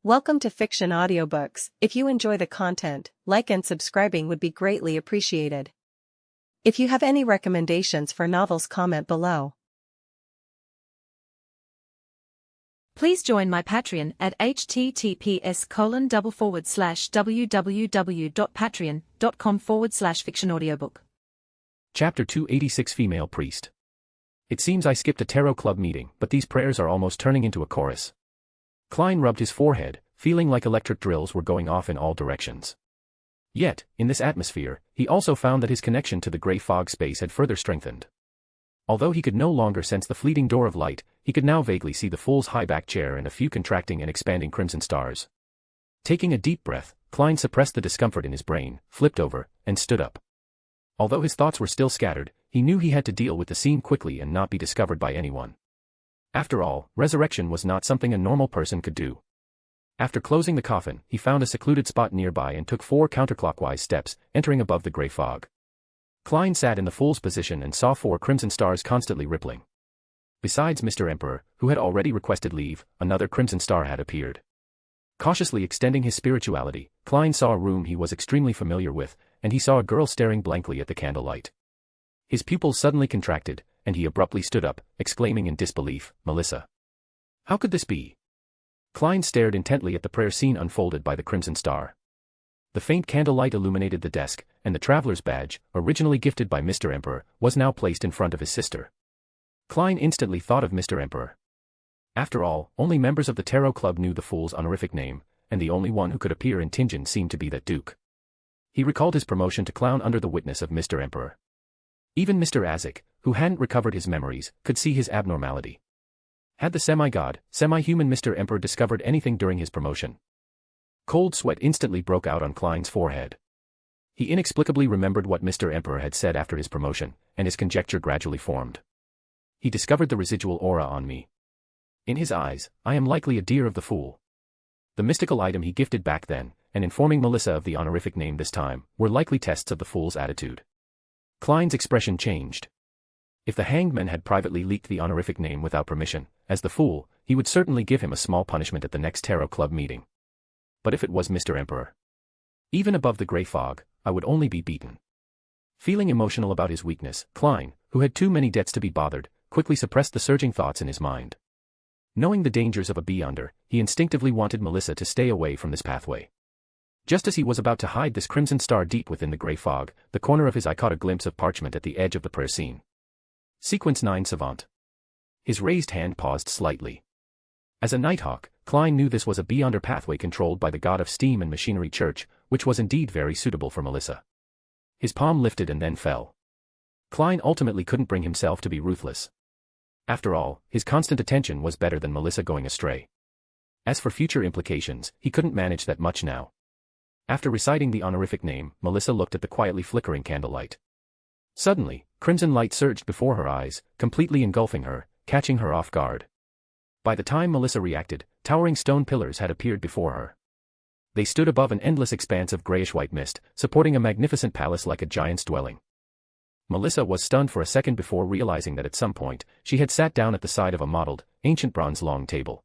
Welcome to Fiction Audiobooks. If you enjoy the content, like and subscribing would be greatly appreciated. If you have any recommendations for novels, comment below. Please join my Patreon at https://www.patreon.com/fictionaudiobook. Chapter 286 Female Priest. It seems I skipped a tarot club meeting, but these prayers are almost turning into a chorus. Klein rubbed his forehead, feeling like electric drills were going off in all directions. Yet, in this atmosphere, he also found that his connection to the gray fog space had further strengthened. Although he could no longer sense the fleeting door of light, he could now vaguely see the fool's high-back chair and a few contracting and expanding crimson stars. Taking a deep breath, Klein suppressed the discomfort in his brain, flipped over, and stood up. Although his thoughts were still scattered, he knew he had to deal with the scene quickly and not be discovered by anyone. After all, resurrection was not something a normal person could do. After closing the coffin, he found a secluded spot nearby and took 4 counterclockwise steps, entering above the gray fog. Klein sat in the fool's position and saw 4 crimson stars constantly rippling. Besides Mr. Emperor, who had already requested leave, another crimson star had appeared. Cautiously extending his spirituality, Klein saw a room he was extremely familiar with, and he saw a girl staring blankly at the candlelight. His pupils suddenly contracted, and he abruptly stood up, exclaiming in disbelief, "Melissa! How could this be?" Klein stared intently at the prayer scene unfolded by the crimson star. The faint candlelight illuminated the desk, and the traveler's badge, originally gifted by Mr. Emperor, was now placed in front of his sister. Klein instantly thought of Mr. Emperor. After all, only members of the Tarot Club knew the fool's honorific name, and the only one who could appear in Tingen seemed to be that Duke. He recalled his promotion to clown under the witness of Mr. Emperor. Even Mr. Azik, who hadn't recovered his memories, could see his abnormality. Had the semi-god, semi-human Mr. Emperor discovered anything during his promotion? Cold sweat instantly broke out on Klein's forehead. He inexplicably remembered what Mr. Emperor had said after his promotion, and his conjecture gradually formed. He discovered the residual aura on me. In his eyes, I am likely a deer of the fool. The mystical item he gifted back then, and informing Melissa of the honorific name this time, were likely tests of the fool's attitude. Klein's expression changed. If the hanged man had privately leaked the honorific name without permission, as the fool, he would certainly give him a small punishment at the next Tarot Club meeting. But if it was Mr. Emperor, even above the gray fog, I would only be beaten. Feeling emotional about his weakness, Klein, who had too many debts to be bothered, quickly suppressed the surging thoughts in his mind. Knowing the dangers of a beyonder, he instinctively wanted Melissa to stay away from this pathway. Just as he was about to hide this crimson star deep within the gray fog, the corner of his eye caught a glimpse of parchment at the edge of the prayer scene. Sequence 9 Savant. His raised hand paused slightly. As a Nighthawk, Klein knew this was a beyonder pathway controlled by the god of steam and machinery church, which was indeed very suitable for Melissa. His palm lifted and then fell. Klein ultimately couldn't bring himself to be ruthless. After all, his constant attention was better than Melissa going astray. As for future implications, he couldn't manage that much now. After reciting the honorific name, Melissa looked at the quietly flickering candlelight. Suddenly, crimson light surged before her eyes, completely engulfing her, catching her off guard. By the time Melissa reacted, towering stone pillars had appeared before her. They stood above an endless expanse of grayish-white mist, supporting a magnificent palace like a giant's dwelling. Melissa was stunned for a second before realizing that at some point, she had sat down at the side of a mottled, ancient bronze long table.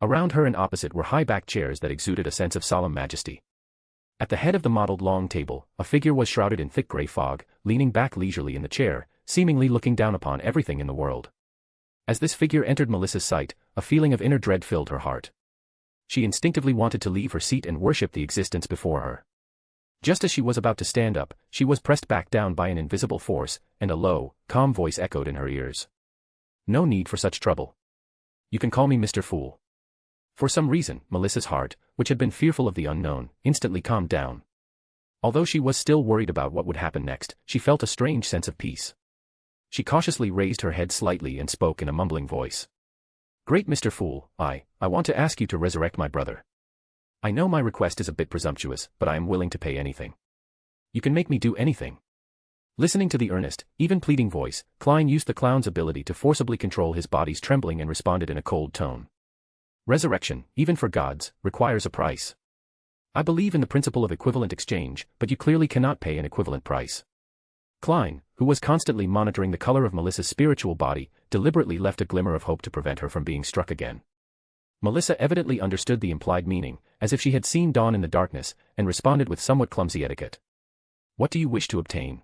Around her and opposite were high-backed chairs that exuded a sense of solemn majesty. At the head of the mottled long table, a figure was shrouded in thick gray fog, leaning back leisurely in the chair, seemingly looking down upon everything in the world. As this figure entered Melissa's sight, a feeling of inner dread filled her heart. She instinctively wanted to leave her seat and worship the existence before her. Just as she was about to stand up, she was pressed back down by an invisible force, and a low, calm voice echoed in her ears. "No need for such trouble. You can call me Mr. Fool." For some reason, Melissa's heart, which had been fearful of the unknown, instantly calmed down. Although she was still worried about what would happen next, she felt a strange sense of peace. She cautiously raised her head slightly and spoke in a mumbling voice. "Great Mr. Fool, I want to ask you to resurrect my brother. I know my request is a bit presumptuous, but I am willing to pay anything. You can make me do anything." Listening to the earnest, even pleading voice, Klein used the clown's ability to forcibly control his body's trembling and responded in a cold tone. "Resurrection, even for gods, requires a price. I believe in the principle of equivalent exchange, but you clearly cannot pay an equivalent price." Klein, who was constantly monitoring the color of Melissa's spiritual body, deliberately left a glimmer of hope to prevent her from being struck again. Melissa evidently understood the implied meaning, as if she had seen dawn in the darkness, and responded with somewhat clumsy etiquette. What do you wish to obtain?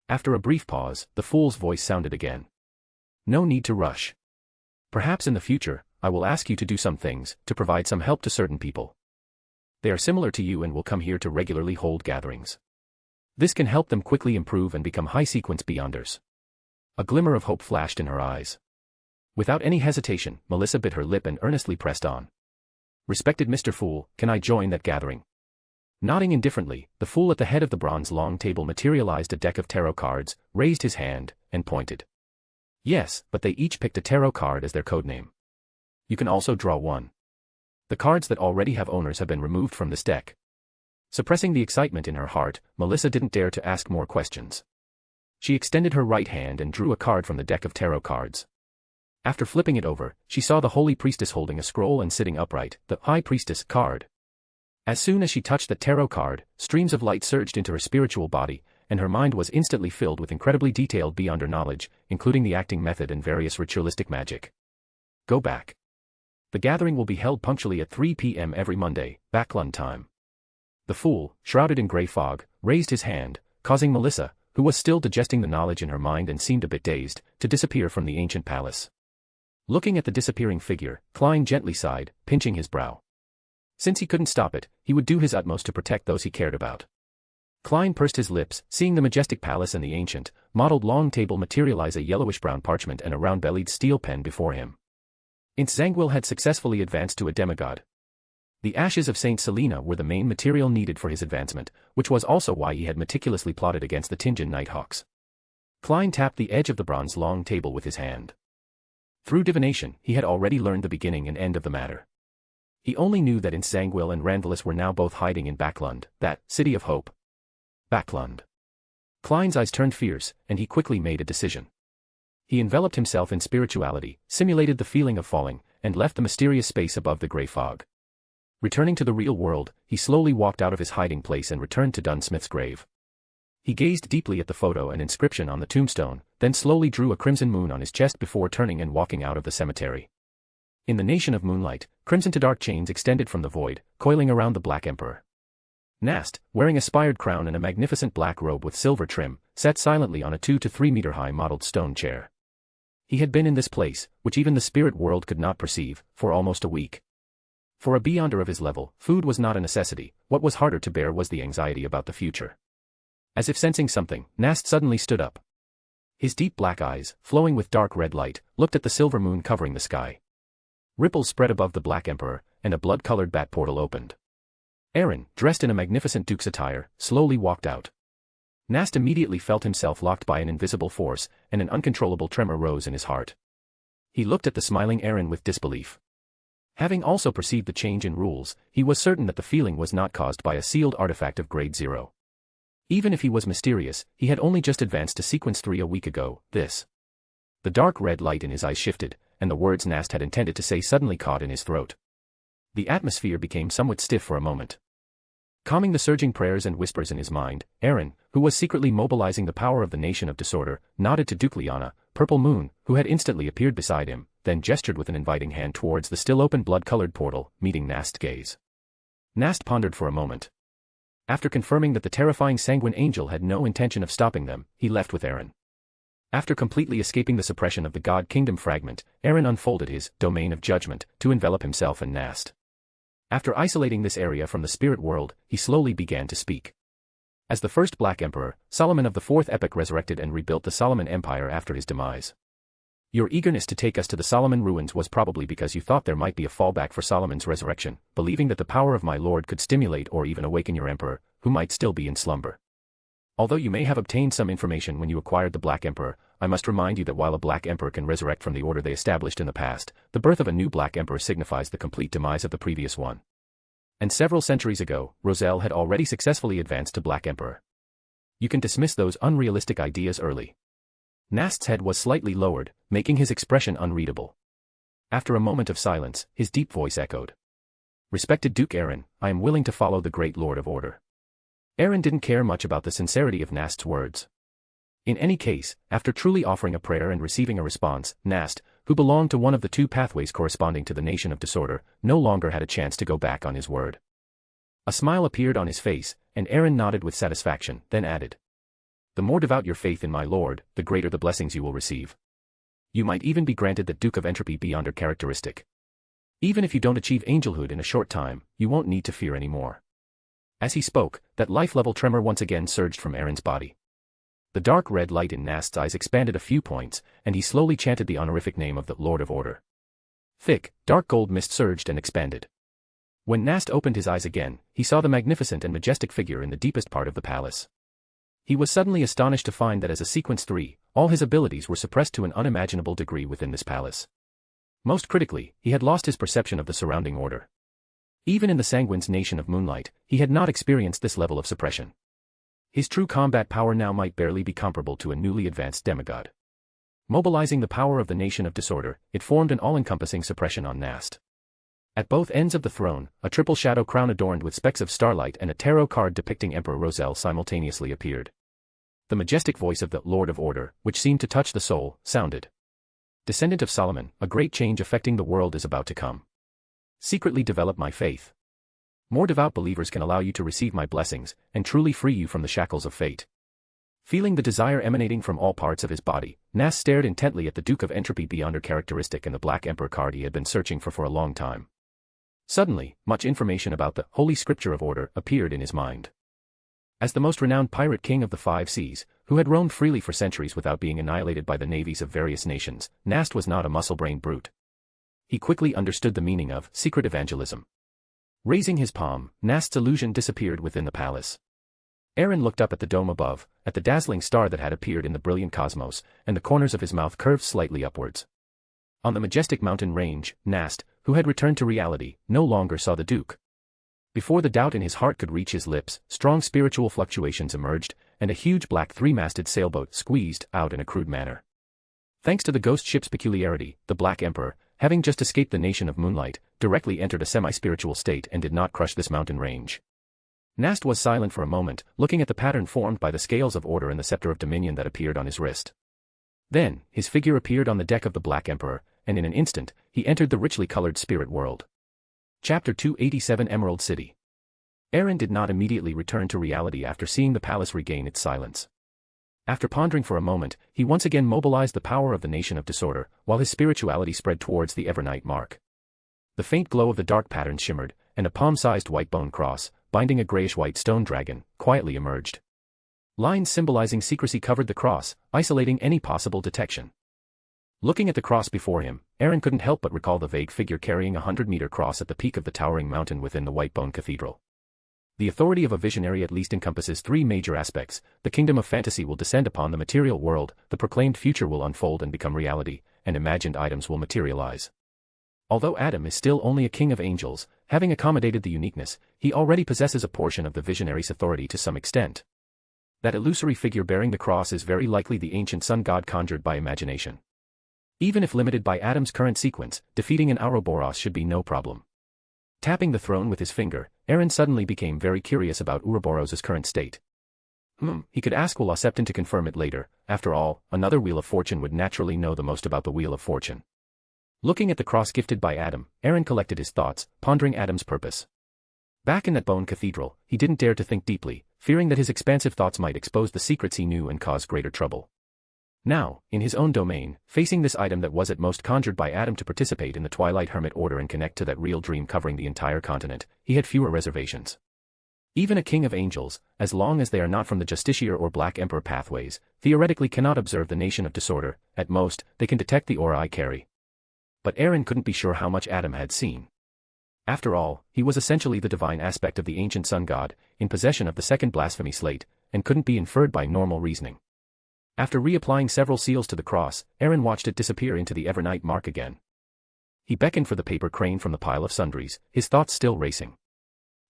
After a brief pause, the fool's voice sounded again. No need to rush. Perhaps in the future, I will ask you to do some things, to provide some help to certain people. They are similar to you and will come here to regularly hold gatherings. This can help them quickly improve and become high-sequence beyonders. A glimmer of hope flashed in her eyes. Without any hesitation, Melissa bit her lip and earnestly pressed on. Respected Mr. Fool, can I join that gathering? Nodding indifferently, the fool at the head of the bronze long table materialized a deck of tarot cards, raised his hand, and pointed. Yes, but they each picked a tarot card as their codename. You can also draw one. The cards that already have owners have been removed from this deck. Suppressing the excitement in her heart, Melissa didn't dare to ask more questions. She extended her right hand and drew a card from the deck of tarot cards. After flipping it over, she saw the Holy Priestess holding a scroll and sitting upright, the High Priestess card. As soon as she touched the tarot card, streams of light surged into her spiritual body, and her mind was instantly filled with incredibly detailed beyond her knowledge, including the acting method and various ritualistic magic. Go back. The gathering will be held punctually at 3 p.m. every Monday, Backlund time. The fool, shrouded in grey fog, raised his hand, causing Melissa, who was still digesting the knowledge in her mind and seemed a bit dazed, to disappear from the ancient palace. Looking at the disappearing figure, Klein gently sighed, pinching his brow. Since he couldn't stop it, he would do his utmost to protect those he cared about. Klein pursed his lips, seeing the majestic palace and the ancient, mottled long table materialize a yellowish-brown parchment and a round-bellied steel pen before him. Ince Zangwill had successfully advanced to a demigod. The ashes of Saint Selena were the main material needed for his advancement, which was also why he had meticulously plotted against the Tinjin Nighthawks. Klein tapped the edge of the bronze long table with his hand. Through divination, he had already learned the beginning and end of the matter. He only knew that Ince Zangwill and Ranvelis were now both hiding in Backlund, that city of hope. Backlund. Klein's eyes turned fierce, and he quickly made a decision. He enveloped himself in spirituality, simulated the feeling of falling, and left the mysterious space above the grey fog. Returning to the real world, he slowly walked out of his hiding place and returned to Dunsmith's grave. He gazed deeply at the photo and inscription on the tombstone, then slowly drew a crimson moon on his chest before turning and walking out of the cemetery. In the nation of moonlight, crimson to dark chains extended from the void, coiling around the Black Emperor. Nast, wearing a spired crown and a magnificent black robe with silver trim, sat silently on a 2 to 3 meter high mottled stone chair. He had been in this place, which even the spirit world could not perceive, for almost a week. For a beyonder of his level, food was not a necessity. What was harder to bear was the anxiety about the future. As if sensing something, Nast suddenly stood up. His deep black eyes, flowing with dark red light, looked at the silver moon covering the sky. Ripples spread above the Black Emperor, and a blood-colored bat portal opened. Aaron, dressed in a magnificent duke's attire, slowly walked out. Nast immediately felt himself locked by an invisible force, and an uncontrollable tremor rose in his heart. He looked at the smiling Aaron with disbelief. Having also perceived the change in rules, he was certain that the feeling was not caused by a sealed artifact of grade 0. Even if he was mysterious, he had only just advanced to sequence 3 a week ago. The dark red light in his eyes shifted, and the words Nast had intended to say suddenly caught in his throat. The atmosphere became somewhat stiff for a moment. Calming the surging prayers and whispers in his mind, Aaron, who was secretly mobilizing the power of the Nation of Disorder, nodded to Duke Liana, Purple Moon, who had instantly appeared beside him, then gestured with an inviting hand towards the still-open blood-colored portal, meeting Nast's gaze. Nast pondered for a moment. After confirming that the terrifying sanguine angel had no intention of stopping them, he left with Aaron. After completely escaping the suppression of the God Kingdom fragment, Aaron unfolded his domain of judgment to envelop himself and Nast. After isolating this area from the spirit world, he slowly began to speak. As the first Black Emperor, Solomon of the Fourth Epoch resurrected and rebuilt the Solomon Empire after his demise. Your eagerness to take us to the Solomon ruins was probably because you thought there might be a fallback for Solomon's resurrection, believing that the power of my lord could stimulate or even awaken your emperor, who might still be in slumber. Although you may have obtained some information when you acquired the Black Emperor, I must remind you that while a Black Emperor can resurrect from the order they established in the past, the birth of a new Black Emperor signifies the complete demise of the previous one. And several centuries ago, Roselle had already successfully advanced to Black Emperor. You can dismiss those unrealistic ideas early. Nast's head was slightly lowered, making his expression unreadable. After a moment of silence, his deep voice echoed. Respected Duke Aaron, I am willing to follow the great Lord of Order. Aaron didn't care much about the sincerity of Nast's words. In any case, after truly offering a prayer and receiving a response, Nast, who belonged to one of the two pathways corresponding to the Nation of Disorder, no longer had a chance to go back on his word. A smile appeared on his face, and Aaron nodded with satisfaction, then added, "The more devout your faith in my Lord, the greater the blessings you will receive. You might even be granted the Duke of Entropy beyond characteristic. Even if you don't achieve angelhood in a short time, you won't need to fear anymore." As he spoke, that life-level tremor once again surged from Aaron's body. The dark red light in Nast's eyes expanded a few points, and he slowly chanted the honorific name of the Lord of Order. Thick, dark gold mist surged and expanded. When Nast opened his eyes again, he saw the magnificent and majestic figure in the deepest part of the palace. He was suddenly astonished to find that as a Sequence 3, all his abilities were suppressed to an unimaginable degree within this palace. Most critically, he had lost his perception of the surrounding order. Even in the Sanguine's nation of Moonlight, he had not experienced this level of suppression. His true combat power now might barely be comparable to a newly advanced demigod. Mobilizing the power of the Nation of Disorder, it formed an all-encompassing suppression on Nast. At both ends of the throne, a triple shadow crown adorned with specks of starlight and a tarot card depicting Emperor Roselle simultaneously appeared. The majestic voice of the Lord of Order, which seemed to touch the soul, sounded. "Descendant of Solomon, a great change affecting the world is about to come. Secretly develop my faith. More devout believers can allow you to receive my blessings, and truly free you from the shackles of fate." Feeling the desire emanating from all parts of his body, Nast stared intently at the Duke of Entropy beyond characteristic and the Black Emperor card he had been searching for a long time. Suddenly, much information about the Holy Scripture of Order appeared in his mind. As the most renowned pirate king of the five seas, who had roamed freely for centuries without being annihilated by the navies of various nations, Nast was not a muscle-brained brute. He quickly understood the meaning of secret evangelism. Raising his palm, Nast's illusion disappeared within the palace. Aaron looked up at the dome above, at the dazzling star that had appeared in the brilliant cosmos, and the corners of his mouth curved slightly upwards. On the majestic mountain range, Nast, who had returned to reality, no longer saw the Duke. Before the doubt in his heart could reach his lips, strong spiritual fluctuations emerged, and a huge black three-masted sailboat squeezed out in a crude manner. Thanks to the ghost ship's peculiarity, the Black Emperor, having just escaped the Nation of Moonlight, directly entered a semi-spiritual state and did not crush this mountain range. Nast was silent for a moment, looking at the pattern formed by the scales of order and the scepter of dominion that appeared on his wrist. Then, his figure appeared on the deck of the Black Emperor, and in an instant, he entered the richly colored spirit world. Chapter 287 Emerald City. Aaron did not immediately return to reality after seeing the palace regain its silence. After pondering for a moment, he once again mobilized the power of the Nation of Disorder, while his spirituality spread towards the Evernight mark. The faint glow of the dark pattern shimmered, and a palm-sized white bone cross, binding a grayish-white stone dragon, quietly emerged. Lines symbolizing secrecy covered the cross, isolating any possible detection. Looking at the cross before him, Aaron couldn't help but recall the vague figure carrying a 100-meter cross at the peak of the towering mountain within the Whitebone Cathedral. The authority of a visionary at least encompasses three major aspects: the kingdom of fantasy will descend upon the material world, the proclaimed future will unfold and become reality, and imagined items will materialize. Although Adam is still only a king of angels, having accommodated the uniqueness, he already possesses a portion of the visionary's authority to some extent. That illusory figure bearing the cross is very likely the ancient sun god conjured by imagination. Even if limited by Adam's current sequence, defeating an Ouroboros should be no problem. Tapping the throne with his finger, Aaron suddenly became very curious about Ouroboros' current state. He could ask Will Septon to confirm it later. After all, another Wheel of Fortune would naturally know the most about the Wheel of Fortune. Looking at the cross gifted by Adam, Aaron collected his thoughts, pondering Adam's purpose. Back in that bone cathedral, he didn't dare to think deeply, fearing that his expansive thoughts might expose the secrets he knew and cause greater trouble. Now, in his own domain, facing this item that was at most conjured by Adam to participate in the Twilight Hermit Order and connect to that real dream covering the entire continent, he had fewer reservations. Even a king of angels, as long as they are not from the Justiciar or Black Emperor pathways, theoretically cannot observe the Nation of Disorder. At most, they can detect the aura I carry. But Aaron couldn't be sure how much Adam had seen. After all, he was essentially the divine aspect of the ancient sun god, in possession of the second blasphemy slate, and couldn't be inferred by normal reasoning. After reapplying several seals to the cross, Aaron watched it disappear into the Evernight mark again. He beckoned for the paper crane from the pile of sundries, his thoughts still racing.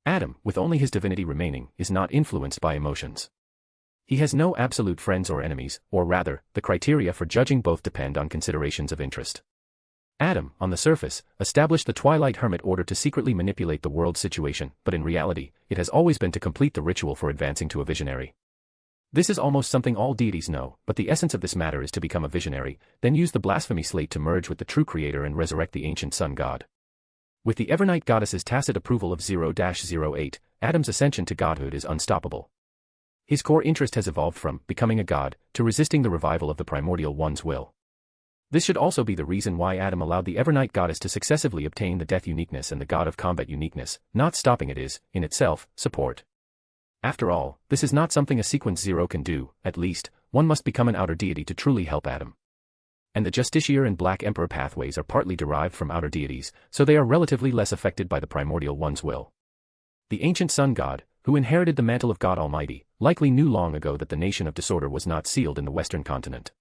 Adam, with only his divinity remaining, is not influenced by emotions. He has no absolute friends or enemies, or rather, the criteria for judging both depend on considerations of interest. Adam, on the surface, established the Twilight Hermit Order to secretly manipulate the world's situation, but in reality, it has always been to complete the ritual for advancing to a visionary. This is almost something all deities know, but the essence of this matter is to become a visionary, then use the blasphemy slate to merge with the true creator and resurrect the ancient sun god. With the Evernight goddess's tacit approval of 0-08, Adam's ascension to godhood is unstoppable. His core interest has evolved from becoming a god to resisting the revival of the primordial one's will. This should also be the reason why Adam allowed the Evernight goddess to successively obtain the death uniqueness and the god of combat uniqueness. Not stopping it is, in itself, support. After all, this is not something a sequence 0 can do. At least, one must become an outer deity to truly help Adam. And the Justiciar and Black Emperor pathways are partly derived from outer deities, so they are relatively less affected by the primordial one's will. The ancient sun god, who inherited the mantle of God Almighty, likely knew long ago that the nation of disorder was not sealed in the Western continent.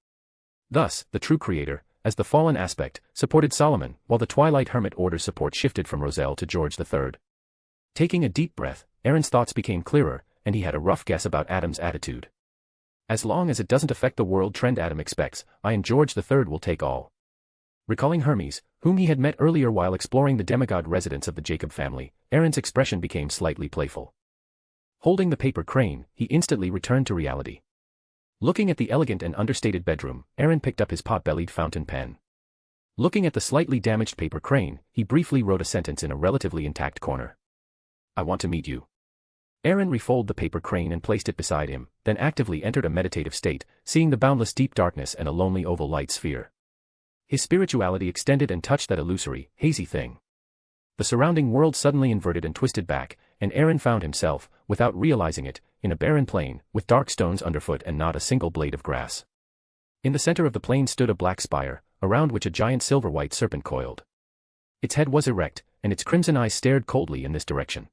Thus, the true creator, as the fallen aspect, supported Solomon, while the Twilight Hermit Order's support shifted from Roselle to George III. Taking a deep breath, Aaron's thoughts became clearer, and he had a rough guess about Adam's attitude. As long as it doesn't affect the world trend Adam expects, I and George III will take all. Recalling Hermes, whom he had met earlier while exploring the demigod residence of the Jacob family, Aaron's expression became slightly playful. Holding the paper crane, he instantly returned to reality. Looking at the elegant and understated bedroom, Aaron picked up his pot-bellied fountain pen. Looking at the slightly damaged paper crane, he briefly wrote a sentence in a relatively intact corner. I want to meet you. Aaron refolded the paper crane and placed it beside him, then actively entered a meditative state, seeing the boundless deep darkness and a lonely oval light sphere. His spirituality extended and touched that illusory, hazy thing. The surrounding world suddenly inverted and twisted back, and Aaron found himself, without realizing it, in a barren plain, with dark stones underfoot and not a single blade of grass. In the center of the plain stood a black spire, around which a giant silver-white serpent coiled. Its head was erect, and its crimson eyes stared coldly in this direction.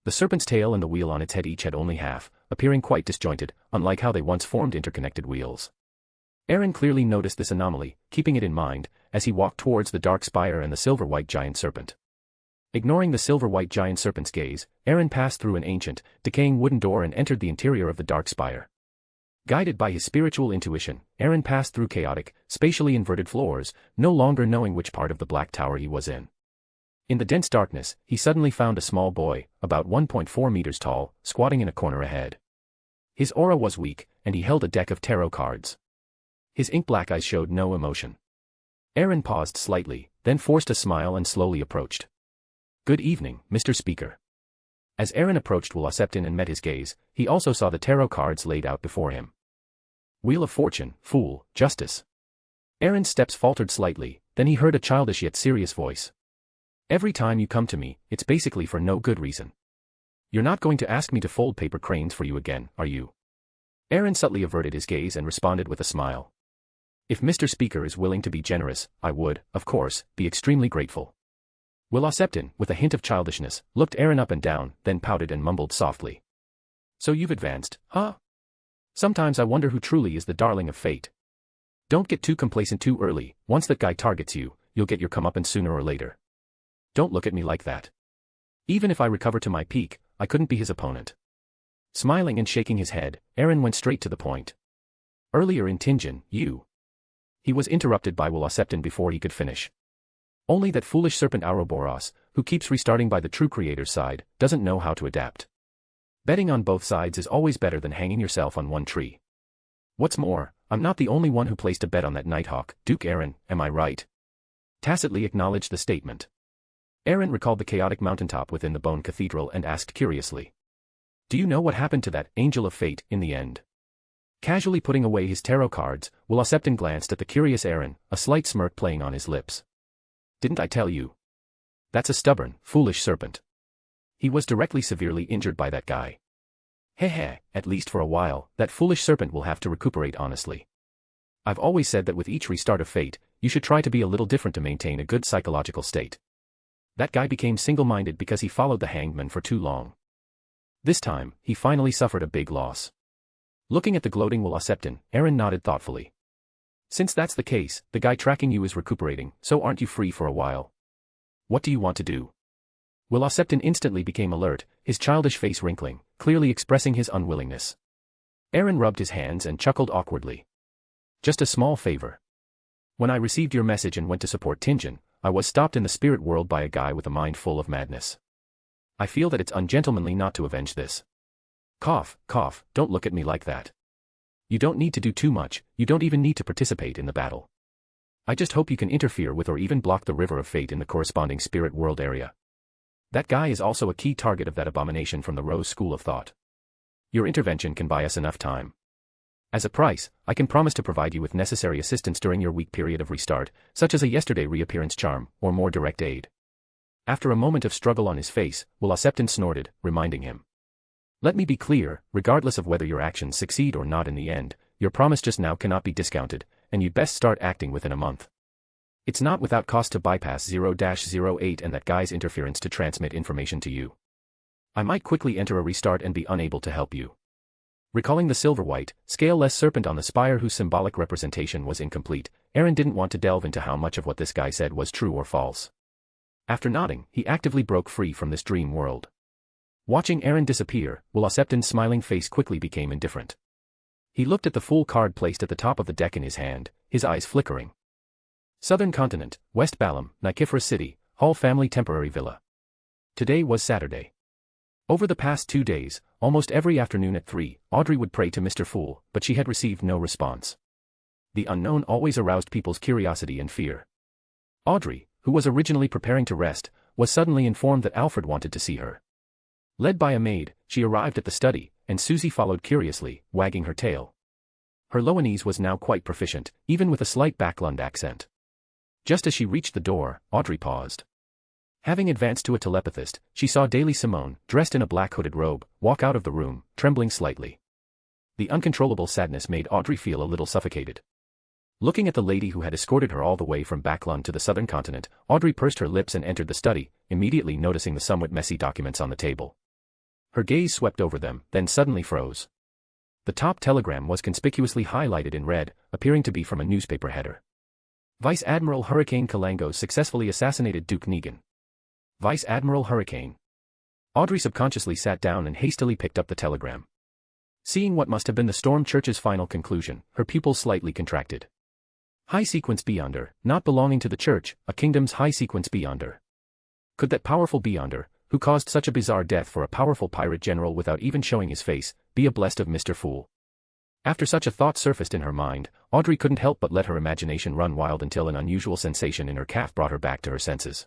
The serpent's tail and the wheel on its head each had only half, appearing quite disjointed, unlike how they once formed interconnected wheels. Aaron clearly noticed this anomaly, keeping it in mind, as he walked towards the dark spire and the silver-white giant serpent. Ignoring the silver-white giant serpent's gaze, Aaron passed through an ancient, decaying wooden door and entered the interior of the dark spire. Guided by his spiritual intuition, Aaron passed through chaotic, spatially inverted floors, no longer knowing which part of the black tower he was in. In the dense darkness, he suddenly found a small boy, about 1.4 meters tall, squatting in a corner ahead. His aura was weak, and he held a deck of tarot cards. His ink-black eyes showed no emotion. Aaron paused slightly, then forced a smile and slowly approached. Good evening, Mr. Speaker. As Aaron approached Wolaseptin and met his gaze, he also saw the tarot cards laid out before him. Wheel of Fortune, Fool, Justice. Aaron's steps faltered slightly, then he heard a childish yet serious voice. Every time you come to me, it's basically for no good reason. You're not going to ask me to fold paper cranes for you again, are you? Aaron subtly averted his gaze and responded with a smile. If Mr. Speaker is willing to be generous, I would, of course, be extremely grateful. Wolaseptin, with a hint of childishness, looked Aaron up and down, then pouted and mumbled softly. So you've advanced, huh? Sometimes I wonder who truly is the darling of fate. Don't get too complacent too early. Once that guy targets you, you'll get your comeuppance sooner or later. Don't look at me like that. Even if I recover to my peak, I couldn't be his opponent. Smiling and shaking his head, Aaron went straight to the point. Earlier in Tinjin, you. He was interrupted by Wolaseptin before he could finish. Only that foolish serpent Ouroboros, who keeps restarting by the true creator's side, doesn't know how to adapt. Betting on both sides is always better than hanging yourself on one tree. What's more, I'm not the only one who placed a bet on that Nighthawk, Duke Aaron, am I right? Tacitly acknowledged the statement. Aaron recalled the chaotic mountaintop within the Bone Cathedral and asked curiously. Do you know what happened to that angel of fate in the end? Casually putting away his tarot cards, Wolaseptin glanced at the curious Aaron, a slight smirk playing on his lips. Didn't I tell you? That's a stubborn, foolish serpent. He was directly severely injured by that guy. Heh, at least for a while, that foolish serpent will have to recuperate honestly. I've always said that with each restart of fate, you should try to be a little different to maintain a good psychological state. That guy became single-minded because he followed the hangman for too long. This time, he finally suffered a big loss. Looking at the gloating Wolaseptin, Aaron nodded thoughtfully. Since that's the case, the guy tracking you is recuperating, so aren't you free for a while? What do you want to do? Wolaseptin instantly became alert, his childish face wrinkling, clearly expressing his unwillingness. Aaron rubbed his hands and chuckled awkwardly. Just a small favor. When I received your message and went to support Tinjin, I was stopped in the spirit world by a guy with a mind full of madness. I feel that it's ungentlemanly not to avenge this. Cough, don't look at me like that. You don't need to do too much, you don't even need to participate in the battle. I just hope you can interfere with or even block the River of Fate in the corresponding spirit world area. That guy is also a key target of that abomination from the Rose School of Thought. Your intervention can buy us enough time. As a price, I can promise to provide you with necessary assistance during your weak period of restart, such as a yesterday reappearance charm, or more direct aid. After a moment of struggle on his face, Will Septon snorted, reminding him. Let me be clear, regardless of whether your actions succeed or not in the end, your promise just now cannot be discounted, and you'd best start acting within a month. It's not without cost to bypass 0-08 and that guy's interference to transmit information to you. I might quickly enter a restart and be unable to help you. Recalling the silver-white, scale-less serpent on the spire whose symbolic representation was incomplete, Aaron didn't want to delve into how much of what this guy said was true or false. After nodding, he actively broke free from this dream world. Watching Aaron disappear, Will Septon's smiling face quickly became indifferent. He looked at the full card placed at the top of the deck in his hand, his eyes flickering. Southern Continent, West Balam, Nikiphorus City, Hall Family Temporary Villa. Today was Saturday. Over the past 2 days, almost every afternoon at 3, Audrey would pray to Mr. Fool, but she had received no response. The unknown always aroused people's curiosity and fear. Audrey, who was originally preparing to rest, was suddenly informed that Alfred wanted to see her. Led by a maid, she arrived at the study, and Susie followed curiously, wagging her tail. Her Loenese was now quite proficient, even with a slight Backlund accent. Just as she reached the door, Audrey paused. Having advanced to a telepathist, she saw Daily Simone, dressed in a black hooded robe, walk out of the room, trembling slightly. The uncontrollable sadness made Audrey feel a little suffocated. Looking at the lady who had escorted her all the way from Backlund to the Southern Continent, Audrey pursed her lips and entered the study, immediately noticing the somewhat messy documents on the table. Her gaze swept over them, then suddenly froze. The top telegram was conspicuously highlighted in red, appearing to be from a newspaper header. Vice Admiral Hurricane Kalangos successfully assassinated Duke Negan. Vice Admiral Hurricane. Audrey subconsciously sat down and hastily picked up the telegram. Seeing what must have been the Storm Church's final conclusion, her pupils slightly contracted. High Sequence Beyonder, not belonging to the Church, a kingdom's High Sequence Beyonder. Could that powerful Beyonder, who caused such a bizarre death for a powerful pirate general without even showing his face, be a blessed of Mr. Fool? After such a thought surfaced in her mind, Audrey couldn't help but let her imagination run wild until an unusual sensation in her calf brought her back to her senses.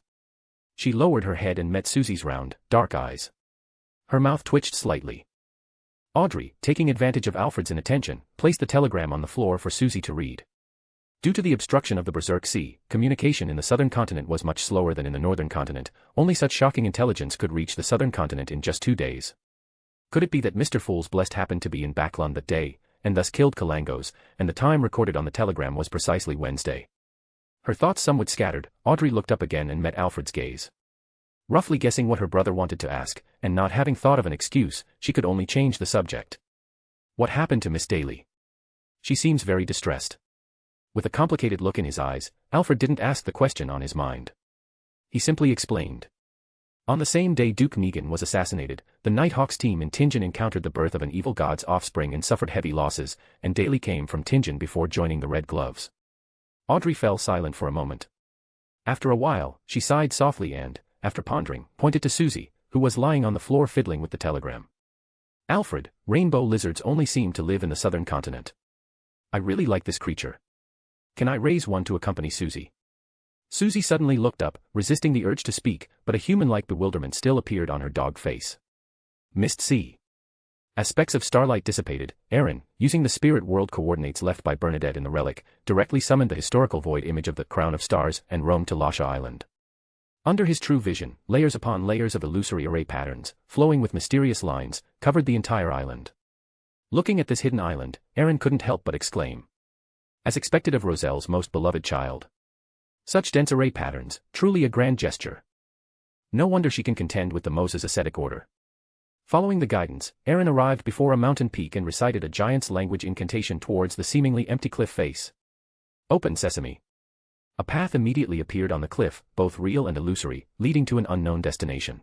She lowered her head and met Susie's round, dark eyes. Her mouth twitched slightly. Audrey, taking advantage of Alfred's inattention, placed the telegram on the floor for Susie to read. Due to the obstruction of the Berserk Sea, communication in the Southern Continent was much slower than in the Northern Continent. Only such shocking intelligence could reach the Southern Continent in just 2 days. Could it be that Mr. Fool's blessed happened to be in Backlund that day, and thus killed Kalangos, and the time recorded on the telegram was precisely Wednesday? Her thoughts somewhat scattered, Audrey looked up again and met Alfred's gaze. Roughly guessing what her brother wanted to ask, and not having thought of an excuse, she could only change the subject. What happened to Miss Daly? She seems very distressed. With a complicated look in his eyes, Alfred didn't ask the question on his mind. He simply explained. On the same day Duke Negan was assassinated, the Nighthawks team in Tingen encountered the birth of an evil god's offspring and suffered heavy losses, and Daly came from Tingen before joining the Red Gloves. Audrey fell silent for a moment. After a while, she sighed softly and, after pondering, pointed to Susie, who was lying on the floor fiddling with the telegram. Alfred, rainbow lizards only seem to live in the Southern Continent. I really like this creature. Can I raise one to accompany Susie? Susie suddenly looked up, resisting the urge to speak, but a human-like bewilderment still appeared on her dog face. Mist Sea. As specks of starlight dissipated, Aaron, using the spirit world coordinates left by Bernadette in the relic, directly summoned the historical void image of the Crown of Stars and roamed to Lasha Island. Under his true vision, layers upon layers of illusory array patterns, flowing with mysterious lines, covered the entire island. Looking at this hidden island, Aaron couldn't help but exclaim. As expected of Roselle's most beloved child. Such dense array patterns, truly a grand gesture. No wonder she can contend with the Moses ascetic order. Following the guidance, Aaron arrived before a mountain peak and recited a giant's language incantation towards the seemingly empty cliff face. Open sesame. A path immediately appeared on the cliff, both real and illusory, leading to an unknown destination.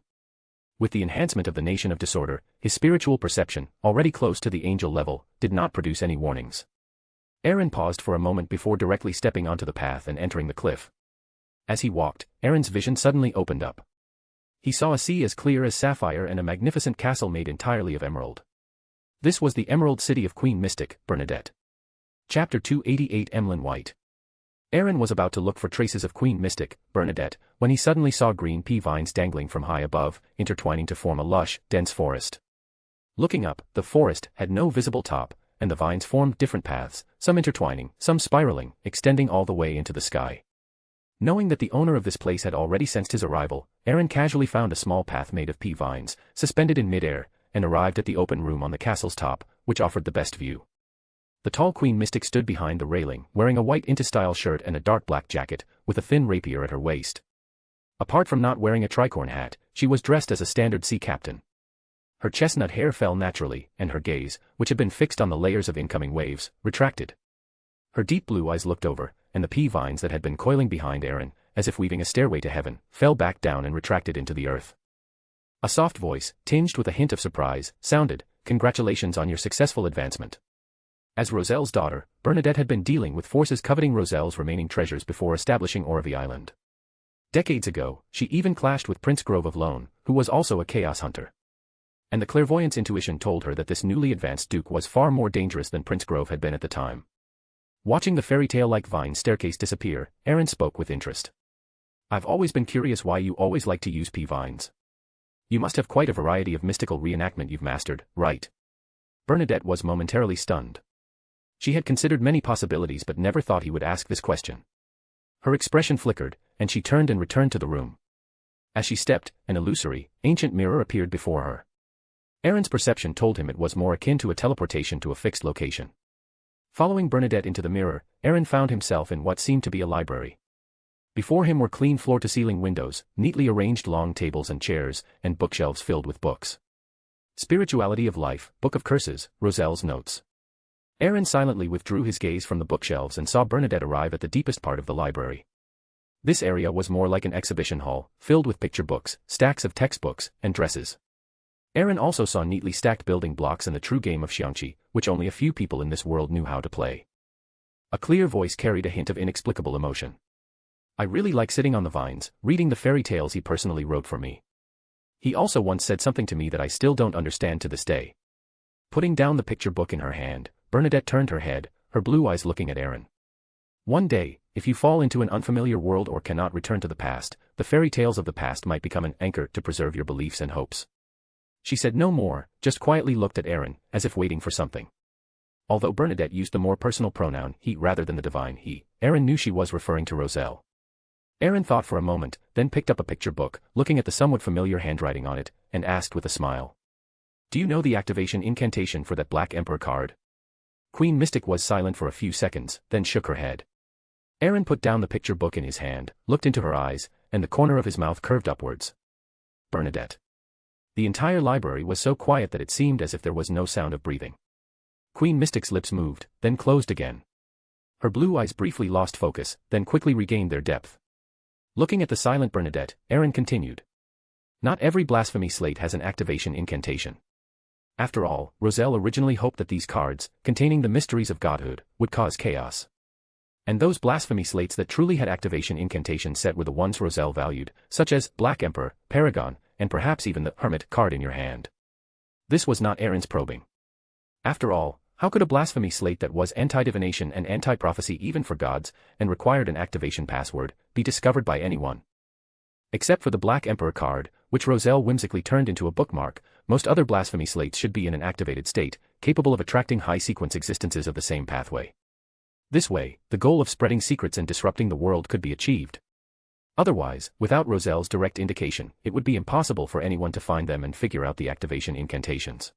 With the enhancement of the Nation of Disorder, his spiritual perception, already close to the angel level, did not produce any warnings. Aaron paused for a moment before directly stepping onto the path and entering the cliff. As he walked, Aaron's vision suddenly opened up. He saw a sea as clear as sapphire and a magnificent castle made entirely of emerald. This was the Emerald City of Queen Mystic, Bernadette. Chapter 288 Emlyn White. Aaron was about to look for traces of Queen Mystic, Bernadette, when he suddenly saw green pea vines dangling from high above, intertwining to form a lush, dense forest. Looking up, the forest had no visible top, and the vines formed different paths, some intertwining, some spiraling, extending all the way into the sky. Knowing that the owner of this place had already sensed his arrival, Aaron casually found a small path made of pea vines, suspended in midair, and arrived at the open room on the castle's top, which offered the best view. The tall Queen Mystic stood behind the railing, wearing a white into-style shirt and a dark black jacket, with a thin rapier at her waist. Apart from not wearing a tricorn hat, she was dressed as a standard sea captain. Her chestnut hair fell naturally, and her gaze, which had been fixed on the layers of incoming waves, retracted. Her deep blue eyes looked over, and the pea vines that had been coiling behind Aaron, as if weaving a stairway to heaven, fell back down and retracted into the earth. A soft voice, tinged with a hint of surprise, sounded, "Congratulations on your successful advancement." As Roselle's daughter, Bernadette had been dealing with forces coveting Roselle's remaining treasures before establishing Orvie Island. Decades ago, she even clashed with Prince Grove of Loen, who was also a chaos hunter. And the clairvoyant's intuition told her that this newly advanced duke was far more dangerous than Prince Grove had been at the time. Watching the fairy tale-like vine staircase disappear, Aaron spoke with interest. "I've always been curious why you always like to use pea vines. You must have quite a variety of mystical reenactment you've mastered, right?" Bernadette was momentarily stunned. She had considered many possibilities but never thought he would ask this question. Her expression flickered, and she turned and returned to the room. As she stepped, an illusory, ancient mirror appeared before her. Aaron's perception told him it was more akin to a teleportation to a fixed location. Following Bernadette into the mirror, Aaron found himself in what seemed to be a library. Before him were clean floor-to-ceiling windows, neatly arranged long tables and chairs, and bookshelves filled with books. Spirituality of Life, Book of Curses, Roselle's Notes. Aaron silently withdrew his gaze from the bookshelves and saw Bernadette arrive at the deepest part of the library. This area was more like an exhibition hall, filled with picture books, stacks of textbooks, and dresses. Aaron also saw neatly stacked building blocks and the true game of xiangqi, which only a few people in this world knew how to play. A clear voice carried a hint of inexplicable emotion. "I really like sitting on the vines, reading the fairy tales he personally wrote for me. He also once said something to me that I still don't understand to this day." Putting down the picture book in her hand, Bernadette turned her head, her blue eyes looking at Aaron. "One day, if you fall into an unfamiliar world or cannot return to the past, the fairy tales of the past might become an anchor to preserve your beliefs and hopes." She said no more, just quietly looked at Aaron, as if waiting for something. Although Bernadette used the more personal pronoun he rather than the divine he, Aaron knew she was referring to Roselle. Aaron thought for a moment, then picked up a picture book, looking at the somewhat familiar handwriting on it, and asked with a smile. "Do you know the activation incantation for that Black Emperor card?" Queen Mystic was silent for a few seconds, then shook her head. Aaron put down the picture book in his hand, looked into her eyes, and the corner of his mouth curved upwards. "Bernadette." The entire library was so quiet that it seemed as if there was no sound of breathing. Queen Mystic's lips moved, then closed again. Her blue eyes briefly lost focus, then quickly regained their depth. Looking at the silent Bernadette, Aaron continued. "Not every blasphemy slate has an activation incantation. After all, Roselle originally hoped that these cards, containing the mysteries of godhood, would cause chaos. And those blasphemy slates that truly had activation incantations set were the ones Roselle valued, such as Black Emperor, Paragon, and perhaps even the Hermit card in your hand." This was not Aaron's probing. After all, how could a blasphemy slate that was anti-divination and anti-prophecy even for gods, and required an activation password, be discovered by anyone? Except for the Black Emperor card, which Roselle whimsically turned into a bookmark, most other blasphemy slates should be in an activated state, capable of attracting high-sequence existences of the same pathway. This way, the goal of spreading secrets and disrupting the world could be achieved. Otherwise, without Roselle's direct indication, it would be impossible for anyone to find them and figure out the activation incantations.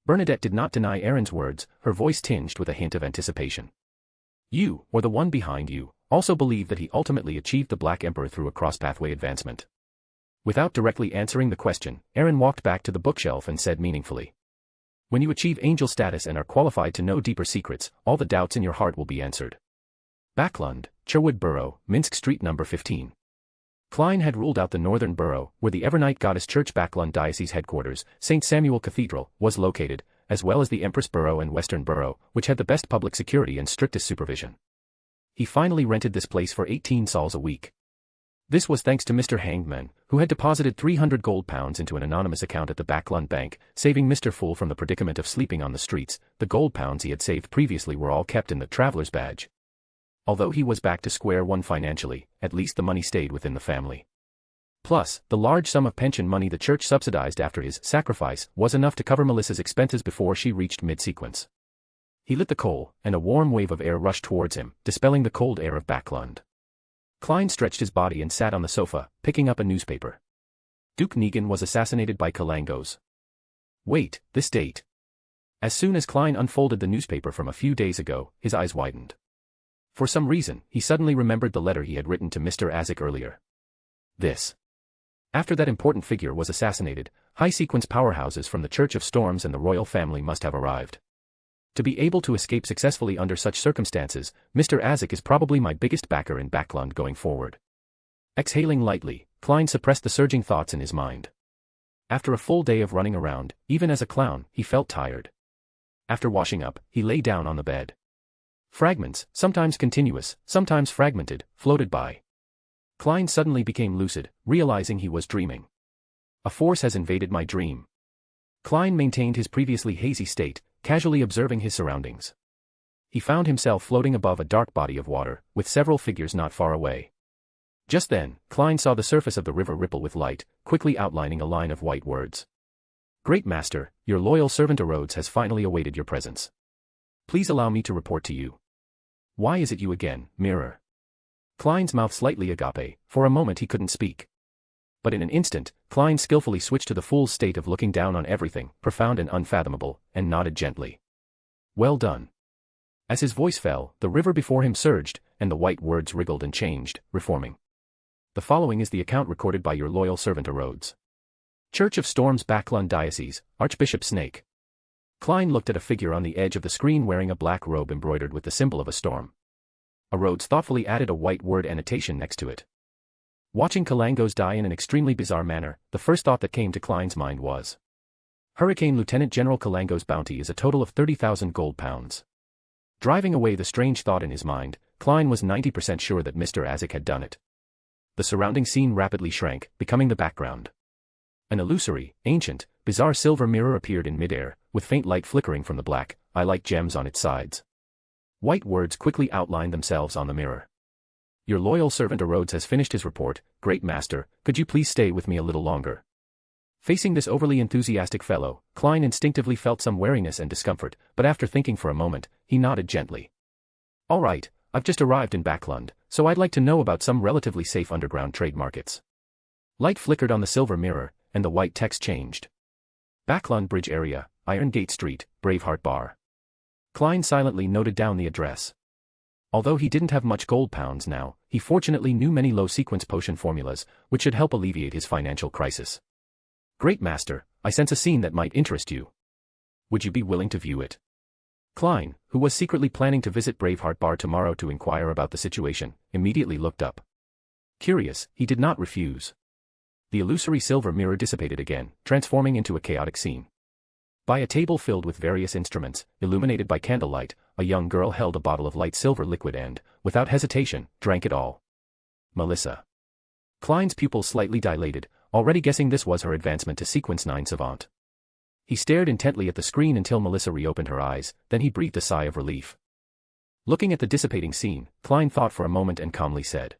Bernadette did not deny Aaron's words, her voice tinged with a hint of anticipation. "You, or the one behind you, also believe that he ultimately achieved the Black Emperor through a cross-pathway advancement." Without directly answering the question, Aaron walked back to the bookshelf and said meaningfully, "When you achieve angel status and are qualified to know deeper secrets, all the doubts in your heart will be answered." Backlund, Sherwood Borough, Minsk Street No. 15. Klein had ruled out the northern borough, where the Evernight Goddess Church Backlund Diocese headquarters, St. Samuel Cathedral, was located, as well as the Empress Borough and Western Borough, which had the best public security and strictest supervision. He finally rented this place for 18 sols a week. This was thanks to Mr. Hangman, who had deposited 300 gold pounds into an anonymous account at the Backlund Bank, saving Mr. Fool from the predicament of sleeping on the streets. The gold pounds he had saved previously were all kept in the traveler's badge. Although he was back to square one financially, at least the money stayed within the family. Plus, the large sum of pension money the church subsidized after his sacrifice was enough to cover Melissa's expenses before she reached mid-sequence. He lit the coal, and a warm wave of air rushed towards him, dispelling the cold air of Backlund. Klein stretched his body and sat on the sofa, picking up a newspaper. Duke Negan was assassinated by Kalangos. Wait, this date. As soon as Klein unfolded the newspaper from a few days ago, his eyes widened. For some reason, he suddenly remembered the letter he had written to Mr. Azek earlier. This. After that important figure was assassinated, high-sequence powerhouses from the Church of Storms and the royal family must have arrived. To be able to escape successfully under such circumstances, Mr. Azek is probably my biggest backer in Backlund going forward. Exhaling lightly, Klein suppressed the surging thoughts in his mind. After a full day of running around, even as a clown, he felt tired. After washing up, he lay down on the bed. Fragments, sometimes continuous, sometimes fragmented, floated by. Klein suddenly became lucid, realizing he was dreaming. A force has invaded my dream. Klein maintained his previously hazy state, casually observing his surroundings. He found himself floating above a dark body of water, with several figures not far away. Just then, Klein saw the surface of the river ripple with light, quickly outlining a line of white words. Great Master, your loyal servant Erodes has finally awaited your presence. Please allow me to report to you. Why is it you again, Mirror? Klein's mouth slightly agape, for a moment he couldn't speak. But in an instant, Klein skillfully switched to the fool's state of looking down on everything, profound and unfathomable, and nodded gently. Well done. As his voice fell, the river before him surged, and the white words wriggled and changed, reforming. The following is the account recorded by your loyal servant Erodes. Church of Storms Backlund Diocese, Archbishop Snake. Klein looked at a figure on the edge of the screen wearing a black robe embroidered with the symbol of a storm. Erodes thoughtfully added a white word annotation next to it. Watching Kalangos die in an extremely bizarre manner, the first thought that came to Klein's mind was, Hurricane Lieutenant General Kalangos' bounty is a total of 30,000 gold pounds. Driving away the strange thought in his mind, Klein was 90% sure that Mr. Azek had done it. The surrounding scene rapidly shrank, becoming the background. An illusory, ancient, bizarre silver mirror appeared in midair, with faint light flickering from the black, eye-like gems on its sides. White words quickly outlined themselves on the mirror. Your loyal servant Erodes has finished his report. Great Master, could you please stay with me a little longer? Facing this overly enthusiastic fellow, Klein instinctively felt some wariness and discomfort, but after thinking for a moment, he nodded gently. All right, I've just arrived in Backlund, so I'd like to know about some relatively safe underground trade markets. Light flickered on the silver mirror, and the white text changed. Backlund Bridge Area, Iron Gate Street, Braveheart Bar. Klein silently noted down the address. Although he didn't have much gold pounds now, he fortunately knew many low-sequence potion formulas, which should help alleviate his financial crisis. Great Master, I sense a scene that might interest you. Would you be willing to view it? Klein, who was secretly planning to visit Braveheart Bar tomorrow to inquire about the situation, immediately looked up. Curious, he did not refuse. The illusory silver mirror dissipated again, transforming into a chaotic scene. By a table filled with various instruments, illuminated by candlelight, a young girl held a bottle of light silver liquid and, without hesitation, drank it all. Melissa. Klein's pupils slightly dilated, already guessing this was her advancement to Sequence 9 Savant. He stared intently at the screen until Melissa reopened her eyes, then he breathed a sigh of relief. Looking at the dissipating scene, Klein thought for a moment and calmly said,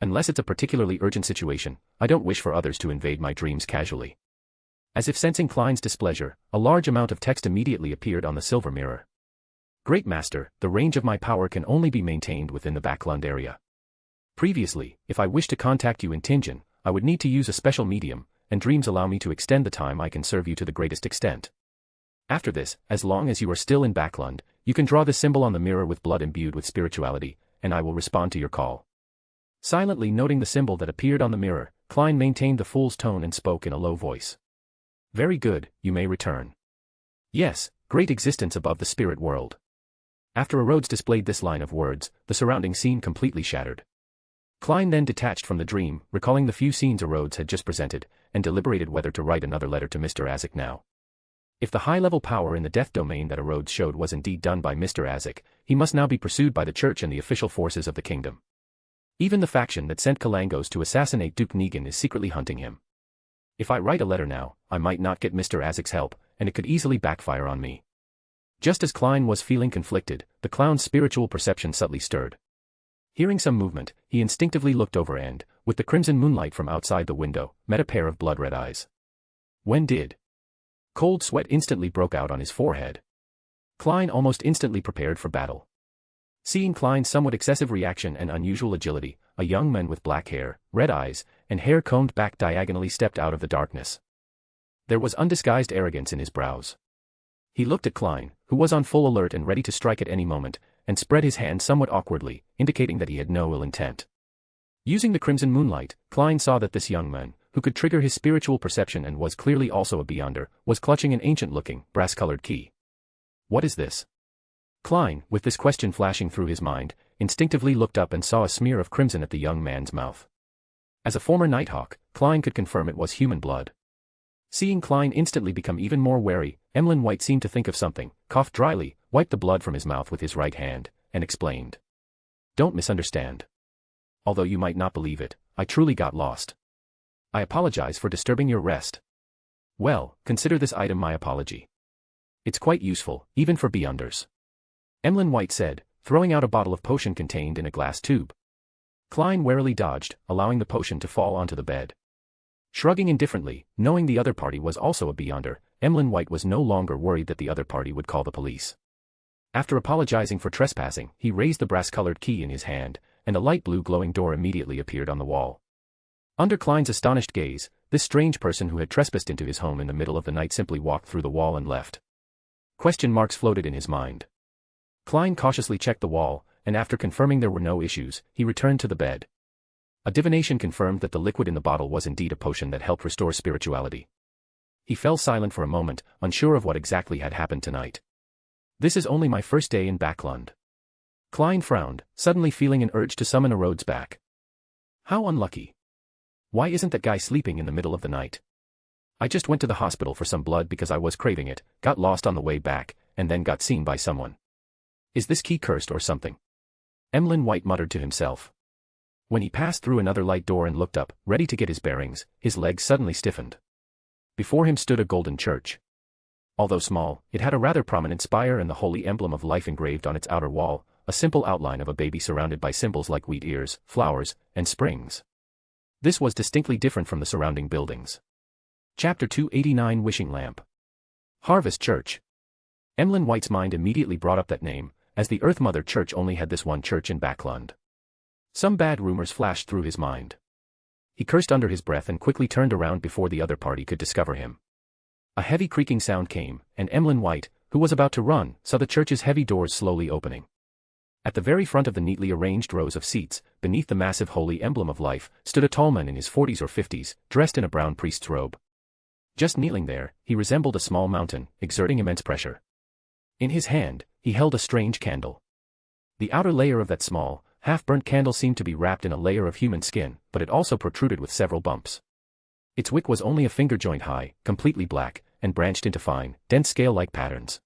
Unless it's a particularly urgent situation, I don't wish for others to invade my dreams casually. As if sensing Klein's displeasure, a large amount of text immediately appeared on the silver mirror. Great Master, the range of my power can only be maintained within the Backlund area. Previously, if I wished to contact you in Tingen, I would need to use a special medium, and dreams allow me to extend the time I can serve you to the greatest extent. After this, as long as you are still in Backlund, you can draw the symbol on the mirror with blood imbued with spirituality, and I will respond to your call. Silently noting the symbol that appeared on the mirror, Klein maintained the fool's tone and spoke in a low voice. Very good, you may return. Yes, great existence above the spirit world. After Erodes displayed this line of words, the surrounding scene completely shattered. Klein then detached from the dream, recalling the few scenes Erodes had just presented, and deliberated whether to write another letter to Mr. Azek now. If the high-level power in the death domain that Erodes showed was indeed done by Mr. Azek, he must now be pursued by the church and the official forces of the kingdom. Even the faction that sent Kalangos to assassinate Duke Negan is secretly hunting him. If I write a letter now, I might not get Mr. Azek's help, and it could easily backfire on me. Just as Klein was feeling conflicted, the clown's spiritual perception subtly stirred. Hearing some movement, he instinctively looked over and, with the crimson moonlight from outside the window, met a pair of blood-red eyes. When did? Cold sweat instantly broke out on his forehead. Klein almost instantly prepared for battle. Seeing Klein's somewhat excessive reaction and unusual agility, a young man with black hair, red eyes, and hair combed back diagonally stepped out of the darkness. There was undisguised arrogance in his brows. He looked at Klein, who was on full alert and ready to strike at any moment, and spread his hand somewhat awkwardly, indicating that he had no ill intent. Using the crimson moonlight, Klein saw that this young man, who could trigger his spiritual perception and was clearly also a Beyonder, was clutching an ancient-looking, brass-colored key. What is this? Klein, with this question flashing through his mind, instinctively looked up and saw a smear of crimson at the young man's mouth. As a former Nighthawk, Klein could confirm it was human blood. Seeing Klein instantly become even more wary, Emlyn White seemed to think of something, coughed dryly, wiped the blood from his mouth with his right hand, and explained. Don't misunderstand. Although you might not believe it, I truly got lost. I apologize for disturbing your rest. Well, consider this item my apology. It's quite useful, even for Beyonders. Emlyn White said, throwing out a bottle of potion contained in a glass tube. Klein warily dodged, allowing the potion to fall onto the bed. Shrugging indifferently, knowing the other party was also a Beyonder, Emlyn White was no longer worried that the other party would call the police. After apologizing for trespassing, he raised the brass-colored key in his hand, and a light blue glowing door immediately appeared on the wall. Under Klein's astonished gaze, this strange person who had trespassed into his home in the middle of the night simply walked through the wall and left. Question marks floated in his mind. Klein cautiously checked the wall, and after confirming there were no issues, he returned to the bed. A divination confirmed that the liquid in the bottle was indeed a potion that helped restore spirituality. He fell silent for a moment, unsure of what exactly had happened tonight. This is only my first day in Backlund. Klein frowned, suddenly feeling an urge to summon a Rhodes back. How unlucky. Why isn't that guy sleeping in the middle of the night? I just went to the hospital for some blood because I was craving it, got lost on the way back, and then got seen by someone. Is this key cursed or something? Emlyn White muttered to himself. When he passed through another light door and looked up, ready to get his bearings, his legs suddenly stiffened. Before him stood a golden church. Although small, it had a rather prominent spire and the holy emblem of life engraved on its outer wall, a simple outline of a baby surrounded by symbols like wheat ears, flowers, and springs. This was distinctly different from the surrounding buildings. Chapter 289 Wishing Lamp. Harvest Church. Emlyn White's mind immediately brought up that name, as the Earth Mother Church only had this one church in Backlund. Some bad rumors flashed through his mind. He cursed under his breath and quickly turned around before the other party could discover him. A heavy creaking sound came, and Emlyn White, who was about to run, saw the church's heavy doors slowly opening. At the very front of the neatly arranged rows of seats, beneath the massive holy emblem of life, stood a tall man in his 40s or 50s, dressed in a brown priest's robe. Just kneeling there, he resembled a small mountain, exerting immense pressure. In his hand, he held a strange candle. The outer layer of that small, half-burnt candle seemed to be wrapped in a layer of human skin, but it also protruded with several bumps. Its wick was only a finger-joint high, completely black, and branched into fine, dense scale-like patterns.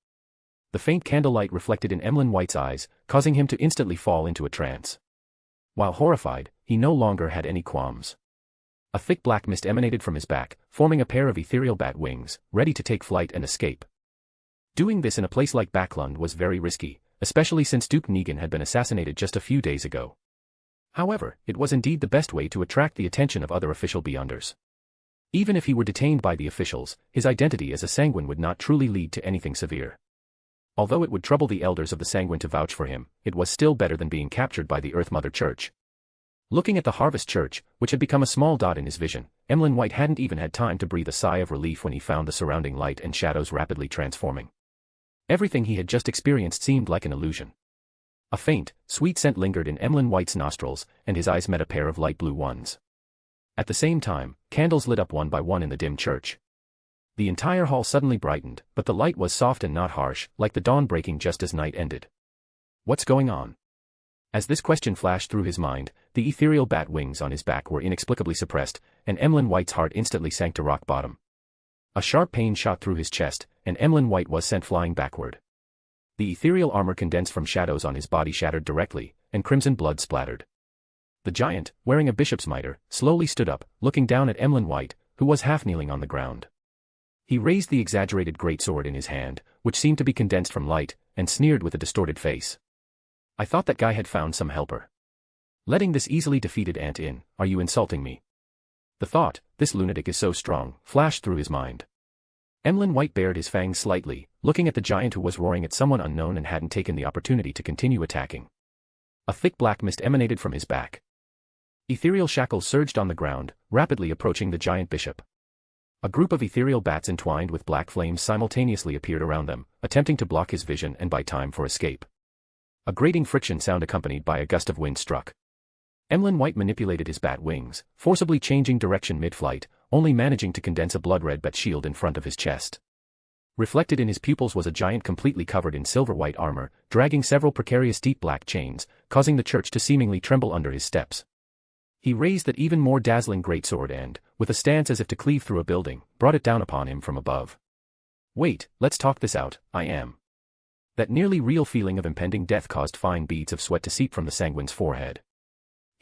The faint candlelight reflected in Emlyn White's eyes, causing him to instantly fall into a trance. While horrified, he no longer had any qualms. A thick black mist emanated from his back, forming a pair of ethereal bat wings, ready to take flight and escape. Doing this in a place like Backlund was very risky, especially since Duke Negan had been assassinated just a few days ago. However, it was indeed the best way to attract the attention of other official Beyonders. Even if he were detained by the officials, his identity as a Sanguine would not truly lead to anything severe. Although it would trouble the elders of the Sanguine to vouch for him, it was still better than being captured by the Earth Mother Church. Looking at the Harvest Church, which had become a small dot in his vision, Emlyn White hadn't even had time to breathe a sigh of relief when he found the surrounding light and shadows rapidly transforming. Everything he had just experienced seemed like an illusion. A faint, sweet scent lingered in Emlyn White's nostrils, and his eyes met a pair of light blue ones. At the same time, candles lit up one by one in the dim church. The entire hall suddenly brightened, but the light was soft and not harsh, like the dawn breaking just as night ended. What's going on? As this question flashed through his mind, the ethereal bat wings on his back were inexplicably suppressed, and Emlyn White's heart instantly sank to rock bottom. A sharp pain shot through his chest, and Emlyn White was sent flying backward. The ethereal armor condensed from shadows on his body shattered directly, and crimson blood splattered. The giant, wearing a bishop's mitre, slowly stood up, looking down at Emlyn White, who was half kneeling on the ground. He raised the exaggerated greatsword in his hand, which seemed to be condensed from light, and sneered with a distorted face. I thought that guy had found some helper. Letting this easily defeated ant in, are you insulting me? The thought, this lunatic is so strong, flashed through his mind. Emlyn White bared his fangs slightly, looking at the giant who was roaring at someone unknown and hadn't taken the opportunity to continue attacking. A thick black mist emanated from his back. Ethereal shackles surged on the ground, rapidly approaching the giant bishop. A group of ethereal bats entwined with black flames simultaneously appeared around them, attempting to block his vision and buy time for escape. A grating friction sound accompanied by a gust of wind struck. Emlyn White manipulated his bat wings, forcibly changing direction mid-flight, only managing to condense a blood-red bat shield in front of his chest. Reflected in his pupils was a giant completely covered in silver-white armor, dragging several precarious deep black chains, causing the church to seemingly tremble under his steps. He raised that even more dazzling greatsword and, with a stance as if to cleave through a building, brought it down upon him from above. Wait, let's talk this out, I am. That nearly real feeling of impending death caused fine beads of sweat to seep from the sanguine's forehead.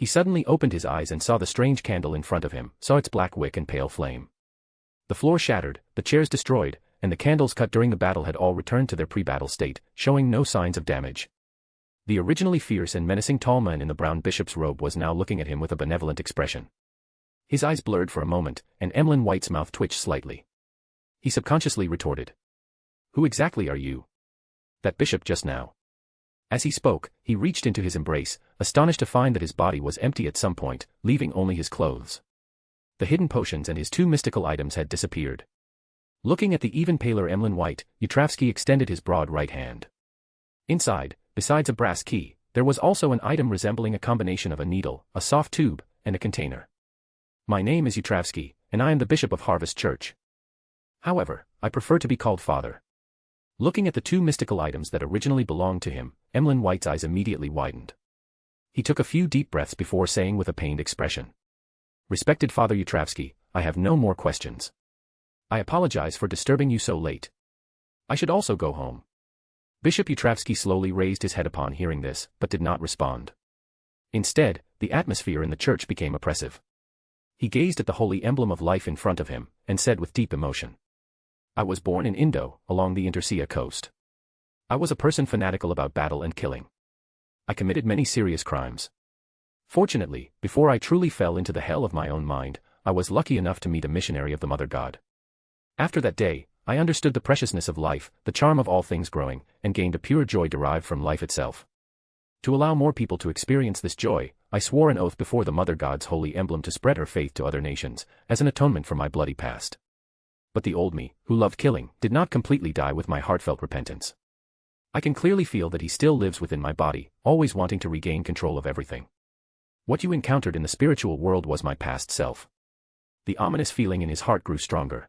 He suddenly opened his eyes and saw the strange candle in front of him, saw its black wick and pale flame. The floor shattered, the chairs destroyed, and the candles cut during the battle had all returned to their pre-battle state, showing no signs of damage. The originally fierce and menacing tall man in the brown bishop's robe was now looking at him with a benevolent expression. His eyes blurred for a moment, and Emlyn White's mouth twitched slightly. He subconsciously retorted. Who exactly are you? That bishop just now. As he spoke, he reached into his embrace, astonished to find that his body was empty at some point, leaving only his clothes. The hidden potions and his two mystical items had disappeared. Looking at the even paler Emlyn White, Yutravsky extended his broad right hand. Inside, besides a brass key, there was also an item resembling a combination of a needle, a soft tube, and a container. My name is Yutravsky, and I am the Bishop of Harvest Church. However, I prefer to be called Father. Looking at the two mystical items that originally belonged to him, Emlyn White's eyes immediately widened. He took a few deep breaths before saying with a pained expression. Respected Father Yutravsky, I have no more questions. I apologize for disturbing you so late. I should also go home. Bishop Yutravsky slowly raised his head upon hearing this, but did not respond. Instead, the atmosphere in the church became oppressive. He gazed at the holy emblem of life in front of him, and said with deep emotion. I was born in Indo, along the Intersia coast. I was a person fanatical about battle and killing. I committed many serious crimes. Fortunately, before I truly fell into the hell of my own mind, I was lucky enough to meet a missionary of the Mother God. After that day, I understood the preciousness of life, the charm of all things growing, and gained a pure joy derived from life itself. To allow more people to experience this joy, I swore an oath before the Mother God's holy emblem to spread her faith to other nations, as an atonement for my bloody past. But the old me, who loved killing, did not completely die with my heartfelt repentance. I can clearly feel that he still lives within my body, always wanting to regain control of everything. What you encountered in the spiritual world was my past self. The ominous feeling in his heart grew stronger.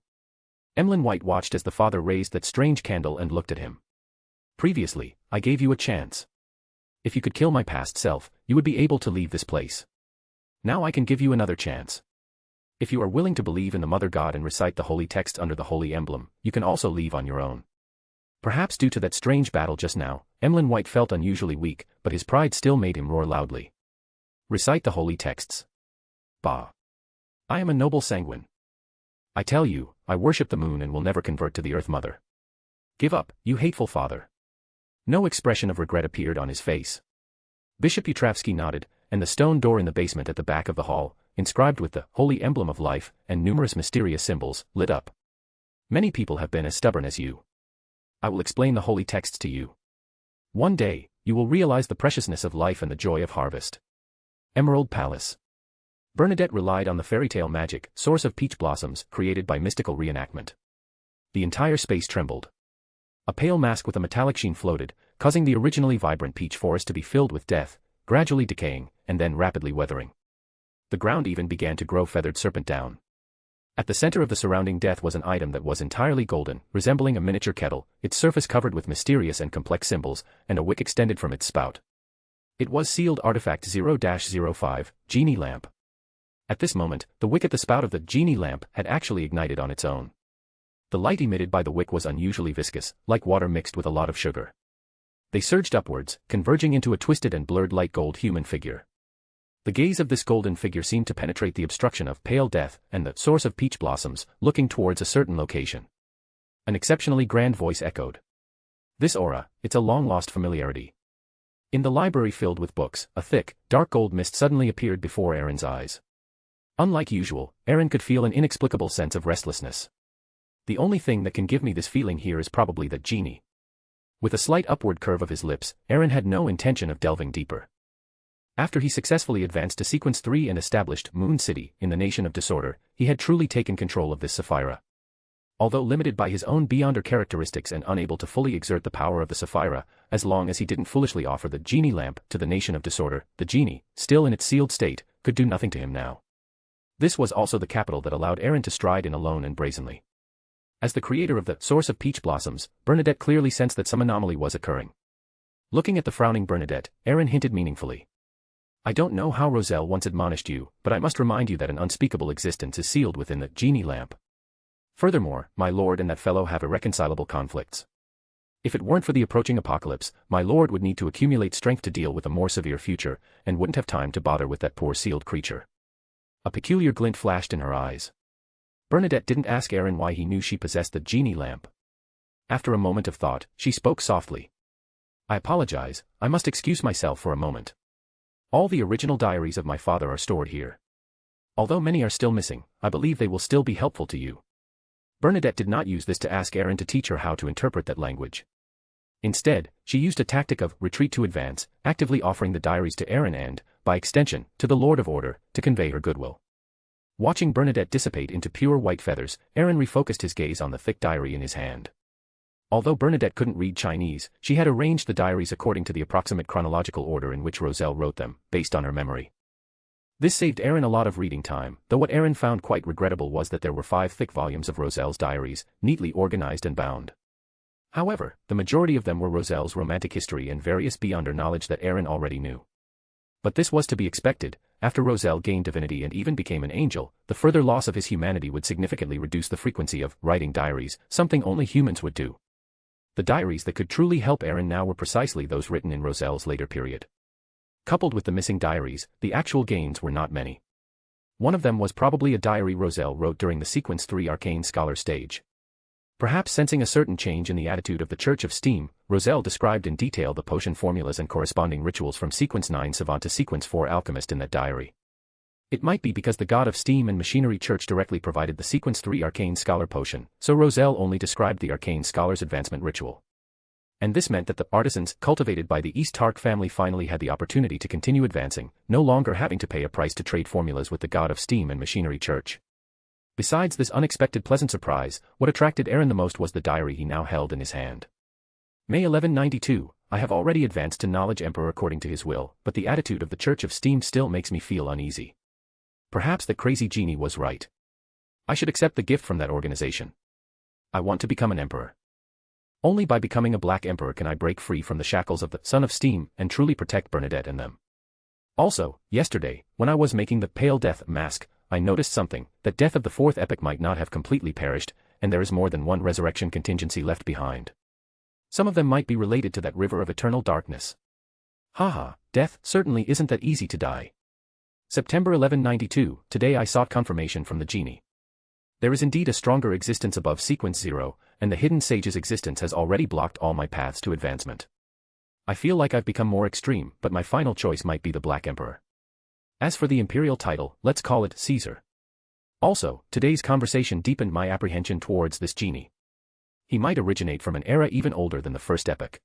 Emlyn White watched as the father raised that strange candle and looked at him. Previously, I gave you a chance. If you could kill my past self, you would be able to leave this place. Now I can give you another chance. If you are willing to believe in the Mother God and recite the holy text under the holy emblem, you can also leave on your own. Perhaps due to that strange battle just now, Emlyn White felt unusually weak, but his pride still made him roar loudly. Recite the holy texts. Bah. I am a noble sanguine. I tell you, I worship the moon and will never convert to the Earth Mother. Give up, you hateful father. No expression of regret appeared on his face. Bishop Yutravsky nodded, and the stone door in the basement at the back of the hall, inscribed with the holy emblem of life and numerous mysterious symbols, lit up. Many people have been as stubborn as you. I will explain the holy texts to you. One day, you will realize the preciousness of life and the joy of harvest. Emerald Palace. Bernadette relied on the fairy tale magic, source of peach blossoms, created by mystical reenactment. The entire space trembled. A pale mask with a metallic sheen floated, causing the originally vibrant peach forest to be filled with death, gradually decaying, and then rapidly weathering. The ground even began to grow feathered serpent down. At the center of the surrounding death was an item that was entirely golden, resembling a miniature kettle, its surface covered with mysterious and complex symbols, and a wick extended from its spout. It was sealed Artifact 0-05, Genie Lamp. At this moment, the wick at the spout of the genie lamp had actually ignited on its own. The light emitted by the wick was unusually viscous, like water mixed with a lot of sugar. They surged upwards, converging into a twisted and blurred light gold human figure. The gaze of this golden figure seemed to penetrate the obstruction of pale death and the source of peach blossoms, looking towards a certain location. An exceptionally grand voice echoed. This aura, it's a long-lost familiarity. In the library filled with books, a thick, dark gold mist suddenly appeared before Aaron's eyes. Unlike usual, Aaron could feel an inexplicable sense of restlessness. The only thing that can give me this feeling here is probably that genie. With a slight upward curve of his lips, Aaron had no intention of delving deeper. After he successfully advanced to Sequence 3 and established Moon City in the Nation of Disorder, he had truly taken control of this Sapphira. Although limited by his own beyonder characteristics and unable to fully exert the power of the Sapphira, as long as he didn't foolishly offer the genie lamp to the Nation of Disorder, the genie, still in its sealed state, could do nothing to him now. This was also the capital that allowed Aaron to stride in alone and brazenly. As the creator of the source of peach blossoms, Bernadette clearly sensed that some anomaly was occurring. Looking at the frowning Bernadette, Aaron hinted meaningfully. I don't know how Roselle once admonished you, but I must remind you that an unspeakable existence is sealed within the genie lamp. Furthermore, my lord and that fellow have irreconcilable conflicts. If it weren't for the approaching apocalypse, my lord would need to accumulate strength to deal with a more severe future, and wouldn't have time to bother with that poor sealed creature. A peculiar glint flashed in her eyes. Bernadette didn't ask Aaron why he knew she possessed the genie lamp. After a moment of thought, she spoke softly. I apologize, I must excuse myself for a moment. All the original diaries of my father are stored here. Although many are still missing, I believe they will still be helpful to you. Bernadette did not use this to ask Aaron to teach her how to interpret that language. Instead, she used a tactic of retreat to advance, actively offering the diaries to Aaron and, by extension, to the Lord of Order, to convey her goodwill. Watching Bernadette dissipate into pure white feathers, Aaron refocused his gaze on the thick diary in his hand. Although Bernadette couldn't read Chinese, she had arranged the diaries according to the approximate chronological order in which Roselle wrote them, based on her memory. This saved Aaron a lot of reading time, though what Aaron found quite regrettable was that there were 5 thick volumes of Roselle's diaries, neatly organized and bound. However, the majority of them were Roselle's romantic history and various beyonder knowledge that Aaron already knew. But this was to be expected. After Roselle gained divinity and even became an angel, the further loss of his humanity would significantly reduce the frequency of writing diaries, something only humans would do. The diaries that could truly help Aaron now were precisely those written in Roselle's later period. Coupled with the missing diaries, the actual gains were not many. One of them was probably a diary Roselle wrote during the Sequence 3 Arcane Scholar stage. Perhaps sensing a certain change in the attitude of the Church of Steam, Roselle described in detail the potion formulas and corresponding rituals from Sequence 9 Savant to Sequence 4 Alchemist in that diary. It might be because the God of Steam and Machinery Church directly provided the Sequence 3 Arcane Scholar potion, so Roselle only described the Arcane Scholar's advancement ritual. And this meant that the artisans cultivated by the East Tark family finally had the opportunity to continue advancing, no longer having to pay a price to trade formulas with the God of Steam and Machinery Church. Besides this unexpected pleasant surprise, what attracted Aaron the most was the diary he now held in his hand. May 1192, I have already advanced to Knowledge Emperor according to his will, but the attitude of the Church of Steam still makes me feel uneasy. Perhaps the crazy genie was right. I should accept the gift from that organization. I want to become an emperor. Only by becoming a black emperor can I break free from the shackles of the Son of Steam and truly protect Bernadette and them. Also, yesterday, when I was making the Pale Death mask, I noticed something, that death of the 4th epoch might not have completely perished, and there is more than one resurrection contingency left behind. Some of them might be related to that river of eternal darkness. Haha, death certainly isn't that easy to die. September 1192, today I sought confirmation from the genie. There is indeed a stronger existence above Sequence 0, and the hidden sage's existence has already blocked all my paths to advancement. I feel like I've become more extreme, but my final choice might be the Black Emperor. As for the imperial title, let's call it Caesar. Also, today's conversation deepened my apprehension towards this genie. He might originate from an era even older than the first epoch.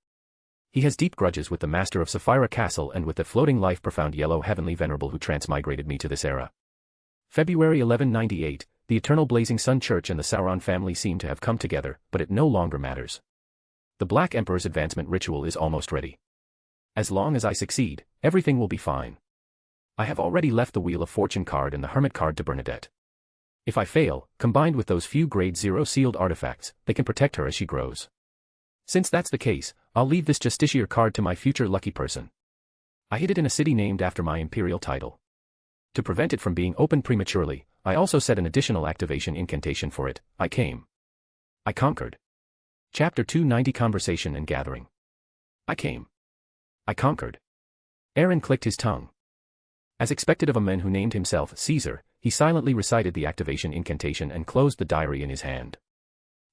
He has deep grudges with the master of Sapphira Castle and with the floating life profound yellow heavenly venerable who transmigrated me to this era. February 1198, the eternal blazing sun church and the Sauron family seem to have come together, but it no longer matters. The Black Emperor's advancement ritual is almost ready. As long as I succeed, everything will be fine. I have already left the Wheel of Fortune card and the Hermit card to Bernadette. If I fail, combined with those few grade 0 sealed artifacts, they can protect her as she grows. Since that's the case, I'll leave this Justiciar card to my future lucky person. I hid it in a city named after my imperial title. To prevent it from being opened prematurely, I also set an additional activation incantation for it. I came. I conquered. Chapter 290 Conversation and Gathering. I came. I conquered. Aaron clicked his tongue. As expected of a man who named himself Caesar, he silently recited the activation incantation and closed the diary in his hand.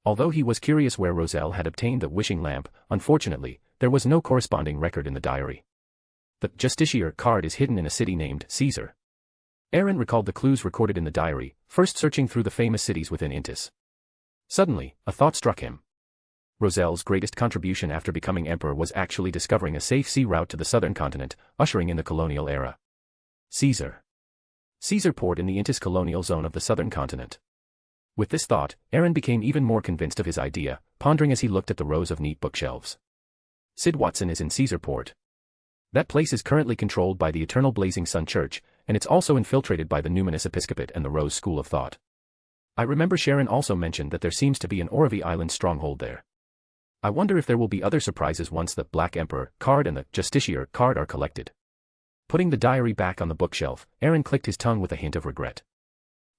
Although he was curious where Roselle had obtained the wishing lamp, unfortunately, there was no corresponding record in the diary. The justiciar card is hidden in a city named Caesar. Aaron recalled the clues recorded in the diary, first searching through the famous cities within Intis. Suddenly, a thought struck him. Roselle's greatest contribution after becoming emperor was actually discovering a safe sea route to the southern continent, ushering in the colonial era. Caesar port in the Intis colonial zone of the southern continent. With this thought, Aaron became even more convinced of his idea, pondering as he looked at the rows of neat bookshelves. Sid Watson is in Caesarport. That place is currently controlled by the Eternal Blazing Sun Church, and it's also infiltrated by the Numinous Episcopate and the Rose School of Thought. I remember Sharon also mentioned that there seems to be an Oravi Island stronghold there. I wonder if there will be other surprises once the Black Emperor card and the Justiciar card are collected. Putting the diary back on the bookshelf, Aaron clicked his tongue with a hint of regret.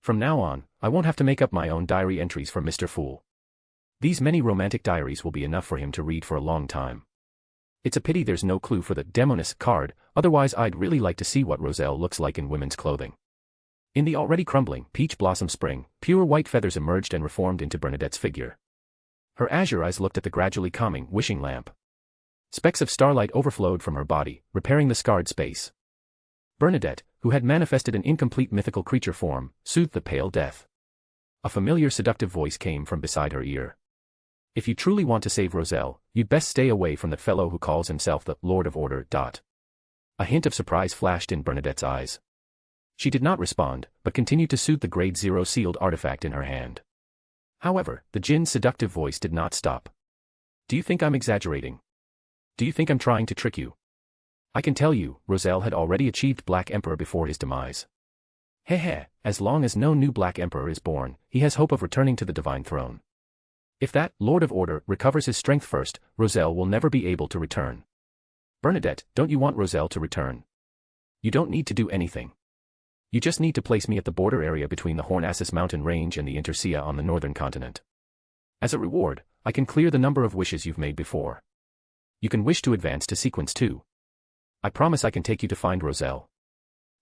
From now on, I won't have to make up my own diary entries for Mr. Fool. These many romantic diaries will be enough for him to read for a long time. It's a pity there's no clue for the Demonis card, otherwise I'd really like to see what Roselle looks like in women's clothing. In the already crumbling peach blossom spring, pure white feathers emerged and reformed into Bernadette's figure. Her azure eyes looked at the gradually calming wishing lamp. Specks of starlight overflowed from her body, repairing the scarred space. Bernadette, who had manifested an incomplete mythical creature form, soothed the pale death. A familiar seductive voice came from beside her ear. If you truly want to save Roselle, you'd best stay away from that fellow who calls himself the Lord of Order. A hint of surprise flashed in Bernadette's eyes. She did not respond, but continued to soothe the Grade 0 sealed artifact in her hand. However, the djinn's seductive voice did not stop. Do you think I'm exaggerating? Do you think I'm trying to trick you? I can tell you, Roselle had already achieved Black Emperor before his demise. As long as no new Black Emperor is born, he has hope of returning to the divine throne. If that Lord of Order recovers his strength first, Roselle will never be able to return. Bernadette, don't you want Roselle to return? You don't need to do anything. You just need to place me at the border area between the Hornassus mountain range and the Intercia on the northern continent. As a reward, I can clear the number of wishes you've made before. You can wish to advance to sequence 2. I promise I can take you to find Roselle.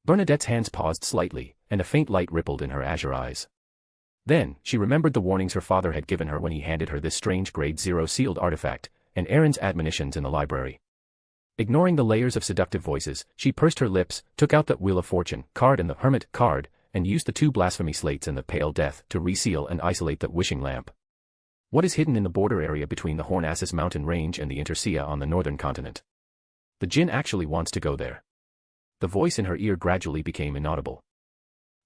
Bernadette's hands paused slightly, and a faint light rippled in her azure eyes. Then, she remembered the warnings her father had given her when he handed her this strange Grade 0 sealed artifact, and Aaron's admonitions in the library. Ignoring the layers of seductive voices, she pursed her lips, took out the Wheel of Fortune card and the Hermit card, and used the 2 blasphemy slates and the Pale Death to reseal and isolate the wishing lamp. What is hidden in the border area between the Hornassus mountain range and the Intercia on the northern continent? The djinn actually wants to go there. The voice in her ear gradually became inaudible.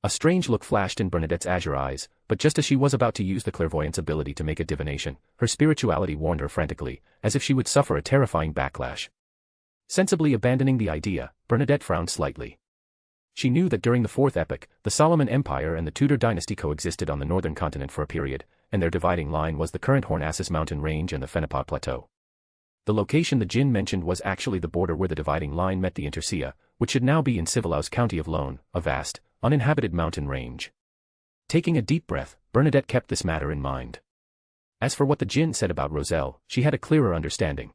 A strange look flashed in Bernadette's azure eyes, but just as she was about to use the clairvoyance ability to make a divination, her spirituality warned her frantically, as if she would suffer a terrifying backlash. Sensibly abandoning the idea, Bernadette frowned slightly. She knew that during the Fourth Epoch, the Solomon Empire and the Tudor dynasty coexisted on the northern continent for a period, and their dividing line was the current Hornassus mountain range and the Phenipod Plateau. The location the djinn mentioned was actually the border where the dividing line met the Intercia, which should now be in Civilaus County of Loen, a vast, uninhabited mountain range. Taking a deep breath, Bernadette kept this matter in mind. As for what the djinn said about Roselle, she had a clearer understanding.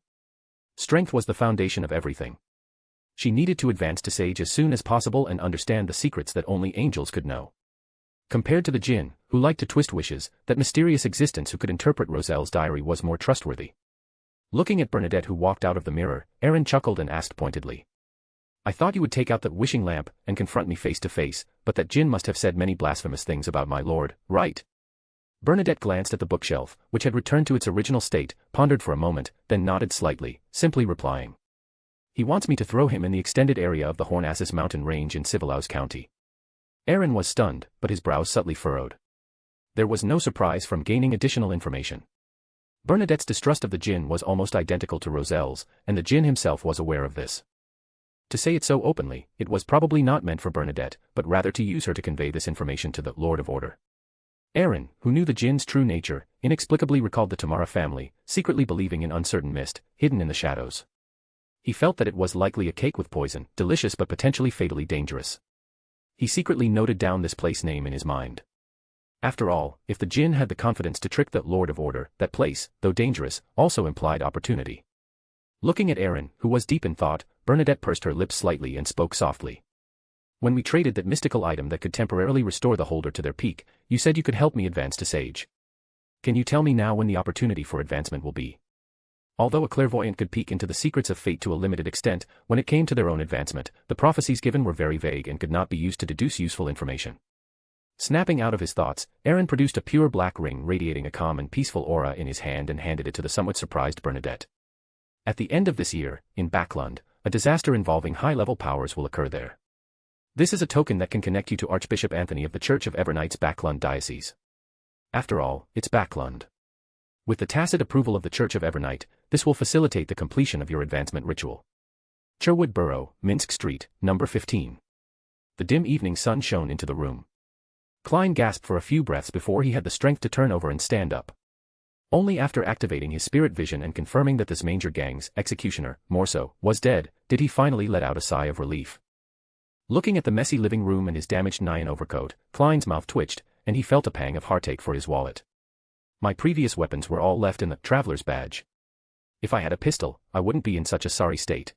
Strength was the foundation of everything. She needed to advance to Sage as soon as possible and understand the secrets that only angels could know. Compared to the djinn, who liked to twist wishes, that mysterious existence who could interpret Roselle's diary was more trustworthy. Looking at Bernadette who walked out of the mirror, Aaron chuckled and asked pointedly. I thought you would take out the wishing lamp and confront me face to face, but that djinn must have said many blasphemous things about my lord, right? Bernadette glanced at the bookshelf, which had returned to its original state, pondered for a moment, then nodded slightly, simply replying. He wants me to throw him in the extended area of the Hornassus mountain range in Civilaus County. Aaron was stunned, but his brows subtly furrowed. There was no surprise from gaining additional information. Bernadette's distrust of the djinn was almost identical to Roselle's, and the djinn himself was aware of this. To say it so openly, it was probably not meant for Bernadette, but rather to use her to convey this information to the Lord of Order. Aaron, who knew the djinn's true nature, inexplicably recalled the Tamara family, secretly believing in uncertain mist, hidden in the shadows. He felt that it was likely a cake with poison, delicious but potentially fatally dangerous. He secretly noted down this place name in his mind. After all, if the djinn had the confidence to trick the Lord of Order, that place, though dangerous, also implied opportunity. Looking at Aaron, who was deep in thought, Bernadette pursed her lips slightly and spoke softly. When we traded that mystical item that could temporarily restore the holder to their peak, you said you could help me advance to Sage. Can you tell me now when the opportunity for advancement will be? Although a clairvoyant could peek into the secrets of fate to a limited extent, when it came to their own advancement, the prophecies given were very vague and could not be used to deduce useful information. Snapping out of his thoughts, Aaron produced a pure black ring radiating a calm and peaceful aura in his hand and handed it to the somewhat surprised Bernadette. At the end of this year, in Backlund, a disaster involving high-level powers will occur there. This is a token that can connect you to Archbishop Anthony of the Church of Everight's Backlund Diocese. After all, it's Backlund. With the tacit approval of the Church of Evernight, this will facilitate the completion of your advancement ritual. Cherwood Borough, Minsk Street, number 15. The dim evening sun shone into the room. Klein gasped for a few breaths before he had the strength to turn over and stand up. Only after activating his spirit vision and confirming that this Manger Gang's executioner, Morso, was dead, did he finally let out a sigh of relief. Looking at the messy living room and his damaged Nyan overcoat, Klein's mouth twitched, and he felt a pang of heartache for his wallet. My previous weapons were all left in the traveler's badge. If I had a pistol, I wouldn't be in such a sorry state.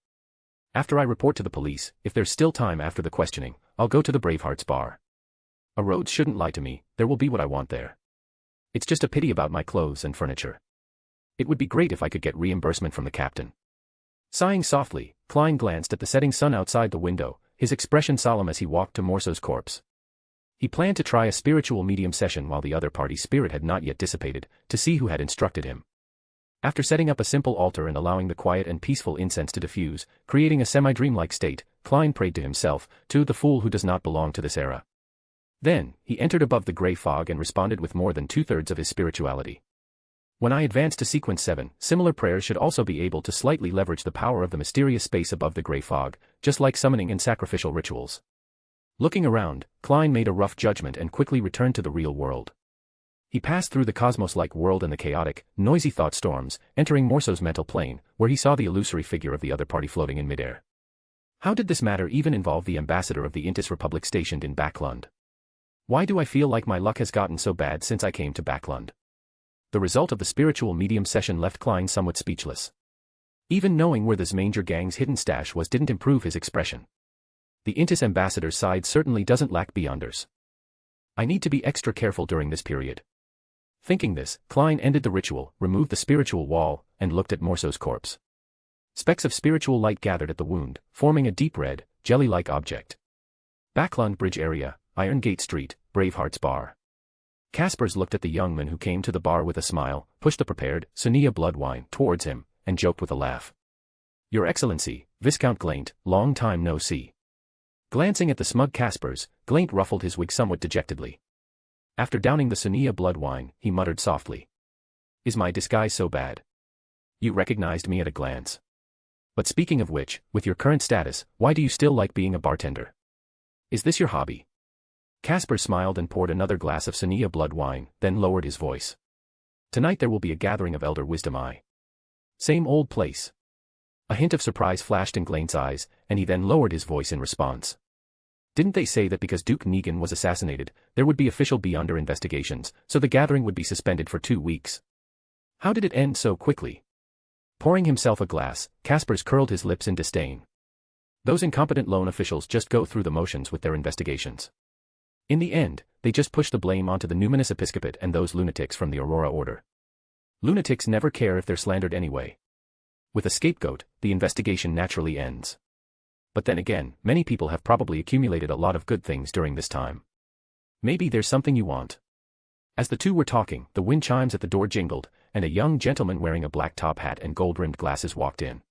After I report to the police, if there's still time after the questioning, I'll go to the Bravehearts bar. A Rhodes shouldn't lie to me, there will be what I want there. It's just a pity about my clothes and furniture. It would be great if I could get reimbursement from the captain. Sighing softly, Klein glanced at the setting sun outside the window, his expression solemn as he walked to Morso's corpse. He planned to try a spiritual medium session while the other party's spirit had not yet dissipated, to see who had instructed him. After setting up a simple altar and allowing the quiet and peaceful incense to diffuse, creating a semi-dreamlike state, Klein prayed to himself, to the fool who does not belong to this era. Then, he entered above the grey fog and responded with more than 2/3 of his spirituality. When I advance to sequence 7, similar prayers should also be able to slightly leverage the power of the mysterious space above the grey fog, just like summoning and sacrificial rituals. Looking around, Klein made a rough judgment and quickly returned to the real world. He passed through the cosmos-like world and the chaotic, noisy thought storms, entering Morso's mental plane, where he saw the illusory figure of the other party floating in midair. How did this matter even involve the ambassador of the Intis Republic stationed in Backlund? Why do I feel like my luck has gotten so bad since I came to Backlund? The result of the spiritual medium session left Klein somewhat speechless. Even knowing where this Manger Gang's hidden stash was didn't improve his expression. The Intis ambassador's side certainly doesn't lack beyonders. I need to be extra careful during this period. Thinking this, Klein ended the ritual, removed the spiritual wall, and looked at Morso's corpse. Specks of spiritual light gathered at the wound, forming a deep red, jelly-like object. Backlund Bridge area, Iron Gate Street, Bravehearts Bar. Kaspers looked at the young man who came to the bar with a smile, pushed the prepared, Sonia blood wine towards him, and joked with a laugh. Your Excellency, Viscount Glaint, long time no see. Glancing at the smug Kaspers, Glaint ruffled his wig somewhat dejectedly. After downing the Sonia blood wine, he muttered softly. Is my disguise so bad? You recognized me at a glance. But speaking of which, with your current status, why do you still like being a bartender? Is this your hobby? Kaspers smiled and poured another glass of Sonia blood wine, then lowered his voice. Tonight there will be a gathering of elder wisdom. Same old place. A hint of surprise flashed in Glaint's eyes, and he then lowered his voice in response. Didn't they say that because Duke Negan was assassinated, there would be official Beyonder investigations, so the gathering would be suspended for 2 weeks? How did it end so quickly? Pouring himself a glass, Kaspers curled his lips in disdain. Those incompetent loan officials just go through the motions with their investigations. In the end, they just push the blame onto the numinous episcopate and those lunatics from the Aurora Order. Lunatics never care if they're slandered anyway. With a scapegoat, the investigation naturally ends. But then again, many people have probably accumulated a lot of good things during this time. Maybe there's something you want. As the two were talking, the wind chimes at the door jingled, and a young gentleman wearing a black top hat and gold-rimmed glasses walked in.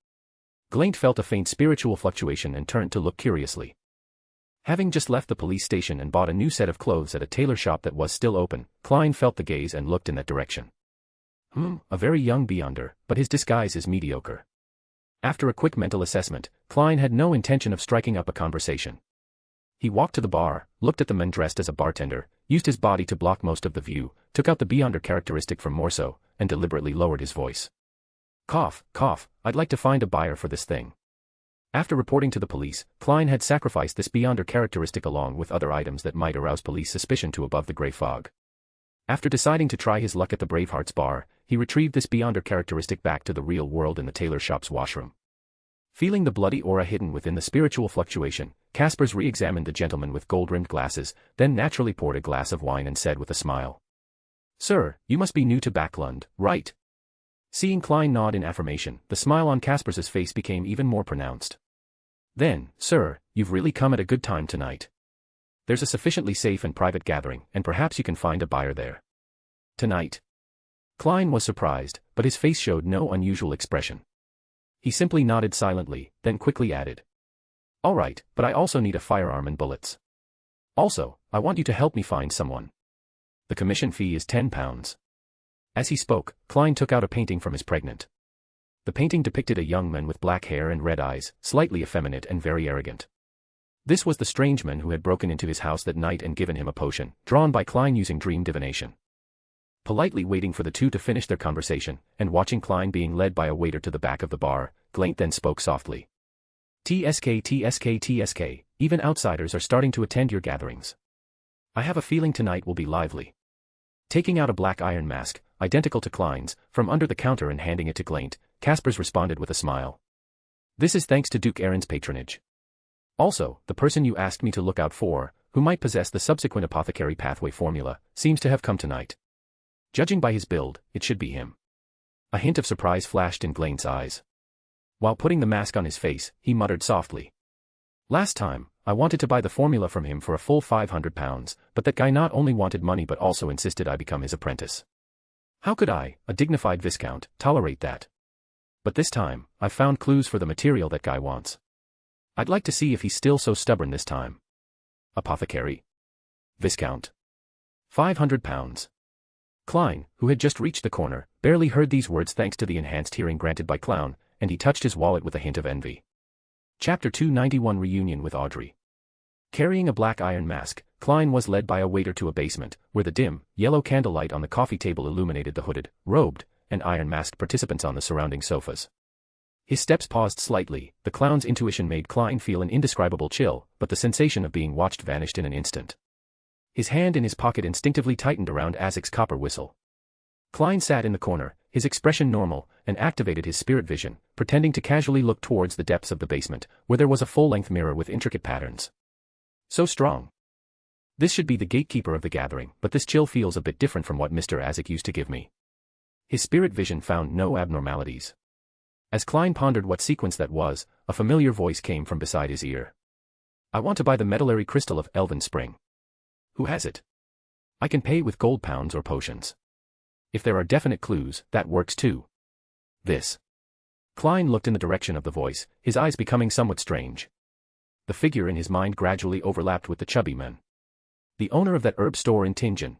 Glaint felt a faint spiritual fluctuation and turned to look curiously. Having just left the police station and bought a new set of clothes at a tailor shop that was still open, Klein felt the gaze and looked in that direction. A very young Beyonder, but his disguise is mediocre. After a quick mental assessment, Klein had no intention of striking up a conversation. He walked to the bar, looked at the man dressed as a bartender, used his body to block most of the view, took out the Beyonder characteristic from Morso, and deliberately lowered his voice. Cough, cough, I'd like to find a buyer for this thing. After reporting to the police, Klein had sacrificed this Beyonder characteristic along with other items that might arouse police suspicion to above the grey fog. After deciding to try his luck at the Bravehearts bar, he retrieved this Beyonder characteristic back to the real world in the tailor shop's washroom. Feeling the bloody aura hidden within the spiritual fluctuation, Caspers re-examined the gentleman with gold-rimmed glasses, then naturally poured a glass of wine and said with a smile. "Sir, you must be new to Backlund, right?" Seeing Klein nod in affirmation, the smile on Caspers's face became even more pronounced. "Then, sir, you've really come at a good time tonight. There's a sufficiently safe and private gathering, and perhaps you can find a buyer there. Tonight?" Klein was surprised, but his face showed no unusual expression. He simply nodded silently, then quickly added. "All right, but I also need a firearm and bullets. Also, I want you to help me find someone. The commission fee is £10. As he spoke, Klein took out a painting from his pregnant. The painting depicted a young man with black hair and red eyes, slightly effeminate and very arrogant. This was the strange man who had broken into his house that night and given him a potion, drawn by Klein using dream divination. Politely waiting for the two to finish their conversation, and watching Klein being led by a waiter to the back of the bar, Glaint then spoke softly. TSK, even outsiders are starting to attend your gatherings. I have a feeling tonight will be lively." Taking out a black iron mask, identical to Klein's, from under the counter and handing it to Glaint, Caspers responded with a smile. "This is thanks to Duke Aaron's patronage. Also, the person you asked me to look out for, who might possess the subsequent apothecary pathway formula, seems to have come tonight. Judging by his build, it should be him." A hint of surprise flashed in Glaint's eyes. While putting the mask on his face, he muttered softly. "Last time, I wanted to buy the formula from him for a full £500, but that guy not only wanted money but also insisted I become his apprentice. How could I, a dignified viscount, tolerate that? But this time, I've found clues for the material that guy wants. I'd like to see if he's still so stubborn this time." "Apothecary? Viscount? £500. Klein, who had just reached the corner, barely heard these words thanks to the enhanced hearing granted by Clown, and he touched his wallet with a hint of envy. Chapter 291 Reunion with Audrey. Carrying a black iron mask, Klein was led by a waiter to a basement, where the dim, yellow candlelight on the coffee table illuminated the hooded, robed, and iron-masked participants on the surrounding sofas. His steps paused slightly. The clown's intuition made Klein feel an indescribable chill, but the sensation of being watched vanished in an instant. His hand in his pocket instinctively tightened around Azek's copper whistle. Klein sat in the corner, his expression normal, and activated his spirit vision, pretending to casually look towards the depths of the basement, where there was a full-length mirror with intricate patterns. So strong. This should be the gatekeeper of the gathering, but this chill feels a bit different from what Mr. Azek used to give me. His spirit vision found no abnormalities. As Klein pondered what sequence that was, a familiar voice came from beside his ear. "I want to buy the medullary crystal of Elven Spring. Who has it? I can pay with gold pounds or potions. If there are definite clues, that works too." This. Klein looked in the direction of the voice, his eyes becoming somewhat strange. The figure in his mind gradually overlapped with the chubby man. The owner of that herb store in Tingen.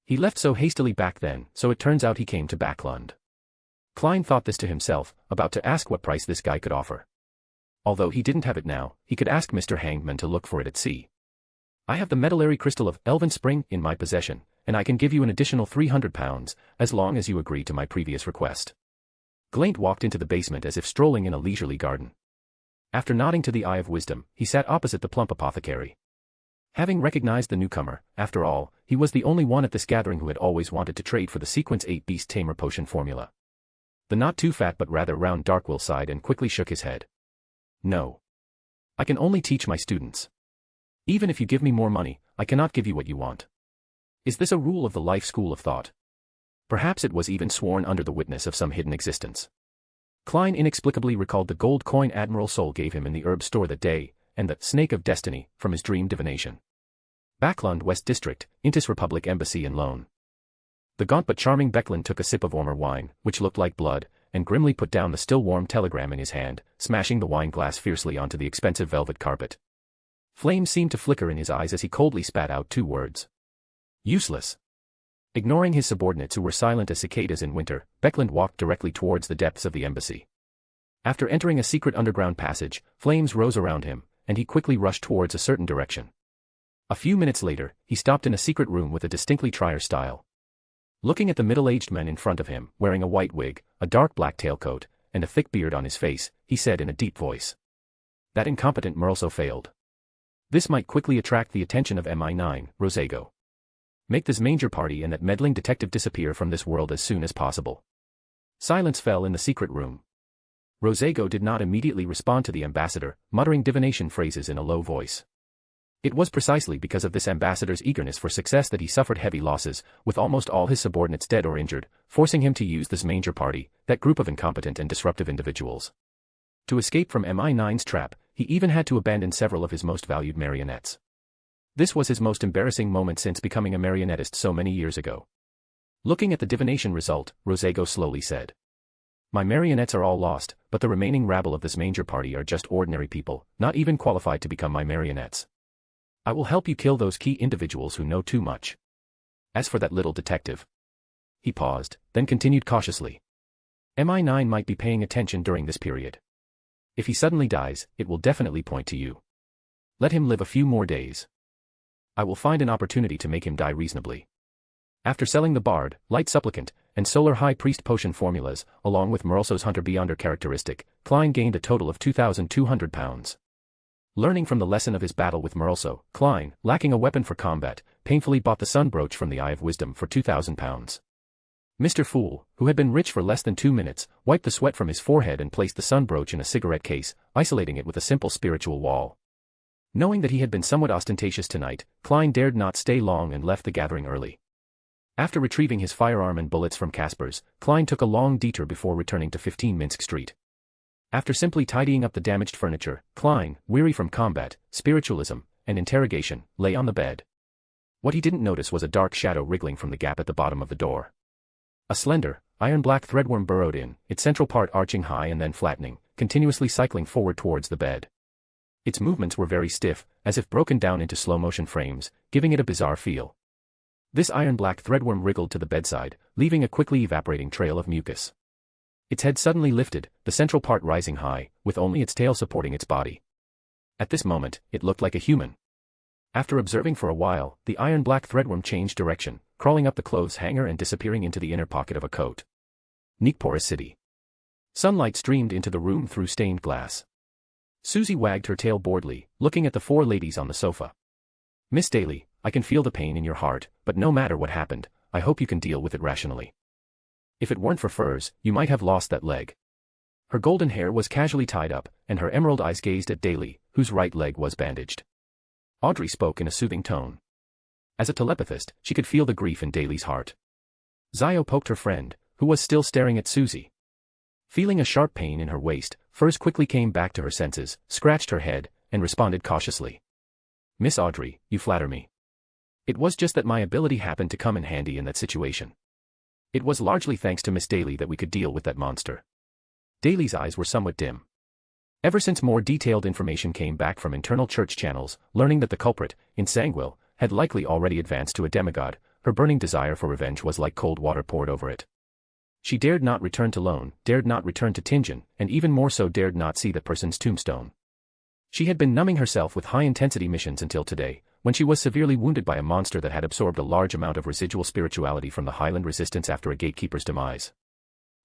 He left so hastily back then, so it turns out he came to Backlund. Klein thought this to himself, about to ask what price this guy could offer. Although he didn't have it now, he could ask Mr. Hangman to look for it at sea. "I have the medullary crystal of Elven Spring in my possession, and I can give you an additional £300, as long as you agree to my previous request." Glaint walked into the basement as if strolling in a leisurely garden. After nodding to the Eye of Wisdom, he sat opposite the plump apothecary. Having recognized the newcomer, after all, he was the only one at this gathering who had always wanted to trade for the Sequence 8 Beast Tamer potion formula. The not too fat but rather round Darkwill sighed and quickly shook his head. "No. I can only teach my students. Even if you give me more money, I cannot give you what you want." Is this a rule of the life school of thought? Perhaps it was even sworn under the witness of some hidden existence. Klein inexplicably recalled the gold coin Admiral Sol gave him in the herb store that day, and the Snake of Destiny from his dream divination. Backlund West District, Intis Republic Embassy in Loen. The gaunt but charming Becklund took a sip of warmer wine, which looked like blood, and grimly put down the still warm telegram in his hand, smashing the wine glass fiercely onto the expensive velvet carpet. Flames seemed to flicker in his eyes as he coldly spat out two words. "Useless." Ignoring his subordinates who were silent as cicadas in winter, Becklund walked directly towards the depths of the embassy. After entering a secret underground passage, flames rose around him, and he quickly rushed towards a certain direction. A few minutes later, he stopped in a secret room with a distinctly Trier style. Looking at the middle-aged man in front of him, wearing a white wig, a dark black tailcoat, and a thick beard on his face, he said in a deep voice. "That incompetent Merlso failed. This might quickly attract the attention of MI9, Rosago. Make this manger party and that meddling detective disappear from this world as soon as possible." Silence fell in the secret room. Rosago did not immediately respond to the ambassador, muttering divination phrases in a low voice. It was precisely because of this ambassador's eagerness for success that he suffered heavy losses, with almost all his subordinates dead or injured, forcing him to use this manger party, that group of incompetent and disruptive individuals. To escape from MI9's trap, he even had to abandon several of his most valued marionettes. This was his most embarrassing moment since becoming a marionettist so many years ago. Looking at the divination result, Rosago slowly said, "My marionettes are all lost, but the remaining rabble of this manger party are just ordinary people, not even qualified to become my marionettes. I will help you kill those key individuals who know too much. As for that little detective." He paused, then continued cautiously. "MI9 might be paying attention during this period. If he suddenly dies, it will definitely point to you. Let him live a few more days. I will find an opportunity to make him die reasonably." After selling the Bard, Light Supplicant, and Solar High Priest potion formulas, along with Merlso's Hunter Beyonder characteristic, Klein gained a total of £2,200. Learning from the lesson of his battle with Merlso, Klein, lacking a weapon for combat, painfully bought the Sun Brooch from the Eye of Wisdom for £2,000. Mr. Fool, who had been rich for less than 2 minutes, wiped the sweat from his forehead and placed the Sun Brooch in a cigarette case, isolating it with a simple spiritual wall. Knowing that he had been somewhat ostentatious tonight, Klein dared not stay long and left the gathering early. After retrieving his firearm and bullets from Casper's, Klein took a long detour before returning to 15 Minsk Street. After simply tidying up the damaged furniture, Klein, weary from combat, spiritualism, and interrogation, lay on the bed. What he didn't notice was a dark shadow wriggling from the gap at the bottom of the door. A slender, iron-black threadworm burrowed in, its central part arching high and then flattening, continuously cycling forward towards the bed. Its movements were very stiff, as if broken down into slow-motion frames, giving it a bizarre feel. This iron-black threadworm wriggled to the bedside, leaving a quickly evaporating trail of mucus. Its head suddenly lifted, the central part rising high, with only its tail supporting its body. At this moment, it looked like a human. After observing for a while, the iron-black threadworm changed direction, crawling up the clothes hanger and disappearing into the inner pocket of a coat. Nikporous City. Sunlight streamed into the room through stained glass. Susie wagged her tail boredly, looking at the four ladies on the sofa. "Miss Daly, I can feel the pain in your heart, but no matter what happened, I hope you can deal with it rationally. If it weren't for Furs, you might have lost that leg." Her golden hair was casually tied up, and her emerald eyes gazed at Daly, whose right leg was bandaged. Audrey spoke in a soothing tone. As a telepathist, she could feel the grief in Daly's heart. Zio poked her friend, who was still staring at Susie. Feeling a sharp pain in her waist, Furs quickly came back to her senses, scratched her head, and responded cautiously. "Miss Audrey, you flatter me. It was just that my ability happened to come in handy in that situation. It was largely thanks to Miss Daly that we could deal with that monster." Daly's eyes were somewhat dim. Ever since more detailed information came back from internal church channels, learning that the culprit, in Sanguil, had likely already advanced to a demigod, her burning desire for revenge was like cold water poured over it. She dared not return to Loen, dared not return to Tingen, and even more so dared not see that person's tombstone. She had been numbing herself with high-intensity missions until today, when she was severely wounded by a monster that had absorbed a large amount of residual spirituality from the Highland resistance after a gatekeeper's demise.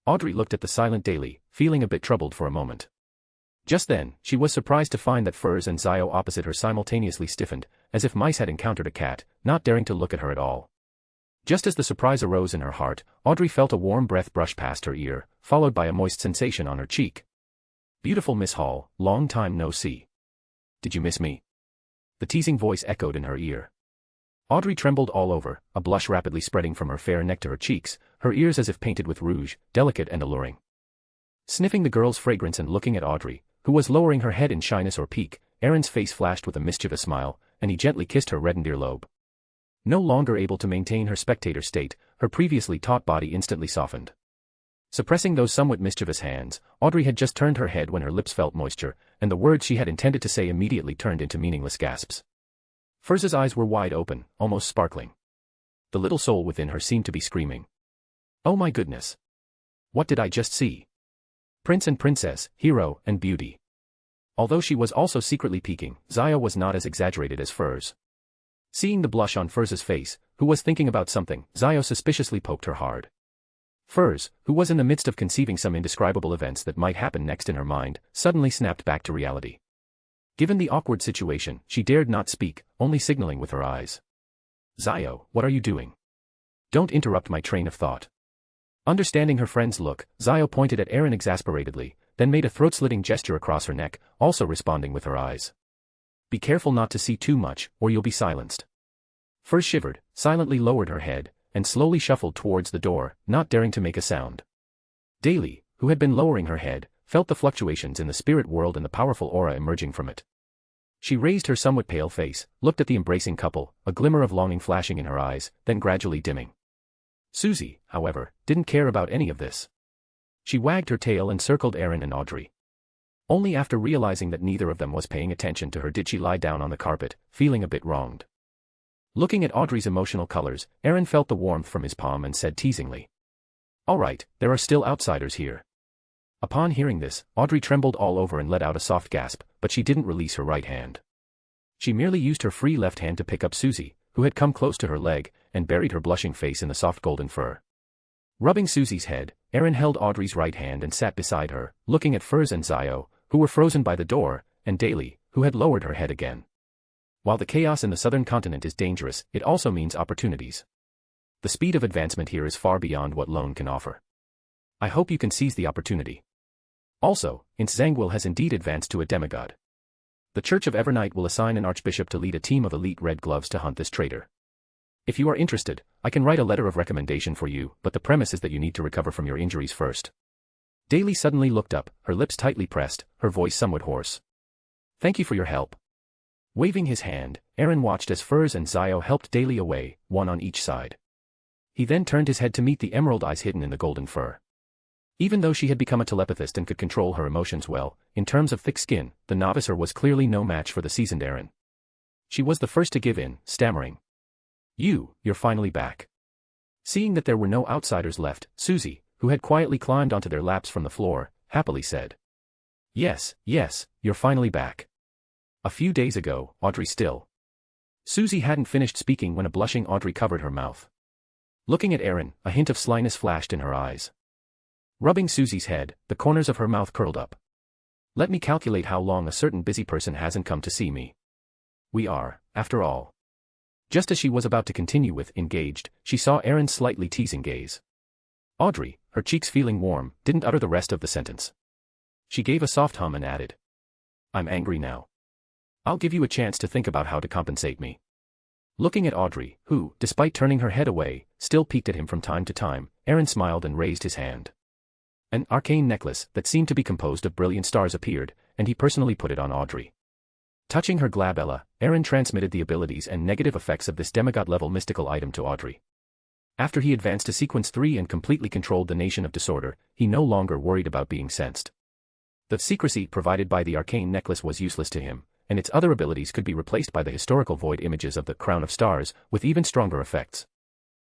Audrey looked at the silent Daly, feeling a bit troubled for a moment. Just then, she was surprised to find that Furs and Zio opposite her simultaneously stiffened, as if mice had encountered a cat, not daring to look at her at all. Just as the surprise arose in her heart, Audrey felt a warm breath brush past her ear, followed by a moist sensation on her cheek. "Beautiful Miss Hall, long time no see. Did you miss me?" The teasing voice echoed in her ear. Audrey trembled all over, a blush rapidly spreading from her fair neck to her cheeks, her ears as if painted with rouge, delicate and alluring. Sniffing the girl's fragrance and looking at Audrey, who was lowering her head in shyness or pique, Aaron's face flashed with a mischievous smile, and he gently kissed her reddened earlobe. No longer able to maintain her spectator state, her previously taut body instantly softened. Suppressing those somewhat mischievous hands, Audrey had just turned her head when her lips felt moisture, and the words she had intended to say immediately turned into meaningless gasps. Furz's eyes were wide open, almost sparkling. The little soul within her seemed to be screaming. "Oh my goodness! What did I just see? Prince and princess, hero and beauty." Although she was also secretly peeking, Zio was not as exaggerated as Furs. Seeing the blush on Furz's face, who was thinking about something, Zio suspiciously poked her hard. Furs, who was in the midst of conceiving some indescribable events that might happen next in her mind, suddenly snapped back to reality. Given the awkward situation, she dared not speak, only signaling with her eyes. "Zio, what are you doing? Don't interrupt my train of thought." Understanding her friend's look, Zio pointed at Aaron exasperatedly, then made a throat-slitting gesture across her neck, also responding with her eyes. Be careful not to see too much, or you'll be silenced. Fur shivered, silently lowered her head, and slowly shuffled towards the door, not daring to make a sound. Daly, who had been lowering her head, felt the fluctuations in the spirit world and the powerful aura emerging from it. She raised her somewhat pale face, looked at the embracing couple, a glimmer of longing flashing in her eyes, then gradually dimming. Susie, however, didn't care about any of this. She wagged her tail and circled Aaron and Audrey. Only after realizing that neither of them was paying attention to her did she lie down on the carpet, feeling a bit wronged. Looking at Audrey's emotional colors, Aaron felt the warmth from his palm and said teasingly, "All right, there are still outsiders here." Upon hearing this, Audrey trembled all over and let out a soft gasp, but she didn't release her right hand. She merely used her free left hand to pick up Susie, who had come close to her leg, and buried her blushing face in the soft golden fur. Rubbing Susie's head, Aaron held Audrey's right hand and sat beside her, looking at Furs and Zio, who were frozen by the door, and Daly, who had lowered her head again. While the chaos in the southern continent is dangerous, it also means opportunities. The speed of advancement here is far beyond what Loen can offer. I hope you can seize the opportunity. Also, Zangwill has indeed advanced to a demigod. The Church of Evernight will assign an archbishop to lead a team of elite red gloves to hunt this traitor. If you are interested, I can write a letter of recommendation for you, but the premise is that you need to recover from your injuries first. Daly suddenly looked up, her lips tightly pressed, her voice somewhat hoarse. Thank you for your help. Waving his hand, Aaron watched as Furs and Zio helped Daly away, one on each side. He then turned his head to meet the emerald eyes hidden in the golden fur. Even though she had become a telepathist and could control her emotions well, in terms of thick skin, the novicer was clearly no match for the seasoned Aaron. She was the first to give in, stammering. You're finally back." Seeing that there were no outsiders left, Susie, who had quietly climbed onto their laps from the floor, happily said. Yes, you're finally back. A few days ago, Audrey still. Susie hadn't finished speaking when a blushing Audrey covered her mouth. Looking at Aaron, a hint of slyness flashed in her eyes. Rubbing Susie's head, the corners of her mouth curled up. Let me calculate how long a certain busy person hasn't come to see me. We are, after all. Just as she was about to continue with engaged, she saw Aaron's slightly teasing gaze. Audrey, her cheeks feeling warm, didn't utter the rest of the sentence. She gave a soft hum and added. I'm angry now. I'll give you a chance to think about how to compensate me. Looking at Audrey, who, despite turning her head away, still peeked at him from time to time, Aaron smiled and raised his hand. An arcane necklace that seemed to be composed of brilliant stars appeared, and he personally put it on Audrey. Touching her glabella, Aaron transmitted the abilities and negative effects of this demigod-level mystical item to Audrey. After he advanced to Sequence 3 and completely controlled the Nation of Disorder, he no longer worried about being sensed. The secrecy provided by the arcane necklace was useless to him, and its other abilities could be replaced by the historical void images of the Crown of Stars, with even stronger effects.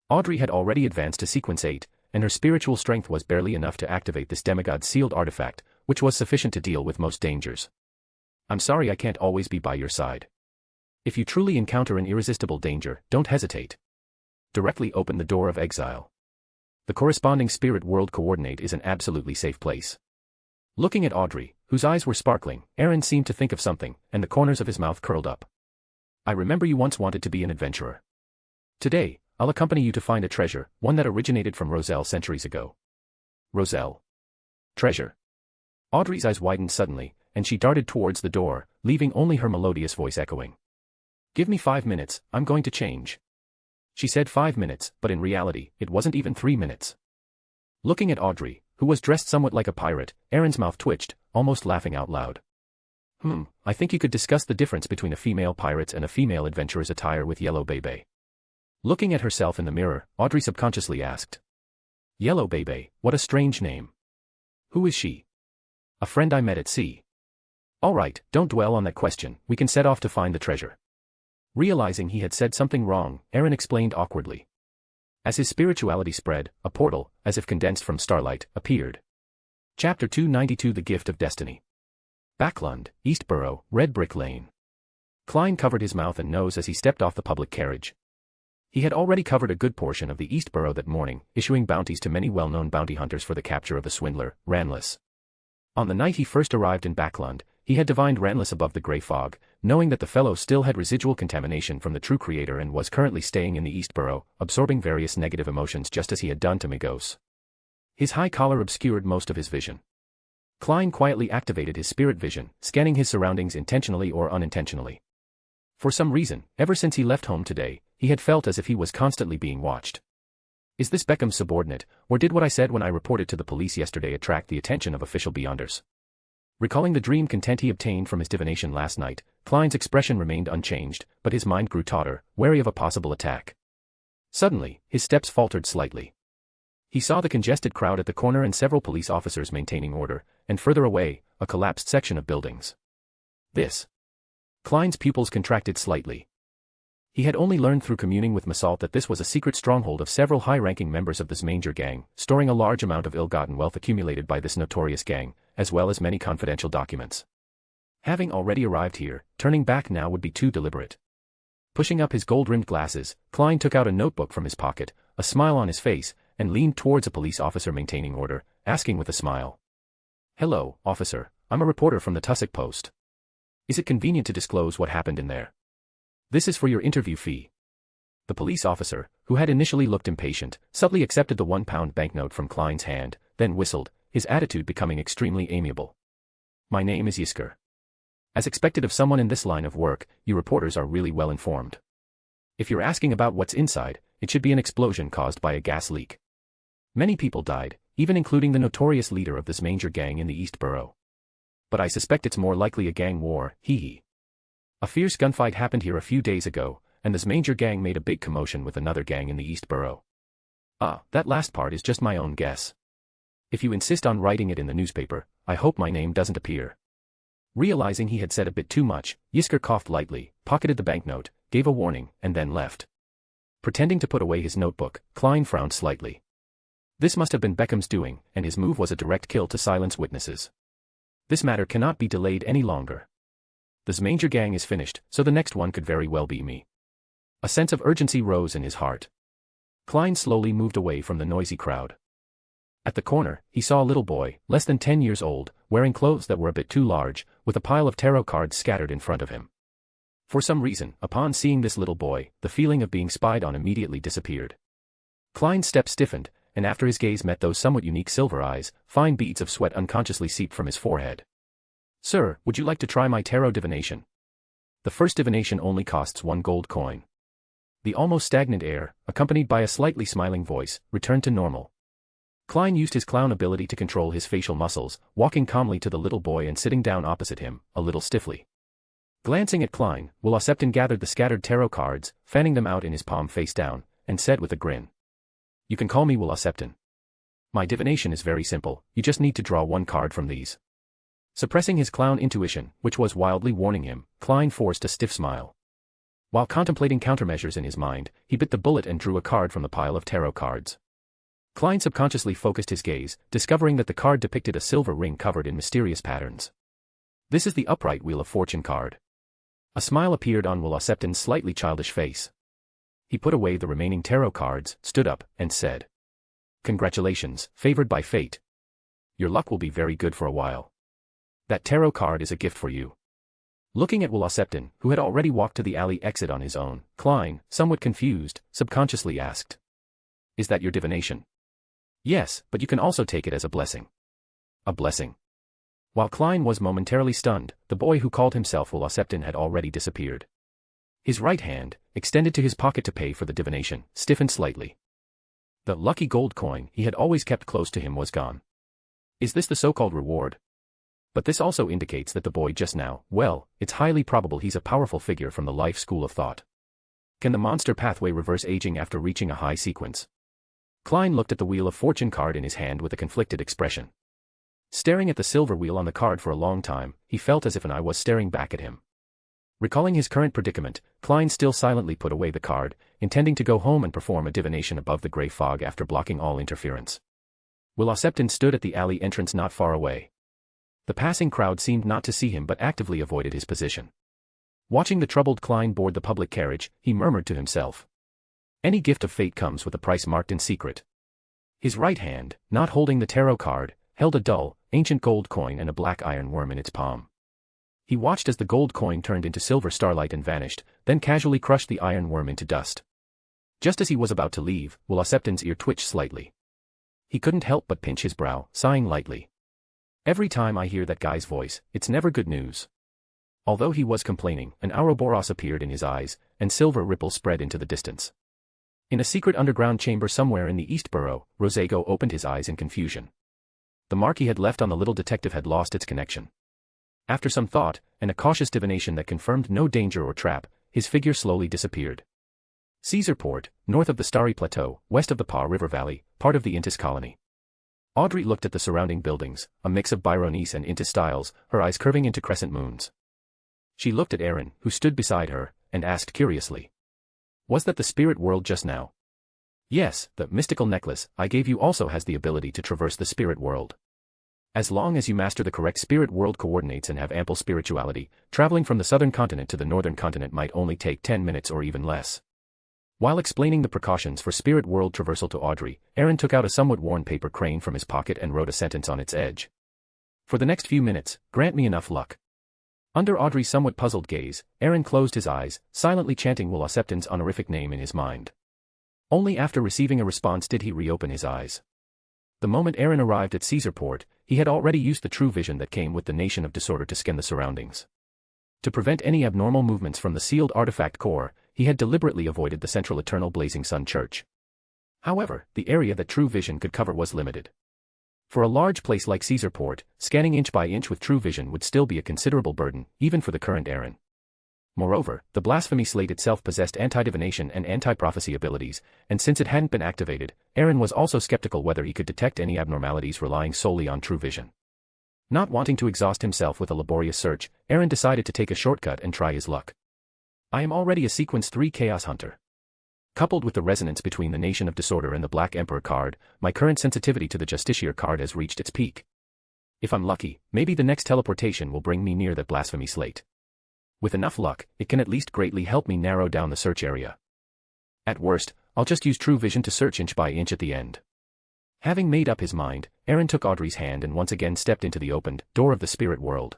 Audrey had already advanced to Sequence 8, and her spiritual strength was barely enough to activate this demigod-sealed artifact, which was sufficient to deal with most dangers. I'm sorry I can't always be by your side. If you truly encounter an irresistible danger, don't hesitate. Directly open the door of exile. The corresponding spirit world coordinate is an absolutely safe place. Looking at Audrey, whose eyes were sparkling, Aaron seemed to think of something, and the corners of his mouth curled up. I remember you once wanted to be an adventurer. Today, I'll accompany you to find a treasure, one that originated from Roselle centuries ago. Roselle? Treasure? Audrey's eyes widened suddenly, and she darted towards the door, leaving only her melodious voice echoing. Give me 5 minutes, I'm going to change. She said 5 minutes, but in reality, it wasn't even 3 minutes. Looking at Audrey, who was dressed somewhat like a pirate, Aaron's mouth twitched, almost laughing out loud. I think you could discuss the difference between a female pirate's and a female adventurer's attire with Yellow Bebe. Looking at herself in the mirror, Audrey subconsciously asked. Yellow Bebe, what a strange name. Who is she? A friend I met at sea. All right, don't dwell on that question, we can set off to find the treasure. Realizing he had said something wrong, Aaron explained awkwardly. As his spirituality spread, a portal, as if condensed from starlight, appeared. Chapter 292 The Gift of Destiny. Backlund, Eastborough, Red Brick Lane. Klein covered his mouth and nose as he stepped off the public carriage. He had already covered a good portion of the Eastborough that morning, issuing bounties to many well-known bounty hunters for the capture of the swindler, Ranless. On the night he first arrived in Backlund, he had divined Ranless above the grey fog, knowing that the fellow still had residual contamination from the true creator and was currently staying in the Eastborough, absorbing various negative emotions just as he had done to Migos. His high collar obscured most of his vision. Klein quietly activated his spirit vision, scanning his surroundings intentionally or unintentionally. For some reason, ever since he left home today, he had felt as if he was constantly being watched. Is this Beckham's subordinate, or did what I said when I reported to the police yesterday attract the attention of official beyonders? Recalling the dream content he obtained from his divination last night, Klein's expression remained unchanged, but his mind grew tauter, wary of a possible attack. Suddenly, his steps faltered slightly. He saw the congested crowd at the corner and several police officers maintaining order, and further away, a collapsed section of buildings. This. Klein's pupils contracted slightly. He had only learned through communing with Massault that this was a secret stronghold of several high-ranking members of this Manger gang, storing a large amount of ill-gotten wealth accumulated by this notorious gang, as well as many confidential documents. Having already arrived here, turning back now would be too deliberate. Pushing up his gold-rimmed glasses, Klein took out a notebook from his pocket, a smile on his face, and leaned towards a police officer maintaining order, asking with a smile. "Hello, officer, I'm a reporter from the Tussock Post. Is it convenient to disclose what happened in there? This is for your interview fee." The police officer, who had initially looked impatient, subtly accepted the £1 banknote from Klein's hand, then whistled, his attitude becoming extremely amiable. "My name is Yisker. As expected of someone in this line of work, you reporters are really well informed. If you're asking about what's inside, it should be an explosion caused by a gas leak. Many people died, even including the notorious leader of this Manger gang in the East Borough. But I suspect it's more likely a gang war, hee. A fierce gunfight happened here a few days ago, and this Manger gang made a big commotion with another gang in the East Borough. That last part is just my own guess. If you insist on writing it in the newspaper, I hope my name doesn't appear." Realizing he had said a bit too much, Yisker coughed lightly, pocketed the banknote, gave a warning, and then left. Pretending to put away his notebook, Klein frowned slightly. This must have been Beckham's doing, and his move was a direct kill to silence witnesses. This matter cannot be delayed any longer. This Manger gang is finished, so the next one could very well be me. A sense of urgency rose in his heart. Klein slowly moved away from the noisy crowd. At the corner, he saw a little boy, less than 10 years old, wearing clothes that were a bit too large, with a pile of tarot cards scattered in front of him. For some reason, upon seeing this little boy, the feeling of being spied on immediately disappeared. Klein's step stiffened, and after his gaze met those somewhat unique silver eyes, fine beads of sweat unconsciously seeped from his forehead. "Sir, would you like to try my tarot divination? The first divination only costs 1 gold coin." The almost stagnant air, accompanied by a slightly smiling voice, returned to normal. Klein used his clown ability to control his facial muscles, walking calmly to the little boy and sitting down opposite him, a little stiffly. Glancing at Klein, Will Septon gathered the scattered tarot cards, fanning them out in his palm face down, and said with a grin. "You can call me Will Septon. My divination is very simple, you just need to draw 1 card from these." Suppressing his clown intuition, which was wildly warning him, Klein forced a stiff smile. While contemplating countermeasures in his mind, he bit the bullet and drew a card from the pile of tarot cards. Klein subconsciously focused his gaze, discovering that the card depicted a silver ring covered in mysterious patterns. "This is the upright Wheel of Fortune card." A smile appeared on Will Septon's slightly childish face. He put away the remaining tarot cards, stood up, and said, "Congratulations, favored by fate. Your luck will be very good for a while. That tarot card is a gift for you." Looking at Will Septon, who had already walked to the alley exit on his own, Klein, somewhat confused, subconsciously asked, "Is that your divination?" "Yes, but you can also take it as a blessing." "A blessing?" While Klein was momentarily stunned, the boy who called himself Will Septon had already disappeared. His right hand, extended to his pocket to pay for the divination, stiffened slightly. The lucky gold coin he had always kept close to him was gone. Is this the so-called reward? But this also indicates that the boy just now, well, it's highly probable he's a powerful figure from the life school of thought. Can the monster pathway reverse aging after reaching a high sequence? Klein looked at the Wheel of Fortune card in his hand with a conflicted expression. Staring at the silver wheel on the card for a long time, he felt as if an eye was staring back at him. Recalling his current predicament, Klein still silently put away the card, intending to go home and perform a divination above the grey fog after blocking all interference. Will Septon stood at the alley entrance not far away. The passing crowd seemed not to see him but actively avoided his position. Watching the troubled Klein board the public carriage, he murmured to himself. Any gift of fate comes with a price marked in secret. His right hand, not holding the tarot card, held a dull, ancient gold coin and a black iron worm in its palm. He watched as the gold coin turned into silver starlight and vanished, then casually crushed the iron worm into dust. Just as he was about to leave, Will Septon's ear twitched slightly. He couldn't help but pinch his brow, sighing lightly. Every time I hear that guy's voice, it's never good news. Although he was complaining, an Ouroboros appeared in his eyes, and silver ripples spread into the distance. In a secret underground chamber somewhere in the East Borough, Rosego opened his eyes in confusion. The mark he had left on the little detective had lost its connection. After some thought, and a cautious divination that confirmed no danger or trap, his figure slowly disappeared. Caesarport, north of the Starry Plateau, west of the Pa River Valley, part of the Intis colony. Audrey looked at the surrounding buildings, a mix of Byronese and Intis styles, her eyes curving into crescent moons. She looked at Aaron, who stood beside her, and asked curiously. Was that the spirit world just now? Yes, the mystical necklace I gave you also has the ability to traverse the spirit world. As long as you master the correct spirit world coordinates and have ample spirituality, traveling from the southern continent to the northern continent might only take 10 minutes or even less. While explaining the precautions for spirit world traversal to Audrey, Aaron took out a somewhat worn paper crane from his pocket and wrote a sentence on its edge. For the next few minutes, grant me enough luck. Under Audrey's somewhat puzzled gaze, Aaron closed his eyes, silently chanting Will Acceptan's honorific name in his mind. Only after receiving a response did he reopen his eyes. The moment Aaron arrived at Caesarport, he had already used the true vision that came with the Nation of Disorder to scan the surroundings. To prevent any abnormal movements from the sealed artifact core, he had deliberately avoided the central Eternal Blazing Sun Church. However, the area that true vision could cover was limited. For a large place like Caesarport, scanning inch by inch with true vision would still be a considerable burden, even for the current Aaron. Moreover, the blasphemy slate itself possessed anti-divination and anti-prophecy abilities, and since it hadn't been activated, Aaron was also skeptical whether he could detect any abnormalities relying solely on true vision. Not wanting to exhaust himself with a laborious search, Aaron decided to take a shortcut and try his luck. I am already a Sequence 3 Chaos Hunter. Coupled with the resonance between the Nation of Disorder and the Black Emperor card, my current sensitivity to the Justiciar card has reached its peak. If I'm lucky, maybe the next teleportation will bring me near that blasphemy slate. With enough luck, it can at least greatly help me narrow down the search area. At worst, I'll just use true vision to search inch by inch at the end. Having made up his mind, Aaron took Audrey's hand and once again stepped into the opened door of the spirit world.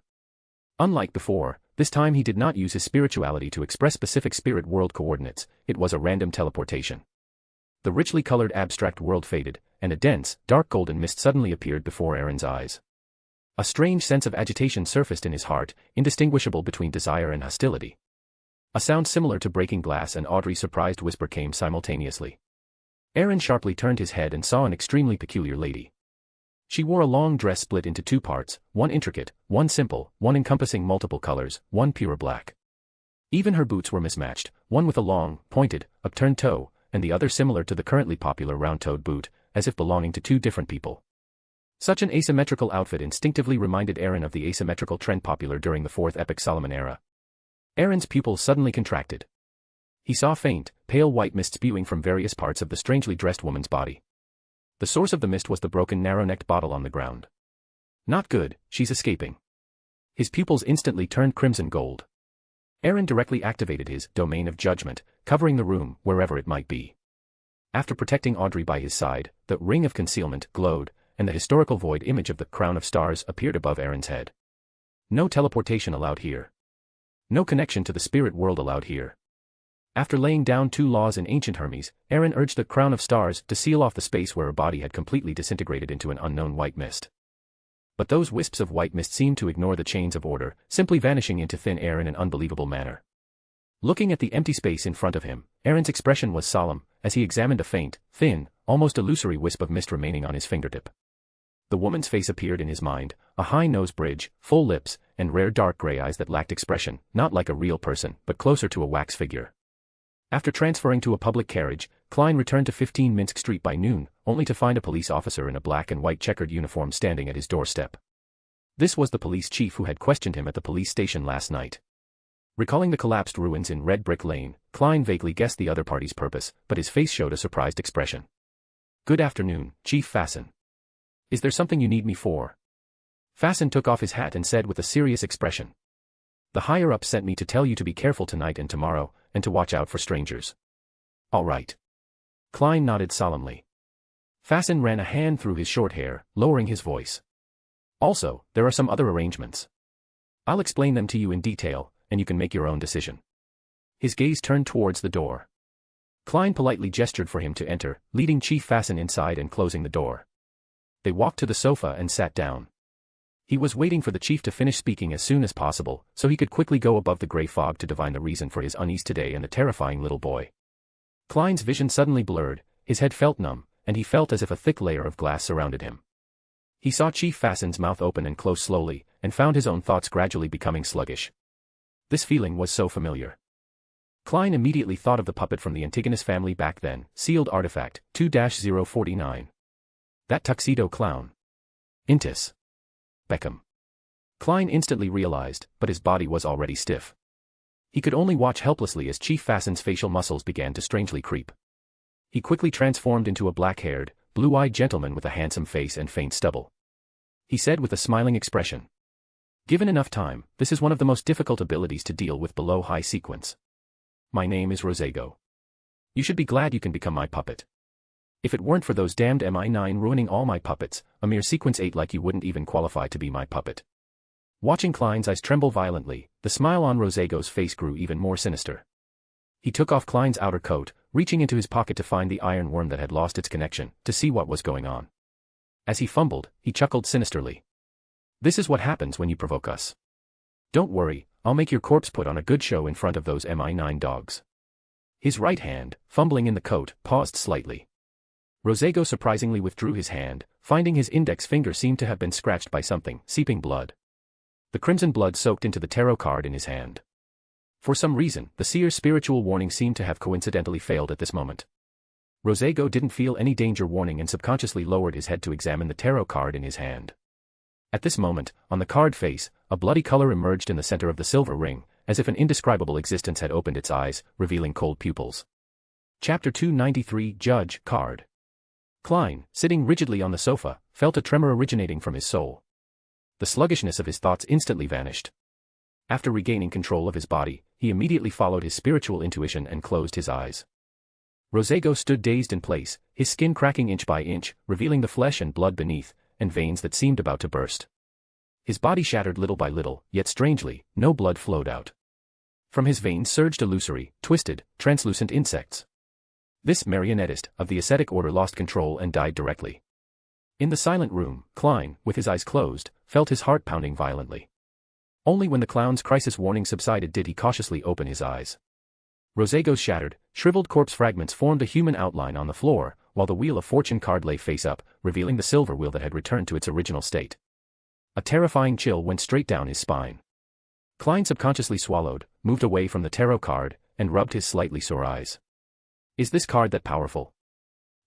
Unlike before, this time he did not use his spirituality to express specific spirit world coordinates, it was a random teleportation. The richly colored abstract world faded, and a dense, dark golden mist suddenly appeared before Aaron's eyes. A strange sense of agitation surfaced in his heart, indistinguishable between desire and hostility. A sound similar to breaking glass and Audrey's surprised whisper came simultaneously. Aaron sharply turned his head and saw an extremely peculiar lady. She wore a long dress split into two parts, one intricate, one simple, one encompassing multiple colors, one pure black. Even her boots were mismatched, one with a long, pointed, upturned toe, and the other similar to the currently popular round-toed boot, as if belonging to two different people. Such an asymmetrical outfit instinctively reminded Aaron of the asymmetrical trend popular during the Fourth Epic Solomon era. Aaron's pupils suddenly contracted. He saw faint, pale white mist spewing from various parts of the strangely dressed woman's body. The source of the mist was the broken narrow-necked bottle on the ground. Not good, she's escaping. His pupils instantly turned crimson gold. Aaron directly activated his domain of judgment, covering the room, wherever it might be. After protecting Audrey by his side, the ring of concealment glowed, and the historical void image of the crown of stars appeared above Aaron's head. No teleportation allowed here. No connection to the spirit world allowed here. After laying down two laws in ancient Hermes, Aaron urged the crown of stars to seal off the space where her body had completely disintegrated into an unknown white mist. But those wisps of white mist seemed to ignore the chains of order, simply vanishing into thin air in an unbelievable manner. Looking at the empty space in front of him, Aaron's expression was solemn, as he examined a faint, thin, almost illusory wisp of mist remaining on his fingertip. The woman's face appeared in his mind, a high nose bridge, full lips, and rare dark gray eyes that lacked expression, not like a real person, but closer to a wax figure. After transferring to a public carriage, Klein returned to 15 Minsk Street by noon, only to find a police officer in a black and white checkered uniform standing at his doorstep. This was the police chief who had questioned him at the police station last night. Recalling the collapsed ruins in Red Brick Lane, Klein vaguely guessed the other party's purpose, but his face showed a surprised expression. "Good afternoon, Chief Fasten. Is there something you need me for?" Fasten took off his hat and said with a serious expression. "The higher-up sent me to tell you to be careful tonight and tomorrow, and to watch out for strangers." "All right." Klein nodded solemnly. Fasten ran a hand through his short hair, lowering his voice. "Also, there are some other arrangements. I'll explain them to you in detail, and you can make your own decision." His gaze turned towards the door. Klein politely gestured for him to enter, leading Chief Fasten inside and closing the door. They walked to the sofa and sat down. He was waiting for the chief to finish speaking as soon as possible, so he could quickly go above the gray fog to divine the reason for his unease today and the terrifying little boy. Klein's vision suddenly blurred, his head felt numb, and he felt as if a thick layer of glass surrounded him. He saw Chief Fasten's mouth open and close slowly, and found his own thoughts gradually becoming sluggish. This feeling was so familiar. Klein immediately thought of the puppet from the Antigonus family back then, sealed artifact, 2-049. That tuxedo clown. Intis. Beckham. Klein instantly realized, but his body was already stiff. He could only watch helplessly as Chief Fasten's facial muscles began to strangely creep. He quickly transformed into a black-haired, blue-eyed gentleman with a handsome face and faint stubble. He said with a smiling expression, "Given enough time, this is one of the most difficult abilities to deal with below high sequence. My name is Rosego. You should be glad you can become my puppet. If it weren't for those damned MI9 ruining all my puppets, a mere sequence 8 like you wouldn't even qualify to be my puppet." Watching Klein's eyes tremble violently, the smile on Rosego's face grew even more sinister. He took off Klein's outer coat, reaching into his pocket to find the iron worm that had lost its connection, to see what was going on. As he fumbled, he chuckled sinisterly. "This is what happens when you provoke us. Don't worry, I'll make your corpse put on a good show in front of those MI9 dogs." His right hand, fumbling in the coat, paused slightly. Rosego surprisingly withdrew his hand, finding his index finger seemed to have been scratched by something, seeping blood. The crimson blood soaked into the tarot card in his hand. For some reason, the seer's spiritual warning seemed to have coincidentally failed at this moment. Rosego didn't feel any danger warning and subconsciously lowered his head to examine the tarot card in his hand. At this moment, on the card face, a bloody color emerged in the center of the silver ring, as if an indescribable existence had opened its eyes, revealing cold pupils. Chapter 293 Judge Card. Klein, sitting rigidly on the sofa, felt a tremor originating from his soul. The sluggishness of his thoughts instantly vanished. After regaining control of his body, he immediately followed his spiritual intuition and closed his eyes. Rosego stood dazed in place, his skin cracking inch by inch, revealing the flesh and blood beneath, and veins that seemed about to burst. His body shattered little by little, yet strangely, no blood flowed out. From his veins surged illusory, twisted, translucent insects. This marionettist of the ascetic order lost control and died directly. In the silent room, Klein, with his eyes closed, felt his heart pounding violently. Only when the clown's crisis warning subsided did he cautiously open his eyes. Rosego's shattered, shriveled corpse fragments formed a human outline on the floor, while the Wheel of Fortune card lay face up, revealing the silver wheel that had returned to its original state. A terrifying chill went straight down his spine. Klein subconsciously swallowed, moved away from the tarot card, and rubbed his slightly sore eyes. Is this card that powerful?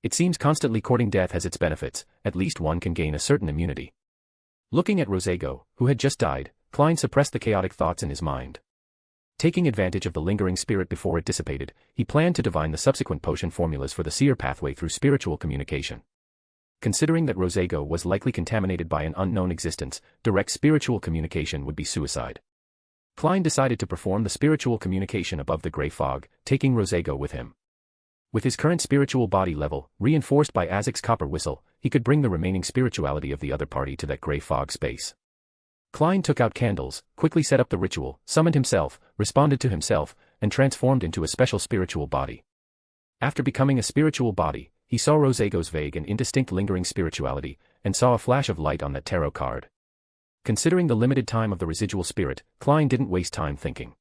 It seems constantly courting death has its benefits, at least one can gain a certain immunity. Looking at Rosego, who had just died, Klein suppressed the chaotic thoughts in his mind. Taking advantage of the lingering spirit before it dissipated, he planned to divine the subsequent potion formulas for the seer pathway through spiritual communication. Considering that Rosego was likely contaminated by an unknown existence, direct spiritual communication would be suicide. Klein decided to perform the spiritual communication above the gray fog, taking Rosego with him. With his current spiritual body level, reinforced by Azek's copper whistle, he could bring the remaining spirituality of the other party to that gray fog space. Klein took out candles, quickly set up the ritual, summoned himself, responded to himself, and transformed into a special spiritual body. After becoming a spiritual body, he saw Rosego's vague and indistinct lingering spirituality, and saw a flash of light on that tarot card. Considering the limited time of the residual spirit, Klein didn't waste time thinking.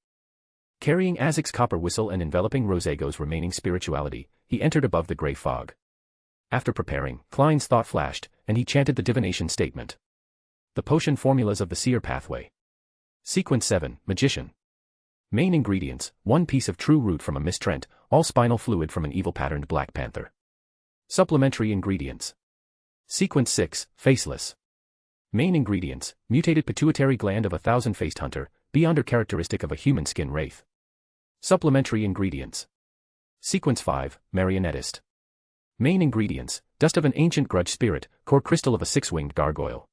Carrying Azek's copper whistle and enveloping Rosego's remaining spirituality, he entered above the gray fog. After preparing, Klein's thought flashed, and he chanted the divination statement. The potion formulas of the seer pathway. Sequence 7, Magician. Main ingredients, 1 piece of true root from a mistrent, all spinal fluid from an evil-patterned black panther. Supplementary ingredients. Sequence 6, Faceless. Main ingredients, mutated pituitary gland of a thousand-faced hunter, beyonder characteristic of a human skin wraith. Supplementary ingredients. Sequence 5, Marionettist. Main ingredients, dust of an ancient grudge spirit, core crystal of a 6-winged gargoyle.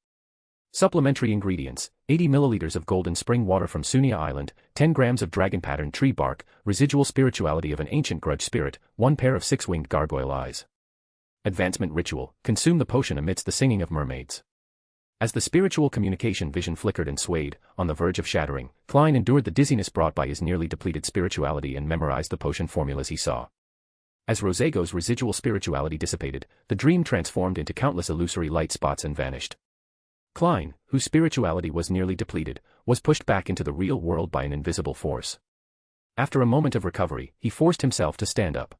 Supplementary ingredients, 80 milliliters of golden spring water from Sunia Island, 10 grams of dragon-patterned tree bark, residual spirituality of an ancient grudge spirit, 1 pair of 6-winged gargoyle eyes. Advancement ritual, consume the potion amidst the singing of mermaids. As the spiritual communication vision flickered and swayed, on the verge of shattering, Klein endured the dizziness brought by his nearly depleted spirituality and memorized the potion formulas he saw. As Rosego's residual spirituality dissipated, the dream transformed into countless illusory light spots and vanished. Klein, whose spirituality was nearly depleted, was pushed back into the real world by an invisible force. After a moment of recovery, he forced himself to stand up.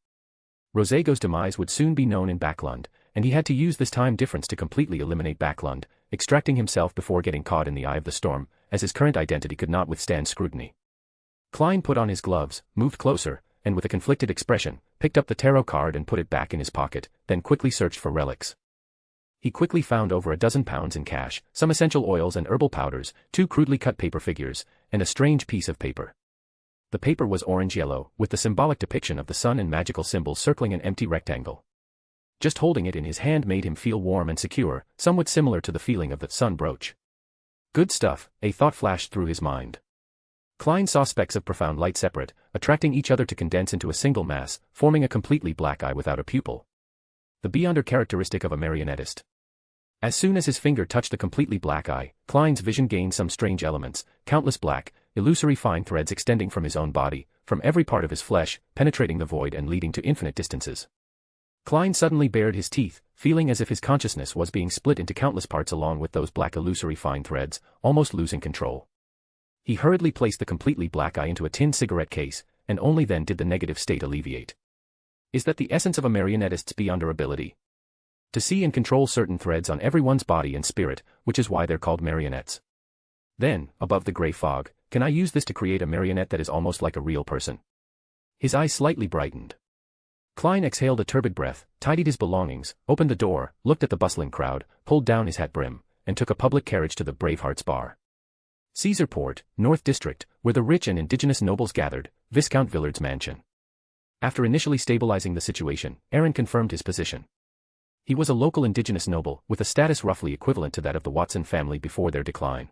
Rosego's demise would soon be known in Backlund, and he had to use this time difference to completely eliminate Backlund, extracting himself before getting caught in the eye of the storm, as his current identity could not withstand scrutiny. Klein put on his gloves, moved closer, and with a conflicted expression, picked up the tarot card and put it back in his pocket, then quickly searched for relics. He quickly found over a dozen pounds in cash, some essential oils and herbal powders, 2 crudely cut paper figures, and a strange piece of paper. The paper was orange-yellow, with the symbolic depiction of the sun and magical symbols circling an empty rectangle. Just holding it in his hand made him feel warm and secure, somewhat similar to the feeling of the sun brooch. Good stuff, a thought flashed through his mind. Klein saw specks of profound light separate, attracting each other to condense into a single mass, forming a completely black eye without a pupil. The beyonder characteristic of a marionettist. As soon as his finger touched the completely black eye, Klein's vision gained some strange elements, countless black, illusory fine threads extending from his own body, from every part of his flesh, penetrating the void and leading to infinite distances. Klein suddenly bared his teeth, feeling as if his consciousness was being split into countless parts along with those black illusory fine threads, almost losing control. He hurriedly placed the completely black eye into a tin cigarette case, and only then did the negative state alleviate. Is that the essence of a marionettist's beyonder ability? To see and control certain threads on everyone's body and spirit, which is why they're called marionettes. Then, above the gray fog, can I use this to create a marionette that is almost like a real person? His eyes slightly brightened. Klein exhaled a turbid breath, tidied his belongings, opened the door, looked at the bustling crowd, pulled down his hat brim, and took a public carriage to the Bravehearts Bar. Caesarport, North District, where the rich and indigenous nobles gathered, Viscount Villard's mansion. After initially stabilizing the situation, Aaron confirmed his position. He was a local indigenous noble, with a status roughly equivalent to that of the Watson family before their decline.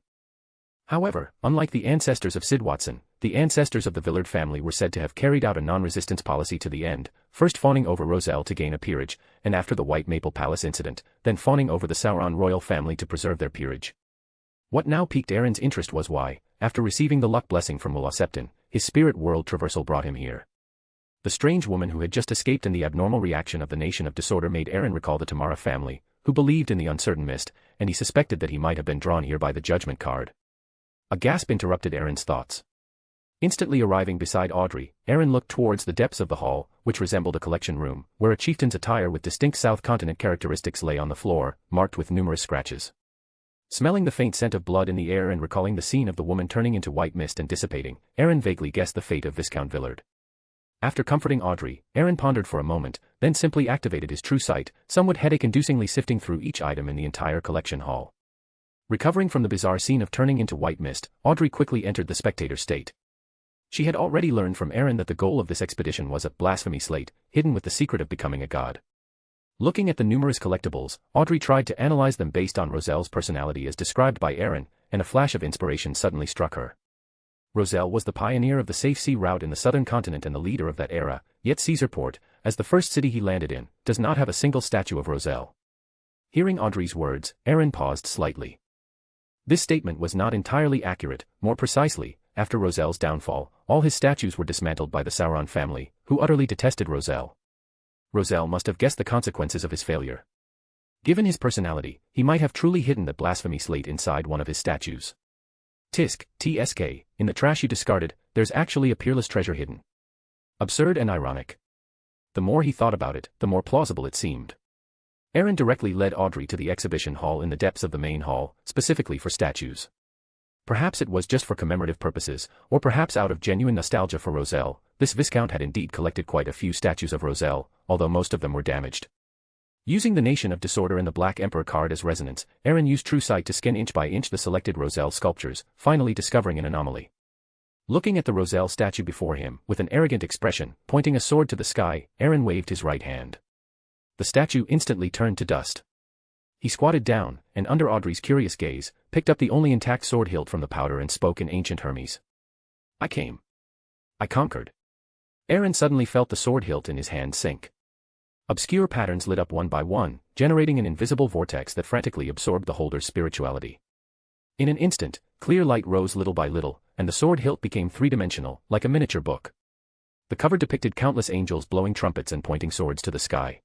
However, unlike the ancestors of Sid Watson, the ancestors of the Villard family were said to have carried out a non-resistance policy to the end, first fawning over Roselle to gain a peerage, and after the White Maple Palace incident, then fawning over the Sauron royal family to preserve their peerage. What now piqued Aaron's interest was why, after receiving the luck blessing from Mulla Septon, his spirit world traversal brought him here. The strange woman who had just escaped and the abnormal reaction of the Nation of Disorder made Aaron recall the Tamara family, who believed in the uncertain mist, and he suspected that he might have been drawn here by the judgment card. A gasp interrupted Aaron's thoughts. Instantly arriving beside Audrey, Aaron looked towards the depths of the hall, which resembled a collection room, where a chieftain's attire with distinct South Continent characteristics lay on the floor, marked with numerous scratches. Smelling the faint scent of blood in the air and recalling the scene of the woman turning into white mist and dissipating, Aaron vaguely guessed the fate of Viscount Villard. After comforting Audrey, Aaron pondered for a moment, then simply activated his true sight, somewhat headache-inducingly sifting through each item in the entire collection hall. Recovering from the bizarre scene of turning into white mist, Audrey quickly entered the spectator state. She had already learned from Aaron that the goal of this expedition was a blasphemy slate, hidden with the secret of becoming a god. Looking at the numerous collectibles, Audrey tried to analyze them based on Roselle's personality as described by Aaron, and a flash of inspiration suddenly struck her. Roselle was the pioneer of the safe sea route in the southern continent and the leader of that era, yet Caesarport, as the first city he landed in, does not have a single statue of Roselle. Hearing Audrey's words, Aaron paused slightly. This statement was not entirely accurate. More precisely, after Roselle's downfall, all his statues were dismantled by the Sauron family, who utterly detested Roselle. Roselle must have guessed the consequences of his failure. Given his personality, he might have truly hidden the blasphemy slate inside one of his statues. Tisk, TSK, in the trash you discarded, there's actually a peerless treasure hidden. Absurd and ironic. The more he thought about it, the more plausible it seemed. Aaron directly led Audrey to the exhibition hall in the depths of the main hall, specifically for statues. Perhaps it was just for commemorative purposes, or perhaps out of genuine nostalgia for Roselle, this Viscount had indeed collected quite a few statues of Roselle, although most of them were damaged. Using the Nation of Disorder and the Black Emperor card as resonance, Aaron used true sight to scan inch by inch the selected Roselle sculptures, finally discovering an anomaly. Looking at the Roselle statue before him, with an arrogant expression, pointing a sword to the sky, Aaron waved his right hand. The statue instantly turned to dust. He squatted down, and under Audrey's curious gaze, picked up the only intact sword hilt from the powder and spoke in ancient Hermes. I came. I conquered. Aaron suddenly felt the sword hilt in his hand sink. Obscure patterns lit up one by one, generating an invisible vortex that frantically absorbed the holder's spirituality. In an instant, clear light rose little by little, and the sword hilt became three-dimensional, like a miniature book. The cover depicted countless angels blowing trumpets and pointing swords to the sky.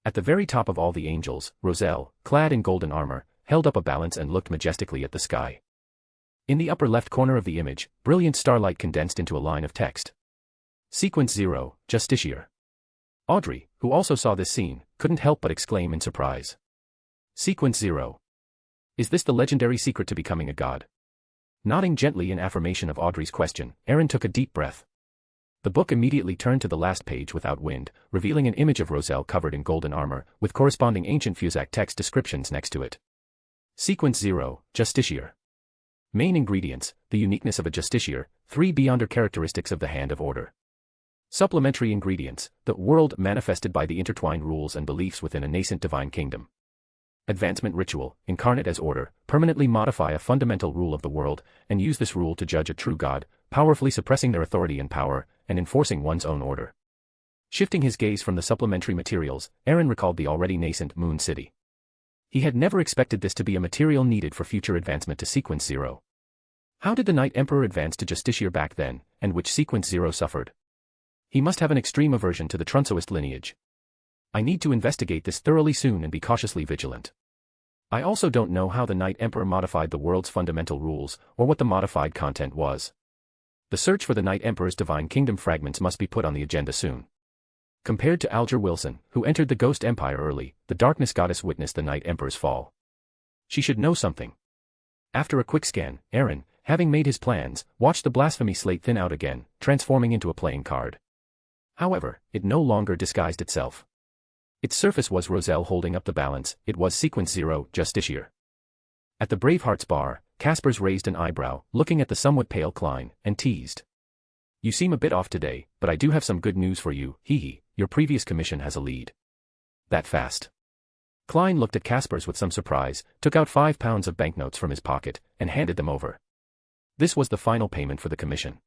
At the very top of all the angels, Roselle, clad in golden armor, held up a balance and looked majestically at the sky. In the upper left corner of the image, brilliant starlight condensed into a line of text. Sequence 0, Justiciar. Audrey, who also saw this scene, couldn't help but exclaim in surprise. Sequence 0. Is this the legendary secret to becoming a god? Nodding gently in affirmation of Audrey's question, Aaron took a deep breath. The book immediately turned to the last page without wind, revealing an image of Roselle covered in golden armor, with corresponding ancient Fuzak text descriptions next to it. Sequence 0, Justiciar. Main ingredients: the uniqueness of a Justiciar, 3 beyonder characteristics of the Hand of Order. Supplementary ingredients: the world manifested by the intertwined rules and beliefs within a nascent divine kingdom. Advancement ritual: incarnate as order, permanently modify a fundamental rule of the world, and use this rule to judge a true god, powerfully suppressing their authority and power, and enforcing one's own order. Shifting his gaze from the supplementary materials, Aaron recalled the already nascent Moon City. He had never expected this to be a material needed for future advancement to Sequence 0. How did the Knight Emperor advance to Justiciar back then, and which Sequence 0 suffered? He must have an extreme aversion to the Trunsoist lineage. I need to investigate this thoroughly soon and be cautiously vigilant. I also don't know how the Knight Emperor modified the world's fundamental rules, or what the modified content was. The search for the Knight Emperor's divine kingdom fragments must be put on the agenda soon. Compared to Alger Wilson, who entered the Ghost Empire early, the Darkness Goddess witnessed the Knight Emperor's fall. She should know something. After a quick scan, Aaron, having made his plans, watched the blasphemy slate thin out again, transforming into a playing card. However, it no longer disguised itself. Its surface was Roselle holding up the balance. It was Sequence 0, Justiciar. At the Bravehearts bar, Caspers raised an eyebrow, looking at the somewhat pale Klein, and teased. You seem a bit off today, but I do have some good news for you, hee. Your previous commission has a lead. That fast? Klein looked at Caspers with some surprise, took out 5 pounds of banknotes from his pocket, and handed them over. This was the final payment for the commission.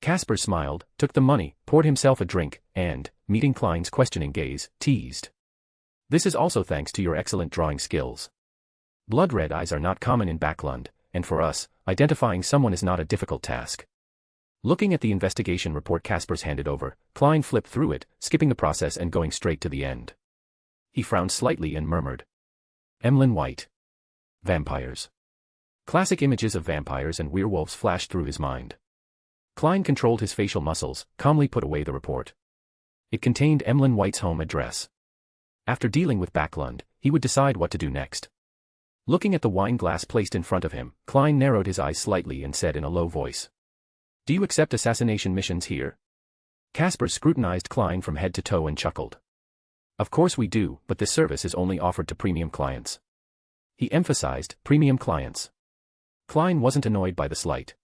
Caspers smiled, took the money, poured himself a drink, and, meeting Klein's questioning gaze, teased. This is also thanks to your excellent drawing skills. Blood-red eyes are not common in Backlund, and for us, identifying someone is not a difficult task. Looking at the investigation report Caspers handed over, Klein flipped through it, skipping the process and going straight to the end. He frowned slightly and murmured. Emlyn White. Vampires. Classic images of vampires and werewolves flashed through his mind. Klein controlled his facial muscles, calmly put away the report. It contained Emlyn White's home address. After dealing with Backlund, he would decide what to do next. Looking at the wine glass placed in front of him, Klein narrowed his eyes slightly and said in a low voice. Do you accept assassination missions here? Caspers scrutinized Klein from head to toe and chuckled. Of course we do, but this service is only offered to premium clients. He emphasized, premium clients. Klein wasn't annoyed by the slight.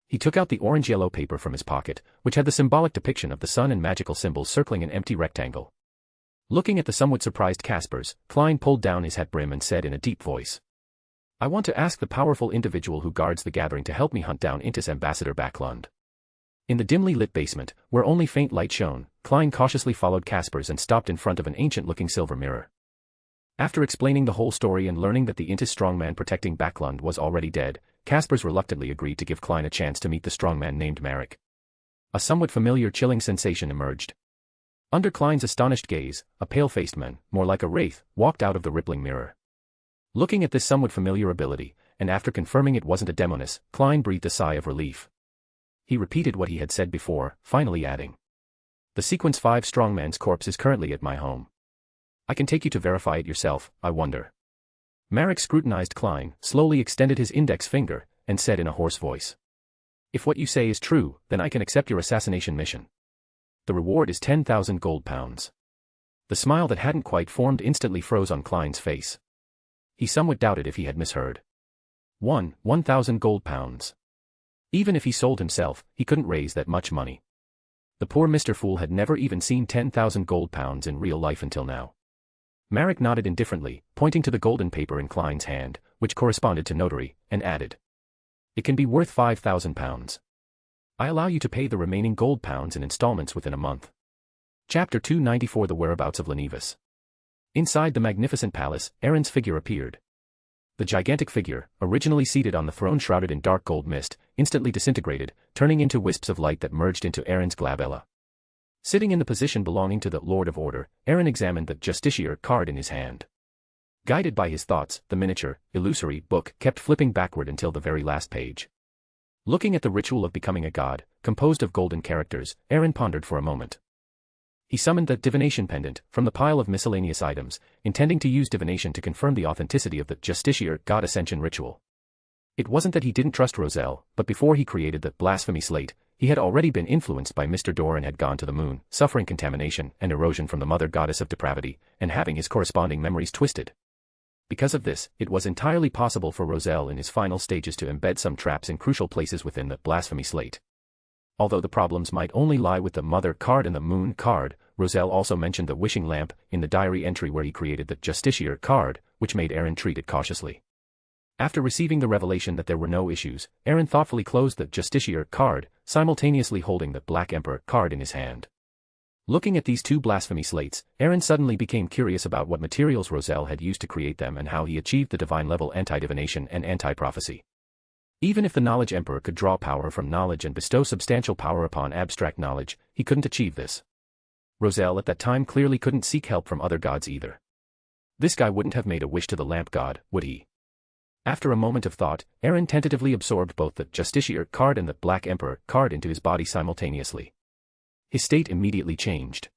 He took out the orange-yellow paper from his pocket, which had the symbolic depiction of the sun and magical symbols circling an empty rectangle. Looking at the somewhat surprised Caspers, Klein pulled down his hat brim and said in a deep voice. I want to ask the powerful individual who guards the gathering to help me hunt down Intis Ambassador Backlund. In the dimly lit basement, where only faint light shone, Klein cautiously followed Caspers and stopped in front of an ancient-looking silver mirror. After explaining the whole story and learning that the Intis strongman protecting Backlund was already dead, Caspers reluctantly agreed to give Klein a chance to meet the strongman named Marek. A somewhat familiar chilling sensation emerged. Under Klein's astonished gaze, a pale-faced man, more like a wraith, walked out of the rippling mirror. Looking at this somewhat familiar ability, and after confirming it wasn't a demoness, Klein breathed a sigh of relief. He repeated what he had said before, finally adding. The Sequence 5 strongman's corpse is currently at my home. I can take you to verify it yourself, I wonder. Marek scrutinized Klein, slowly extended his index finger, and said in a hoarse voice. If what you say is true, then I can accept your assassination mission. The reward is 10,000 gold pounds. The smile that hadn't quite formed instantly froze on Klein's face. He somewhat doubted if he had misheard. 1,000 gold pounds. Even if he sold himself, he couldn't raise that much money. The poor Mr. Fool had never even seen 10,000 gold pounds in real life until now. Marek nodded indifferently, pointing to the golden paper in Klein's hand, which corresponded to notary, and added. It can be worth 5,000 pounds. I allow you to pay the remaining gold pounds in installments within a month. Chapter 294 The Whereabouts of Lenivus. Inside the magnificent palace, Aaron's figure appeared. The gigantic figure, originally seated on the throne shrouded in dark gold mist, instantly disintegrated, turning into wisps of light that merged into Aaron's glabella. Sitting in the position belonging to the Lord of Order, Aaron examined the Justiciar card in his hand. Guided by his thoughts, the miniature, illusory book kept flipping backward until the very last page. Looking at the ritual of becoming a god, composed of golden characters, Aaron pondered for a moment. He summoned the divination pendant from the pile of miscellaneous items, intending to use divination to confirm the authenticity of the Justiciar god ascension ritual. It wasn't that he didn't trust Roselle, but before he created the blasphemy slate, he had already been influenced by Mr. Dor and had gone to the moon, suffering contamination and erosion from the mother goddess of depravity, and having his corresponding memories twisted. Because of this, it was entirely possible for Roselle in his final stages to embed some traps in crucial places within the blasphemy slate. Although the problems might only lie with the mother card and the moon card, Roselle also mentioned the wishing lamp in the diary entry where he created the Justiciar card, which made Aaron treat it cautiously. After receiving the revelation that there were no issues, Aaron thoughtfully closed the Justiciar card, simultaneously holding the Black Emperor card in his hand. Looking at these two blasphemy slates, Aaron suddenly became curious about what materials Roselle had used to create them and how he achieved the divine-level anti-divination and anti-prophecy. Even if the Knowledge Emperor could draw power from knowledge and bestow substantial power upon abstract knowledge, he couldn't achieve this. Roselle at that time clearly couldn't seek help from other gods either. This guy wouldn't have made a wish to the lamp god, would he? After a moment of thought, Aaron tentatively absorbed both the Justiciar card and the Black Emperor card into his body simultaneously. His state immediately changed.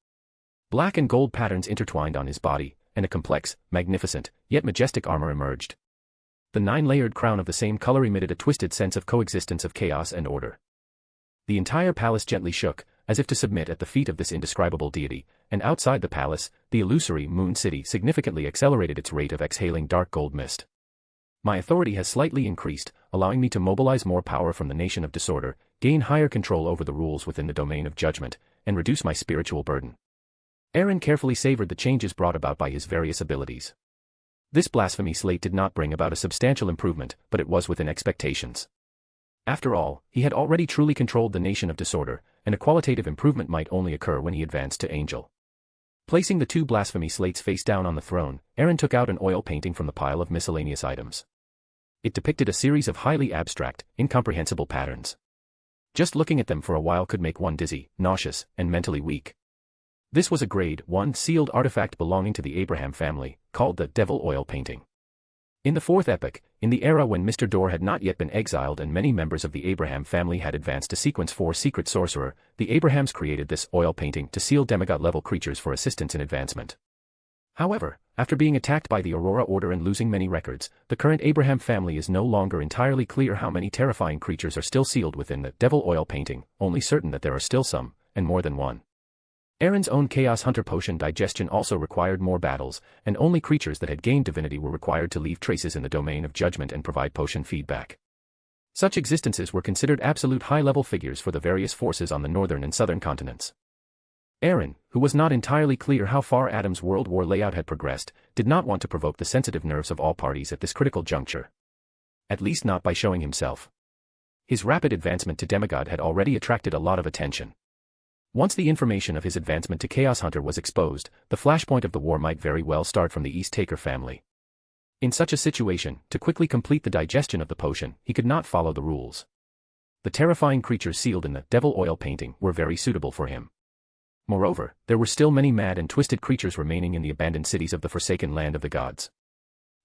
Black and gold patterns intertwined on his body, and a complex, magnificent, yet majestic armor emerged. The 9-layered crown of the same color emitted a twisted sense of coexistence of chaos and order. The entire palace gently shook, as if to submit at the feet of this indescribable deity, and outside the palace, the illusory moon city significantly accelerated its rate of exhaling dark gold mist. My authority has slightly increased, allowing me to mobilize more power from the nation of disorder, gain higher control over the rules within the domain of judgment, and reduce my spiritual burden. Aaron carefully savored the changes brought about by his various abilities. This blasphemy slate did not bring about a substantial improvement, but it was within expectations. After all, he had already truly controlled the nation of disorder, and a qualitative improvement might only occur when he advanced to angel. Placing the two blasphemy slates face down on the throne, Aaron took out an oil painting from the pile of miscellaneous items. It depicted a series of highly abstract, incomprehensible patterns. Just looking at them for a while could make one dizzy, nauseous, and mentally weak. This was a Grade 1 sealed artifact belonging to the Abraham family, called the Devil Oil Painting. In the fourth epoch, in the era when Mr. Dor had not yet been exiled and many members of the Abraham family had advanced to Sequence 4 Secret Sorcerer, the Abrahams created this oil painting to seal demigod-level creatures for assistance in advancement. However, after being attacked by the Aurora Order and losing many records, the current Abraham family is no longer entirely clear how many terrifying creatures are still sealed within the Devil Oil Painting, only certain that there are still some, and more than one. Aaron's own Chaos Hunter potion digestion also required more battles, and only creatures that had gained divinity were required to leave traces in the domain of judgment and provide potion feedback. Such existences were considered absolute high-level figures for the various forces on the northern and southern continents. Aaron, who was not entirely clear how far Adam's World War layout had progressed, did not want to provoke the sensitive nerves of all parties at this critical juncture. At least not by showing himself. His rapid advancement to demigod had already attracted a lot of attention. Once the information of his advancement to Chaos Hunter was exposed, the flashpoint of the war might very well start from the East Taker family. In such a situation, to quickly complete the digestion of the potion, he could not follow the rules. The terrifying creatures sealed in the Devil Oil Painting were very suitable for him. Moreover, there were still many mad and twisted creatures remaining in the abandoned cities of the forsaken land of the gods.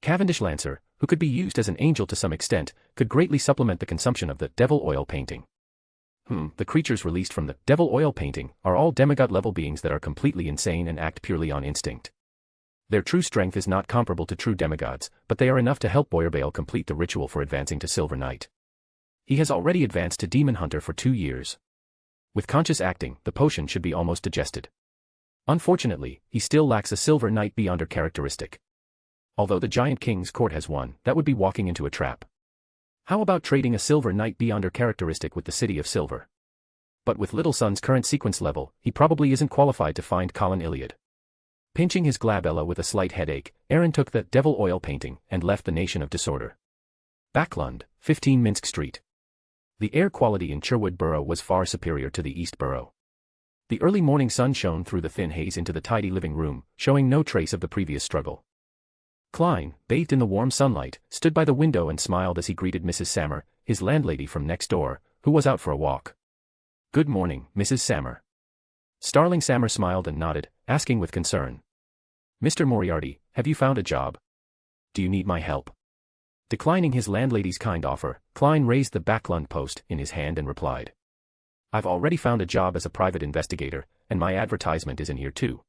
Cavendish Lancer, who could be used as an angel to some extent, could greatly supplement the consumption of the Devil Oil Painting. The creatures released from the Devil Oil Painting are all demigod-level beings that are completely insane and act purely on instinct. Their true strength is not comparable to true demigods, but they are enough to help Boyerbale complete the ritual for advancing to Silver Knight. He has already advanced to Demon Hunter for 2 years. With conscious acting, the potion should be almost digested. Unfortunately, he still lacks a Silver Knight Beyonder characteristic. Although the Giant King's court has one, that would be walking into a trap. How about trading a Silver Knight Beyonder characteristic with the City of Silver? But with Little Sun's current sequence level, he probably isn't qualified to find Colin Iliad. Pinching his glabella with a slight headache, Aaron took the Devil Oil Painting and left the nation of disorder. Backlund, 15 Minsk Street. The air quality in Sherwood Borough was far superior to the East Borough. The early morning sun shone through the thin haze into the tidy living room, showing no trace of the previous struggle. Klein, bathed in the warm sunlight, stood by the window and smiled as he greeted Mrs. Sammer, his landlady from next door, who was out for a walk. "Good morning, Mrs. Sammer." Starling Sammer smiled and nodded, asking with concern. "Mr. Moriarty, have you found a job?" do you need my help? Declining his landlady's kind offer, Klein raised the Backlund Post in his hand and replied. I've already found a job as a private investigator, and my advertisement is in here too.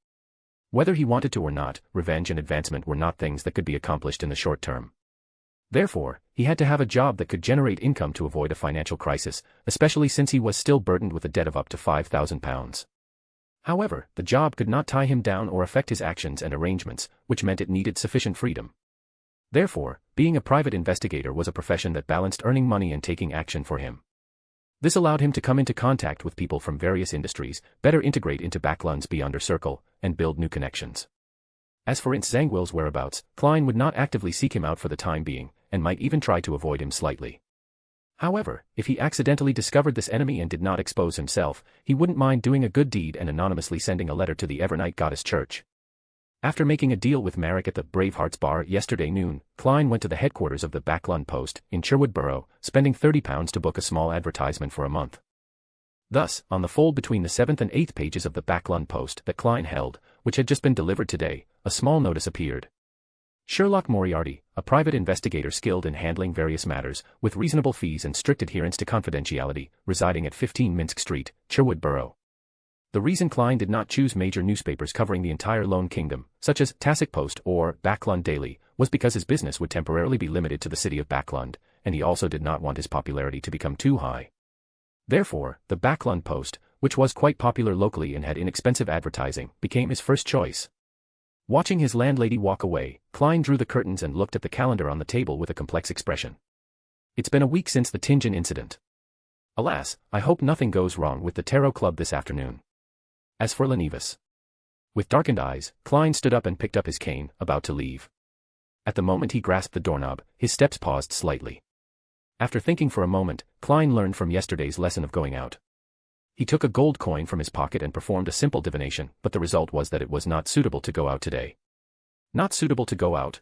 Whether he wanted to or not, revenge and advancement were not things that could be accomplished in the short term. Therefore, he had to have a job that could generate income to avoid a financial crisis, especially since he was still burdened with a debt of up to £5,000. However, the job could not tie him down or affect his actions and arrangements, which meant it needed sufficient freedom. Therefore, being a private investigator was a profession that balanced earning money and taking action for him. This allowed him to come into contact with people from various industries, better integrate into Backlund's Beyonder circle, and build new connections. As for Ince Zangwill's whereabouts, Klein would not actively seek him out for the time being, and might even try to avoid him slightly. However, if he accidentally discovered this enemy and did not expose himself, he wouldn't mind doing a good deed and anonymously sending a letter to the Evernight Goddess Church. After making a deal with Marek at the Bravehearts Bar yesterday noon, Klein went to the headquarters of the Backlund Post in Sherwood Borough, spending £30 to book a small advertisement for a month. Thus, on the fold between the 7th and 8th pages of the Backlund Post that Klein held, which had just been delivered today, a small notice appeared. Sherlock Moriarty, a private investigator skilled in handling various matters, with reasonable fees and strict adherence to confidentiality, residing at 15 Minsk Street, Sherwood Borough. The reason Klein did not choose major newspapers covering the entire Loan Kingdom, such as Tasik Post or Backlund Daily, was because his business would temporarily be limited to the city of Backlund, and he also did not want his popularity to become too high. Therefore, the Backlund Post, which was quite popular locally and had inexpensive advertising, became his first choice. Watching his landlady walk away, Klein drew the curtains and looked at the calendar on the table with a complex expression. It's been a week since the Tingen incident. Alas, I hope nothing goes wrong with the Tarot Club this afternoon. As for Lenivas. With darkened eyes, Klein stood up and picked up his cane, about to leave. At the moment he grasped the doorknob, his steps paused slightly. After thinking for a moment, Klein learned from yesterday's lesson of going out. He took a gold coin from his pocket and performed a simple divination, but the result was that it was not suitable to go out today. Not suitable to go out?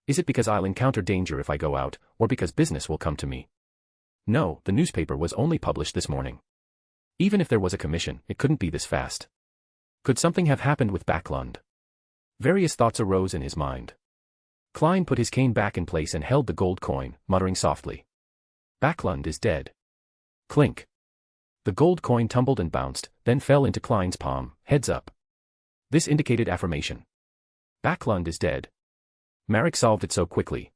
Is it because I'll encounter danger if I go out, or because business will come to me? No, the newspaper was only published this morning. Even if there was a commission, it couldn't be this fast. Could something have happened with Backlund? Various thoughts arose in his mind. Klein put his cane back in place and held the gold coin, muttering softly. Backlund is dead. Clink. The gold coin tumbled and bounced, then fell into Klein's palm, heads up. This indicated affirmation. Backlund is dead. Marek solved it so quickly.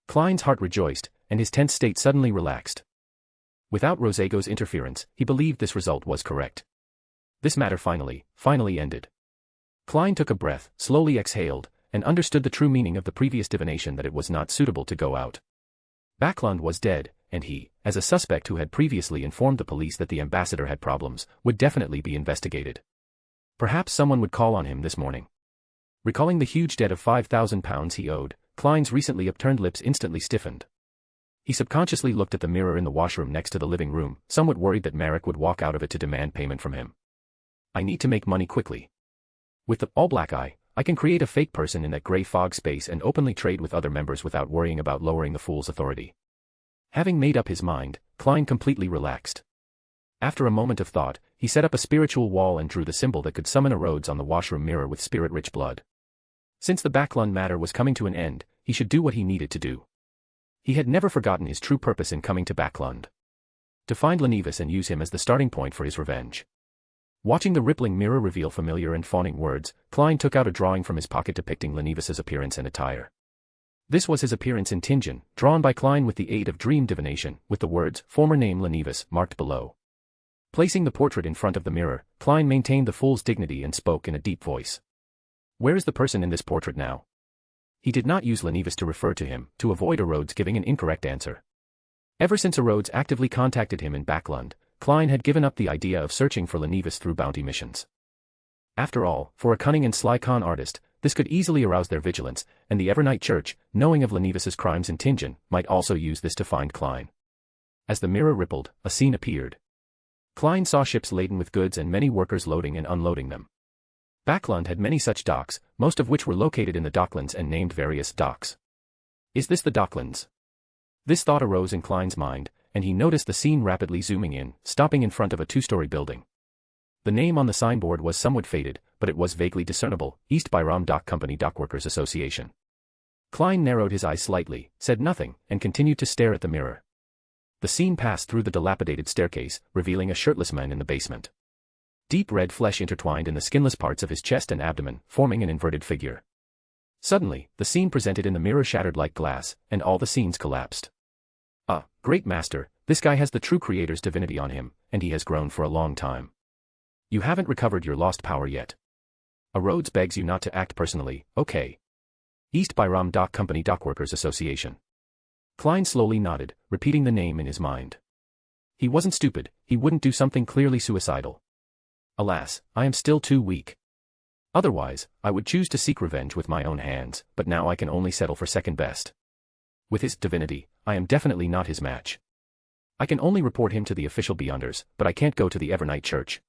Klein's heart rejoiced, and his tense state suddenly relaxed. Without Rosego's interference, he believed this result was correct. This matter finally ended. Klein took a breath, slowly exhaled, and understood the true meaning of the previous divination that it was not suitable to go out. Backlund was dead, and he, as a suspect who had previously informed the police that the ambassador had problems, would definitely be investigated. Perhaps someone would call on him this morning. Recalling the huge debt of £5,000 he owed, Klein's recently upturned lips instantly stiffened. He subconsciously looked at the mirror in the washroom next to the living room, somewhat worried that Marek would walk out of it to demand payment from him. I need to make money quickly. With the all-black eye, I can create a fake person in that grey fog space and openly trade with other members without worrying about lowering the fool's authority. Having made up his mind, Klein completely relaxed. After a moment of thought, he set up a spiritual wall and drew the symbol that could summon a Rhodes on the washroom mirror with spirit-rich blood. Since the Backlund matter was coming to an end, he should do what he needed to do. He had never forgotten his true purpose in coming to Backlund. To find Lenivas and use him as the starting point for his revenge. Watching the rippling mirror reveal familiar and fawning words, Klein took out a drawing from his pocket depicting Lenivas's appearance and attire. This was his appearance in Tingen, drawn by Klein with the aid of dream divination, with the words, former name Lenivas, marked below. Placing the portrait in front of the mirror, Klein maintained the fool's dignity and spoke in a deep voice. Where is the person in this portrait now? He did not use Lenivas to refer to him, to avoid Rhodes giving an incorrect answer. Ever since Rhodes actively contacted him in Backlund, Klein had given up the idea of searching for Lenivas through bounty missions. After all, for a cunning and sly con artist, this could easily arouse their vigilance, and the Evernight Church, knowing of Lenivas's crimes in Tingen, might also use this to find Klein. As the mirror rippled, a scene appeared. Klein saw ships laden with goods and many workers loading and unloading them. Backlund had many such docks, most of which were located in the docklands and named various docks. Is this the docklands? This thought arose in Klein's mind, and he noticed the scene rapidly zooming in, stopping in front of a two-story building. The name on the signboard was somewhat faded, but it was vaguely discernible, East Byram Dock Company Dockworkers Association. Klein narrowed his eyes slightly, said nothing, and continued to stare at the mirror. The scene passed through the dilapidated staircase, revealing a shirtless man in the basement. Deep red flesh intertwined in the skinless parts of his chest and abdomen, forming an inverted figure. Suddenly, the scene presented in the mirror shattered like glass, and all the scenes collapsed. Great master, this guy has the true creator's divinity on him, and he has grown for a long time. You haven't recovered your lost power yet. Rhodes begs you not to act personally, okay? East Byram Dock Company Dockworkers Association. Klein slowly nodded, repeating the name in his mind. He wasn't stupid, he wouldn't do something clearly suicidal. Alas, I am still too weak. Otherwise, I would choose to seek revenge with my own hands, but now I can only settle for second best. With his divinity, I am definitely not his match. I can only report him to the official Beyonders, but I can't go to the Evernight Church.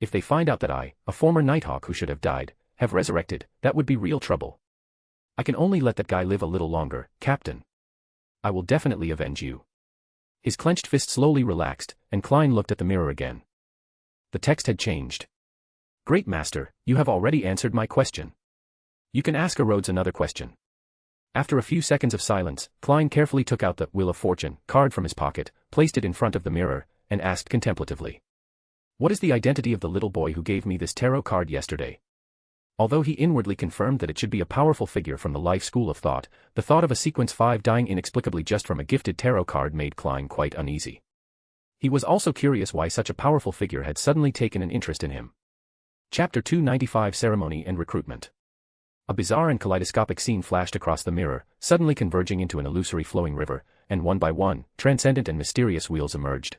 If they find out that I, a former Nighthawk who should have died, have resurrected, that would be real trouble. I can only let that guy live a little longer, Captain. I will definitely avenge you. His clenched fist slowly relaxed, and Klein looked at the mirror again. The text had changed. Great master, you have already answered my question. You can ask Rhodes another question. After a few seconds of silence, Klein carefully took out the Wheel of Fortune card from his pocket, placed it in front of the mirror, and asked contemplatively. What is the identity of the little boy who gave me this tarot card yesterday? Although he inwardly confirmed that it should be a powerful figure from the life school of thought, the thought of a sequence 5 dying inexplicably just from a gifted tarot card made Klein quite uneasy. He was also curious why such a powerful figure had suddenly taken an interest in him. Chapter 295 Ceremony and Recruitment. A bizarre and kaleidoscopic scene flashed across the mirror, suddenly converging into an illusory flowing river, and one by one, transcendent and mysterious wheels emerged.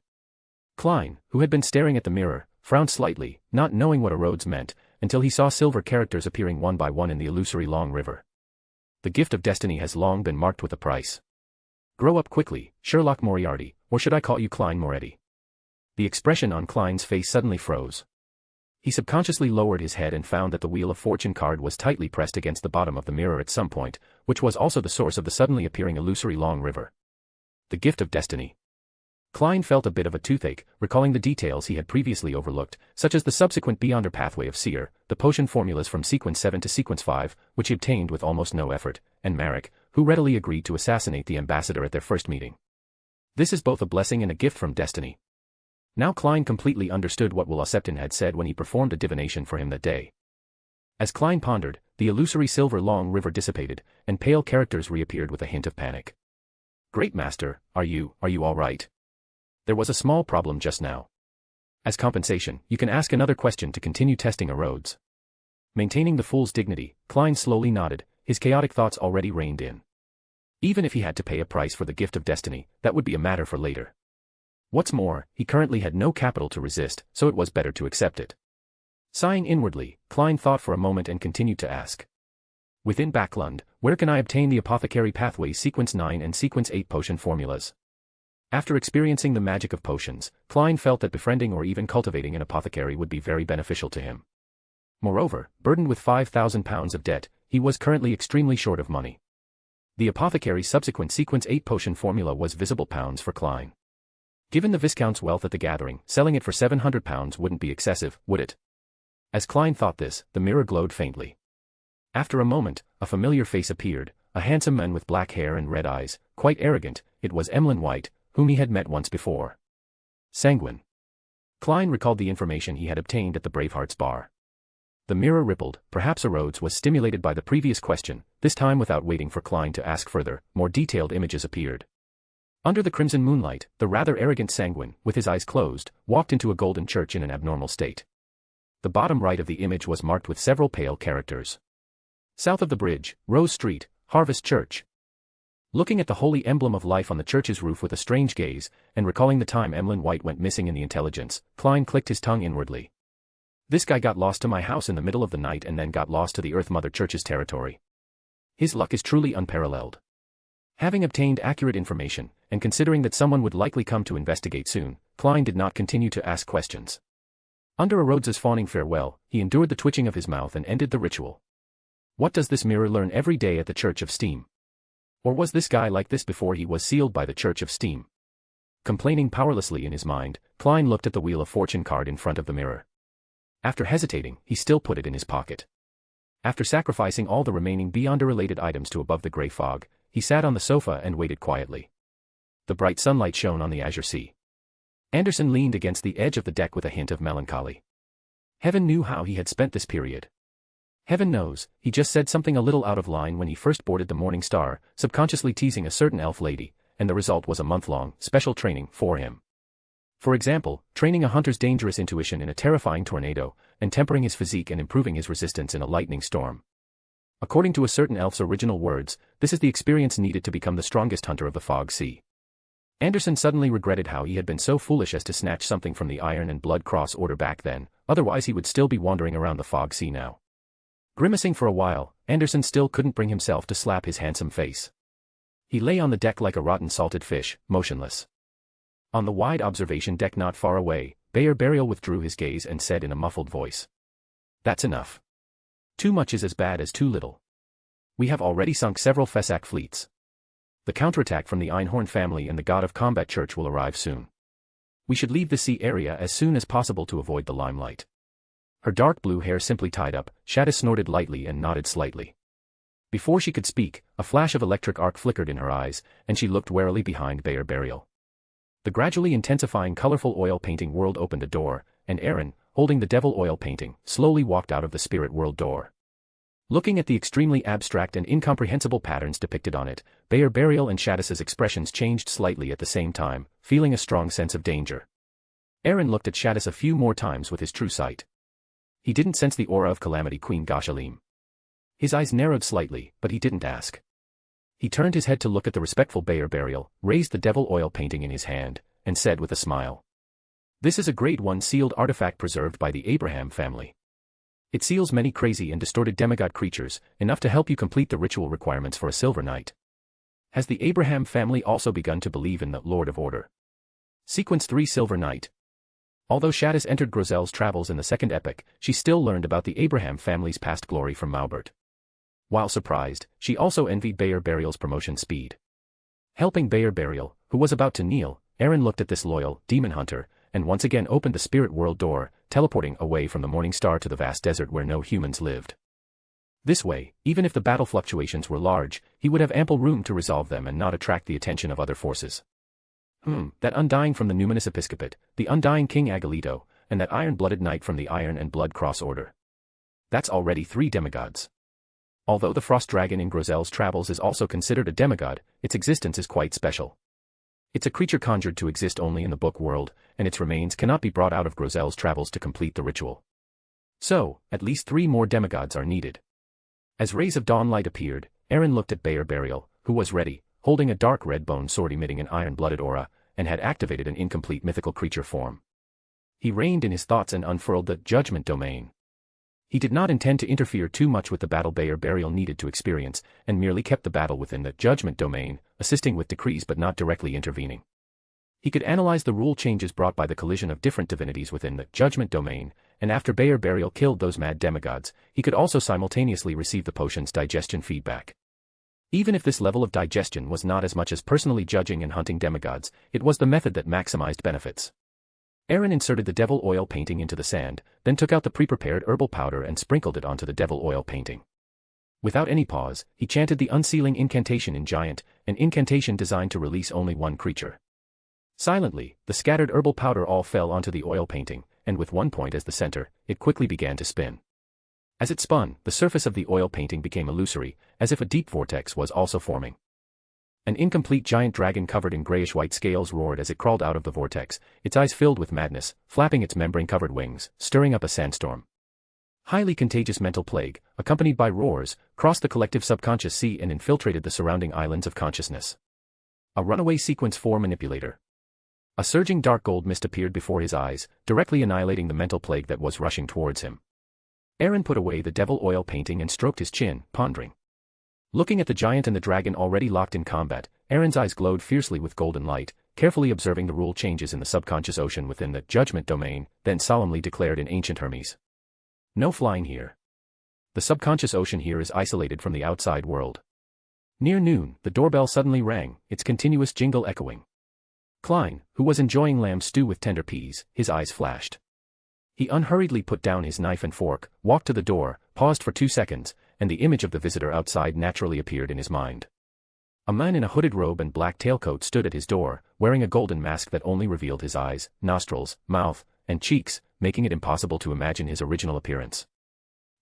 Klein, who had been staring at the mirror, frowned slightly, not knowing what Rhodes meant, until he saw silver characters appearing one by one in the illusory long river. The gift of destiny has long been marked with a price. Grow up quickly, Sherlock Moriarty, or should I call you Klein Moretti? The expression on Klein's face suddenly froze. He subconsciously lowered his head and found that the Wheel of Fortune card was tightly pressed against the bottom of the mirror at some point, which was also the source of the suddenly appearing illusory long river. The gift of destiny. Klein felt a bit of a toothache, recalling the details he had previously overlooked, such as the subsequent Beyonder pathway of Seer, the potion formulas from Sequence 7 to Sequence 5, which he obtained with almost no effort, and Marek, who readily agreed to assassinate the ambassador at their first meeting. This is both a blessing and a gift from destiny. Now Klein completely understood what Will Septon had said when he performed a divination for him that day. As Klein pondered, the illusory silver long river dissipated, and pale characters reappeared with a hint of panic. Great master, are you all right? There was a small problem just now. As compensation, you can ask another question to continue testing Rhodes. Maintaining the fool's dignity, Klein slowly nodded, his chaotic thoughts already reined in. Even if he had to pay a price for the gift of destiny, that would be a matter for later. What's more, he currently had no capital to resist, so it was better to accept it. Sighing inwardly, Klein thought for a moment and continued to ask. Within Backlund, where can I obtain the Apothecary Pathways Sequence 9 and Sequence 8 potion formulas? After experiencing the magic of potions, Klein felt that befriending or even cultivating an apothecary would be very beneficial to him. Moreover, burdened with £5,000 of debt, he was currently extremely short of money. The apothecary's subsequent Sequence 8 potion formula was visible pounds for Klein. Given the Viscount's wealth at the gathering, selling it for £700 wouldn't be excessive, would it? As Klein thought this, the mirror glowed faintly. After a moment, a familiar face appeared, a handsome man with black hair and red eyes, quite arrogant. It was Emlyn White, whom he had met once before. Sanguine. Klein recalled the information he had obtained at the Bravehearts bar. The mirror rippled, perhaps Rhodes was stimulated by the previous question, this time without waiting for Klein to ask further, more detailed images appeared. Under the crimson moonlight, the rather arrogant Sanguine, with his eyes closed, walked into a golden church in an abnormal state. The bottom right of the image was marked with several pale characters. South of the bridge, Rose Street, Harvest Church. Looking at the holy emblem of life on the church's roof with a strange gaze, and recalling the time Emlyn White went missing in the intelligence, Klein clicked his tongue inwardly. This guy got lost to my house in the middle of the night and then got lost to the Earth Mother Church's territory. His luck is truly unparalleled. Having obtained accurate information, and considering that someone would likely come to investigate soon, Klein did not continue to ask questions. Under Rhodes's fawning farewell, he endured the twitching of his mouth and ended the ritual. What does this mirror learn every day at the Church of Steam? Or was this guy like this before he was sealed by the Church of Steam? Complaining powerlessly in his mind, Klein looked at the Wheel of Fortune card in front of the mirror. After hesitating, he still put it in his pocket. After sacrificing all the remaining Beyonder-related items to above the gray fog, he sat on the sofa and waited quietly. The bright sunlight shone on the azure sea. Anderson leaned against the edge of the deck with a hint of melancholy. Heaven knew how he had spent this period. Heaven knows, he just said something a little out of line when he first boarded the Morning Star, subconsciously teasing a certain elf lady, and the result was a month-long, special training for him. For example, training a hunter's dangerous intuition in a terrifying tornado, and tempering his physique and improving his resistance in a lightning storm. According to a certain elf's original words, this is the experience needed to become the strongest hunter of the fog sea. Anderson suddenly regretted how he had been so foolish as to snatch something from the Iron and Blood Cross Order back then, otherwise he would still be wandering around the fog sea now. Grimacing for a while, Anderson still couldn't bring himself to slap his handsome face. He lay on the deck like a rotten salted fish, motionless. On the wide observation deck not far away, Bayer Burial withdrew his gaze and said in a muffled voice. "That's enough. Too much is as bad as too little. We have already sunk several Fesak fleets. The counterattack from the Einhorn family and the God of Combat Church will arrive soon. We should leave the sea area as soon as possible to avoid the limelight." Her dark blue hair simply tied up, Shadis snorted lightly and nodded slightly. Before she could speak, a flash of electric arc flickered in her eyes, and she looked warily behind Bayer Burial. The gradually intensifying colorful oil painting world opened a door, and Aaron, holding the devil oil painting, slowly walked out of the spirit world door. Looking at the extremely abstract and incomprehensible patterns depicted on it, Bayer Burial and Shadis's expressions changed slightly at the same time, feeling a strong sense of danger. Aaron looked at Shadis a few more times with his true sight. He didn't sense the aura of Calamity Queen Gashalim. His eyes narrowed slightly, but he didn't ask. He turned his head to look at the respectful Bayer Burial, raised the devil oil painting in his hand, and said with a smile. "This is a Grade 1 sealed artifact preserved by the Abraham family. It seals many crazy and distorted demigod creatures, enough to help you complete the ritual requirements for a Silver Knight. Has the Abraham family also begun to believe in the Lord of Order?" Sequence 3 Silver Knight. Although Shadis entered Grozel's travels in the second epoch, she still learned about the Abraham family's past glory from Maubert. While surprised, she also envied Bayer Burial's promotion speed. Helping Bayer Burial, who was about to kneel, Aaron looked at this loyal, demon hunter, and once again opened the spirit world door, teleporting away from the Morning Star to the vast desert where no humans lived. This way, even if the battle fluctuations were large, he would have ample room to resolve them and not attract the attention of other forces. That Undying from the Numinous Episcopate, the Undying King Agalito, and that Iron-Blooded Knight from the Iron and Blood Cross Order. That's already 3 demigods. Although the Frost Dragon in Grozel's travels is also considered a demigod, its existence is quite special. It's a creature conjured to exist only in the book world, and its remains cannot be brought out of Grozel's travels to complete the ritual. So, at least 3 more demigods are needed. As rays of dawn light appeared, Aaron looked at Bayer Burial, who was ready, holding a dark red bone sword emitting an iron-blooded aura, and had activated an incomplete mythical creature form. He reined in his thoughts and unfurled the Judgment Domain. He did not intend to interfere too much with the battle Bayer Burial needed to experience, and merely kept the battle within the Judgment Domain, assisting with decrees but not directly intervening. He could analyze the rule changes brought by the collision of different divinities within the Judgment Domain, and after Bayer Burial killed those mad demigods, he could also simultaneously receive the potion's digestion feedback. Even if this level of digestion was not as much as personally judging and hunting demigods, it was the method that maximized benefits. Aaron inserted the devil oil painting into the sand, then took out the pre-prepared herbal powder and sprinkled it onto the devil oil painting. Without any pause, he chanted the unsealing incantation in Giant, an incantation designed to release only one creature. Silently, the scattered herbal powder all fell onto the oil painting, and with one point as the center, it quickly began to spin. As it spun, the surface of the oil painting became illusory, as if a deep vortex was also forming. An incomplete giant dragon covered in grayish-white scales roared as it crawled out of the vortex, its eyes filled with madness, flapping its membrane-covered wings, stirring up a sandstorm. Highly contagious mental plague, accompanied by roars, crossed the collective subconscious sea and infiltrated the surrounding islands of consciousness. A runaway sequence 4 manipulator. A surging dark gold mist appeared before his eyes, directly annihilating the mental plague that was rushing towards him. Aaron put away the devil oil painting and stroked his chin, pondering. Looking at the giant and the dragon already locked in combat, Aaron's eyes glowed fiercely with golden light, carefully observing the rule changes in the subconscious ocean within the Judgment Domain, then solemnly declared in ancient Hermes. No flying here. The subconscious ocean here is isolated from the outside world. Near noon, the doorbell suddenly rang, its continuous jingle echoing. Klein, who was enjoying lamb stew with tender peas, his eyes flashed. He unhurriedly put down his knife and fork, walked to the door, paused for 2 seconds, and the image of the visitor outside naturally appeared in his mind. A man in a hooded robe and black tailcoat stood at his door, wearing a golden mask that only revealed his eyes, nostrils, mouth, and cheeks, making it impossible to imagine his original appearance.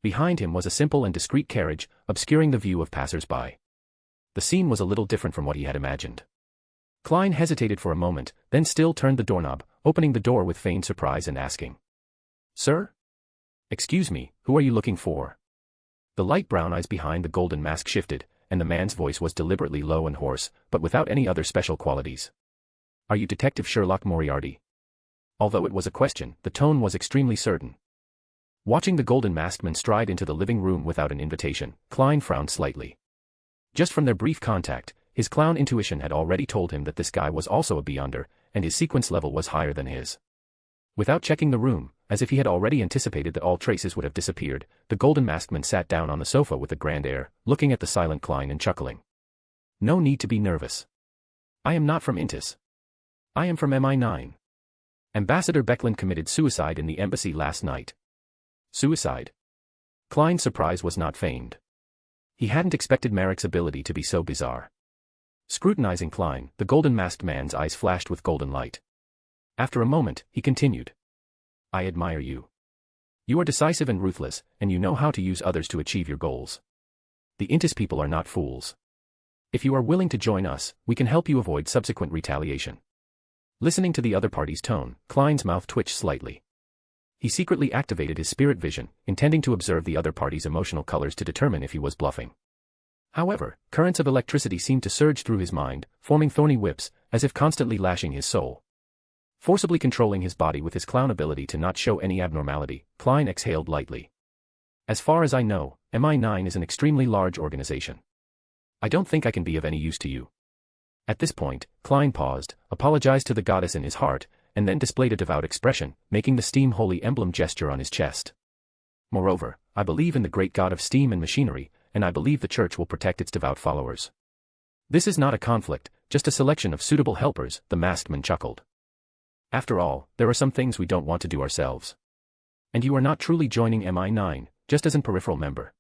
Behind him was a simple and discreet carriage, obscuring the view of passers-by. The scene was a little different from what he had imagined. Klein hesitated for a moment, then still turned the doorknob, opening the door with feigned surprise and asking, "Sir? Excuse me, who are you looking for?" The light brown eyes behind the golden mask shifted, and the man's voice was deliberately low and hoarse, but without any other special qualities. "Are you Detective Sherlock Moriarty?" Although it was a question, the tone was extremely certain. Watching the golden masked man stride into the living room without an invitation, Klein frowned slightly. Just from their brief contact, his clown intuition had already told him that this guy was also a Beyonder, and his sequence level was higher than his. Without checking the room, as if he had already anticipated that all traces would have disappeared, the golden masked man sat down on the sofa with a grand air, looking at the silent Klein and chuckling. "No need to be nervous. I am not from Intis. I am from MI9. Ambassador Beckland committed suicide in the embassy last night." Suicide? Klein's surprise was not feigned. He hadn't expected Merrick's ability to be so bizarre. Scrutinizing Klein, the golden masked man's eyes flashed with golden light. After a moment, he continued. "I admire you. You are decisive and ruthless, and you know how to use others to achieve your goals. The Intis people are not fools. If you are willing to join us, we can help you avoid subsequent retaliation." Listening to the other party's tone, Klein's mouth twitched slightly. He secretly activated his spirit vision, intending to observe the other party's emotional colors to determine if he was bluffing. However, currents of electricity seemed to surge through his mind, forming thorny whips, as if constantly lashing his soul. Forcibly controlling his body with his clown ability to not show any abnormality, Klein exhaled lightly. "As far as I know, MI9 is an extremely large organization. I don't think I can be of any use to you." At this point, Klein paused, apologized to the goddess in his heart, and then displayed a devout expression, making the steam holy emblem gesture on his chest. "Moreover, I believe in the great god of steam and machinery, and I believe the church will protect its devout followers. This is not a conflict, just a selection of suitable helpers," the masked man chuckled. "After all, there are some things we don't want to do ourselves. And you are not truly joining MI9, just as an peripheral member.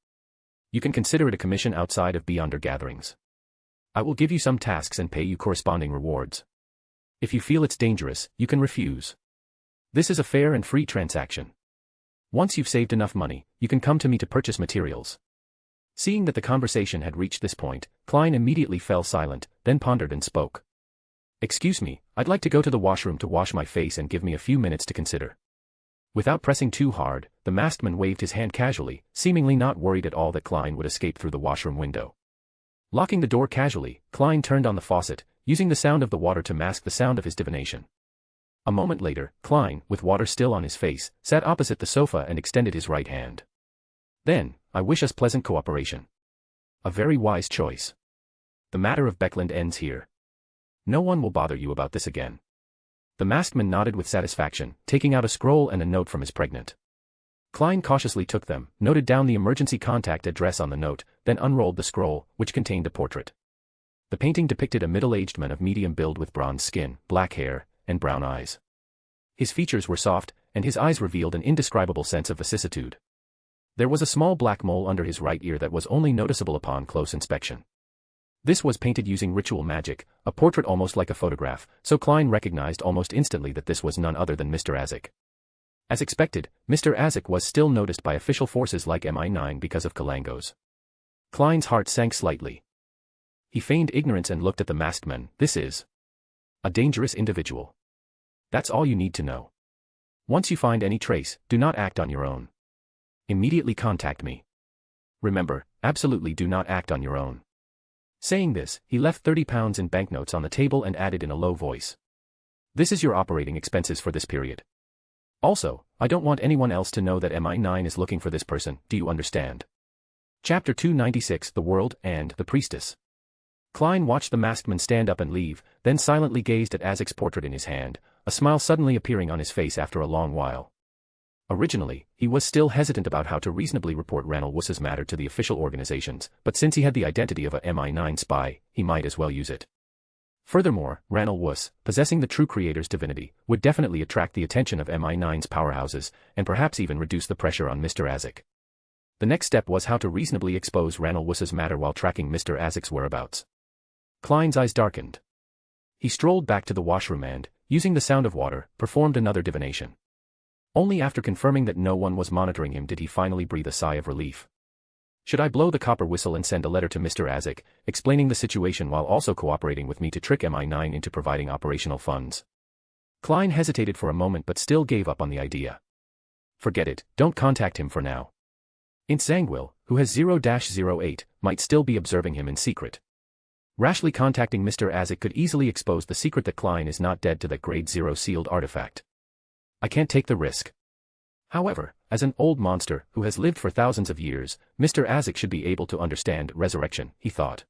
You can consider it a commission outside of Beyonder gatherings. I will give you some tasks and pay you corresponding rewards. If you feel it's dangerous, you can refuse. This is a fair and free transaction. Once you've saved enough money, you can come to me to purchase materials." Seeing that the conversation had reached this point, Klein immediately fell silent, then pondered and spoke. "Excuse me, I'd like to go to the washroom to wash my face and give me a few minutes to consider." Without pressing too hard, the masked man waved his hand casually, seemingly not worried at all that Klein would escape through the washroom window. Locking the door casually, Klein turned on the faucet, using the sound of the water to mask the sound of his divination. A moment later, Klein, with water still on his face, sat opposite the sofa and extended his right hand. "Then, I wish us pleasant cooperation. A very wise choice. The matter of Beckland ends here. No one will bother you about this again." The masked man nodded with satisfaction, taking out a scroll and a note from his pregnant. Klein cautiously took them, noted down the emergency contact address on the note, then unrolled the scroll, which contained a portrait. The painting depicted a middle-aged man of medium build with bronze skin, black hair, and brown eyes. His features were soft, and his eyes revealed an indescribable sense of vicissitude. There was a small black mole under his right ear that was only noticeable upon close inspection. This was painted using ritual magic, a portrait almost like a photograph, so Klein recognized almost instantly that this was none other than Mr. Azek. As expected, Mr. Azek was still noticed by official forces like MI9 because of Kalangos. Klein's heart sank slightly. He feigned ignorance and looked at the masked man. "This is a dangerous individual. That's all you need to know. Once you find any trace, do not act on your own. Immediately contact me. Remember, absolutely do not act on your own." Saying this, he left £30 in banknotes on the table and added in a low voice. "This is your operating expenses for this period. Also, I don't want anyone else to know that MI9 is looking for this person, do you understand?" Chapter 296 The World and the Priestess. Klein watched the masked man stand up and leave, then silently gazed at Azek's portrait in his hand, a smile suddenly appearing on his face after a long while. Originally, he was still hesitant about how to reasonably report Ranal Wuss's matter to the official organizations, but since he had the identity of a MI9 spy, he might as well use it. Furthermore, Ranal Wuss, possessing the true creator's divinity, would definitely attract the attention of MI9's powerhouses, and perhaps even reduce the pressure on Mr. Azek. The next step was how to reasonably expose Ranulwus's matter while tracking Mr. Azek's whereabouts. Klein's eyes darkened. He strolled back to the washroom and, using the sound of water, performed another divination. Only after confirming that no one was monitoring him did he finally breathe a sigh of relief. Should I blow the copper whistle and send a letter to Mr. Azek, explaining the situation while also cooperating with me to trick MI9 into providing operational funds? Klein hesitated for a moment but still gave up on the idea. Forget it, don't contact him for now. Int Zangwill, who has 0-08, might still be observing him in secret. Rashly contacting Mr. Azek could easily expose the secret that Klein is not dead to that grade 0 sealed artifact. I can't take the risk. However, as an old monster who has lived for thousands of years, Mr. Azek should be able to understand resurrection, he thought.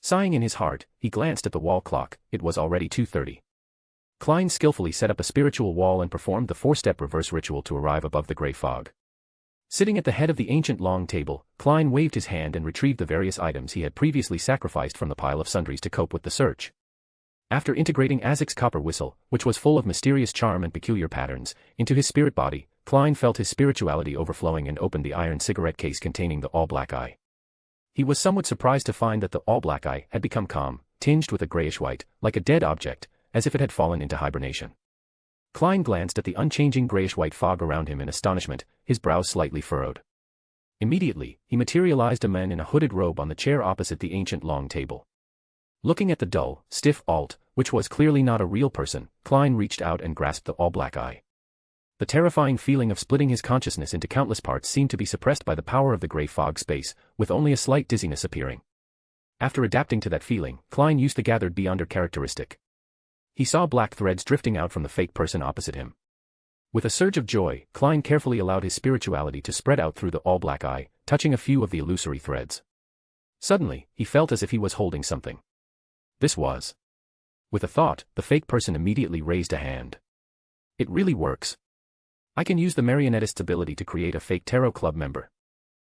Sighing in his heart, he glanced at the wall clock. It was already 2:30. Klein skillfully set up a spiritual wall and performed the 4-step reverse ritual to arrive above the gray fog. Sitting at the head of the ancient long table, Klein waved his hand and retrieved the various items he had previously sacrificed from the pile of sundries to cope with the search. After integrating Azek's copper whistle, which was full of mysterious charm and peculiar patterns, into his spirit body, Klein felt his spirituality overflowing and opened the iron cigarette case containing the all-black eye. He was somewhat surprised to find that the all-black eye had become calm, tinged with a grayish-white, like a dead object, as if it had fallen into hibernation. Klein glanced at the unchanging grayish-white fog around him in astonishment, his brows slightly furrowed. Immediately, he materialized a man in a hooded robe on the chair opposite the ancient long table. Looking at the dull, stiff alt, which was clearly not a real person, Klein reached out and grasped the all-black eye. The terrifying feeling of splitting his consciousness into countless parts seemed to be suppressed by the power of the gray fog space, with only a slight dizziness appearing. After adapting to that feeling, Klein used the gathered beyonder characteristic. He saw black threads drifting out from the fake person opposite him. With a surge of joy, Klein carefully allowed his spirituality to spread out through the all-black eye, touching a few of the illusory threads. Suddenly, he felt as if he was holding something. This was. With a thought, the fake person immediately raised a hand. It really works. I can use the marionettist's ability to create a fake tarot club member.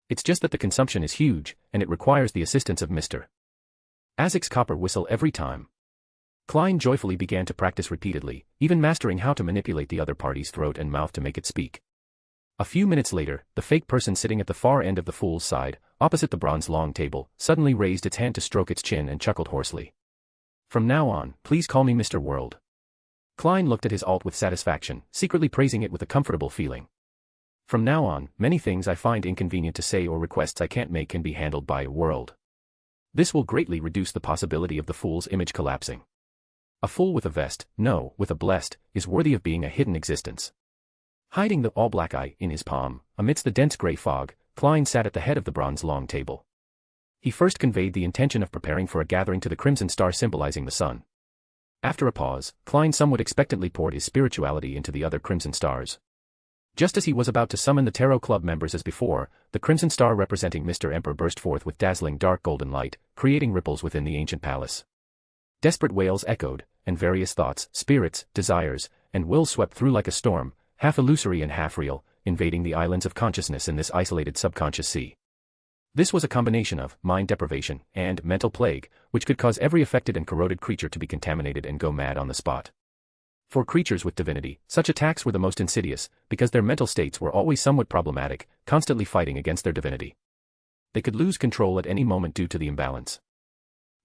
It's just that the consumption is huge, and it requires the assistance of Mr. Azek's copper whistle every time. Klein joyfully began to practice repeatedly, even mastering how to manipulate the other party's throat and mouth to make it speak. A few minutes later, the fake person sitting at the far end of the fool's side, opposite the bronze long table, suddenly raised its hand to stroke its chin and chuckled hoarsely. From now on, please call me Mr. World. Klein looked at his alt with satisfaction, secretly praising it with a comfortable feeling. From now on, many things I find inconvenient to say or requests I can't make can be handled by World. This will greatly reduce the possibility of the fool's image collapsing. A fool with a vest, no, with a blessed, is worthy of being a hidden existence. Hiding the all-black eye in his palm, amidst the dense gray fog, Klein sat at the head of the bronze long table. He first conveyed the intention of preparing for a gathering to the crimson star symbolizing the sun. After a pause, Klein somewhat expectantly poured his spirituality into the other crimson stars. Just as he was about to summon the tarot club members as before, the crimson star representing Mr. Emperor burst forth with dazzling dark golden light, creating ripples within the ancient palace. Desperate wails echoed, and various thoughts, spirits, desires, and wills swept through like a storm, half illusory and half real, invading the islands of consciousness in this isolated subconscious sea. This was a combination of mind deprivation and mental plague, which could cause every affected and corroded creature to be contaminated and go mad on the spot. For creatures with divinity, such attacks were the most insidious, because their mental states were always somewhat problematic, constantly fighting against their divinity. They could lose control at any moment due to the imbalance.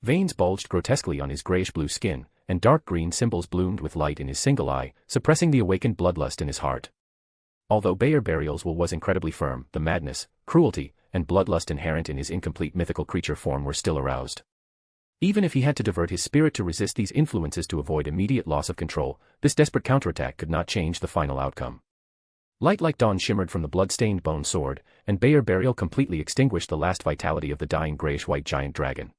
Veins bulged grotesquely on his grayish-blue skin, and dark green symbols bloomed with light in his single eye, suppressing the awakened bloodlust in his heart. Although Bayer Burial's will was incredibly firm, the madness, cruelty, and bloodlust inherent in his incomplete mythical creature form were still aroused. Even if he had to divert his spirit to resist these influences to avoid immediate loss of control, this desperate counterattack could not change the final outcome. Light like dawn shimmered from the blood-stained bone sword, and Bayer Burial completely extinguished the last vitality of the dying grayish-white giant dragon.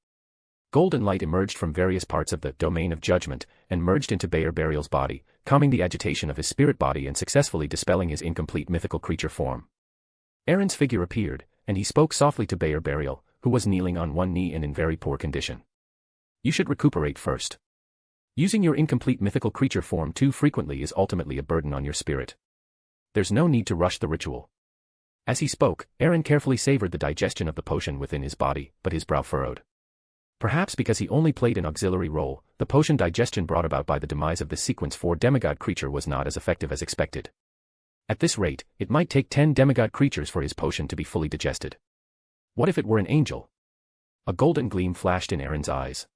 Golden light emerged from various parts of the domain of judgment, and merged into Bayer Burial's body, calming the agitation of his spirit body and successfully dispelling his incomplete mythical creature form. Aaron's figure appeared, and he spoke softly to Bayer Burial, who was kneeling on one knee and in very poor condition. You should recuperate first. Using your incomplete mythical creature form too frequently is ultimately a burden on your spirit. There's no need to rush the ritual. As he spoke, Aaron carefully savored the digestion of the potion within his body, but his brow furrowed. Perhaps because he only played an auxiliary role, the potion digestion brought about by the demise of this sequence 4 demigod creature was not as effective as expected. At this rate, it might take 10 demigod creatures for his potion to be fully digested. What if it were an angel? A golden gleam flashed in Aaron's eyes.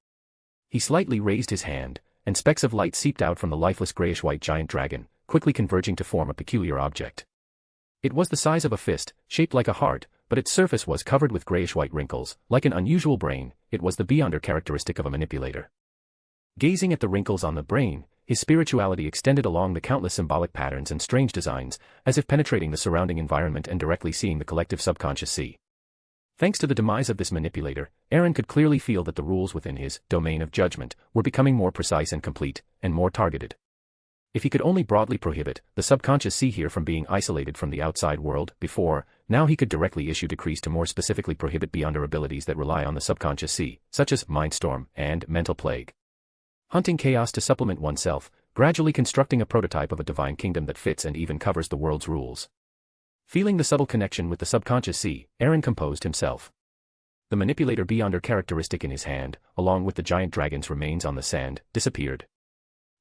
He slightly raised his hand, and specks of light seeped out from the lifeless grayish-white giant dragon, quickly converging to form a peculiar object. It was the size of a fist, shaped like a heart, but its surface was covered with grayish-white wrinkles. Like an unusual brain, it was the beyonder characteristic of a manipulator. Gazing at the wrinkles on the brain, his spirituality extended along the countless symbolic patterns and strange designs, as if penetrating the surrounding environment and directly seeing the collective subconscious see. Thanks to the demise of this manipulator, Aaron could clearly feel that the rules within his domain of judgment were becoming more precise and complete, and more targeted. If he could only broadly prohibit the subconscious see here from being isolated from the outside world before, now he could directly issue decrees to more specifically prohibit beyonder abilities that rely on the subconscious see, such as Mindstorm and Mental Plague. Hunting chaos to supplement oneself, gradually constructing a prototype of a divine kingdom that fits and even covers the world's rules. Feeling the subtle connection with the subconscious see, Aaron composed himself. The manipulator beyonder characteristic in his hand, along with the giant dragon's remains on the sand, disappeared.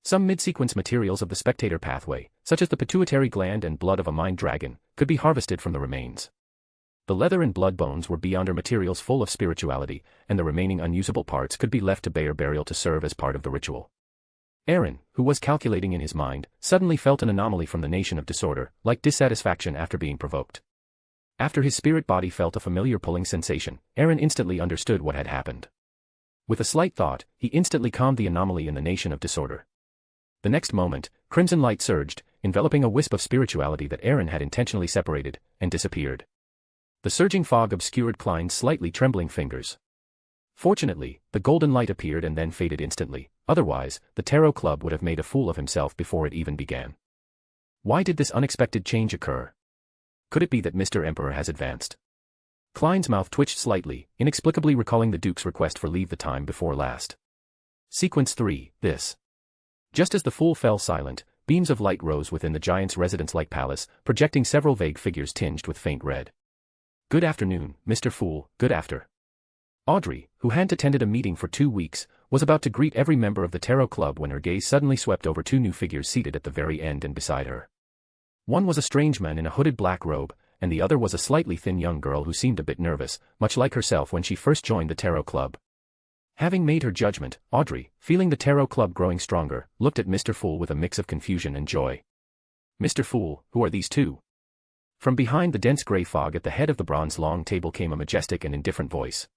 Some mid-sequence materials of the spectator pathway, such as the pituitary gland and blood of a mind dragon, could be harvested from the remains. The leather and blood bones were beyonder materials full of spirituality, and the remaining unusable parts could be left to bear burial to serve as part of the ritual. Aaron, who was calculating in his mind, suddenly felt an anomaly from the nation of disorder, like dissatisfaction after being provoked. After his spirit body felt a familiar pulling sensation, Aaron instantly understood what had happened. With a slight thought, he instantly calmed the anomaly in the nation of disorder. The next moment, crimson light surged, enveloping a wisp of spirituality that Aaron had intentionally separated, and disappeared. The surging fog obscured Klein's slightly trembling fingers. Fortunately, the golden light appeared and then faded instantly, otherwise, the tarot club would have made a fool of himself before it even began. Why did this unexpected change occur? Could it be that Mr. Emperor has advanced? Klein's mouth twitched slightly, inexplicably recalling the Duke's request for leave the time before last. Sequence 3, this. Just as the fool fell silent, beams of light rose within the giant's residence-like palace, projecting several vague figures tinged with faint red. Good afternoon, Mr. Fool, good after. Audrey, who hadn't attended a meeting for 2 weeks, was about to greet every member of the tarot club when her gaze suddenly swept over 2 new figures seated at the very end and beside her. One was a strange man in a hooded black robe, and the other was a slightly thin young girl who seemed a bit nervous, much like herself when she first joined the tarot club. Having made her judgment, Audrey, feeling the tarot club growing stronger, looked at Mr. Fool with a mix of confusion and joy. Mr. Fool, who are these two? From behind the dense gray fog at the head of the bronze long table came a majestic and indifferent voice.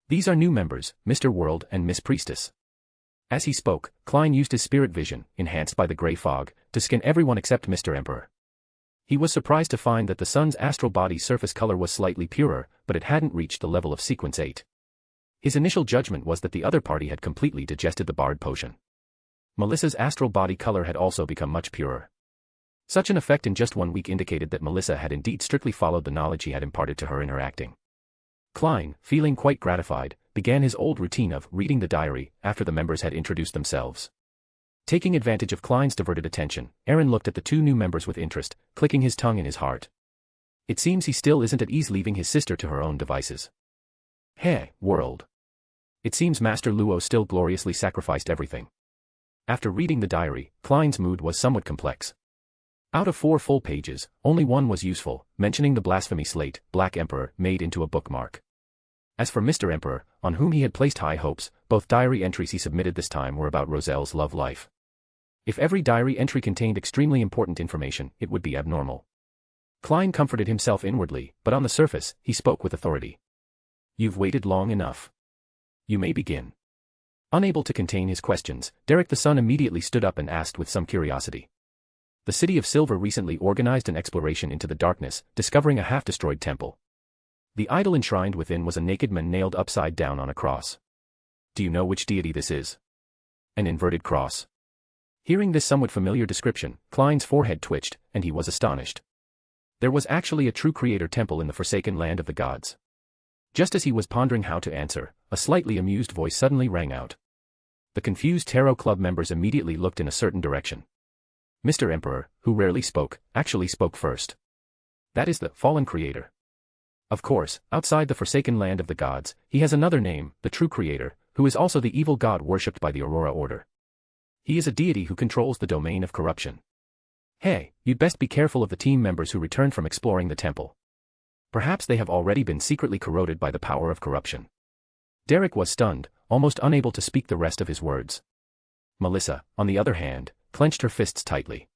These are new members, Mr. World and Miss Priestess. As he spoke, Klein used his spirit vision, enhanced by the gray fog, to scan everyone except Mr. Emperor. He was surprised to find that the sun's astral body's surface color was slightly purer, but it hadn't reached the level of Sequence 8. His initial judgment was that the other party had completely digested the barred potion. Melissa's astral body color had also become much purer. Such an effect in just 1 week indicated that Melissa had indeed strictly followed the knowledge he had imparted to her in her acting. Klein, feeling quite gratified, began his old routine of reading the diary after the members had introduced themselves. Taking advantage of Klein's diverted attention, Aaron looked at the 2 new members with interest, clicking his tongue in his heart. It seems he still isn't at ease leaving his sister to her own devices. Hey, World. It seems Master Luo still gloriously sacrificed everything. After reading the diary, Klein's mood was somewhat complex. Out of 4 full pages, only 1 was useful, mentioning the blasphemy slate, Black Emperor, made into a bookmark. As for Mr. Emperor, on whom he had placed high hopes, both diary entries he submitted this time were about Roselle's love life. If every diary entry contained extremely important information, it would be abnormal. Klein comforted himself inwardly, but on the surface, he spoke with authority. You've waited long enough. You may begin. Unable to contain his questions, Derek the Sun immediately stood up and asked with some curiosity. The city of Silver recently organized an exploration into the darkness, discovering a half-destroyed temple. The idol enshrined within was a naked man nailed upside down on a cross. Do you know which deity this is? An inverted cross. Hearing this somewhat familiar description, Klein's forehead twitched, and he was astonished. There was actually a true creator temple in the forsaken land of the gods. Just as he was pondering how to answer, a slightly amused voice suddenly rang out. The confused tarot club members immediately looked in a certain direction. Mr. Emperor, who rarely spoke, actually spoke first. That is the fallen creator. Of course, outside the forsaken land of the gods, he has another name, the true creator, who is also the evil god worshipped by the Aurora Order. He is a deity who controls the domain of corruption. Hey, you'd best be careful of the team members who returned from exploring the temple. Perhaps they have already been secretly corroded by the power of corruption. Derek was stunned, almost unable to speak the rest of his words. Melissa, on the other hand, clenched her fists tightly.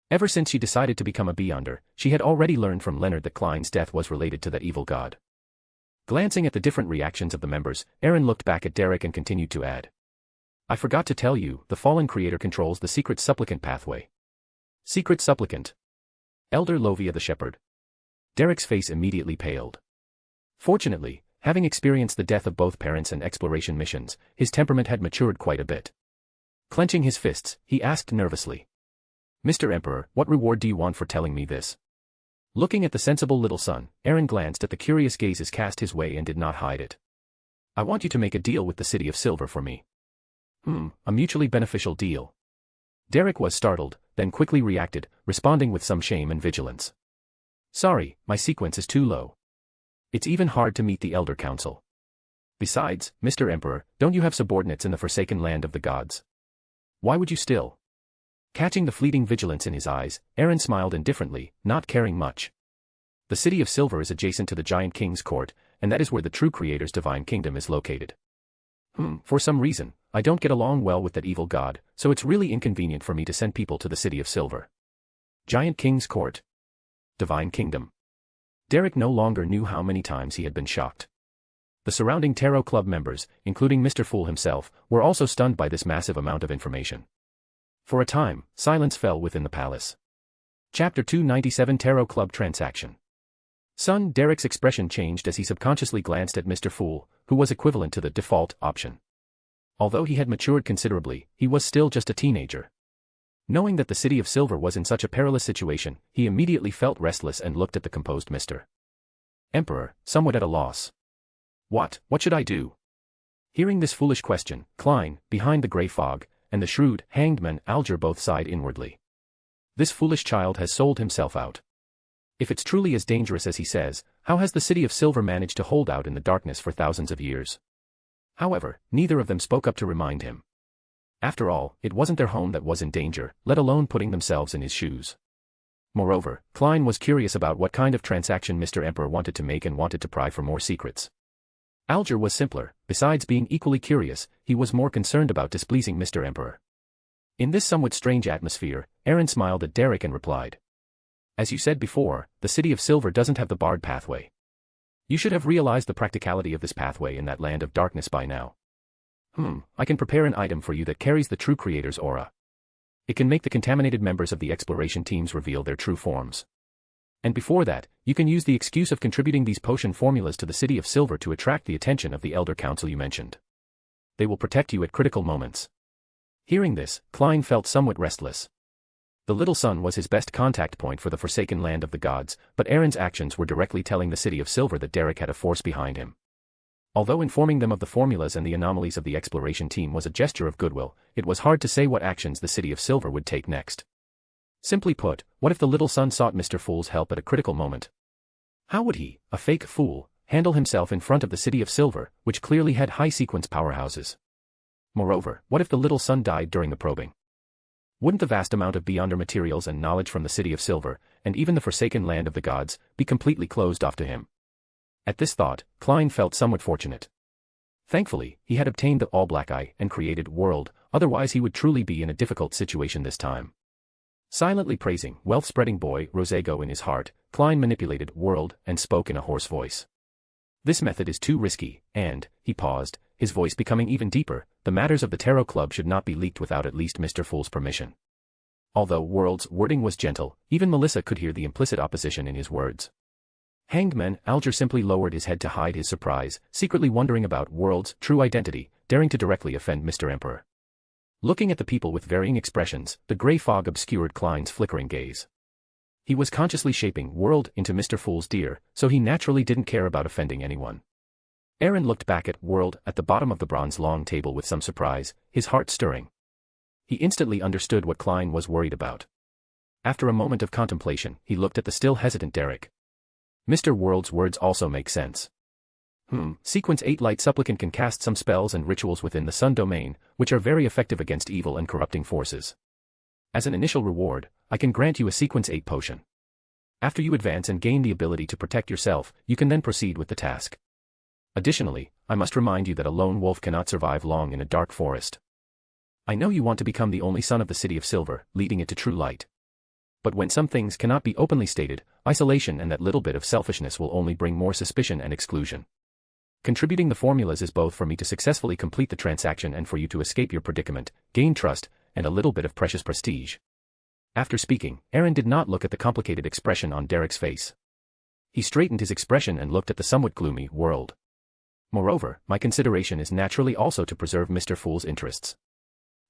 Ever since she decided to become a Beyonder, she had already learned from Leonard that Klein's death was related to that evil god. Glancing at the different reactions of the members, Aaron looked back at Derek and continued to add. I forgot to tell you, the fallen creator controls the secret supplicant pathway. Secret supplicant. Elder Lovia the shepherd. Derek's face immediately paled. Fortunately, having experienced the death of both parents and exploration missions, his temperament had matured quite a bit. Clenching his fists, he asked nervously. Mr. Emperor, what reward do you want for telling me this? Looking at the sensible little son, Aaron glanced at the curious gazes cast his way and did not hide it. I want you to make a deal with the City of Silver for me. A mutually beneficial deal. Derek was startled, then quickly reacted, responding with some shame and vigilance. Sorry, my sequence is too low. It's even hard to meet the Elder Council. Besides, Mr. Emperor, don't you have subordinates in the forsaken land of the gods? Why would you still? Catching the fleeting vigilance in his eyes, Aaron smiled indifferently, not caring much. The City of Silver is adjacent to the Giant King's court, and that is where the true Creator's divine kingdom is located. For some reason, I don't get along well with that evil god, so it's really inconvenient for me to send people to the City of Silver. Giant King's court. Divine kingdom. Derek no longer knew how many times he had been shocked. The surrounding Tarot Club members, including Mr. Fool himself, were also stunned by this massive amount of information. For a time, silence fell within the palace. Chapter 297 Tarot Club Transaction. Son Derek's expression changed as he subconsciously glanced at Mr. Fool, who was equivalent to the default option. Although he had matured considerably, he was still just a teenager. Knowing that the City of Silver was in such a perilous situation, he immediately felt restless and looked at the composed Mr. Emperor, somewhat at a loss. What should I do? Hearing this foolish question, Klein, behind the grey fog, and the shrewd, hanged man Alger both sighed inwardly. This foolish child has sold himself out. If it's truly as dangerous as he says, how has the City of Silver managed to hold out in the darkness for thousands of years? However, neither of them spoke up to remind him. After all, it wasn't their home that was in danger, let alone putting themselves in his shoes. Moreover, Klein was curious about what kind of transaction Mr. Emperor wanted to make and wanted to pry for more secrets. Alger was simpler. Besides being equally curious, he was more concerned about displeasing Mr. Emperor. In this somewhat strange atmosphere, Aaron smiled at Derek and replied. As you said before, the City of Silver doesn't have the barred pathway. You should have realized the practicality of this pathway in that land of darkness by now. I can prepare an item for you that carries the true Creator's aura. It can make the contaminated members of the exploration teams reveal their true forms. And before that, you can use the excuse of contributing these potion formulas to the City of Silver to attract the attention of the Elder Council you mentioned. They will protect you at critical moments. Hearing this, Klein felt somewhat restless. The little son was his best contact point for the forsaken land of the gods, but Aaron's actions were directly telling the City of Silver that Derek had a force behind him. Although informing them of the formulas and the anomalies of the exploration team was a gesture of goodwill, it was hard to say what actions the City of Silver would take next. Simply put, what if the little son sought Mr. Fool's help at a critical moment? How would he, a fake fool, handle himself in front of the City of Silver, which clearly had high-sequence powerhouses? Moreover, what if the little son died during the probing? Wouldn't the vast amount of Beyonder materials and knowledge from the City of Silver, and even the forsaken land of the gods, be completely closed off to him? At this thought, Klein felt somewhat fortunate. Thankfully, he had obtained the all-black eye and created world, otherwise he would truly be in a difficult situation this time. Silently praising wealth-spreading boy Rosego in his heart, Klein manipulated world and spoke in a hoarse voice. This method is too risky, and, he paused, his voice becoming even deeper, the matters of the Tarot Club should not be leaked without at least Mr. Fool's permission. Although World's wording was gentle, even Melissa could hear the implicit opposition in his words. Hanged man Alger simply lowered his head to hide his surprise, secretly wondering about World's true identity, daring to directly offend Mr. Emperor. Looking at the people with varying expressions, the grey fog obscured Klein's flickering gaze. He was consciously shaping World into Mr. Fool's deer, so he naturally didn't care about offending anyone. Aaron looked back at World at the bottom of the bronze long table with some surprise, his heart stirring. He instantly understood what Klein was worried about. After a moment of contemplation, he looked at the still hesitant Derek. Mr. World's words also make sense. Sequence 8 Light Supplicant can cast some spells and rituals within the Sun domain, which are very effective against evil and corrupting forces. As an initial reward, I can grant you a sequence 8 potion. After you advance and gain the ability to protect yourself, you can then proceed with the task. Additionally, I must remind you that a lone wolf cannot survive long in a dark forest. I know you want to become the only son of the City of Silver, leading it to true light. But when some things cannot be openly stated, isolation and that little bit of selfishness will only bring more suspicion and exclusion. Contributing the formulas is both for me to successfully complete the transaction and for you to escape your predicament, gain trust, and a little bit of precious prestige. After speaking, Aaron did not look at the complicated expression on Derek's face. He straightened his expression and looked at the somewhat gloomy world. Moreover, my consideration is naturally also to preserve Mr. Fool's interests.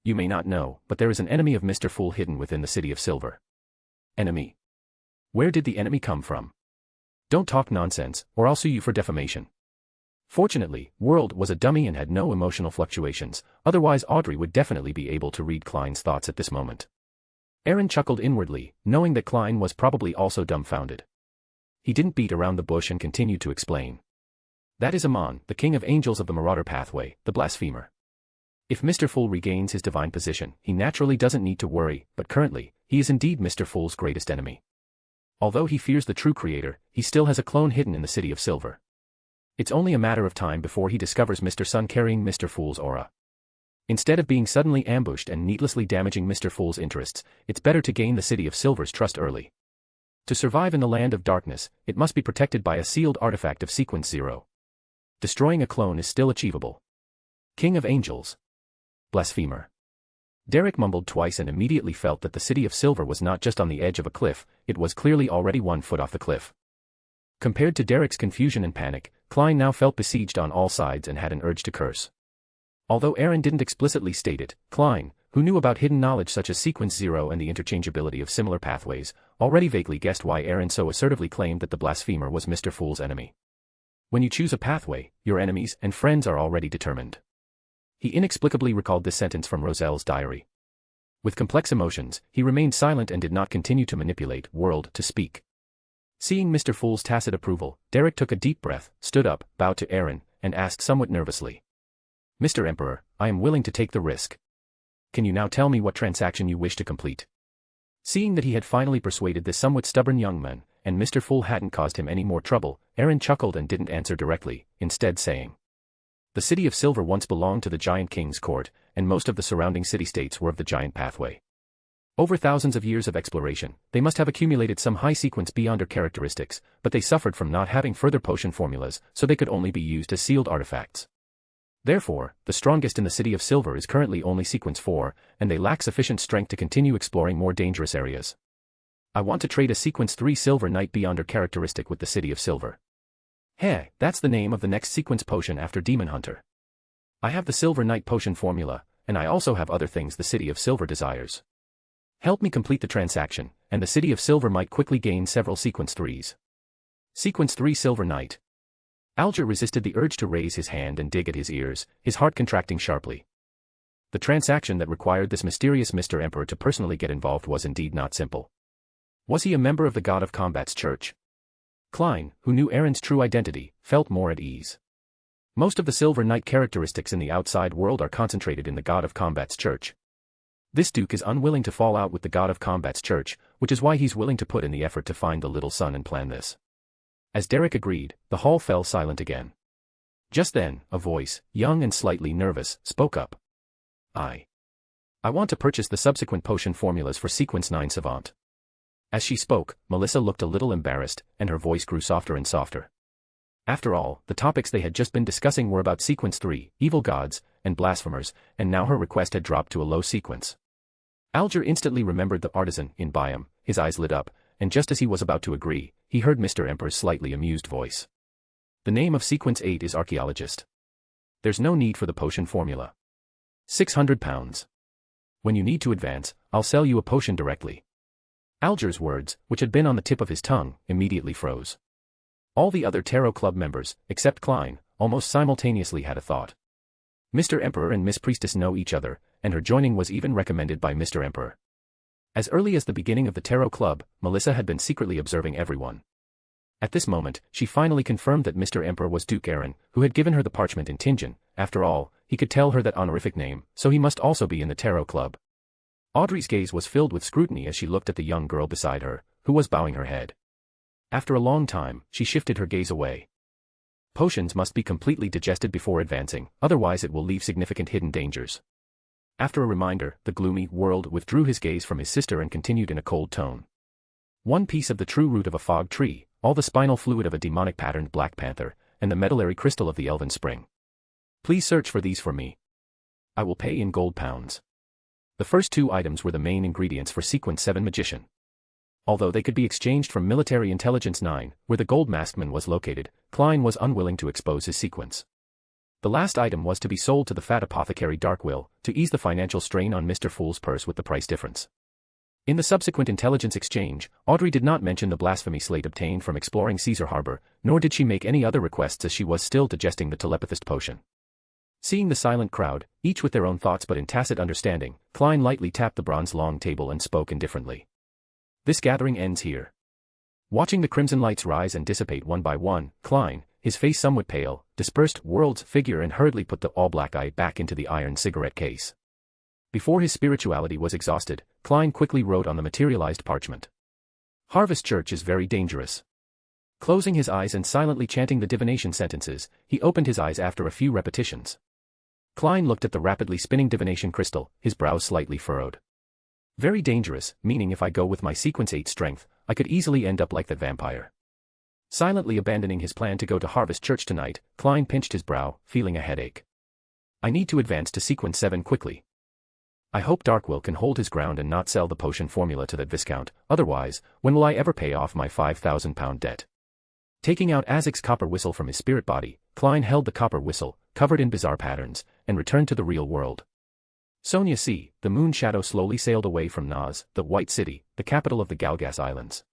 You may not know, but there is an enemy of Mr. Fool hidden within the City of Silver. Enemy? Where did the enemy come from? Don't talk nonsense, or I'll sue you for defamation. Fortunately, World was a dummy and had no emotional fluctuations, otherwise Audrey would definitely be able to read Klein's thoughts at this moment. Aaron chuckled inwardly, knowing that Klein was probably also dumbfounded. He didn't beat around the bush and continued to explain. That is Amon, the king of angels of the Marauder pathway, the blasphemer. If Mr. Fool regains his divine position, he naturally doesn't need to worry, but currently, he is indeed Mr. Fool's greatest enemy. Although he fears the true creator, he still has a clone hidden in the City of Silver. It's only a matter of time before he discovers Mr. Sun carrying Mr. Fool's aura. Instead of being suddenly ambushed and needlessly damaging Mr. Fool's interests, it's better to gain the City of Silver's trust early. To survive in the land of darkness, it must be protected by a sealed artifact of sequence 0. Destroying a clone is still achievable. King of Angels. Blasphemer. Derek mumbled twice and immediately felt that the City of Silver was not just on the edge of a cliff, it was clearly already 1 foot off the cliff. Compared to Derek's confusion and panic, Klein now felt besieged on all sides and had an urge to curse. Although Aaron didn't explicitly state it, Klein, who knew about hidden knowledge such as Sequence 0 and the interchangeability of similar pathways, already vaguely guessed why Aaron so assertively claimed that the blasphemer was Mr. Fool's enemy. When you choose a pathway, your enemies and friends are already determined. He inexplicably recalled this sentence from Roselle's diary. With complex emotions, he remained silent and did not continue to manipulate World to speak. Seeing Mr. Fool's tacit approval, Derek took a deep breath, stood up, bowed to Aaron, and asked somewhat nervously. Mr. Emperor, I am willing to take the risk. Can you now tell me what transaction you wish to complete? Seeing that he had finally persuaded this somewhat stubborn young man, and Mr. Fool hadn't caused him any more trouble, Aaron chuckled and didn't answer directly, instead saying. The City of Silver once belonged to the Giant King's court, and most of the surrounding city-states were of the Giant Pathway. Over thousands of years of exploration, they must have accumulated some high-sequence beyonder characteristics, but they suffered from not having further potion formulas, so they could only be used as sealed artifacts. Therefore, the strongest in the City of Silver is currently only Sequence 4, and they lack sufficient strength to continue exploring more dangerous areas. I want to trade a Sequence 3 Silver Knight Beyonder characteristic with the City of Silver. Hey, that's the name of the next sequence potion after Demon Hunter. I have the Silver Knight potion formula, and I also have other things the City of Silver desires. Help me complete the transaction, and the City of Silver might quickly gain several Sequence 3s. Sequence 3 Silver Knight. Alger resisted the urge to raise his hand and dig at his ears, his heart contracting sharply. The transaction that required this mysterious Mr. Emperor to personally get involved was indeed not simple. Was he a member of the God of Combat's church? Klein, who knew Aaron's true identity, felt more at ease. Most of the Silver Knight characteristics in the outside world are concentrated in the God of Combat's church. This Duke is unwilling to fall out with the God of Combat's church, which is why he's willing to put in the effort to find the little son and plan this. As Derek agreed, the hall fell silent again. Just then, a voice, young and slightly nervous, spoke up. I want to purchase the subsequent potion formulas for Sequence 9 Savant. As she spoke, Melissa looked a little embarrassed, and her voice grew softer and softer. After all, the topics they had just been discussing were about Sequence 3, evil gods, and blasphemers, and now her request had dropped to a low sequence. Alger instantly remembered the artisan in Biome, his eyes lit up, and just as he was about to agree, he heard Mr. Emperor's slightly amused voice. The name of Sequence 8 is Archaeologist. There's no need for the potion formula. 600 pounds. When you need to advance, I'll sell you a potion directly. Alger's words, which had been on the tip of his tongue, immediately froze. All the other Tarot Club members, except Klein, almost simultaneously had a thought. Mr. Emperor and Miss Priestess know each other, and her joining was even recommended by Mr. Emperor. As early as the beginning of the Tarot Club, Melissa had been secretly observing everyone. At this moment, she finally confirmed that Mr. Emperor was Duke Aaron, who had given her the parchment in Tingen. After all, he could tell her that honorific name, so he must also be in the Tarot Club. Audrey's gaze was filled with scrutiny as she looked at the young girl beside her, who was bowing her head. After a long time, she shifted her gaze away. Potions must be completely digested before advancing, otherwise it will leave significant hidden dangers. After a reminder, the gloomy world withdrew his gaze from his sister and continued in a cold tone. One piece of the true root of a fog tree, all the spinal fluid of a demonic patterned black panther, and the medullary crystal of the elven spring. Please search for these for me. I will pay in gold pounds. The first two items were the main ingredients for Sequence 7 Magician. Although they could be exchanged from Military Intelligence 9, where the gold maskman was located, Klein was unwilling to expose his sequence. The last item was to be sold to the fat apothecary Darkwill, to ease the financial strain on Mr. Fool's purse with the price difference. In the subsequent intelligence exchange, Audrey did not mention the blasphemy slate obtained from exploring Caesar Harbor, nor did she make any other requests as she was still digesting the telepathist potion. Seeing the silent crowd, each with their own thoughts but in tacit understanding, Klein lightly tapped the bronze long table and spoke indifferently. This gathering ends here. Watching the crimson lights rise and dissipate one by one, Klein, his face somewhat pale, dispersed World's figure and hurriedly put the all-black eye back into the iron cigarette case. Before his spirituality was exhausted, Klein quickly wrote on the materialized parchment. Harvest Church is very dangerous. Closing his eyes and silently chanting the divination sentences, he opened his eyes after a few repetitions. Klein looked at the rapidly spinning divination crystal, his brows slightly furrowed. Very dangerous, meaning if I go with my Sequence 8 strength, I could easily end up like that vampire. Silently abandoning his plan to go to Harvest Church tonight, Klein pinched his brow, feeling a headache. I need to advance to Sequence 7 quickly. I hope Darkwill can hold his ground and not sell the potion formula to that Viscount, otherwise, when will I ever pay off my 5,000-pound debt? Taking out Azek's copper whistle from his spirit body, Klein held the copper whistle, covered in bizarre patterns, and returned to the real world. Sonia C., the moon shadow slowly sailed away from Naz, the White City, the capital of the Galgas Islands.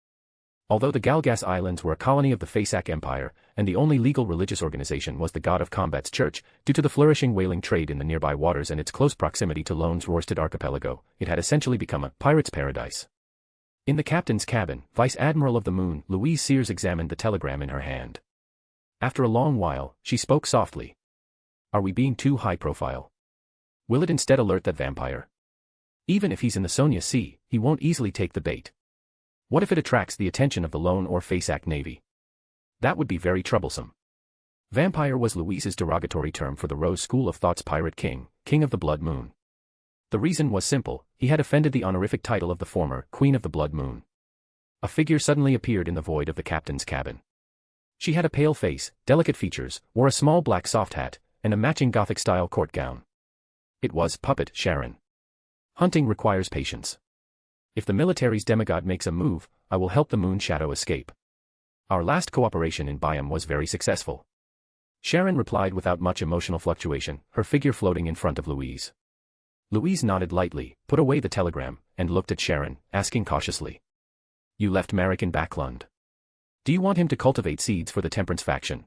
Although the Galgas Islands were a colony of the Fasak Empire, and the only legal religious organization was the God of Combat's Church, due to the flourishing whaling trade in the nearby waters and its close proximity to Loen's Rorsted archipelago, it had essentially become a pirate's paradise. In the captain's cabin, Vice Admiral of the Moon, Louise Sears examined the telegram in her hand. After a long while, she spoke softly. Are we being too high profile? Will it instead alert that vampire? Even if he's in the Sonia Sea, he won't easily take the bait. What if it attracts the attention of the Loen or Fasak Navy? That would be very troublesome. Vampire was Louise's derogatory term for the Rose School of Thought's pirate king, King of the Blood Moon. The reason was simple, he had offended the honorific title of the former Queen of the Blood Moon. A figure suddenly appeared in the void of the captain's cabin. She had a pale face, delicate features, wore a small black soft hat, and a matching Gothic-style court gown. It was Puppet Sharon. Hunting requires patience. If the military's demigod makes a move, I will help the moon shadow escape. Our last cooperation in Byam was very successful. Sharon replied without much emotional fluctuation, her figure floating in front of Louise. Louise nodded lightly, put away the telegram, and looked at Sharon, asking cautiously. You left Marek in Backlund. Do you want him to cultivate seeds for the Temperance faction?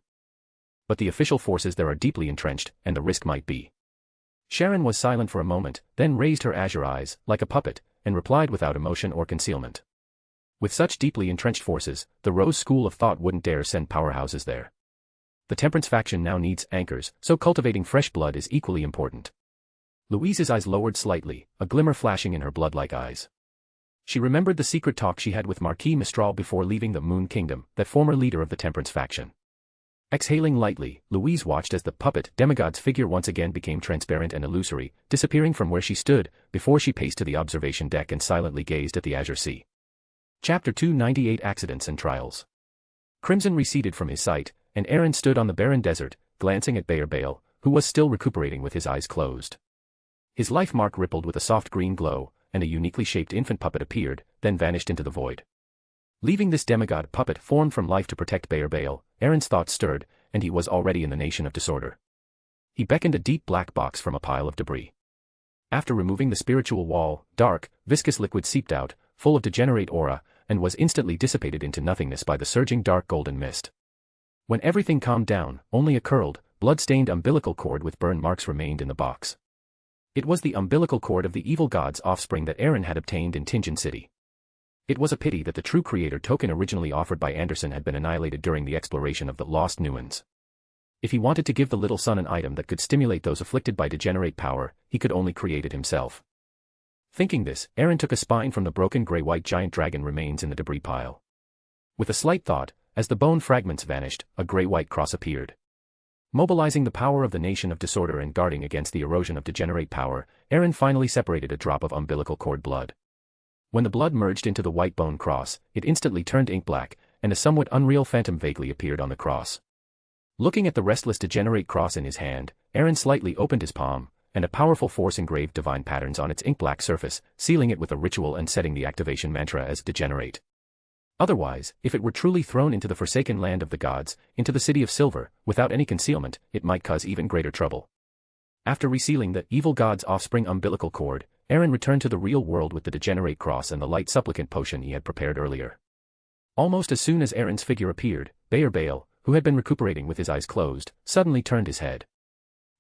But the official forces there are deeply entrenched, and the risk might be. Sharon was silent for a moment, then raised her azure eyes, like a puppet, and replied without emotion or concealment. With such deeply entrenched forces, the Rose School of Thought wouldn't dare send powerhouses there. The Temperance faction now needs anchors, so cultivating fresh blood is equally important. Louise's eyes lowered slightly, a glimmer flashing in her blood-like eyes. She remembered the secret talk she had with Marquis Mistral before leaving the Moon Kingdom, that former leader of the Temperance faction. Exhaling lightly, Louise watched as the puppet demigod's figure once again became transparent and illusory, disappearing from where she stood, before she paced to the observation deck and silently gazed at the azure sea. Chapter 298 Accidents and Trials. Crimson receded from his sight, and Aaron stood on the barren desert, glancing at Bayer Bale, who was still recuperating with his eyes closed. His life mark rippled with a soft green glow, and a uniquely shaped infant puppet appeared, then vanished into the void. Leaving this demigod puppet formed from life to protect Bayer Bale, Aaron's thoughts stirred, and he was already in the nation of disorder. He beckoned a deep black box from a pile of debris. After removing the spiritual wall, dark, viscous liquid seeped out, full of degenerate aura, and was instantly dissipated into nothingness by the surging dark golden mist. When everything calmed down, only a curled, blood-stained umbilical cord with burn marks remained in the box. It was the umbilical cord of the evil god's offspring that Aaron had obtained in Tingen City. It was a pity that the true creator token originally offered by Anderson had been annihilated during the exploration of the lost Nuans. If he wanted to give the little son an item that could stimulate those afflicted by degenerate power, he could only create it himself. Thinking this, Aaron took a spine from the broken gray-white giant dragon remains in the debris pile. With a slight thought, as the bone fragments vanished, a gray-white cross appeared. Mobilizing the power of the nation of disorder and guarding against the erosion of degenerate power, Aaron finally separated a drop of umbilical cord blood. When the blood merged into the white bone cross, it instantly turned ink black, and a somewhat unreal phantom vaguely appeared on the cross. Looking at the restless degenerate cross in his hand, Aaron slightly opened his palm, and a powerful force engraved divine patterns on its ink-black surface, sealing it with a ritual and setting the activation mantra as degenerate. Otherwise, if it were truly thrown into the forsaken land of the gods, into the city of silver, without any concealment, it might cause even greater trouble. After resealing the evil god's offspring umbilical cord, Aaron returned to the real world with the degenerate cross and the light supplicant potion he had prepared earlier. Almost as soon as Aaron's figure appeared, Bayer Bale, who had been recuperating with his eyes closed, suddenly turned his head.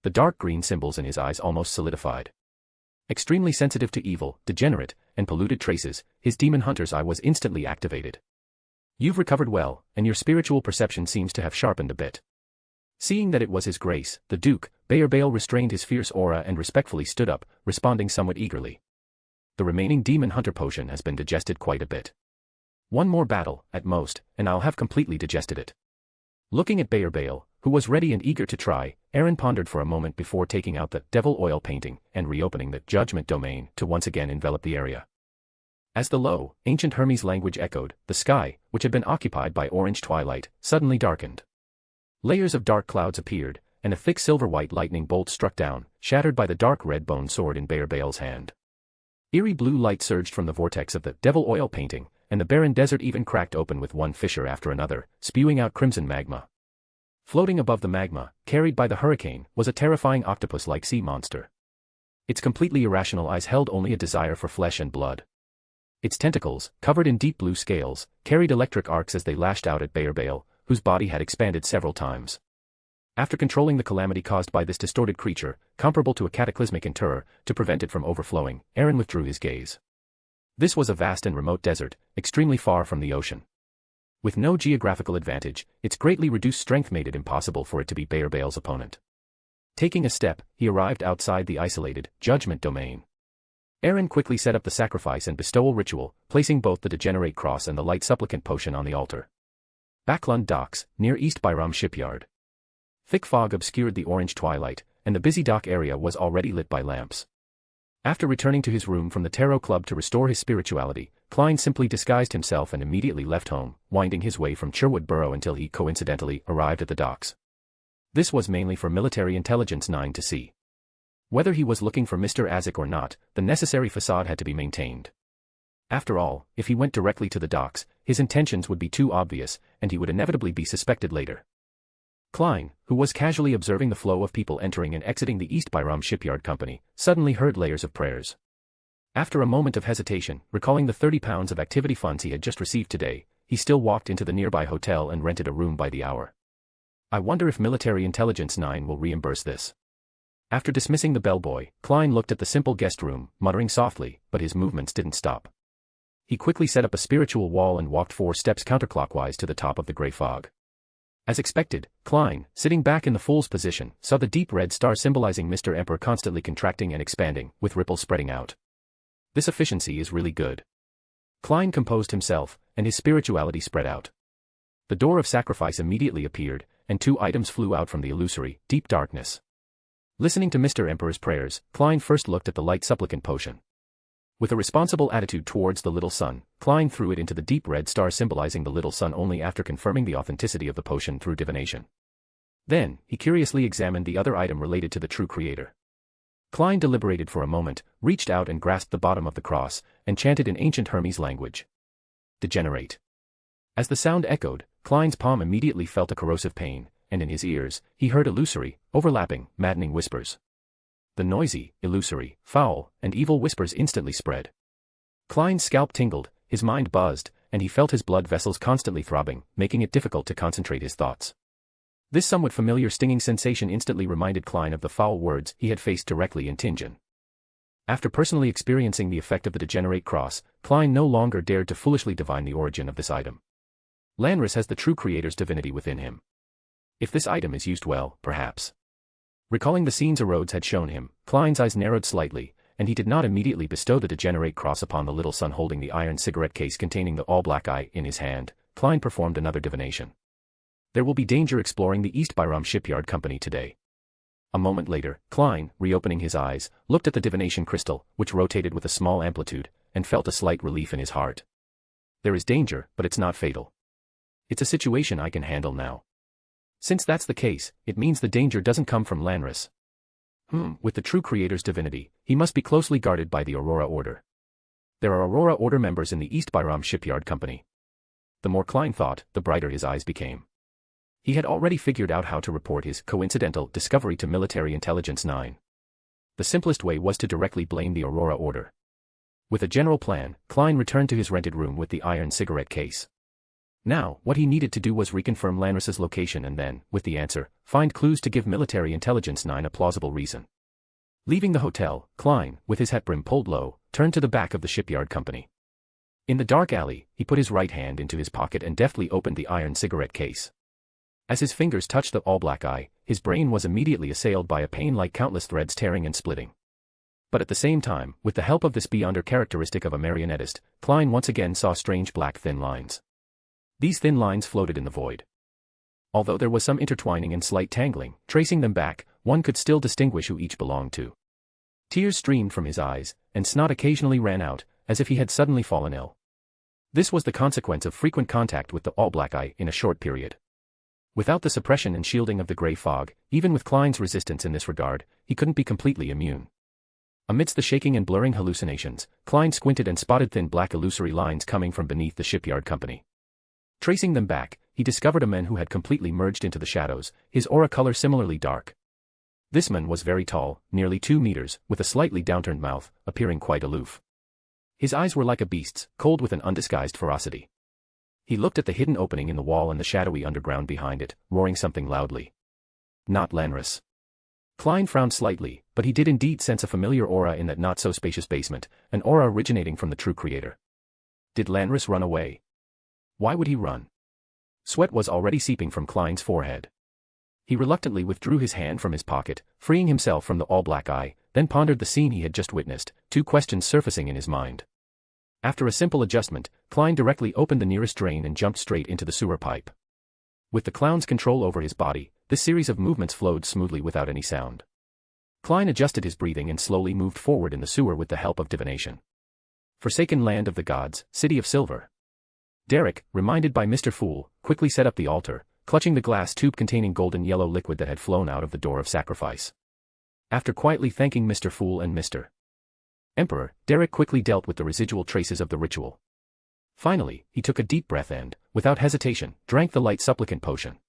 The dark green symbols in his eyes almost solidified. Extremely sensitive to evil, degenerate, and polluted traces, his demon hunter's eye was instantly activated. You've recovered well, and your spiritual perception seems to have sharpened a bit. Seeing that it was his grace, the Duke, Bayer Bale restrained his fierce aura and respectfully stood up, responding somewhat eagerly. The remaining demon hunter potion has been digested quite a bit. One more battle, at most, and I'll have completely digested it. Looking at Bayer Bale, who was ready and eager to try, Aaron pondered for a moment before taking out the devil oil painting and reopening the judgment domain to once again envelop the area. As the low, ancient Hermes language echoed, the sky, which had been occupied by orange twilight, suddenly darkened. Layers of dark clouds appeared, and a thick silver-white lightning bolt struck down, shattered by the dark red bone sword in Bayer Bale's hand. Eerie blue light surged from the vortex of the devil oil painting, and the barren desert even cracked open with one fissure after another, spewing out crimson magma. Floating above the magma, carried by the hurricane, was a terrifying octopus-like sea monster. Its completely irrational eyes held only a desire for flesh and blood. Its tentacles, covered in deep blue scales, carried electric arcs as they lashed out at Bayer Bale, whose body had expanded several times. After controlling the calamity caused by this distorted creature, comparable to a cataclysmic interror, to prevent it from overflowing, Aaron withdrew his gaze. This was a vast and remote desert, extremely far from the ocean. With no geographical advantage, its greatly reduced strength made it impossible for it to be Bayer Bale's opponent. Taking a step, he arrived outside the isolated judgment domain. Aaron quickly set up the sacrifice and bestowal ritual, placing both the degenerate cross and the light supplicant potion on the altar. Backlund Docks, near East Byram Shipyard. Thick fog obscured the orange twilight, and the busy dock area was already lit by lamps. After returning to his room from the Tarot Club to restore his spirituality, Klein simply disguised himself and immediately left home, winding his way from Cherwood Borough until he coincidentally arrived at the docks. This was mainly for military intelligence 9 to see. Whether he was looking for Mr. Azek or not, the necessary facade had to be maintained. After all, if he went directly to the docks, his intentions would be too obvious, and he would inevitably be suspected later. Klein, who was casually observing the flow of people entering and exiting the East Byram Shipyard Company, suddenly heard layers of prayers. After a moment of hesitation, recalling the 30 pounds of activity funds he had just received today, he still walked into the nearby hotel and rented a room by the hour. I wonder if Military Intelligence 9 will reimburse this. After dismissing the bellboy, Klein looked at the simple guest room, muttering softly, but his movements didn't stop. He quickly set up a spiritual wall and walked 4 steps counterclockwise to the top of the gray fog. As expected, Klein, sitting back in the fool's position, saw the deep red star symbolizing Mr. Emperor constantly contracting and expanding, with ripples spreading out. This efficiency is really good. Klein composed himself, and his spirituality spread out. The door of sacrifice immediately appeared, and 2 items flew out from the illusory, deep darkness. Listening to Mr. Emperor's prayers, Klein first looked at the light supplicant potion. With a responsible attitude towards the little sun, Klein threw it into the deep red star symbolizing the little sun only after confirming the authenticity of the potion through divination. Then, he curiously examined the other item related to the true creator. Klein deliberated for a moment, reached out and grasped the bottom of the cross, and chanted in ancient Hermes language. Degenerate. As the sound echoed, Klein's palm immediately felt a corrosive pain, and in his ears, he heard illusory, overlapping, maddening whispers. The noisy, illusory, foul, and evil whispers instantly spread. Klein's scalp tingled, his mind buzzed, and he felt his blood vessels constantly throbbing, making it difficult to concentrate his thoughts. This somewhat familiar stinging sensation instantly reminded Klein of the foul words he had faced directly in Tingen. After personally experiencing the effect of the degenerate cross, Klein no longer dared to foolishly divine the origin of this item. Lanris has the true creator's divinity within him. If this item is used well, perhaps. Recalling the scenes Erodes had shown him, Klein's eyes narrowed slightly, and he did not immediately bestow the degenerate cross upon the little son holding the iron cigarette case containing the all-black eye in his hand. Klein performed another divination. There will be danger exploring the East Byram Shipyard Company today. A moment later, Klein, reopening his eyes, looked at the divination crystal, which rotated with a small amplitude, and felt a slight relief in his heart. There is danger, but it's not fatal. It's a situation I can handle now. Since that's the case, it means the danger doesn't come from Lanris. With the true creator's divinity, he must be closely guarded by the Aurora Order. There are Aurora Order members in the East Byram Shipyard Company. The more Klein thought, the brighter his eyes became. He had already figured out how to report his coincidental discovery to Military Intelligence 9. The simplest way was to directly blame the Aurora Order. With a general plan, Klein returned to his rented room with the iron cigarette case. Now, what he needed to do was reconfirm Lanris's location and then, with the answer, find clues to give Military Intelligence 9 a plausible reason. Leaving the hotel, Klein, with his hat brim pulled low, turned to the back of the shipyard company. In the dark alley, he put his right hand into his pocket and deftly opened the iron cigarette case. As his fingers touched the all-black eye, his brain was immediately assailed by a pain like countless threads tearing and splitting. But at the same time, with the help of this beyonder characteristic of a marionettist, Klein once again saw strange black thin lines. These thin lines floated in the void. Although there was some intertwining and slight tangling, tracing them back, one could still distinguish who each belonged to. Tears streamed from his eyes, and snot occasionally ran out, as if he had suddenly fallen ill. This was the consequence of frequent contact with the all-black eye in a short period. Without the suppression and shielding of the gray fog, even with Klein's resistance in this regard, he couldn't be completely immune. Amidst the shaking and blurring hallucinations, Klein squinted and spotted thin black illusory lines coming from beneath the shipyard company. Tracing them back, he discovered a man who had completely merged into the shadows, his aura color similarly dark. This man was very tall, nearly 2 meters, with a slightly downturned mouth, appearing quite aloof. His eyes were like a beast's, cold with an undisguised ferocity. He looked at the hidden opening in the wall and the shadowy underground behind it, roaring something loudly. Not Lanris. Klein frowned slightly, but he did indeed sense a familiar aura in that not-so-spacious basement, an aura originating from the true creator. Did Lanris run away? Why would he run? Sweat was already seeping from Klein's forehead. He reluctantly withdrew his hand from his pocket, freeing himself from the all-black eye, then pondered the scene he had just witnessed, 2 questions surfacing in his mind. After a simple adjustment, Klein directly opened the nearest drain and jumped straight into the sewer pipe. With the clown's control over his body, this series of movements flowed smoothly without any sound. Klein adjusted his breathing and slowly moved forward in the sewer with the help of divination. Forsaken land of the gods, city of silver. Derek, reminded by Mr. Fool, quickly set up the altar, clutching the glass tube containing golden yellow liquid that had flown out of the door of sacrifice. After quietly thanking Mr. Fool and Mr. Emperor, Derek quickly dealt with the residual traces of the ritual. Finally, he took a deep breath and, without hesitation, drank the light supplicant potion.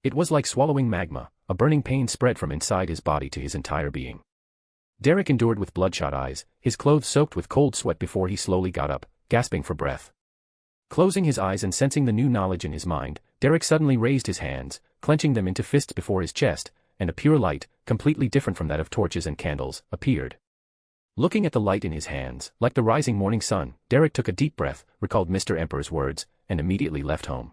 It was like swallowing magma, a burning pain spread from inside his body to his entire being. Derek endured with bloodshot eyes, his clothes soaked with cold sweat before he slowly got up, gasping for breath. Closing his eyes and sensing the new knowledge in his mind, Derek suddenly raised his hands, clenching them into fists before his chest, and a pure light, completely different from that of torches and candles, appeared. Looking at the light in his hands, like the rising morning sun, Derek took a deep breath, recalled Mr. Emperor's words, and immediately left home.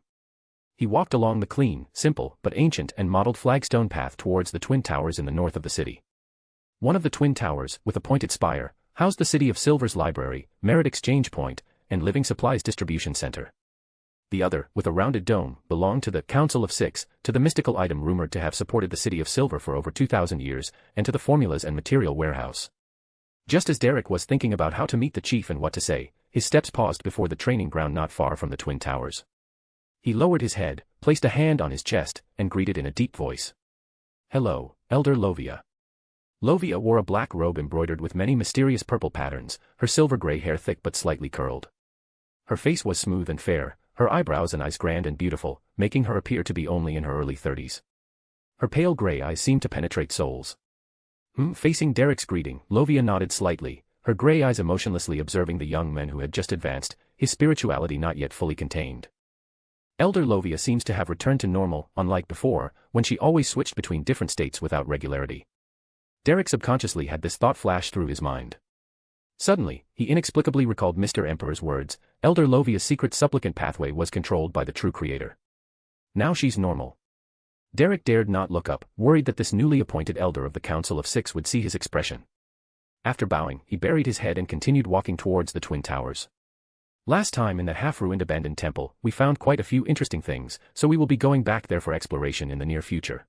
He walked along the clean, simple, but ancient and modeled flagstone path towards the twin towers in the north of the city. One of the twin towers, with a pointed spire, housed the City of Silver's library, merit exchange point, and living supplies distribution center. The other, with a rounded dome, belonged to the Council of Six, to the mystical item rumored to have supported the City of Silver for over 2,000 years, and to the formulas and material warehouse. Just as Derek was thinking about how to meet the chief and what to say, his steps paused before the training ground not far from the twin towers. He lowered his head, placed a hand on his chest, and greeted in a deep voice. "Hello, Elder Lovia." Lovia wore a black robe embroidered with many mysterious purple patterns, her silver-gray hair thick but slightly curled. Her face was smooth and fair, her eyebrows and eyes grand and beautiful, making her appear to be only in her early 30s. Her pale gray eyes seemed to penetrate souls. Facing Derek's greeting, Lovia nodded slightly, her gray eyes emotionlessly observing the young man who had just advanced, his spirituality not yet fully contained. Elder Lovia seems to have returned to normal, unlike before, when she always switched between different states without regularity. Derek subconsciously had this thought flash through his mind. Suddenly, he inexplicably recalled Mr. Emperor's words, Elder Lovia's secret supplicant pathway was controlled by the true creator. Now she's normal. Derek dared not look up, worried that this newly appointed elder of the Council of Six would see his expression. After bowing, he buried his head and continued walking towards the Twin Towers. Last time in that half-ruined abandoned temple, we found quite a few interesting things, so we will be going back there for exploration in the near future.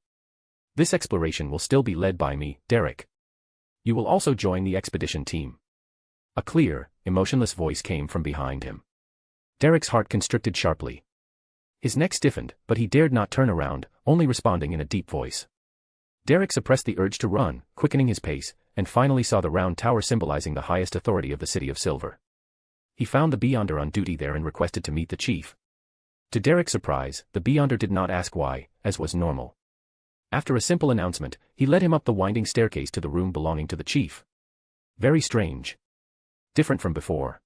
This exploration will still be led by me, Derek. You will also join the expedition team. A clear, emotionless voice came from behind him. Derek's heart constricted sharply. His neck stiffened, but he dared not turn around, only responding in a deep voice. Derek suppressed the urge to run, quickening his pace, and finally saw the round tower symbolizing the highest authority of the City of Silver. He found the Beyonder on duty there and requested to meet the chief. To Derek's surprise, the Beyonder did not ask why, as was normal. After a simple announcement, he led him up the winding staircase to the room belonging to the chief. Very strange. Different from before.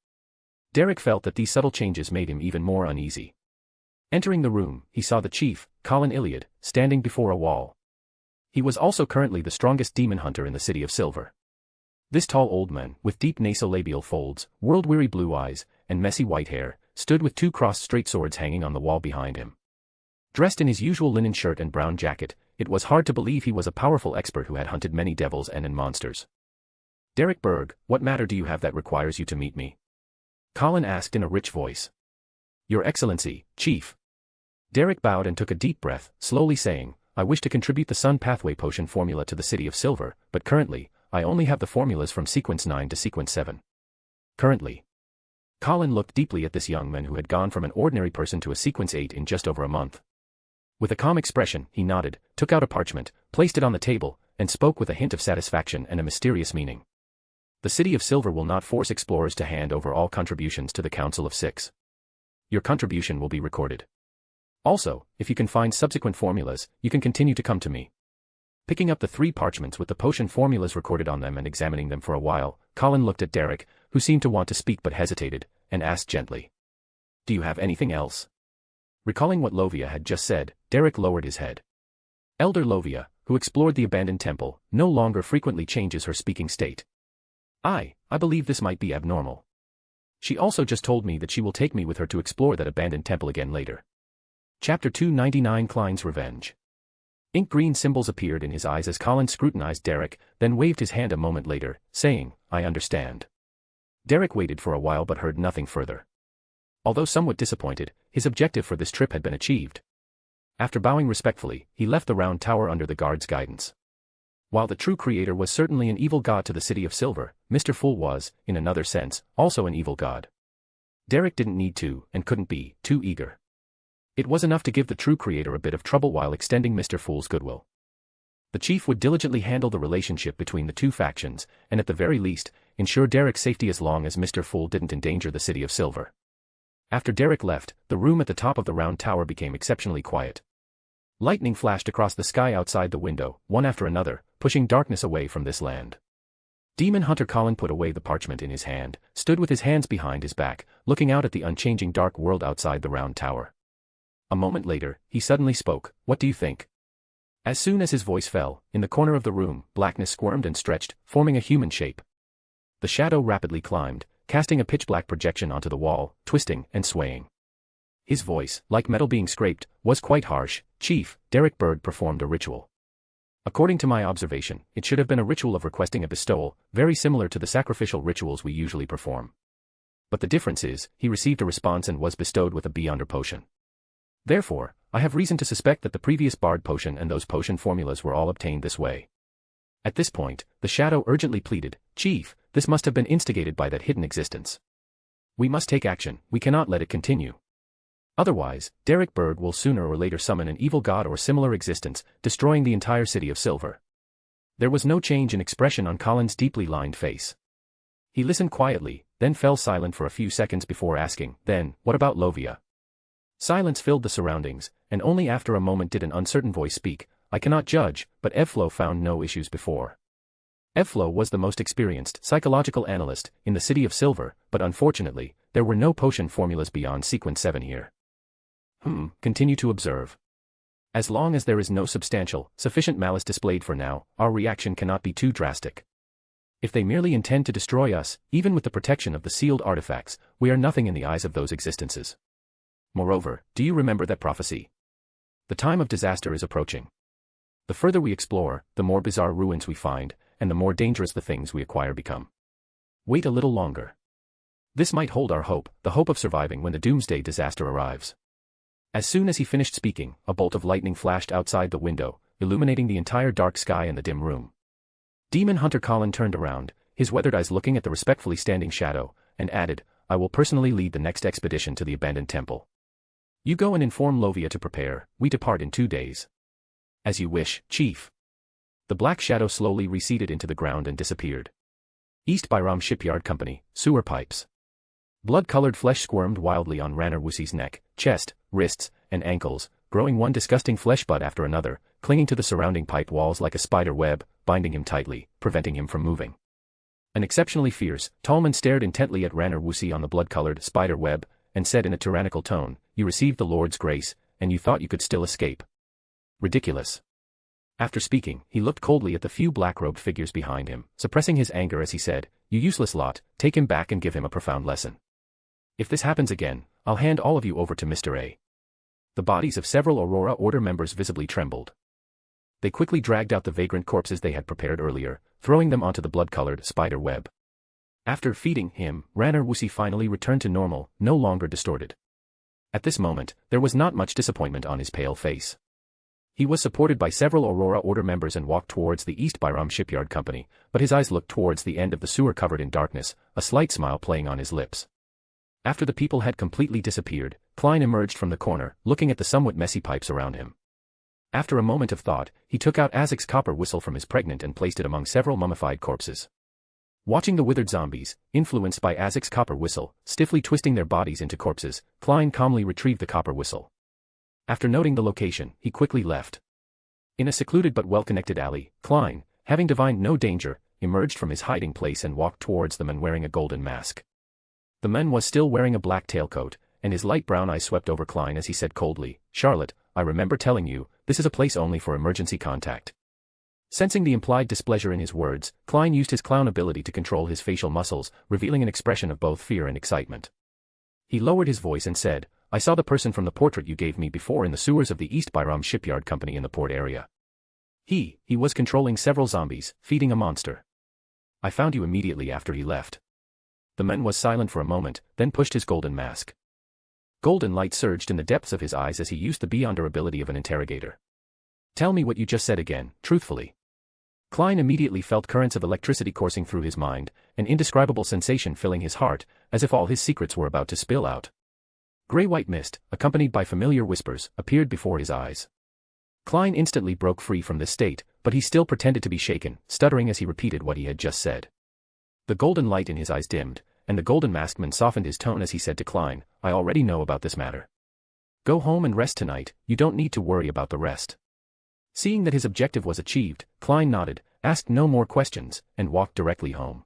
Derek felt that these subtle changes made him even more uneasy. Entering the room, he saw the chief, Colin Iliad, standing before a wall. He was also currently the strongest demon hunter in the City of Silver. This tall old man, with deep nasolabial folds, world-weary blue eyes, and messy white hair, stood with two crossed straight swords hanging on the wall behind him. Dressed in his usual linen shirt and brown jacket, it was hard to believe he was a powerful expert who had hunted many devils and monsters. Derek Berg, what matter do you have that requires you to meet me? Colin asked in a rich voice. Your Excellency, Chief. Derek bowed and took a deep breath, slowly saying, I wish to contribute the Sun Pathway Potion formula to the City of Silver, but currently, I only have the formulas from Sequence 9 to Sequence 7. Currently. Colin looked deeply at this young man who had gone from an ordinary person to a Sequence 8 in just over a month. With a calm expression, he nodded, took out a parchment, placed it on the table, and spoke with a hint of satisfaction and a mysterious meaning. The City of Silver will not force explorers to hand over all contributions to the Council of Six. Your contribution will be recorded. Also, if you can find subsequent formulas, you can continue to come to me. Picking up the 3 parchments with the potion formulas recorded on them and examining them for a while, Colin looked at Derek, who seemed to want to speak but hesitated, and asked gently. Do you have anything else? Recalling what Lovia had just said, Derek lowered his head. Elder Lovia, who explored the abandoned temple, no longer frequently changes her speaking state. I believe this might be abnormal. She also just told me that she will take me with her to explore that abandoned temple again later. Chapter 299 Klein's Revenge. Ink green symbols appeared in his eyes as Colin scrutinized Derek, then waved his hand a moment later, saying, I understand. Derek waited for a while but heard nothing further. Although somewhat disappointed, his objective for this trip had been achieved. After bowing respectfully, he left the round tower under the guard's guidance. While the true creator was certainly an evil god to the City of Silver, Mr. Fool was, in another sense, also an evil god. Derek didn't need to, and couldn't be, too eager. It was enough to give the true creator a bit of trouble while extending Mr. Fool's goodwill. The chief would diligently handle the relationship between the two factions, and at the very least, ensure Derek's safety as long as Mr. Fool didn't endanger the City of Silver. After Derek left, the room at the top of the round tower became exceptionally quiet. Lightning flashed across the sky outside the window, one after another, pushing darkness away from this land. Demon Hunter Colin put away the parchment in his hand, stood with his hands behind his back, looking out at the unchanging dark world outside the round tower. A moment later, he suddenly spoke, What do you think? As soon as his voice fell, in the corner of the room, blackness squirmed and stretched, forming a human shape. The shadow rapidly climbed, casting a pitch-black projection onto the wall, twisting and swaying. His voice, like metal being scraped, was quite harsh. Chief, Derek Bird performed a ritual. According to my observation, it should have been a ritual of requesting a bestowal, very similar to the sacrificial rituals we usually perform. But the difference is, he received a response and was bestowed with a Beyonder potion. Therefore, I have reason to suspect that the previous Bard potion and those potion formulas were all obtained this way. At this point, the shadow urgently pleaded, Chief, this must have been instigated by that hidden existence. We must take action, we cannot let it continue. Otherwise, Derek Berg will sooner or later summon an evil god or similar existence, destroying the entire City of Silver. There was no change in expression on Colin's deeply lined face. He listened quietly, then fell silent for a few seconds before asking, Then, what about Lovia? Silence filled the surroundings, and only after a moment did an uncertain voice speak, I cannot judge, but Evflo found no issues before. Evflo was the most experienced psychological analyst in the City of Silver, but unfortunately, there were no potion formulas beyond Sequence 7 here. Continue to observe. As long as there is no substantial, sufficient malice displayed for now, our reaction cannot be too drastic. If they merely intend to destroy us, even with the protection of the sealed artifacts, we are nothing in the eyes of those existences. Moreover, do you remember that prophecy? The time of disaster is approaching. The further we explore, the more bizarre ruins we find, and the more dangerous the things we acquire become. Wait a little longer. This might hold our hope, the hope of surviving when the doomsday disaster arrives. As soon as he finished speaking, a bolt of lightning flashed outside the window, illuminating the entire dark sky and the dim room. Demon Hunter Colin turned around, his weathered eyes looking at the respectfully standing shadow, and added, I will personally lead the next expedition to the abandoned temple. You go and inform Lovia to prepare, we depart in 2 days. As you wish, Chief. The black shadow slowly receded into the ground and disappeared. East Byram Shipyard Company, sewer pipes. Blood-colored flesh squirmed wildly on Ranner Wusi's neck, chest, wrists, and ankles, growing one disgusting flesh bud after another, clinging to the surrounding pipe walls like a spider web, binding him tightly, preventing him from moving. An exceptionally fierce, tall man stared intently at Ranner Wusi on the blood-colored spider web, and said in a tyrannical tone, You received the Lord's grace, and you thought you could still escape. Ridiculous. After speaking, he looked coldly at the few black-robed figures behind him, suppressing his anger as he said, You useless lot, take him back and give him a profound lesson. If this happens again, I'll hand all of you over to Mr. A. The bodies of several Aurora Order members visibly trembled. They quickly dragged out the vagrant corpses they had prepared earlier, throwing them onto the blood-colored spider web. After feeding him, Ranner Wusi finally returned to normal, no longer distorted. At this moment, there was not much disappointment on his pale face. He was supported by several Aurora Order members and walked towards the East Byram Shipyard Company, but his eyes looked towards the end of the sewer covered in darkness, a slight smile playing on his lips. After the people had completely disappeared, Klein emerged from the corner, looking at the somewhat messy pipes around him. After a moment of thought, he took out Azek's copper whistle from his pregnant and placed it among several mummified corpses. Watching the withered zombies, influenced by Azek's copper whistle, stiffly twisting their bodies into corpses, Klein calmly retrieved the copper whistle. After noting the location, he quickly left. In a secluded but well-connected alley, Klein, having divined no danger, emerged from his hiding place and walked towards the man wearing a golden mask. The man was still wearing a black tailcoat, and his light brown eyes swept over Klein as he said coldly, Charlotte, I remember telling you, this is a place only for emergency contact. Sensing the implied displeasure in his words, Klein used his clown ability to control his facial muscles, revealing an expression of both fear and excitement. He lowered his voice and said, I saw the person from the portrait you gave me before in the sewers of the East Byram Shipyard Company in the port area. He was controlling several zombies, feeding a monster. I found you immediately after he left. The man was silent for a moment, then pushed his golden mask. Golden light surged in the depths of his eyes as he used the beyonder ability of an interrogator. Tell me what you just said again, truthfully. Klein immediately felt currents of electricity coursing through his mind, an indescribable sensation filling his heart, as if all his secrets were about to spill out. Gray-white mist, accompanied by familiar whispers, appeared before his eyes. Klein instantly broke free from this state, but he still pretended to be shaken, stuttering as he repeated what he had just said. The golden light in his eyes dimmed, and the golden maskman softened his tone as he said to Klein, I already know about this matter. Go home and rest tonight, you don't need to worry about the rest. Seeing that his objective was achieved, Klein nodded, asked no more questions, and walked directly home.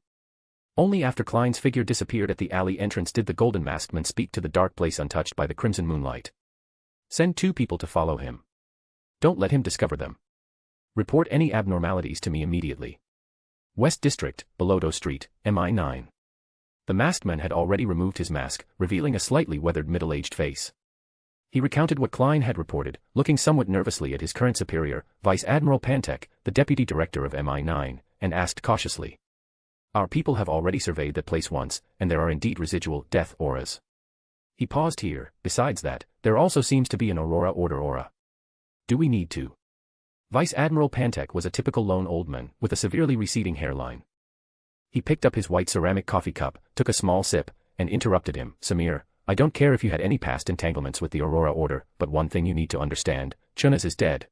Only after Klein's figure disappeared at the alley entrance did the golden maskman speak to the dark place untouched by the crimson moonlight. Send 2 people to follow him. Don't let him discover them. Report any abnormalities to me immediately. West District, Belodo Street, MI9. The masked man had already removed his mask, revealing a slightly weathered middle-aged face. He recounted what Klein had reported, looking somewhat nervously at his current superior, Vice Admiral Pantek, the deputy director of MI9, and asked cautiously. Our people have already surveyed that place once, and there are indeed residual death auras. He paused here. Besides that, there also seems to be an Aurora Order aura. Do we need to? Vice Admiral Pantek was a typical lone old man, with a severely receding hairline. He picked up his white ceramic coffee cup, took a small sip, and interrupted him, Samir, I don't care if you had any past entanglements with the Aurora Order, but one thing you need to understand, Chunas is dead.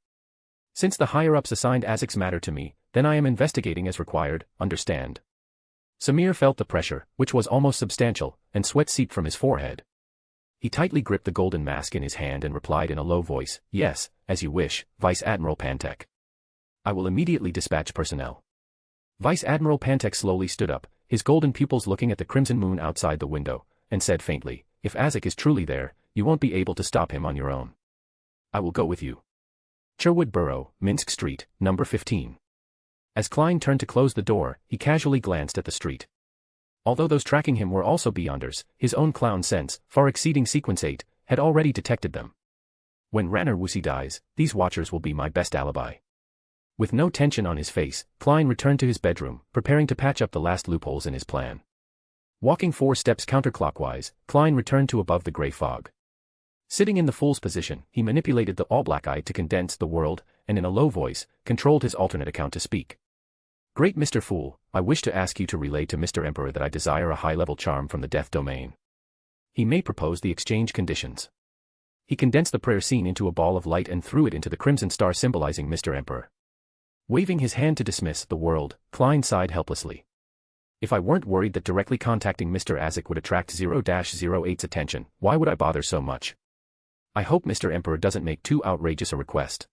Since the higher-ups assigned Azek's matter to me, then I am investigating as required, understand? Samir felt the pressure, which was almost substantial, and sweat seeped from his forehead. He tightly gripped the golden mask in his hand and replied in a low voice, Yes, as you wish, Vice Admiral Pantek. I will immediately dispatch personnel. Vice Admiral Pantek slowly stood up, his golden pupils looking at the crimson moon outside the window, and said faintly, If Azek is truly there, you won't be able to stop him on your own. I will go with you. Sherwood Borough, Minsk Street, number 15. As Klein turned to close the door, he casually glanced at the street. Although those tracking him were also beyonders, his own clown sense, far exceeding Sequence 8, had already detected them. When Ranner Wusi dies, these watchers will be my best alibi. With no tension on his face, Klein returned to his bedroom, preparing to patch up the last loopholes in his plan. Walking 4 steps counterclockwise, Klein returned to above the gray fog. Sitting in the fool's position, he manipulated the all-black eye to condense the world, and in a low voice, controlled his alternate account to speak. Great Mr. Fool, I wish to ask you to relay to Mr. Emperor that I desire a high-level charm from the death domain. He may propose the exchange conditions. He condensed the prayer scene into a ball of light and threw it into the crimson star symbolizing Mr. Emperor. Waving his hand to dismiss the world, Klein sighed helplessly. If I weren't worried that directly contacting Mr. Azek would attract 0-08's attention, why would I bother so much? I hope Mr. Emperor doesn't make too outrageous a request.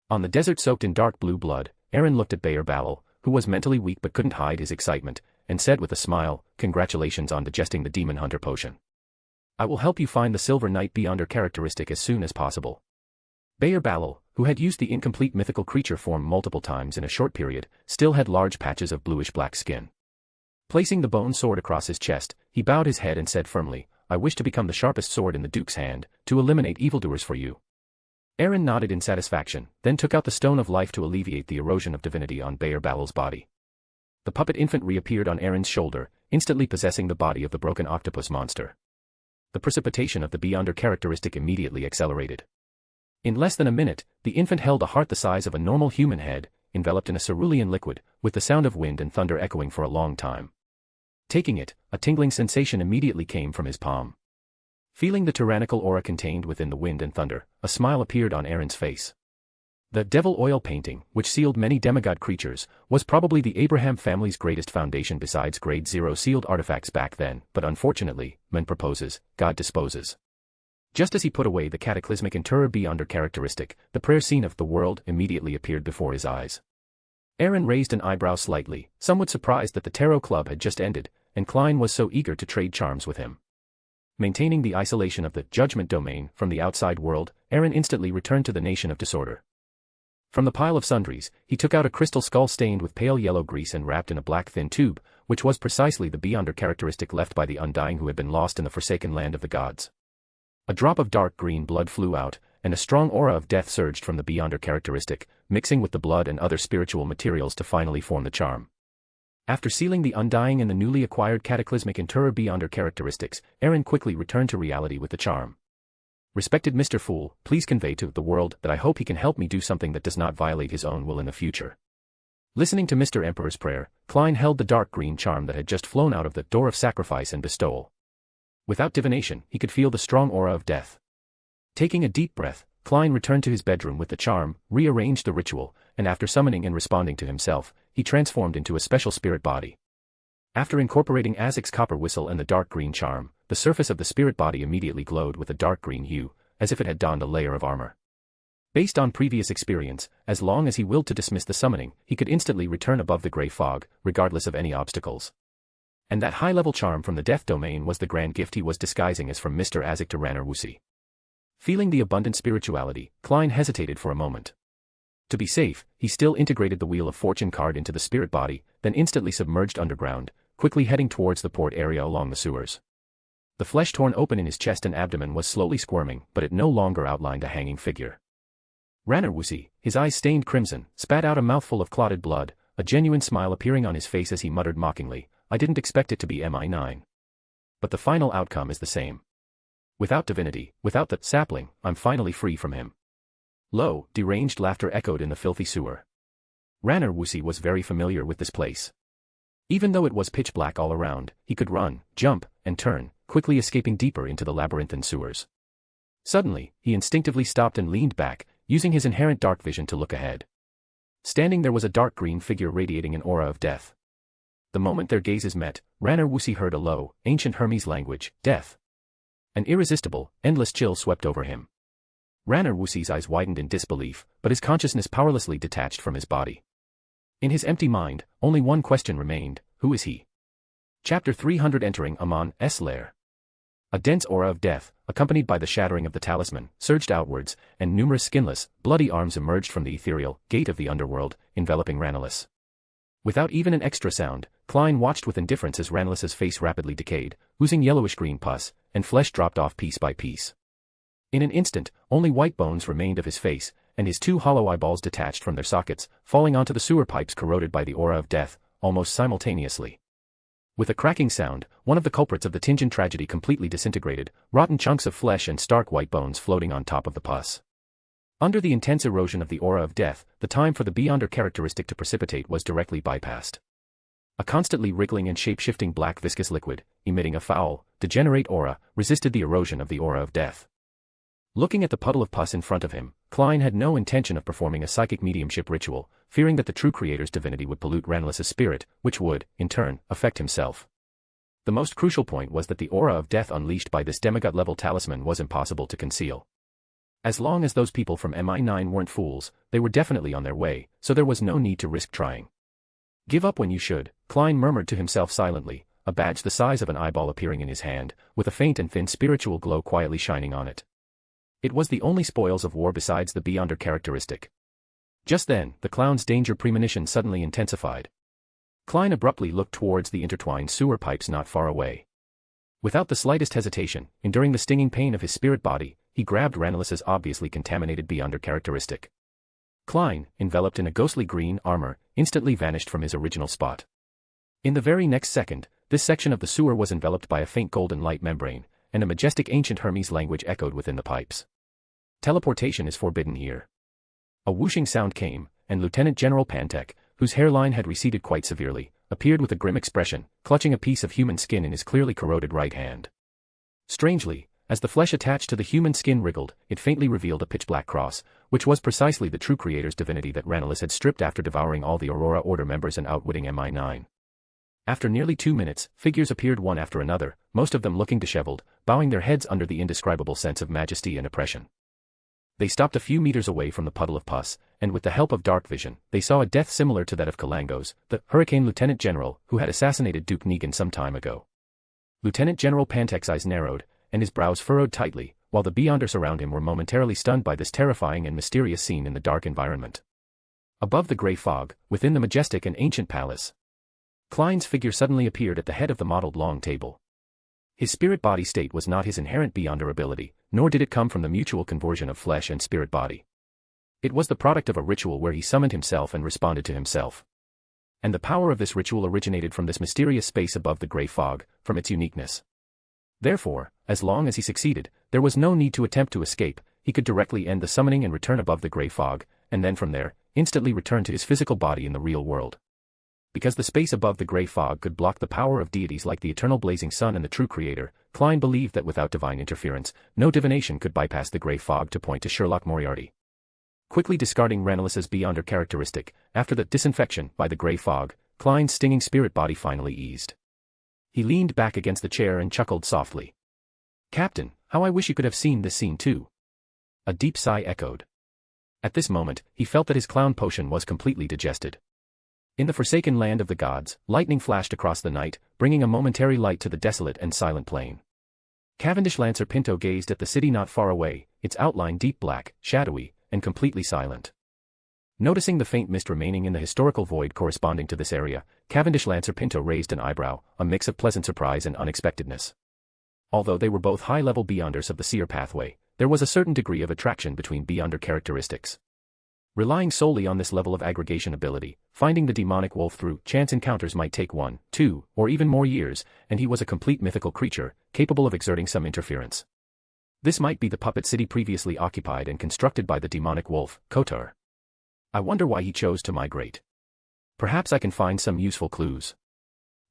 On the desert soaked in dark blue blood, Aaron looked at Bayer Ballal, who was mentally weak but couldn't hide his excitement, and said with a smile, congratulations on digesting the Demon Hunter potion. I will help you find the Silver Knight Beyonder characteristic as soon as possible. Bayer Ballal, who had used the incomplete mythical creature form multiple times in a short period, still had large patches of bluish-black skin. Placing the bone sword across his chest, he bowed his head and said firmly, I wish to become the sharpest sword in the Duke's hand, to eliminate evildoers for you. Aaron nodded in satisfaction, then took out the Stone of Life to alleviate the erosion of divinity on Bayer Ballal's body. The puppet infant reappeared on Aaron's shoulder, instantly possessing the body of the broken octopus monster. The precipitation of the Beyonder characteristic immediately accelerated. In less than a minute, the infant held a heart the size of a normal human head, enveloped in a cerulean liquid, with the sound of wind and thunder echoing for a long time. Taking it, a tingling sensation immediately came from his palm. Feeling the tyrannical aura contained within the wind and thunder, a smile appeared on Aaron's face. The devil oil painting, which sealed many demigod creatures, was probably the Abraham family's greatest foundation besides Grade 0 sealed artifacts back then, but unfortunately, man proposes, God disposes. Just as he put away the cataclysmic Interror Beyonder characteristic, the prayer scene of the world immediately appeared before his eyes. Aaron raised an eyebrow slightly, somewhat surprised that the Tarot Club had just ended, and Klein was so eager to trade charms with him. Maintaining the isolation of the Judgment Domain from the outside world, Aaron instantly returned to the Nation of Disorder. From the pile of sundries, he took out a crystal skull stained with pale yellow grease and wrapped in a black thin tube, which was precisely the Beyonder characteristic left by the Undying who had been lost in the forsaken land of the gods. A drop of dark green blood flew out, and a strong aura of death surged from the Beyonder characteristic, mixing with the blood and other spiritual materials to finally form the charm. After sealing the Undying and the newly acquired cataclysmic Interror Beyonder characteristics, Aaron quickly returned to reality with the charm. Respected Mr. Fool, please convey to the world that I hope he can help me do something that does not violate his own will in the future. Listening to Mr. Emperor's prayer, Klein held the dark green charm that had just flown out of the door of sacrifice and bestowal. Without divination, he could feel the strong aura of death. Taking a deep breath, Klein returned to his bedroom with the charm, rearranged the ritual, and after summoning and responding to himself, he transformed into a special spirit body. After incorporating Azek's copper whistle and the dark green charm, the surface of the spirit body immediately glowed with a dark green hue, as if it had donned a layer of armor. Based on previous experience, as long as he willed to dismiss the summoning, he could instantly return above the gray fog, regardless of any obstacles. And that high-level charm from the death domain was the grand gift he was disguising as from Mr. Azek to Ranner Wusi. Feeling the abundant spirituality, Klein hesitated for a moment. To be safe, he still integrated the Wheel of Fortune card into the spirit body, then instantly submerged underground, quickly heading towards the port area along the sewers. The flesh torn open in his chest and abdomen was slowly squirming, but it no longer outlined a hanging figure. Ranner Wusi, his eyes stained crimson, spat out a mouthful of clotted blood, a genuine smile appearing on his face as he muttered mockingly, I didn't expect it to be MI9. But the final outcome is the same. Without divinity, without the sapling, I'm finally free from him. Low, deranged laughter echoed in the filthy sewer. Ranner Wusi was very familiar with this place. Even though it was pitch black all around, he could run, jump, and turn, quickly escaping deeper into the labyrinthine sewers. Suddenly, he instinctively stopped and leaned back, using his inherent dark vision to look ahead. Standing there was a dark green figure radiating an aura of death. The moment their gazes met, Ranner Wusi heard a low, ancient Hermes language, death. An irresistible, endless chill swept over him. Ranner Wusi's eyes widened in disbelief, but his consciousness powerlessly detached from his body. In his empty mind, only one question remained, who is he? Chapter 300 Entering Amon's lair. A dense aura of death, accompanied by the shattering of the talisman, surged outwards, and numerous skinless, bloody arms emerged from the ethereal gate of the underworld, enveloping Ranellis. Without even an extra sound, Klein watched with indifference as Ranellis's face rapidly decayed, oozing yellowish-green pus, and flesh dropped off piece by piece. In an instant, only white bones remained of his face, and his two hollow eyeballs detached from their sockets, falling onto the sewer pipes corroded by the aura of death, almost simultaneously. With a cracking sound, one of the culprits of the Tinjin tragedy completely disintegrated, rotten chunks of flesh and stark white bones floating on top of the pus. Under the intense erosion of the aura of death, the time for the Beyonder characteristic to precipitate was directly bypassed. A constantly wriggling and shape-shifting black viscous liquid, emitting a foul, degenerate aura, resisted the erosion of the aura of death. Looking at the puddle of pus in front of him, Klein had no intention of performing a psychic mediumship ritual, fearing that the true creator's divinity would pollute Raneliss's spirit, which would, in turn, affect himself. The most crucial point was that the aura of death unleashed by this demigod-level talisman was impossible to conceal. As long as those people from MI9 weren't fools, they were definitely on their way, so there was no need to risk trying. Give up when you should, Klein murmured to himself silently, a badge the size of an eyeball appearing in his hand, with a faint and thin spiritual glow quietly shining on it. It was the only spoils of war besides the Beyonder characteristic. Just then, the clown's danger premonition suddenly intensified. Klein abruptly looked towards the intertwined sewer pipes not far away. Without the slightest hesitation, enduring the stinging pain of his spirit body, he grabbed Raneliss's obviously contaminated Beyonder characteristic. Klein, enveloped in a ghostly green armor, instantly vanished from his original spot. In the very next second, this section of the sewer was enveloped by a faint golden light membrane, and a majestic ancient Hermes language echoed within the pipes. Teleportation is forbidden here. A whooshing sound came, and Lieutenant General Pantek, whose hairline had receded quite severely, appeared with a grim expression, clutching a piece of human skin in his clearly corroded right hand. Strangely, as the flesh attached to the human skin wriggled, it faintly revealed a pitch-black cross, which was precisely the true creator's divinity that Ranellis had stripped after devouring all the Aurora Order members and outwitting MI9. After nearly 2 minutes, figures appeared one after another, most of them looking disheveled, bowing their heads under the indescribable sense of majesty and oppression. They stopped a few meters away from the puddle of pus, and with the help of dark vision, they saw a death similar to that of Kalangos, the Hurricane Lieutenant General, who had assassinated Duke Negan some time ago. Lieutenant General Pantek's eyes narrowed, and his brows furrowed tightly, while the Beyonders around him were momentarily stunned by this terrifying and mysterious scene in the dark environment. Above the grey fog, within the majestic and ancient palace, Klein's figure suddenly appeared at the head of the mottled long table. His spirit-body state was not his inherent Beyonder ability, nor did it come from the mutual conversion of flesh and spirit-body. It was the product of a ritual where he summoned himself and responded to himself. And the power of this ritual originated from this mysterious space above the grey fog, from its uniqueness. Therefore, as long as he succeeded, there was no need to attempt to escape, he could directly end the summoning and return above the grey fog, and then from there, instantly return to his physical body in the real world. Because the space above the grey fog could block the power of deities like the eternal blazing sun and the true creator, Klein believed that without divine interference, no divination could bypass the grey fog to point to Sherlock Moriarty. Quickly discarding Raneliss's Beyonder characteristic, after the disinfection by the grey fog, Klein's stinging spirit body finally eased. He leaned back against the chair and chuckled softly. "Captain, how I wish you could have seen this scene too." A deep sigh echoed. At this moment, he felt that his clown potion was completely digested. In the forsaken land of the gods, lightning flashed across the night, bringing a momentary light to the desolate and silent plain. Cavendish Lancer Pinto gazed at the city not far away, its outline deep black, shadowy, and completely silent. Noticing the faint mist remaining in the historical void corresponding to this area, Cavendish Lancer Pinto raised an eyebrow, a mix of pleasant surprise and unexpectedness. Although they were both high-level Beyonders of the seer pathway, there was a certain degree of attraction between Beyonder characteristics. Relying solely on this level of aggregation ability, finding the demonic wolf through chance encounters might take 1, 2, or even more years, and he was a complete mythical creature, capable of exerting some interference. This might be the puppet city previously occupied and constructed by the demonic wolf, Kotar. I wonder why he chose to migrate. Perhaps I can find some useful clues.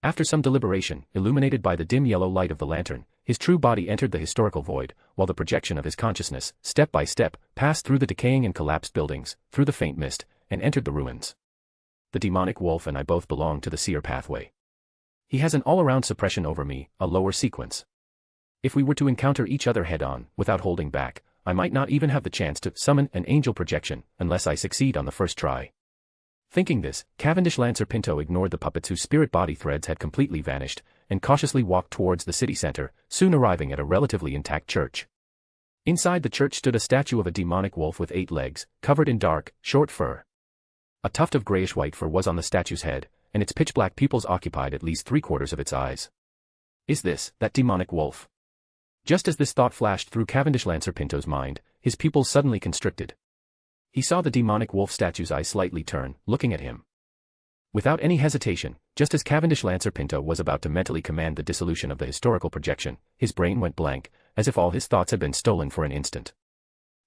After some deliberation, illuminated by the dim yellow light of the lantern, his true body entered the historical void, while the projection of his consciousness, step by step, passed through the decaying and collapsed buildings, through the faint mist, and entered the ruins. The demonic wolf and I both belong to the seer pathway. He has an all-around suppression over me, a lower sequence. If we were to encounter each other head-on, without holding back, I might not even have the chance to summon an angel projection, unless I succeed on the first try. Thinking this, Cavendish Lancer Pinto ignored the puppets whose spirit body threads had completely vanished, and cautiously walked towards the city center, soon arriving at a relatively intact church. Inside the church stood a statue of a demonic wolf with 8 legs, covered in dark, short fur. A tuft of grayish-white fur was on the statue's head, and its pitch-black pupils occupied at least 3/4 of its eyes. Is this that demonic wolf? Just as this thought flashed through Cavendish Lancer Pinto's mind, his pupils suddenly constricted. He saw the demonic wolf statue's eyes slightly turn, looking at him. Without any hesitation, just as Cavendish Lancer Pinto was about to mentally command the dissolution of the historical projection, his brain went blank, as if all his thoughts had been stolen for an instant.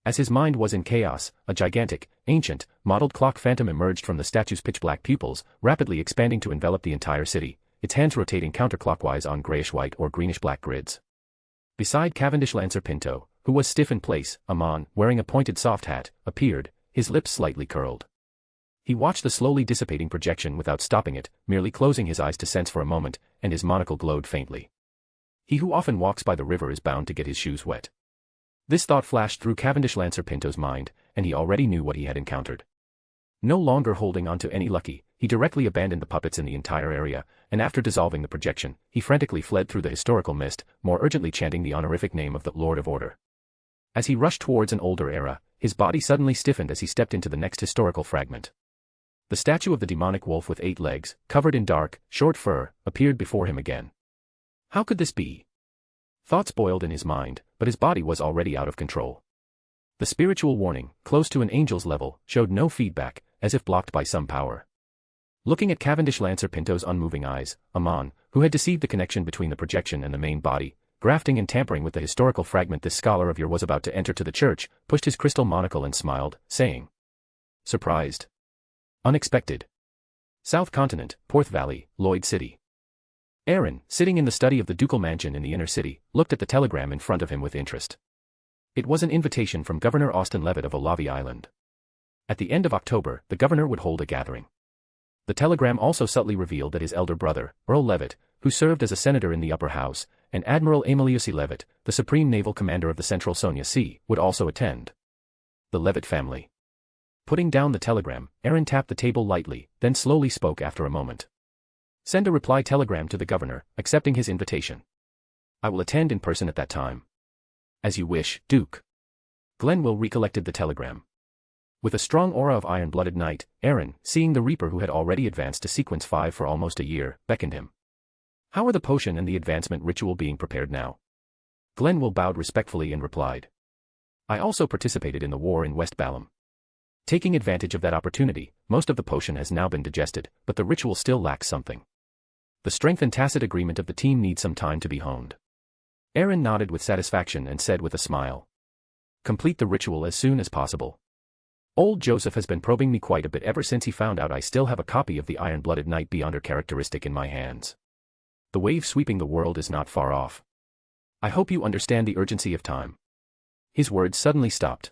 As his mind was in chaos, a gigantic, ancient, mottled clock phantom emerged from the statue's pitch-black pupils, rapidly expanding to envelop the entire city, its hands rotating counterclockwise on grayish-white or greenish-black grids. Beside Cavendish Lancer Pinto, who was stiff in place, a man, wearing a pointed soft hat, appeared, his lips slightly curled. He watched the slowly dissipating projection without stopping it, merely closing his eyes to sense for a moment, and his monocle glowed faintly. He who often walks by the river is bound to get his shoes wet. This thought flashed through Cavendish Lancer Pinto's mind, and he already knew what he had encountered. No longer holding on to any lucky, he directly abandoned the puppets in the entire area, and after dissolving the projection, he frantically fled through the historical mist, more urgently chanting the honorific name of the Lord of Order. As he rushed towards an older era, his body suddenly stiffened as he stepped into the next historical fragment. The statue of the demonic wolf with 8 legs, covered in dark, short fur, appeared before him again. How could this be? Thoughts boiled in his mind, but his body was already out of control. The spiritual warning, close to an angel's level, showed no feedback, as if blocked by some power. Looking at Cavendish Lancer Pinto's unmoving eyes, Amon, who had deceived the connection between the projection and the main body, grafting and tampering with the historical fragment this scholar of yours was about to enter to the church, pushed his crystal monocle and smiled, saying, "Surprised. Unexpected. South Continent, Porth Valley, Lloyd City." Aaron, sitting in the study of the ducal mansion in the inner city, looked at the telegram in front of him with interest. It was an invitation from Governor Austin Levitt of Olavi Island. At the end of October, the governor would hold a gathering. The telegram also subtly revealed that his elder brother, Earl Levitt, who served as a senator in the upper house, and Admiral Emilius Levitt, the supreme naval commander of the Central Sonia Sea, would also attend. The Levitt family. Putting down the telegram, Aaron tapped the table lightly, then slowly spoke after a moment. "Send a reply telegram to the governor, accepting his invitation. I will attend in person at that time." "As you wish, Duke." Glenville recollected the telegram. With a strong aura of iron-blooded knight, Aaron, seeing the Reaper who had already advanced to Sequence 5 for almost a year, beckoned him. "How are the potion and the advancement ritual being prepared now?" Glenville bowed respectfully and replied, "I also participated in the war in West Balam. Taking advantage of that opportunity, most of the potion has now been digested, but the ritual still lacks something. The strength and tacit agreement of the team need some time to be honed." Aaron nodded with satisfaction and said with a smile, "Complete the ritual as soon as possible. Old Joseph has been probing me quite a bit ever since he found out I still have a copy of the Iron-Blooded Knight Beyonder characteristic in my hands. The wave sweeping the world is not far off. I hope you understand the urgency of time." His words suddenly stopped.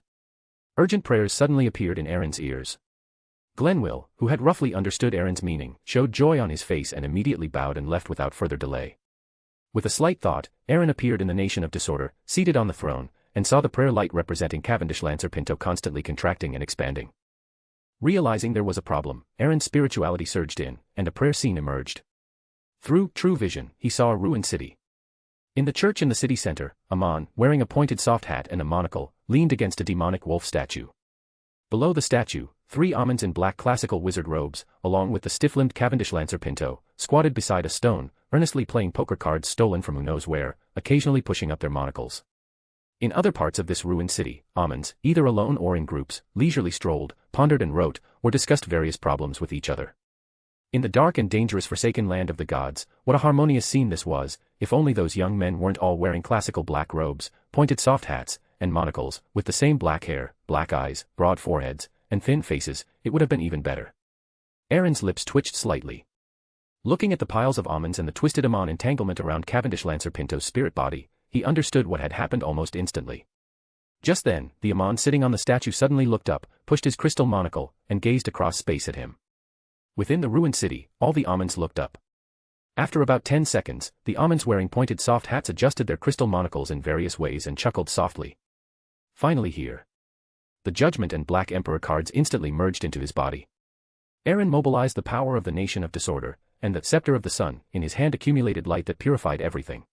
Urgent prayers suddenly appeared in Aaron's ears. Glenville, who had roughly understood Aaron's meaning, showed joy on his face and immediately bowed and left without further delay. With a slight thought, Aaron appeared in the Nation of Disorder, seated on the throne, and saw the prayer light representing Cavendish Lancer Pinto constantly contracting and expanding. Realizing there was a problem, Aaron's spirituality surged in, and a prayer scene emerged. Through true vision, he saw a ruined city. In the church in the city center, a man, wearing a pointed soft hat and a monocle, leaned against a demonic wolf statue. Below the statue, 3 Amons in black classical wizard robes, along with the stiff-limbed Cavendish Lancer Pinto, squatted beside a stone, earnestly playing poker cards stolen from who knows where, occasionally pushing up their monocles. In other parts of this ruined city, Amons, either alone or in groups, leisurely strolled, pondered and wrote, or discussed various problems with each other. In the dark and dangerous forsaken land of the gods, what a harmonious scene this was, if only those young men weren't all wearing classical black robes, pointed soft hats, and monocles, with the same black hair, black eyes, broad foreheads, and thin faces, it would have been even better. Aaron's lips twitched slightly. Looking at the piles of almonds and the twisted Amon entanglement around Cavendish Lancer Pinto's spirit body, he understood what had happened almost instantly. Just then, the Amon sitting on the statue suddenly looked up, pushed his crystal monocle, and gazed across space at him. Within the ruined city, all the Amons looked up. After about 10 seconds, the Amons wearing pointed soft hats adjusted their crystal monocles in various ways and chuckled softly. Finally here. The Judgment and Black Emperor cards instantly merged into his body. Aaron mobilized the power of the Nation of Disorder, and the Scepter of the Sun, in his hand accumulated light that purified everything.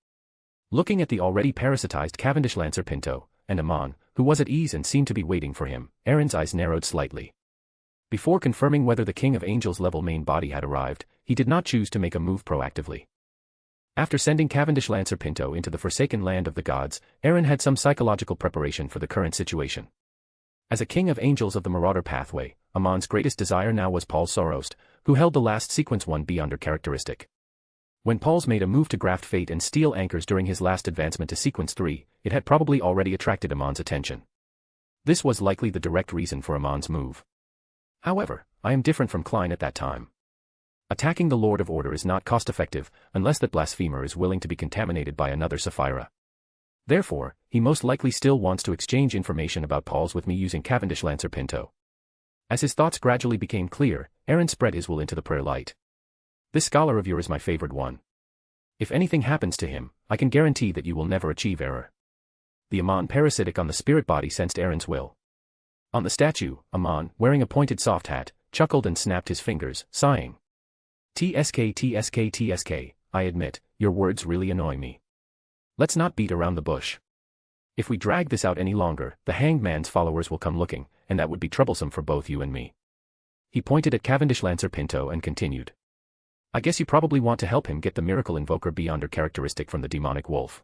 Looking at the already parasitized Cavendish Lancer Pinto, and Amon, who was at ease and seemed to be waiting for him, Aaron's eyes narrowed slightly. Before confirming whether the King of Angels level main body had arrived, he did not choose to make a move proactively. After sending Cavendish Lancer Pinto into the forsaken land of the gods, Aaron had some psychological preparation for the current situation. As a king of angels of the Marauder pathway, Amon's greatest desire now was Paul's Zoroast, who held the last Sequence 1B under characteristic. When Paul's made a move to graft fate and steal anchors during his last advancement to Sequence 3, it had probably already attracted Amon's attention. This was likely the direct reason for Amon's move. However, I am different from Klein at that time. Attacking the Lord of Order is not cost-effective unless that blasphemer is willing to be contaminated by another Sapphira. Therefore, he most likely still wants to exchange information about Paul's with me using Cavendish Lancer Pinto. As his thoughts gradually became clear, Aaron spread his will into the prayer light. This scholar of yours is my favored one. If anything happens to him, I can guarantee that you will never achieve error. The Amon parasitic on the spirit body sensed Aaron's will. On the statue, Amon, wearing a pointed soft hat, chuckled and snapped his fingers, sighing. TSK, I admit, your words really annoy me. Let's not beat around the bush. If we drag this out any longer, the hanged man's followers will come looking, and that would be troublesome for both you and me. He pointed at Cavendish Lancer Pinto and continued. I guess you probably want to help him get the miracle invoker beyonder characteristic from the demonic wolf.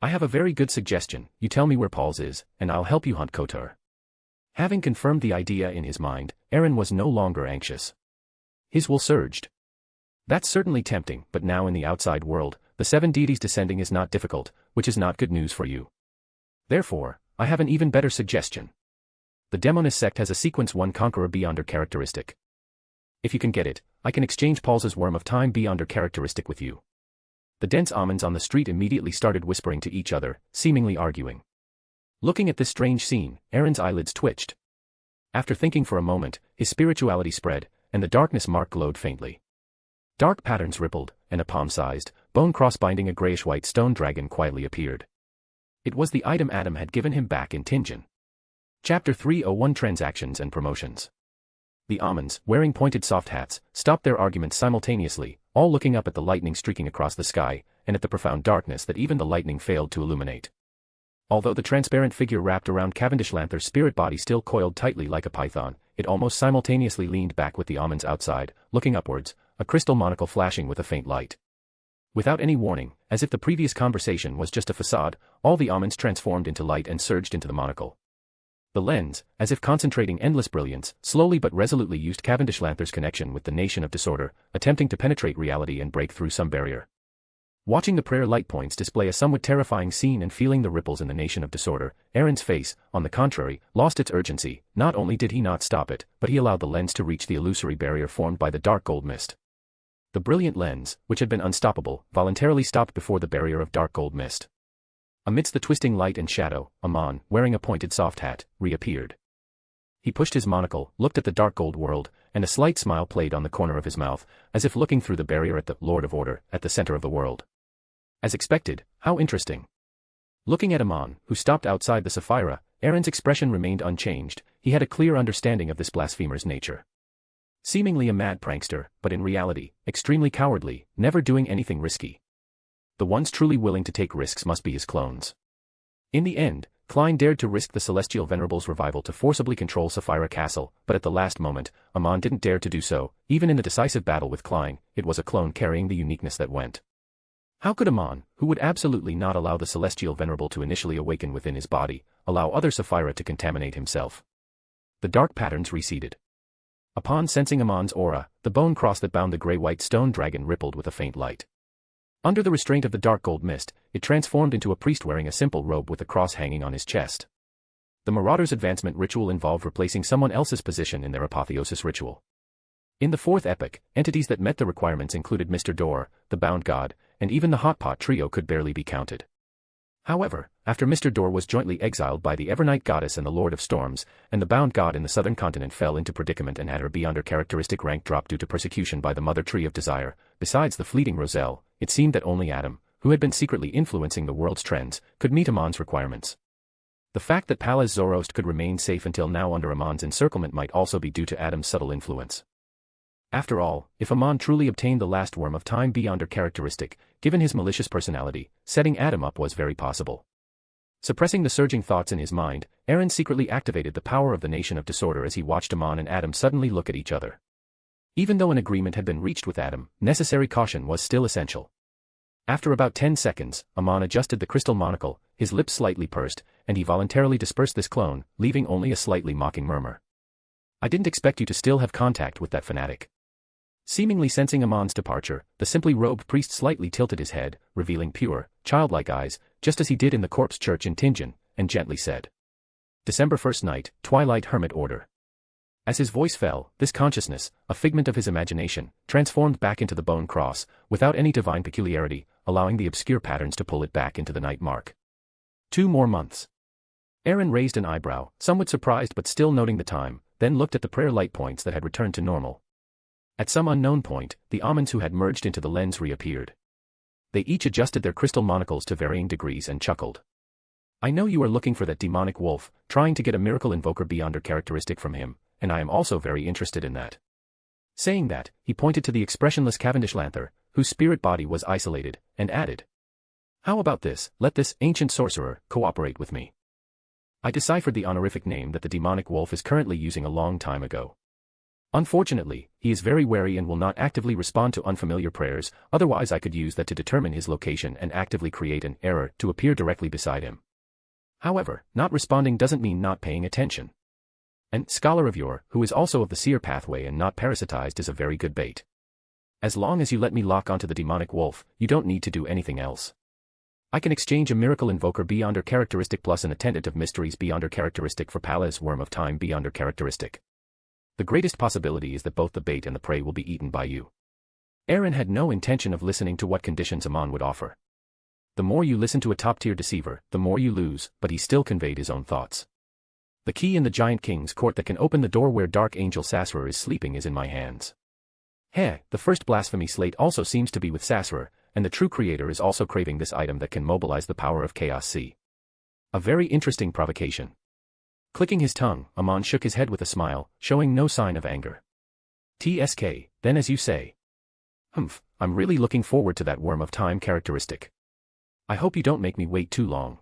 I have a very good suggestion. You tell me where Paul's is, and I'll help you hunt Kotar. Having confirmed the idea in his mind, Aaron was no longer anxious. His will surged. That's certainly tempting, but now in the outside world, the 7 deities descending is not difficult, which is not good news for you. Therefore, I have an even better suggestion. The Demonist sect has a Sequence 1 Conqueror beyonder characteristic. If you can get it, I can exchange Paul's Worm of Time beyonder characteristic with you. The dense almonds on the street immediately started whispering to each other, seemingly arguing. Looking at this strange scene, Aaron's eyelids twitched. After thinking for a moment, his spirituality spread, and the darkness mark glowed faintly. Dark patterns rippled, and a palm-sized, bone cross binding a grayish-white stone dragon quietly appeared. It was the item Adam had given him back in Tingen. Chapter 301 Transactions and Promotions. The almonds, wearing pointed soft hats, stopped their arguments simultaneously, all looking up at the lightning streaking across the sky, and at the profound darkness that even the lightning failed to illuminate. Although the transparent figure wrapped around Cavendish Lanther's spirit body still coiled tightly like a python, it almost simultaneously leaned back with the almonds outside, looking upwards, a crystal monocle flashing with a faint light. Without any warning, as if the previous conversation was just a facade, all the almonds transformed into light and surged into the monocle. The lens, as if concentrating endless brilliance, slowly but resolutely used Cavendish Lanther's connection with the Nation of Disorder, attempting to penetrate reality and break through some barrier. Watching the prayer light points display a somewhat terrifying scene and feeling the ripples in the Nation of Disorder, Aaron's face, on the contrary, lost its urgency. Not only did he not stop it, but he allowed the lens to reach the illusory barrier formed by the dark gold mist. The brilliant lens, which had been unstoppable, voluntarily stopped before the barrier of dark gold mist. Amidst the twisting light and shadow, Amon, wearing a pointed soft hat, reappeared. He pushed his monocle, looked at the dark gold world, and a slight smile played on the corner of his mouth, as if looking through the barrier at the Lord of Order, at the center of the world. As expected, how interesting. Looking at Amon, who stopped outside the Sapphira, Aaron's expression remained unchanged. He had a clear understanding of this blasphemer's nature. Seemingly a mad prankster, but in reality, extremely cowardly, never doing anything risky. The ones truly willing to take risks must be his clones. In the end, Klein dared to risk the Celestial Venerable's revival to forcibly control Sapphira Castle, but at the last moment, Amon didn't dare to do so. Even in the decisive battle with Klein, it was a clone carrying the uniqueness that went. How could Amon, who would absolutely not allow the Celestial Venerable to initially awaken within his body, allow other Sapphira to contaminate himself? The dark patterns receded. Upon sensing Amon's aura, the bone cross that bound the gray-white stone dragon rippled with a faint light. Under the restraint of the dark gold mist, it transformed into a priest wearing a simple robe with a cross hanging on his chest. The Marauder's advancement ritual involved replacing someone else's position in their apotheosis ritual. In the fourth epoch, entities that met the requirements included Mr. Dor, the Bound God, and even the Hot Pot trio could barely be counted. However, after Mr. Dor was jointly exiled by the Evernight Goddess and the Lord of Storms, and the Bound God in the southern continent fell into predicament and had her beyonder characteristic rank drop due to persecution by the Mother Tree of Desire, besides the fleeting Roselle, it seemed that only Adam, who had been secretly influencing the world's trends, could meet Amon's requirements. The fact that Pallas Zoroast could remain safe until now under Amon's encirclement might also be due to Adam's subtle influence. After all, if Amon truly obtained the last Worm of Time beyonder characteristic, given his malicious personality, setting Adam up was very possible. Suppressing the surging thoughts in his mind, Aaron secretly activated the power of the Nation of Disorder as he watched Amon and Adam suddenly look at each other. Even though an agreement had been reached with Adam, necessary caution was still essential. After about 10 seconds, Amon adjusted the crystal monocle, his lips slightly pursed, and he voluntarily dispersed this clone, leaving only a slightly mocking murmur. I didn't expect you to still have contact with that fanatic. Seemingly sensing Amon's departure, the simply robed priest slightly tilted his head, revealing pure, childlike eyes, just as he did in the corpse church in Tingen, and gently said, December 1st night, Twilight Hermit Order. As his voice fell, this consciousness, a figment of his imagination, transformed back into the bone cross, without any divine peculiarity, allowing the obscure patterns to pull it back into the night mark. 2 more months. Aaron raised an eyebrow, somewhat surprised but still noting the time, then looked at the prayer light points that had returned to normal. At some unknown point, the almonds who had merged into the lens reappeared. They each adjusted their crystal monocles to varying degrees and chuckled. I know you are looking for that demonic wolf, trying to get a miracle invoker beyonder characteristic from him, and I am also very interested in that. Saying that, he pointed to the expressionless Cavendish Lanther, whose spirit body was isolated, and added, How about this, let this ancient sorcerer cooperate with me. I deciphered the honorific name that the demonic wolf is currently using a long time ago. Unfortunately, he is very wary and will not actively respond to unfamiliar prayers, otherwise I could use that to determine his location and actively create an error to appear directly beside him. However, not responding doesn't mean not paying attention. And Scholar of Yore, who is also of the seer pathway and not parasitized, is a very good bait. As long as you let me lock onto the demonic wolf, you don't need to do anything else. I can exchange a miracle invoker beyonder characteristic plus an attendant of mysteries beyonder characteristic for Palaz's worm of time beyonder characteristic. The greatest possibility is that both the bait and the prey will be eaten by you. Aaron had no intention of listening to what conditions Amon would offer. The more you listen to a top-tier deceiver, the more you lose, but he still conveyed his own thoughts. The key in the giant king's court that can open the door where Dark Angel Sassurer is sleeping is in my hands. The first blasphemy slate also seems to be with Sassurer, and the true creator is also craving this item that can mobilize the power of Chaos C. A very interesting provocation. Clicking his tongue, Amon shook his head with a smile, showing no sign of anger. TSK, then as you say. I'm really looking forward to that worm of time characteristic. I hope you don't make me wait too long.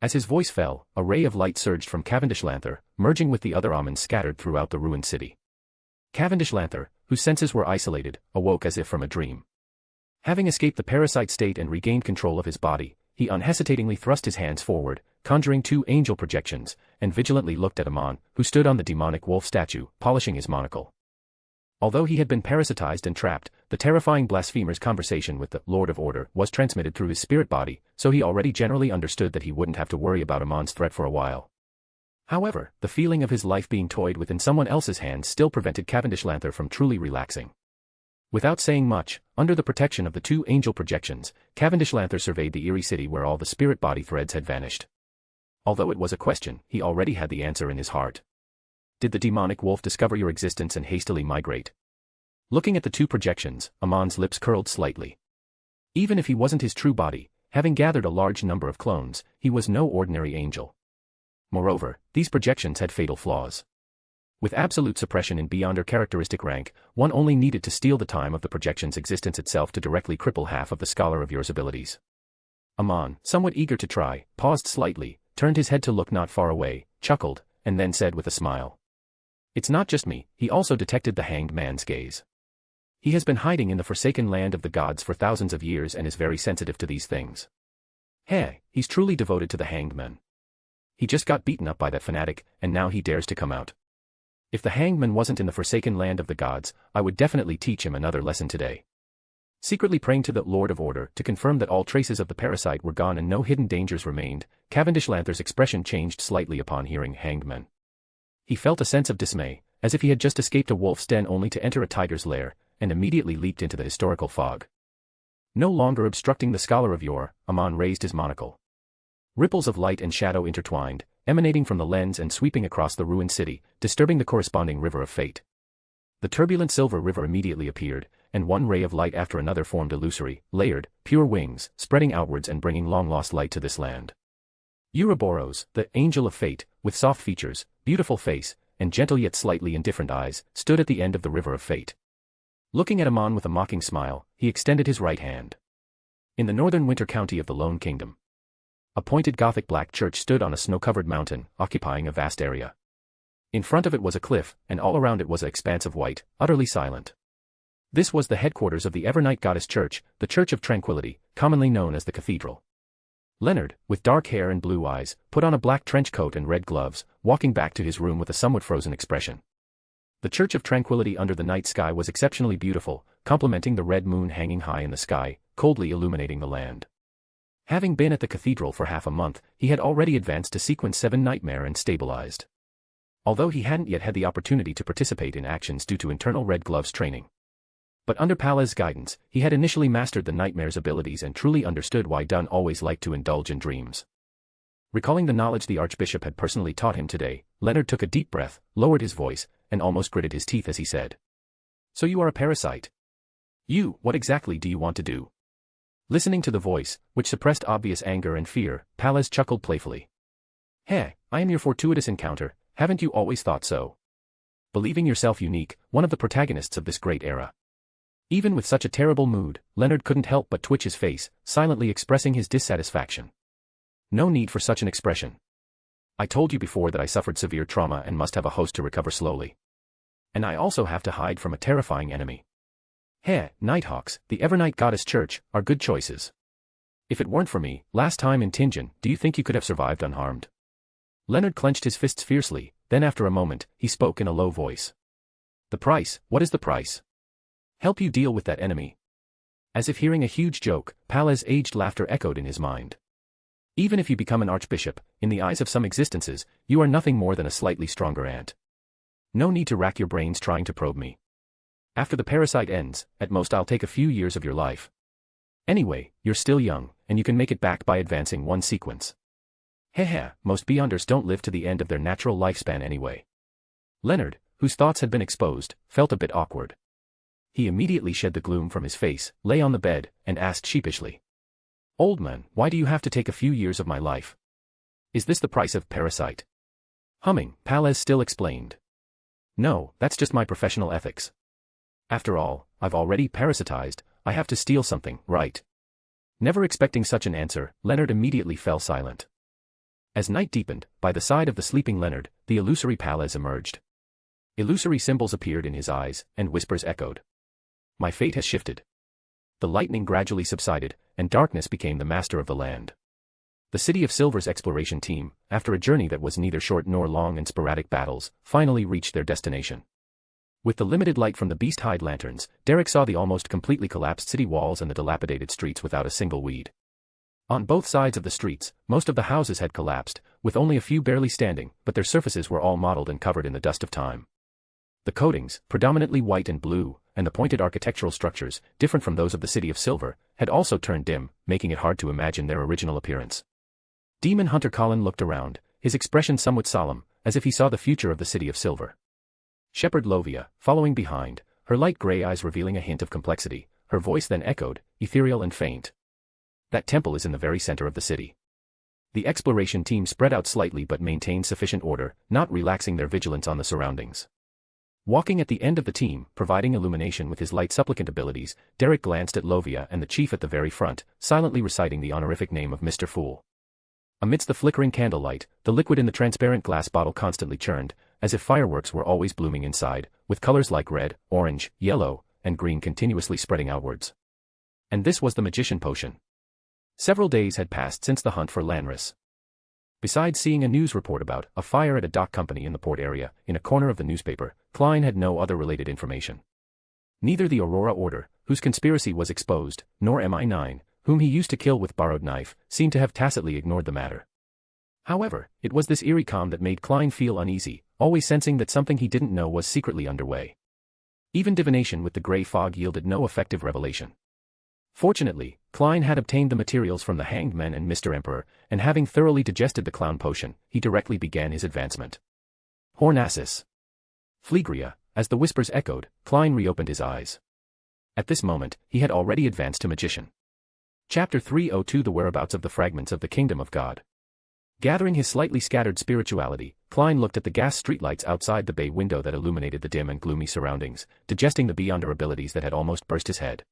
As his voice fell, a ray of light surged from Cavendish Lanther, merging with the other almonds scattered throughout the ruined city. Cavendish Lanther, whose senses were isolated, awoke as if from a dream. Having escaped the parasite state and regained control of his body, he unhesitatingly thrust his hands forward, conjuring 2 angel projections, and vigilantly looked at Amon, who stood on the demonic wolf statue, polishing his monocle. Although he had been parasitized and trapped, the terrifying blasphemer's conversation with the Lord of Order was transmitted through his spirit body, so he already generally understood that he wouldn't have to worry about Amon's threat for a while. However, the feeling of his life being toyed with in someone else's hands still prevented Cavendish Lanther from truly relaxing. Without saying much, under the protection of the 2 angel projections, Cavendish Lanther surveyed the eerie city where all the spirit body threads had vanished. Although it was a question, he already had the answer in his heart. Did the demonic wolf discover your existence and hastily migrate? Looking at the 2 projections, Amon's lips curled slightly. Even if he wasn't his true body, having gathered a large number of clones, he was no ordinary angel. Moreover, these projections had fatal flaws. With absolute suppression in beyonder characteristic rank, one only needed to steal the time of the projection's existence itself to directly cripple half of the Scholar of Yore's abilities. Amon, somewhat eager to try, paused slightly, turned his head to look not far away, chuckled, and then said with a smile. It's not just me, he also detected the hanged man's gaze. He has been hiding in the forsaken land of the gods for thousands of years and is very sensitive to these things. He's truly devoted to the hanged man. He just got beaten up by that fanatic, and now he dares to come out. If the hanged man wasn't in the forsaken land of the gods, I would definitely teach him another lesson today. Secretly praying to the Lord of Order to confirm that all traces of the parasite were gone and no hidden dangers remained, Cavendish Lanther's expression changed slightly upon hearing hanged man. He felt a sense of dismay, as if he had just escaped a wolf's den only to enter a tiger's lair, and immediately leaped into the historical fog. No longer obstructing the Scholar of Yore, Amon raised his monocle. Ripples of light and shadow intertwined, emanating from the lens and sweeping across the ruined city, disturbing the corresponding river of fate. The turbulent silver river immediately appeared, and one ray of light after another formed illusory, layered, pure wings, spreading outwards and bringing long-lost light to this land. Ouroboros, the angel of fate, with soft features, beautiful face, and gentle yet slightly indifferent eyes, stood at the end of the river of fate. Looking at Amon with a mocking smile, he extended his right hand. In the northern winter county of the Loen Kingdom, a pointed Gothic black church stood on a snow-covered mountain, occupying a vast area. In front of it was a cliff, and all around it was an expanse of white, utterly silent. This was the headquarters of the Evernight Goddess Church, the Church of Tranquility, commonly known as the Cathedral. Leonard, with dark hair and blue eyes, put on a black trench coat and red gloves, walking back to his room with a somewhat frozen expression. The Church of Tranquility under the night sky was exceptionally beautiful, complementing the red moon hanging high in the sky, coldly illuminating the land. Having been at the cathedral for half a month, he had already advanced to Sequence 7 Nightmare and stabilized. Although he hadn't yet had the opportunity to participate in actions due to internal red gloves training. But under Palez's guidance, he had initially mastered the Nightmare's abilities and truly understood why Dunn always liked to indulge in dreams. Recalling the knowledge the Archbishop had personally taught him today, Leonard took a deep breath, lowered his voice, and almost gritted his teeth as he said. So you are a parasite? What exactly do you want to do? Listening to the voice, which suppressed obvious anger and fear, Palez chuckled playfully. Hey, I am your fortuitous encounter, haven't you always thought so? Believing yourself unique, one of the protagonists of this great era. Even with such a terrible mood, Leonard couldn't help but twitch his face, silently expressing his dissatisfaction. No need for such an expression. I told you before that I suffered severe trauma and must have a host to recover slowly. And I also have to hide from a terrifying enemy. Nighthawks, the Evernight Goddess Church, are good choices. If it weren't for me, last time in Tingen, do you think you could have survived unharmed? Leonard clenched his fists fiercely, then after a moment, he spoke in a low voice. The price, what is the price? Help you deal with that enemy. As if hearing a huge joke, Palez's aged laughter echoed in his mind. Even if you become an archbishop, in the eyes of some existences, you are nothing more than a slightly stronger ant. No need to rack your brains trying to probe me. After the parasite ends, at most I'll take a few years of your life. Anyway, you're still young, and you can make it back by advancing one sequence. Most Beyonders don't live to the end of their natural lifespan anyway. Leonard, whose thoughts had been exposed, felt a bit awkward. He immediately shed the gloom from his face, lay on the bed, and asked sheepishly. Old man, why do you have to take a few years of my life? Is this the price of parasite? Humming, Palez still explained. No, that's just my professional ethics. After all, I've already parasitized, I have to steal something, right? Never expecting such an answer, Leonard immediately fell silent. As night deepened, by the side of the sleeping Leonard, the illusory Palez emerged. Illusory symbols appeared in his eyes, and whispers echoed. My fate has shifted. The lightning gradually subsided, and darkness became the master of the land. The City of Silver's exploration team, after a journey that was neither short nor long and sporadic battles, finally reached their destination. With the limited light from the beast-hide lanterns, Derek saw the almost completely collapsed city walls and the dilapidated streets without a single weed. On both sides of the streets, most of the houses had collapsed, with only a few barely standing, but their surfaces were all mottled and covered in the dust of time. The coatings, predominantly white and blue, and the pointed architectural structures, different from those of the City of Silver, had also turned dim, making it hard to imagine their original appearance. Demon Hunter Colin looked around, his expression somewhat solemn, as if he saw the future of the City of Silver. Shepherd Lovia, following behind, her light gray eyes revealing a hint of complexity, her voice then echoed, ethereal and faint. That temple is in the very center of the city. The exploration team spread out slightly but maintained sufficient order, not relaxing their vigilance on the surroundings. Walking at the end of the team, providing illumination with his light supplicant abilities, Derek glanced at Lovia and the chief at the very front, silently reciting the honorific name of Mr. Fool. Amidst the flickering candlelight, the liquid in the transparent glass bottle constantly churned, as if fireworks were always blooming inside, with colors like red, orange, yellow, and green continuously spreading outwards. And this was the magician potion. Several days had passed since the hunt for Lanris. Besides seeing a news report about a fire at a dock company in the port area, in a corner of the newspaper, Klein had no other related information. Neither the Aurora Order, whose conspiracy was exposed, nor MI9, whom he used to kill with borrowed knife, seemed to have tacitly ignored the matter. However, it was this eerie calm that made Klein feel uneasy, always sensing that something he didn't know was secretly underway. Even divination with the gray fog yielded no effective revelation. Fortunately, Klein had obtained the materials from the Hanged Men and Mr. Emperor, and having thoroughly digested the clown potion, he directly began his advancement. Hornassus. Phlegria, as the whispers echoed, Klein reopened his eyes. At this moment, he had already advanced to Magician. Chapter 302 The Whereabouts of the Fragments of the Kingdom of God. Gathering his slightly scattered spirituality, Klein looked at the gas streetlights outside the bay window that illuminated the dim and gloomy surroundings, digesting the Beyonder abilities that had almost burst his head.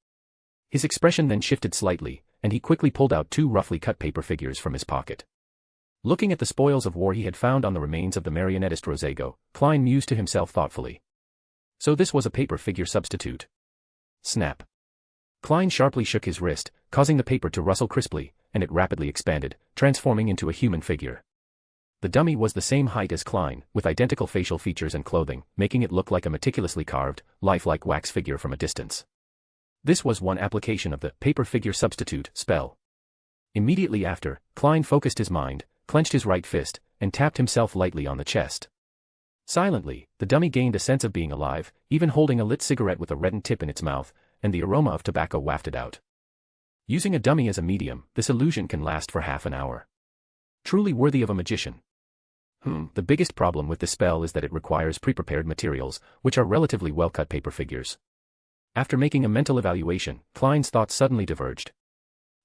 His expression then shifted slightly, and he quickly pulled out two roughly cut paper figures from his pocket. Looking at the spoils of war he had found on the remains of the marionettist Rosego, Klein mused to himself thoughtfully. So this was a paper figure substitute. Snap. Klein sharply shook his wrist, causing the paper to rustle crisply, and it rapidly expanded, transforming into a human figure. The dummy was the same height as Klein, with identical facial features and clothing, making it look like a meticulously carved, lifelike wax figure from a distance. This was one application of the paper figure substitute spell. Immediately after, Klein focused his mind, clenched his right fist, and tapped himself lightly on the chest. Silently, the dummy gained a sense of being alive, even holding a lit cigarette with a reddened tip in its mouth, and the aroma of tobacco wafted out. Using a dummy as a medium, this illusion can last for half an hour. Truly worthy of a magician. The biggest problem with this spell is that it requires pre-prepared materials, which are relatively well-cut paper figures. After making a mental evaluation, Klein's thoughts suddenly diverged.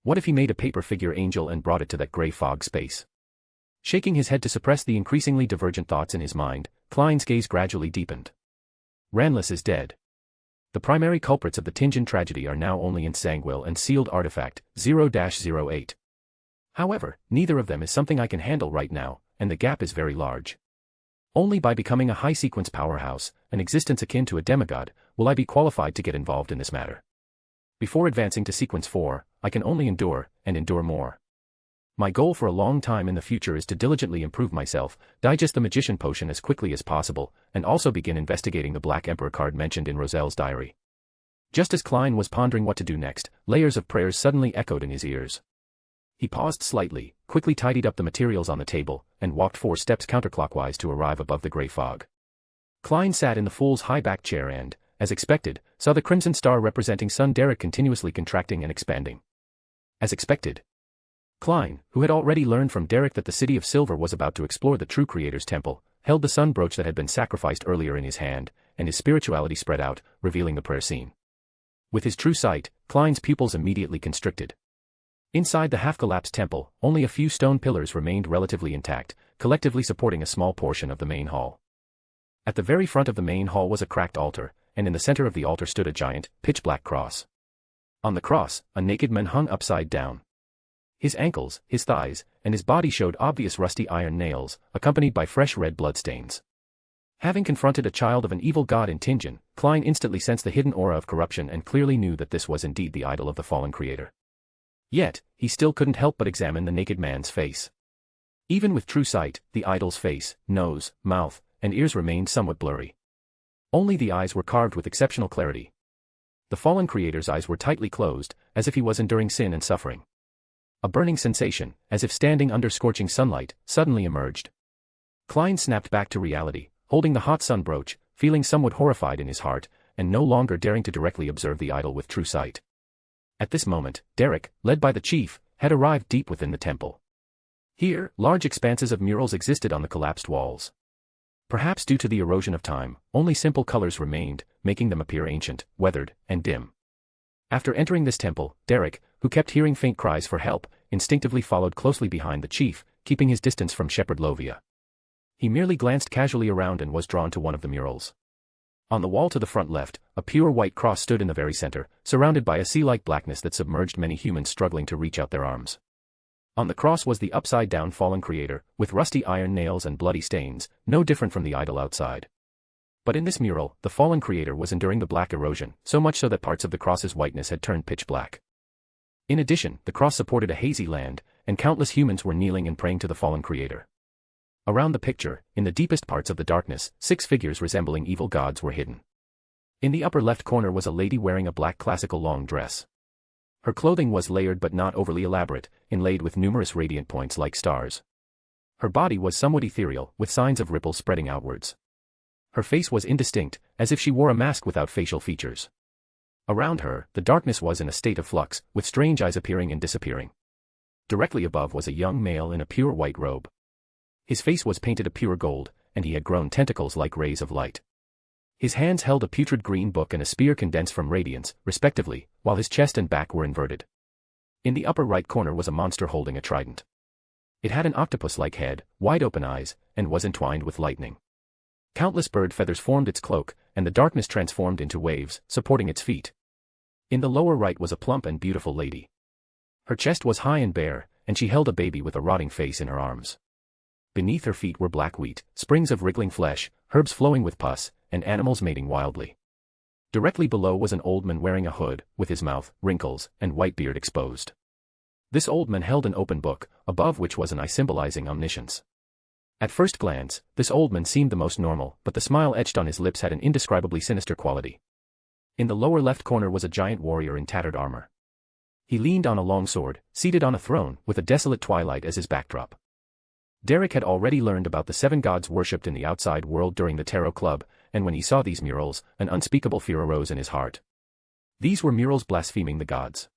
What if he made a paper figure angel and brought it to that gray fog space? Shaking his head to suppress the increasingly divergent thoughts in his mind, Klein's gaze gradually deepened. Ranlis is dead. The primary culprits of the Tingen tragedy are now only in Sangwil and sealed artifact 0-08. However, neither of them is something I can handle right now, and the gap is very large. Only by becoming a high-sequence powerhouse, an existence akin to a demigod, will I be qualified to get involved in this matter. Before advancing to sequence 4, I can only endure, and endure more. My goal for a long time in the future is to diligently improve myself, digest the magician potion as quickly as possible, and also begin investigating the Black Emperor card mentioned in Roselle's diary. Just as Klein was pondering what to do next, layers of prayers suddenly echoed in his ears. He paused slightly, quickly tidied up the materials on the table, and walked 4 steps counterclockwise to arrive above the gray fog. Klein sat in the fool's high-backed chair and, as expected, saw the crimson star representing son Derek continuously contracting and expanding. As expected, Klein, who had already learned from Derek that the City of Silver was about to explore the true Creator's temple, held the sun brooch that had been sacrificed earlier in his hand, and his spirituality spread out, revealing the prayer scene. With his true sight, Klein's pupils immediately constricted. Inside the half-collapsed temple, only a few stone pillars remained relatively intact, collectively supporting a small portion of the main hall. At the very front of the main hall was a cracked altar, and in the center of the altar stood a giant, pitch-black cross. On the cross, a naked man hung upside down. His ankles, his thighs, and his body showed obvious rusty iron nails, accompanied by fresh red bloodstains. Having confronted a child of an evil god in Tingen, Klein instantly sensed the hidden aura of corruption and clearly knew that this was indeed the idol of the fallen creator. Yet, he still couldn't help but examine the naked man's face. Even with true sight, the idol's face, nose, mouth, and ears remained somewhat blurry. Only the eyes were carved with exceptional clarity. The fallen creator's eyes were tightly closed, as if he was enduring sin and suffering. A burning sensation, as if standing under scorching sunlight, suddenly emerged. Klein snapped back to reality, holding the hot sun brooch, feeling somewhat horrified in his heart, and no longer daring to directly observe the idol with true sight. At this moment, Derek, led by the chief, had arrived deep within the temple. Here, large expanses of murals existed on the collapsed walls. Perhaps due to the erosion of time, only simple colors remained, making them appear ancient, weathered, and dim. After entering this temple, Derek, who kept hearing faint cries for help, instinctively followed closely behind the chief, keeping his distance from Shepherd Lovia. He merely glanced casually around and was drawn to one of the murals. On the wall to the front left, a pure white cross stood in the very center, surrounded by a sea-like blackness that submerged many humans struggling to reach out their arms. On the cross was the upside-down fallen creator, with rusty iron nails and bloody stains, no different from the idol outside. But in this mural, the fallen creator was enduring the black erosion, so much so that parts of the cross's whiteness had turned pitch black. In addition, the cross supported a hazy land, and countless humans were kneeling and praying to the fallen creator. Around the picture, in the deepest parts of the darkness, 6 figures resembling evil gods were hidden. In the upper left corner was a lady wearing a black classical long dress. Her clothing was layered but not overly elaborate, inlaid with numerous radiant points like stars. Her body was somewhat ethereal, with signs of ripples spreading outwards. Her face was indistinct, as if she wore a mask without facial features. Around her, the darkness was in a state of flux, with strange eyes appearing and disappearing. Directly above was a young male in a pure white robe. His face was painted a pure gold, and he had grown tentacles like rays of light. His hands held a putrid green book and a spear condensed from radiance, respectively, while his chest and back were inverted. In the upper right corner was a monster holding a trident. It had an octopus-like head, wide-open eyes, and was entwined with lightning. Countless bird feathers formed its cloak, and the darkness transformed into waves, supporting its feet. In the lower right was a plump and beautiful lady. Her chest was high and bare, and she held a baby with a rotting face in her arms. Beneath her feet were black wheat, springs of wriggling flesh, herbs flowing with pus, and animals mating wildly. Directly below was an old man wearing a hood, with his mouth, wrinkles, and white beard exposed. This old man held an open book, above which was an eye symbolizing omniscience. At first glance, this old man seemed the most normal, but the smile etched on his lips had an indescribably sinister quality. In the lower left corner was a giant warrior in tattered armor. He leaned on a long sword, seated on a throne, with a desolate twilight as his backdrop. Derek had already learned about the 7 gods worshipped in the outside world during the Tarot Club, and when he saw these murals, an unspeakable fear arose in his heart. These were murals blaspheming the gods.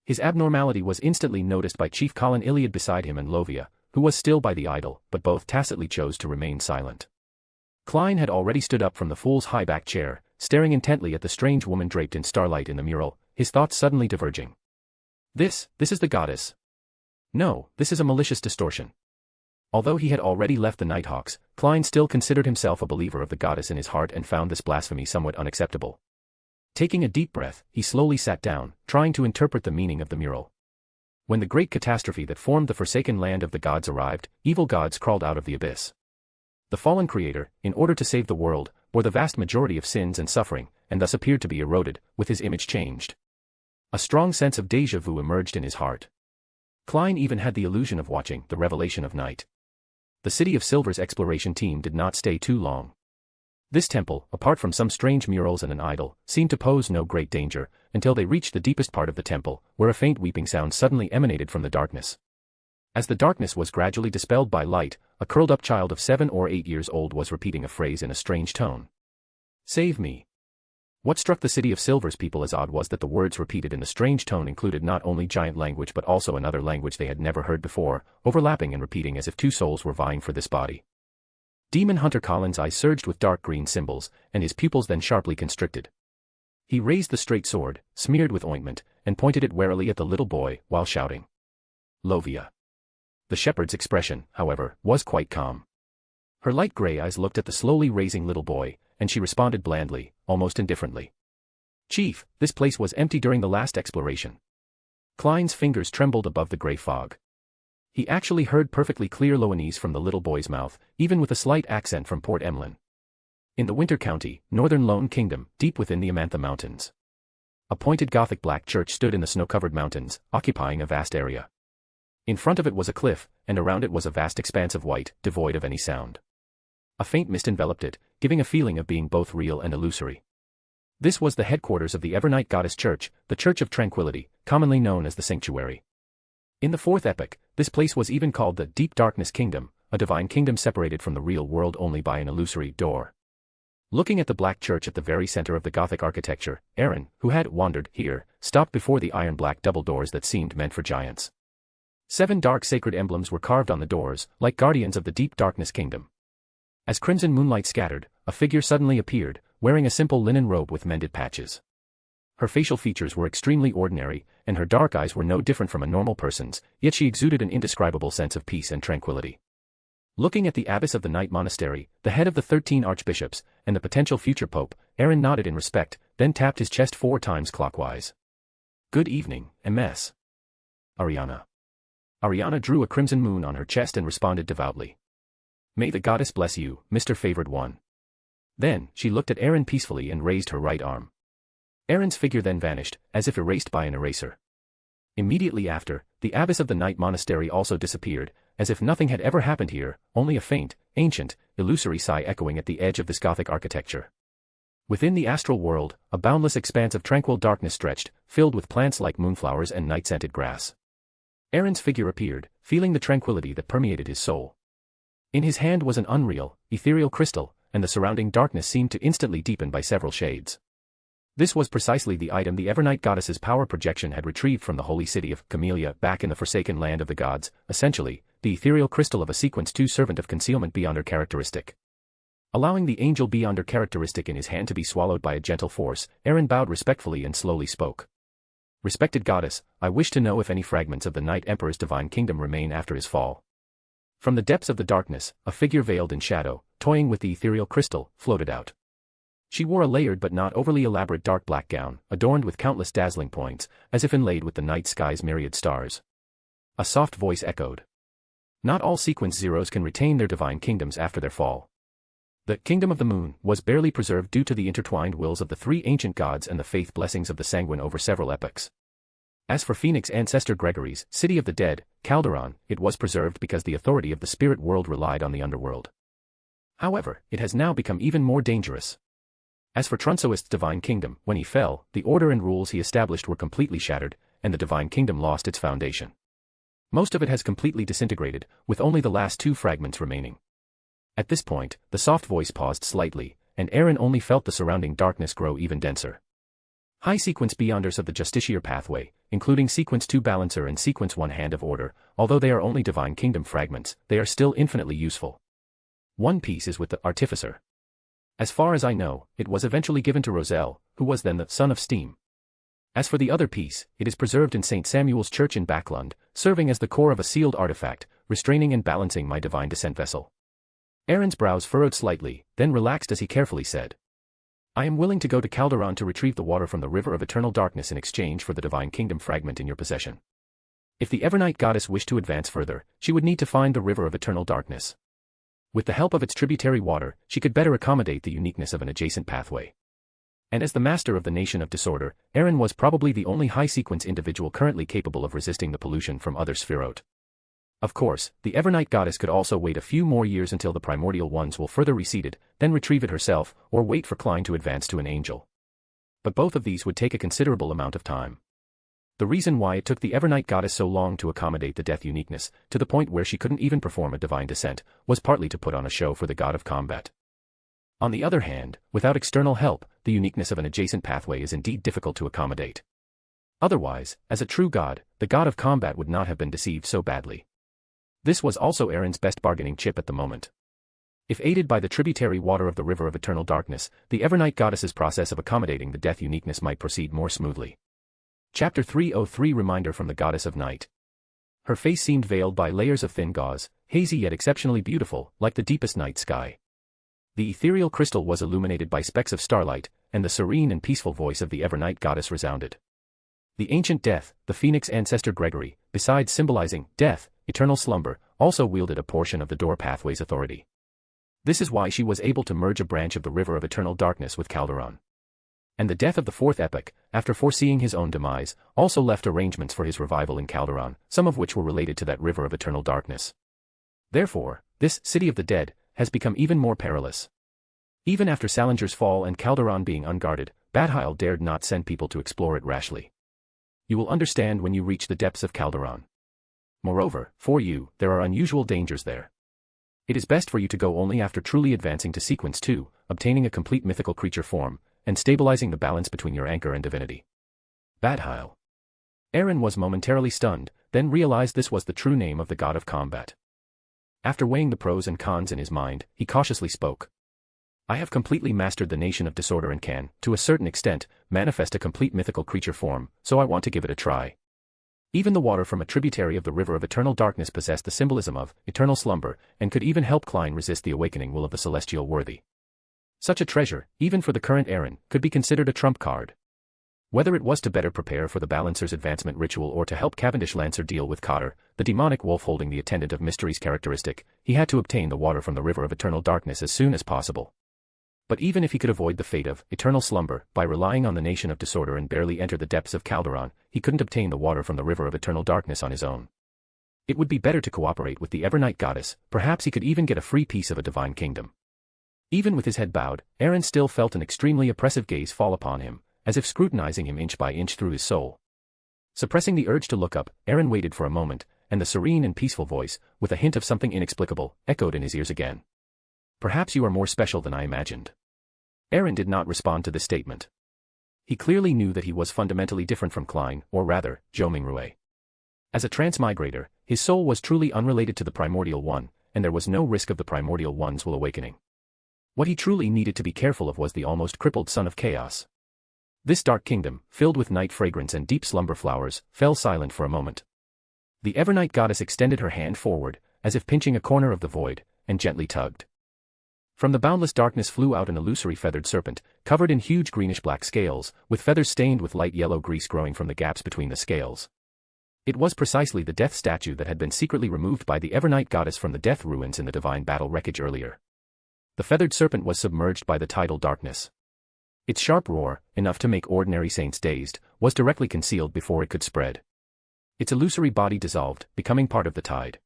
His abnormality was instantly noticed by Chief Colin Iliad beside him and Lovia, who was still by the idol, but both tacitly chose to remain silent. Klein had already stood up from the fool's high-back chair, staring intently at the strange woman draped in starlight in the mural, his thoughts suddenly diverging. This is the goddess. No, this is a malicious distortion. Although he had already left the Nighthawks, Klein still considered himself a believer of the goddess in his heart and found this blasphemy somewhat unacceptable. Taking a deep breath, he slowly sat down, trying to interpret the meaning of the mural. When the great catastrophe that formed the forsaken land of the gods arrived, evil gods crawled out of the abyss. The fallen creator, in order to save the world, bore the vast majority of sins and suffering, and thus appeared to be eroded, with his image changed. A strong sense of déjà vu emerged in his heart. Klein even had the illusion of watching the revelation of night. The City of Silver's exploration team did not stay too long. This temple, apart from some strange murals and an idol, seemed to pose no great danger, until they reached the deepest part of the temple, where a faint weeping sound suddenly emanated from the darkness. As the darkness was gradually dispelled by light, a curled-up child of 7 or 8 years old was repeating a phrase in a strange tone. "Save me." What struck the City of Silver's people as odd was that the words repeated in the strange tone included not only giant language but also another language they had never heard before, overlapping and repeating as if 2 souls were vying for this body. Demon Hunter Colin's eyes surged with dark green symbols, and his pupils then sharply constricted. He raised the straight sword, smeared with ointment, and pointed it warily at the little boy, while shouting, "Lovia." The shepherd's expression, however, was quite calm. Her light gray eyes looked at the slowly raising little boy, and she responded blandly, almost indifferently. "Chief, this place was empty during the last exploration." Klein's fingers trembled above the gray fog. He actually heard perfectly clear Loenese from the little boy's mouth, even with a slight accent from Port Emlyn. In the Winter County, northern Loen Kingdom, deep within the Amantha Mountains. A pointed Gothic black church stood in the snow-covered mountains, occupying a vast area. In front of it was a cliff, and around it was a vast expanse of white, devoid of any sound. A faint mist enveloped it, giving a feeling of being both real and illusory. This was the headquarters of the Evernight Goddess Church, the Church of Tranquility, commonly known as the Sanctuary. In the 4th epoch, this place was even called the Deep Darkness Kingdom, a divine kingdom separated from the real world only by an illusory door. Looking at the black church at the very center of the Gothic architecture, Aaron, who had wandered here, stopped before the iron-black double doors that seemed meant for giants. 7 dark sacred emblems were carved on the doors, like guardians of the Deep Darkness Kingdom. As crimson moonlight scattered, a figure suddenly appeared, wearing a simple linen robe with mended patches. Her facial features were extremely ordinary, and her dark eyes were no different from a normal person's, yet she exuded an indescribable sense of peace and tranquility. Looking at the abbess of the Night Monastery, the head of the 13 archbishops, and the potential future pope, Aaron nodded in respect, then tapped his chest 4 times clockwise. "Good evening, MS. Ariana." Ariana drew a crimson moon on her chest and responded devoutly. "May the goddess bless you, Mr. Favored One." Then, she looked at Aaron peacefully and raised her right arm. Aaron's figure then vanished, as if erased by an eraser. Immediately after, the abbess of the Night Monastery also disappeared, as if nothing had ever happened here, only a faint, ancient, illusory sigh echoing at the edge of this Gothic architecture. Within the astral world, a boundless expanse of tranquil darkness stretched, filled with plants like moonflowers and night-scented grass. Aaron's figure appeared, feeling the tranquility that permeated his soul. In his hand was an unreal, ethereal crystal, and the surrounding darkness seemed to instantly deepen by several shades. This was precisely the item the Evernight Goddess's power projection had retrieved from the holy city of Camellia back in the forsaken land of the gods, essentially, the ethereal crystal of a sequence 2 servant of concealment beyond her characteristic. Allowing the angel beyond her characteristic in his hand to be swallowed by a gentle force, Aaron bowed respectfully and slowly spoke. "Respected goddess, I wish to know if any fragments of the Night Emperor's divine kingdom remain after his fall." From the depths of the darkness, a figure veiled in shadow, toying with the ethereal crystal, floated out. She wore a layered but not overly elaborate dark black gown, adorned with countless dazzling points, as if inlaid with the night sky's myriad stars. A soft voice echoed. "Not all sequence zeros can retain their divine kingdoms after their fall. The Kingdom of the Moon was barely preserved due to the intertwined wills of the 3 ancient gods and the faith blessings of the Sanguine over several epochs. As for Phoenix ancestor Gregory's city of the dead, Calderon, it was preserved because the authority of the spirit world relied on the underworld. However, it has now become even more dangerous. As for Trunsoist's divine kingdom, when he fell, the order and rules he established were completely shattered, and the divine kingdom lost its foundation. Most of it has completely disintegrated, with only the last 2 fragments remaining. At this point, the soft voice paused slightly, and Aaron only felt the surrounding darkness grow even denser. High sequence Beyonders of the Justiciar pathway, including sequence 2 Balancer and sequence 1 Hand of Order, although they are only divine kingdom fragments, they are still infinitely useful. One piece is with the Artificer. As far as I know, it was eventually given to Roselle, who was then the son of Steam. As for the other piece, it is preserved in St. Samuel's Church in Backlund, serving as the core of a sealed artifact, restraining and balancing my divine descent vessel. Aaron's brows furrowed slightly, then relaxed as he carefully said, I am willing to go to Calderon to retrieve the water from the river of eternal darkness in exchange for the divine kingdom fragment in your possession. If the Evernight goddess wished to advance further, she would need to find the river of eternal darkness. With the help of its tributary water, she could better accommodate the uniqueness of an adjacent pathway. And as the master of the Nation of Disorder, Aaron was probably the only high-sequence individual currently capable of resisting the pollution from other Spherote. Of course, the Evernight goddess could also wait a few more years until the primordial ones will further receded, then retrieve it herself, or wait for Klein to advance to an angel. But both of these would take a considerable amount of time. The reason why it took the Evernight goddess so long to accommodate the death uniqueness, to the point where she couldn't even perform a divine descent, was partly to put on a show for the god of combat. On the other hand, without external help, the uniqueness of an adjacent pathway is indeed difficult to accommodate. Otherwise, as a true god, the god of combat would not have been deceived so badly. This was also Aaron's best bargaining chip at the moment. If aided by the tributary water of the river of eternal darkness, the Evernight goddess's process of accommodating the death uniqueness might proceed more smoothly. Chapter 303 Reminder from the Goddess of Night. Her face seemed veiled by layers of thin gauze, hazy yet exceptionally beautiful, like the deepest night sky. The ethereal crystal was illuminated by specks of starlight, and the serene and peaceful voice of the Evernight goddess resounded. The ancient death, the Phoenix ancestor Gregory, besides symbolizing death, eternal slumber, also wielded a portion of the door pathway's authority. This is why she was able to merge a branch of the river of eternal darkness with Calderon. And the death of the fourth epoch, after foreseeing his own demise, also left arrangements for his revival in Calderon, some of which were related to that river of eternal darkness. Therefore, this city of the dead has become even more perilous. Even after Salinger's fall and Calderon being unguarded, Badheil dared not send people to explore it rashly. You will understand when you reach the depths of Calderon. Moreover, for you, there are unusual dangers there. It is best for you to go only after truly advancing to sequence 2, obtaining a complete mythical creature form, and stabilizing the balance between your anchor and divinity. Badheil. Aaron was momentarily stunned, then realized this was the true name of the god of combat. After weighing the pros and cons in his mind, he cautiously spoke. I have completely mastered the Nation of Disorder and can, to a certain extent, manifest a complete mythical creature form, so I want to give it a try. Even the water from a tributary of the river of eternal darkness possessed the symbolism of eternal slumber, and could even help Klein resist the awakening will of the celestial worthy. Such a treasure, even for the current Aaron, could be considered a trump card. Whether it was to better prepare for the Balancer's advancement ritual or to help Cavendish Lancer deal with Cotter, the demonic wolf holding the Attendant of Mysteries characteristic, he had to obtain the water from the river of eternal darkness as soon as possible. But even if he could avoid the fate of eternal slumber by relying on the Nation of Disorder and barely enter the depths of Calderon, he couldn't obtain the water from the river of eternal darkness on his own. It would be better to cooperate with the Evernight goddess, perhaps he could even get a free piece of a divine kingdom. Even with his head bowed, Aaron still felt an extremely oppressive gaze fall upon him, as if scrutinizing him inch by inch through his soul. Suppressing the urge to look up, Aaron waited for a moment, and the serene and peaceful voice, with a hint of something inexplicable, echoed in his ears again. Perhaps you are more special than I imagined. Aaron did not respond to this statement. He clearly knew that he was fundamentally different from Klein, or rather, Zhou Mingrui. As a transmigrator, his soul was truly unrelated to the primordial one, and there was no risk of the primordial one's will awakening. What he truly needed to be careful of was the almost crippled son of chaos. This dark kingdom, filled with night fragrance and deep slumber flowers, fell silent for a moment. The Evernight goddess extended her hand forward, as if pinching a corner of the void, and gently tugged. From the boundless darkness flew out an illusory feathered serpent, covered in huge greenish-black scales, with feathers stained with light yellow grease growing from the gaps between the scales. It was precisely the death statue that had been secretly removed by the Evernight goddess from the death ruins in the divine battle wreckage earlier. The feathered serpent was submerged by the tidal darkness. Its sharp roar, enough to make ordinary saints dazed, was directly concealed before it could spread. Its illusory body dissolved, becoming part of the tide.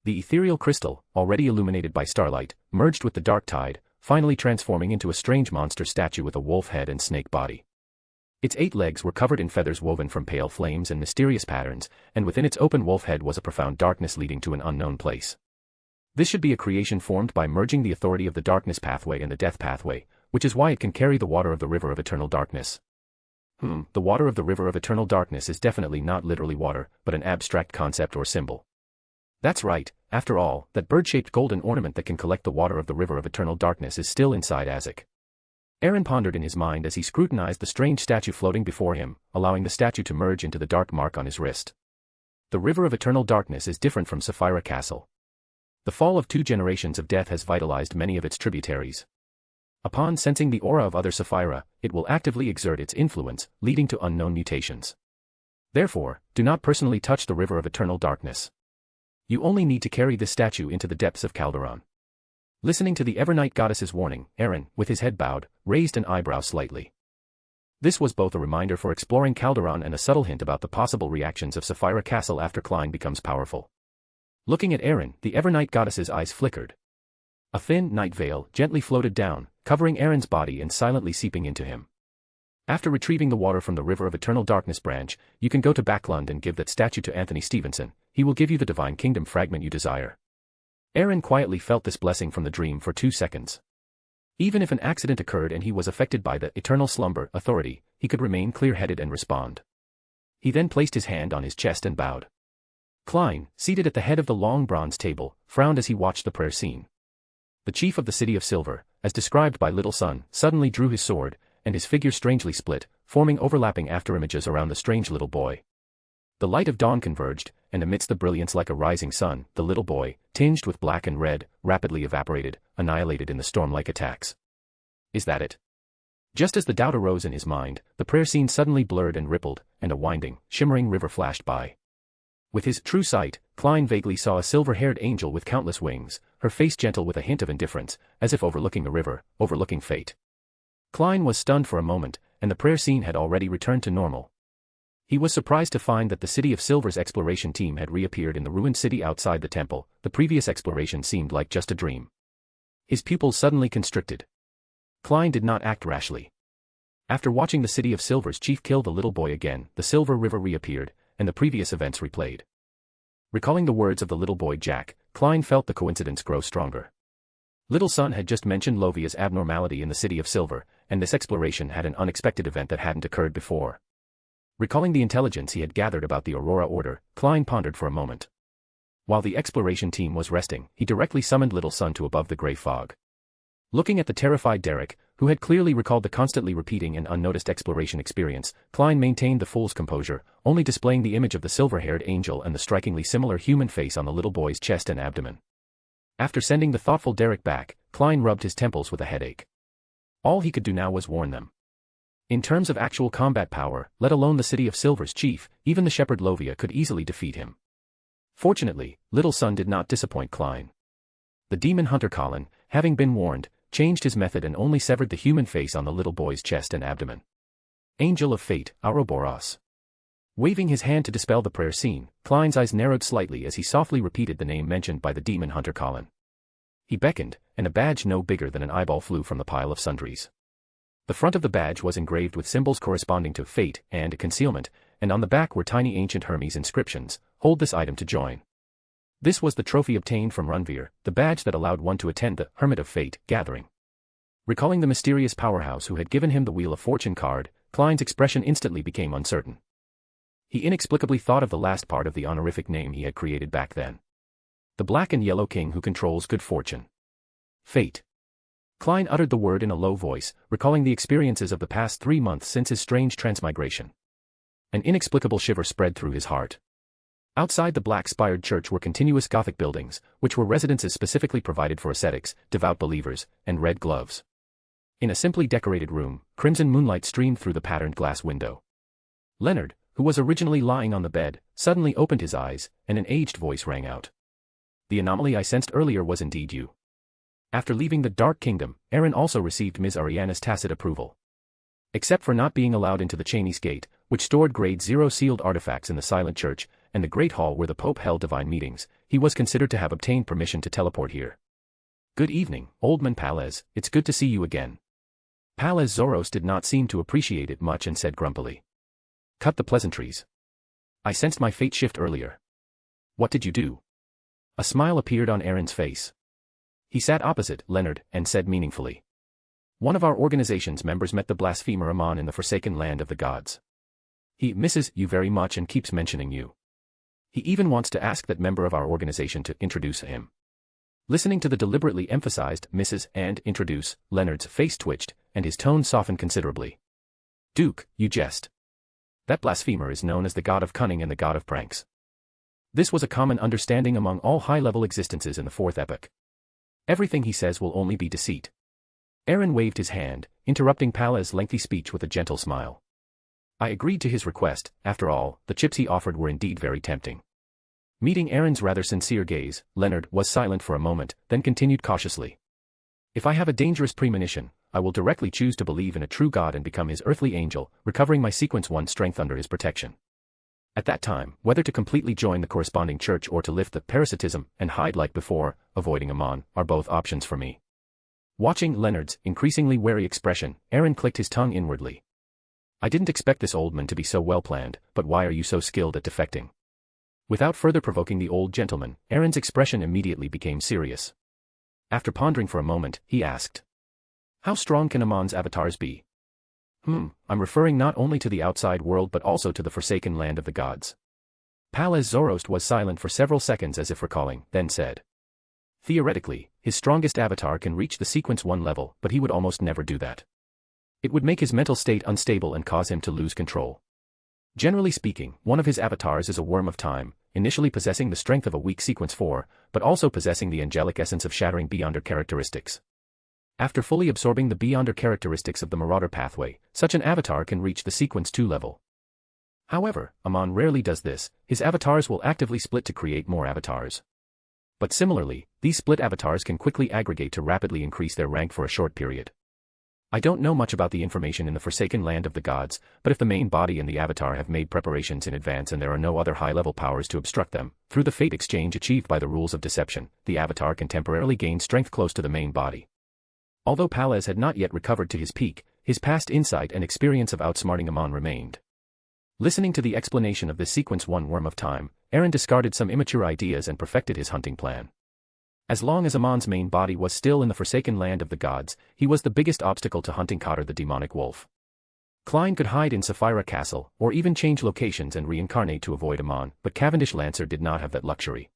The ethereal crystal, already illuminated by starlight, merged with the dark tide, finally transforming into a strange monster statue with a wolf head and snake body. Its 8 legs were covered in feathers woven from pale flames and mysterious patterns, and within its open wolf head was a profound darkness leading to an unknown place. This should be a creation formed by merging the authority of the darkness pathway and the death pathway, which is why it can carry the water of the river of eternal darkness. The water of the river of eternal darkness is definitely not literally water, but an abstract concept or symbol. That's right, after all, that bird-shaped golden ornament that can collect the water of the river of eternal darkness is still inside Azek. Aaron pondered in his mind as he scrutinized the strange statue floating before him, allowing the statue to merge into the dark mark on his wrist. The river of eternal darkness is different from Sapphira Castle. The fall of 2 generations of death has vitalized many of its tributaries. Upon sensing the aura of other Sapphira, it will actively exert its influence, leading to unknown mutations. Therefore, do not personally touch the river of eternal darkness. You only need to carry this statue into the depths of Calderon. Listening to the Evernight goddess's warning, Aaron, with his head bowed, raised an eyebrow slightly. This was both a reminder for exploring Calderon and a subtle hint about the possible reactions of Sapphira Castle after Klein becomes powerful. Looking at Aaron, the Evernight goddess's eyes flickered. A thin night veil gently floated down, covering Aaron's body and silently seeping into him. After retrieving the water from the River of Eternal Darkness branch, you can go to Backlund and give that statue to Anthony Stevenson. He will give you the Divine Kingdom fragment you desire. Aaron quietly felt this blessing from the dream for 2 seconds. Even if an accident occurred and he was affected by the Eternal Slumber authority, he could remain clear-headed and respond. He then placed his hand on his chest and bowed. Klein, seated at the head of the long bronze table, frowned as he watched the prayer scene. The chief of the City of Silver, as described by Little Sun, suddenly drew his sword, and his figure strangely split, forming overlapping afterimages around the strange little boy. The light of dawn converged, and amidst the brilliance like a rising sun, the little boy, tinged with black and red, rapidly evaporated, annihilated in the storm-like attacks. Is that it? Just as the doubt arose in his mind, the prayer scene suddenly blurred and rippled, and a winding, shimmering river flashed by. With his true sight, Klein vaguely saw a silver-haired angel with countless wings, her face gentle with a hint of indifference, as if overlooking the river, overlooking fate. Klein was stunned for a moment, and the prayer scene had already returned to normal. He was surprised to find that the City of Silver's exploration team had reappeared in the ruined city outside the temple. The previous exploration seemed like just a dream. His pupils suddenly constricted. Klein did not act rashly. After watching the City of Silver's chief kill the little boy again, the Silver River reappeared, and the previous events replayed. Recalling the words of the little boy Jack, Klein felt the coincidence grow stronger. Little Sun had just mentioned Lovia's abnormality in the City of Silver, and this exploration had an unexpected event that hadn't occurred before. Recalling the intelligence he had gathered about the Aurora Order, Klein pondered for a moment. While the exploration team was resting, he directly summoned Little Sun to above the gray fog. Looking at the terrified Derek, who had clearly recalled the constantly repeating and unnoticed exploration experience, Klein maintained the fool's composure, only displaying the image of the silver-haired angel and the strikingly similar human face on the little boy's chest and abdomen. After sending the thoughtful Derek back, Klein rubbed his temples with a headache. All he could do now was warn them. In terms of actual combat power, let alone the City of Silver's chief, even the shepherd Lovia could easily defeat him. Fortunately, Little Sun did not disappoint Klein. The demon hunter Colin, having been warned, changed his method and only severed the human face on the little boy's chest and abdomen. Angel of Fate, Ouroboros. Waving his hand to dispel the prayer scene, Klein's eyes narrowed slightly as he softly repeated the name mentioned by the demon hunter Colin. He beckoned, and a badge no bigger than an eyeball flew from the pile of sundries. The front of the badge was engraved with symbols corresponding to fate and concealment, and on the back were tiny ancient Hermes inscriptions, "Hold this item to join." This was the trophy obtained from Runveer, the badge that allowed one to attend the Hermit of Fate gathering. Recalling the mysterious powerhouse who had given him the Wheel of Fortune card, Klein's expression instantly became uncertain. He inexplicably thought of the last part of the honorific name he had created back then. The Black and Yellow King who controls good fortune. Fate. Klein uttered the word in a low voice, recalling the experiences of the past 3 months since his strange transmigration. An inexplicable shiver spread through his heart. Outside the black-spired church were continuous Gothic buildings, which were residences specifically provided for ascetics, devout believers, and red gloves. In a simply decorated room, crimson moonlight streamed through the patterned glass window. Leonard, who was originally lying on the bed, suddenly opened his eyes, and an aged voice rang out. "The anomaly I sensed earlier was indeed you." After leaving the Dark Kingdom, Aaron also received Ms. Ariana's tacit approval. Except for not being allowed into the Cheney's Gate, which which stored grade 0 sealed artifacts in the silent church, and the great hall where the Pope held divine meetings, he was considered to have obtained permission to teleport here. Good evening, Old Man Palez, it's good to see you again. Palez Zoros did not seem to appreciate it much and said grumpily. Cut the pleasantries. I sensed my fate shift earlier. What did you do? A smile appeared on Aaron's face. He sat opposite Leonard and said meaningfully. One of our organization's members met the blasphemer Amon in the Forsaken Land of the Gods. He misses you very much and keeps mentioning you. He even wants to ask that member of our organization to introduce him. Listening to the deliberately emphasized Mrs. and introduce, Leonard's face twitched, and his tone softened considerably. Duke, you jest. That blasphemer is known as the god of cunning and the god of pranks. This was a common understanding among all high-level existences in the Fourth Epoch. Everything he says will only be deceit. Aaron waved his hand, interrupting Palez's lengthy speech with a gentle smile. I agreed to his request. After all, the chips he offered were indeed very tempting. Meeting Aaron's rather sincere gaze, Leonard was silent for a moment, then continued cautiously. If I have a dangerous premonition, I will directly choose to believe in a true God and become his earthly angel, recovering my Sequence 1 strength under his protection. At that time, whether to completely join the corresponding church or to lift the parasitism and hide like before, avoiding Amon, are both options for me. Watching Leonard's increasingly wary expression, Aaron clicked his tongue inwardly. I didn't expect this old man to be so well planned, but why are you so skilled at defecting? Without further provoking the old gentleman, Aaron's expression immediately became serious. After pondering for a moment, he asked. How strong can Amon's avatars be? I'm referring not only to the outside world but also to the Forsaken Land of the Gods. Palez Zoroast was silent for several seconds as if recalling, then said. Theoretically, his strongest avatar can reach the Sequence 1 level, but he would almost never do that. It would make his mental state unstable and cause him to lose control. Generally speaking, one of his avatars is a worm of time, initially possessing the strength of a weak Sequence 4, but also possessing the angelic essence of shattering Beyonder characteristics. After fully absorbing the Beyonder characteristics of the Marauder pathway, such an avatar can reach the Sequence 2 level. However, Amon rarely does this. His avatars will actively split to create more avatars. But similarly, these split avatars can quickly aggregate to rapidly increase their rank for a short period. I don't know much about the information in the Forsaken Land of the Gods, but if the main body and the avatar have made preparations in advance and there are no other high-level powers to obstruct them, through the fate exchange achieved by the rules of deception, the avatar can temporarily gain strength close to the main body. Although Palez had not yet recovered to his peak, his past insight and experience of outsmarting Amon remained. Listening to the explanation of this Sequence 1 worm of time, Aaron discarded some immature ideas and perfected his hunting plan. As long as Amon's main body was still in the Forsaken Land of the Gods, he was the biggest obstacle to hunting Cotter the demonic wolf. Klein could hide in Sapphira Castle, or even change locations and reincarnate to avoid Amon, but Cavendish Lancer did not have that luxury.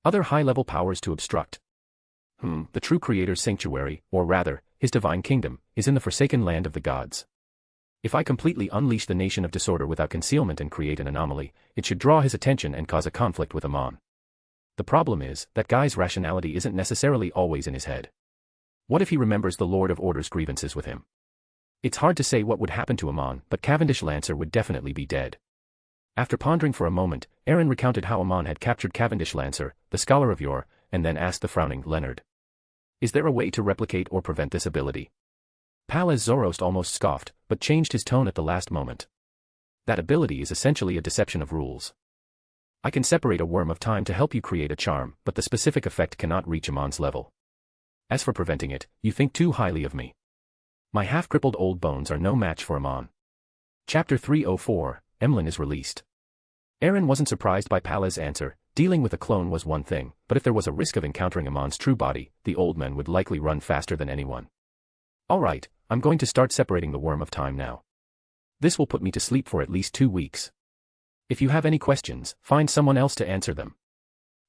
Other high-level powers to obstruct. The true Creator's sanctuary, or rather, his divine kingdom, is in the Forsaken Land of the Gods. If I completely unleash the nation of disorder without concealment and create an anomaly, it should draw his attention and cause a conflict with Amon. The problem is, that guy's rationality isn't necessarily always in his head. What if he remembers the Lord of Order's grievances with him? It's hard to say what would happen to Amon, but Cavendish Lancer would definitely be dead. After pondering for a moment, Aaron recounted how Amon had captured Cavendish Lancer, the scholar of yore, and then asked the frowning Leonard. Is there a way to replicate or prevent this ability? Palez Zoroast almost scoffed, but changed his tone at the last moment. That ability is essentially a deception of rules. I can separate a worm of time to help you create a charm, but the specific effect cannot reach Amon's level. As for preventing it, you think too highly of me. My half-crippled old bones are no match for Amon. Chapter 304, Emlyn is released. Aaron wasn't surprised by Palez's answer. Dealing with a clone was one thing, but if there was a risk of encountering Amon's true body, the old man would likely run faster than anyone. Alright, I'm going to start separating the worm of time now. This will put me to sleep for at least 2 weeks. If you have any questions, find someone else to answer them.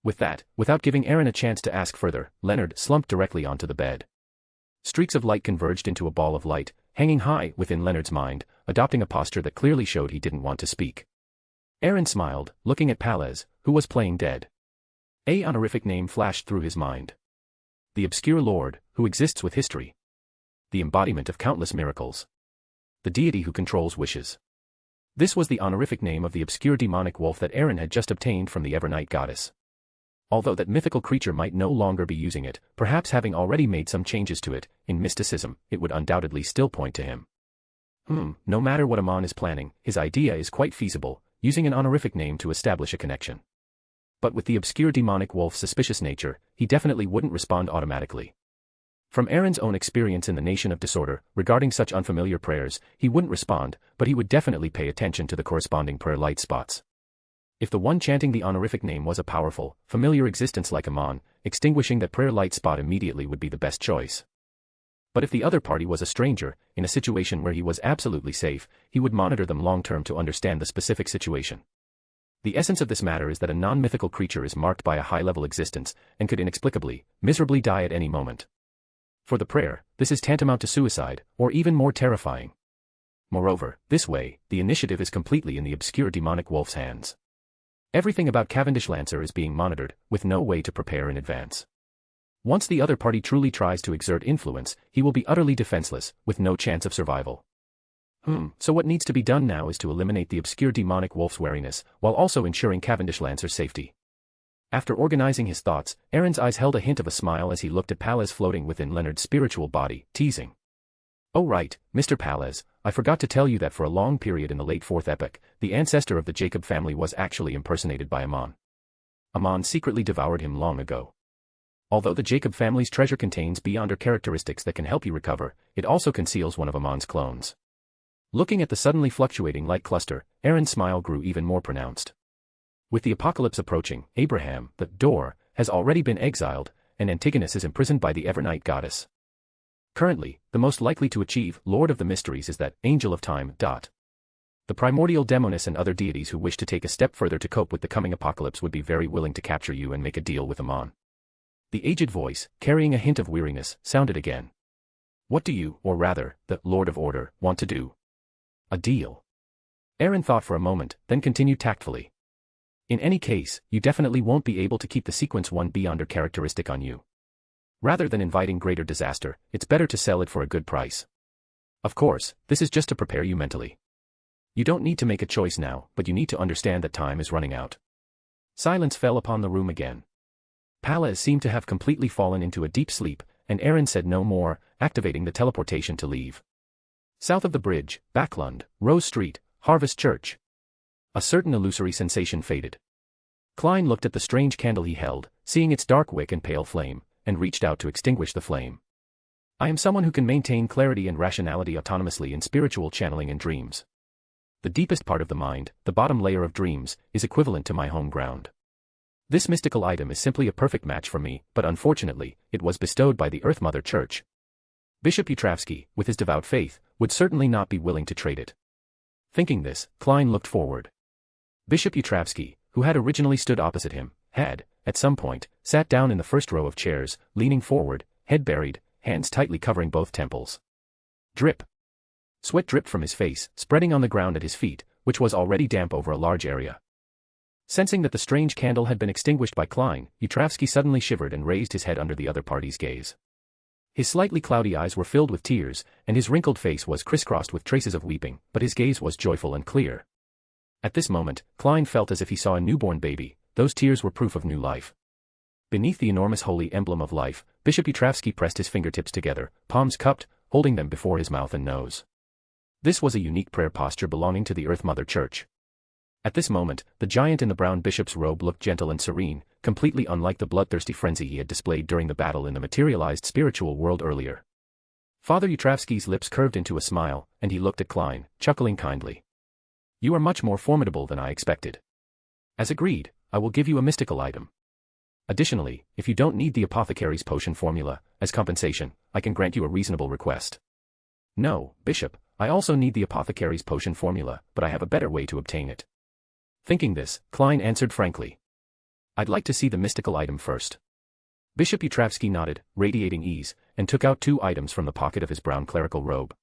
With that, without giving Aaron a chance to ask further, Leonard slumped directly onto the bed. Streaks of light converged into a ball of light, hanging high within Leonard's mind, adopting a posture that clearly showed he didn't want to speak. Aaron smiled, looking at Palez, who was playing dead. A honorific name flashed through his mind. The obscure lord, who exists with history. The embodiment of countless miracles. The deity who controls wishes. This was the honorific name of the obscure demonic wolf that Aaron had just obtained from the Evernight goddess. Although that mythical creature might no longer be using it, perhaps having already made some changes to it, in mysticism, it would undoubtedly still point to him. No matter what Amon is planning, his idea is quite feasible, using an honorific name to establish a connection. But with the obscure demonic wolf's suspicious nature, he definitely wouldn't respond automatically. From Aaron's own experience in the Nation of Disorder, regarding such unfamiliar prayers, he wouldn't respond, but he would definitely pay attention to the corresponding prayer light spots. If the one chanting the honorific name was a powerful, familiar existence like Amon, extinguishing that prayer light spot immediately would be the best choice. But if the other party was a stranger, in a situation where he was absolutely safe, he would monitor them long-term to understand the specific situation. The essence of this matter is that a non-mythical creature is marked by a high-level existence, and could inexplicably, miserably die at any moment. For the prayer, this is tantamount to suicide, or even more terrifying. Moreover, this way, the initiative is completely in the obscure demonic wolf's hands. Everything about Cavendish Lancer is being monitored, with no way to prepare in advance. Once the other party truly tries to exert influence, he will be utterly defenseless, with no chance of survival. So what needs to be done now is to eliminate the obscure demonic wolf's wariness, while also ensuring Cavendish Lancer's safety. After organizing his thoughts, Aaron's eyes held a hint of a smile as he looked at Palez floating within Leonard's spiritual body, teasing. "Oh right, Mr. Palez, I forgot to tell you that for a long period in the late 4th epoch, the ancestor of the Jacob family was actually impersonated by Amon. Amon secretly devoured him long ago. Although the Jacob family's treasure contains beyonder characteristics that can help you recover, it also conceals one of Amon's clones." Looking at the suddenly fluctuating light cluster, Aaron's smile grew even more pronounced. With the apocalypse approaching, Abraham, the door, has already been exiled, and Antigonus is imprisoned by the Evernight goddess. Currently, the most likely to achieve Lord of the Mysteries is that Angel of Time. The primordial Demonis and other deities who wish to take a step further to cope with the coming apocalypse would be very willing to capture you and make a deal with Amon. The aged voice, carrying a hint of weariness, sounded again. "What do you, or rather, the Lord of Order, want to do?" "A deal." Aaron thought for a moment, then continued tactfully. "In any case, you definitely won't be able to keep the Sequence 1 beyonder characteristic on you. Rather than inviting greater disaster, it's better to sell it for a good price. Of course, this is just to prepare you mentally. You don't need to make a choice now, but you need to understand that time is running out." Silence fell upon the room again. Palez seemed to have completely fallen into a deep sleep, and Aaron said no more, activating the teleportation to leave. South of the bridge, Backlund, Rose Street, Harvest Church. A certain illusory sensation faded. Klein looked at the strange candle he held, seeing its dark wick and pale flame, and reached out to extinguish the flame. "I am someone who can maintain clarity and rationality autonomously in spiritual channeling and dreams. The deepest part of the mind, the bottom layer of dreams, is equivalent to my home ground. This mystical item is simply a perfect match for me, but unfortunately, it was bestowed by the Earth Mother Church. Bishop Utravsky, with his devout faith, would certainly not be willing to trade it." Thinking this, Klein looked forward. Bishop Utravsky, who had originally stood opposite him, had, at some point, sat down in the first row of chairs, leaning forward, head buried, hands tightly covering both temples. Drip. Sweat dripped from his face, spreading on the ground at his feet, which was already damp over a large area. Sensing that the strange candle had been extinguished by Klein, Utravsky suddenly shivered and raised his head under the other party's gaze. His slightly cloudy eyes were filled with tears, and his wrinkled face was crisscrossed with traces of weeping, but his gaze was joyful and clear. At this moment, Klein felt as if he saw a newborn baby. Those tears were proof of new life. Beneath the enormous holy emblem of life, Bishop Utravsky pressed his fingertips together, palms cupped, holding them before his mouth and nose. This was a unique prayer posture belonging to the Earth Mother Church. At this moment, the giant in the brown bishop's robe looked gentle and serene, completely unlike the bloodthirsty frenzy he had displayed during the battle in the materialized spiritual world earlier. Father Utravsky's lips curved into a smile, and he looked at Klein, chuckling kindly. "You are much more formidable than I expected. As agreed, I will give you a mystical item. Additionally, if you don't need the apothecary's potion formula, as compensation, I can grant you a reasonable request." "No, Bishop, I also need the apothecary's potion formula, but I have a better way to obtain it." Thinking this, Klein answered frankly. "I'd like to see the mystical item first." Bishop Utravsky nodded, radiating ease, and took out 2 items from the pocket of his brown clerical robe.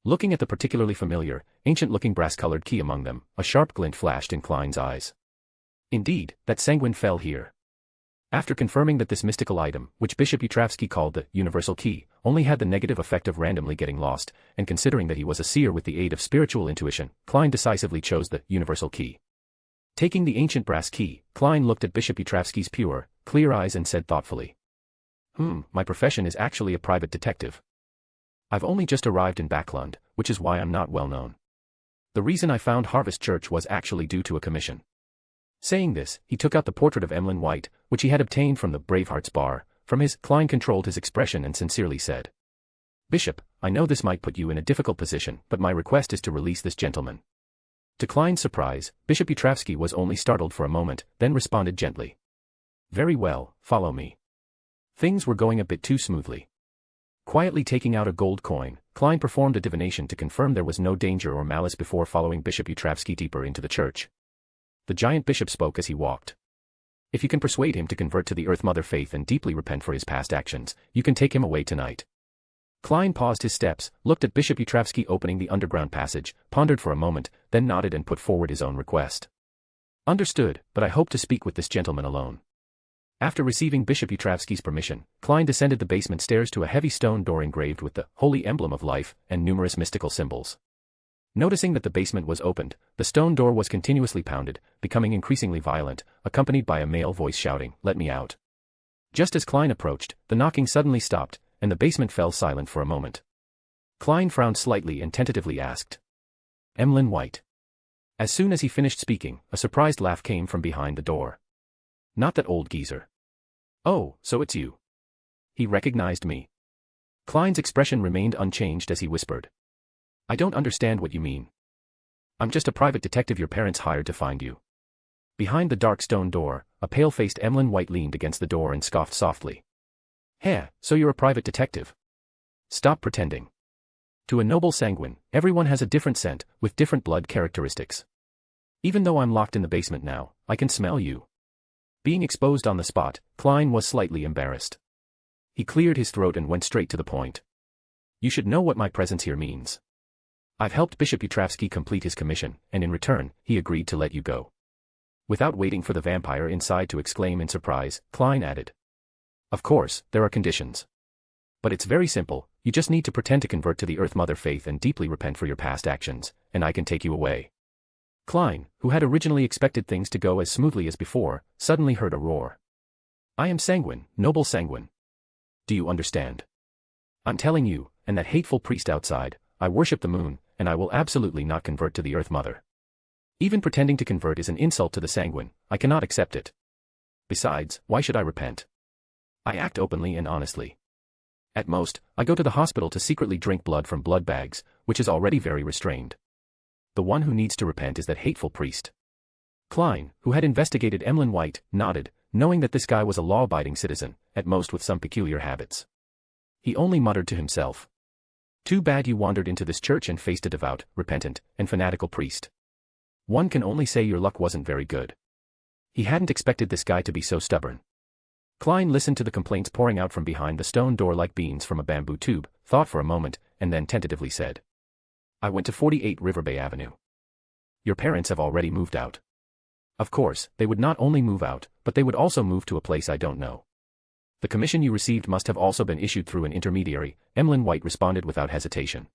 Looking at the particularly familiar, ancient-looking brass-colored key among them, a sharp glint flashed in Klein's eyes. Indeed, that sanguine fell here. After confirming that this mystical item, which Bishop Utravsky called the universal key, only had the negative effect of randomly getting lost, and considering that he was a seer with the aid of spiritual intuition, Klein decisively chose the universal key. Taking the ancient brass key, Klein looked at Bishop Utravsky's pure, clear eyes and said thoughtfully. My profession is actually a private detective. I've only just arrived in Backlund, which is why I'm not well known. The reason I found Harvest Church was actually due to a commission. Saying this, he took out the portrait of Emlyn White, which he had obtained from the Bravehearts bar. Klein controlled his expression and sincerely said, "Bishop, I know this might put you in a difficult position, but my request is to release this gentleman." To Klein's surprise, Bishop Yutravsky was only startled for a moment, then responded gently. "Very well, follow me." Things were going a bit too smoothly. Quietly taking out a gold coin, Klein performed a divination to confirm there was no danger or malice before following Bishop Yutravsky deeper into the church. The giant bishop spoke as he walked. "If you can persuade him to convert to the Earth Mother faith and deeply repent for his past actions, you can take him away tonight." Klein paused his steps, looked at Bishop Yutravsky opening the underground passage, pondered for a moment, then nodded and put forward his own request. "Understood, but I hope to speak with this gentleman alone." After receiving Bishop Yutravsky's permission, Klein descended the basement stairs to a heavy stone door engraved with the holy emblem of life and numerous mystical symbols. Noticing that the basement was opened, the stone door was continuously pounded, becoming increasingly violent, accompanied by a male voice shouting, "Let me out." Just as Klein approached, the knocking suddenly stopped, and the basement fell silent for a moment. Klein frowned slightly and tentatively asked, "Emlyn White?" As soon as he finished speaking, a surprised laugh came from behind the door. "Not that old geezer." "Oh, so it's you." He recognized me. Klein's expression remained unchanged as he whispered, "I don't understand what you mean." "I'm just a private detective your parents hired to find you." Behind the dark stone door, a pale-faced Emlyn White leaned against the door and scoffed softly. "Heh, so you're a private detective? Stop pretending. To a noble sanguine, everyone has a different scent, with different blood characteristics. Even though I'm locked in the basement now, I can smell you." Being exposed on the spot, Klein was slightly embarrassed. He cleared his throat and went straight to the point. "You should know what my presence here means. I've helped Bishop Yutravsky complete his commission, and in return, he agreed to let you go." Without waiting for the vampire inside to exclaim in surprise, Klein added, "Of course, there are conditions. But it's very simple, you just need to pretend to convert to the Earth Mother faith and deeply repent for your past actions, and I can take you away." Klein, who had originally expected things to go as smoothly as before, suddenly heard a roar. "I am sanguine, noble sanguine. Do you understand? I'm telling you, and that hateful priest outside, I worship the moon, and I will absolutely not convert to the Earth Mother. Even pretending to convert is an insult to the sanguine, I cannot accept it. Besides, why should I repent? I act openly and honestly. At most, I go to the hospital to secretly drink blood from blood bags, which is already very restrained. The one who needs to repent is that hateful priest." Klein, who had investigated Emlyn White, nodded, knowing that this guy was a law-abiding citizen, at most with some peculiar habits. He only muttered to himself, "Too bad you wandered into this church and faced a devout, repentant, and fanatical priest. One can only say your luck wasn't very good." He hadn't expected this guy to be so stubborn. Klein listened to the complaints pouring out from behind the stone door like beans from a bamboo tube, thought for a moment, and then tentatively said, "I went to 48 River Bay Avenue. Your parents have already moved out. Of course, they would not only move out, but they would also move to a place I don't know. The commission you received must have also been issued through an intermediary," Emlyn White responded without hesitation.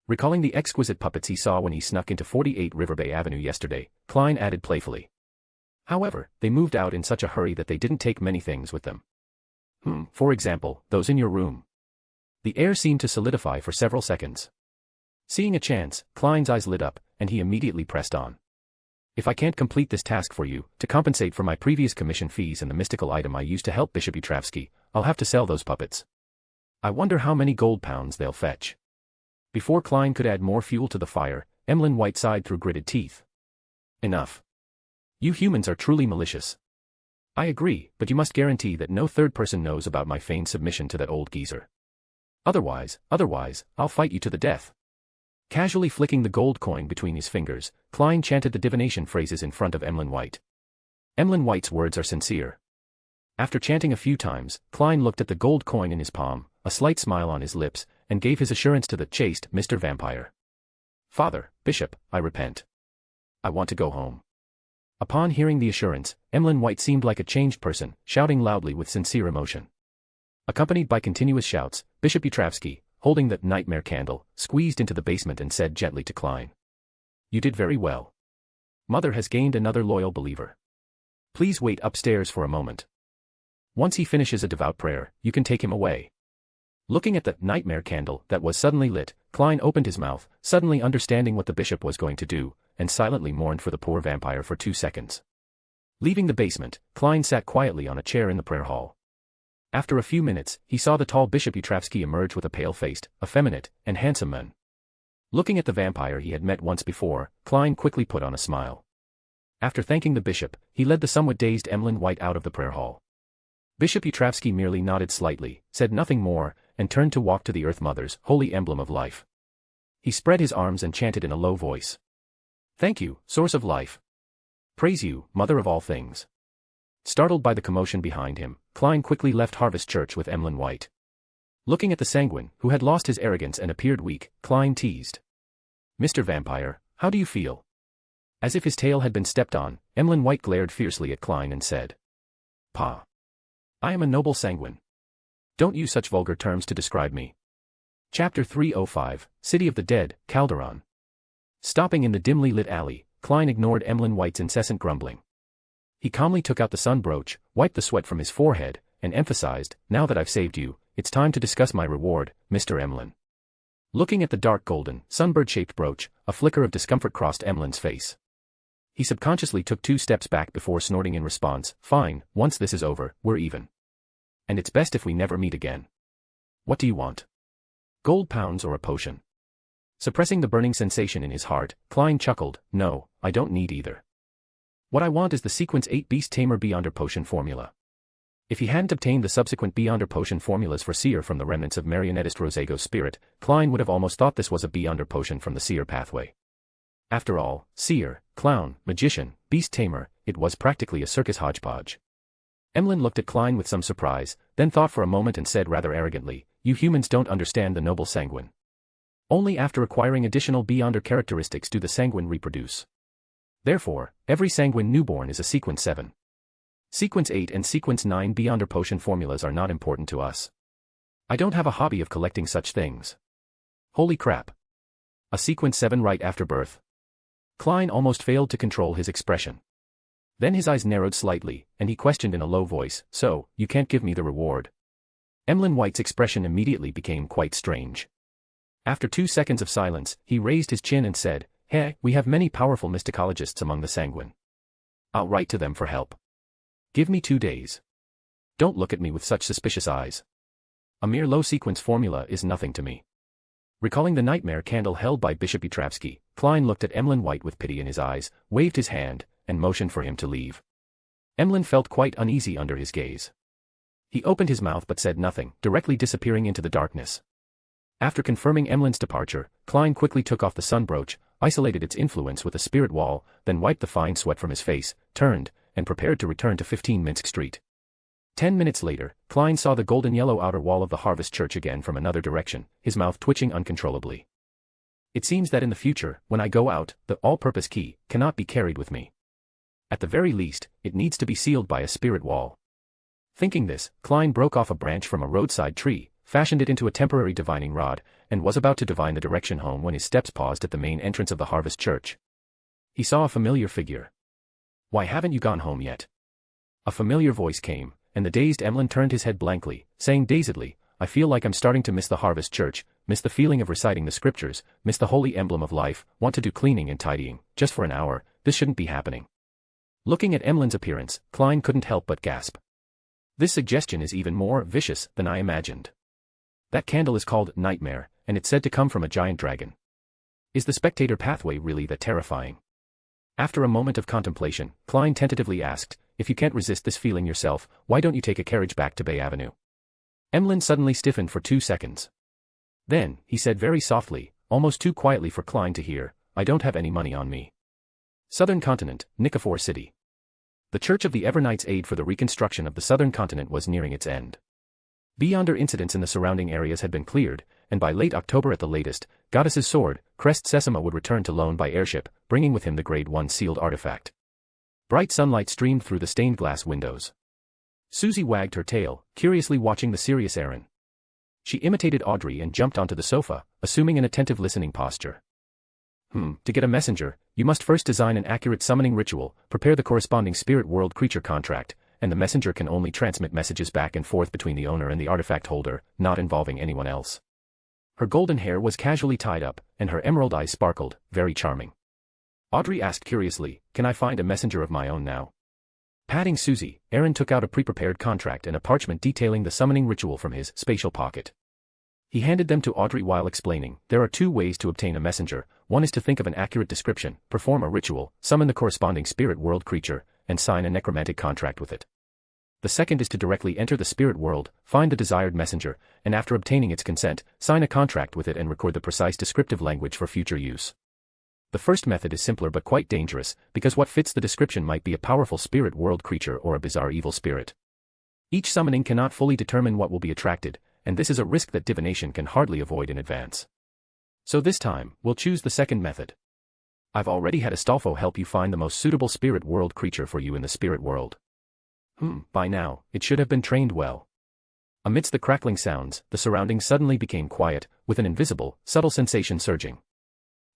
Recalling the exquisite puppets he saw when he snuck into 48 River Bay Avenue yesterday, Klein added playfully, "However, they moved out in such a hurry that they didn't take many things with them. For example, those in your room." The air seemed to solidify for several seconds. Seeing a chance, Klein's eyes lit up, and he immediately pressed on. "If I can't complete this task for you, to compensate for my previous commission fees and the mystical item I used to help Bishop Yutravsky, I'll have to sell those puppets. I wonder how many gold pounds they'll fetch." Before Klein could add more fuel to the fire, Emlyn White sighed through gritted teeth. "Enough. You humans are truly malicious. I agree, but you must guarantee that no third person knows about my feigned submission to that old geezer. Otherwise, I'll fight you to the death." Casually flicking the gold coin between his fingers, Klein chanted the divination phrases in front of Emlyn White. Emlyn White's words are sincere. After chanting a few times, Klein looked at the gold coin in his palm, a slight smile on his lips, and gave his assurance to the chaste Mr. Vampire. "Father, Bishop, I repent. I want to go home." Upon hearing the assurance, Emlyn White seemed like a changed person, shouting loudly with sincere emotion. Accompanied by continuous shouts, Bishop Yutravsky, holding the nightmare candle, squeezed into the basement and said gently to Klein, "You did very well. Mother has gained another loyal believer. Please wait upstairs for a moment. Once he finishes a devout prayer, you can take him away." Looking at the nightmare candle that was suddenly lit, Klein opened his mouth, suddenly understanding what the bishop was going to do, and silently mourned for the poor vampire for 2 seconds. Leaving the basement, Klein sat quietly on a chair in the prayer hall. After a few minutes, he saw the tall Bishop Utravsky emerge with a pale-faced, effeminate, and handsome man. Looking at the vampire he had met once before, Klein quickly put on a smile. After thanking the bishop, he led the somewhat dazed Emlyn White out of the prayer hall. Bishop Utravsky merely nodded slightly, said nothing more, and turned to walk to the Earth Mother's holy emblem of life. He spread his arms and chanted in a low voice. "Thank you, source of life. Praise you, mother of all things." Startled by the commotion behind him, Klein quickly left Harvest Church with Emlyn White. Looking at the sanguine, who had lost his arrogance and appeared weak, Klein teased. "Mr. Vampire, how do you feel?" As if his tail had been stepped on, Emlyn White glared fiercely at Klein and said, "Pa. I am a noble sanguine. Don't use such vulgar terms to describe me." Chapter 305, City of the Dead, Calderon. Stopping in the dimly lit alley, Klein ignored Emlyn White's incessant grumbling. He calmly took out the sun brooch, wiped the sweat from his forehead, and emphasized, "Now that I've saved you, it's time to discuss my reward, Mr. Emlyn." Looking at the dark golden, sunbird-shaped brooch, a flicker of discomfort crossed Emlyn's face. He subconsciously took 2 steps back before snorting in response, "Fine, once this is over, we're even. And it's best if we never meet again. What do you want? Gold pounds or a potion?" Suppressing the burning sensation in his heart, Klein chuckled, "No, I don't need either. What I want is the Sequence 8 Beast Tamer Beyonder Potion formula." If he hadn't obtained the subsequent Beyonder Potion formulas for Seer from the remnants of Marionettist Rosego's spirit, Klein would have almost thought this was a Beyonder Potion from the Seer pathway. After all, Seer, Clown, Magician, Beast Tamer, it was practically a circus hodgepodge. Emlyn looked at Klein with some surprise, then thought for a moment and said rather arrogantly, "You humans don't understand the noble sanguine. Only after acquiring additional Beyonder characteristics do the sanguine reproduce. Therefore, every sanguine newborn is a Sequence 7. Sequence 8 and Sequence 9 Beyonder Potion formulas are not important to us. I don't have a hobby of collecting such things." Holy crap. A Sequence 7 right after birth? Klein almost failed to control his expression. Then his eyes narrowed slightly, and he questioned in a low voice, "So, you can't give me the reward?" Emlyn White's expression immediately became quite strange. After 2 seconds of silence, he raised his chin and said, "Hey, we have many powerful mysticologists among the sanguine. I'll write to them for help. Give me 2 days. Don't look at me with such suspicious eyes. A mere low-sequence formula is nothing to me." Recalling the nightmare candle held by Bishop Utravsky, Klein looked at Emlyn White with pity in his eyes, waved his hand, and motioned for him to leave. Emlyn felt quite uneasy under his gaze. He opened his mouth but said nothing, directly disappearing into the darkness. After confirming Emlyn's departure, Klein quickly took off the sun brooch, isolated its influence with a spirit wall, then wiped the fine sweat from his face, turned, and prepared to return to 15 Minsk Street. 10 minutes later, Klein saw the golden-yellow outer wall of the Harvest Church again from another direction, his mouth twitching uncontrollably. It seems that in the future, when I go out, the all-purpose key cannot be carried with me. At the very least, it needs to be sealed by a spirit wall. Thinking this, Klein broke off a branch from a roadside tree, fashioned it into a temporary divining rod, and was about to divine the direction home when his steps paused at the main entrance of the Harvest Church. He saw a familiar figure. "Why haven't you gone home yet?" A familiar voice came, and the dazed Emlyn turned his head blankly, saying dazedly, "I feel like I'm starting to miss the Harvest Church, miss the feeling of reciting the scriptures, miss the holy emblem of life, want to do cleaning and tidying, just for an hour, this shouldn't be happening." Looking at Emlyn's appearance, Klein couldn't help but gasp. This suggestion is even more vicious than I imagined. That candle is called Nightmare, and it's said to come from a giant dragon. Is the spectator pathway really that terrifying? After a moment of contemplation, Klein tentatively asked, "If you can't resist this feeling yourself, why don't you take a carriage back to Bay Avenue?" Emlyn suddenly stiffened for 2 seconds. Then, he said very softly, almost too quietly for Klein to hear, "I don't have any money on me." Southern Continent, Nikifor City. The Church of the Evernights' aid for the reconstruction of the Southern Continent was nearing its end. Beyonder incidents in the surrounding areas had been cleared, and by late October at the latest, Goddess's Sword, Crest Sesama would return to Loen by airship, bringing with him the Grade 1 sealed artifact. Bright sunlight streamed through the stained glass windows. Susie wagged her tail, curiously watching the serious Aaron. She imitated Audrey and jumped onto the sofa, assuming an attentive listening posture. To get a messenger, you must first design an accurate summoning ritual, prepare the corresponding spirit world creature contract, and the messenger can only transmit messages back and forth between the owner and the artifact holder, not involving anyone else. Her golden hair was casually tied up, and her emerald eyes sparkled, very charming. Audrey asked curiously, "Can I find a messenger of my own now?" Patting Susie, Aaron took out a pre-prepared contract and a parchment detailing the summoning ritual from his spatial pocket. He handed them to Audrey while explaining, "There are two ways to obtain a messenger. One is to think of an accurate description, perform a ritual, summon the corresponding spirit world creature, and sign a necromantic contract with it. The second is to directly enter the spirit world, find the desired messenger, and after obtaining its consent, sign a contract with it and record the precise descriptive language for future use. The first method is simpler but quite dangerous, because what fits the description might be a powerful spirit world creature or a bizarre evil spirit. Each summoning cannot fully determine what will be attracted, and this is a risk that divination can hardly avoid in advance. So this time, we'll choose the second method. I've already had Astolfo help you find the most suitable spirit world creature for you in the spirit world. By now, it should have been trained well." Amidst the crackling sounds, the surroundings suddenly became quiet, with an invisible, subtle sensation surging.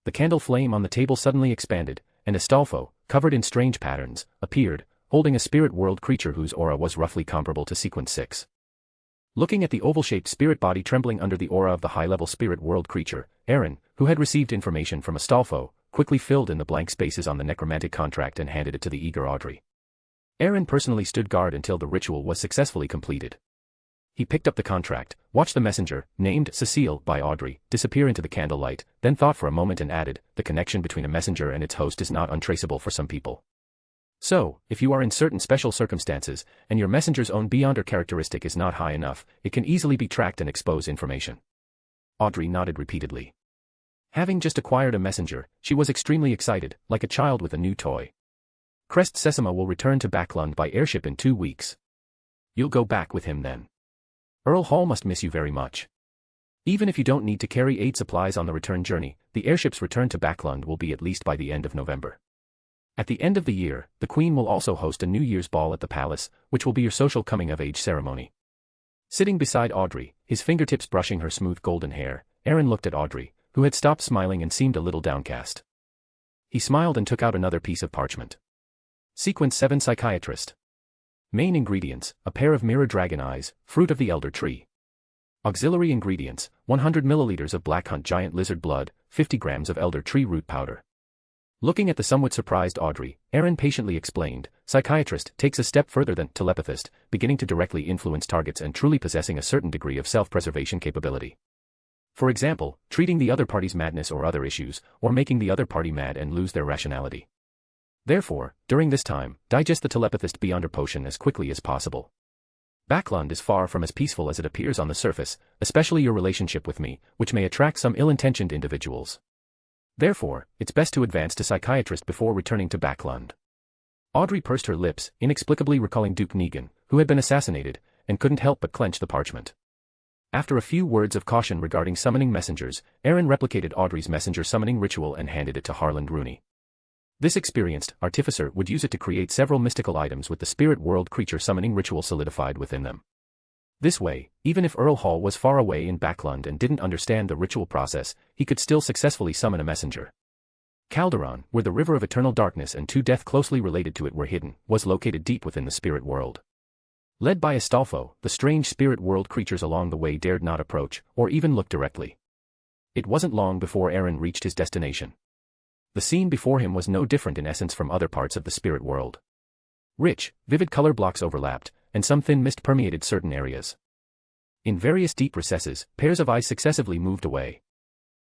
The candle flame on the table suddenly expanded, and Astolfo, covered in strange patterns, appeared, holding a spirit world creature whose aura was roughly comparable to Sequence 6. Looking at the oval-shaped spirit body trembling under the aura of the high-level spirit world creature, Aaron, who had received information from Astolfo, quickly filled in the blank spaces on the necromantic contract and handed it to the eager Audrey. Aaron personally stood guard until the ritual was successfully completed. He picked up the contract, watched the messenger, named Cecile by Audrey, disappear into the candlelight, then thought for a moment and added, "The connection between a messenger and its host is not untraceable for some people. So, if you are in certain special circumstances, and your messenger's own beyonder characteristic is not high enough, it can easily be tracked and expose information." Audrey nodded repeatedly. Having just acquired a messenger, she was extremely excited, like a child with a new toy. Crest Sesama will return to Backlund by airship in 2 weeks. You'll go back with him then. Earl Hall must miss you very much. Even if you don't need to carry aid supplies on the return journey, the airship's return to Backlund will be at least by the end of November. At the end of the year, the Queen will also host a New Year's ball at the palace, which will be your social coming-of-age ceremony. Sitting beside Audrey, his fingertips brushing her smooth golden hair, Aaron looked at Audrey, who had stopped smiling and seemed a little downcast. He smiled and took out another piece of parchment. Sequence 7 Psychiatrist. Main ingredients, a pair of mirror dragon eyes, fruit of the elder tree. Auxiliary ingredients, 100 milliliters of black hunt giant lizard blood, 50 grams of elder tree root powder. Looking at the somewhat surprised Audrey, Aaron patiently explained, psychiatrist takes a step further than telepathist, beginning to directly influence targets and truly possessing a certain degree of self-preservation capability. For example, treating the other party's madness or other issues, or making the other party mad and lose their rationality. Therefore, during this time, digest the telepathist beyonder potion as quickly as possible. Backlund is far from as peaceful as it appears on the surface, especially your relationship with me, which may attract some ill-intentioned individuals. Therefore, it's best to advance to psychiatrist before returning to Backlund. Audrey pursed her lips, inexplicably recalling Duke Negan, who had been assassinated, and couldn't help but clench the parchment. After a few words of caution regarding summoning messengers, Aaron replicated Audrey's messenger summoning ritual and handed it to Harland Rooney. This experienced artificer would use it to create several mystical items with the spirit world creature summoning ritual solidified within them. This way, even if Earl Hall was far away in Backlund and didn't understand the ritual process, he could still successfully summon a messenger. Calderon, where the river of eternal darkness and two death closely related to it were hidden, was located deep within the spirit world. Led by Astolfo, the strange spirit world creatures along the way dared not approach, or even look directly. It wasn't long before Aaron reached his destination. The scene before him was no different in essence from other parts of the spirit world. Rich, vivid color blocks overlapped, and some thin mist permeated certain areas. In various deep recesses, pairs of eyes successively moved away.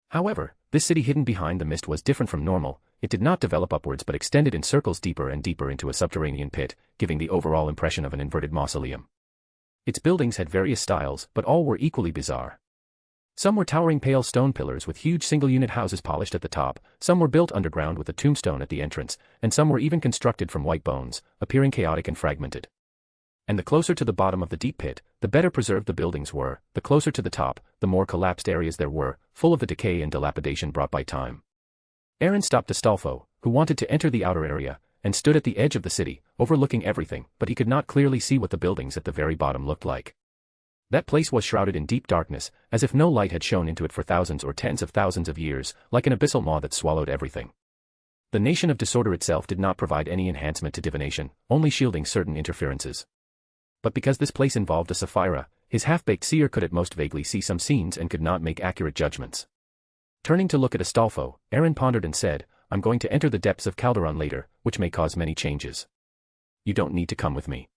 However, this city hidden behind the mist was different from normal. It did not develop upwards but extended in circles deeper and deeper into a subterranean pit, giving the overall impression of an inverted mausoleum. Its buildings had various styles, but all were equally bizarre. Some were towering pale stone pillars with huge single-unit houses polished at the top, some were built underground with a tombstone at the entrance, and some were even constructed from white bones, appearing chaotic and fragmented. And the closer to the bottom of the deep pit, the better preserved the buildings were, the closer to the top, the more collapsed areas there were, full of the decay and dilapidation brought by time. Aaron stopped Astolfo, who wanted to enter the outer area, and stood at the edge of the city, overlooking everything, but he could not clearly see what the buildings at the very bottom looked like. That place was shrouded in deep darkness, as if no light had shone into it for thousands or tens of thousands of years, like an abyssal maw that swallowed everything. The Nation of Disorder itself did not provide any enhancement to divination, only shielding certain interferences. But because this place involved a Sapphira, his half-baked seer could at most vaguely see some scenes and could not make accurate judgments. Turning to look at Astolfo, Aaron pondered and said, I'm going to enter the depths of Calderon later, which may cause many changes. You don't need to come with me.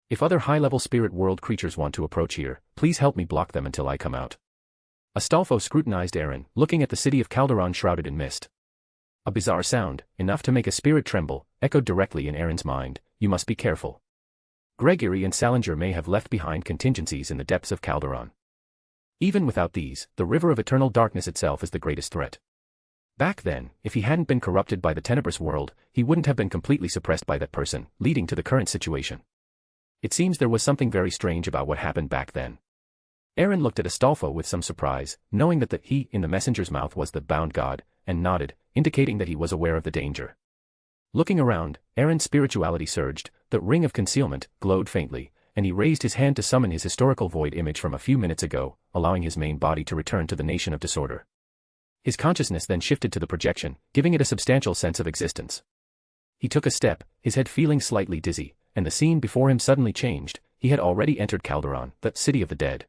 If other high-level spirit world creatures want to approach here, please help me block them until I come out. Astolfo scrutinized Aaron, looking at the city of Calderon shrouded in mist. A bizarre sound, enough to make a spirit tremble, echoed directly in Aaron's mind. You must be careful. Gregory and Salinger may have left behind contingencies in the depths of Calderon. Even without these, the river of eternal darkness itself is the greatest threat. Back then, if he hadn't been corrupted by the tenebrous world, he wouldn't have been completely suppressed by that person, leading to the current situation. It seems there was something very strange about what happened back then. Aaron looked at Astolfo with some surprise, knowing that the he in the messenger's mouth was the bound god, and nodded, indicating that he was aware of the danger. Looking around, Aaron's spirituality surged, the ring of concealment glowed faintly, and he raised his hand to summon his historical void image from a few minutes ago, allowing his main body to return to the Nation of Disorder. His consciousness then shifted to the projection, giving it a substantial sense of existence. He took a step, his head feeling slightly dizzy, and the scene before him suddenly changed. He had already entered Calderon, the city of the dead.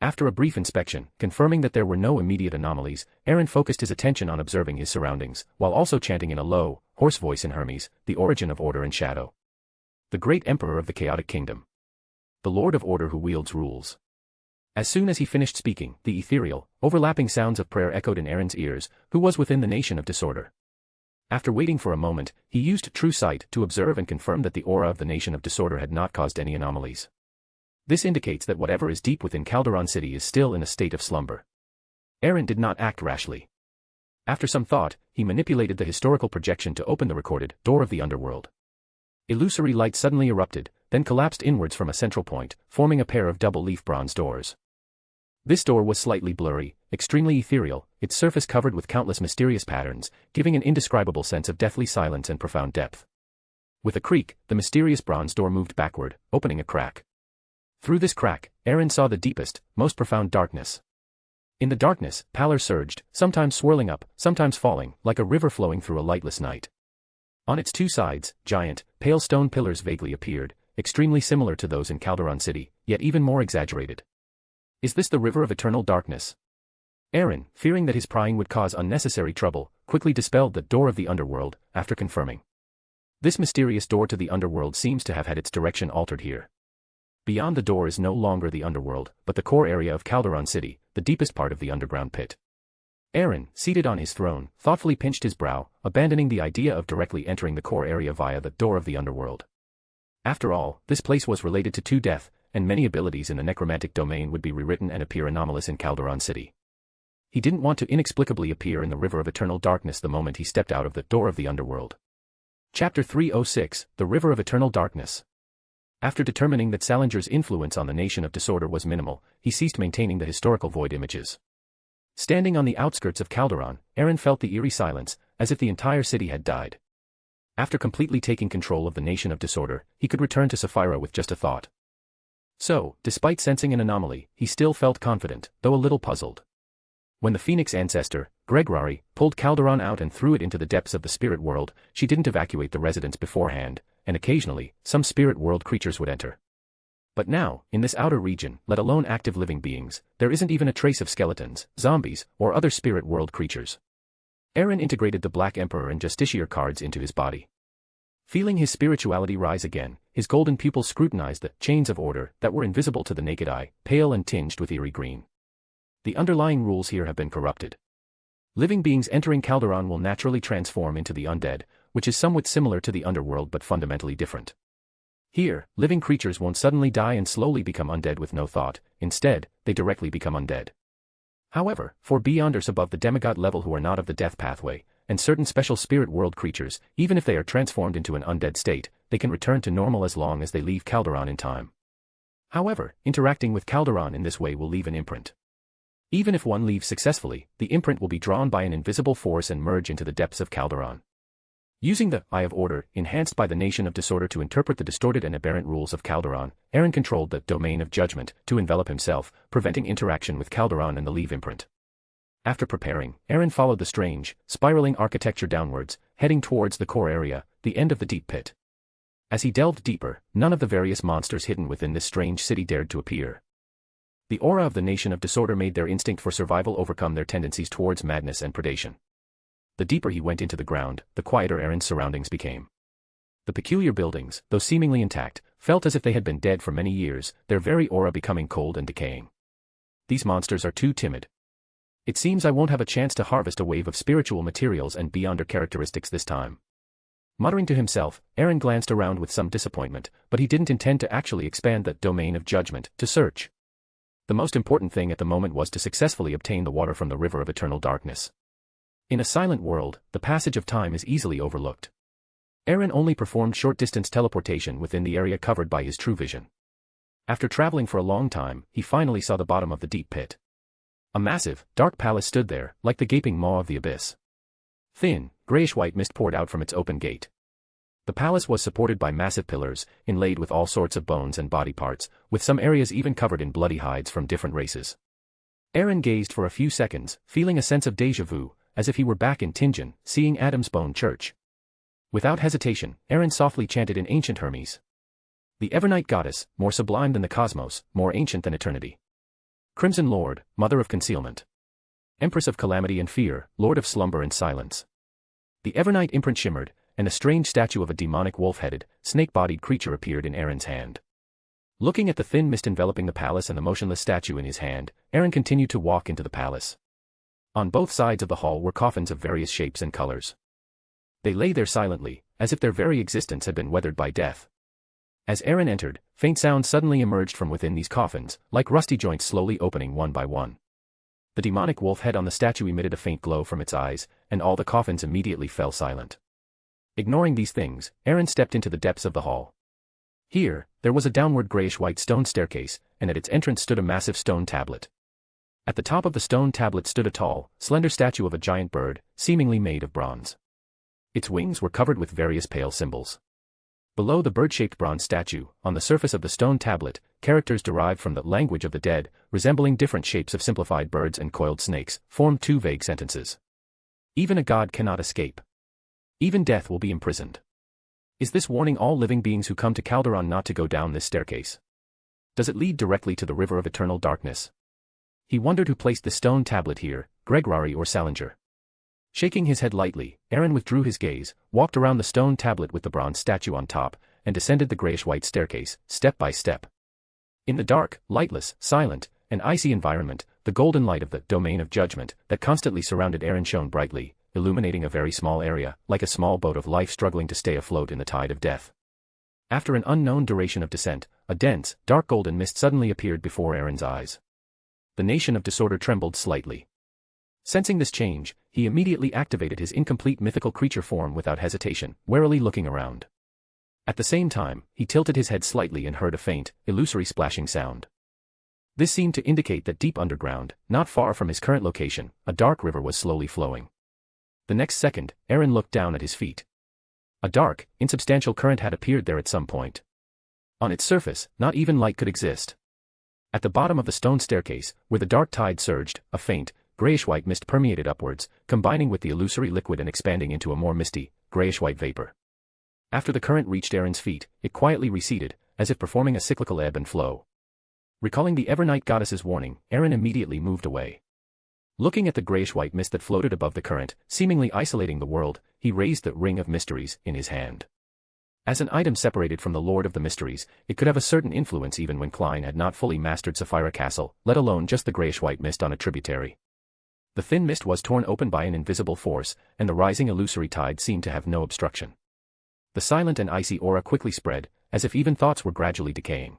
After a brief inspection, confirming that there were no immediate anomalies, Aaron focused his attention on observing his surroundings, while also chanting in a low, hoarse voice in Hermes, the origin of order and shadow. The great emperor of the chaotic kingdom. The lord of order who wields rules. As soon as he finished speaking, the ethereal, overlapping sounds of prayer echoed in Aaron's ears, who was within the Nation of Disorder. After waiting for a moment, he used true sight to observe and confirm that the aura of the Nation of Disorder had not caused any anomalies. This indicates that whatever is deep within Calderon City is still in a state of slumber. Aaron did not act rashly. After some thought, he manipulated the historical projection to open the recorded door of the underworld. Illusory light suddenly erupted, then collapsed inwards from a central point, forming a pair of double-leaf bronze doors. This door was slightly blurry, extremely ethereal, its surface covered with countless mysterious patterns, giving an indescribable sense of deathly silence and profound depth. With a creak, the mysterious bronze door moved backward, opening a crack. Through this crack, Aaron saw the deepest, most profound darkness. In the darkness, pallor surged, sometimes swirling up, sometimes falling, like a river flowing through a lightless night. On its two sides, giant, pale stone pillars vaguely appeared, extremely similar to those in Calderon City, yet even more exaggerated. Is this the river of eternal darkness? Aaron, fearing that his prying would cause unnecessary trouble, quickly dispelled the door of the underworld, after confirming. This mysterious door to the underworld seems to have had its direction altered here. Beyond the door is no longer the underworld, but the core area of Calderon City, the deepest part of the underground pit. Aaron, seated on his throne, thoughtfully pinched his brow, abandoning the idea of directly entering the core area via the door of the underworld. After all, this place was related to death, and many abilities in the necromantic domain would be rewritten and appear anomalous in Calderon City. He didn't want to inexplicably appear in the river of eternal darkness the moment he stepped out of the door of the underworld. Chapter 306, The River of Eternal Darkness. After determining that Salinger's influence on the Nation of Disorder was minimal, he ceased maintaining the historical void images. Standing on the outskirts of Calderon, Aaron felt the eerie silence, as if the entire city had died. After completely taking control of the Nation of Disorder, he could return to Sapphira with just a thought. So, despite sensing an anomaly, he still felt confident, though a little puzzled. When the Phoenix ancestor, Gregory, pulled Calderon out and threw it into the depths of the spirit world, she didn't evacuate the residents beforehand, and occasionally, some spirit world creatures would enter. But now, in this outer region, let alone active living beings, there isn't even a trace of skeletons, zombies, or other spirit world creatures. Aaron integrated the Black Emperor and Justiciar cards into his body. Feeling his spirituality rise again, his golden pupils scrutinized the chains of order that were invisible to the naked eye, pale and tinged with eerie green. The underlying rules here have been corrupted. Living beings entering Calderon will naturally transform into the undead, which is somewhat similar to the underworld but fundamentally different. Here, living creatures won't suddenly die and slowly become undead with no thought, instead, they directly become undead. However, for beyonders above the demigod level who are not of the death pathway, and certain special spirit world creatures, even if they are transformed into an undead state, they can return to normal as long as they leave Calderon in time. However, interacting with Calderon in this way will leave an imprint. Even if one leaves successfully, the imprint will be drawn by an invisible force and merge into the depths of Calderon. Using the Eye of Order, enhanced by the Nation of Disorder to interpret the distorted and aberrant rules of Calderon, Aaron controlled the Domain of Judgment to envelop himself, preventing interaction with Calderon and the leave imprint. After preparing, Aaron followed the strange, spiraling architecture downwards, heading towards the core area, the end of the deep pit. As he delved deeper, none of the various monsters hidden within this strange city dared to appear. The aura of the Nation of Disorder made their instinct for survival overcome their tendencies towards madness and predation. The deeper he went into the ground, the quieter Aaron's surroundings became. The peculiar buildings, though seemingly intact, felt as if they had been dead for many years, their very aura becoming cold and decaying. These monsters are too timid. It seems I won't have a chance to harvest a wave of spiritual materials and beyonder characteristics this time. Muttering to himself, Aaron glanced around with some disappointment, but he didn't intend to actually expand the domain of judgment to search. The most important thing at the moment was to successfully obtain the water from the river of eternal darkness. In a silent world, the passage of time is easily overlooked. Aaron only performed short-distance teleportation within the area covered by his true vision. After traveling for a long time, he finally saw the bottom of the deep pit. A massive, dark palace stood there, like the gaping maw of the abyss. Thin, grayish-white mist poured out from its open gate. The palace was supported by massive pillars, inlaid with all sorts of bones and body parts, with some areas even covered in bloody hides from different races. Aaron gazed for a few seconds, feeling a sense of déjà vu, as if he were back in Tingen, seeing Adam's Bone Church. Without hesitation, Aaron softly chanted in ancient Hermes. The Evernight Goddess, more sublime than the cosmos, more ancient than eternity. Crimson Lord, Mother of Concealment. Empress of Calamity and Fear, Lord of Slumber and Silence. The Evernight imprint shimmered, and a strange statue of a demonic wolf-headed, snake-bodied creature appeared in Aaron's hand. Looking at the thin mist enveloping the palace and the motionless statue in his hand, Aaron continued to walk into the palace. On both sides of the hall were coffins of various shapes and colors. They lay there silently, as if their very existence had been weathered by death. As Aaron entered, faint sounds suddenly emerged from within these coffins, like rusty joints slowly opening one by one. The demonic wolf head on the statue emitted a faint glow from its eyes, and all the coffins immediately fell silent. Ignoring these things, Aaron stepped into the depths of the hall. Here, there was a downward grayish-white stone staircase, and at its entrance stood a massive stone tablet. At the top of the stone tablet stood a tall, slender statue of a giant bird, seemingly made of bronze. Its wings were covered with various pale symbols. Below the bird-shaped bronze statue, on the surface of the stone tablet, characters derived from the language of the dead, resembling different shapes of simplified birds and coiled snakes, formed two vague sentences. Even a god cannot escape. Even death will be imprisoned. Is this warning all living beings who come to Calderon not to go down this staircase? Does it lead directly to the river of eternal darkness? He wondered who placed the stone tablet here, Gregory or Salinger. Shaking his head lightly, Aaron withdrew his gaze, walked around the stone tablet with the bronze statue on top, and descended the grayish-white staircase, step by step. In the dark, lightless, silent, and icy environment, the golden light of the domain of judgment that constantly surrounded Aaron shone brightly, illuminating a very small area, like a small boat of life struggling to stay afloat in the tide of death. After an unknown duration of descent, a dense, dark golden mist suddenly appeared before Aaron's eyes. The Nation of Disorder trembled slightly. Sensing this change, he immediately activated his incomplete mythical creature form without hesitation, warily looking around. At the same time, he tilted his head slightly and heard a faint, illusory splashing sound. This seemed to indicate that deep underground, not far from his current location, a dark river was slowly flowing. The next second, Aaron looked down at his feet. A dark, insubstantial current had appeared there at some point. On its surface, not even light could exist. At the bottom of the stone staircase, where the dark tide surged, a faint, grayish-white mist permeated upwards, combining with the illusory liquid and expanding into a more misty, grayish-white vapor. After the current reached Aaron's feet, it quietly receded, as if performing a cyclical ebb and flow. Recalling the Evernight Goddess's warning, Aaron immediately moved away. Looking at the grayish-white mist that floated above the current, seemingly isolating the world, he raised the Ring of Mysteries in his hand. As an item separated from the Lord of the Mysteries, it could have a certain influence even when Klein had not fully mastered Sapphira Castle, let alone just the grayish-white mist on a tributary. The thin mist was torn open by an invisible force, and the rising illusory tide seemed to have no obstruction. The silent and icy aura quickly spread, as if even thoughts were gradually decaying.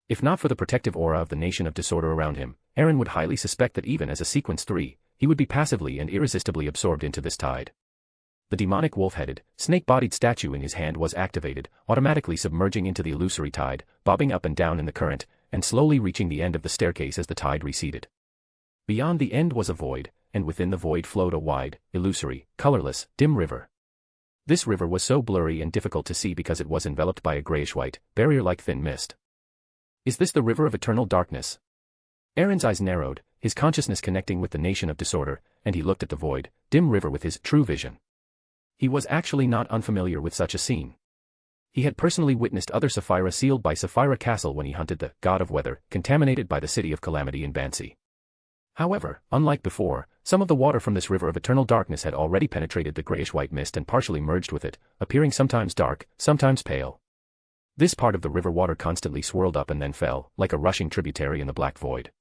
If not for the protective aura of the Nation of Disorder around him, Aaron would highly suspect that even as a Sequence 3, he would be passively and irresistibly absorbed into this tide. The demonic wolf-headed, snake-bodied statue in his hand was activated, automatically submerging into the illusory tide, bobbing up and down in the current, and slowly reaching the end of the staircase as the tide receded. Beyond the end was a void, and within the void flowed a wide, illusory, colorless, dim river. This river was so blurry and difficult to see because it was enveloped by a grayish-white, barrier-like thin mist. Is this the river of eternal darkness? Aaron's eyes narrowed, his consciousness connecting with the Nation of Disorder, and he looked at the void, dim river with his true vision. He was actually not unfamiliar with such a scene. He had personally witnessed other Sapphira sealed by Sapphira Castle when he hunted the god of weather, contaminated by the city of calamity in Bansi. However, unlike before, some of the water from this river of eternal darkness had already penetrated the grayish-white mist and partially merged with it, appearing sometimes dark, sometimes pale. This part of the river water constantly swirled up and then fell, like a rushing tributary in the black void.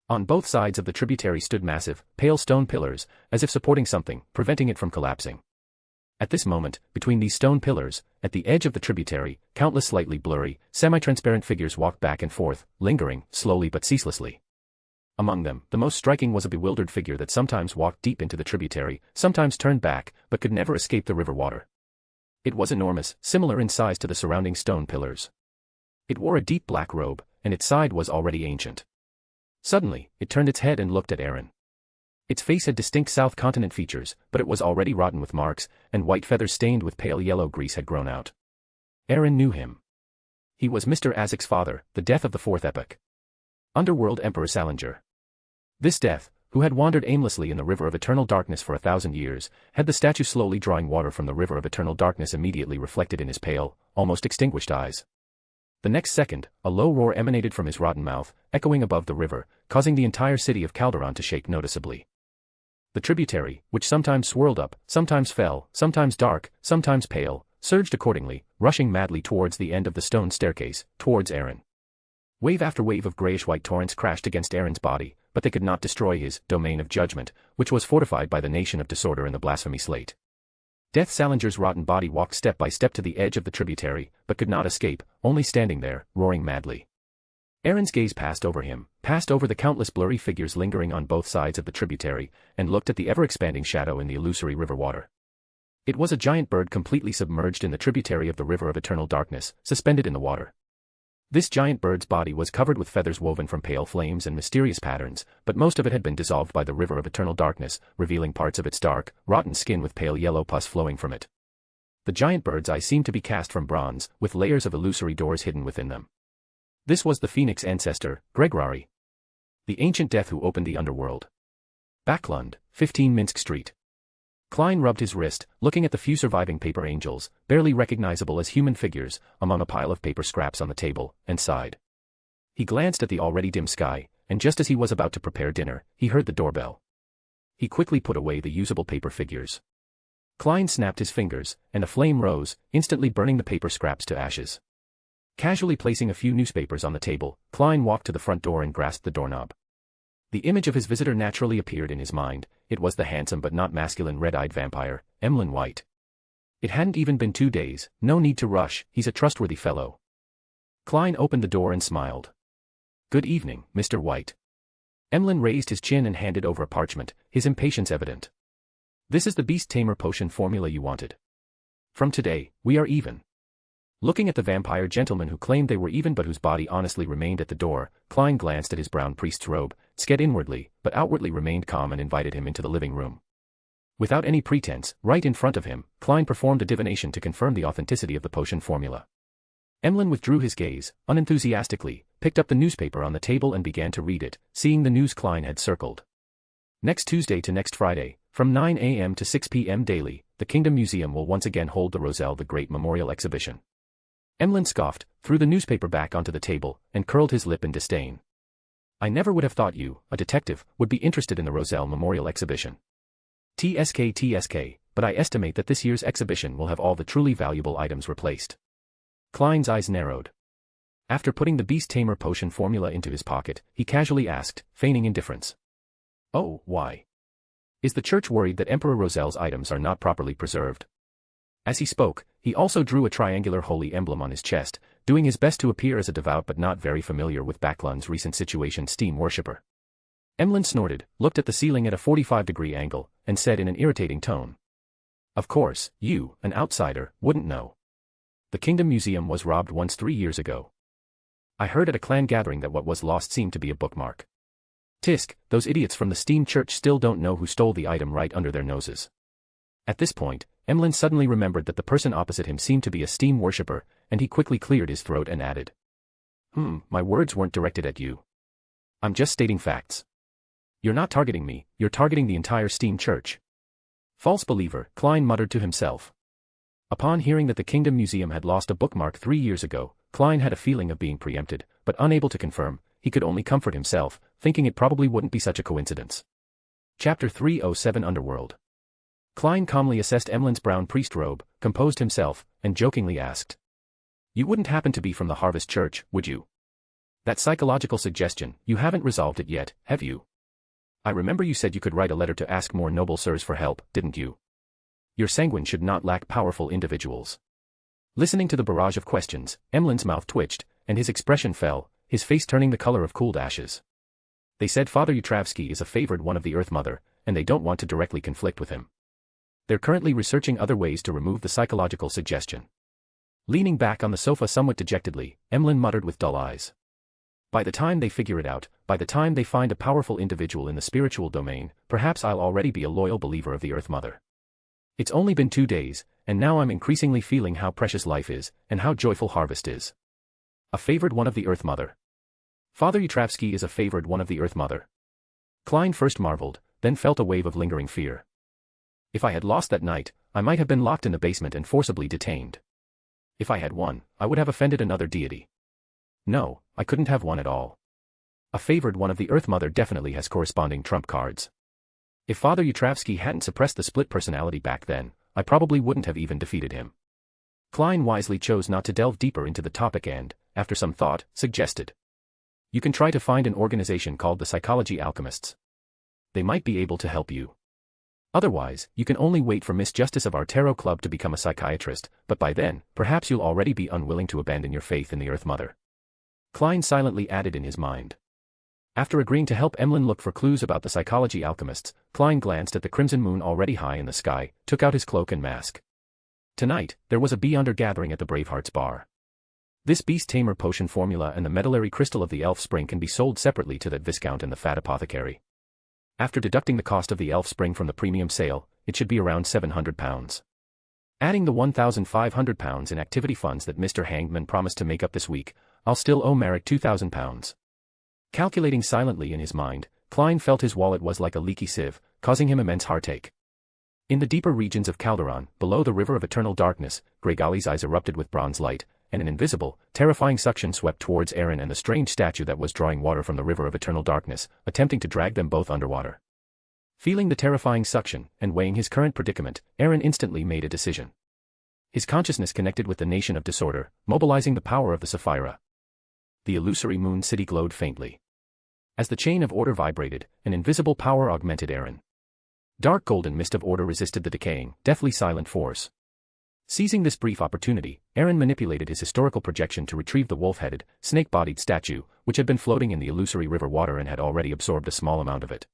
On both sides of the tributary stood massive, pale stone pillars, as if supporting something, preventing it from collapsing. At this moment, between these stone pillars, at the edge of the tributary, countless slightly blurry, semi-transparent figures walked back and forth, lingering, slowly but ceaselessly. Among them, the most striking was a bewildered figure that sometimes walked deep into the tributary, sometimes turned back, but could never escape the river water. It was enormous, similar in size to the surrounding stone pillars. It wore a deep black robe, and its side was already ancient. Suddenly, it turned its head and looked at Aaron. Its face had distinct South Continent features, but it was already rotten with marks, and white feathers stained with pale yellow grease had grown out. Aaron knew him. He was Mr. Azek's father, the Death of the Fourth Epoch. Underworld Emperor Salinger. This Death, who had wandered aimlessly in the river of eternal darkness for 1,000 years, had the statue slowly drawing water from the river of eternal darkness immediately reflected in his pale, almost extinguished eyes. The next second, a low roar emanated from his rotten mouth, echoing above the river, causing the entire city of Calderon to shake noticeably. The tributary, which sometimes swirled up, sometimes fell, sometimes dark, sometimes pale, surged accordingly, rushing madly towards the end of the stone staircase, towards Aaron. Wave after wave of grayish-white torrents crashed against Aaron's body, but they could not destroy his domain of judgment, which was fortified by the nation of disorder and the blasphemy slate. Death Salinger's rotten body walked step by step to the edge of the tributary, but could not escape, only standing there, roaring madly. Aaron's gaze passed over him, passed over the countless blurry figures lingering on both sides of the tributary, and looked at the ever-expanding shadow in the illusory river water. It was a giant bird completely submerged in the tributary of the river of eternal darkness, suspended in the water. This giant bird's body was covered with feathers woven from pale flames and mysterious patterns, but most of it had been dissolved by the river of eternal darkness, revealing parts of its dark, rotten skin with pale yellow pus flowing from it. The giant bird's eyes seemed to be cast from bronze, with layers of illusory doors hidden within them. This was the Phoenix ancestor, Gregory. The ancient Death who opened the underworld. Backlund, 15 Minsk Street. Klein rubbed his wrist, looking at the few surviving paper angels, barely recognizable as human figures, among a pile of paper scraps on the table, and sighed. He glanced at the already dim sky, and just as he was about to prepare dinner, he heard the doorbell. He quickly put away the usable paper figures. Klein snapped his fingers, and a flame rose, instantly burning the paper scraps to ashes. Casually placing a few newspapers on the table, Klein walked to the front door and grasped the doorknob. The image of his visitor naturally appeared in his mind. It was the handsome but not masculine red-eyed vampire, Emlyn White. It hadn't even been 2 days, no need to rush, he's a trustworthy fellow. Klein opened the door and smiled. Good evening, Mr. White. Emlyn raised his chin and handed over a parchment, his impatience evident. This is the beast tamer potion formula you wanted. From today, we are even. Looking at the vampire gentleman who claimed they were even but whose body honestly remained at the door, Klein glanced at his brown priest's robe, sked inwardly, but outwardly remained calm and invited him into the living room. Without any pretense, right in front of him, Klein performed a divination to confirm the authenticity of the potion formula. Emlyn withdrew his gaze, unenthusiastically, picked up the newspaper on the table and began to read it, seeing the news Klein had circled. Next Tuesday to next Friday, from 9 a.m. to 6 p.m. daily, the Kingdom Museum will once again hold the Roselle the Great Memorial Exhibition. Emlyn scoffed, threw the newspaper back onto the table, and curled his lip in disdain. I never would have thought you, a detective, would be interested in the Roselle Memorial Exhibition. TSK, but I estimate that this year's exhibition will have all the truly valuable items replaced. Klein's eyes narrowed. After putting the Beast Tamer potion formula into his pocket, he casually asked, feigning indifference. Oh, why? Is the church worried that Emperor Roselle's items are not properly preserved? As he spoke, he also drew a triangular holy emblem on his chest, doing his best to appear as a devout but not very familiar with Backlund's recent situation steam worshipper. Emlyn snorted, looked at the ceiling at a 45-degree angle, and said in an irritating tone. Of course, you, an outsider, wouldn't know. The Kingdom Museum was robbed once 3 years ago. I heard at a clan gathering that what was lost seemed to be a bookmark. Tisk, those idiots from the Steam Church still don't know who stole the item right under their noses. At this point, Emlyn suddenly remembered that the person opposite him seemed to be a Steam worshipper, and he quickly cleared his throat and added. My words weren't directed at you. I'm just stating facts. You're not targeting me, you're targeting the entire Steam Church. False believer, Klein muttered to himself. Upon hearing that the Kingdom Museum had lost a bookmark 3 years ago, Klein had a feeling of being preempted, but unable to confirm, he could only comfort himself, thinking it probably wouldn't be such a coincidence. Chapter 307 Underworld. Klein calmly assessed Emlyn's brown priest robe, composed himself, and jokingly asked. You wouldn't happen to be from the Harvest Church, would you? That psychological suggestion, you haven't resolved it yet, have you? I remember you said you could write a letter to ask more noble sirs for help, didn't you? Your sanguine should not lack powerful individuals. Listening to the barrage of questions, Emlyn's mouth twitched, and his expression fell, his face turning the color of cooled ashes. They said Father Yutravsky is a favored one of the Earth Mother, and they don't want to directly conflict with him. They're currently researching other ways to remove the psychological suggestion. Leaning back on the sofa somewhat dejectedly, Emlyn muttered with dull eyes. By the time they figure it out, by the time they find a powerful individual in the spiritual domain, perhaps I'll already be a loyal believer of the Earth Mother. It's only been 2 days, and now I'm increasingly feeling how precious life is, and how joyful harvest is. A favored one of the Earth Mother. Father Yutravsky is a favored one of the Earth Mother. Klein first marveled, then felt a wave of lingering fear. If I had lost that night, I might have been locked in the basement and forcibly detained. If I had won, I would have offended another deity. No, I couldn't have won at all. A favored one of the Earth Mother definitely has corresponding trump cards. If Father Yutravsky hadn't suppressed the split personality back then, I probably wouldn't have even defeated him. Klein wisely chose not to delve deeper into the topic and, after some thought, suggested. You can try to find an organization called the Psychology Alchemists. They might be able to help you. Otherwise, you can only wait for Miss Justice of our Tarot Club to become a psychiatrist, but by then, perhaps you'll already be unwilling to abandon your faith in the Earth Mother. Klein silently added in his mind. After agreeing to help Emlyn look for clues about the Psychology Alchemists, Klein glanced at the crimson moon already high in the sky, took out his cloak and mask. Tonight, there was a bee-hunter gathering at the Bravehearts Bar. This beast tamer potion formula and the medullary crystal of the elf spring can be sold separately to that Viscount and the fat apothecary. After deducting the cost of the elf spring from the premium sale, it should be around £700. Adding the £1,500 in activity funds that Mr. Hangman promised to make up this week, I'll still owe Marek £2,000. Calculating silently in his mind, Klein felt his wallet was like a leaky sieve, causing him immense heartache. In the deeper regions of Calderon, below the river of eternal darkness, Gregali's eyes erupted with bronze light, and an invisible, terrifying suction swept towards Aaron and the strange statue that was drawing water from the river of eternal darkness, attempting to drag them both underwater. Feeling the terrifying suction, and weighing his current predicament, Aaron instantly made a decision. His consciousness connected with the nation of disorder, mobilizing the power of the Sapphira. The illusory moon city glowed faintly. As the chain of order vibrated, an invisible power augmented Aaron. Dark golden mist of order resisted the decaying, deathly silent force. Seizing this brief opportunity, Aaron manipulated his historical projection to retrieve the wolf-headed, snake-bodied statue, which had been floating in the illusory river water and had already absorbed a small amount of it.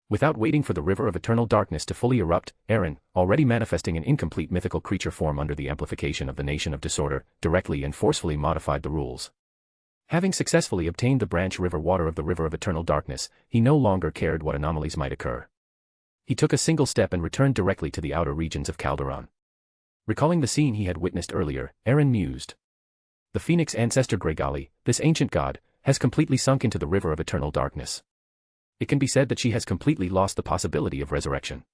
Without waiting for the river of eternal darkness to fully erupt, Aaron, already manifesting an incomplete mythical creature form under the amplification of the nation of disorder, directly and forcefully modified the rules. Having successfully obtained the branch river water of the river of eternal darkness, he no longer cared what anomalies might occur. He took a single step and returned directly to the outer regions of Calderon. Recalling the scene he had witnessed earlier, Aaron mused. The Phoenix ancestor Gregali, this ancient god, has completely sunk into the river of eternal darkness. It can be said that she has completely lost the possibility of resurrection.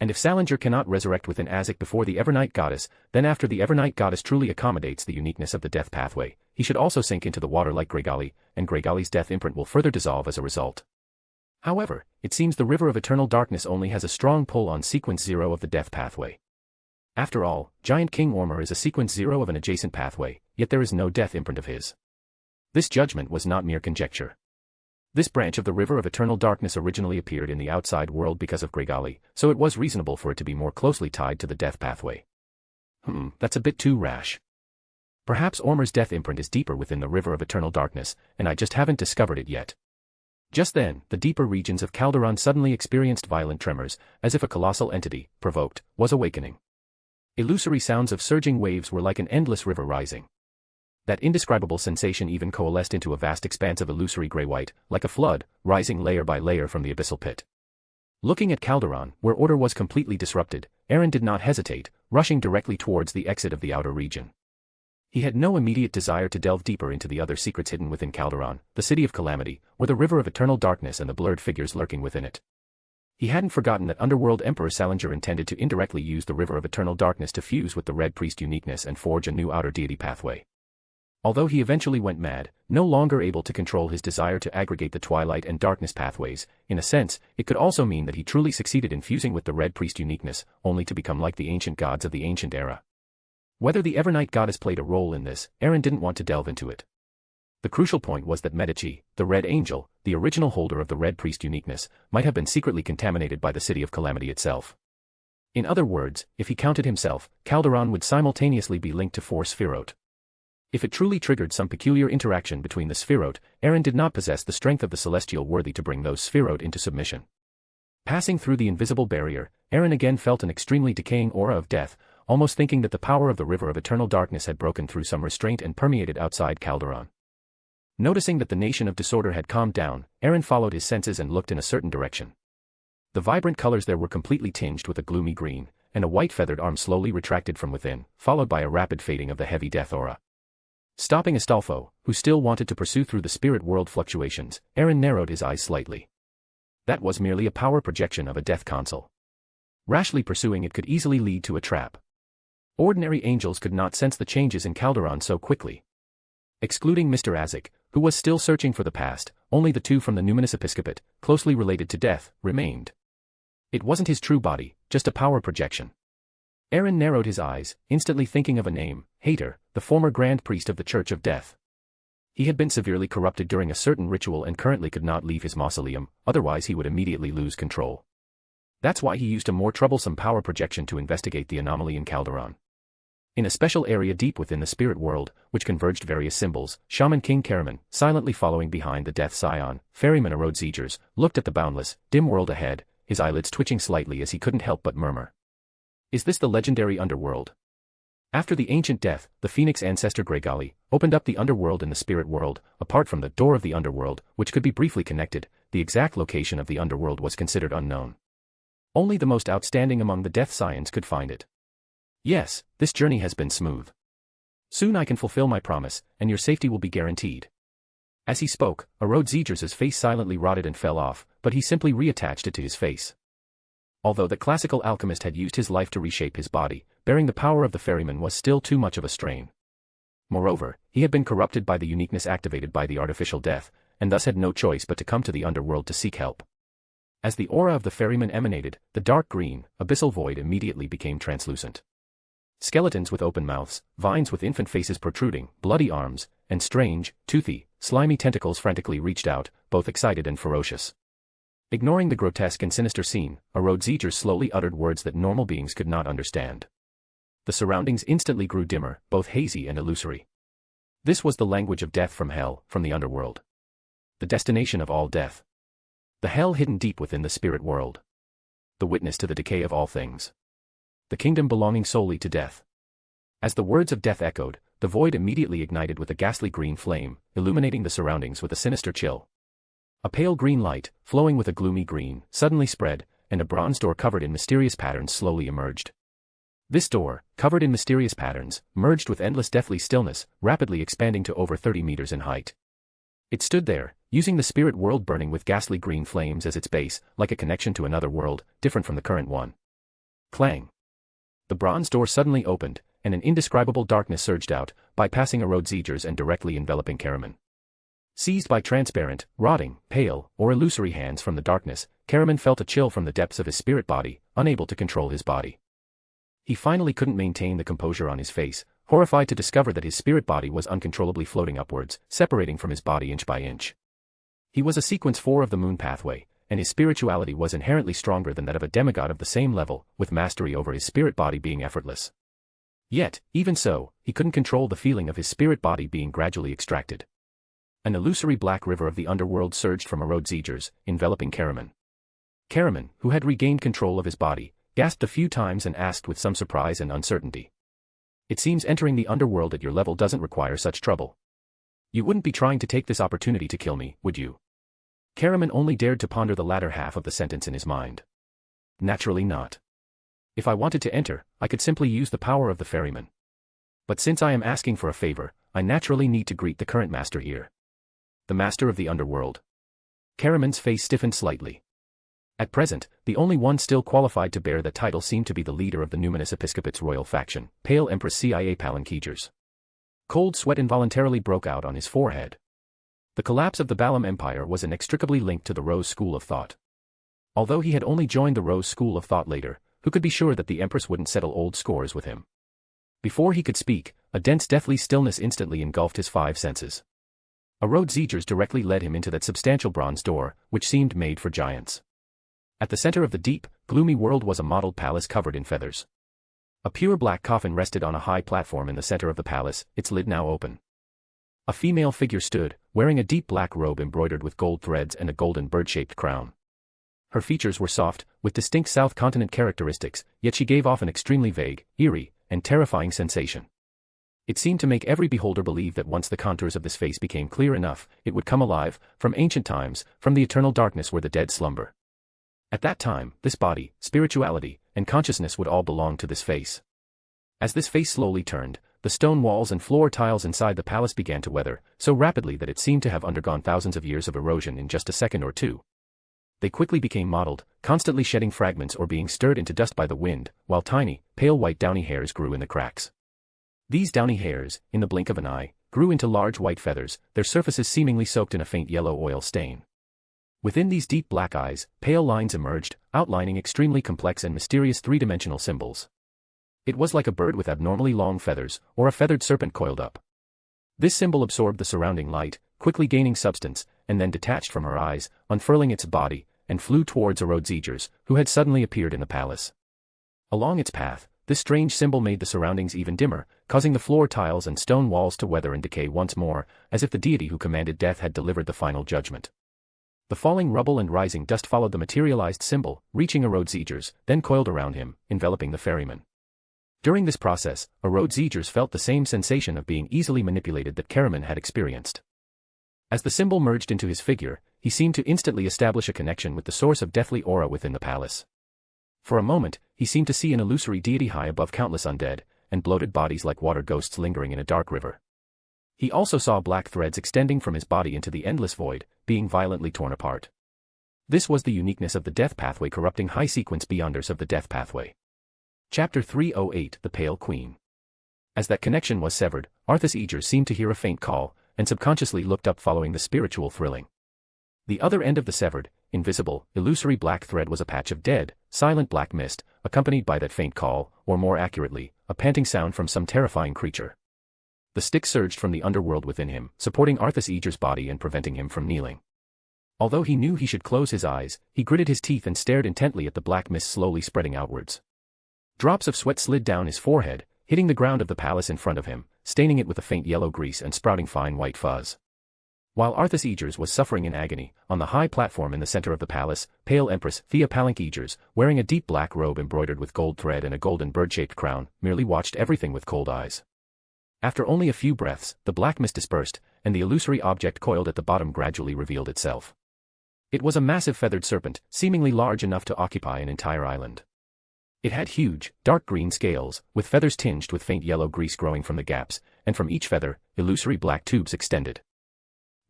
And if Salinger cannot resurrect within Azek before the Evernight goddess, then after the Evernight goddess truly accommodates the uniqueness of the death pathway, he should also sink into the water like Gregali, and Gregali's death imprint will further dissolve as a result. However, it seems the river of eternal darkness only has a strong pull on sequence 0 of the death pathway. After all, Giant King Ormer is a sequence 0 of an adjacent pathway, yet there is no death imprint of his. This judgment was not mere conjecture. This branch of the river of eternal darkness originally appeared in the outside world because of Gregali, so it was reasonable for it to be more closely tied to the death pathway. That's a bit too rash. Perhaps Ormer's death imprint is deeper within the river of eternal darkness, and I just haven't discovered it yet. Just then, the deeper regions of Calderon suddenly experienced violent tremors, as if a colossal entity, provoked, was awakening. Illusory sounds of surging waves were like an endless river rising. That indescribable sensation even coalesced into a vast expanse of illusory grey-white, like a flood, rising layer by layer from the abyssal pit. Looking at Calderon, where order was completely disrupted, Aaron did not hesitate, rushing directly towards the exit of the outer region. He had no immediate desire to delve deeper into the other secrets hidden within Calderon, the city of calamity, or the river of eternal darkness and the blurred figures lurking within it. He hadn't forgotten that Underworld Emperor Salinger intended to indirectly use the River of Eternal Darkness to fuse with the Red Priest uniqueness and forge a new outer deity pathway. Although he eventually went mad, no longer able to control his desire to aggregate the Twilight and Darkness pathways, in a sense, it could also mean that he truly succeeded in fusing with the Red Priest uniqueness, only to become like the ancient gods of the ancient era. Whether the Evernight goddess played a role in this, Aaron didn't want to delve into it. The crucial point was that Medici, the Red Angel, the original holder of the Red Priest uniqueness, might have been secretly contaminated by the City of Calamity itself. In other words, if he counted himself, Calderon would simultaneously be linked to 4 Sephiroth. If it truly triggered some peculiar interaction between the Sephiroth, Aaron did not possess the strength of the Celestial worthy to bring those Sephiroth into submission. Passing through the invisible barrier, Aaron again felt an extremely decaying aura of death, almost thinking that the power of the River of Eternal Darkness had broken through some restraint and permeated outside Calderon. Noticing that the nation of disorder had calmed down, Aaron followed his senses and looked in a certain direction. The vibrant colors there were completely tinged with a gloomy green, and a white feathered arm slowly retracted from within, followed by a rapid fading of the heavy death aura. Stopping Astolfo, who still wanted to pursue through the spirit world fluctuations, Aaron narrowed his eyes slightly. That was merely a power projection of a death console. Rashly pursuing it could easily lead to a trap. Ordinary angels could not sense the changes in Calderon so quickly. Excluding Mr. Azek, who was still searching for the past, only the 2 from the numinous episcopate, closely related to death, remained. It wasn't his true body, just a power projection. Aaron narrowed his eyes, instantly thinking of a name, Hater, the former Grand Priest of the Church of Death. He had been severely corrupted during a certain ritual and currently could not leave his mausoleum, otherwise he would immediately lose control. That's why he used a more troublesome power projection to investigate the anomaly in Calderon. In a special area deep within the spirit world, which converged various symbols, Shaman King Karaman, silently following behind the Death Scion, Ferryman Erode Zegers, looked at the boundless, dim world ahead, his eyelids twitching slightly as he couldn't help but murmur. Is this the legendary underworld? After the ancient death, the Phoenix ancestor Gregali opened up the underworld in the spirit world. Apart from the door of the underworld, which could be briefly connected, the exact location of the underworld was considered unknown. Only the most outstanding among the Death Scions could find it. Yes, this journey has been smooth. Soon I can fulfill my promise, and your safety will be guaranteed. As he spoke, Erode Zegers' face silently rotted and fell off, but he simply reattached it to his face. Although the classical alchemist had used his life to reshape his body, bearing the power of the ferryman was still too much of a strain. Moreover, he had been corrupted by the uniqueness activated by the artificial death, and thus had no choice but to come to the underworld to seek help. As the aura of the ferryman emanated, the dark green, abyssal void immediately became translucent. Skeletons with open mouths, vines with infant faces protruding, bloody arms, and strange, toothy, slimy tentacles frantically reached out, both excited and ferocious. Ignoring the grotesque and sinister scene, Erode Zegers slowly uttered words that normal beings could not understand. The surroundings instantly grew dimmer, both hazy and illusory. This was the language of death from hell, from the underworld. The destination of all death. The hell hidden deep within the spirit world. The witness to the decay of all things. The kingdom belonging solely to death. As the words of death echoed, the void immediately ignited with a ghastly green flame, illuminating the surroundings with a sinister chill. A pale green light, flowing with a gloomy green, suddenly spread, and a bronze door covered in mysterious patterns slowly emerged. This door, covered in mysterious patterns, merged with endless deathly stillness, rapidly expanding to over 30 meters in height. It stood there, using the spirit world burning with ghastly green flames as its base, like a connection to another world, different from the current one. Clang! The bronze door suddenly opened, and an indescribable darkness surged out, bypassing Erode Zegers and directly enveloping Karaman. Seized by transparent, rotting, pale, or illusory hands from the darkness, Karaman felt a chill from the depths of his spirit body, unable to control his body. He finally couldn't maintain the composure on his face, horrified to discover that his spirit body was uncontrollably floating upwards, separating from his body inch by inch. He was a sequence 4 of the moon pathway, and his spirituality was inherently stronger than that of a demigod of the same level, with mastery over his spirit body being effortless. Yet, even so, he couldn't control the feeling of his spirit body being gradually extracted. An illusory black river of the underworld surged from Erode Zegers, enveloping Karaman. Karaman, who had regained control of his body, gasped a few times and asked with some surprise and uncertainty. It seems entering the underworld at your level doesn't require such trouble. You wouldn't be trying to take this opportunity to kill me, would you? Karaman only dared to ponder the latter half of the sentence in his mind. Naturally not. If I wanted to enter, I could simply use the power of the ferryman. But since I am asking for a favor, I naturally need to greet the current master here. The master of the underworld. Karaman's face stiffened slightly. At present, the only one still qualified to bear that title seemed to be the leader of the numinous episcopate's royal faction, Pale Empress CIA Palanquegers. Cold sweat involuntarily broke out on his forehead. The collapse of the Balam Empire was inextricably linked to the Rose School of Thought. Although he had only joined the Rose School of Thought later, who could be sure that the Empress wouldn't settle old scores with him? Before he could speak, a dense deathly stillness instantly engulfed his five senses. A road Zegers directly led him into that substantial bronze door, which seemed made for giants. At the center of the deep, gloomy world was a mottled palace covered in feathers. A pure black coffin rested on a high platform in the center of the palace, its lid now open. A female figure stood, wearing a deep black robe embroidered with gold threads and a golden bird-shaped crown. Her features were soft, with distinct South Continent characteristics, yet she gave off an extremely vague, eerie, and terrifying sensation. It seemed to make every beholder believe that once the contours of this face became clear enough, it would come alive, from ancient times, from the eternal darkness where the dead slumber. At that time, this body, spirituality, and consciousness would all belong to this face. As this face slowly turned, the stone walls and floor tiles inside the palace began to weather, so rapidly that it seemed to have undergone thousands of years of erosion in just a second or two. They quickly became mottled, constantly shedding fragments or being stirred into dust by the wind, while tiny, pale white downy hairs grew in the cracks. These downy hairs, in the blink of an eye, grew into large white feathers, their surfaces seemingly soaked in a faint yellow oil stain. Within these deep black eyes, pale lines emerged, outlining extremely complex and mysterious three-dimensional symbols. It was like a bird with abnormally long feathers, or a feathered serpent coiled up. This symbol absorbed the surrounding light, quickly gaining substance, and then detached from her eyes, unfurling its body, and flew towards Arod Zegers, who had suddenly appeared in the palace. Along its path, this strange symbol made the surroundings even dimmer, causing the floor tiles and stone walls to weather and decay once more, as if the deity who commanded death had delivered the final judgment. The falling rubble and rising dust followed the materialized symbol, reaching Arod Zegers, then coiled around him, enveloping the ferryman. During this process, Arod Zegers felt the same sensation of being easily manipulated that Karaman had experienced. As the symbol merged into his figure, he seemed to instantly establish a connection with the source of deathly aura within the palace. For a moment, he seemed to see an illusory deity high above countless undead, and bloated bodies like water ghosts lingering in a dark river. He also saw black threads extending from his body into the endless void, being violently torn apart. This was the uniqueness of the death pathway corrupting high-sequence beyonders of the death pathway. Chapter 308 The Pale Queen. As that connection was severed, Arthas Eger seemed to hear a faint call, and subconsciously looked up following the spiritual thrilling. The other end of the severed, invisible, illusory black thread was a patch of dead, silent black mist, accompanied by that faint call, or more accurately, a panting sound from some terrifying creature. The stick surged from the underworld within him, supporting Arthas Eger's body and preventing him from kneeling. Although he knew he should close his eyes, he gritted his teeth and stared intently at the black mist slowly spreading outwards. Drops of sweat slid down his forehead, hitting the ground of the palace in front of him, staining it with a faint yellow grease and sprouting fine white fuzz. While Arthas Egers was suffering in agony, on the high platform in the center of the palace, Pale Empress Thea Palanquegers, wearing a deep black robe embroidered with gold thread and a golden bird-shaped crown, merely watched everything with cold eyes. After only a few breaths, the black mist dispersed, and the illusory object coiled at the bottom gradually revealed itself. It was a massive feathered serpent, seemingly large enough to occupy an entire island. It had huge, dark green scales, with feathers tinged with faint yellow grease growing from the gaps, and from each feather, illusory black tubes extended.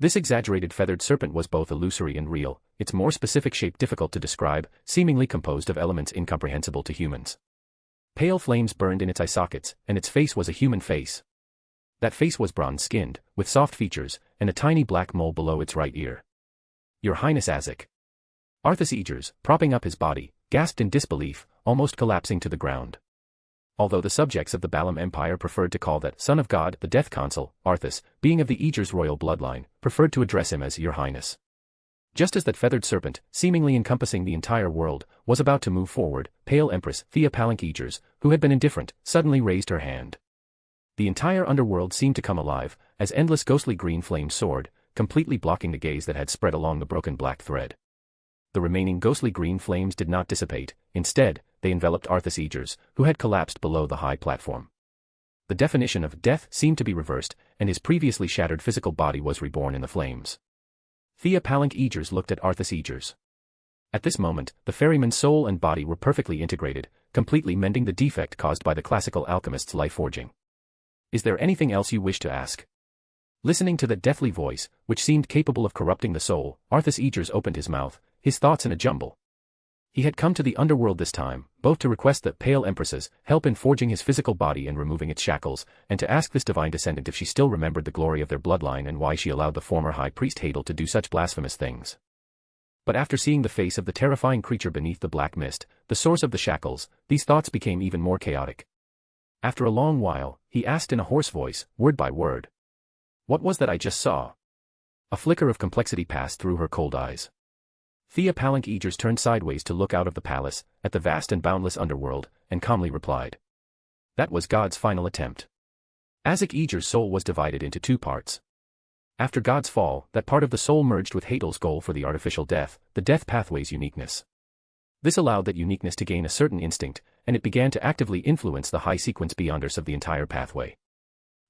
This exaggerated feathered serpent was both illusory and real, its more specific shape difficult to describe, seemingly composed of elements incomprehensible to humans. Pale flames burned in its eye sockets, and its face was a human face. That face was bronze-skinned, with soft features, and a tiny black mole below its right ear. "Your Highness Azek." Arthas Egers, propping up his body, gasped in disbelief, almost collapsing to the ground. Although the subjects of the Balam Empire preferred to call that Son of God the Death Consul, Arthas, being of the Egers royal bloodline, preferred to address him as Your Highness. Just as that feathered serpent, seemingly encompassing the entire world, was about to move forward, Pale Empress Thea Palanquegers, who had been indifferent, suddenly raised her hand. The entire underworld seemed to come alive, as endless ghostly green flames soared, completely blocking the gaze that had spread along the broken black thread. The remaining ghostly green flames did not dissipate, instead, they enveloped Arthas Egers, who had collapsed below the high platform. The definition of death seemed to be reversed, and his previously shattered physical body was reborn in the flames. Thea Palanquegers looked at Arthas Egers. At this moment, the ferryman's soul and body were perfectly integrated, completely mending the defect caused by the classical alchemist's life forging. "Is there anything else you wish to ask?" Listening to that deathly voice, which seemed capable of corrupting the soul, Arthas Egers opened his mouth, his thoughts in a jumble. He had come to the underworld this time, both to request the Pale Empress's help in forging his physical body and removing its shackles, and to ask this divine descendant if she still remembered the glory of their bloodline and why she allowed the former high priest Hadel to do such blasphemous things. But after seeing the face of the terrifying creature beneath the black mist, the source of the shackles, these thoughts became even more chaotic. After a long while, he asked in a hoarse voice, word by word. What was that I just saw? A flicker of complexity passed through her cold eyes. Thea Palank-Egers turned sideways to look out of the palace, at the vast and boundless underworld, and calmly replied. That was God's final attempt. Azek Egers' soul was divided into two parts. After God's fall, that part of the soul merged with Hadel's goal for the artificial death, the death pathway's uniqueness. This allowed that uniqueness to gain a certain instinct, and it began to actively influence the high-sequence beyonders of the entire pathway.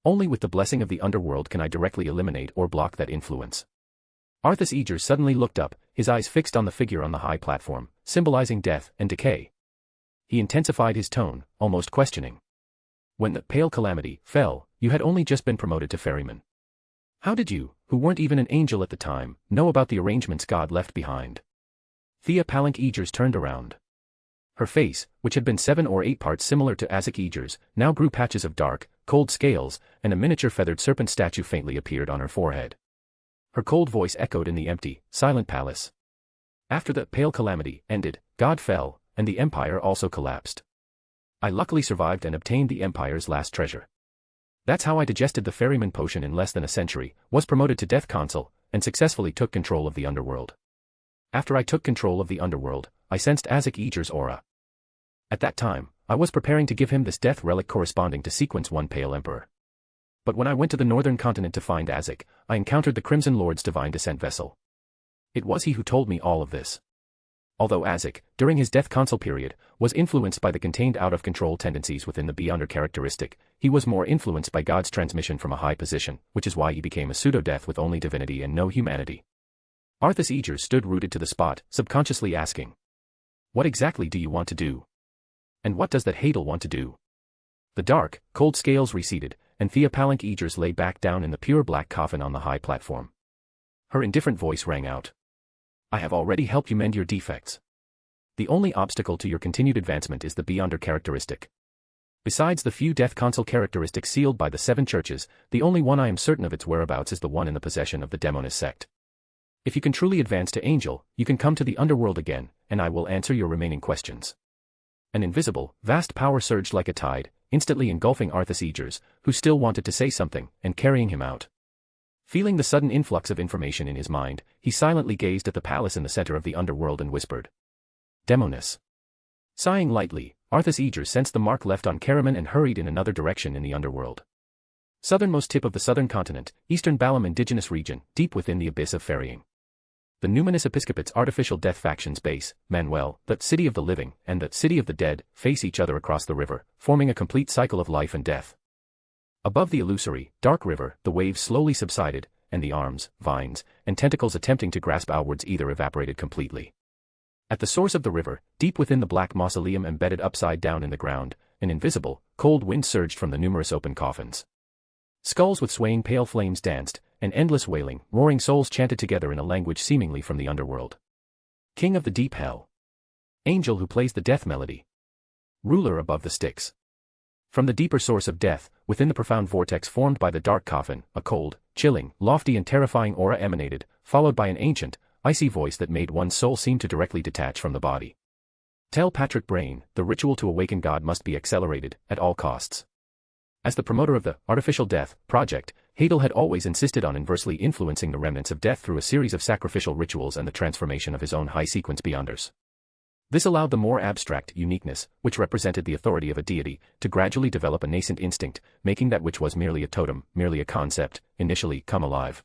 Only with the blessing of the underworld can I directly eliminate or block that influence. Arthas Egers suddenly looked up, his eyes fixed on the figure on the high platform, symbolizing death and decay. He intensified his tone, almost questioning. When the Pale Calamity fell, you had only just been promoted to ferryman. How did you, who weren't even an angel at the time, know about the arrangements God left behind? Thea Palank-Egers turned around. Her face, which had been 7 or 8 parts similar to Azek Egers, now grew patches of dark, cold scales, and a miniature feathered serpent statue faintly appeared on her forehead. Her cold voice echoed in the empty, silent palace. After the Pale Calamity ended, God fell, and the Empire also collapsed. I luckily survived and obtained the Empire's last treasure. That's how I digested the ferryman potion in less than a century, was promoted to Death Consul, and successfully took control of the underworld. After I took control of the underworld, I sensed Azek Egers' aura. At that time, I was preparing to give him this death relic corresponding to Sequence 1 Pale Emperor. But when I went to the northern continent to find Azek, I encountered the Crimson Lord's divine descent vessel. It was he who told me all of this. Although Azek, during his Death Consul period, was influenced by the contained out-of-control tendencies within the Beyonder characteristic, he was more influenced by God's transmission from a high position, which is why he became a pseudo-death with only divinity and no humanity. Arthas Egers stood rooted to the spot, subconsciously asking. What exactly do you want to do? And what does that Hadel want to do? The dark, cold scales receded, and Thea Palank-Egers lay back down in the pure black coffin on the high platform. Her indifferent voice rang out. I have already helped you mend your defects. The only obstacle to your continued advancement is the Beyonder characteristic. Besides the few Death Consul characteristics sealed by the 7 churches, the only one I am certain of its whereabouts is the one in the possession of the Demonist sect. If you can truly advance to Angel, you can come to the underworld again, and I will answer your remaining questions. An invisible, vast power surged like a tide, instantly engulfing Arthas Egers, who still wanted to say something, and carrying him out. Feeling the sudden influx of information in his mind, he silently gazed at the palace in the center of the underworld and whispered. Demoness. Sighing lightly, Arthas Egers sensed the mark left on Karaman and hurried in another direction in the underworld. Southernmost tip of the southern continent, Eastern Balam indigenous region, deep within the abyss of ferrying. The Numinous Episcopate's artificial death faction's base, Manuel, the City of the Living, and the City of the Dead, face each other across the river, forming a complete cycle of life and death. Above the illusory, dark river, the waves slowly subsided, and the arms, vines, and tentacles attempting to grasp outwards either evaporated completely. At the source of the river, deep within the black mausoleum embedded upside down in the ground, an invisible, cold wind surged from the numerous open coffins. Skulls with swaying pale flames danced, and endless wailing, roaring souls chanted together in a language seemingly from the underworld. King of the deep hell. Angel who plays the death melody. Ruler above the Styx. From the deeper source of death, within the profound vortex formed by the dark coffin, a cold, chilling, lofty and terrifying aura emanated, followed by an ancient, icy voice that made one's soul seem to directly detach from the body. Tell Patrick Brain, the ritual to awaken God must be accelerated, at all costs. As the promoter of the Artificial Death Project, Hadel had always insisted on inversely influencing the remnants of death through a series of sacrificial rituals and the transformation of his own high-sequence beyonders. This allowed the more abstract uniqueness, which represented the authority of a deity, to gradually develop a nascent instinct, making that which was merely a totem, merely a concept, initially come alive.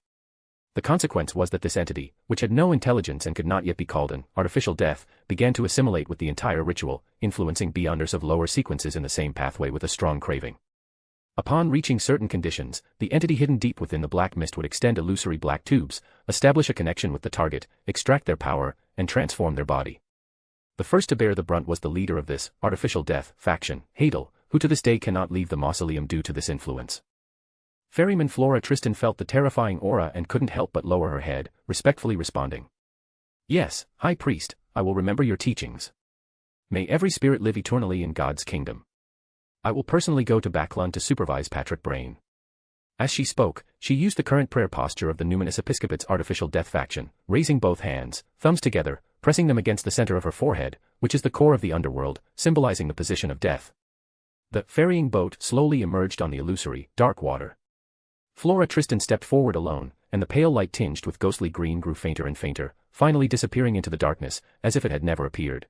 The consequence was that this entity, which had no intelligence and could not yet be called an artificial death, began to assimilate with the entire ritual, influencing beyonders of lower sequences in the same pathway with a strong craving. Upon reaching certain conditions, the entity hidden deep within the black mist would extend illusory black tubes, establish a connection with the target, extract their power, and transform their body. The first to bear the brunt was the leader of this artificial death faction, Hadel, who to this day cannot leave the mausoleum due to this influence. Ferryman Flora Tristan felt the terrifying aura and couldn't help but lower her head, respectfully responding. Yes, High Priest, I will remember your teachings. May every spirit live eternally in God's kingdom. I will personally go to Backlund to supervise Patrick Brain. As she spoke, she used the current prayer posture of the numinous episcopate's artificial death faction, raising both hands, thumbs together, pressing them against the center of her forehead, which is the core of the underworld, symbolizing the position of death. The ferrying boat slowly emerged on the illusory, dark water. Flora Tristan stepped forward alone, and the pale light tinged with ghostly green grew fainter and fainter, finally disappearing into the darkness, as if it had never appeared.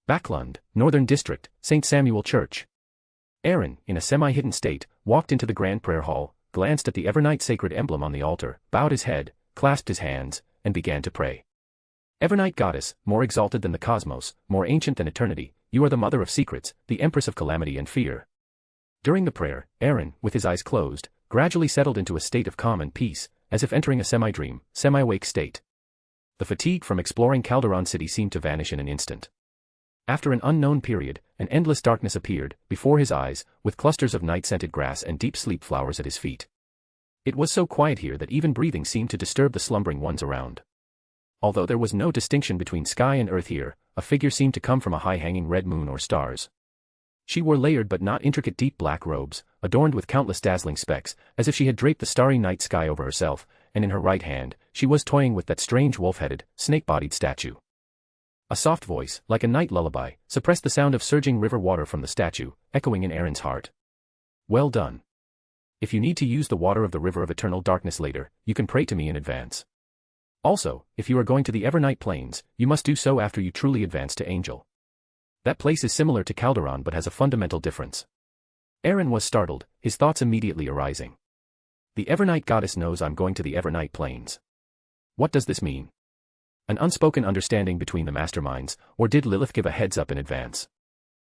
Backlund, Northern District, St. Samuel Church. Aaron, in a semi-hidden state, walked into the grand prayer hall, glanced at the Evernight sacred emblem on the altar, bowed his head, clasped his hands, and began to pray. Evernight goddess, more exalted than the cosmos, more ancient than eternity, you are the mother of secrets, the empress of calamity and fear. During the prayer, Aaron, with his eyes closed, gradually settled into a state of calm and peace, as if entering a semi-dream, semi-awake state. The fatigue from exploring Calderon City seemed to vanish in an instant. After an unknown period, an endless darkness appeared before his eyes, with clusters of night-scented grass and deep sleep flowers at his feet. It was so quiet here that even breathing seemed to disturb the slumbering ones around. Although there was no distinction between sky and earth here, a figure seemed to come from a high-hanging red moon or stars. She wore layered but not intricate deep black robes, adorned with countless dazzling specks, as if she had draped the starry night sky over herself, and in her right hand, she was toying with that strange wolf-headed, snake-bodied statue. A soft voice, like a night lullaby, suppressed the sound of surging river water from the statue, echoing in Aaron's heart. Well done. If you need to use the water of the river of eternal darkness later, you can pray to me in advance. Also, if you are going to the Evernight Plains, you must do so after you truly advance to Angel. That place is similar to Calderon but has a fundamental difference. Aaron was startled, his thoughts immediately arising. The Evernight goddess knows I'm going to the Evernight Plains. What does this mean? An unspoken understanding between the masterminds, or did Lilith give a heads-up in advance?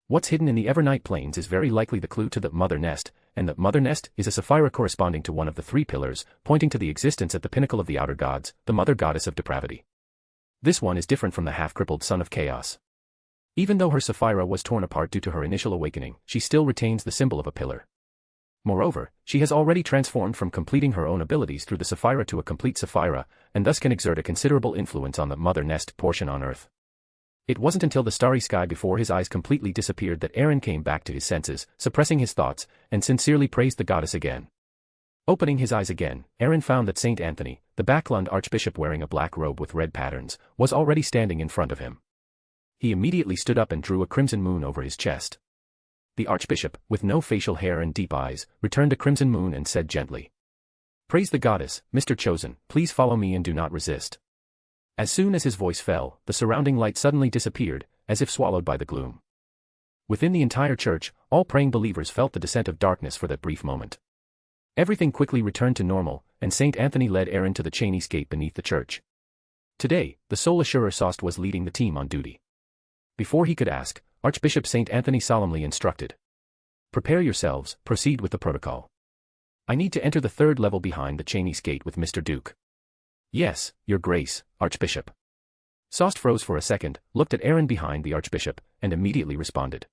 What's hidden in the Evernight Plains is very likely the clue to the Mother Nest, and the Mother Nest is a sapphire corresponding to one of the three pillars, pointing to the existence at the pinnacle of the outer gods, the Mother Goddess of Depravity. This one is different from the half-crippled Son of Chaos. Even though her sapphira was torn apart due to her initial awakening, she still retains the symbol of a pillar. Moreover, she has already transformed from completing her own abilities through the sapphira to a complete sapphira, and thus can exert a considerable influence on the Mother Nest portion on Earth. It wasn't until the starry sky before his eyes completely disappeared that Aaron came back to his senses, suppressing his thoughts, and sincerely praised the goddess again. Opening his eyes again, Aaron found that Saint Anthony, the Backlund archbishop wearing a black robe with red patterns, was already standing in front of him. He immediately stood up and drew a crimson moon over his chest. The archbishop, with no facial hair and deep eyes, returned a crimson moon and said gently, "Praise the goddess, Mr. Chosen, please follow me and do not resist." As soon as his voice fell, the surrounding light suddenly disappeared, as if swallowed by the gloom. Within the entire church, all praying believers felt the descent of darkness for that brief moment. Everything quickly returned to normal, and Saint Anthony led Aaron to the Chinese gate beneath the church. Today, the Soul Assurer Sost was leading the team on duty. Before he could ask, Archbishop Saint Anthony solemnly instructed, "Prepare yourselves, proceed with the protocol. I need to enter the third level behind the Chinese gate with Mr. Duke." "Yes, Your Grace, Archbishop." Sost froze for a second, looked at Aaron behind the Archbishop, and immediately responded.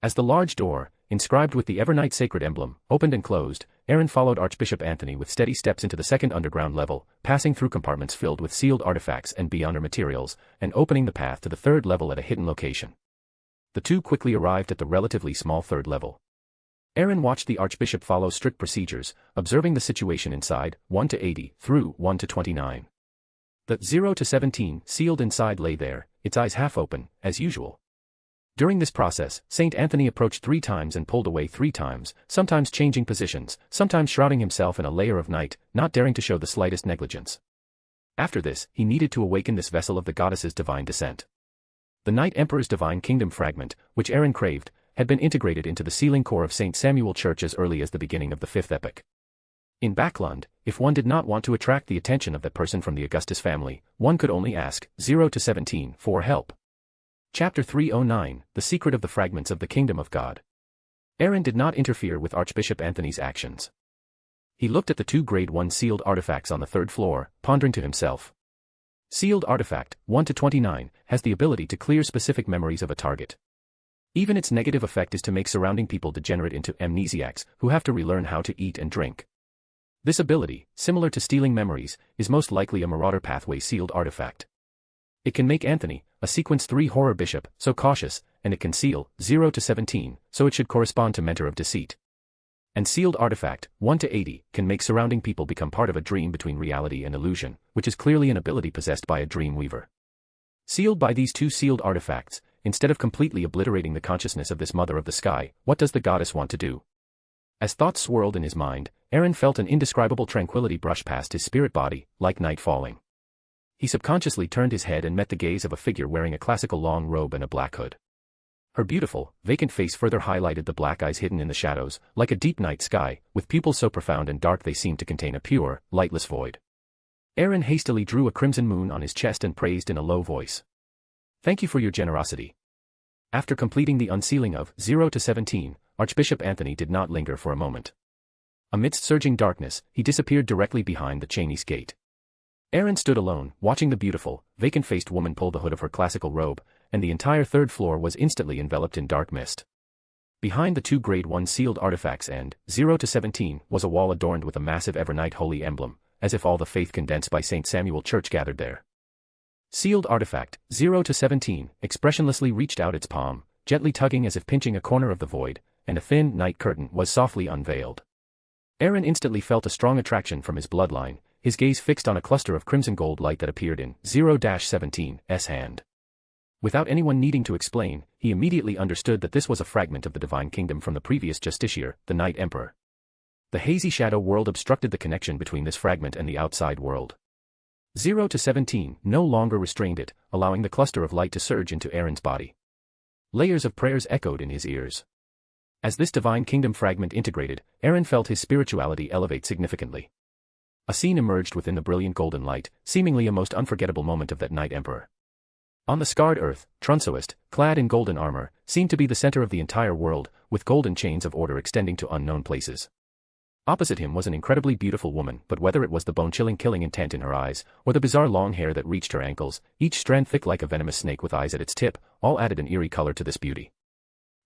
As the large door, inscribed with the Evernight sacred emblem, opened and closed, Aaron followed Archbishop Anthony with steady steps into the second underground level, passing through compartments filled with sealed artifacts and beyonder materials, and opening the path to the third level at a hidden location. The two quickly arrived at the relatively small third level. Aaron watched the Archbishop follow strict procedures, observing the situation inside, 1 to 80, through 1 to 29. The 0 to 17 sealed inside lay there, its eyes half open, as usual. During this process, Saint Anthony approached 3 times and pulled away 3 times, sometimes changing positions, sometimes shrouding himself in a layer of night, not daring to show the slightest negligence. After this, he needed to awaken this vessel of the goddess's divine descent. The Night Emperor's divine kingdom fragment, which Aaron craved, had been integrated into the sealing core of St. Samuel Church as early as the beginning of the 5th epoch. In Backlund, if one did not want to attract the attention of that person from the Augustus family, one could only ask 0 to 17 for help. Chapter 309, The Secret of the Fragments of the Kingdom of God. Aaron did not interfere with Archbishop Anthony's actions. He looked at the 2 Grade 1 sealed artifacts on the 3rd floor, pondering to himself. Sealed artifact, 1 to 29, has the ability to clear specific memories of a target. Even its negative effect is to make surrounding people degenerate into amnesiacs who have to relearn how to eat and drink. This ability, similar to stealing memories, is most likely a Marauder Pathway sealed artifact. It can make Anthony, a sequence 3 horror bishop, so cautious, and it can seal, 0 to 17, so it should correspond to mentor of deceit. And sealed artifact, 1 to 80, can make surrounding people become part of a dream between reality and illusion, which is clearly an ability possessed by a dream weaver. Sealed by these two sealed artifacts, instead of completely obliterating the consciousness of this mother of the sky, what does the goddess want to do? As thoughts swirled in his mind, Aaron felt an indescribable tranquility brush past his spirit body, like night falling. He subconsciously turned his head and met the gaze of a figure wearing a classical long robe and a black hood. Her beautiful, vacant face further highlighted the black eyes hidden in the shadows, like a deep night sky, with pupils so profound and dark they seemed to contain a pure, lightless void. Aaron hastily drew a crimson moon on his chest and praised in a low voice. "Thank you for your generosity." After completing the unsealing of 0 to 17, Archbishop Anthony did not linger for a moment. Amidst surging darkness, he disappeared directly behind the Chinese gate. Aaron stood alone, watching the beautiful, vacant-faced woman pull the hood of her classical robe, and the entire third floor was instantly enveloped in dark mist. Behind the two Grade 1 sealed artifacts and 0 to 17 was a wall adorned with a massive Evernight holy emblem, as if all the faith condensed by St. Samuel Church gathered there. Sealed artifact, 0 to 17, expressionlessly reached out its palm, gently tugging as if pinching a corner of the void, and a thin night curtain was softly unveiled. Aaron instantly felt a strong attraction from his bloodline, his gaze fixed on a cluster of crimson gold light that appeared in 0-17's hand. Without anyone needing to explain, he immediately understood that this was a fragment of the divine kingdom from the previous justiciar, the Night Emperor. The hazy shadow world obstructed the connection between this fragment and the outside world. 0 to 17 no longer restrained it, allowing the cluster of light to surge into Aaron's body. Layers of prayers echoed in his ears. As this divine kingdom fragment integrated, Aaron felt his spirituality elevate significantly. A scene emerged within the brilliant golden light, seemingly a most unforgettable moment of that Night Emperor. On the scarred earth, Trunsoist, clad in golden armor, seemed to be the center of the entire world, with golden chains of order extending to unknown places. Opposite him was an incredibly beautiful woman, but whether it was the bone-chilling killing intent in her eyes, or the bizarre long hair that reached her ankles, each strand thick like a venomous snake with eyes at its tip, all added an eerie color to this beauty.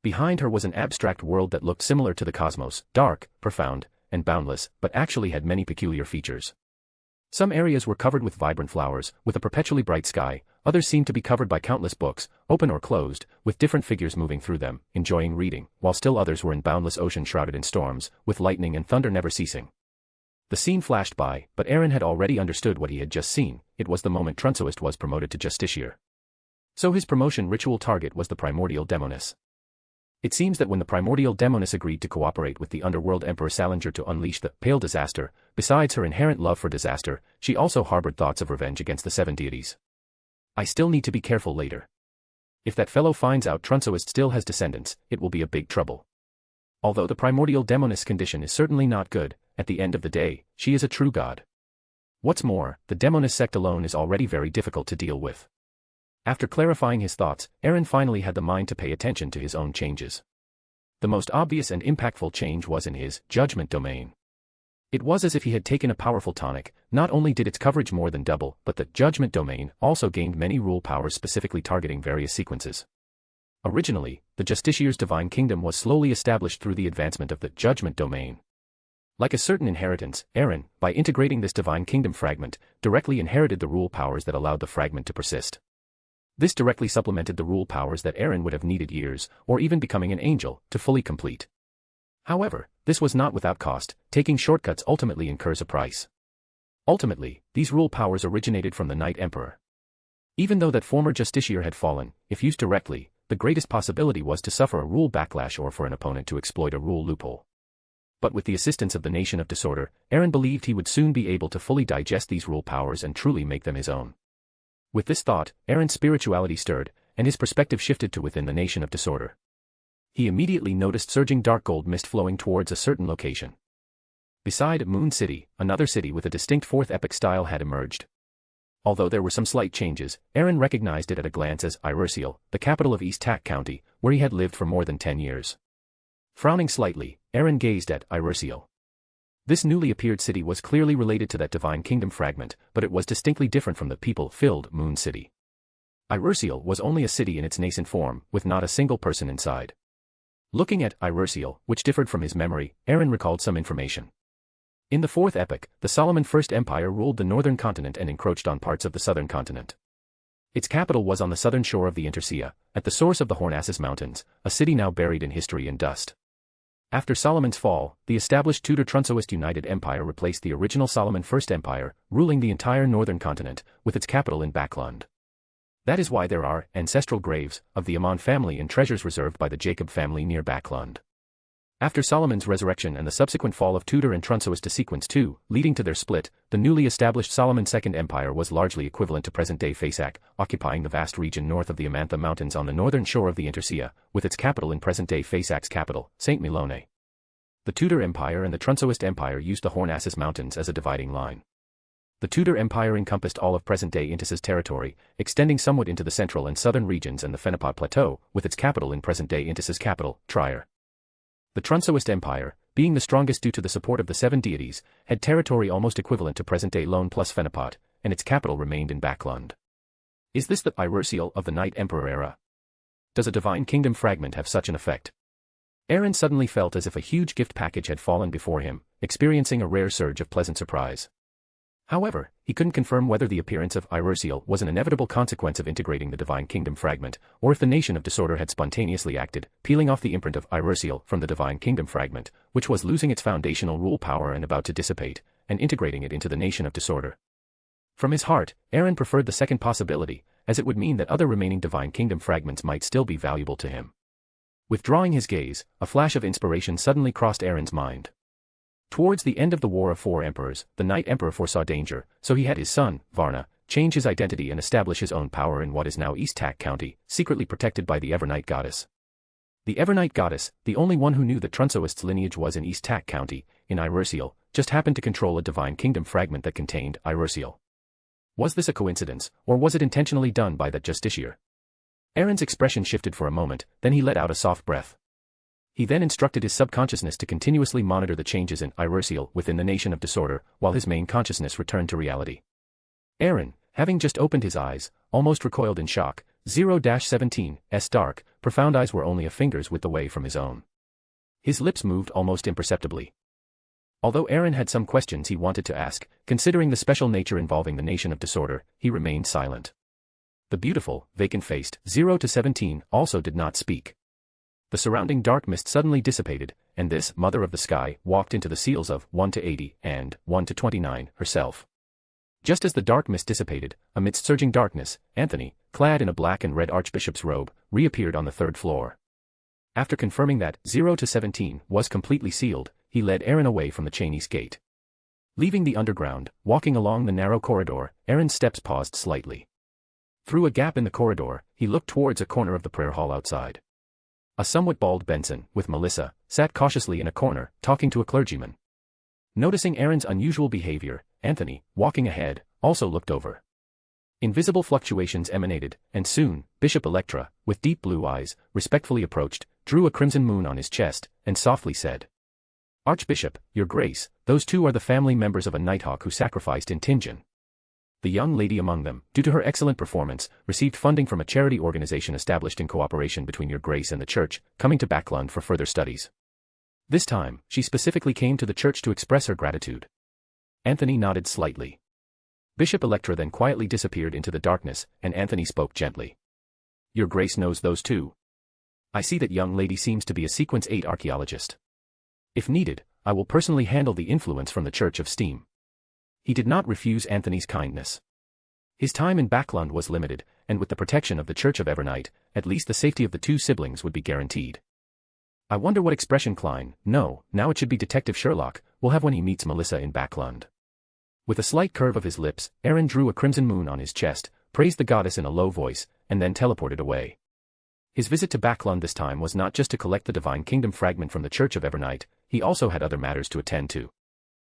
Behind her was an abstract world that looked similar to the cosmos, dark, profound, and boundless, but actually had many peculiar features. Some areas were covered with vibrant flowers, with a perpetually bright sky, others seemed to be covered by countless books, open or closed, with different figures moving through them, enjoying reading, while still others were in boundless ocean shrouded in storms, with lightning and thunder never ceasing. The scene flashed by, but Aaron had already understood what he had just seen. It was the moment Trunsoist was promoted to justiciar. So his promotion ritual target was the primordial demoness. It seems that when the primordial demoness agreed to cooperate with the underworld Emperor Salinger to unleash the Pale Disaster, besides her inherent love for disaster, she also harbored thoughts of revenge against the seven deities. I still need to be careful later. If that fellow finds out Trunsoist still has descendants, it will be a big trouble. Although the primordial demoness condition is certainly not good, at the end of the day, she is a true god. What's more, the demoness sect alone is already very difficult to deal with. After clarifying his thoughts, Aaron finally had the mind to pay attention to his own changes. The most obvious and impactful change was in his judgment domain. It was as if he had taken a powerful tonic. Not only did its coverage more than double, but the judgment domain also gained many rule powers specifically targeting various sequences. Originally, the Justiciar's divine kingdom was slowly established through the advancement of the judgment domain. Like a certain inheritance, Aaron, by integrating this divine kingdom fragment, directly inherited the rule powers that allowed the fragment to persist. This directly supplemented the rule powers that Aaron would have needed years, or even becoming an angel, to fully complete. However, this was not without cost. Taking shortcuts ultimately incurs a price. Ultimately, these rule powers originated from the Night Emperor. Even though that former justiciar had fallen, if used directly, the greatest possibility was to suffer a rule backlash or for an opponent to exploit a rule loophole. But with the assistance of the Nation of Disorder, Aaron believed he would soon be able to fully digest these rule powers and truly make them his own. With this thought, Aaron's spirituality stirred, and his perspective shifted to within the Nation of Disorder. He immediately noticed surging dark gold mist flowing towards a certain location. Beside Moon City, another city with a distinct fourth epic style had emerged. Although there were some slight changes, Aaron recognized it at a glance as Irusiel, the capital of Dongtak County, where he had lived for more than 10 years. Frowning slightly, Aaron gazed at Irusiel. This newly appeared city was clearly related to that divine kingdom fragment, but it was distinctly different from the people-filled Moon City. Irusiel was only a city in its nascent form, with not a single person inside. Looking at Irusiel, which differed from his memory, Aaron recalled some information. In the fourth epoch, the Solomon First Empire ruled the northern continent and encroached on parts of the southern continent. Its capital was on the southern shore of the Intercia, at the source of the Hornassus Mountains, a city now buried in history and dust. After Solomon's fall, the established Tudor Trunsoist United Empire replaced the original Solomon I Empire, ruling the entire northern continent, with its capital in Backlund. That is why there are ancestral graves of the Ammon family and treasures reserved by the Jacob family near Backlund. After Solomon's resurrection and the subsequent fall of Tudor and Trunsoist to sequence 2, leading to their split, the newly established Solomon II Empire was largely equivalent to present-day Fasak, occupying the vast region north of the Amantha Mountains on the northern shore of the Intercia, with its capital in present-day Fasak's capital, St. Milone. The Tudor Empire and the Trunsoist Empire used the Hornassus Mountains as a dividing line. The Tudor Empire encompassed all of present-day Intis's territory, extending somewhat into the central and southern regions and the Phenapot Plateau, with its capital in present-day Intis's capital, Trier. The Trunsoist Empire, being the strongest due to the support of the 7 deities, had territory almost equivalent to present-day Loen plus Phenapot, and its capital remained in Backlund. Is this the Irusiel of the Night Emperor era? Does a divine kingdom fragment have such an effect? Aaron suddenly felt as if a huge gift package had fallen before him, experiencing a rare surge of pleasant surprise. However, he couldn't confirm whether the appearance of Irusiel was an inevitable consequence of integrating the Divine Kingdom fragment, or if the Nation of Disorder had spontaneously acted, peeling off the imprint of Irusiel from the Divine Kingdom fragment, which was losing its foundational rule power and about to dissipate, and integrating it into the Nation of Disorder. From his heart, Aaron preferred the second possibility, as it would mean that other remaining Divine Kingdom fragments might still be valuable to him. Withdrawing his gaze, a flash of inspiration suddenly crossed Aaron's mind. Towards the end of the War of 4 Emperors, the Night Emperor foresaw danger, so he had his son, Varna, change his identity and establish his own power in what is now Dongtak County, secretly protected by the Evernight Goddess. The Evernight Goddess, the only one who knew that Trunsoist's lineage was in Dongtak County, in Irusiel, just happened to control a Divine Kingdom fragment that contained Irusiel. Was this a coincidence, or was it intentionally done by that justiciar? Aaron's expression shifted for a moment, then he let out a soft breath. He then instructed his subconsciousness to continuously monitor the changes in Irusiel within the Nation of Disorder, while his main consciousness returned to reality. Aaron, having just opened his eyes, almost recoiled in shock. 0-17's dark, profound eyes were only a finger's width away from his own. His lips moved almost imperceptibly. Although Aaron had some questions he wanted to ask, considering the special nature involving the Nation of Disorder, he remained silent. The beautiful, vacant-faced 0-17 also did not speak. The surrounding dark mist suddenly dissipated, and this Mother of the Sky walked into the seals of 1-80 and 1-29 herself. Just as the dark mist dissipated, amidst surging darkness, Anthony, clad in a black and red archbishop's robe, reappeared on the 3rd floor. After confirming that 0-17 was completely sealed, he led Aaron away from the Chinese gate. Leaving the underground, walking along the narrow corridor, Aaron's steps paused slightly. Through a gap in the corridor, he looked towards a corner of the prayer hall outside. A somewhat bald Benson, with Melissa, sat cautiously in a corner, talking to a clergyman. Noticing Aaron's unusual behavior, Anthony, walking ahead, also looked over. Invisible fluctuations emanated, and soon, Bishop Electra, with deep blue eyes, respectfully approached, drew a crimson moon on his chest, and softly said, "Archbishop, your grace, those two are the family members of a nighthawk who sacrificed in Tingen. The young lady among them, due to her excellent performance, received funding from a charity organization established in cooperation between your grace and the church, coming to Backlund for further studies. This time, she specifically came to the church to express her gratitude." Anthony nodded slightly. Bishop Electra then quietly disappeared into the darkness, and Anthony spoke gently. "Your grace knows those two. I see that young lady seems to be a Sequence 8 archaeologist. If needed, I will personally handle the influence from the Church of Steam." He did not refuse Anthony's kindness. His time in Backlund was limited, and with the protection of the Church of Evernight, at least the safety of the two siblings would be guaranteed. I wonder what expression Klein, no, now it should be Detective Sherlock, will have when he meets Melissa in Backlund. With a slight curve of his lips, Aaron drew a crimson moon on his chest, praised the goddess in a low voice, and then teleported away. His visit to Backlund this time was not just to collect the Divine Kingdom fragment from the Church of Evernight, he also had other matters to attend to.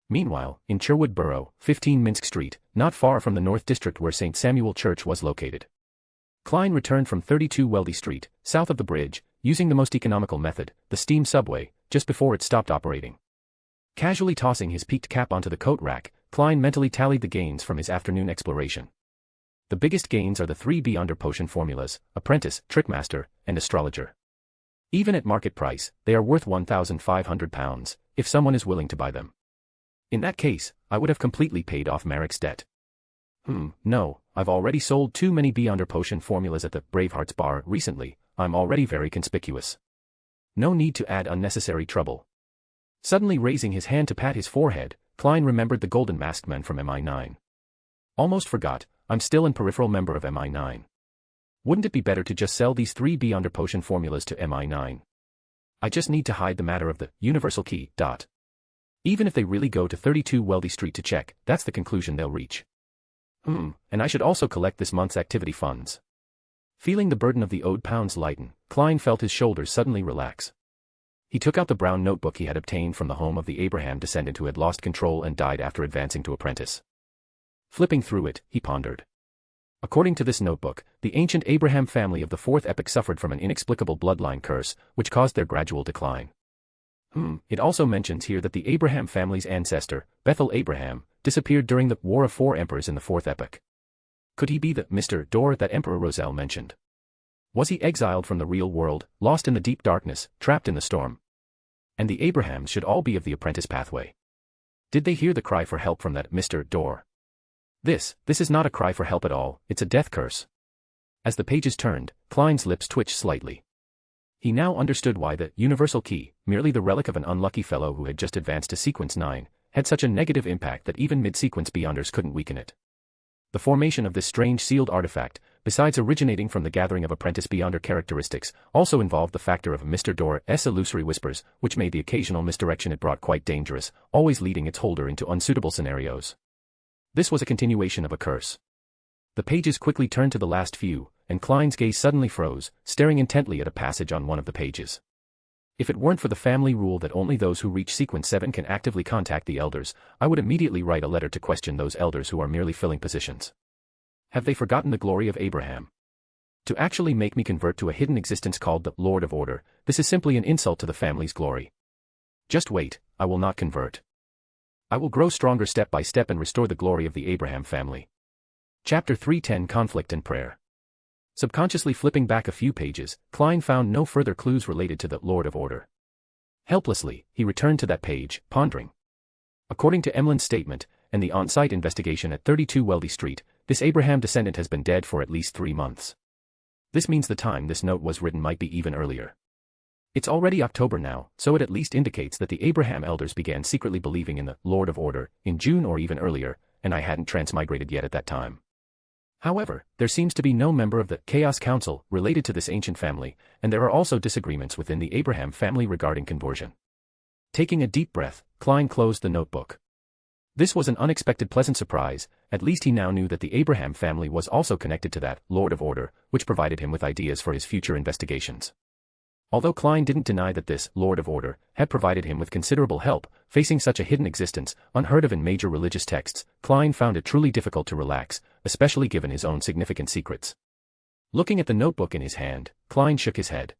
Meanwhile, in Sherwood Borough, 15 Minsk Street, not far from the North District where St. Samuel Church was located, Klein returned from 32 Weldy Street, south of the bridge, using the most economical method, the steam subway, just before it stopped operating. Casually tossing his peaked cap onto the coat rack, Klein mentally tallied the gains from his afternoon exploration. The biggest gains are the 3 Beyonder potion formulas, Apprentice, Trickmaster, and Astrologer. Even at market price, they are worth £1,500, if someone is willing to buy them. In that case, I would have completely paid off Marek's debt. No, I've already sold too many Beyonder potion formulas at the Bravehearts bar recently, I'm already very conspicuous. No need to add unnecessary trouble. Suddenly raising his hand to pat his forehead, Klein remembered the golden masked man from MI9. Almost forgot, I'm still an peripheral member of MI9. Wouldn't it be better to just sell these 3 Beyonder potion formulas to MI9? I just need to hide the matter of the universal key. Even if they really go to 32 Weldy Street to check, that's the conclusion they'll reach. And I should also collect this month's activity funds. Feeling the burden of the owed pounds lighten, Klein felt his shoulders suddenly relax. He took out the brown notebook he had obtained from the home of the Abraham descendant who had lost control and died after advancing to apprentice. Flipping through it, he pondered. According to this notebook, the ancient Abraham family of the fourth epoch suffered from an inexplicable bloodline curse, which caused their gradual decline. It also mentions here that the Abraham family's ancestor, Bethel Abraham, disappeared during the War of Four Emperors in the fourth epoch. Could he be the Mr. Dor that Emperor Roselle mentioned? Was he exiled from the real world, lost in the deep darkness, trapped in the storm? And the Abrahams should all be of the apprentice pathway. Did they hear the cry for help from that Mr. Dor? This is not a cry for help at all, it's a death curse. As the pages turned, Klein's lips twitched slightly. He now understood why the universal key, merely the relic of an unlucky fellow who had just advanced to sequence 9, had such a negative impact that even mid-sequence Beyonders couldn't weaken it. The formation of this strange sealed artifact, besides originating from the gathering of apprentice Beyonder characteristics, also involved the factor of Mr. Dor's illusory whispers, which made the occasional misdirection it brought quite dangerous, always leading its holder into unsuitable scenarios. This was a continuation of a curse. The pages quickly turned to the last few, and Klein's gaze suddenly froze, staring intently at a passage on one of the pages. If it weren't for the family rule that only those who reach sequence 7 can actively contact the elders, I would immediately write a letter to question those elders who are merely filling positions. Have they forgotten the glory of Abraham? To actually make me convert to a hidden existence called the Lord of Order, this is simply an insult to the family's glory. Just wait, I will not convert. I will grow stronger step by step and restore the glory of the Abraham family. Chapter 310 Conflict and Prayer. Subconsciously flipping back a few pages, Klein found no further clues related to the Lord of Order. Helplessly, he returned to that page, pondering. According to Emlyn's statement, and the on-site investigation at 32 Weldy Street, this Abraham descendant has been dead for at least 3 months. This means the time this note was written might be even earlier. It's already October now, so it at least indicates that the Abraham elders began secretly believing in the Lord of Order in June or even earlier, and I hadn't transmigrated yet at that time. However, there seems to be no member of the Chaos Council related to this ancient family, and there are also disagreements within the Abraham family regarding conversion. Taking a deep breath, Klein closed the notebook. This was an unexpected pleasant surprise, at least he now knew that the Abraham family was also connected to that Lord of Order, which provided him with ideas for his future investigations. Although Klein didn't deny that this Lord of Order had provided him with considerable help, facing such a hidden existence, unheard of in major religious texts, Klein found it truly difficult to relax, especially given his own significant secrets. Looking at the notebook in his hand, Klein shook his head.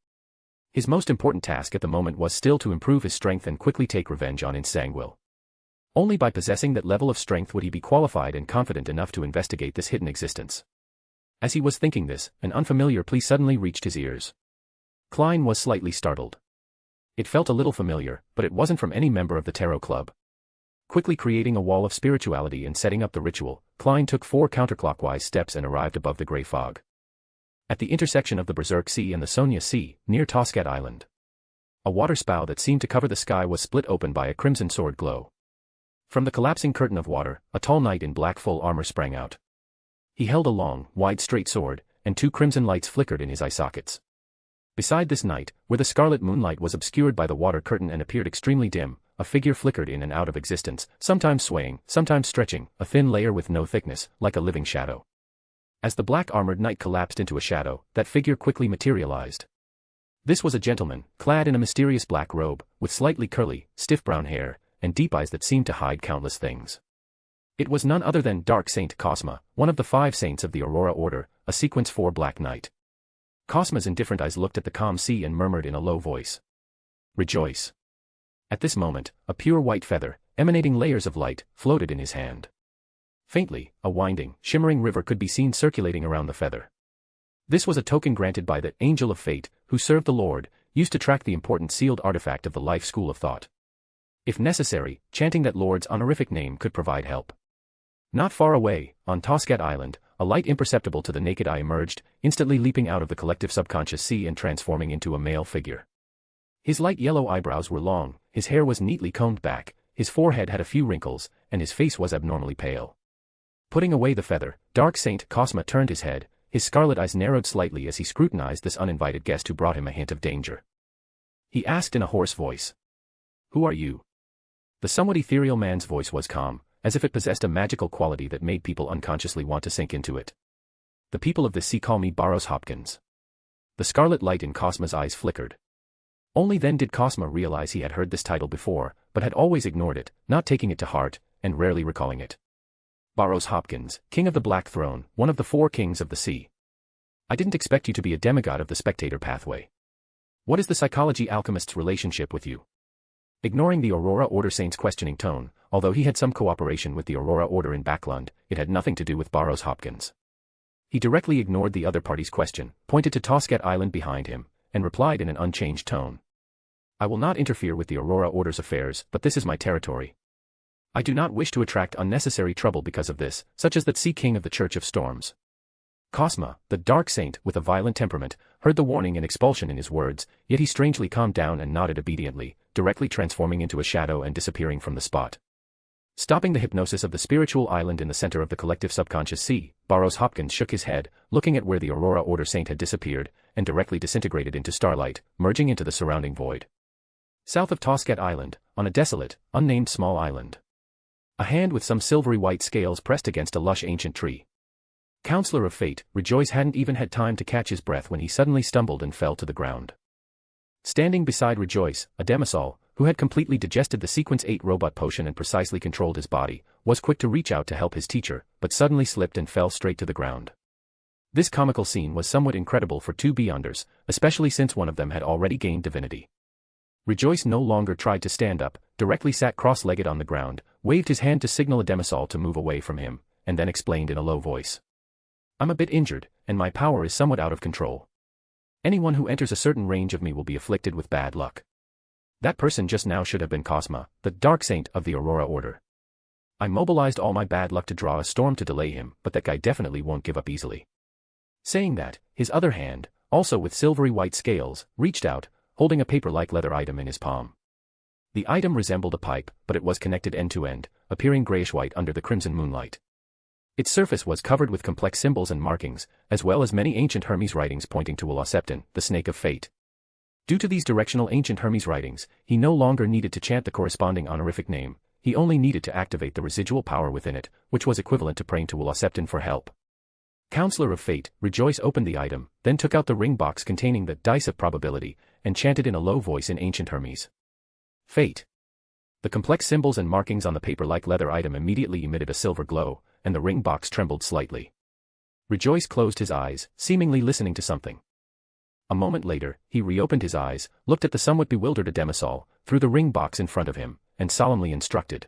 His most important task at the moment was still to improve his strength and quickly take revenge on Insangwil. Only by possessing that level of strength would he be qualified and confident enough to investigate this hidden existence. As he was thinking this, an unfamiliar plea suddenly reached his ears. Klein was slightly startled. It felt a little familiar, but it wasn't from any member of the Tarot Club. Quickly creating a wall of spirituality and setting up the ritual, Klein took 4 counterclockwise steps and arrived above the grey fog. At the intersection of the Berserk Sea and the Sonia Sea, near Toscat Island. A waterspout that seemed to cover the sky was split open by a crimson sword glow. From the collapsing curtain of water, a tall knight in black full armor sprang out. He held a long, wide straight sword, and 2 crimson lights flickered in his eye sockets. Beside this knight, where the scarlet moonlight was obscured by the water curtain and appeared extremely dim, a figure flickered in and out of existence, sometimes swaying, sometimes stretching, a thin layer with no thickness, like a living shadow. As the black-armored knight collapsed into a shadow, that figure quickly materialized. This was a gentleman, clad in a mysterious black robe, with slightly curly, stiff brown hair, and deep eyes that seemed to hide countless things. It was none other than Dark Saint Cosma, one of the 5 saints of the Aurora Order, a sequence 4 Black Knight. Cosma's indifferent eyes looked at the calm sea and murmured in a low voice. Rejoice. At this moment, a pure white feather, emanating layers of light, floated in his hand. Faintly, a winding, shimmering river could be seen circulating around the feather. This was a token granted by the Angel of Fate, who served the Lord, used to track the important sealed artifact of the life school of thought. If necessary, chanting that Lord's honorific name could provide help. Not far away, on Dongtak Island, a light imperceptible to the naked eye emerged, instantly leaping out of the collective subconscious sea and transforming into a male figure. His light yellow eyebrows were long, his hair was neatly combed back, his forehead had a few wrinkles, and his face was abnormally pale. Putting away the feather, Dark Saint Cosma turned his head, his scarlet eyes narrowed slightly as he scrutinized this uninvited guest who brought him a hint of danger. He asked in a hoarse voice. "Who are you?" The somewhat ethereal man's voice was calm, as if it possessed a magical quality that made people unconsciously want to sink into it. "The people of the sea call me Barros Hopkins." The scarlet light in Cosma's eyes flickered. Only then did Cosma realize he had heard this title before, but had always ignored it, not taking it to heart, and rarely recalling it. Barros Hopkins, King of the Black Throne, one of the 4 kings of the sea. I didn't expect you to be a demigod of the spectator pathway. What is the psychology alchemist's relationship with you? Ignoring the Aurora Order Saint's questioning tone, although he had some cooperation with the Aurora Order in Backlund, it had nothing to do with Barros Hopkins. He directly ignored the other party's question, pointed to Dongtak Island behind him, and replied in an unchanged tone. I will not interfere with the Aurora Order's affairs, but this is my territory. I do not wish to attract unnecessary trouble because of this, such as that Sea King of the Church of Storms. Cosma, the Dark Saint with a violent temperament, heard the warning and expulsion in his words, yet he strangely calmed down and nodded obediently, directly transforming into a shadow and disappearing from the spot. Stopping the hypnosis of the spiritual island in the center of the collective subconscious sea, Barros Hopkins shook his head, looking at where the Aurora Order Saint had disappeared, and directly disintegrated into starlight, merging into the surrounding void. South of Dongtak Island, on a desolate, unnamed small island. A hand with some silvery white scales pressed against a lush ancient tree. Counselor of Fate, Rejoice hadn't even had time to catch his breath when he suddenly stumbled and fell to the ground. Standing beside Rejoice, a demisol, who had completely digested the Sequence 8 robot potion and precisely controlled his body, was quick to reach out to help his teacher, but suddenly slipped and fell straight to the ground. This comical scene was somewhat incredible for 2 Beyonders, especially since one of them had already gained divinity. Rejoice no longer tried to stand up, directly sat cross-legged on the ground, waved his hand to signal a demisol to move away from him, and then explained in a low voice. I'm a bit injured, and my power is somewhat out of control. Anyone who enters a certain range of me will be afflicted with bad luck. That person just now should have been Cosma, the Dark Saint of the Aurora Order. I mobilized all my bad luck to draw a storm to delay him, but that guy definitely won't give up easily. Saying that, his other hand, also with silvery white scales, reached out, holding a paper-like leather item in his palm. The item resembled a pipe, but it was connected end-to-end, appearing grayish-white under the crimson moonlight. Its surface was covered with complex symbols and markings, as well as many ancient Hermes writings pointing to Ulaseptin, the Snake of Fate. Due to these directional ancient Hermes writings, he no longer needed to chant the corresponding honorific name, he only needed to activate the residual power within it, which was equivalent to praying to Ulaseptin for help. Counselor of Fate, Rejoice opened the item, then took out the ring box containing the dice of probability, and chanted in a low voice in ancient Hermes. Fate. The complex symbols and markings on the paper-like leather item immediately emitted a silver glow, and the ring box trembled slightly. Rejoice closed his eyes, seemingly listening to something. A moment later, he reopened his eyes, looked at the somewhat bewildered demisol, through the ring box in front of him, and solemnly instructed.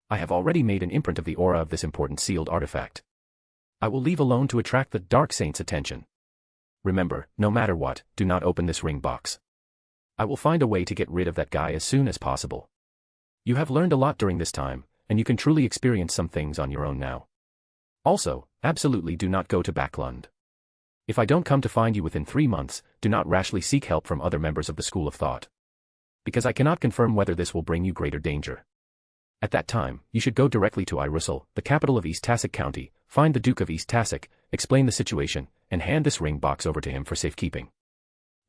I have already made an imprint of the aura of this important sealed artifact. I will leave alone to attract the Dark Saint's attention. Remember, no matter what, do not open this ring box. I will find a way to get rid of that guy as soon as possible. You have learned a lot during this time, and you can truly experience some things on your own now. Also, absolutely do not go to Backlund. If I don't come to find you within 3 months, do not rashly seek help from other members of the School of Thought. Because I cannot confirm whether this will bring you greater danger. At that time, you should go directly to Irussel, the capital of East Tasik County, find the Duke of East Tasik, explain the situation, and hand this ring box over to him for safekeeping.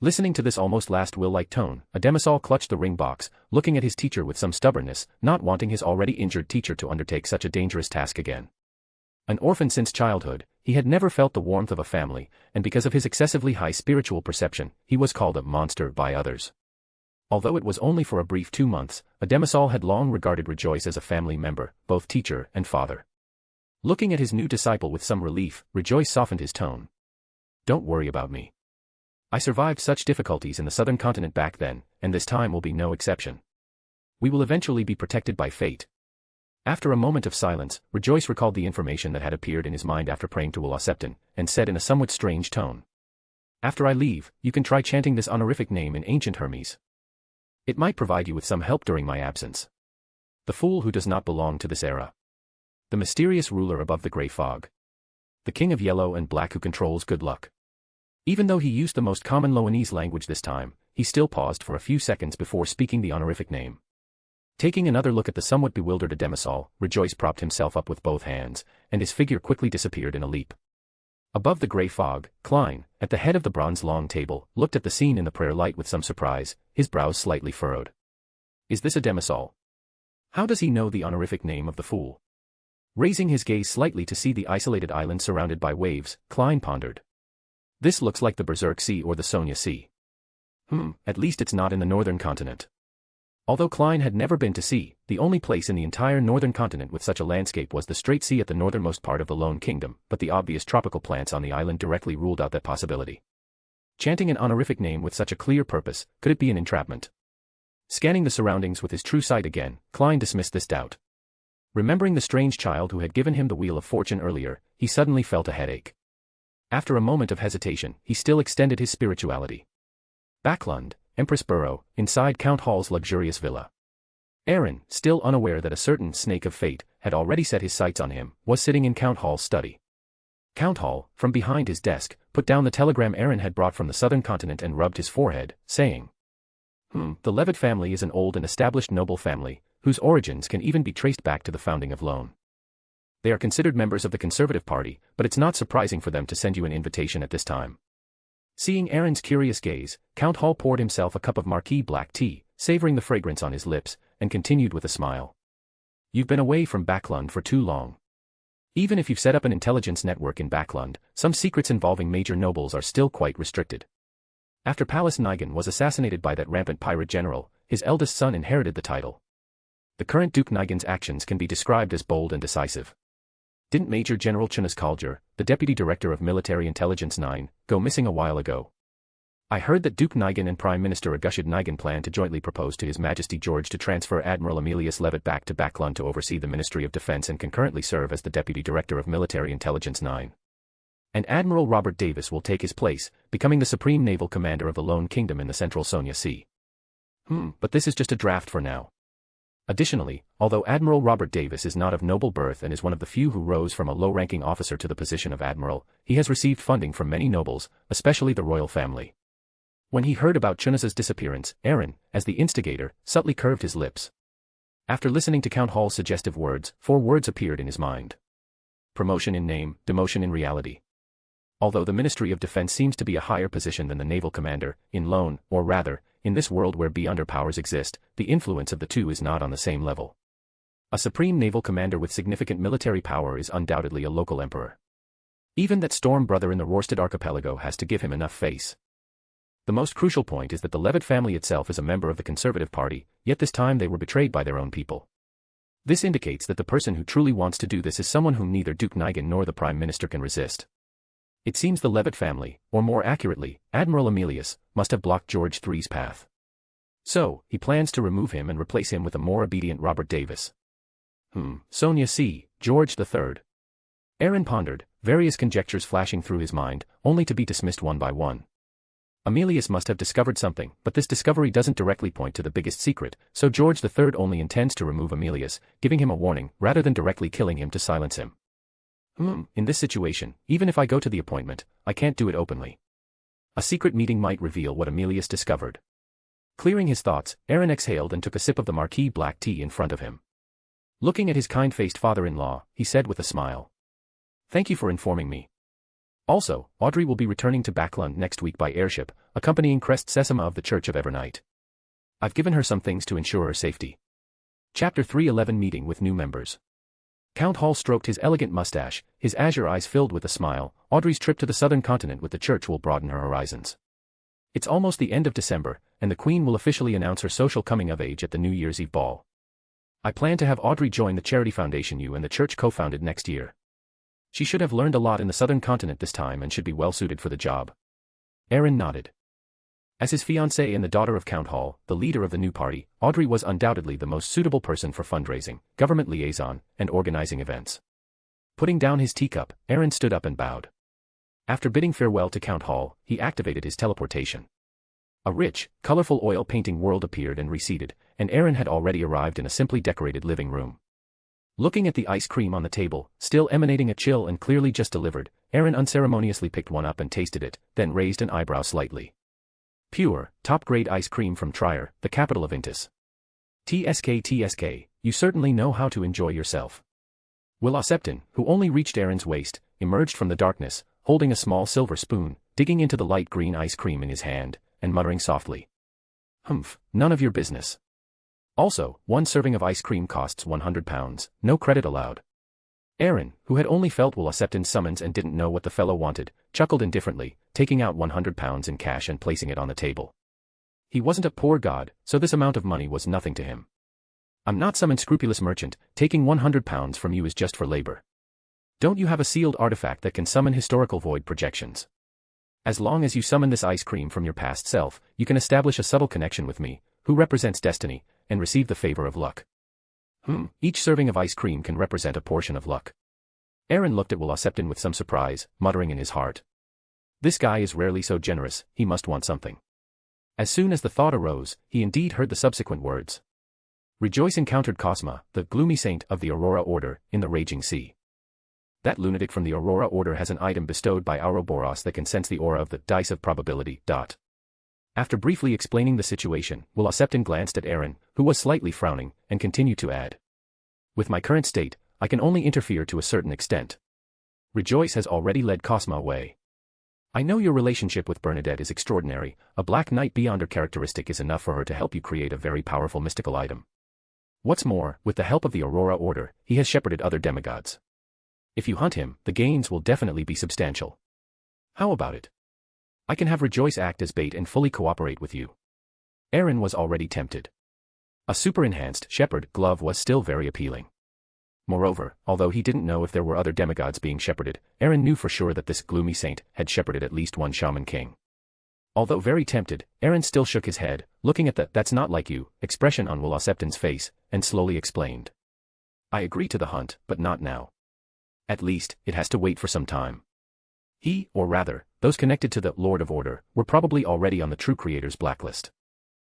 Listening to this almost last will-like tone, a demisol clutched the ring box, looking at his teacher with some stubbornness, not wanting his already injured teacher to undertake such a dangerous task again. An orphan since childhood, he had never felt the warmth of a family, and because of his excessively high spiritual perception, he was called a monster by others. Although it was only for a brief 2 months, a demisol had long regarded Rejoice as a family member, both teacher and father. Looking at his new disciple with some relief, Rejoice softened his tone. Don't worry about me. I survived such difficulties in the southern continent back then, and this time will be no exception. We will eventually be protected by fate. After a moment of silence, Rejoice recalled the information that had appeared in his mind after praying to Ulaseptin, and said in a somewhat strange tone. After I leave, you can try chanting this honorific name in ancient Hermes. It might provide you with some help during my absence. The fool who does not belong to this era. The mysterious ruler above the gray fog. The king of yellow and black who controls good luck. Even though he used the most common Loenese language this time, he still paused for a few seconds before speaking the honorific name. Taking another look at the somewhat bewildered Ademisal, Rejoice propped himself up with both hands, and his figure quickly disappeared in a leap. Above the gray fog, Klein, at the head of the bronze long table, looked at the scene in the prayer light with some surprise, his brows slightly furrowed. Is this Ademisal? How does he know the honorific name of the fool? Raising his gaze slightly to see the isolated island surrounded by waves, Klein pondered. This looks like the Berserk Sea or the Sonia Sea. At least it's not in the northern continent. Although Klein had never been to sea, the only place in the entire northern continent with such a landscape was the Straight Sea at the northernmost part of the Loen Kingdom, but the obvious tropical plants on the island directly ruled out that possibility. Chanting an honorific name with such a clear purpose, could it be an entrapment? Scanning the surroundings with his true sight again, Klein dismissed this doubt. Remembering the strange child who had given him the Wheel of Fortune earlier, he suddenly felt a headache. After a moment of hesitation, he still extended his spirituality. Backlund, Empress Borough, inside Count Hall's luxurious villa. Aaron, still unaware that a certain snake of fate had already set his sights on him, was sitting in Count Hall's study. Count Hall, from behind his desk, put down the telegram Aaron had brought from the southern continent and rubbed his forehead, saying, The Levitt family is an old and established noble family, whose origins can even be traced back to the founding of Loen. They are considered members of the Conservative Party, but it's not surprising for them to send you an invitation at this time. Seeing Aaron's curious gaze, Count Hall poured himself a cup of Marquis black tea, savoring the fragrance on his lips, and continued with a smile. You've been away from Backlund for too long. Even if you've set up an intelligence network in Backlund, some secrets involving major nobles are still quite restricted. After Palace Nigan was assassinated by that rampant pirate general, his eldest son inherited the title. The current Duke Nigan's actions can be described as bold and decisive. Didn't Major General Chunas Kaljar, the Deputy Director of Military Intelligence 9, go missing a while ago? I heard that Duke Nigan and Prime Minister Agushid Nigan plan to jointly propose to His Majesty George to transfer Admiral Emilius Levitt back to Backlund to oversee the Ministry of Defense and concurrently serve as the Deputy Director of Military Intelligence 9. And Admiral Robert Davis will take his place, becoming the Supreme Naval Commander of the Loen Kingdom in the Central Sonia Sea. But this is just a draft for now. Additionally, although Admiral Robert Davis is not of noble birth and is one of the few who rose from a low-ranking officer to the position of admiral, he has received funding from many nobles, especially the royal family. When he heard about Chunas's disappearance, Aaron, as the instigator, subtly curved his lips. After listening to Count Hall's suggestive words, 4 words appeared in his mind. Promotion in name, demotion in reality. Although the Ministry of Defense seems to be a higher position than the naval commander, in Loen, or rather, in this world where beyonder powers exist, the influence of the two is not on the same level. A supreme naval commander with significant military power is undoubtedly a local emperor. Even that storm brother in the Rorsted archipelago has to give him enough face. The most crucial point is that the Levitt family itself is a member of the Conservative Party, yet this time they were betrayed by their own people. This indicates that the person who truly wants to do this is someone whom neither Duke Nigan nor the Prime Minister can resist. It seems the Levitt family, or more accurately, Admiral Emilius, must have blocked George III's path. So, he plans to remove him and replace him with a more obedient Robert Davis. Sonia C., George III. Aaron pondered, various conjectures flashing through his mind, only to be dismissed one by one. Emilius must have discovered something, but this discovery doesn't directly point to the biggest secret, so George III only intends to remove Emilius, giving him a warning, rather than directly killing him to silence him. In this situation, even if I go to the appointment, I can't do it openly. A secret meeting might reveal what Emilius discovered. Clearing his thoughts, Aaron exhaled and took a sip of the Marquis black tea in front of him. Looking at his kind-faced father-in-law, he said with a smile. Thank you for informing me. Also, Audrey will be returning to Backlund next week by airship, accompanying Crest Sesama of the Church of Evernight. I've given her some things to ensure her safety. Chapter 311 Meeting with New Members. Count Hall stroked his elegant mustache, his azure eyes filled with a smile. Audrey's trip to the southern continent with the church will broaden her horizons. It's almost the end of December, and the Queen will officially announce her social coming of age at the New Year's Eve ball. I plan to have Audrey join the charity foundation you and the church co-founded next year. She should have learned a lot in the southern continent this time and should be well suited for the job. Aaron nodded. As his fiancée and the daughter of Count Hall, the leader of the new party, Audrey was undoubtedly the most suitable person for fundraising, government liaison, and organizing events. Putting down his teacup, Aaron stood up and bowed. After bidding farewell to Count Hall, he activated his teleportation. A rich, colorful oil painting world appeared and receded, and Aaron had already arrived in a simply decorated living room. Looking at the ice cream on the table, still emanating a chill and clearly just delivered, Aaron unceremoniously picked one up and tasted it, then raised an eyebrow slightly. Pure, top-grade ice cream from Trier, the capital of Intis. TSK, you certainly know how to enjoy yourself. Will Oseptin, who only reached Aaron's waist, emerged from the darkness, holding a small silver spoon, digging into the light green ice cream in his hand, and muttering softly. Humph, none of your business. Also, one serving of ice cream costs £100, no credit allowed. Aaron, who had only felt Will Oseptin's summons and didn't know what the fellow wanted, chuckled indifferently, taking out £100 in cash and placing it on the table. He wasn't a poor god, so this amount of money was nothing to him. I'm not some unscrupulous merchant, taking £100 from you is just for labor. Don't you have a sealed artifact that can summon historical void projections? As long as you summon this ice cream from your past self, you can establish a subtle connection with me, who represents destiny, and receive the favor of luck. Each serving of ice cream can represent a portion of luck. Aaron looked at Will Oseptin with some surprise, muttering in his heart. This guy is rarely so generous, he must want something. As soon as the thought arose, he indeed heard the subsequent words. Rejoice encountered Cosma, the gloomy saint of the Aurora Order, in the raging sea. That lunatic from the Aurora Order has an item bestowed by Ouroboros that can sense the aura of the dice of probability. After briefly explaining the situation, Will Oseptin glanced at Aaron, who was slightly frowning, and continued to add. With my current state, I can only interfere to a certain extent. Rejoice has already led Cosma away. I know your relationship with Bernadette is extraordinary, a Black Knight Beyonder characteristic is enough for her to help you create a very powerful mystical item. What's more, with the help of the Aurora Order, he has shepherded other demigods. If you hunt him, the gains will definitely be substantial. How about it? I can have Rejoice act as bait and fully cooperate with you. Aaron was already tempted. A super-enhanced shepherd glove was still very appealing. Moreover, although he didn't know if there were other demigods being shepherded, Aaron knew for sure that this gloomy saint had shepherded at least one shaman king. Although very tempted, Aaron still shook his head, looking at the "that's not like you" expression on Will Oseptin's face, and slowly explained. I agree to the hunt, but not now. At least, it has to wait for some time. He, or rather, those connected to the Lord of Order, were probably already on the True Creator's blacklist.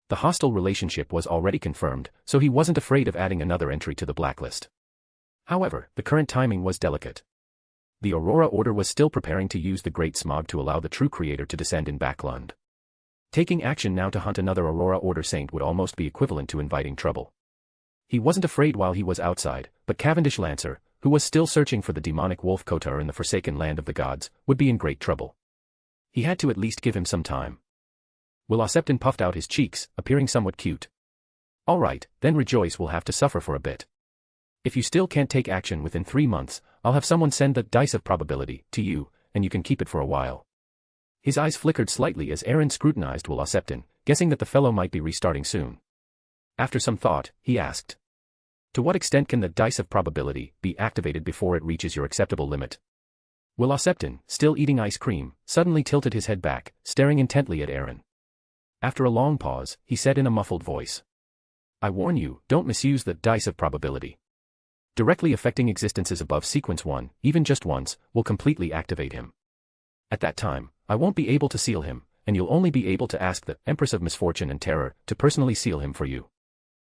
The hostile relationship was already confirmed, so he wasn't afraid of adding another entry to the blacklist. However, the current timing was delicate. The Aurora Order was still preparing to use the Great Smog to allow the True Creator to descend in Backlund. Taking action now to hunt another Aurora Order saint would almost be equivalent to inviting trouble. He wasn't afraid while he was outside, but Cavendish Lancer, who was still searching for the demonic wolf Kotar in the forsaken land of the gods, would be in great trouble. He had to at least give him some time. Will Oseptin puffed out his cheeks, appearing somewhat cute. All right, then Rejoice will have to suffer for a bit. If you still can't take action within 3 months, I'll have someone send the dice of probability to you, and you can keep it for a while. His eyes flickered slightly as Aaron scrutinized Will Oseptin, guessing that the fellow might be restarting soon. After some thought, he asked. To what extent can the dice of probability be activated before it reaches your acceptable limit? Will Oseptin, still eating ice cream, suddenly tilted his head back, staring intently at Aaron. After a long pause, he said in a muffled voice. I warn you, don't misuse the dice of probability. Directly affecting existences above sequence 1, even just once, will completely activate him. At that time, I won't be able to seal him, and you'll only be able to ask the Empress of Misfortune and Terror to personally seal him for you.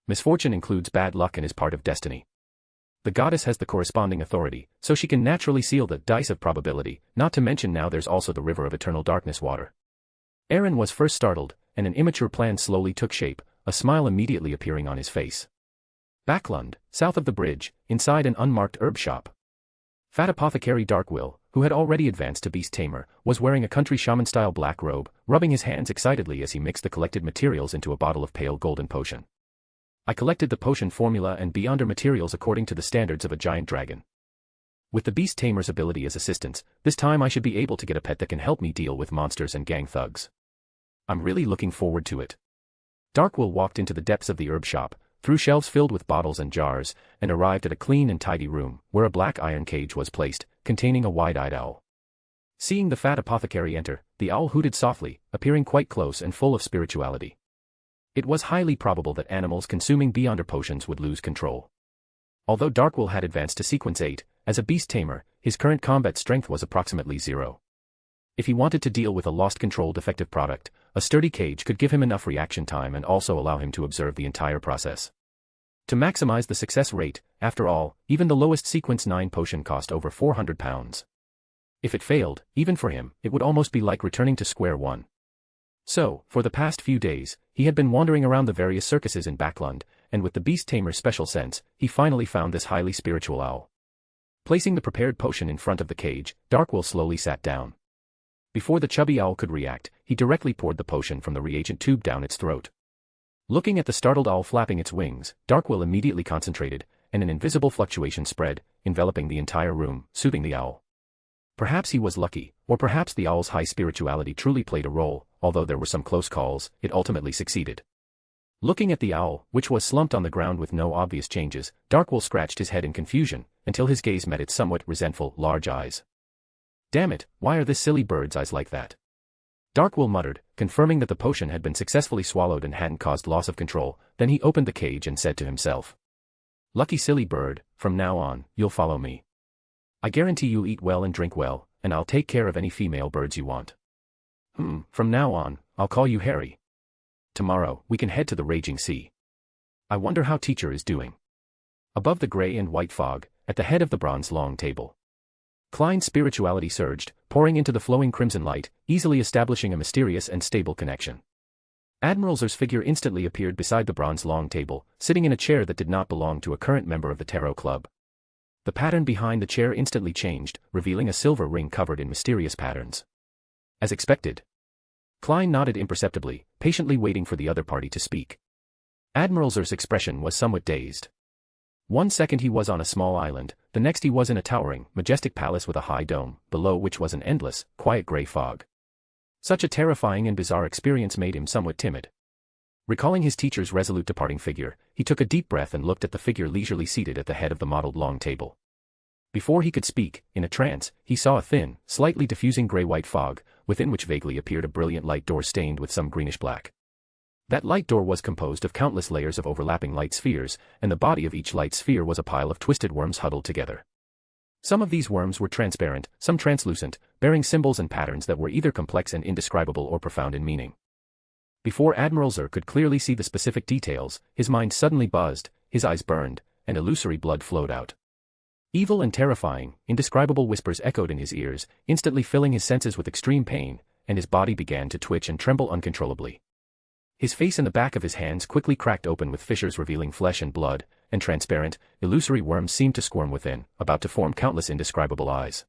Misfortune includes bad luck and is part of destiny. The goddess has the corresponding authority, so she can naturally seal the dice of probability, not to mention now there's also the river of eternal darkness water. Aaron was first startled, and an immature plan slowly took shape, a smile immediately appearing on his face. Backlund, south of the bridge, inside an unmarked herb shop. Fat apothecary Darkwill, who had already advanced to beast tamer, was wearing a country shaman-style black robe, rubbing his hands excitedly as he mixed the collected materials into a bottle of pale golden potion. I collected the potion formula and Beyonder materials according to the standards of a giant dragon. With the beast tamer's ability as assistance, this time I should be able to get a pet that can help me deal with monsters and gang thugs. I'm really looking forward to it. Darkwill walked into the depths of the herb shop, through shelves filled with bottles and jars, and arrived at a clean and tidy room, where a black iron cage was placed, containing a wide-eyed owl. Seeing the fat apothecary enter, the owl hooted softly, appearing quite close and full of spirituality. It was highly probable that animals consuming Beyonder potions would lose control. Although Darkwill had advanced to sequence 8, as a beast tamer, his current combat strength was approximately 0. If he wanted to deal with a lost control defective product, a sturdy cage could give him enough reaction time and also allow him to observe the entire process. To maximize the success rate, after all, even the lowest sequence 9 potion cost over 400 pounds. If it failed, even for him, it would almost be like returning to square one. So, for the past few days, he had been wandering around the various circuses in Backlund, and with the beast tamer's special sense, he finally found this highly spiritual owl. Placing the prepared potion in front of the cage, Darkwill slowly sat down. Before the chubby owl could react, he directly poured the potion from the reagent tube down its throat. Looking at the startled owl flapping its wings, Darkwill immediately concentrated, and an invisible fluctuation spread, enveloping the entire room, soothing the owl. Perhaps he was lucky, or perhaps the owl's high spirituality truly played a role, although there were some close calls, it ultimately succeeded. Looking at the owl, which was slumped on the ground with no obvious changes, Darkwill scratched his head in confusion, until his gaze met its somewhat resentful, large eyes. Damn it, why are this silly bird's eyes like that? Darkwill muttered, confirming that the potion had been successfully swallowed and hadn't caused loss of control. Then he opened the cage and said to himself, "Lucky silly bird, from now on, you'll follow me. I guarantee you'll eat well and drink well, and I'll take care of any female birds you want. From now on, I'll call you Harry. Tomorrow, we can head to the raging sea. I wonder how teacher is doing." Above the gray and white fog, at the head of the bronze long table, Klein's spirituality surged, pouring into the flowing crimson light, easily establishing a mysterious and stable connection. Admiral Zer's figure instantly appeared beside the bronze long table, sitting in a chair that did not belong to a current member of the Tarot Club. The pattern behind the chair instantly changed, revealing a silver ring covered in mysterious patterns. As expected, Klein nodded imperceptibly, patiently waiting for the other party to speak. Admiral Zer's expression was somewhat dazed. One second he was on a small island, the next he was in a towering, majestic palace with a high dome, below which was an endless, quiet gray fog. Such a terrifying and bizarre experience made him somewhat timid. Recalling his teacher's resolute departing figure, he took a deep breath and looked at the figure leisurely seated at the head of the mottled long table. Before he could speak, in a trance, he saw a thin, slightly diffusing gray-white fog, within which vaguely appeared a brilliant light door stained with some greenish-black. That light door was composed of countless layers of overlapping light spheres, and the body of each light sphere was a pile of twisted worms huddled together. Some of these worms were transparent, some translucent, bearing symbols and patterns that were either complex and indescribable or profound in meaning. Before Admiral Zer could clearly see the specific details, his mind suddenly buzzed, his eyes burned, and illusory blood flowed out. Evil and terrifying, indescribable whispers echoed in his ears, instantly filling his senses with extreme pain, and his body began to twitch and tremble uncontrollably. His face and the back of his hands quickly cracked open with fissures revealing flesh and blood, and transparent, illusory worms seemed to squirm within, about to form countless indescribable eyes.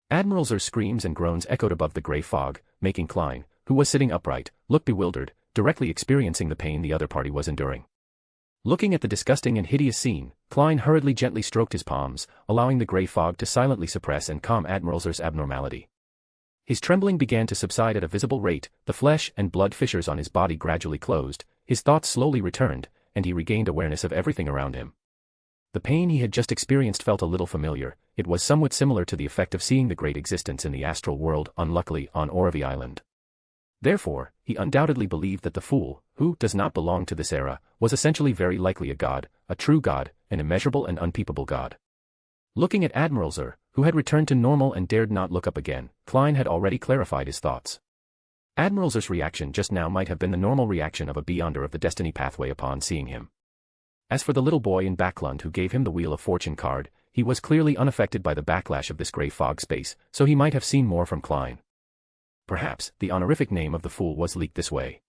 Admiral Zer's screams and groans echoed above the gray fog, making Klein, who was sitting upright, look bewildered, directly experiencing the pain the other party was enduring. Looking at the disgusting and hideous scene, Klein hurriedly gently stroked his palms, allowing the gray fog to silently suppress and calm Admiral Zer's abnormality. His trembling began to subside at a visible rate, the flesh and blood fissures on his body gradually closed, his thoughts slowly returned, and he regained awareness of everything around him. The pain he had just experienced felt a little familiar. It was somewhat similar to the effect of seeing the great existence in the astral world, unluckily, on Oravi Island. Therefore, he undoubtedly believed that the fool, who does not belong to this era, was essentially very likely a god, a true god, an immeasurable and unpeopable god. Looking at Admiral Zer, who had returned to normal and dared not look up again, Klein had already clarified his thoughts. Admiral Zer's reaction just now might have been the normal reaction of a beyonder of the destiny pathway upon seeing him. As for the little boy in Backlund who gave him the Wheel of Fortune card, he was clearly unaffected by the backlash of this gray fog space, so he might have seen more from Klein. Perhaps, the honorific name of the fool was leaked this way.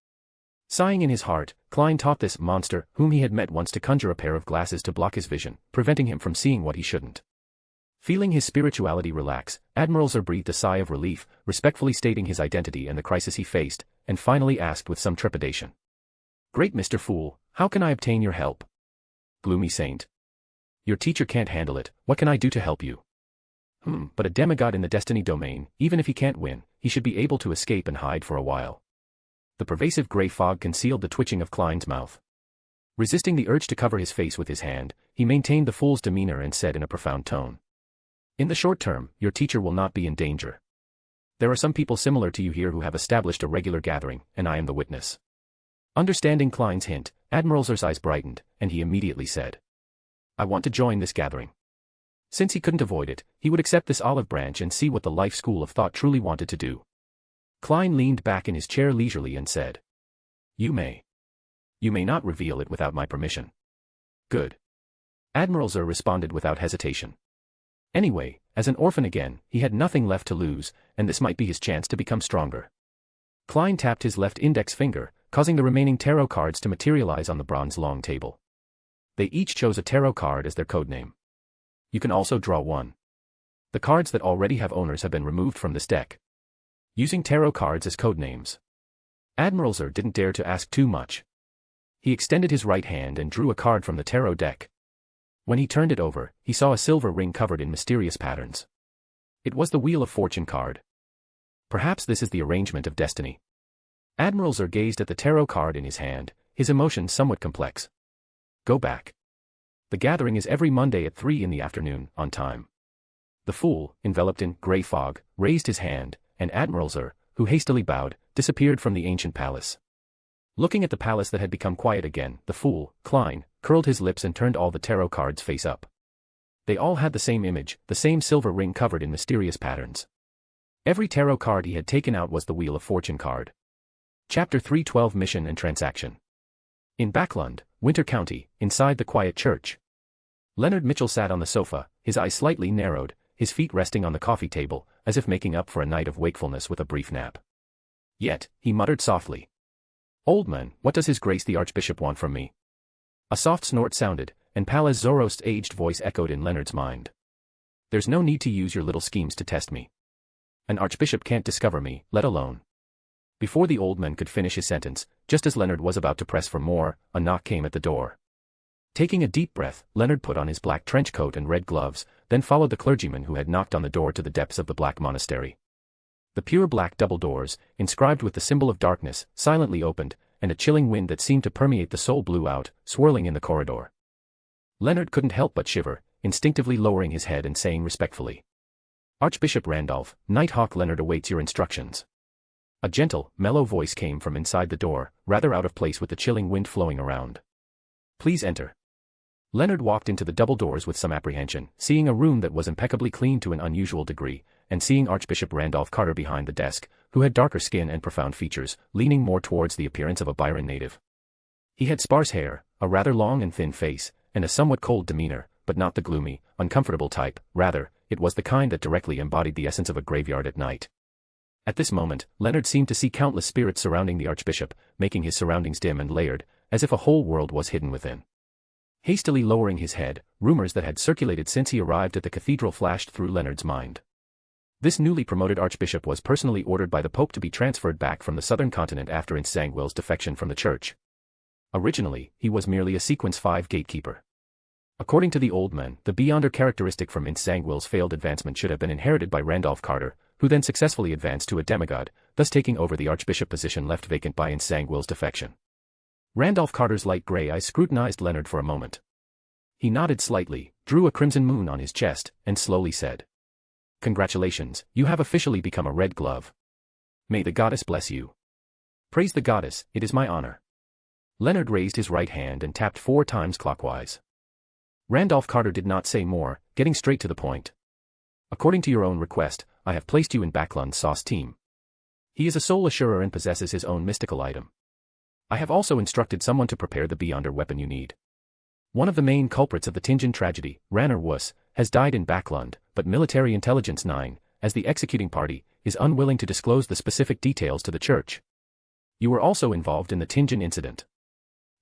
Sighing in his heart, Klein taught this monster, whom he had met once, to conjure a pair of glasses to block his vision, preventing him from seeing what he shouldn't. Feeling his spirituality relax, Admiral Zer breathed a sigh of relief, respectfully stating his identity and the crisis he faced, and finally asked with some trepidation. "Great Mr. Fool, how can I obtain your help?" "Gloomy Saint. Your teacher can't handle it, what can I do to help you?" But a demigod in the destiny domain, even if he can't win, he should be able to escape and hide for a while." The pervasive gray fog concealed the twitching of Klein's mouth. Resisting the urge to cover his face with his hand, he maintained the fool's demeanor and said in a profound tone, "In the short term, your teacher will not be in danger. There are some people similar to you here who have established a regular gathering, and I am the witness." Understanding Klein's hint, Admiral Zer's eyes brightened, and he immediately said, "I want to join this gathering." Since he couldn't avoid it, he would accept this olive branch and see what the life school of thought truly wanted to do. Klein leaned back in his chair leisurely and said, You may not reveal it without my permission." Good. Admiral Zer responded without hesitation. Anyway, as an orphan again, he had nothing left to lose, and this might be his chance to become stronger. Klein tapped his left index finger, causing the remaining tarot cards to materialize on the bronze long table. They each chose a tarot card as their codename. You can also draw one. The cards that already have owners have been removed from this deck. Using tarot cards as codenames. Admiral Zer didn't dare to ask too much. He extended his right hand and drew a card from the tarot deck. When he turned it over, he saw a silver ring covered in mysterious patterns. It was the Wheel of Fortune card. Perhaps this is the arrangement of destiny. Admiral Zer gazed at the tarot card in his hand, his emotions somewhat complex. Go back. The gathering is every Monday at 3 in the afternoon, on time. The fool, enveloped in grey fog, raised his hand, and Admiral Zer, who hastily bowed, disappeared from the ancient palace. Looking at the palace that had become quiet again, the fool, Klein, curled his lips and turned all the tarot cards face up. They all had the same image, the same silver ring covered in mysterious patterns. Every tarot card he had taken out was the Wheel of Fortune card. Chapter 312 Mission and Transaction. In Backlund, Winter County, inside the quiet church. Leonard Mitchell sat on the sofa, his eyes slightly narrowed, his feet resting on the coffee table, as if making up for a night of wakefulness with a brief nap. Yet, he muttered softly. Old man, what does His Grace the Archbishop want from me? A soft snort sounded, and Palaz Zorost's aged voice echoed in Leonard's mind. There's no need to use your little schemes to test me. An archbishop can't discover me, let alone. Before the old man could finish his sentence, just as Leonard was about to press for more, a knock came at the door. Taking a deep breath, Leonard put on his black trench coat and red gloves, then followed the clergyman who had knocked on the door to the depths of the black monastery. The pure black double doors, inscribed with the symbol of darkness, silently opened, and a chilling wind that seemed to permeate the soul blew out, swirling in the corridor. Leonard couldn't help but shiver, instinctively lowering his head and saying respectfully. Archbishop Randolph, Nighthawk Leonard awaits your instructions. A gentle, mellow voice came from inside the door, rather out of place with the chilling wind flowing around. Please enter. Leonard walked into the double doors with some apprehension, seeing a room that was impeccably clean to an unusual degree, and seeing Archbishop Randolph Carter behind the desk, who had darker skin and profound features, leaning more towards the appearance of a Byron native. He had sparse hair, a rather long and thin face, and a somewhat cold demeanor, but not the gloomy, uncomfortable type, rather, it was the kind that directly embodied the essence of a graveyard at night. At this moment, Leonard seemed to see countless spirits surrounding the archbishop, making his surroundings dim and layered, as if a whole world was hidden within. Hastily lowering his head, rumors that had circulated since he arrived at the cathedral flashed through Leonard's mind. This newly promoted archbishop was personally ordered by the Pope to be transferred back from the southern continent after Insangwil's defection from the church. Originally, he was merely a Sequence 5 gatekeeper. According to the old man, the beyonder characteristic from Insangwil's failed advancement should have been inherited by Randolph Carter, who then successfully advanced to a demigod, thus taking over the archbishop position left vacant by Insangwil's defection. Randolph Carter's light gray eyes scrutinized Leonard for a moment. He nodded slightly, drew a crimson moon on his chest, and slowly said, Congratulations, you have officially become a red glove. May the goddess bless you. Praise the goddess, it is my honor. Leonard raised his right hand and tapped 4 times clockwise. Randolph Carter did not say more, getting straight to the point. According to your own request, I have placed you in Backlund's sauce team. He is a soul assurer and possesses his own mystical item. I have also instructed someone to prepare the beyonder weapon you need. One of the main culprits of the Tingen tragedy, Ranner Wuss, has died in Backlund, but Military Intelligence 9, as the executing party, is unwilling to disclose the specific details to the church. You were also involved in the Tingen incident.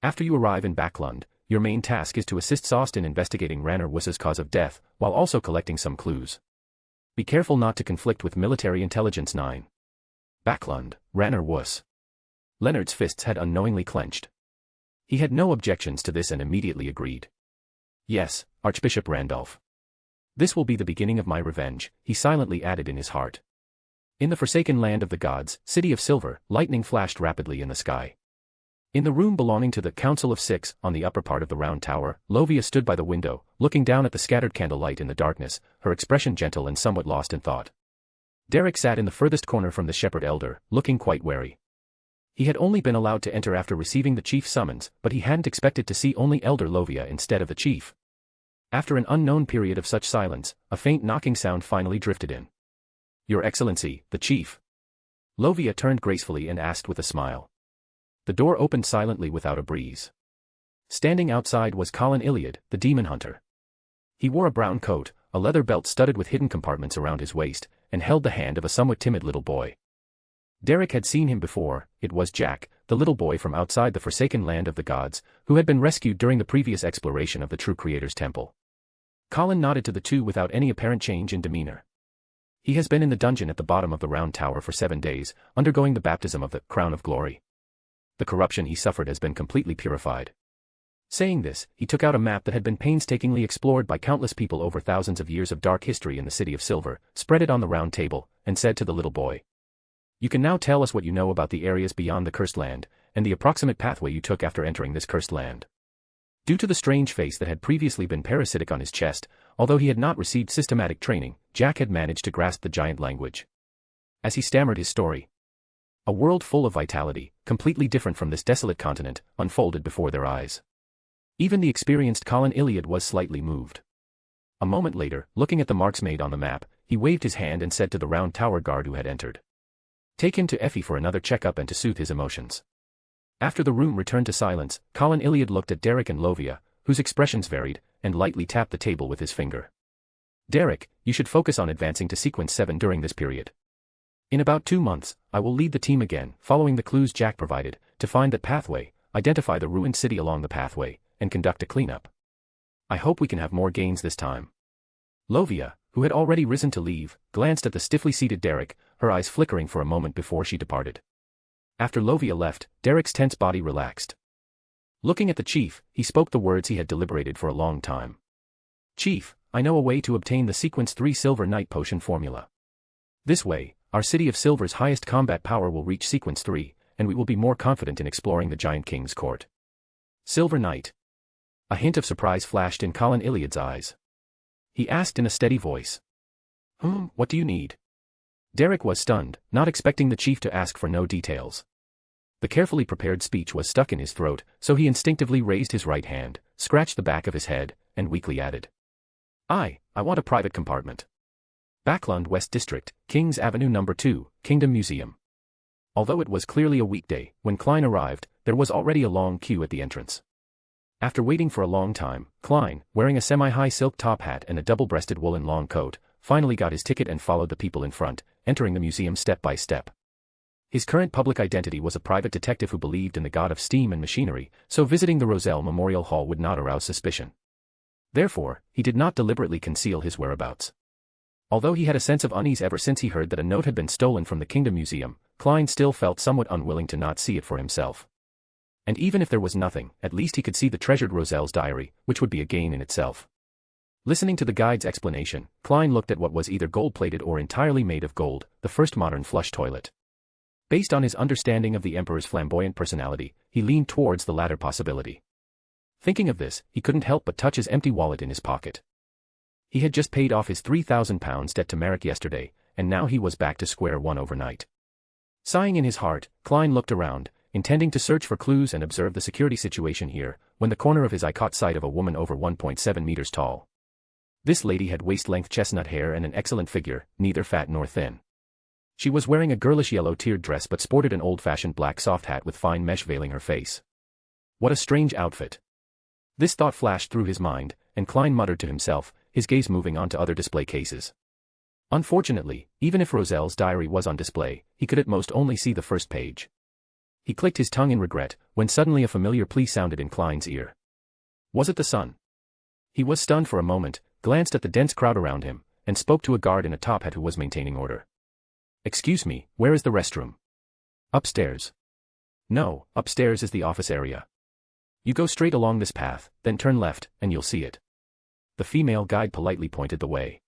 After you arrive in Backlund, your main task is to assist Sost in investigating Ranner Wuss's cause of death, while also collecting some clues. Be careful not to conflict with Military Intelligence 9. Backlund, Ranner Wuss. Leonard's fists had unknowingly clenched. He had no objections to this and immediately agreed. Yes, Archbishop Randolph. This will be the beginning of my revenge, he silently added in his heart. In the forsaken land of the gods, city of silver, lightning flashed rapidly in the sky. In the room belonging to the Council of Six, on the upper part of the round tower, Lovia stood by the window, looking down at the scattered candlelight in the darkness, her expression gentle and somewhat lost in thought. Derek sat in the furthest corner from the shepherd elder, looking quite wary. He had only been allowed to enter after receiving the chief's summons, but he hadn't expected to see only Elder Lovia instead of the chief. After an unknown period of such silence, a faint knocking sound finally drifted in. Your Excellency, the chief. Lovia turned gracefully and asked with a smile. The door opened silently without a breeze. Standing outside was Colin Iliad, the demon hunter. He wore a brown coat, a leather belt studded with hidden compartments around his waist, and held the hand of a somewhat timid little boy. Derek had seen him before. It was Jack, the little boy from outside the forsaken land of the gods, who had been rescued during the previous exploration of the true Creator's temple. Colin nodded to the two without any apparent change in demeanor. He has been in the dungeon at the bottom of the round tower for 7 days, undergoing the baptism of the crown of glory. The corruption he suffered has been completely purified. Saying this, he took out a map that had been painstakingly explored by countless people over thousands of years of dark history in the City of Silver, spread it on the round table, and said to the little boy, "You can now tell us what you know about the areas beyond the cursed land, and the approximate pathway you took after entering this cursed land." Due to the strange face that had previously been parasitic on his chest, although he had not received systematic training, Jack had managed to grasp the giant language. As he stammered his story, a world full of vitality, completely different from this desolate continent, unfolded before their eyes. Even the experienced Colin Iliad was slightly moved. A moment later, looking at the marks made on the map, he waved his hand and said to the round tower guard who had entered, "Take him to Effie for another checkup and to soothe his emotions." After the room returned to silence, Colin Iliad looked at Derek and Lovia, whose expressions varied, and lightly tapped the table with his finger. "Derek, you should focus on advancing to Sequence 7 during this period. In about 2 months, I will lead the team again, following the clues Jack provided, to find that pathway, identify the ruined city along the pathway, and conduct a cleanup. I hope we can have more gains this time." Lovia, who had already risen to leave, glanced at the stiffly seated Derek, her eyes flickering for a moment before she departed. After Lovia left, Derek's tense body relaxed. Looking at the chief, he spoke the words he had deliberated for a long time. "Chief, I know a way to obtain the Sequence 3 Silver Night Potion formula. This way, our City of Silver's highest combat power will reach Sequence 3, and we will be more confident in exploring the Giant King's court." Silver Night. A hint of surprise flashed in Colin Iliad's eyes. He asked in a steady voice, "What do you need?" Derek was stunned, not expecting the chief to ask for no details. The carefully prepared speech was stuck in his throat, so he instinctively raised his right hand, scratched the back of his head, and weakly added, I want a private compartment. Backlund West District, Kings Avenue No. 2, Kingdom Museum." Although it was clearly a weekday, when Klein arrived, there was already a long queue at the entrance. After waiting for a long time, Klein, wearing a semi-high silk top hat and a double-breasted woolen long coat, finally got his ticket and followed the people in front, entering the museum step by step. His current public identity was a private detective who believed in the god of steam and machinery, so visiting the Roselle Memorial Hall would not arouse suspicion. Therefore, he did not deliberately conceal his whereabouts. Although he had a sense of unease ever since he heard that a note had been stolen from the Kingdom Museum, Klein still felt somewhat unwilling to not see it for himself. And even if there was nothing, at least he could see the treasured Roselle's diary, which would be a gain in itself. Listening to the guide's explanation, Klein looked at what was either gold-plated or entirely made of gold, the first modern flush toilet. Based on his understanding of the Emperor's flamboyant personality, he leaned towards the latter possibility. Thinking of this, he couldn't help but touch his empty wallet in his pocket. He had just paid off his £3,000 debt to Merrick yesterday, and now he was back to square one overnight. Sighing in his heart, Klein looked around, intending to search for clues and observe the security situation here, when the corner of his eye caught sight of a woman over 1.7 meters tall. This lady had waist-length chestnut hair and an excellent figure, neither fat nor thin. She was wearing a girlish yellow tiered dress but sported an old-fashioned black soft hat with fine mesh veiling her face. What a strange outfit. This thought flashed through his mind, and Klein muttered to himself, his gaze moving on to other display cases. Unfortunately, even if Roselle's diary was on display, he could at most only see the first page. He clicked his tongue in regret, when suddenly a familiar plea sounded in Klein's ear. Was it the sun? He was stunned for a moment, glanced at the dense crowd around him, and spoke to a guard in a top hat who was maintaining order. "Excuse me, where is the restroom?" "Upstairs." "No, upstairs is the office area. You go straight along this path, then turn left, and you'll see it." The female guide politely pointed the way.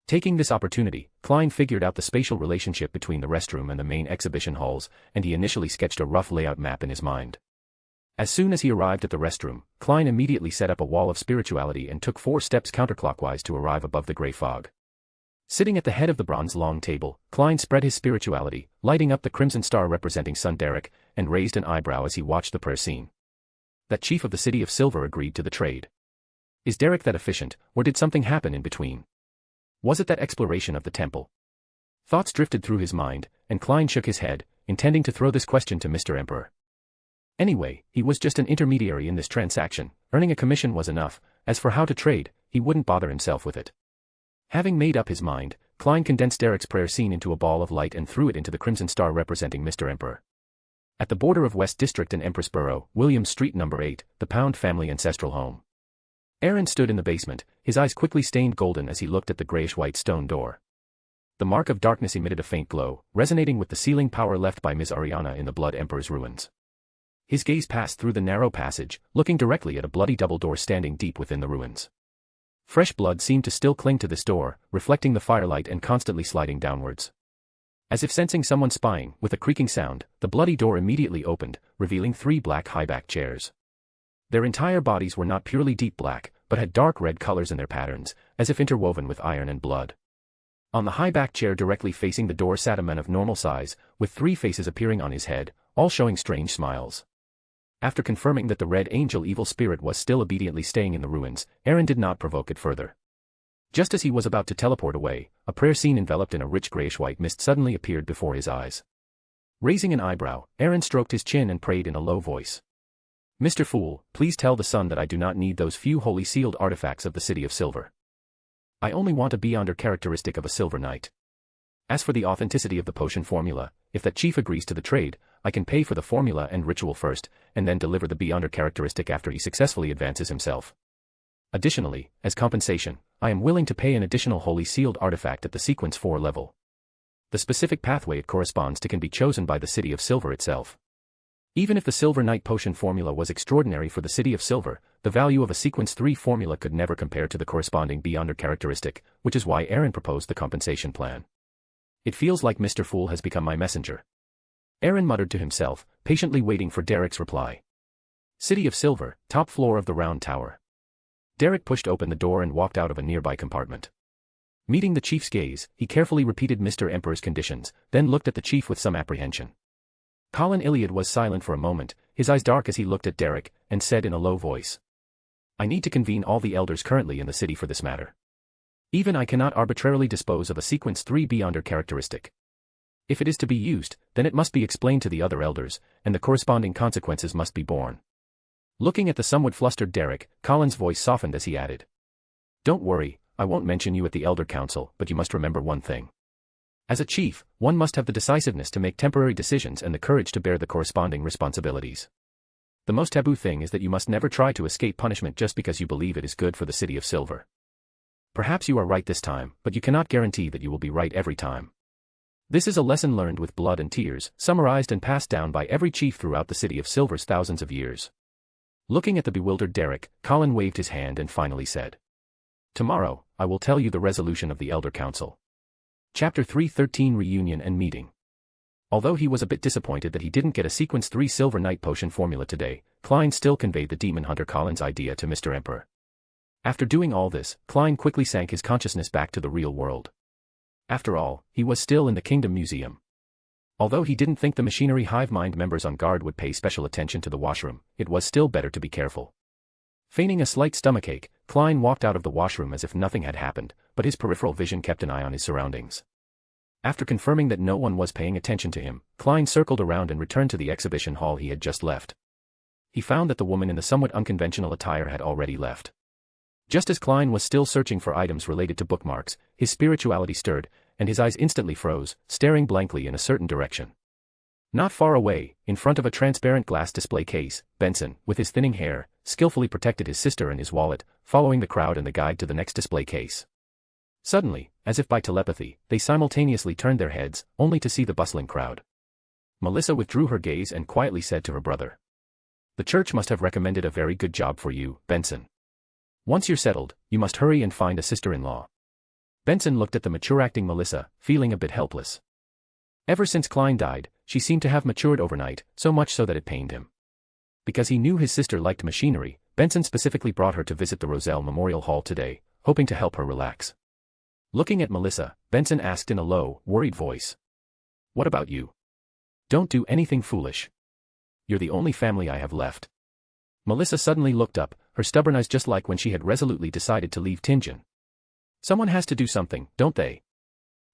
Taking this opportunity, Klein figured out the spatial relationship between the restroom and the main exhibition halls, and he initially sketched a rough layout map in his mind. As soon as he arrived at the restroom, Klein immediately set up a wall of spirituality and took 4 steps counterclockwise to arrive above the gray fog. Sitting at the head of the bronze long table, Klein spread his spirituality, lighting up the crimson star representing son Derek, and raised an eyebrow as he watched the prayer scene. That chief of the City of Silver agreed to the trade. Is Derek that efficient, or did something happen in between? Was it that exploration of the temple? Thoughts drifted through his mind, and Klein shook his head, intending to throw this question to Mr. Emperor. Anyway, he was just an intermediary in this transaction, earning a commission was enough, as for how to trade, he wouldn't bother himself with it. Having made up his mind, Klein condensed Derek's prayer scene into a ball of light and threw it into the crimson star representing Mr. Emperor. At the border of West District and Empress Borough, Williams Street No. 8, the Pound family ancestral home. Aaron stood in the basement, his eyes quickly stained golden as he looked at the grayish-white stone door. The mark of darkness emitted a faint glow, resonating with the sealing power left by Ms. Ariana in the Blood Emperor's ruins. His gaze passed through the narrow passage, looking directly at a bloody double door standing deep within the ruins. Fresh blood seemed to still cling to this door, reflecting the firelight and constantly sliding downwards. As if sensing someone spying, with a creaking sound, the bloody door immediately opened, revealing 3 black high-back chairs. Their entire bodies were not purely deep black, but had dark red colors in their patterns, as if interwoven with iron and blood. On the high-back chair directly facing the door sat a man of normal size, with 3 faces appearing on his head, all showing strange smiles. After confirming that the Red Angel evil spirit was still obediently staying in the ruins, Aaron did not provoke it further. Just as he was about to teleport away, a prayer scene enveloped in a rich grayish-white mist suddenly appeared before his eyes. Raising an eyebrow, Aaron stroked his chin and prayed in a low voice. "Mr. Fool, please tell the sun that I do not need those few holy sealed artifacts of the City of Silver. I only want a beyonder characteristic of a Silver Knight. As for the authenticity of the potion formula, if that chief agrees to the trade, I can pay for the formula and ritual first, and then deliver the beyonder characteristic after he successfully advances himself. Additionally, as compensation, I am willing to pay an additional holy sealed artifact at the sequence 4 level. The specific pathway it corresponds to can be chosen by the City of Silver itself. Even if the Silver Knight potion formula was extraordinary for the City of Silver, the value of a sequence 3 formula could never compare to the corresponding beyonder characteristic, which is why Aaron proposed the compensation plan. It feels like Mr. Fool has become my messenger." Aaron muttered to himself, patiently waiting for Derek's reply. City of Silver, top floor of the round tower. Derek pushed open the door and walked out of a nearby compartment. Meeting the chief's gaze, he carefully repeated Mr. Emperor's conditions, then looked at the chief with some apprehension. Colin Iliad was silent for a moment, his eyes dark as he looked at Derek, and said in a low voice, "I need to convene all the elders currently in the city for this matter. Even I cannot arbitrarily dispose of a sequence 3 beyonder characteristic. If it is to be used, then it must be explained to the other elders, and the corresponding consequences must be borne." Looking at the somewhat flustered Derek, Colin's voice softened as he added, "Don't worry, I won't mention you at the Elder Council, but you must remember one thing. As a chief, one must have the decisiveness to make temporary decisions and the courage to bear the corresponding responsibilities. The most taboo thing is that you must never try to escape punishment just because you believe it is good for the City of Silver. Perhaps you are right this time, but you cannot guarantee that you will be right every time. This is a lesson learned with blood and tears, summarized and passed down by every chief throughout the City of Silver's thousands of years." Looking at the bewildered Derek, Colin waved his hand and finally said, "Tomorrow, I will tell you the resolution of the Elder Council." Chapter 313 Reunion and Meeting. Although he was a bit disappointed that he didn't get a Sequence 3 Silver Knight potion formula today, Klein still conveyed the demon hunter Colin's idea to Mr. Emperor. After doing all this, Klein quickly sank his consciousness back to the real world. After all, he was still in the Kingdom Museum. Although he didn't think the Machinery Hive Mind members on guard would pay special attention to the washroom, it was still better to be careful. Feigning a slight stomachache, Klein walked out of the washroom as if nothing had happened, but his peripheral vision kept an eye on his surroundings. After confirming that no one was paying attention to him, Klein circled around and returned to the exhibition hall he had just left. He found that the woman in the somewhat unconventional attire had already left. Just as Klein was still searching for items related to bookmarks, his spirituality stirred, and his eyes instantly froze, staring blankly in a certain direction. Not far away, in front of a transparent glass display case, Benson, with his thinning hair, skillfully protected his sister and his wallet, following the crowd and the guide to the next display case. Suddenly, as if by telepathy, they simultaneously turned their heads, only to see the bustling crowd. Melissa withdrew her gaze and quietly said to her brother, "The church must have recommended a very good job for you, Benson. Once you're settled, you must hurry and find a sister-in-law." Benson looked at the mature-acting Melissa, feeling a bit helpless. Ever since Klein died, she seemed to have matured overnight, so much so that it pained him. Because he knew his sister liked machinery, Benson specifically brought her to visit the Roselle Memorial Hall today, hoping to help her relax. Looking at Melissa, Benson asked in a low, worried voice, "What about you? Don't do anything foolish. You're the only family I have left." Melissa suddenly looked up, her stubborn eyes just like when she had resolutely decided to leave Tingen. Someone has to do something, don't they?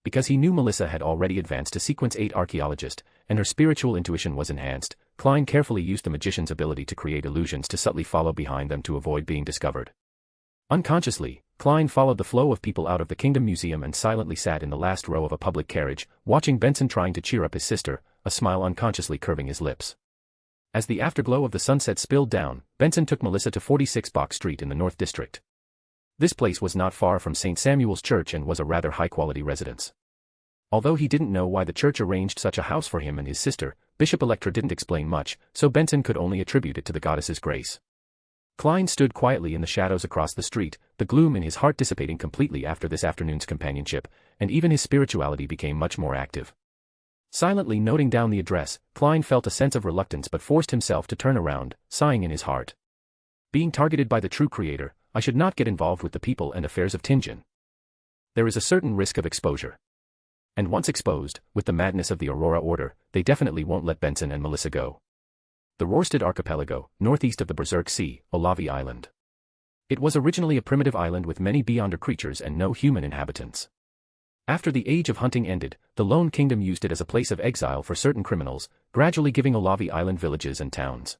Because he knew Melissa had already advanced to Sequence 8 archaeologist, and her spiritual intuition was enhanced, Klein carefully used the magician's ability to create illusions to subtly follow behind them to avoid being discovered. Unconsciously, Klein followed the flow of people out of the Kingdom Museum and silently sat in the last row of a public carriage, watching Benson trying to cheer up his sister, a smile unconsciously curving his lips. As the afterglow of the sunset spilled down, Benson took Melissa to 46 Bach Street in the North District. This place was not far from St. Samuel's Church and was a rather high-quality residence. Although he didn't know why the church arranged such a house for him and his sister, Bishop Electra didn't explain much, so Benson could only attribute it to the goddess's grace. Klein stood quietly in the shadows across the street, the gloom in his heart dissipating completely after this afternoon's companionship, and even his spirituality became much more active. Silently noting down the address, Klein felt a sense of reluctance but forced himself to turn around, sighing in his heart. Being targeted by the true creator, I should not get involved with the people and affairs of Tingen. There is a certain risk of exposure. And once exposed, with the madness of the Aurora Order, they definitely won't let Benson and Melissa go. The Rørsted Archipelago, northeast of the Berserk Sea, Olavi Island. It was originally a primitive island with many beyonder creatures and no human inhabitants. After the age of hunting ended, the Loen Kingdom used it as a place of exile for certain criminals, gradually giving Olavi Island villages and towns.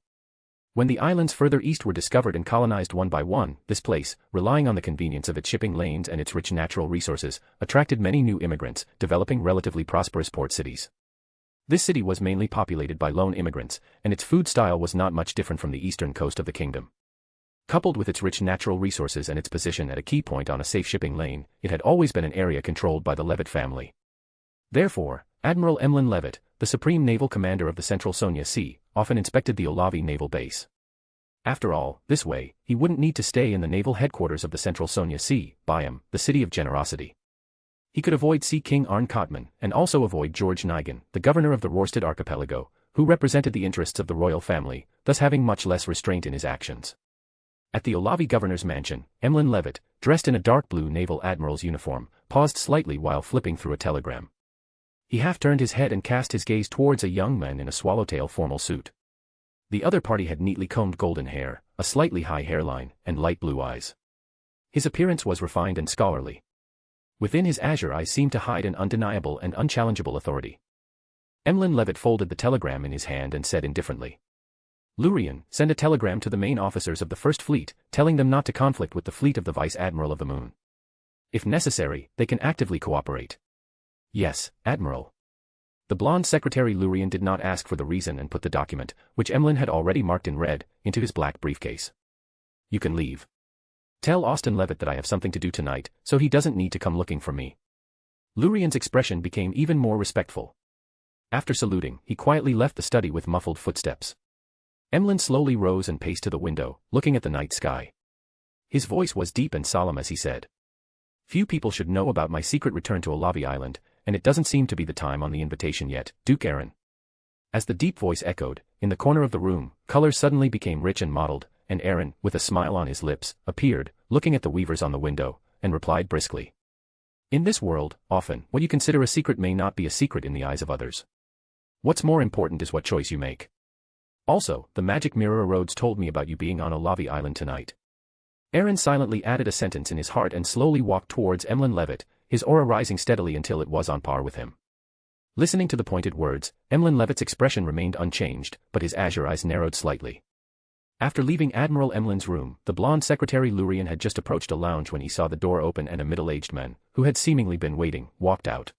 When the islands further east were discovered and colonized one by one, this place, relying on the convenience of its shipping lanes and its rich natural resources, attracted many new immigrants, developing relatively prosperous port cities. This city was mainly populated by Loen immigrants, and its food style was not much different from the eastern coast of the kingdom. Coupled with its rich natural resources and its position at a key point on a safe shipping lane, it had always been an area controlled by the Levitt family. Therefore, Admiral Emlyn Levitt, the supreme naval commander of the Central Sonia Sea, often inspected the Olavi naval base. After all, this way, he wouldn't need to stay in the naval headquarters of the Central Sonia Sea, Byam, the city of generosity. He could avoid Sea King Arn Kottman, and also avoid George Nigan, the governor of the Rørsted Archipelago, who represented the interests of the royal family, thus having much less restraint in his actions. At the Olavi governor's mansion, Emlyn Levitt, dressed in a dark blue naval admiral's uniform, paused slightly while flipping through a telegram. He half turned his head and cast his gaze towards a young man in a swallowtail formal suit. The other party had neatly combed golden hair, a slightly high hairline, and light blue eyes. His appearance was refined and scholarly. Within his azure eyes seemed to hide an undeniable and unchallengeable authority. Emlyn Levitt folded the telegram in his hand and said indifferently, "Lurien, send a telegram to the main officers of the First Fleet, telling them not to conflict with the fleet of the Vice Admiral of the Moon. If necessary, they can actively cooperate." "Yes, Admiral." The blonde secretary Lurien did not ask for the reason and put the document, which Emlyn had already marked in red, into his black briefcase. "You can leave. Tell Austin Levitt that I have something to do tonight, so he doesn't need to come looking for me." Lurien's expression became even more respectful. After saluting, he quietly left the study with muffled footsteps. Emlyn slowly rose and paced to the window, looking at the night sky. His voice was deep and solemn as he said, "Few people should know about my secret return to Olavi Island, and it doesn't seem to be the time on the invitation yet, Duke Aaron." As the deep voice echoed, in the corner of the room, colors suddenly became rich and mottled, and Aaron, with a smile on his lips, appeared, looking at the weavers on the window, and replied briskly, "In this world, often, what you consider a secret may not be a secret in the eyes of others. What's more important is what choice you make. Also, the magic mirror roads told me about you being on Olavi Island tonight." Aaron silently added a sentence in his heart and slowly walked towards Emlyn Levitt, his aura rising steadily until it was on par with him. Listening to the pointed words, Emlyn Levitt's expression remained unchanged, but his azure eyes narrowed slightly. After leaving Admiral Emlyn's room, the blonde secretary Lurien had just approached a lounge when he saw the door open and a middle-aged man, who had seemingly been waiting, walked out.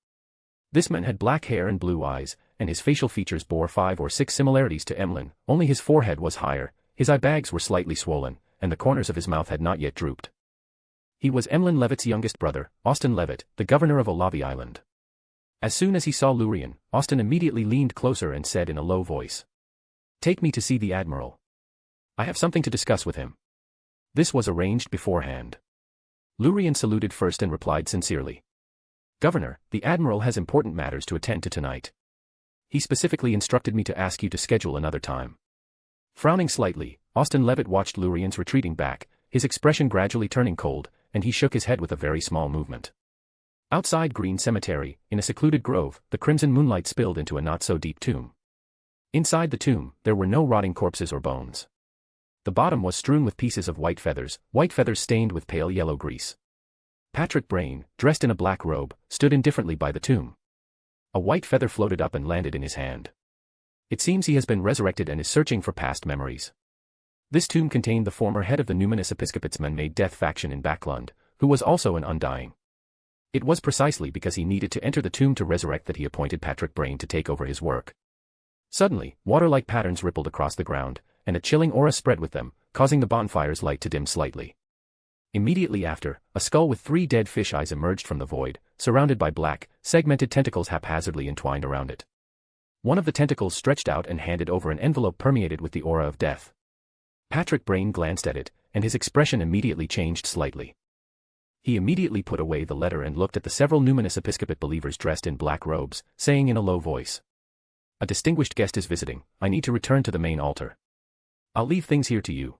This man had black hair and blue eyes, and his facial features bore 5 or 6 similarities to Emlyn, only his forehead was higher, his eye bags were slightly swollen, and the corners of his mouth had not yet drooped. He was Emlyn Levitt's youngest brother, Austin Levitt, the governor of Olavi Island. As soon as he saw Lurien, Austin immediately leaned closer and said in a low voice, "Take me to see the Admiral. I have something to discuss with him." This was arranged beforehand. Lurien saluted first and replied sincerely, "Governor, the Admiral has important matters to attend to tonight. He specifically instructed me to ask you to schedule another time." Frowning slightly, Austin Levitt watched Lurien's retreating back, his expression gradually turning cold, and he shook his head with a very small movement. Outside Green Cemetery, in a secluded grove, the crimson moonlight spilled into a not-so-deep tomb. Inside the tomb, there were no rotting corpses or bones. The bottom was strewn with pieces of white feathers stained with pale yellow grease. Patrick Brain, dressed in a black robe, stood indifferently by the tomb. A white feather floated up and landed in his hand. It seems he has been resurrected and is searching for past memories. This tomb contained the former head of the numinous episcopate's man-made death faction in Backlund, who was also an undying. It was precisely because he needed to enter the tomb to resurrect that he appointed Patrick Brain to take over his work. Suddenly, water-like patterns rippled across the ground, and a chilling aura spread with them, causing the bonfire's light to dim slightly. Immediately after, a skull with 3 dead fish eyes emerged from the void, surrounded by black, segmented tentacles haphazardly entwined around it. One of the tentacles stretched out and handed over an envelope permeated with the aura of death. Patrick Brain glanced at it, and his expression immediately changed slightly. He immediately put away the letter and looked at the several numinous episcopate believers dressed in black robes, saying in a low voice, "A distinguished guest is visiting. I need to return to the main altar. I'll leave things here to you.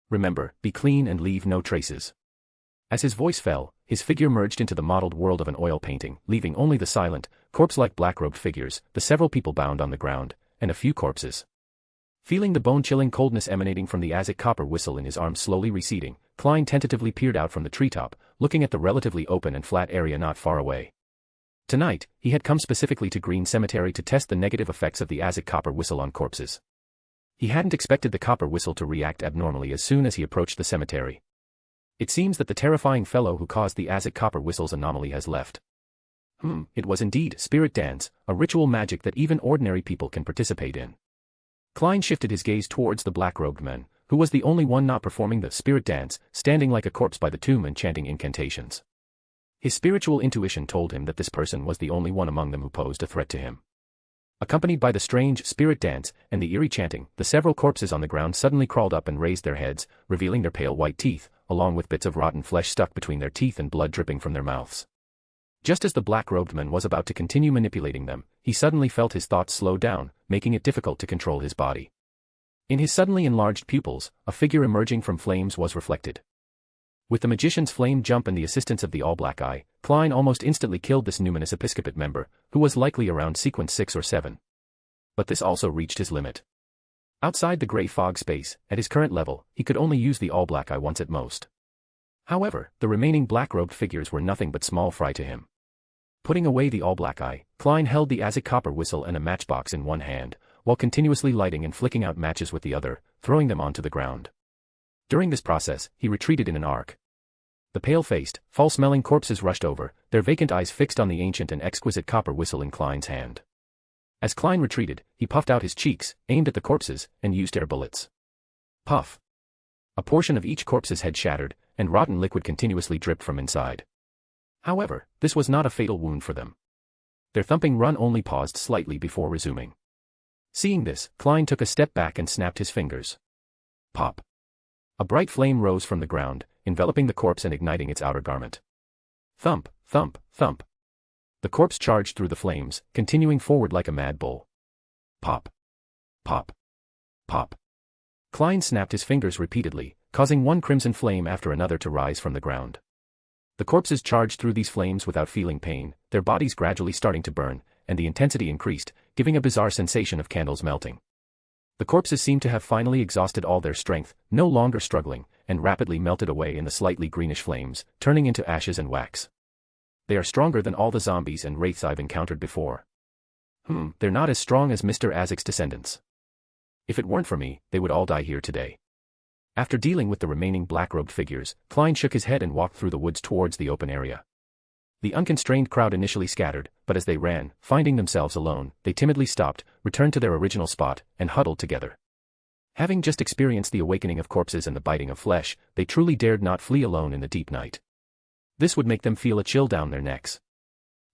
Remember, be clean and leave no traces." As his voice fell, his figure merged into the mottled world of an oil painting, leaving only the silent, corpse-like black-robed figures, the several people bound on the ground, and a few corpses. Feeling the bone-chilling coldness emanating from the Azek copper whistle in his arm slowly receding, Klein tentatively peered out from the treetop, looking at the relatively open and flat area not far away. Tonight, he had come specifically to Green Cemetery to test the negative effects of the Azek copper whistle on corpses. He hadn't expected the copper whistle to react abnormally as soon as he approached the cemetery. It seems that the terrifying fellow who caused the Azek copper whistle's anomaly has left. It was indeed spirit dance, a ritual magic that even ordinary people can participate in. Klein shifted his gaze towards the black-robed man, who was the only one not performing the spirit dance, standing like a corpse by the tomb and chanting incantations. His spiritual intuition told him that this person was the only one among them who posed a threat to him. Accompanied by the strange spirit dance and the eerie chanting, the several corpses on the ground suddenly crawled up and raised their heads, revealing their pale white teeth, along with bits of rotten flesh stuck between their teeth and blood dripping from their mouths. Just as the black-robed man was about to continue manipulating them, he suddenly felt his thoughts slow down, making it difficult to control his body. In his suddenly enlarged pupils, a figure emerging from flames was reflected. With the magician's flame jump and the assistance of the all-black eye, Klein almost instantly killed this numinous episcopate member, who was likely around sequence 6 or 7. But this also reached his limit. Outside the gray fog space, at his current level, he could only use the all-black eye once at most. However, the remaining black-robed figures were nothing but small fry to him. Putting away the all-black eye, Klein held the Azek copper whistle and a matchbox in one hand, while continuously lighting and flicking out matches with the other, throwing them onto the ground. During this process, he retreated in an arc. The pale-faced, foul-smelling corpses rushed over, their vacant eyes fixed on the ancient and exquisite copper whistle in Klein's hand. As Klein retreated, he puffed out his cheeks, aimed at the corpses, and used air bullets. Puff. A portion of each corpse's head shattered, and rotten liquid continuously dripped from inside. However, this was not a fatal wound for them. Their thumping run only paused slightly before resuming. Seeing this, Klein took a step back and snapped his fingers. Pop. A bright flame rose from the ground, enveloping the corpse and igniting its outer garment. Thump, thump, thump. The corpse charged through the flames, continuing forward like a mad bull. Pop. Pop. Pop. Klein snapped his fingers repeatedly, causing one crimson flame after another to rise from the ground. The corpses charged through these flames without feeling pain, their bodies gradually starting to burn, and the intensity increased, giving a bizarre sensation of candles melting. The corpses seemed to have finally exhausted all their strength, no longer struggling, and rapidly melted away in the slightly greenish flames, turning into ashes and wax. They are stronger than all the zombies and wraiths I've encountered before. They're not as strong as Mr. Azek's descendants. If it weren't for me, they would all die here today. After dealing with the remaining black-robed figures, Klein shook his head and walked through the woods towards the open area. The unconstrained crowd initially scattered, but as they ran, finding themselves alone, they timidly stopped, returned to their original spot, and huddled together. Having just experienced the awakening of corpses and the biting of flesh, they truly dared not flee alone in the deep night. This would make them feel a chill down their necks.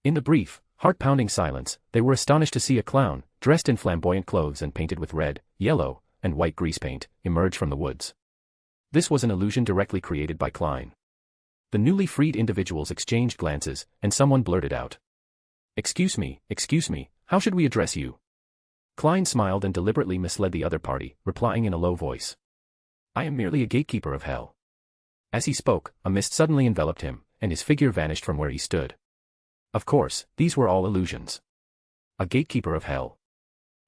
In the brief, heart-pounding silence, they were astonished to see a clown, dressed in flamboyant clothes and painted with red, yellow, and white grease paint, emerge from the woods. This was an illusion directly created by Klein. The newly freed individuals exchanged glances, and someone blurted out. Excuse me, how should we address you?" Klein smiled and deliberately misled the other party, replying in a low voice. "I am merely a gatekeeper of hell." As he spoke, a mist suddenly enveloped him, and his figure vanished from where he stood. Of course, these were all illusions. A gatekeeper of hell.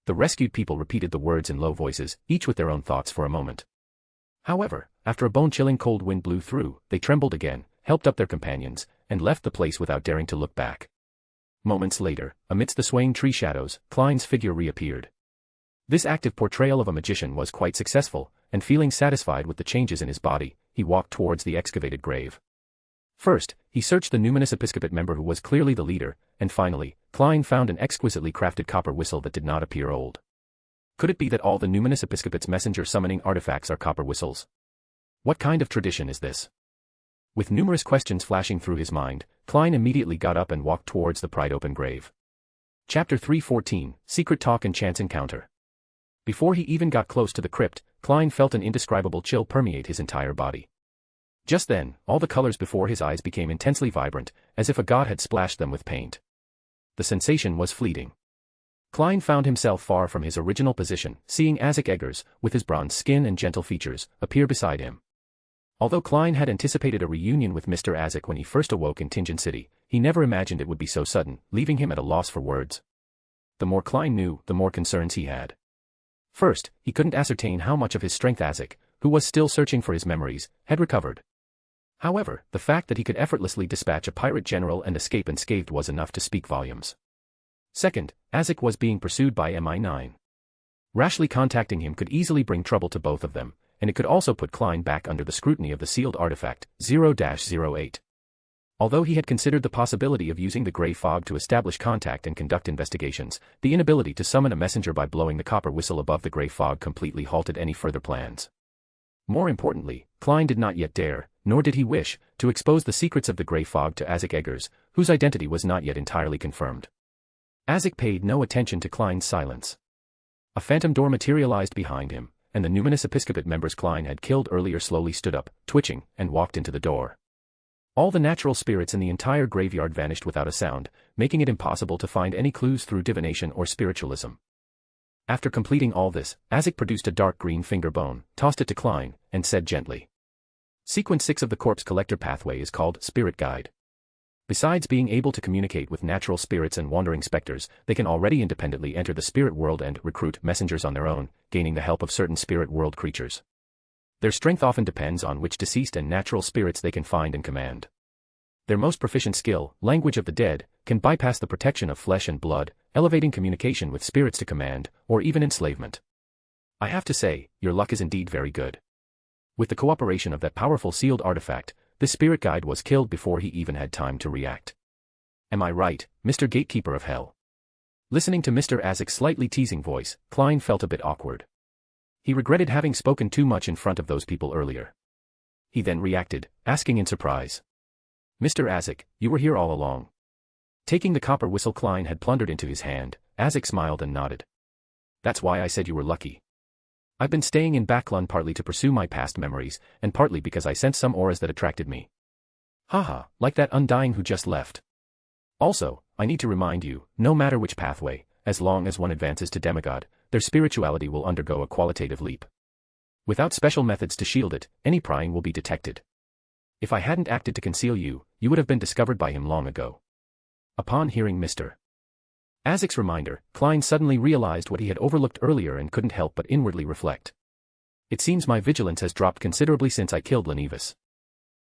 The rescued people repeated the words in low voices, each with their own thoughts for a moment. However, after a bone-chilling cold wind blew through, they trembled again, helped up their companions, and left the place without daring to look back. Moments later, amidst the swaying tree shadows, Klein's figure reappeared. This active portrayal of a magician was quite successful, and feeling satisfied with the changes in his body, he walked towards the excavated grave. First, he searched the numinous episcopate member who was clearly the leader, and finally, Klein found an exquisitely crafted copper whistle that did not appear old. Could it be that all the numinous episcopate's messenger summoning artifacts are copper whistles? What kind of tradition is this? With numerous questions flashing through his mind, Klein immediately got up and walked towards the pried-open grave. Chapter 3:14, Secret Talk and Chance Encounter. Before he even got close to the crypt, Klein felt an indescribable chill permeate his entire body. Just then, all the colors before his eyes became intensely vibrant, as if a god had splashed them with paint. The sensation was fleeting. Klein found himself far from his original position, seeing Isaac Eggers, with his bronze skin and gentle features, appear beside him. Although Klein had anticipated a reunion with Mr. Isaac when he first awoke in Tingen City, he never imagined it would be so sudden, leaving him at a loss for words. The more Klein knew, the more concerns he had. First, he couldn't ascertain how much of his strength Isaac, who was still searching for his memories, had recovered. However, the fact that he could effortlessly dispatch a pirate general and escape unscathed was enough to speak volumes. Second, Isaac was being pursued by MI9. Rashly contacting him could easily bring trouble to both of them, and it could also put Klein back under the scrutiny of the sealed artifact, 0-08. Although he had considered the possibility of using the gray fog to establish contact and conduct investigations, the inability to summon a messenger by blowing the copper whistle above the gray fog completely halted any further plans. More importantly, Klein did not yet dare, nor did he wish, to expose the secrets of the gray fog to Isaac Eggers, whose identity was not yet entirely confirmed. Isaac paid no attention to Klein's silence. A phantom door materialized behind him, and the numinous episcopate members Klein had killed earlier slowly stood up, twitching, and walked into the door. All the natural spirits in the entire graveyard vanished without a sound, making it impossible to find any clues through divination or spiritualism. After completing all this, Isaac produced a dark green finger bone, tossed it to Klein, and said gently, "Sequence 6 of the Corpse Collector pathway is called Spirit Guide. Besides being able to communicate with natural spirits and wandering specters, they can already independently enter the spirit world and recruit messengers on their own, gaining the help of certain spirit world creatures. Their strength often depends on which deceased and natural spirits they can find and command. Their most proficient skill, Language of the Dead, can bypass the protection of flesh and blood, elevating communication with spirits to command, or even enslavement. I have to say, your luck is indeed very good. With the cooperation of that powerful sealed artifact, this spirit guide was killed before he even had time to react. Am I right, Mr. Gatekeeper of Hell?" Listening to Mr. Isaac's slightly teasing voice, Klein felt a bit awkward. He regretted having spoken too much in front of those people earlier. He then reacted, asking in surprise, "Mr. Isaac, you were here all along?" Taking the copper whistle Klein had plundered into his hand, Isaac smiled and nodded. "That's why I said you were lucky. I've been staying in Backlund partly to pursue my past memories, and partly because I sensed some auras that attracted me. Haha, like that undying who just left. Also, I need to remind you, no matter which pathway, as long as one advances to demigod, their spirituality will undergo a qualitative leap. Without special methods to shield it, any prying will be detected. If I hadn't acted to conceal you, you would have been discovered by him long ago." Upon hearing Mr. Isaac's reminder, Klein suddenly realized what he had overlooked earlier and couldn't help but inwardly reflect. "It seems my vigilance has dropped considerably since I killed Lenevis."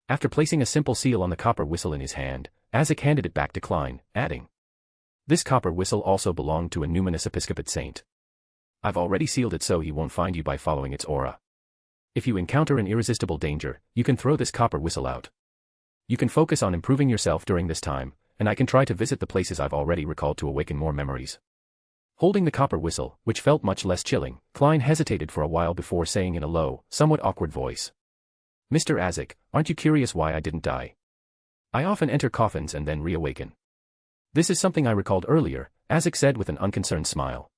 After placing a simple seal on the copper whistle in his hand, Isaac handed it back to Klein, adding, "This copper whistle also belonged to a numinous episcopate saint. I've already sealed it so he won't find you by following its aura. If you encounter an irresistible danger, you can throw this copper whistle out. You can focus on improving yourself during this time, and I can try to visit the places I've already recalled to awaken more memories." Holding the copper whistle, which felt much less chilling, Klein hesitated for a while before saying in a low, somewhat awkward voice, "Mr. Isaac, aren't you curious why I didn't die? I often enter coffins and then reawaken." "This is something I recalled earlier," Isaac said with an unconcerned smile.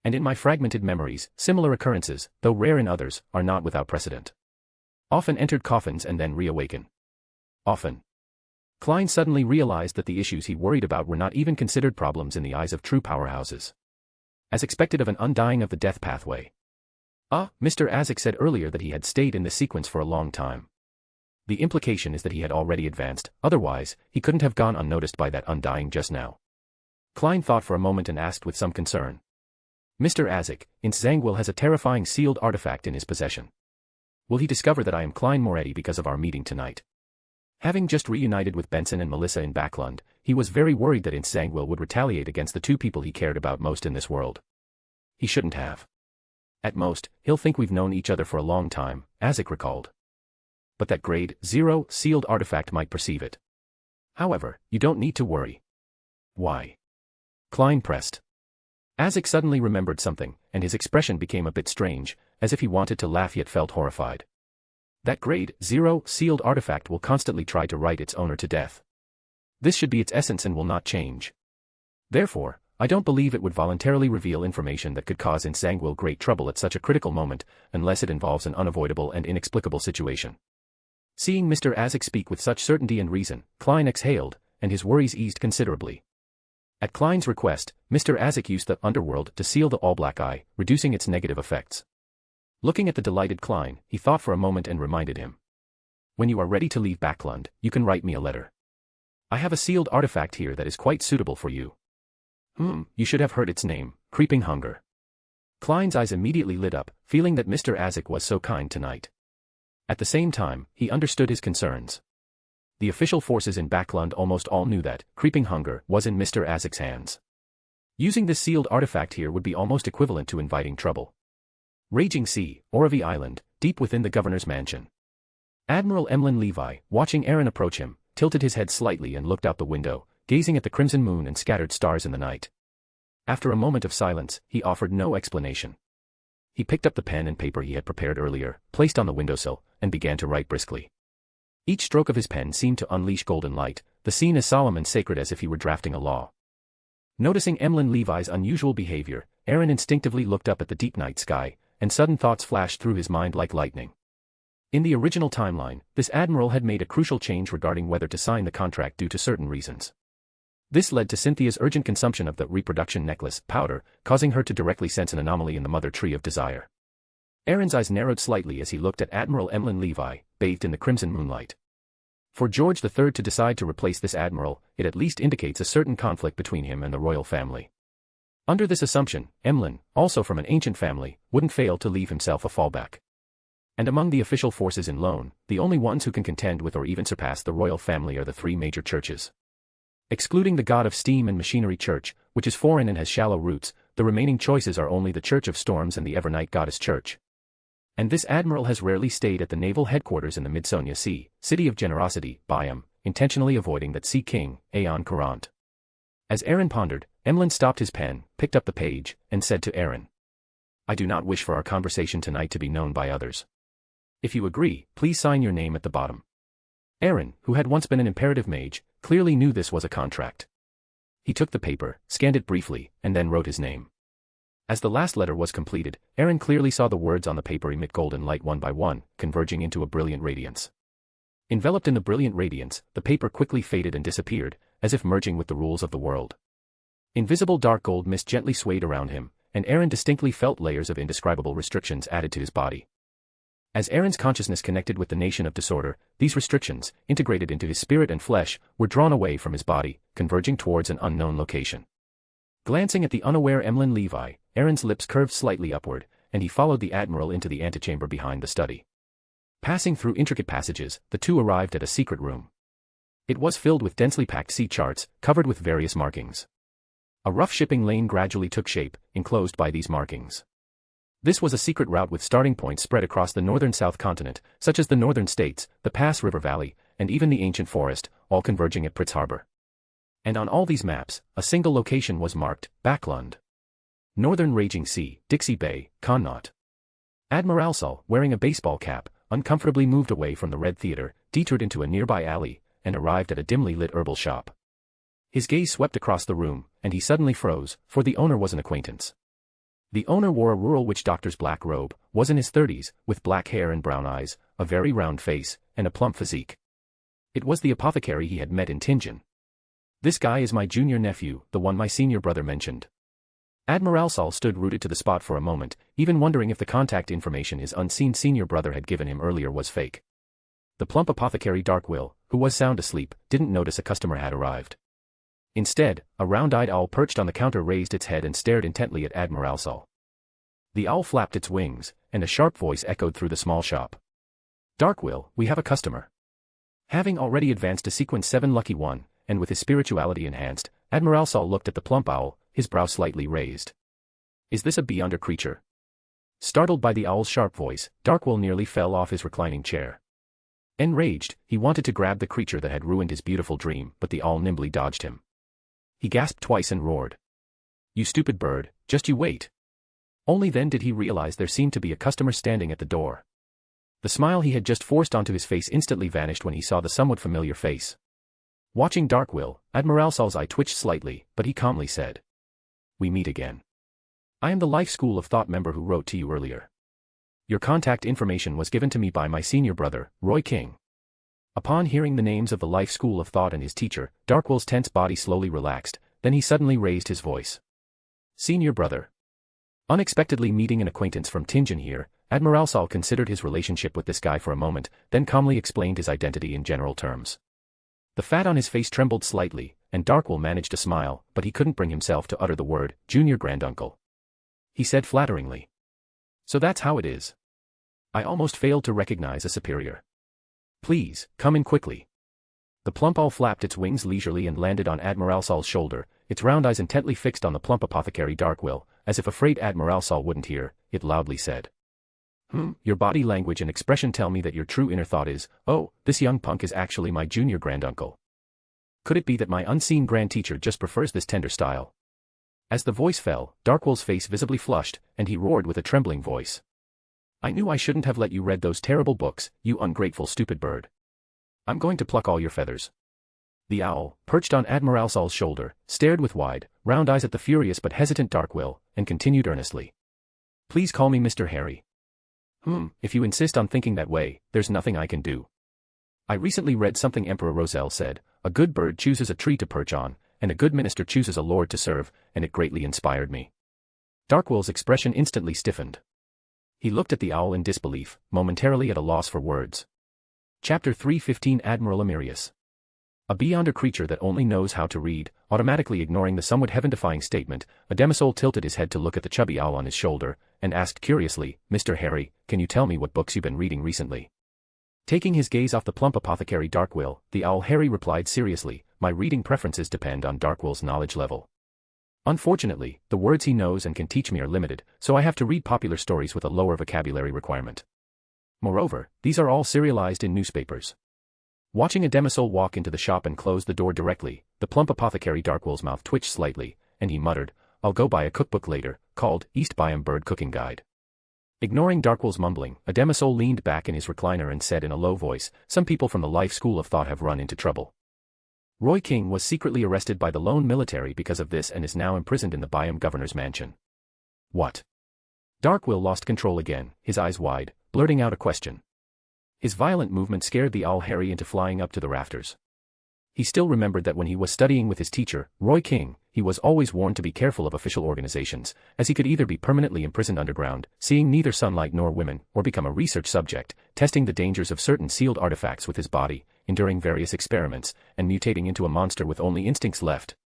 "And in my fragmented memories, similar occurrences, though rare in others, are not without precedent. Often entered coffins and then reawaken. Often." Klein suddenly realized that the issues he worried about were not even considered problems in the eyes of true powerhouses. As expected of an undying of the death pathway. Mr. Isaac said earlier that he had stayed in this sequence for a long time. The implication is that he had already advanced, otherwise, he couldn't have gone unnoticed by that undying just now. Klein thought for a moment and asked with some concern, "Mr. Isaac, Zangwill has a terrifying sealed artifact in his possession. Will he discover that I am Klein Moretti because of our meeting tonight?" Having just reunited with Benson and Melissa in Backlund, he was very worried that Zangwill would retaliate against the two people he cared about most in this world. he shouldn't have. At most, he'll think we've known each other for a long time, Azek recalled. But that grade 0 sealed artifact might perceive it. However, you don't need to worry. Why? Klein pressed. Azek suddenly remembered something, and his expression became a bit strange, as if he wanted to laugh yet felt horrified. That grade 0 sealed artifact will constantly try to write its owner to death. This should be its essence and will not change. Therefore, I don't believe it would voluntarily reveal information that could cause Insanguil great trouble at such a critical moment, unless it involves an unavoidable and inexplicable situation. Seeing Mr. Azek speak with such certainty and reason, Klein exhaled, and his worries eased considerably. At Klein's request, Mr. Azek used the underworld to seal the all-black eye, reducing its negative effects. Looking at the delighted Klein, he thought for a moment and reminded him. When you are ready to leave Backlund, you can write me a letter. I have a sealed artifact here that is quite suitable for you. You should have heard its name, Creeping Hunger. Klein's eyes immediately lit up, feeling that Mr. Azek was so kind tonight. At the same time, he understood his concerns. The official forces in Backlund almost all knew that Creeping Hunger was in Mr. Azek's hands. Using this sealed artifact here would be almost equivalent to inviting trouble. Raging Sea, Oravi Island, deep within the governor's mansion. Admiral Emlyn Levi, watching Aaron approach him, tilted his head slightly and looked out the window, gazing at the crimson moon and scattered stars in the night. After a moment of silence, he offered no explanation. He picked up the pen and paper he had prepared earlier, placed on the windowsill, and began to write briskly. Each stroke of his pen seemed to unleash golden light, the scene as solemn and sacred as if he were drafting a law. Noticing Emlyn Levi's unusual behavior, Aaron instinctively looked up at the deep night sky, and sudden thoughts flashed through his mind like lightning. In the original timeline, this admiral had made a crucial change regarding whether to sign the contract due to certain reasons. This led to Cynthia's urgent consumption of the reproduction necklace powder, causing her to directly sense an anomaly in the mother tree of desire. Aaron's eyes narrowed slightly as he looked at Admiral Emlyn Levi, bathed in the crimson moonlight. For George III to decide to replace this admiral, it at least indicates a certain conflict between him and the royal family. Under this assumption, Emlyn, also from an ancient family, wouldn't fail to leave himself a fallback. And among the official forces in Loen, the only ones who can contend with or even surpass the royal family are the three major churches. Excluding the God of Steam and Machinery Church, which is foreign and has shallow roots, the remaining choices are only the Church of Storms and the Evernight Goddess Church. And this admiral has rarely stayed at the naval headquarters in the Midsonia Sea, City of Generosity, Byam, intentionally avoiding that sea king, Aeon Courant. As Aaron pondered, Emlyn stopped his pen, picked up the page, and said to Aaron, I do not wish for our conversation tonight to be known by others. If you agree, please sign your name at the bottom. Aaron, who had once been an imperative mage, clearly knew this was a contract. He took the paper, scanned it briefly, and then wrote his name. As the last letter was completed, Aaron clearly saw the words on the paper emit golden light one by one, converging into a brilliant radiance. Enveloped in the brilliant radiance, the paper quickly faded and disappeared, as if merging with the rules of the world. Invisible dark gold mist gently swayed around him, and Aaron distinctly felt layers of indescribable restrictions added to his body. As Aaron's consciousness connected with the nation of disorder, these restrictions, integrated into his spirit and flesh, were drawn away from his body, converging towards an unknown location. Glancing at the unaware Emlyn Levi, Aaron's lips curved slightly upward, and he followed the admiral into the antechamber behind the study. Passing through intricate passages, the two arrived at a secret room. It was filled with densely packed sea charts, covered with various markings. A rough shipping lane gradually took shape, enclosed by these markings. This was a secret route with starting points spread across the northern South continent, such as the northern states, the Pass River Valley, and even the ancient forest, all converging at Pritz Harbor. And on all these maps, a single location was marked, Backlund. Northern Raging Sea, Dixie Bay, Connaught. Admiralsal, wearing a baseball cap, uncomfortably moved away from the Red Theater, detoured into a nearby alley, and arrived at a dimly lit herbal shop. His gaze swept across the room, and he suddenly froze, for the owner was an acquaintance. The owner wore a rural witch doctor's black robe, was in his 30s, with black hair and brown eyes, a very round face, and a plump physique. It was the apothecary he had met in Tingen. This guy is my junior nephew, the one my senior brother mentioned. Admiralsal stood rooted to the spot for a moment, even wondering if the contact information his unseen senior brother had given him earlier was fake. The plump apothecary Darkwill, who was sound asleep, didn't notice a customer had arrived. Instead, a round-eyed owl perched on the counter raised its head and stared intently at Admiralsal. The owl flapped its wings, and a sharp voice echoed through the small shop. Darkwill, we have a customer. Having already advanced to sequence 7 Lucky 1, and with his spirituality enhanced, Admiralsal looked at the plump owl, his brow slightly raised. Is this a beyonder creature? Startled by the owl's sharp voice, Darkwill nearly fell off his reclining chair. Enraged, he wanted to grab the creature that had ruined his beautiful dream, but the owl nimbly dodged him. He gasped twice and roared. "You stupid bird, just you wait." Only then did he realize there seemed to be a customer standing at the door. The smile he had just forced onto his face instantly vanished when he saw the somewhat familiar face. Watching Darkwill, Admiralsal's eye twitched slightly, but he calmly said, "We meet again. I am the Life School of Thought member who wrote to you earlier. Your contact information was given to me by my senior brother, Roy King." Upon hearing the names of the Life School of Thought and his teacher, Darkwill's tense body slowly relaxed, then he suddenly raised his voice. "Senior brother." Unexpectedly meeting an acquaintance from Tingen here, Admiralsal considered his relationship with this guy for a moment, then calmly explained his identity in general terms. The fat on his face trembled slightly, and Darkwill managed to smile, but he couldn't bring himself to utter the word, "Junior Granduncle." He said flatteringly, "So that's how it is. I almost failed to recognize a superior. Please, come in quickly." The plump owl flapped its wings leisurely and landed on Admiralsal's shoulder, its round eyes intently fixed on the plump apothecary Darkwill, as if afraid Admiralsal wouldn't hear, it loudly said, Your body language and expression tell me that your true inner thought is, oh, this young punk is actually my junior granduncle. Could it be that my unseen grand teacher just prefers this tender style?" As the voice fell, Darkwill's face visibly flushed, and he roared with a trembling voice. "I knew I shouldn't have let you read those terrible books, you ungrateful stupid bird. I'm going to pluck all your feathers." The owl, perched on Admiralsal's shoulder, stared with wide, round eyes at the furious but hesitant Darkwill, and continued earnestly. "Please call me Mr. Harry." If you insist on thinking that way, there's nothing I can do. I recently read something Emperor Roselle said, a good bird chooses a tree to perch on, and a good minister chooses a lord to serve, and it greatly inspired me." Darkwill's expression instantly stiffened. He looked at the owl in disbelief, momentarily at a loss for words. Chapter 315 Admiral Amirius. A beyonder creature that only knows how to read, automatically ignoring the somewhat heaven-defying statement, Ademasol tilted his head to look at the chubby owl on his shoulder, and asked curiously, "Mr. Harry, can you tell me what books you've been reading recently?" Taking his gaze off the plump apothecary Darkwill, the owl Harry replied seriously, "My reading preferences depend on Darkwill's knowledge level. Unfortunately, the words he knows and can teach me are limited, so I have to read popular stories with a lower vocabulary requirement. Moreover, these are all serialized in newspapers." Watching Ademasol walk into the shop and close the door directly, the plump apothecary Darkwill's mouth twitched slightly, and he muttered, "I'll go buy a cookbook later, called East Biome Bird Cooking Guide." Ignoring Darkwill's mumbling, Ademasol leaned back in his recliner and said in a low voice, "Some people from the Life School of Thought have run into trouble. Roy King was secretly arrested by the Loen military because of this and is now imprisoned in the Biome governor's mansion." "What?" Darkwill lost control again, his eyes wide, blurting out a question. His violent movement scared the owl Harry into flying up to the rafters. He still remembered that when he was studying with his teacher, Roy King, he was always warned to be careful of official organizations, as he could either be permanently imprisoned underground, seeing neither sunlight nor women, or become a research subject, testing the dangers of certain sealed artifacts with his body, enduring various experiments, and mutating into a monster with only instincts left.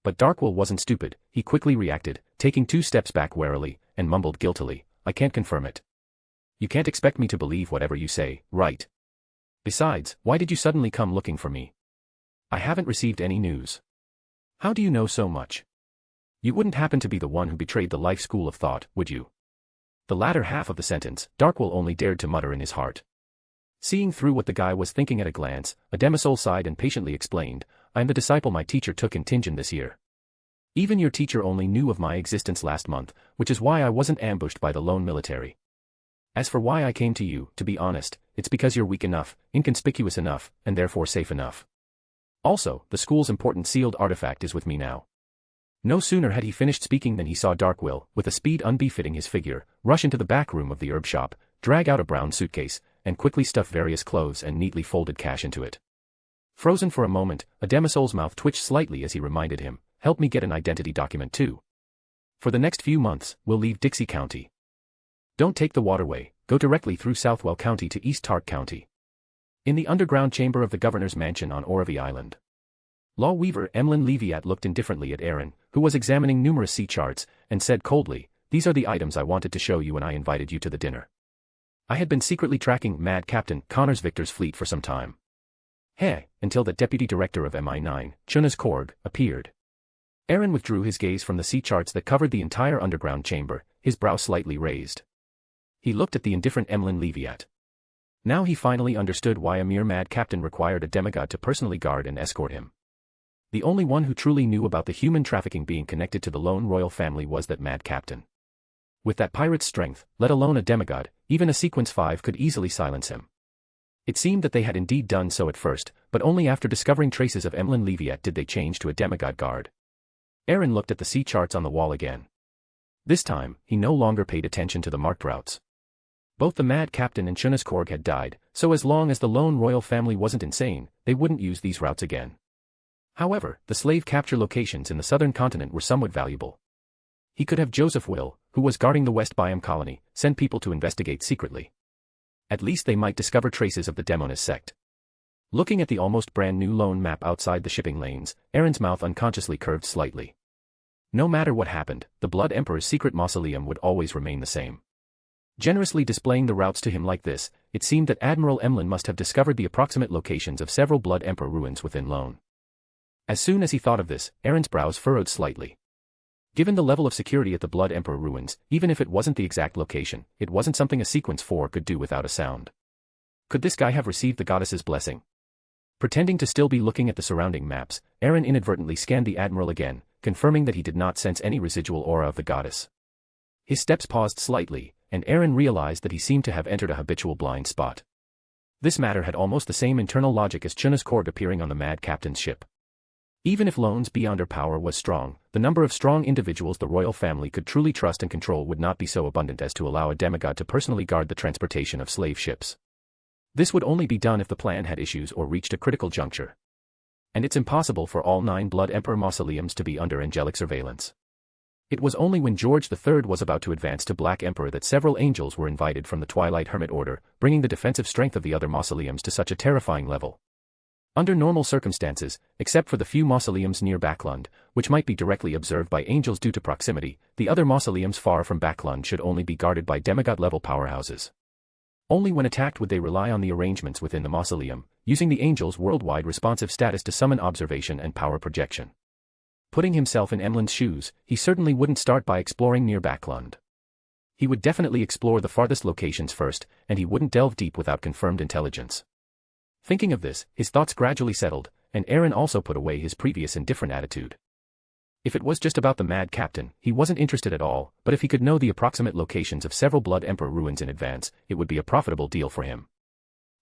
But Darkwill wasn't stupid, he quickly reacted, taking 2 steps back warily, and mumbled guiltily, "I can't confirm it." "You can't expect me to believe whatever you say, right? Besides, why did you suddenly come looking for me? I haven't received any news. How do you know so much? You wouldn't happen to be the one who betrayed the Life School of Thought, would you?" The latter half of the sentence, Darkwill only dared to mutter in his heart. Seeing through what the guy was thinking at a glance, Ademasol sighed and patiently explained, "I am the disciple my teacher took in Tingen this year. Even your teacher only knew of my existence last month, which is why I wasn't ambushed by the Loen military. As for why I came to you, to be honest, it's because you're weak enough, inconspicuous enough, and therefore safe enough. Also, the school's important sealed artifact is with me now." No sooner had he finished speaking than he saw Darkwill, with a speed unbefitting his figure, rush into the back room of the herb shop, drag out a brown suitcase, and quickly stuff various clothes and neatly folded cash into it. Frozen for a moment, Ademasol's mouth twitched slightly as he reminded him, "Help me get an identity document too. For the next few months, we'll leave Dixie County. Don't take the waterway, go directly through Southwell County to East Tark County. In the underground chamber of the governor's mansion on Oravi Island." Law Weaver Emlyn Leviat looked indifferently at Aaron, who was examining numerous sea charts, and said coldly, "These are the items I wanted to show you when I invited you to the dinner. I had been secretly tracking Mad Captain Connors Victor's fleet for some time. Until the deputy director of MI9, Chunas Korg, appeared. Aaron withdrew his gaze from the sea charts that covered the entire underground chamber, his brow slightly raised. He looked at the indifferent Emlyn Leviat. Now he finally understood why a mere mad captain required a demigod to personally guard and escort him. The only one who truly knew about the human trafficking being connected to the Loen royal family was that mad captain. With that pirate's strength, let alone a demigod, even a sequence 5 could easily silence him. It seemed that they had indeed done so at first, but only after discovering traces of Emlyn Leviat did they change to a demigod guard. Aaron looked at the sea charts on the wall again. This time, he no longer paid attention to the marked routes. Both the mad captain and Shunaskorg had died, so as long as the Loen royal family wasn't insane, they wouldn't use these routes again. However, the slave capture locations in the southern continent were somewhat valuable. He could have Joseph Will, who was guarding the West Biome colony, send people to investigate secretly. At least they might discover traces of the Demonis sect. Looking at the almost brand new Loen map outside the shipping lanes, Aaron's mouth unconsciously curved slightly. No matter what happened, the Blood Emperor's secret mausoleum would always remain the same. Generously displaying the routes to him like this, it seemed that Admiral Emlyn must have discovered the approximate locations of several Blood Emperor ruins within Loen. As soon as he thought of this, Aaron's brows furrowed slightly. Given the level of security at the Blood Emperor ruins, even if it wasn't the exact location, it wasn't something a sequence 4 could do without a sound. Could this guy have received the goddess's blessing? Pretending to still be looking at the surrounding maps, Aaron inadvertently scanned the Admiral again, confirming that he did not sense any residual aura of the goddess. His steps paused slightly, and Aaron realized that he seemed to have entered a habitual blind spot. This matter had almost the same internal logic as Shunaskorg appearing on the mad captain's ship. Even if Loen's beyonder power was strong, the number of strong individuals the royal family could truly trust and control would not be so abundant as to allow a demigod to personally guard the transportation of slave ships. This would only be done if the plan had issues or reached a critical juncture. And it's impossible for all 9 Blood Emperor mausoleums to be under angelic surveillance. It was only when George III was about to advance to Black Emperor that several angels were invited from the Twilight Hermit Order, bringing the defensive strength of the other mausoleums to such a terrifying level. Under normal circumstances, except for the few mausoleums near Backlund, which might be directly observed by angels due to proximity, the other mausoleums far from Backlund should only be guarded by demigod-level powerhouses. Only when attacked would they rely on the arrangements within the mausoleum, using the angels' worldwide responsive status to summon observation and power projection. Putting himself in Emlyn's shoes, he certainly wouldn't start by exploring near Backlund. He would definitely explore the farthest locations first, and he wouldn't delve deep without confirmed intelligence. Thinking of this, his thoughts gradually settled, and Aaron also put away his previous indifferent attitude. If it was just about the mad captain, he wasn't interested at all, but if he could know the approximate locations of several Blood Emperor ruins in advance, it would be a profitable deal for him.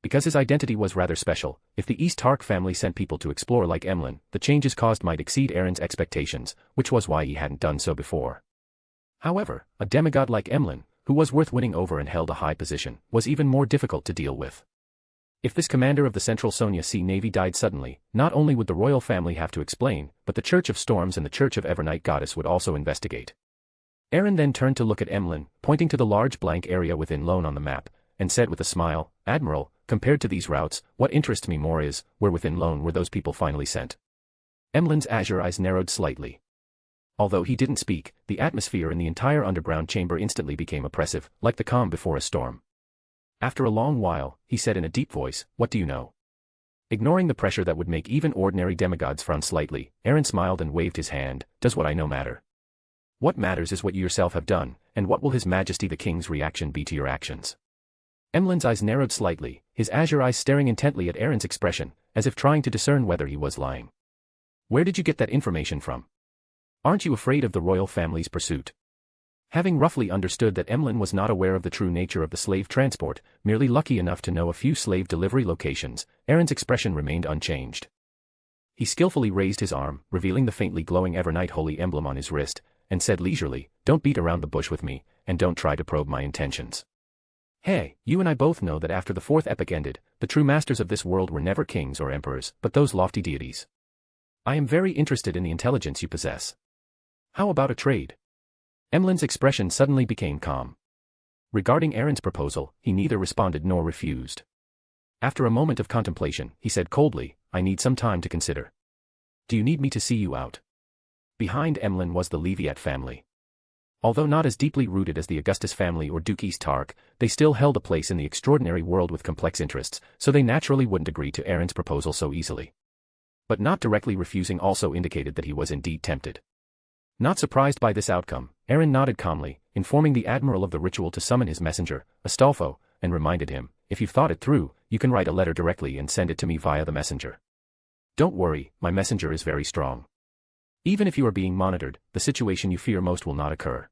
Because his identity was rather special, if the East Tark family sent people to explore like Emlyn, the changes caused might exceed Aaron's expectations, which was why he hadn't done so before. However, a demigod like Emlyn, who was worth winning over and held a high position, was even more difficult to deal with. If this commander of the Central Sonia Sea Navy died suddenly, not only would the royal family have to explain, but the Church of Storms and the Church of Evernight Goddess would also investigate. Aaron then turned to look at Emlyn, pointing to the large blank area within Loen on the map, and said with a smile, "Admiral, compared to these routes, what interests me more is, where within Loen were those people finally sent?" Emlyn's azure eyes narrowed slightly. Although he didn't speak, the atmosphere in the entire underground chamber instantly became oppressive, like the calm before a storm. After a long while, he said in a deep voice, "What do you know?" Ignoring the pressure that would make even ordinary demigods frown slightly, Aaron smiled and waved his hand. "Does what I know matter? What matters is what you yourself have done, and what will His Majesty the King's reaction be to your actions?" Emlyn's eyes narrowed slightly, his azure eyes staring intently at Aaron's expression, as if trying to discern whether he was lying. "Where did you get that information from? Aren't you afraid of the royal family's pursuit?" Having roughly understood that Emlyn was not aware of the true nature of the slave transport, merely lucky enough to know a few slave delivery locations, Aaron's expression remained unchanged. He skillfully raised his arm, revealing the faintly glowing Evernight holy emblem on his wrist, and said leisurely, "Don't beat around the bush with me, and don't try to probe my intentions. Hey, you and I both know that after the fourth epoch ended, the true masters of this world were never kings or emperors, but those lofty deities. I am very interested in the intelligence you possess. How about a trade?" Emlyn's expression suddenly became calm. Regarding Aaron's proposal, he neither responded nor refused. After a moment of contemplation, he said coldly, "I need some time to consider. Do you need me to see you out?" Behind Emlyn was the Leviat family. Although not as deeply rooted as the Augustus family or Duke East Tark, they still held a place in the extraordinary world with complex interests, so they naturally wouldn't agree to Aaron's proposal so easily. But not directly refusing also indicated that he was indeed tempted. Not surprised by this outcome, Aaron nodded calmly, informing the admiral of the ritual to summon his messenger, Astolfo, and reminded him, if you've thought it through, you can write a letter directly and send it to me via the messenger. Don't worry, my messenger is very strong. Even if you are being monitored, the situation you fear most will not occur.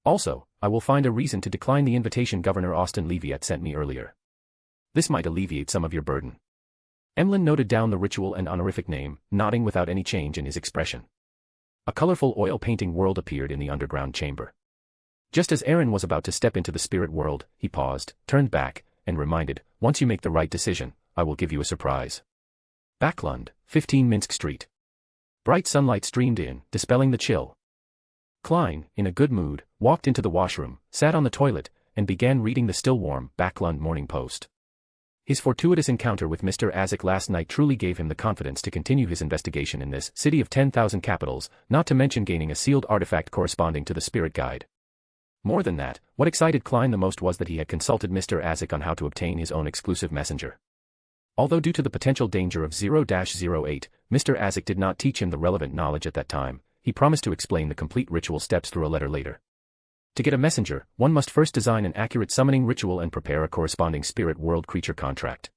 Also, I will find a reason to decline the invitation Governor Austin Leviat sent me earlier. This might alleviate some of your burden. Emlyn noted down the ritual and honorific name, nodding without any change in his expression. A colorful oil painting world appeared in the underground chamber. Just as Aaron was about to step into the spirit world, he paused, turned back, and reminded, once you make the right decision, I will give you a surprise. Backlund, 15 Minsk Street. Bright sunlight streamed in, dispelling the chill. Klein, in a good mood, walked into the washroom, sat on the toilet, and began reading the still-warm Backlund Morning Post. His fortuitous encounter with Mr. Azek last night truly gave him the confidence to continue his investigation in this city of 10,000 capitals, not to mention gaining a sealed artifact corresponding to the spirit guide. More than that, what excited Klein the most was that he had consulted Mr. Azek on how to obtain his own exclusive messenger. Although due to the potential danger of 0-08, Mr. Azek did not teach him the relevant knowledge at that time, he promised to explain the complete ritual steps through a letter later. To get a messenger, one must first design an accurate summoning ritual and prepare a corresponding spirit world creature contract.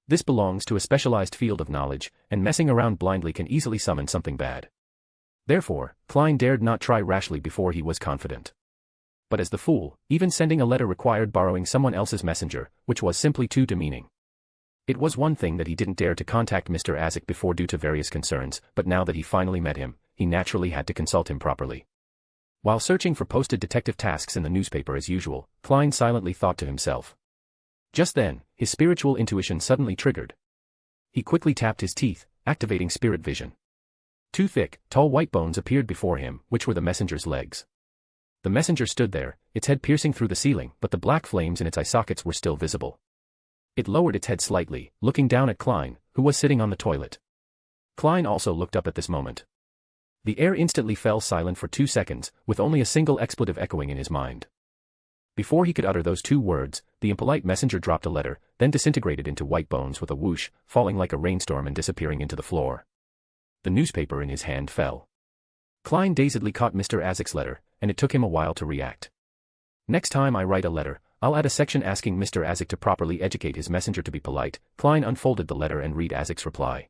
This belongs to a specialized field of knowledge, and messing around blindly can easily summon something bad. Therefore, Klein dared not try rashly before he was confident. But as the fool, even sending a letter required borrowing someone else's messenger, which was simply too demeaning. It was one thing that he didn't dare to contact Mr. Azek before due to various concerns, but now that he finally met him, he naturally had to consult him properly. While searching for posted detective tasks in the newspaper as usual, Klein silently thought to himself. Just then, his spiritual intuition suddenly triggered. He quickly tapped his teeth, activating spirit vision. Two thick, tall white bones appeared before him, which were the messenger's legs. The messenger stood there, its head piercing through the ceiling, but the black flames in its eye sockets were still visible. It lowered its head slightly, looking down at Klein, who was sitting on the toilet. Klein also looked up at this moment. The air instantly fell silent for 2 seconds, with only a single expletive echoing in his mind. Before he could utter those 2 words, the impolite messenger dropped a letter, then disintegrated into white bones with a whoosh, falling like a rainstorm and disappearing into the floor. The newspaper in his hand fell. Klein dazedly caught Mr. Azek's letter, and it took him a while to react. Next time I write a letter, I'll add a section asking Mr. Azek to properly educate his messenger to be polite. Klein unfolded the letter and read Azek's reply.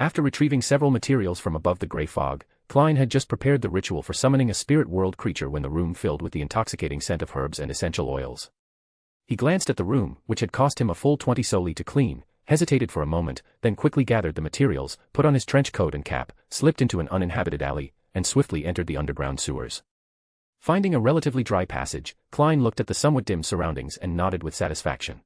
After retrieving several materials from above the gray fog, Klein had just prepared the ritual for summoning a spirit world creature when the room filled with the intoxicating scent of herbs and essential oils. He glanced at the room, which had cost him a full 20 soli to clean, hesitated for a moment, then quickly gathered the materials, put on his trench coat and cap, slipped into an uninhabited alley, and swiftly entered the underground sewers. Finding a relatively dry passage, Klein looked at the somewhat dim surroundings and nodded with satisfaction.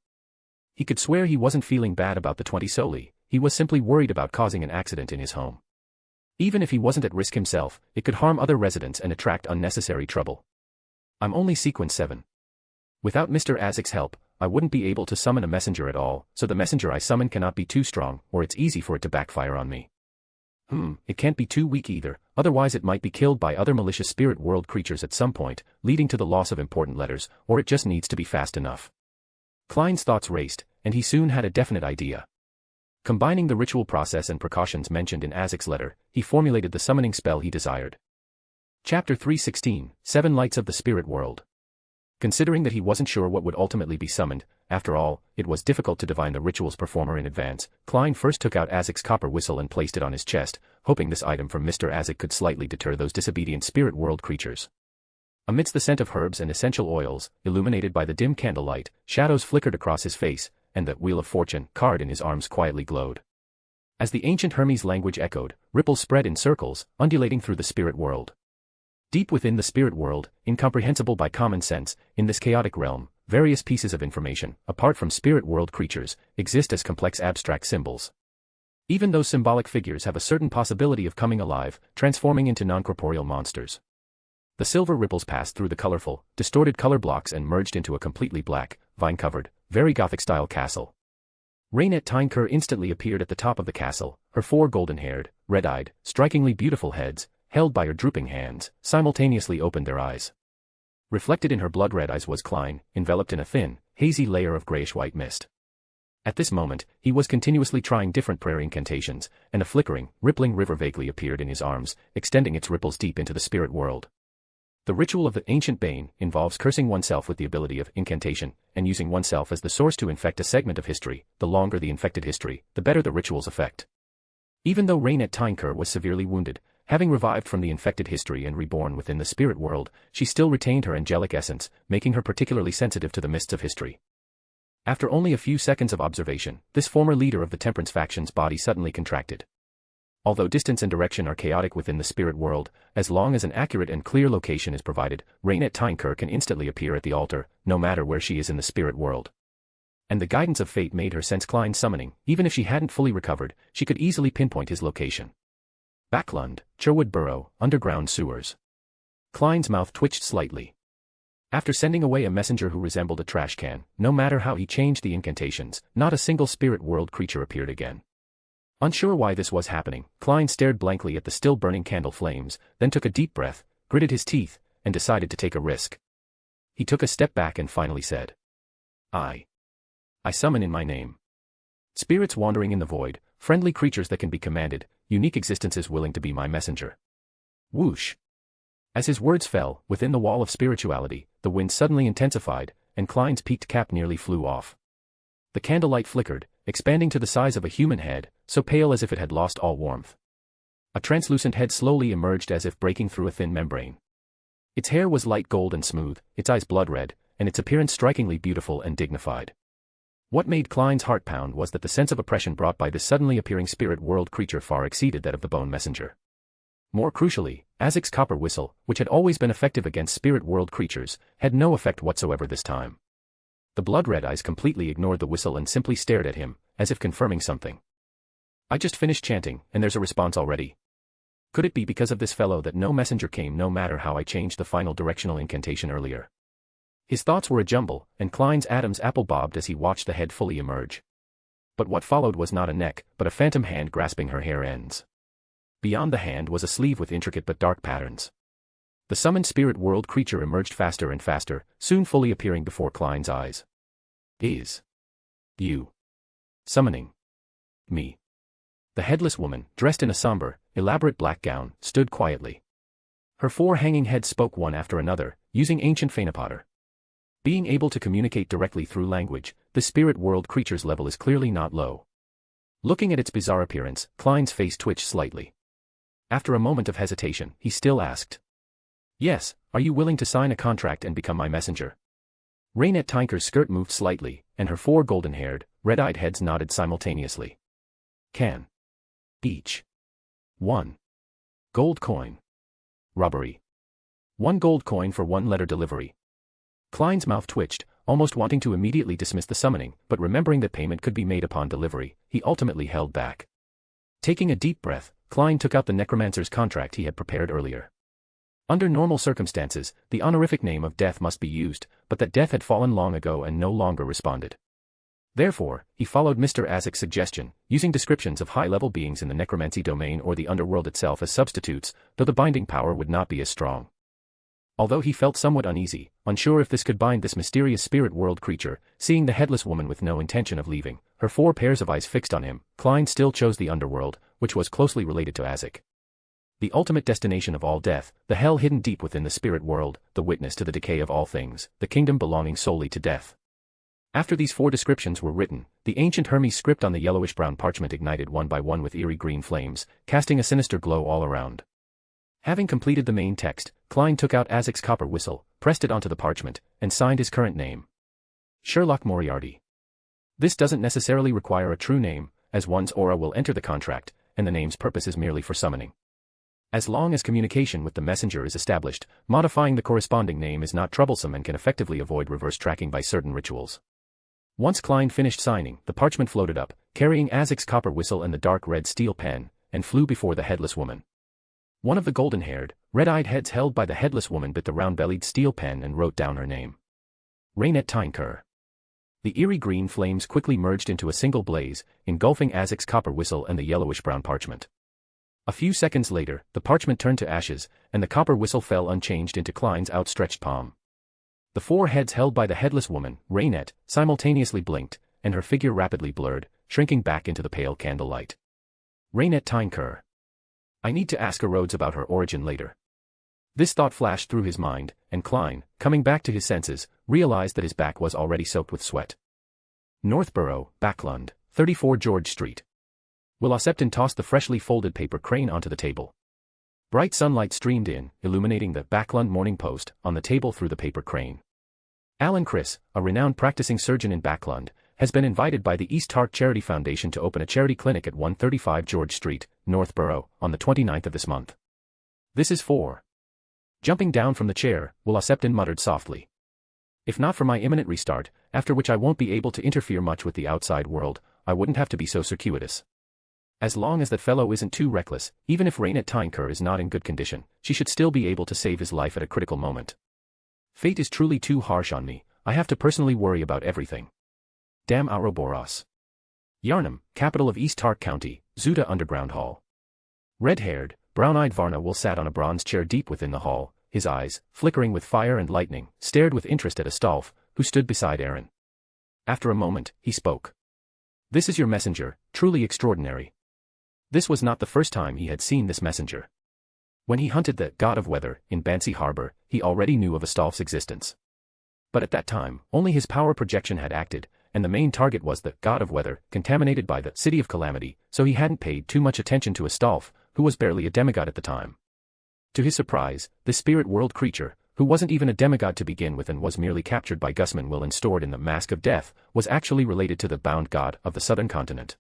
He could swear he wasn't feeling bad about the 20 soli, he was simply worried about causing an accident in his home. Even if he wasn't at risk himself, it could harm other residents and attract unnecessary trouble. I'm only sequence 7. Without Mr. Azek's help, I wouldn't be able to summon a messenger at all, so the messenger I summon cannot be too strong, or it's easy for it to backfire on me. It can't be too weak either, otherwise it might be killed by other malicious spirit world creatures at some point, leading to the loss of important letters, or it just needs to be fast enough. Klein's thoughts raced, and he soon had a definite idea. Combining the ritual process and precautions mentioned in Azek's letter, he formulated the summoning spell he desired. Chapter 316, 7 Lights of the Spirit World. Considering that he wasn't sure what would ultimately be summoned, after all, it was difficult to divine the ritual's performer in advance, Klein first took out Azek's copper whistle and placed it on his chest, hoping this item from Mr. Azek could slightly deter those disobedient spirit world creatures. Amidst the scent of herbs and essential oils, illuminated by the dim candlelight, shadows flickered across his face, and the Wheel of Fortune card in his arms quietly glowed. As the ancient Hermes language echoed, ripples spread in circles, undulating through the spirit world. Deep within the spirit world, incomprehensible by common sense, in this chaotic realm, various pieces of information, apart from spirit world creatures, exist as complex abstract symbols. Even those symbolic figures have a certain possibility of coming alive, transforming into non-corporeal monsters. The silver ripples passed through the colorful, distorted color blocks and merged into a completely black, vine-covered, very Gothic-style castle. Rainette Tyneker instantly appeared at the top of the castle, her 4 golden-haired, red-eyed, strikingly beautiful heads, held by her drooping hands, simultaneously opened their eyes. Reflected in her blood-red eyes was Klein, enveloped in a thin, hazy layer of grayish-white mist. At this moment, he was continuously trying different prayer incantations, and a flickering, rippling river vaguely appeared in his arms, extending its ripples deep into the spirit world. The ritual of the ancient Bane involves cursing oneself with the ability of incantation, and using oneself as the source to infect a segment of history. The longer the infected history, the better the ritual's effect. Even though Rainet Tyneker was severely wounded, having revived from the infected history and reborn within the spirit world, she still retained her angelic essence, making her particularly sensitive to the mists of history. After only a few seconds of observation, this former leader of the Temperance faction's body suddenly contracted. Although distance and direction are chaotic within the spirit world, as long as an accurate and clear location is provided, Rainet Tyneker can instantly appear at the altar, no matter where she is in the spirit world. And the guidance of fate made her sense Klein's summoning. Even if she hadn't fully recovered, she could easily pinpoint his location. Backlund, Cherwood Burrow, underground sewers. Klein's mouth twitched slightly. After sending away a messenger who resembled a trash can, no matter how he changed the incantations, not a single spirit world creature appeared again. Unsure why this was happening, Klein stared blankly at the still burning candle flames, then took a deep breath, gritted his teeth, and decided to take a risk. He took a step back and finally said, I summon in my name. Spirits wandering in the void, friendly creatures that can be commanded, unique existences willing to be my messenger. Whoosh. As his words fell, within the wall of spirituality, the wind suddenly intensified, and Klein's peaked cap nearly flew off. The candlelight flickered, expanding to the size of a human head, so pale as if it had lost all warmth. A translucent head slowly emerged as if breaking through a thin membrane. Its hair was light gold and smooth, its eyes blood red, and its appearance strikingly beautiful and dignified. What made Klein's heart pound was that the sense of oppression brought by this suddenly appearing spirit world creature far exceeded that of the bone messenger. More crucially, Azek's copper whistle, which had always been effective against spirit world creatures, had no effect whatsoever this time. The blood-red eyes completely ignored the whistle and simply stared at him, as if confirming something. I just finished chanting, and there's a response already. Could it be because of this fellow that no messenger came no matter how I changed the final directional incantation earlier? His thoughts were a jumble, and Klein's Adam's apple bobbed as he watched the head fully emerge. But what followed was not a neck, but a phantom hand grasping her hair ends. Beyond the hand was a sleeve with intricate but dark patterns. The summoned spirit world creature emerged faster and faster, soon fully appearing before Klein's eyes. Is you summoning me? The headless woman, dressed in a somber, elaborate black gown, stood quietly. Her four hanging heads spoke one after another, using ancient Phaenopotter. Being able to communicate directly through language, the spirit world creature's level is clearly not low. Looking at its bizarre appearance, Klein's face twitched slightly. After a moment of hesitation, he still asked, Yes, are you willing to sign a contract and become my messenger? Rainet Tyneker's skirt moved slightly, and her four golden-haired, red-eyed heads nodded simultaneously. Can. Each. 1 gold coin. Robbery. 1 gold coin for 1 letter delivery. Klein's mouth twitched, almost wanting to immediately dismiss the summoning, but remembering that payment could be made upon delivery, he ultimately held back. Taking a deep breath, Klein took out the necromancer's contract he had prepared earlier. Under normal circumstances, the honorific name of Death must be used, but that Death had fallen long ago and no longer responded. Therefore, he followed Mr. Azek's suggestion, using descriptions of high-level beings in the necromancy domain or the underworld itself as substitutes, though the binding power would not be as strong. Although he felt somewhat uneasy, unsure if this could bind this mysterious spirit world creature, seeing the headless woman with no intention of leaving, her 4 pairs of eyes fixed on him, Klein still chose the underworld, which was closely related to Azek. The ultimate destination of all death, the hell hidden deep within the spirit world, the witness to the decay of all things, the kingdom belonging solely to death. After these 4 descriptions were written, the ancient Hermes script on the yellowish-brown parchment ignited one by one with eerie green flames, casting a sinister glow all around. Having completed the main text, Klein took out Azek's copper whistle, pressed it onto the parchment, and signed his current name. Sherlock Moriarty. This doesn't necessarily require a true name, as one's aura will enter the contract, and the name's purpose is merely for summoning. As long as communication with the messenger is established, modifying the corresponding name is not troublesome and can effectively avoid reverse tracking by certain rituals. Once Klein finished signing, the parchment floated up, carrying Azek's copper whistle and the dark red steel pen, and flew before the headless woman. One of the golden-haired, red-eyed heads held by the headless woman bit the round-bellied steel pen and wrote down her name. Rainet Tyneker. The eerie green flames quickly merged into a single blaze, engulfing Azek's copper whistle and the yellowish-brown parchment. A few seconds later, the parchment turned to ashes, and the copper whistle fell unchanged into Klein's outstretched palm. The 4 heads held by the headless woman, Rainet, simultaneously blinked, and her figure rapidly blurred, shrinking back into the pale candlelight. Raynette Tyneker. I need to ask Rhodes about her origin later. This thought flashed through his mind, and Klein, coming back to his senses, realized that his back was already soaked with sweat. Northborough, Backlund, 34 George Street. Will Septon tossed the freshly folded paper crane onto the table. Bright sunlight streamed in, illuminating the Backlund Morning Post on the table through the paper crane. Alan Chris, a renowned practicing surgeon in Backlund, has been invited by the East Hark Charity Foundation to open a charity clinic at 135 George Street, Northborough, on the 29th of this month. This is for. Jumping down from the chair, Will Septon muttered softly. If not for my imminent restart, after which I won't be able to interfere much with the outside world, I wouldn't have to be so circuitous. As long as that fellow isn't too reckless, even if Raynette Tyneker is not in good condition, she should still be able to save his life at a critical moment. Fate is truly too harsh on me, I have to personally worry about everything. Damn Ouroboros. Yarnum, capital of East Hark County, Zuda Underground Hall. Red-haired, brown-eyed Varna Will sat on a bronze chair deep within the hall, his eyes, flickering with fire and lightning, stared with interest at Astolph, who stood beside Aaron. After a moment, he spoke. This is your messenger, truly extraordinary. This was not the first time he had seen this messenger. When he hunted the God of Weather in Bansi Harbor, he already knew of Astolph's existence. But at that time, only his power projection had acted, and the main target was the God of Weather, contaminated by the City of Calamity, so he hadn't paid too much attention to Astolph, who was barely a demigod at the time. To his surprise, this spirit world creature, who wasn't even a demigod to begin with and was merely captured by Gusman Will and stored in the Mask of Death, was actually related to the bound god of the southern continent.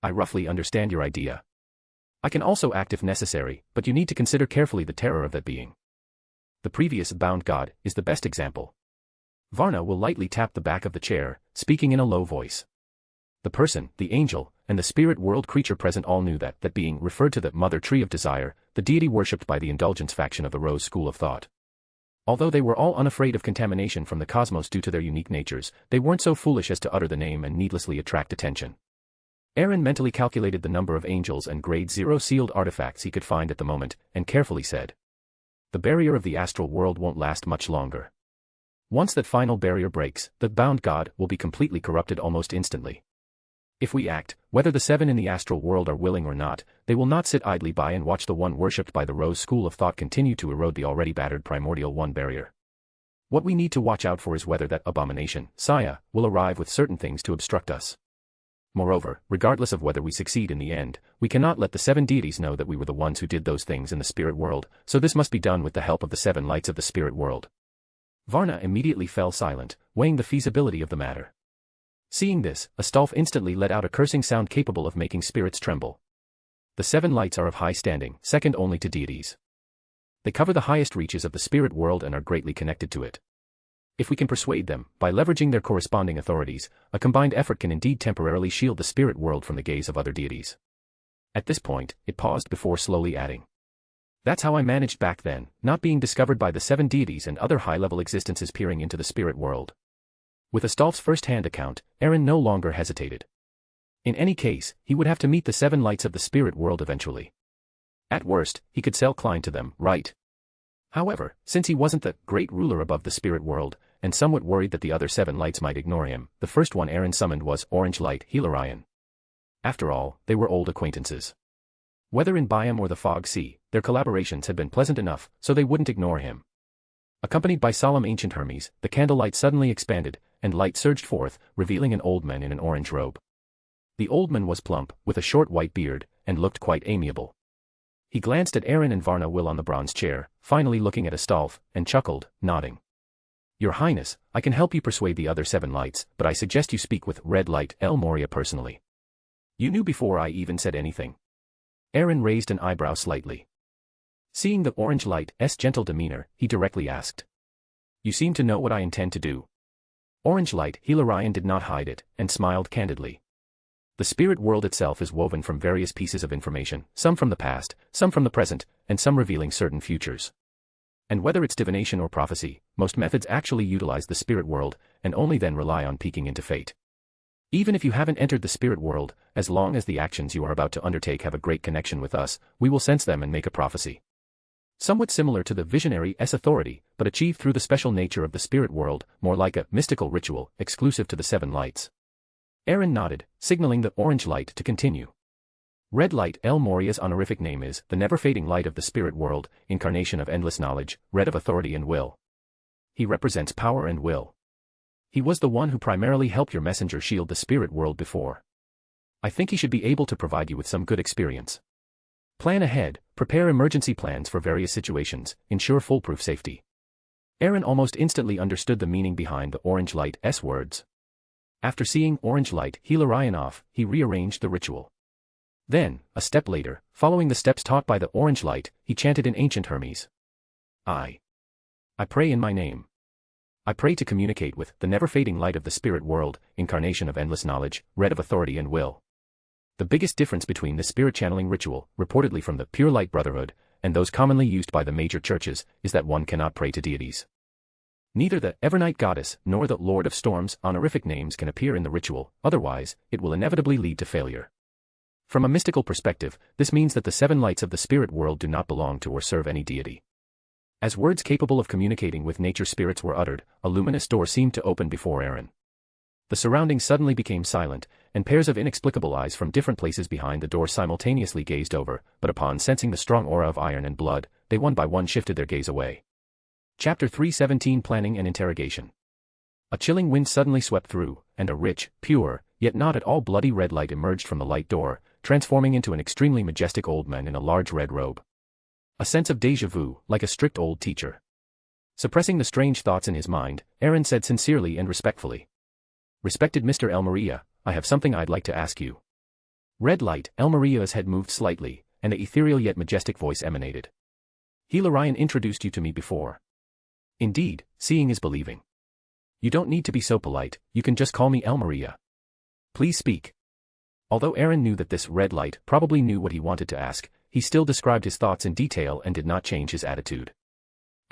I roughly understand your idea. I can also act if necessary, but you need to consider carefully the terror of that being. The previous bound god is the best example. Varna Will lightly tap the back of the chair, speaking in a low voice. The person, the angel, and the spirit world creature present all knew that being referred to the Mother Tree of Desire, the deity worshipped by the Indulgence faction of the Rose School of Thought. Although they were all unafraid of contamination from the cosmos due to their unique natures, they weren't so foolish as to utter the name and needlessly attract attention. Aaron mentally calculated the number of angels and grade 0 sealed artifacts he could find at the moment, and carefully said. The barrier of the astral world won't last much longer. Once that final barrier breaks, the bound god will be completely corrupted almost instantly. If we act, whether the seven in the astral world are willing or not, they will not sit idly by and watch the one worshipped by the Rose School of Thought continue to erode the already battered primordial one barrier. What we need to watch out for is whether that abomination, Saya, will arrive with certain things to obstruct us. Moreover, regardless of whether we succeed in the end, we cannot let the seven deities know that we were the ones who did those things in the spirit world, so this must be done with the help of the seven lights of the spirit world. Varna immediately fell silent, weighing the feasibility of the matter. Seeing this, Astolph instantly let out a cursing sound capable of making spirits tremble. The seven lights are of high standing, second only to deities. They cover the highest reaches of the spirit world and are greatly connected to it. If we can persuade them, by leveraging their corresponding authorities, a combined effort can indeed temporarily shield the spirit world from the gaze of other deities. At this point, it paused before slowly adding. That's how I managed back then, not being discovered by the seven deities and other high-level existences peering into the spirit world. With Astolph's first-hand account, Aaron no longer hesitated. In any case, he would have to meet the seven lights of the spirit world eventually. At worst, he could sell Klein to them, right? However, since he wasn't the great ruler above the spirit world, and somewhat worried that the other seven lights might ignore him, the first one Aaron summoned was Orange Light Hilarion. After all, they were old acquaintances. Whether in Byam or the Fog Sea, their collaborations had been pleasant enough, so they wouldn't ignore him. Accompanied by solemn ancient Hermes, the candlelight suddenly expanded, and light surged forth, revealing an old man in an orange robe. The old man was plump, with a short white beard, and looked quite amiable. He glanced at Aaron and Varna Will on the bronze chair, finally looking at Astolph, and chuckled, nodding. Your Highness, I can help you persuade the other seven lights, but I suggest you speak with Red Light El Moria personally. You knew before I even said anything. Aaron raised an eyebrow slightly. Seeing the Orange Light's gentle demeanor, he directly asked. You seem to know what I intend to do. Orange Light Hilarion did not hide it, and smiled candidly. The spirit world itself is woven from various pieces of information, some from the past, some from the present, and some revealing certain futures. And whether it's divination or prophecy, most methods actually utilize the spirit world, and only then rely on peeking into fate. Even if you haven't entered the spirit world, as long as the actions you are about to undertake have a great connection with us, we will sense them and make a prophecy. Somewhat similar to the visionary's authority, but achieved through the special nature of the spirit world, more like a mystical ritual, exclusive to the seven lights. Aaron nodded, signaling the orange light to continue. Red light. El Moria's honorific name is the never-fading light of the spirit world, incarnation of endless knowledge, red of authority and will. He represents power and will. He was the one who primarily helped your messenger shield the spirit world before. I think he should be able to provide you with some good experience. Plan ahead, prepare emergency plans for various situations, ensure foolproof safety. Aaron almost instantly understood the meaning behind the orange light's words. After seeing orange light heal Orion off, he rearranged the ritual. Then, a step later, following the steps taught by the orange light, he chanted in ancient Hermes. I pray in my name. I pray to communicate with the never-fading light of the spirit world, incarnation of endless knowledge, red of authority and will. The biggest difference between this spirit channeling ritual, reportedly from the Pure Light Brotherhood, and those commonly used by the major churches, is that one cannot pray to deities. Neither the Evernight Goddess nor the Lord of Storms honorific names can appear in the ritual, otherwise, it will inevitably lead to failure. From a mystical perspective, this means that the seven lights of the spirit world do not belong to or serve any deity. As words capable of communicating with nature spirits were uttered, a luminous door seemed to open before Aaron. The surroundings suddenly became silent, and pairs of inexplicable eyes from different places behind the door simultaneously gazed over, but upon sensing the strong aura of iron and blood, they one by one shifted their gaze away. Chapter 317 Planning and Interrogation. A chilling wind suddenly swept through, and a rich, pure, yet not at all bloody red light emerged from the light door, transforming into an extremely majestic old man in a large red robe. A sense of déjà vu, like a strict old teacher. Suppressing the strange thoughts in his mind, Aaron said sincerely and respectfully. Respected Mr. El Maria, I have something I'd like to ask you. Red light. El Maria's head moved slightly, and the ethereal yet majestic voice emanated. Hilarion introduced you to me before. Indeed, seeing is believing. You don't need to be so polite, you can just call me El Maria. Please speak. Although Aaron knew that this red light probably knew what he wanted to ask, he still described his thoughts in detail and did not change his attitude.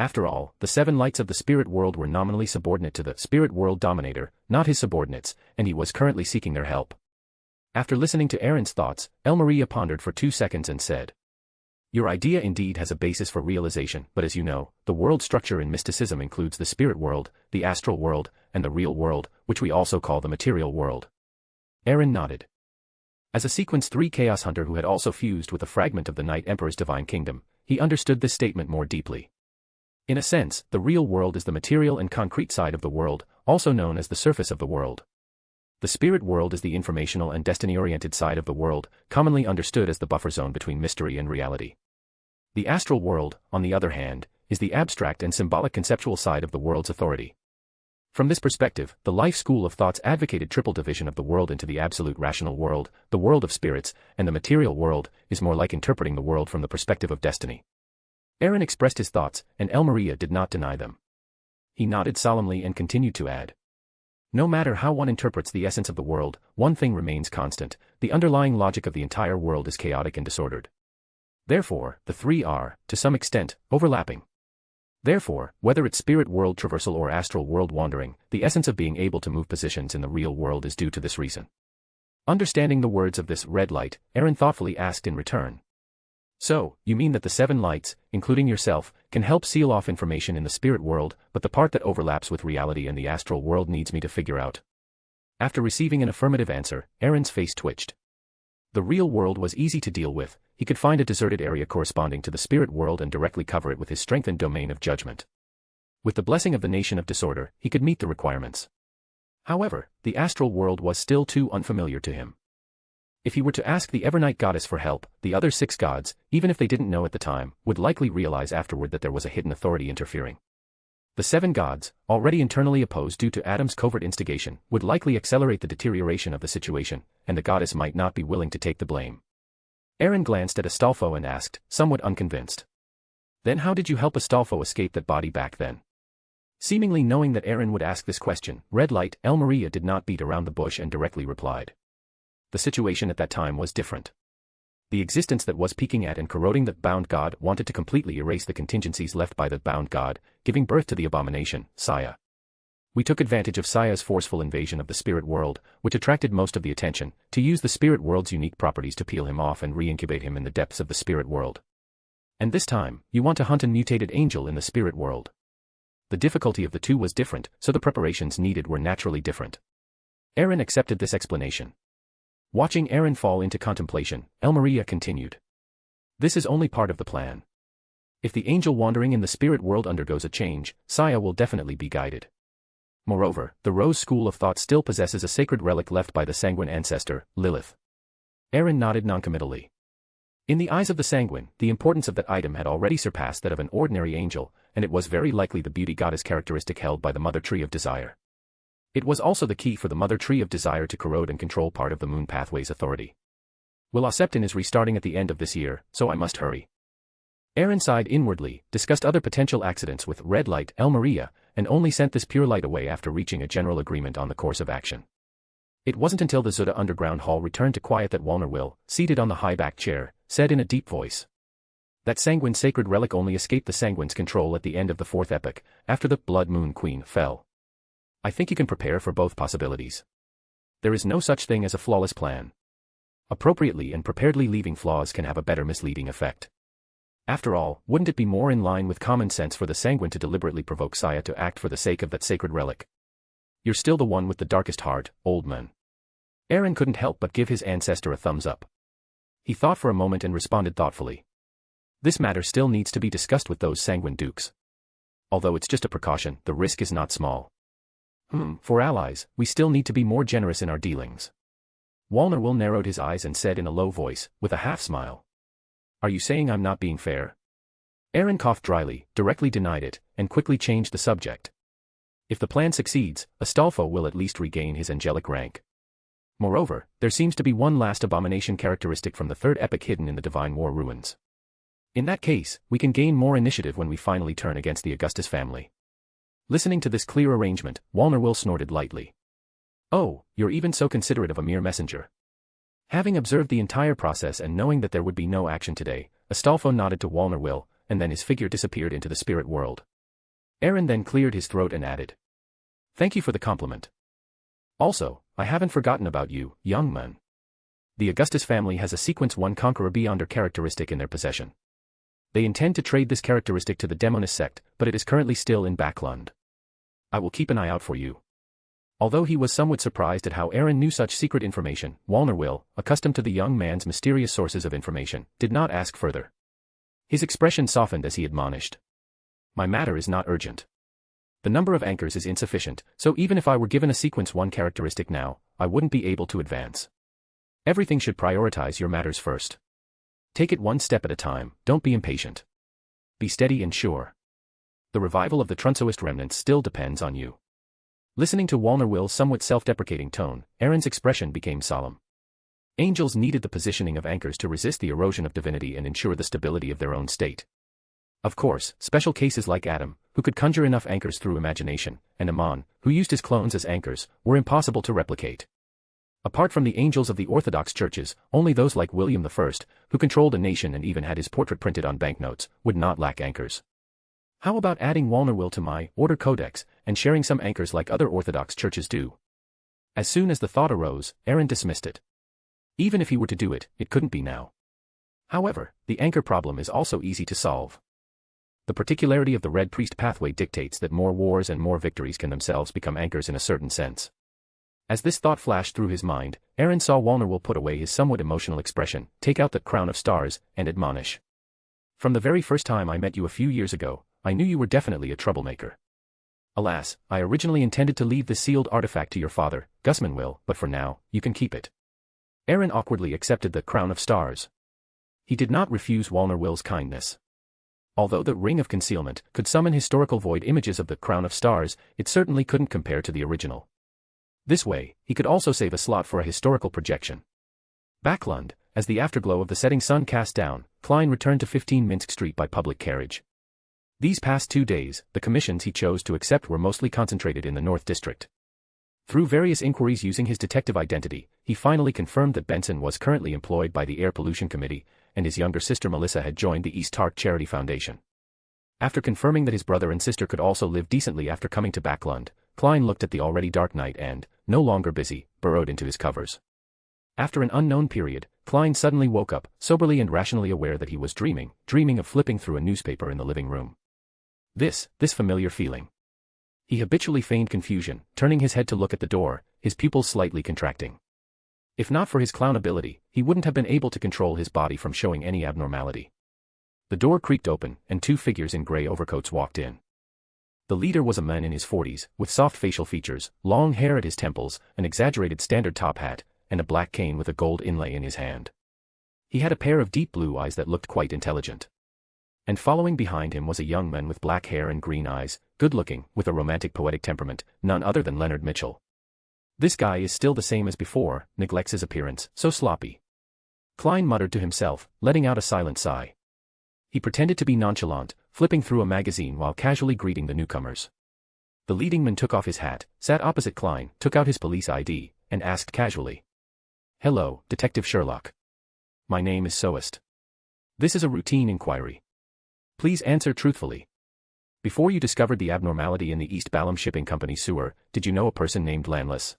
After all, the seven lights of the spirit world were nominally subordinate to the spirit world dominator, not his subordinates, and he was currently seeking their help. After listening to Aaron's thoughts, El Maria pondered for 2 seconds and said, Your idea indeed has a basis for realization, but as you know, the world structure in mysticism includes the spirit world, the astral world, and the real world, which we also call the material world. Aaron nodded. As a Sequence 3 Chaos Hunter who had also fused with a fragment of the Night Emperor's divine kingdom, he understood this statement more deeply. In a sense, the real world is the material and concrete side of the world, also known as the surface of the world. The spirit world is the informational and destiny-oriented side of the world, commonly understood as the buffer zone between mystery and reality. The astral world, on the other hand, is the abstract and symbolic conceptual side of the world's authority. From this perspective, the Life School of Thought's advocated triple division of the world into the absolute rational world, the world of spirits, and the material world, is more like interpreting the world from the perspective of destiny. Aaron expressed his thoughts, and El Maria did not deny them. He nodded solemnly and continued to add. No matter how one interprets the essence of the world, one thing remains constant: the underlying logic of the entire world is chaotic and disordered. Therefore, the three are, to some extent, overlapping. Therefore, whether it's spirit world traversal or astral world wandering, the essence of being able to move positions in the real world is due to this reason. Understanding the words of this red light, Aaron thoughtfully asked in return. So, you mean that the seven lights, including yourself, can help seal off information in the spirit world, but the part that overlaps with reality and the astral world needs me to figure out? After receiving an affirmative answer, Aaron's face twitched. The real world was easy to deal with. He could find a deserted area corresponding to the spirit world and directly cover it with his strengthened domain of judgment. With the blessing of the Nation of Disorder, he could meet the requirements. However, the astral world was still too unfamiliar to him. If he were to ask the Evernight Goddess for help, the other 6 gods, even if they didn't know at the time, would likely realize afterward that there was a hidden authority interfering. The 7 gods, already internally opposed due to Adam's covert instigation, would likely accelerate the deterioration of the situation, and the goddess might not be willing to take the blame. Aaron glanced at Astolfo and asked, somewhat unconvinced. Then how did you help Astolfo escape that body back then? Seemingly knowing that Aaron would ask this question, Red Light, El Maria did not beat around the bush and directly replied. The situation at that time was different. The existence that was peeking at and corroding the bound god wanted to completely erase the contingencies left by the bound god, giving birth to the abomination, Saya. We took advantage of Saya's forceful invasion of the spirit world, which attracted most of the attention, to use the spirit world's unique properties to peel him off and re-incubate him in the depths of the spirit world. And this time, you want to hunt a mutated angel in the spirit world. The difficulty of the two was different, so the preparations needed were naturally different. Aaron accepted this explanation. Watching Aaron fall into contemplation, Elmaria continued. This is only part of the plan. If the angel wandering in the spirit world undergoes a change, Saya will definitely be guided. Moreover, the Rose school of thought still possesses a sacred relic left by the Sanguine ancestor, Lilith. Aaron nodded noncommittally. In the eyes of the Sanguine, the importance of that item had already surpassed that of an ordinary angel, and it was very likely the beauty goddess characteristic held by the Mother Tree of Desire. It was also the key for the Mother Tree of Desire to corrode and control part of the Moon Pathway's authority. Well, Septon is restarting at the end of this year, so I must hurry. Aaron sighed inwardly, discussed other potential accidents with Red Light, Elmaria, and only sent this pure light away after reaching a general agreement on the course of action. It wasn't until the Zuda underground hall returned to quiet that Walner Will, seated on the high-backed chair, said in a deep voice. That Sanguine sacred relic only escaped the Sanguine's control at the end of the fourth epoch, after the Blood Moon Queen fell. I think you can prepare for both possibilities. There is no such thing as a flawless plan. Appropriately and preparedly leaving flaws can have a better misleading effect. After all, wouldn't it be more in line with common sense for the Sanguine to deliberately provoke Saya to act for the sake of that sacred relic? You're still the one with the darkest heart, old man. Aaron couldn't help but give his ancestor a thumbs up. He thought for a moment and responded thoughtfully. This matter still needs to be discussed with those Sanguine dukes. Although it's just a precaution, the risk is not small. For allies, we still need to be more generous in our dealings. Walner Will narrowed his eyes and said in a low voice, with a half-smile. Are you saying I'm not being fair? Aaron coughed dryly, directly denied it, and quickly changed the subject. If the plan succeeds, Astolfo will at least regain his angelic rank. Moreover, there seems to be one last abomination characteristic from the third epoch hidden in the Divine War ruins. In that case, we can gain more initiative when we finally turn against the Augustus family. Listening to this clear arrangement, Walner Will snorted lightly. Oh, you're even so considerate of a mere messenger. Having observed the entire process and knowing that there would be no action today, Astolfo nodded to Walner Will, and then his figure disappeared into the spirit world. Aaron then cleared his throat and added. Thank you for the compliment. Also, I haven't forgotten about you, young man. The Augustus family has a Sequence 1 Conqueror Beyonder characteristic in their possession. They intend to trade this characteristic to the Demonist sect, but it is currently still in Backlund. I will keep an eye out for you. Although he was somewhat surprised at how Aaron knew such secret information, Walner Will, accustomed to the young man's mysterious sources of information, did not ask further. His expression softened as he admonished. My matter is not urgent. The number of anchors is insufficient, so even if I were given a Sequence 1 characteristic now, I wouldn't be able to advance. Everything should prioritize your matters first. Take it one step at a time, don't be impatient. Be steady and sure. The revival of the Trunsoist remnants still depends on you. Listening to Walner Will's somewhat self-deprecating tone, Aaron's expression became solemn. Angels needed the positioning of anchors to resist the erosion of divinity and ensure the stability of their own state. Of course, special cases like Adam, who could conjure enough anchors through imagination, and Amon, who used his clones as anchors, were impossible to replicate. Apart from the angels of the Orthodox churches, only those like William I, who controlled a nation and even had his portrait printed on banknotes, would not lack anchors. How about adding Walner Will to my Order Codex, and sharing some anchors like other Orthodox churches do? As soon as the thought arose, Aaron dismissed it. Even if he were to do it, it couldn't be now. However, the anchor problem is also easy to solve. The particularity of the Red Priest pathway dictates that more wars and more victories can themselves become anchors in a certain sense. As this thought flashed through his mind, Aaron saw Walner Will put away his somewhat emotional expression, take out that crown of stars, and admonish. From the very first time I met you a few years ago, I knew you were definitely a troublemaker. Alas, I originally intended to leave this sealed artifact to your father, Gusman Will, but for now, you can keep it. Aaron awkwardly accepted the crown of stars. He did not refuse Walner Will's kindness. Although the Ring of Concealment could summon historical void images of the crown of stars, it certainly couldn't compare to the original. This way, he could also save a slot for a historical projection. Backlund, as the afterglow of the setting sun cast down, Klein returned to 15 Minsk Street by public carriage. These past 2 days, the commissions he chose to accept were mostly concentrated in the North District. Through various inquiries using his detective identity, he finally confirmed that Benson was currently employed by the Air Pollution Committee, and his younger sister Melissa had joined the East Tark Charity Foundation. After confirming that his brother and sister could also live decently after coming to Backlund, Klein looked at the already dark night and, no longer busy, burrowed into his covers. After an unknown period, Klein suddenly woke up, soberly and rationally aware that he was dreaming of flipping through a newspaper in the living room. This familiar feeling. He habitually feigned confusion, turning his head to look at the door, his pupils slightly contracting. If not for his clown ability, he wouldn't have been able to control his body from showing any abnormality. The door creaked open, and two figures in gray overcoats walked in. The leader was a man in his 40s, with soft facial features, long hair at his temples, an exaggerated standard top hat, and a black cane with a gold inlay in his hand. He had a pair of deep blue eyes that looked quite intelligent. And following behind him was a young man with black hair and green eyes, good-looking, with a romantic poetic temperament, none other than Leonard Mitchell. This guy is still the same as before, neglects his appearance, so sloppy. Klein muttered to himself, letting out a silent sigh. He pretended to be nonchalant, flipping through a magazine while casually greeting the newcomers. The leading man took off his hat, sat opposite Klein, took out his police ID, and asked casually. "Hello, Detective Sherlock. My name is Soest. This is a routine inquiry. Please answer truthfully. Before you discovered the abnormality in the East Balham Shipping Company sewer, did you know a person named Landless?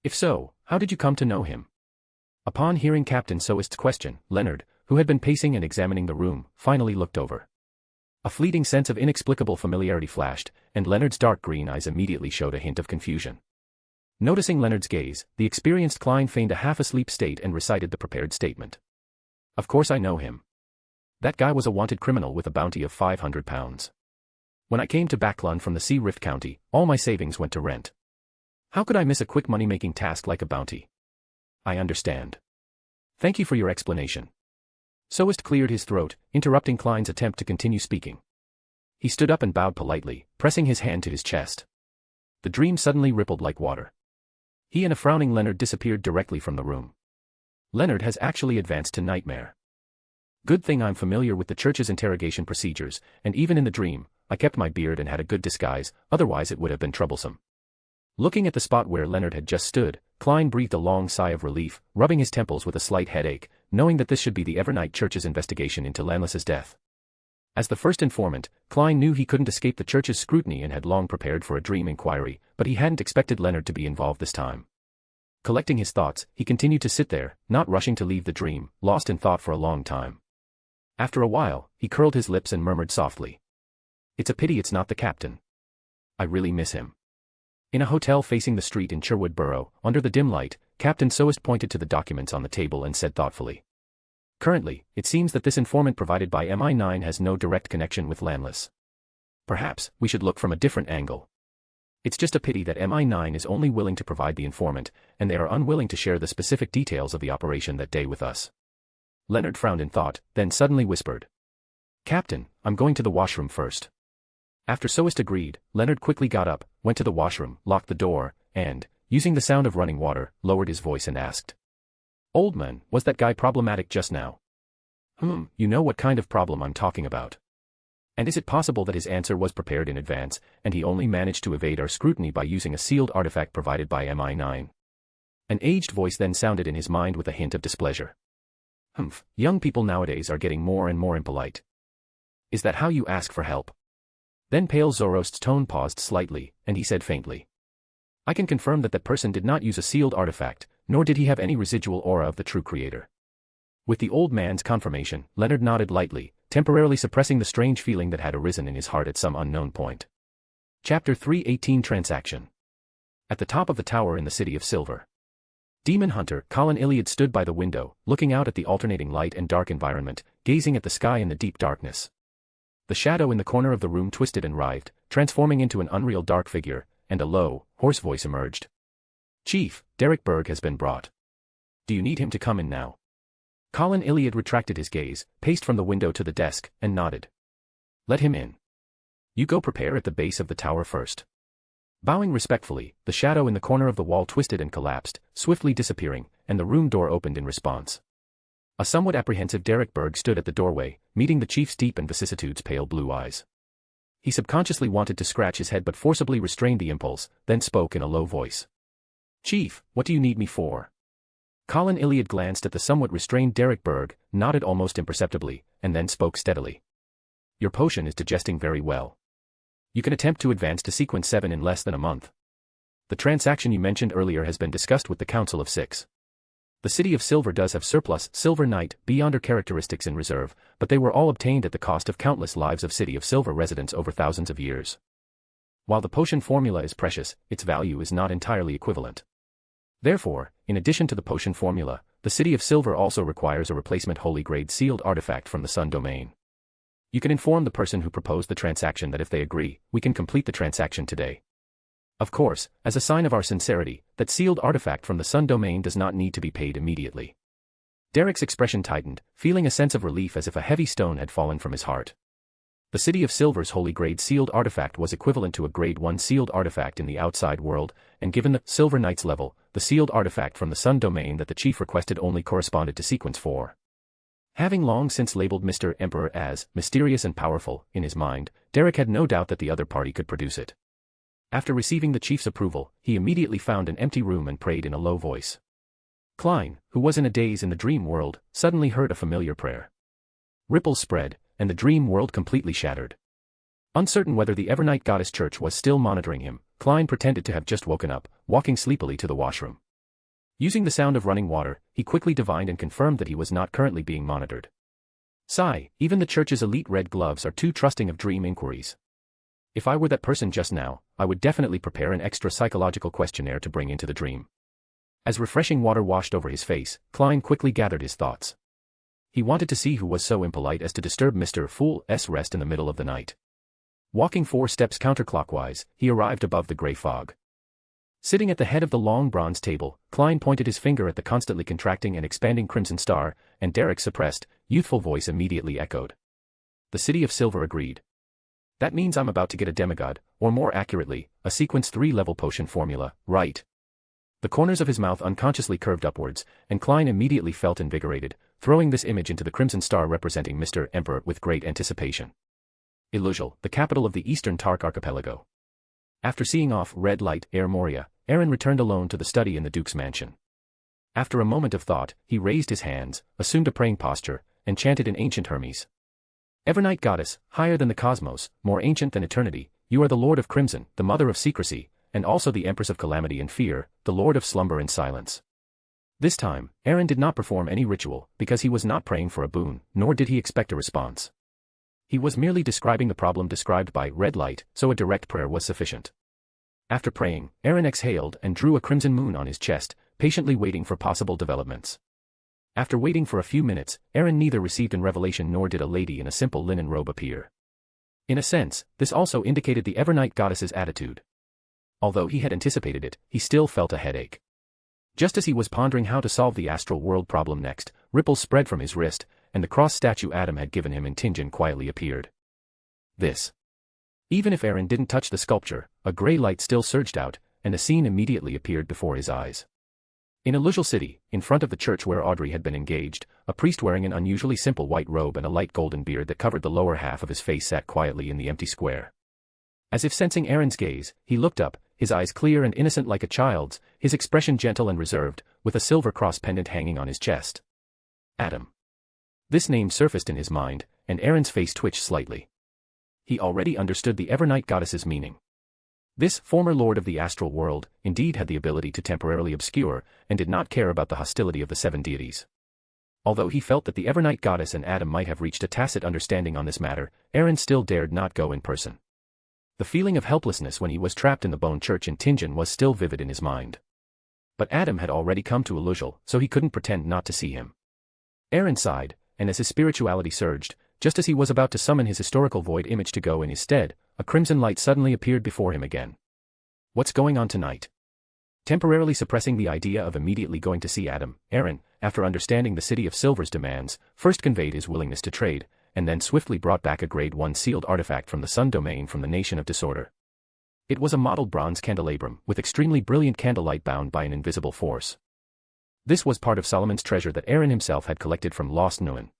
If so, how did you come to know him?" Upon hearing Captain Soest's question, Leonard, who had been pacing and examining the room, finally looked over. A fleeting sense of inexplicable familiarity flashed, and Leonard's dark green eyes immediately showed a hint of confusion. Noticing Leonard's gaze, the experienced Klein feigned a half-asleep state and recited the prepared statement. "Of course I know him. That guy was a wanted criminal with a bounty of £500. When I came to Backlund from the Sea Rift County, all my savings went to rent. How could I miss a quick money-making task like a bounty? I understand. Thank you for your explanation." Soest cleared his throat, interrupting Klein's attempt to continue speaking. He stood up and bowed politely, pressing his hand to his chest. The dream suddenly rippled like water. He and a frowning Leonard disappeared directly from the room. Leonard has actually advanced to nightmare. Good thing I'm familiar with the church's interrogation procedures, and even in the dream, I kept my beard and had a good disguise, otherwise it would have been troublesome. Looking at the spot where Leonard had just stood, Klein breathed a long sigh of relief, rubbing his temples with a slight headache, knowing that this should be the Evernight Church's investigation into Landless's death. As the first informant, Klein knew he couldn't escape the church's scrutiny and had long prepared for a dream inquiry, but he hadn't expected Leonard to be involved this time. Collecting his thoughts, he continued to sit there, not rushing to leave the dream, lost in thought for a long time. After a while, he curled his lips and murmured softly. "It's a pity it's not the captain. I really miss him." In a hotel facing the street in Sherwood Borough, under the dim light, Captain Soest pointed to the documents on the table and said thoughtfully. "Currently, it seems that this informant provided by MI9 has no direct connection with Landless. Perhaps, we should look from a different angle. It's just a pity that MI9 is only willing to provide the informant, and they are unwilling to share the specific details of the operation that day with us." Leonard frowned in thought, then suddenly whispered. "Captain, I'm going to the washroom first." After Soest agreed, Leonard quickly got up, went to the washroom, locked the door, and, using the sound of running water, lowered his voice and asked. "Old man, was that guy problematic just now?" You know what kind of problem I'm talking about. And is it possible that his answer was prepared in advance, and he only managed to evade our scrutiny by using a sealed artifact provided by MI9? An aged voice then sounded in his mind with a hint of displeasure. Young people nowadays are getting more and more impolite. Is that how you ask for help?" Then Pale Zoroast's tone paused slightly, and he said faintly. "I can confirm that person did not use a sealed artifact, nor did he have any residual aura of the true creator." With the old man's confirmation, Leonard nodded lightly, temporarily suppressing the strange feeling that had arisen in his heart at some unknown point. Chapter 318 Transaction. At the top of the tower in the City of Silver. Demon Hunter Colin Iliad stood by the window, looking out at the alternating light and dark environment, gazing at the sky in the deep darkness. The shadow in the corner of the room twisted and writhed, transforming into an unreal dark figure, and a low, hoarse voice emerged. "Chief, Derek Berg has been brought. Do you need him to come in now?" Colin Iliad retracted his gaze, paced from the window to the desk, and nodded. "Let him in. You go prepare at the base of the tower first." Bowing respectfully, the shadow in the corner of the wall twisted and collapsed, swiftly disappearing, and the room door opened in response. A somewhat apprehensive Derek Berg stood at the doorway, meeting the chief's deep and vicissitudes pale blue eyes. He subconsciously wanted to scratch his head but forcibly restrained the impulse, then spoke in a low voice. "Chief, what do you need me for?" Colin Iliad glanced at the somewhat restrained Derek Berg, nodded almost imperceptibly, and then spoke steadily. "Your potion is digesting very well. You can attempt to advance to Sequence 7 in less than a month. The transaction you mentioned earlier has been discussed with the Council of Six. The City of Silver does have surplus Silver Knight Beyonder characteristics in reserve, but they were all obtained at the cost of countless lives of City of Silver residents over thousands of years." While the potion formula is precious, its value is not entirely equivalent. Therefore, in addition to the potion formula, the City of Silver also requires a replacement holy grade sealed artifact from the Sun domain. You can inform the person who proposed the transaction that if they agree, we can complete the transaction today. Of course, as a sign of our sincerity, that sealed artifact from the Sun domain does not need to be paid immediately. Derek's expression tightened, feeling a sense of relief as if a heavy stone had fallen from his heart. The City of Silver's holy grade sealed artifact was equivalent to a grade 1 sealed artifact in the outside world, and given the Silver Knight's level, the sealed artifact from the Sun domain that the chief requested only corresponded to sequence 4. Having long since labeled Mr. Emperor as mysterious and powerful in his mind, Derek had no doubt that the other party could produce it. After receiving the chief's approval, he immediately found an empty room and prayed in a low voice. Klein, who was in a daze in the dream world, suddenly heard a familiar prayer. Ripples spread, and the dream world completely shattered. Uncertain whether the Evernight Goddess Church was still monitoring him, Klein pretended to have just woken up, walking sleepily to the washroom. Using the sound of running water, he quickly divined and confirmed that he was not currently being monitored. Sigh, even the church's elite red gloves are too trusting of dream inquiries. If I were that person just now, I would definitely prepare an extra psychological questionnaire to bring into the dream. As refreshing water washed over his face, Klein quickly gathered his thoughts. He wanted to see who was so impolite as to disturb Mr. Fool's rest in the middle of the night. Walking 4 steps counterclockwise, he arrived above the gray fog. Sitting at the head of the long bronze table, Klein pointed his finger at the constantly contracting and expanding crimson star, and Derek's suppressed, youthful voice immediately echoed. The City of Silver agreed. That means I'm about to get a demigod, or more accurately, a sequence 3-level potion formula, right? The corners of his mouth unconsciously curved upwards, and Klein immediately felt invigorated, throwing this image into the crimson star representing Mr. Emperor with great anticipation. Illusial, the capital of the Eastern Tark Archipelago. After seeing off red light Air Moria, Aaron returned alone to the study in the Duke's mansion. After a moment of thought, he raised his hands, assumed a praying posture, and chanted in ancient Hermes. Evernight Goddess, higher than the cosmos, more ancient than eternity, you are the Lord of Crimson, the Mother of Secrecy, and also the Empress of Calamity and Fear, the Lord of Slumber and Silence. This time, Aaron did not perform any ritual, because he was not praying for a boon, nor did he expect a response. He was merely describing the problem described by red light, so a direct prayer was sufficient. After praying, Aaron exhaled and drew a crimson moon on his chest, patiently waiting for possible developments. After waiting for a few minutes, Aaron neither received a revelation nor did a lady in a simple linen robe appear. In a sense, this also indicated the Evernight Goddess's attitude. Although he had anticipated it, he still felt a headache. Just as he was pondering how to solve the astral world problem next, ripples spread from his wrist, and the cross statue Adam had given him in Tingen quietly appeared. This. Even if Aaron didn't touch the sculpture, a gray light still surged out, and a scene immediately appeared before his eyes. In Illusial City, in front of the church where Audrey had been engaged, a priest wearing an unusually simple white robe and a light golden beard that covered the lower half of his face sat quietly in the empty square. As if sensing Aaron's gaze, he looked up, his eyes clear and innocent like a child's, his expression gentle and reserved, with a silver cross pendant hanging on his chest. Adam. This name surfaced in his mind, and Aaron's face twitched slightly. He already understood the Evernight Goddess's meaning. This former lord of the astral world, indeed had the ability to temporarily obscure, and did not care about the hostility of the 7 deities. Although he felt that the Evernight Goddess and Adam might have reached a tacit understanding on this matter, Aaron still dared not go in person. The feeling of helplessness when he was trapped in the Bone Church in Tingen was still vivid in his mind. But Adam had already come to Illusial, so he couldn't pretend not to see him. Aaron sighed, and as his spirituality surged, just as he was about to summon his historical void image to go in his stead, a crimson light suddenly appeared before him again. What's going on tonight? Temporarily suppressing the idea of immediately going to see Adam, Aaron, after understanding the City of Silver's demands, first conveyed his willingness to trade, and then swiftly brought back a grade 1 sealed artifact from the Sun domain from the Nation of Disorder. It was a modeled bronze candelabrum, with extremely brilliant candlelight bound by an invisible force. This was part of Solomon's treasure that Aaron himself had collected from Lost Loen.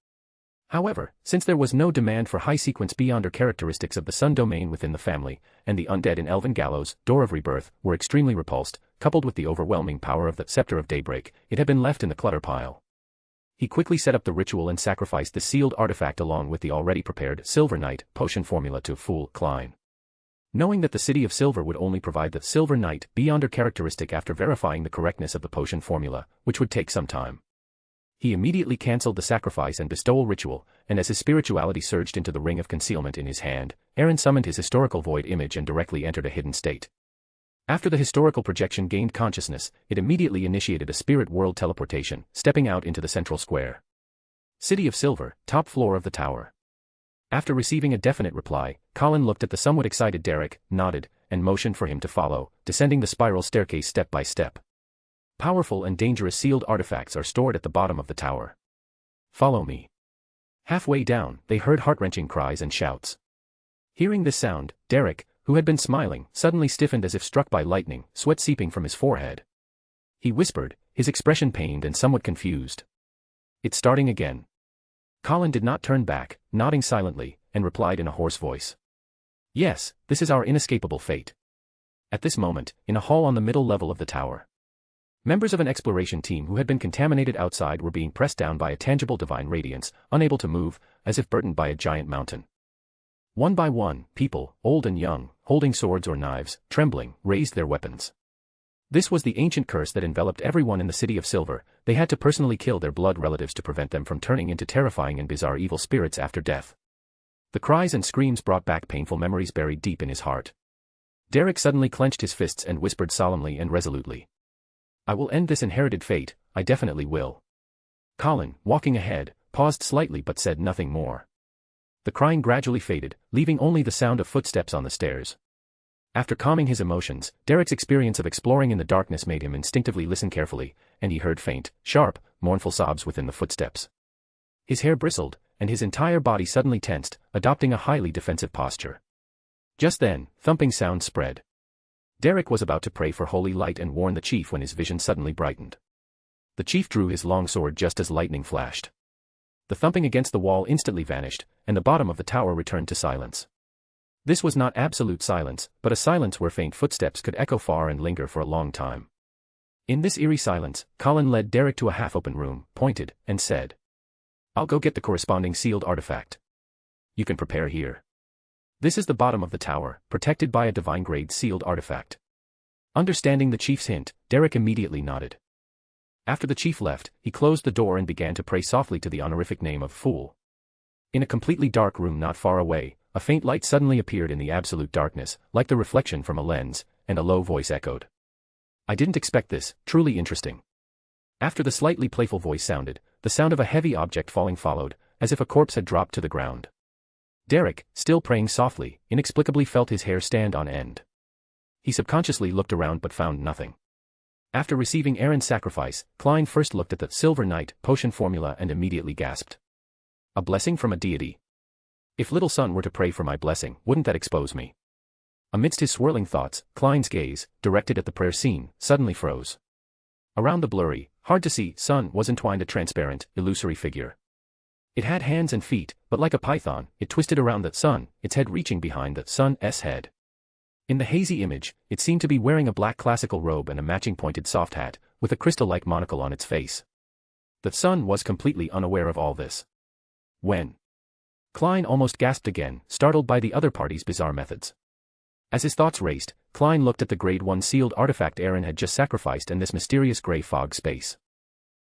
However, since there was no demand for high-sequence beyonder characteristics of the Sun domain within the family, and the undead in Elven Gallows, Door of Rebirth, were extremely repulsed, coupled with the overwhelming power of the Scepter of Daybreak, it had been left in the clutter pile. He quickly set up the ritual and sacrificed the sealed artifact along with the already prepared Silver Knight potion formula to fool Klein. Knowing that the City of Silver would only provide the Silver Knight beyonder characteristic after verifying the correctness of the potion formula, which would take some time. He immediately cancelled the sacrifice and bestowal ritual, and as his spirituality surged into the ring of concealment in his hand, Aaron summoned his historical void image and directly entered a hidden state. After the historical projection gained consciousness, it immediately initiated a spirit world teleportation, stepping out into the central square. City of Silver, top floor of the tower. After receiving a definite reply, Colin looked at the somewhat excited Derek, nodded, and motioned for him to follow, descending the spiral staircase step by step. Powerful and dangerous sealed artifacts are stored at the bottom of the tower. Follow me. Halfway down, they heard heart-wrenching cries and shouts. Hearing this sound, Derek, who had been smiling, suddenly stiffened as if struck by lightning, sweat seeping from his forehead. He whispered, his expression pained and somewhat confused. It's starting again. Colin did not turn back, nodding silently, and replied in a hoarse voice. Yes, this is our inescapable fate. At this moment, in a hall on the middle level of the tower, members of an exploration team who had been contaminated outside were being pressed down by a tangible divine radiance, unable to move, as if burdened by a giant mountain. One by one, people, old and young, holding swords or knives, trembling, raised their weapons. This was the ancient curse that enveloped everyone in the City of Silver. They had to personally kill their blood relatives to prevent them from turning into terrifying and bizarre evil spirits after death. The cries and screams brought back painful memories buried deep in his heart. Derek suddenly clenched his fists and whispered solemnly and resolutely. I will end this inherited fate, I definitely will. Colin, walking ahead, paused slightly but said nothing more. The crying gradually faded, leaving only the sound of footsteps on the stairs. After calming his emotions, Derek's experience of exploring in the darkness made him instinctively listen carefully, and he heard faint, sharp, mournful sobs within the footsteps. His hair bristled, and his entire body suddenly tensed, adopting a highly defensive posture. Just then, thumping sounds spread. Derek was about to pray for holy light and warn the chief when his vision suddenly brightened. The chief drew his long sword just as lightning flashed. The thumping against the wall instantly vanished, and the bottom of the tower returned to silence. This was not absolute silence, but a silence where faint footsteps could echo far and linger for a long time. In this eerie silence, Colin led Derek to a half-open room, pointed, and said, I'll go get the corresponding sealed artifact. You can prepare here. This is the bottom of the tower, protected by a divine-grade sealed artifact. Understanding the chief's hint, Derek immediately nodded. After the chief left, he closed the door and began to pray softly to the honorific name of Fool. In a completely dark room not far away, a faint light suddenly appeared in the absolute darkness, like the reflection from a lens, and a low voice echoed. I didn't expect this, truly interesting. After the slightly playful voice sounded, the sound of a heavy object falling followed, as if a corpse had dropped to the ground. Derek, still praying softly, inexplicably felt his hair stand on end. He subconsciously looked around but found nothing. After receiving Aaron's sacrifice, Klein first looked at the Silver Knight potion formula and immediately gasped. A blessing from a deity. If little son were to pray for my blessing, wouldn't that expose me? Amidst his swirling thoughts, Klein's gaze, directed at the prayer scene, suddenly froze. Around the blurry, hard-to-see sun was entwined a transparent, illusory figure. It had hands and feet, but like a python, it twisted around the sun, its head reaching behind the sun's head. In the hazy image, it seemed to be wearing a black classical robe and a matching pointed soft hat, with a crystal-like monocle on its face. The sun was completely unaware of all this. When Klein almost gasped again, startled by the other party's bizarre methods. As his thoughts raced, Klein looked at the Grade 1 sealed artifact Aaron had just sacrificed in this mysterious gray fog space.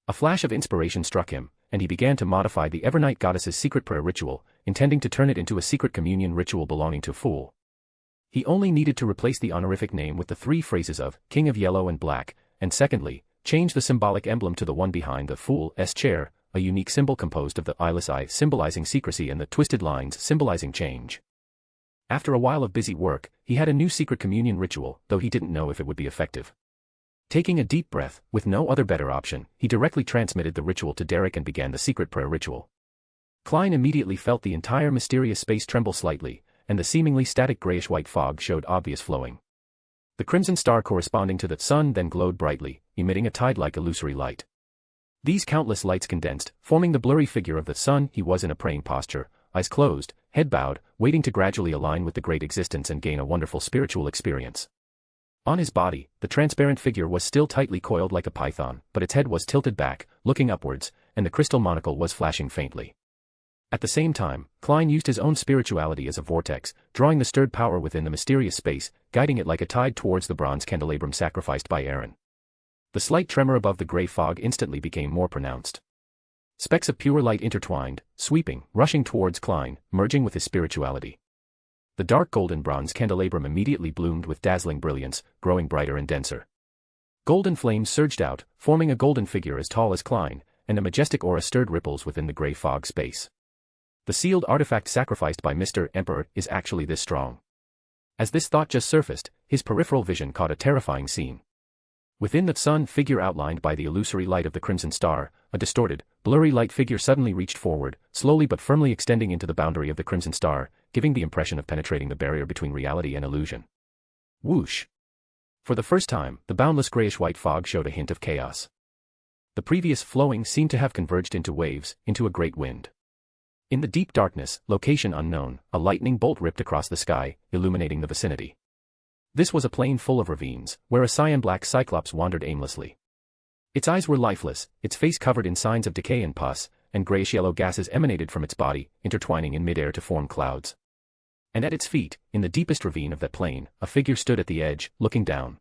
A flash of inspiration struck him, and he began to modify the Evernight goddess's secret prayer ritual, intending to turn it into a secret communion ritual belonging to Fool. He only needed to replace the honorific name with the three phrases of King of Yellow and Black, and secondly, change the symbolic emblem to the one behind the Fool's chair, a unique symbol composed of the eyeless eye symbolizing secrecy and the twisted lines symbolizing change. After a while of busy work, he had a new secret communion ritual, though he didn't know if it would be effective. Taking a deep breath, with no other better option, he directly transmitted the ritual to Derek and began the secret prayer ritual. Klein immediately felt the entire mysterious space tremble slightly, and the seemingly static grayish-white fog showed obvious flowing. The crimson star corresponding to the sun then glowed brightly, emitting a tide-like illusory light. These countless lights condensed, forming the blurry figure of the sun. He was in a praying posture, eyes closed, head bowed, waiting to gradually align with the great existence and gain a wonderful spiritual experience. On his body, the transparent figure was still tightly coiled like a python, but its head was tilted back, looking upwards, and the crystal monocle was flashing faintly. At the same time, Klein used his own spirituality as a vortex, drawing the stirred power within the mysterious space, guiding it like a tide towards the bronze candelabrum sacrificed by Aaron. The slight tremor above the gray fog instantly became more pronounced. Specks of pure light intertwined, sweeping, rushing towards Klein, merging with his spirituality. The dark golden bronze candelabrum immediately bloomed with dazzling brilliance, growing brighter and denser. Golden flames surged out, forming a golden figure as tall as Klein, and a majestic aura stirred ripples within the gray fog space. The sealed artifact sacrificed by Mr. Emperor is actually this strong. As this thought just surfaced, his peripheral vision caught a terrifying scene. Within the sun figure outlined by the illusory light of the crimson star, a distorted, blurry light figure suddenly reached forward, slowly but firmly extending into the boundary of the crimson star, giving the impression of penetrating the barrier between reality and illusion. Whoosh! For the first time, the boundless grayish-white fog showed a hint of chaos. The previous flowing seemed to have converged into waves, into a great wind. In the deep darkness, location unknown, a lightning bolt ripped across the sky, illuminating the vicinity. This was a plain full of ravines, where a cyan-black cyclops wandered aimlessly. Its eyes were lifeless, its face covered in signs of decay and pus, and grayish-yellow gases emanated from its body, intertwining in midair to form clouds. And at its feet, in the deepest ravine of that plain, a figure stood at the edge, looking down.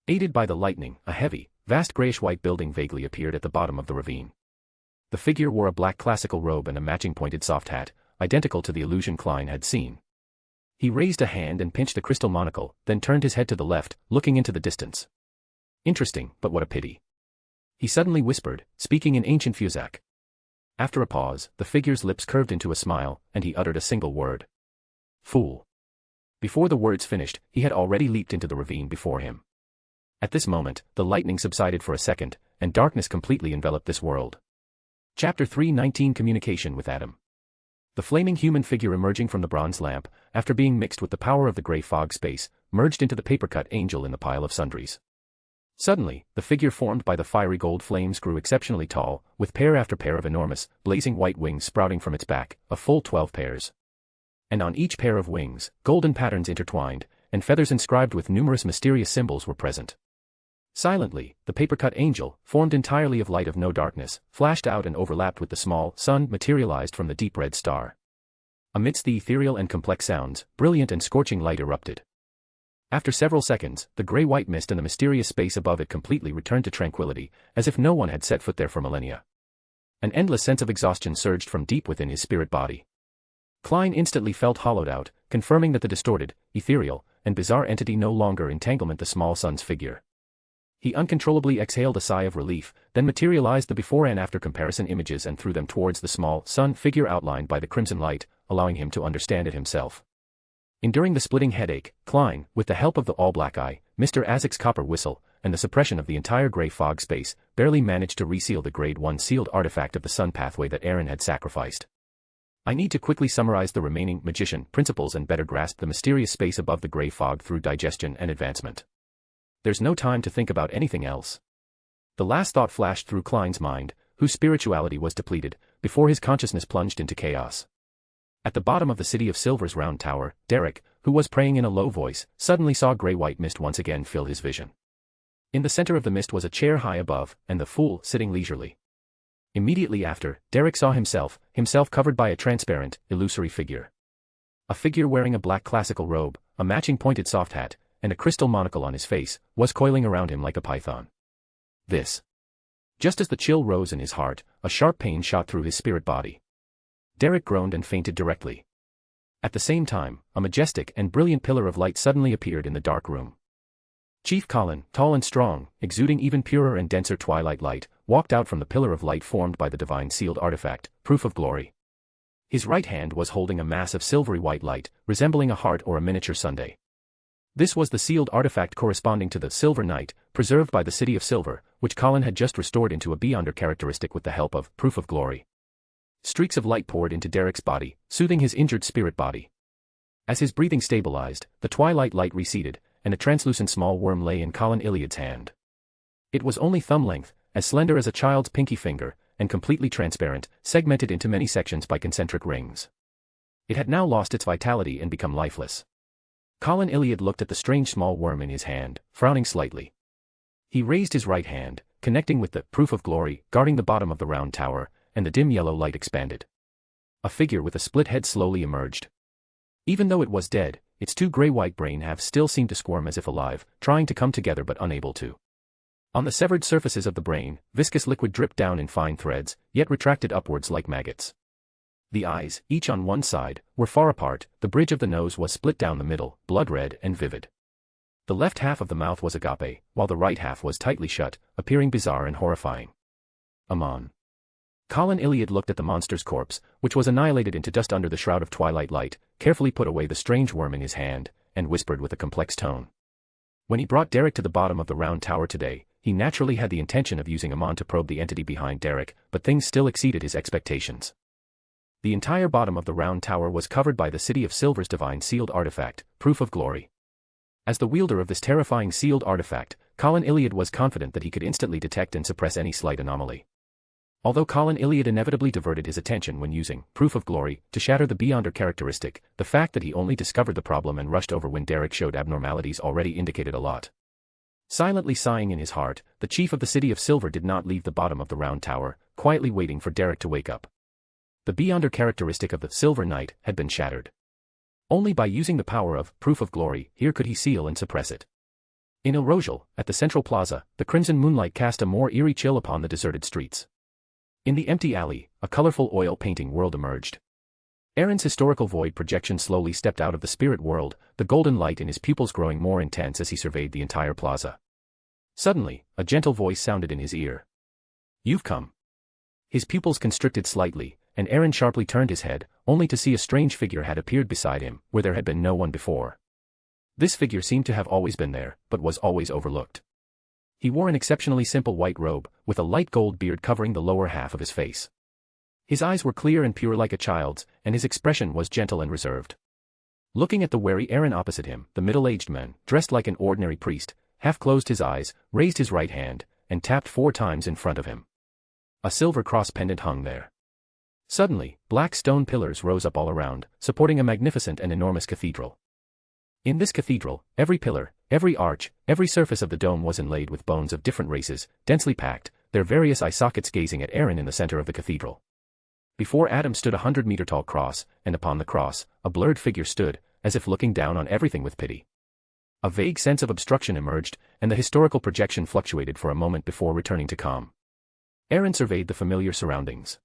Aided by the lightning, a heavy, vast grayish-white building vaguely appeared at the bottom of the ravine. The figure wore a black classical robe and a matching pointed soft hat, identical to the illusion Klein had seen. He raised a hand and pinched a crystal monocle, then turned his head to the left, looking into the distance. Interesting, but what a pity. He suddenly whispered, speaking in ancient Fuzak. After a pause, the figure's lips curved into a smile, and he uttered a single word. Fool. Before the words finished, he had already leaped into the ravine before him. At this moment, the lightning subsided for a second, and darkness completely enveloped this world. Chapter 3:19 Communication with Adam. The flaming human figure emerging from the bronze lamp, after being mixed with the power of the gray fog space, merged into the paper-cut angel in the pile of sundries. Suddenly, the figure formed by the fiery gold flames grew exceptionally tall, with pair after pair of enormous, blazing white wings sprouting from its back, a full 12 pairs. And on each pair of wings, golden patterns intertwined, and feathers inscribed with numerous mysterious symbols were present. Silently, the paper-cut angel, formed entirely of light of no darkness, flashed out and overlapped with the small sun materialized from the deep red star. Amidst the ethereal and complex sounds, brilliant and scorching light erupted. After several seconds, the gray-white mist and the mysterious space above it completely returned to tranquility, as if no one had set foot there for millennia. An endless sense of exhaustion surged from deep within his spirit body. Klein instantly felt hollowed out, confirming that the distorted, ethereal, and bizarre entity no longer entanglement the small sun's figure. He uncontrollably exhaled a sigh of relief, then materialized the before and after comparison images and threw them towards the small sun figure outlined by the crimson light, allowing him to understand it himself. Enduring the splitting headache, Klein, with the help of the all-black eye, Mr. Azek's copper whistle, and the suppression of the entire gray fog space, barely managed to reseal the Grade 1 sealed artifact of the sun pathway that Aaron had sacrificed. I need to quickly summarize the remaining magician principles and better grasp the mysterious space above the gray fog through digestion and advancement. There's no time to think about anything else. The last thought flashed through Klein's mind, whose spirituality was depleted, before his consciousness plunged into chaos. At the bottom of the City of Silver's round tower, Derek, who was praying in a low voice, suddenly saw gray-white mist once again fill his vision. In the center of the mist was a chair high above, and the fool sitting leisurely. Immediately after, Derek saw himself covered by a transparent, illusory figure. A figure wearing a black classical robe, a matching pointed soft hat, and a crystal monocle on his face, was coiling around him like a python. This. Just as the chill rose in his heart, a sharp pain shot through his spirit body. Derek groaned and fainted directly. At the same time, a majestic and brilliant pillar of light suddenly appeared in the dark room. Chief Colin, tall and strong, exuding even purer and denser twilight light, walked out from the pillar of light formed by the divine sealed artifact, proof of glory. His right hand was holding a mass of silvery white light, resembling a heart or a miniature sundae. This was the sealed artifact corresponding to the Silver Knight, preserved by the City of Silver, which Colin had just restored into a beyonder characteristic with the help of proof of glory. Streaks of light poured into Derek's body, soothing his injured spirit body. As his breathing stabilized, the twilight light receded, and a translucent small worm lay in Colin Iliad's hand. It was only thumb length, as slender as a child's pinky finger, and completely transparent, segmented into many sections by concentric rings. It had now lost its vitality and become lifeless. Colin Iliad looked at the strange small worm in his hand, frowning slightly. He raised his right hand, connecting with the proof of glory, guarding the bottom of the round tower, and the dim yellow light expanded. A figure with a split head slowly emerged. Even though it was dead, its two gray-white brain halves still seemed to squirm as if alive, trying to come together but unable to. On the severed surfaces of the brain, viscous liquid dripped down in fine threads, yet retracted upwards like maggots. The eyes, each on one side, were far apart, the bridge of the nose was split down the middle, blood-red and vivid. The left half of the mouth was agape, while the right half was tightly shut, appearing bizarre and horrifying. Amon. Colin Iliad looked at the monster's corpse, which was annihilated into dust under the shroud of twilight light, carefully put away the strange worm in his hand, and whispered with a complex tone. When he brought Derek to the bottom of the round tower today, he naturally had the intention of using Amon to probe the entity behind Derek, but things still exceeded his expectations. The entire bottom of the round tower was covered by the City of Silver's divine sealed artifact, proof of glory. As the wielder of this terrifying sealed artifact, Colin Iliad was confident that he could instantly detect and suppress any slight anomaly. Although Colin Iliad inevitably diverted his attention when using proof of glory to shatter the Beyonder characteristic, the fact that he only discovered the problem and rushed over when Derek showed abnormalities already indicated a lot. Silently sighing in his heart, the chief of the City of Silver did not leave the bottom of the round tower, quietly waiting for Derek to wake up. The Beyonder characteristic of the Silver Knight had been shattered. Only by using the power of proof of glory here could he seal and suppress it. In El Rojal, at the central plaza, the crimson moonlight cast a more eerie chill upon the deserted streets. In the empty alley, a colorful oil painting world emerged. Aaron's historical void projection slowly stepped out of the spirit world, the golden light in his pupils growing more intense as he surveyed the entire plaza. Suddenly, a gentle voice sounded in his ear. "You've come." His pupils constricted slightly, and Aaron sharply turned his head, only to see a strange figure had appeared beside him, where there had been no one before. This figure seemed to have always been there, but was always overlooked. He wore an exceptionally simple white robe, with a light gold beard covering the lower half of his face. His eyes were clear and pure like a child's, and his expression was gentle and reserved. Looking at the wary Aaron opposite him, the middle-aged man, dressed like an ordinary priest, half closed his eyes, raised his right hand, and tapped 4 times in front of him. A silver cross pendant hung there. Suddenly, black stone pillars rose up all around, supporting a magnificent and enormous cathedral. In this cathedral, every pillar, every arch, every surface of the dome was inlaid with bones of different races, densely packed, their various eye sockets gazing at Aaron in the center of the cathedral. Before Adam stood a 100-meter-tall cross, and upon the cross, a blurred figure stood, as if looking down on everything with pity. A vague sense of obstruction emerged, and the historical projection fluctuated for a moment before returning to calm. Aaron surveyed the familiar surroundings.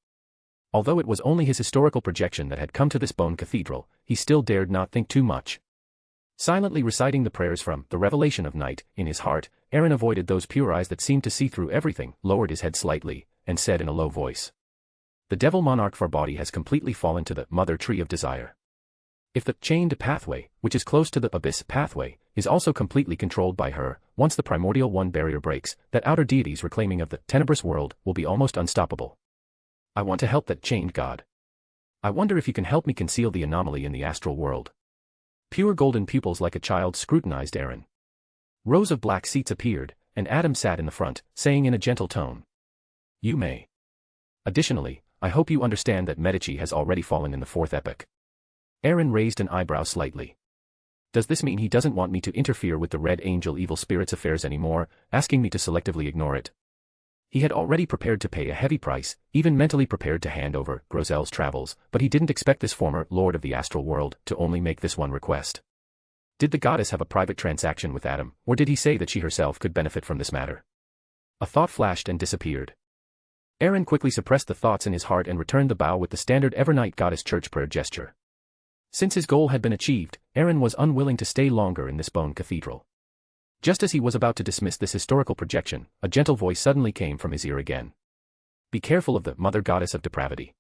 Although it was only his historical projection that had come to this bone cathedral, he still dared not think too much. Silently reciting the prayers from the Revelation of Night in his heart, Aaron avoided those pure eyes that seemed to see through everything, lowered his head slightly, and said in a low voice, "The devil monarch of our body has completely fallen to the mother tree of desire. If the chained pathway, which is close to the abyss pathway, is also completely controlled by her, once the primordial one barrier breaks, that outer deity's reclaiming of the tenebrous world will be almost unstoppable. I want to help that chained god. I wonder if you can help me conceal the anomaly in the astral world." Pure golden pupils like a child scrutinized Aaron. Rows of black seats appeared, and Adam sat in the front, saying in a gentle tone, "You may. Additionally, I hope you understand that Medici has already fallen in the 4th epoch." Aaron raised an eyebrow slightly. "Does this mean he doesn't want me to interfere with the Red Angel evil spirit's affairs anymore, asking me to selectively ignore it?" He had already prepared to pay a heavy price, even mentally prepared to hand over Grozel's travels, but he didn't expect this former Lord of the Astral World to only make this one request. Did the goddess have a private transaction with Adam, or did he say that she herself could benefit from this matter? A thought flashed and disappeared. Aaron quickly suppressed the thoughts in his heart and returned the bow with the standard Evernight Goddess church prayer gesture. Since his goal had been achieved, Aaron was unwilling to stay longer in this bone cathedral. Just as he was about to dismiss this historical projection, a gentle voice suddenly came from his ear again. "Be careful of the mother goddess of depravity."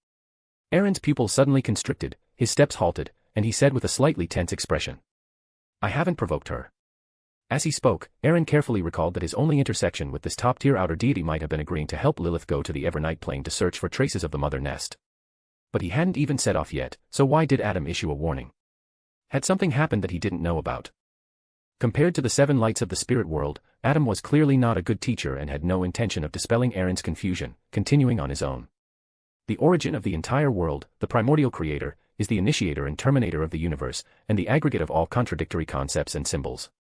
Aaron's pupils suddenly constricted, his steps halted, and he said with a slightly tense expression, "I haven't provoked her." As he spoke, Aaron carefully recalled that his only intersection with this top-tier outer deity might have been agreeing to help Lilith go to the Evernight plane to search for traces of the mother nest. But he hadn't even set off yet, so why did Adam issue a warning? Had something happened that he didn't know about? Compared to the 7 lights of the spirit world, Adam was clearly not a good teacher and had no intention of dispelling Aaron's confusion, continuing on his own. The origin of the entire world, the primordial creator, is the initiator and terminator of the universe, and the aggregate of all contradictory concepts and symbols.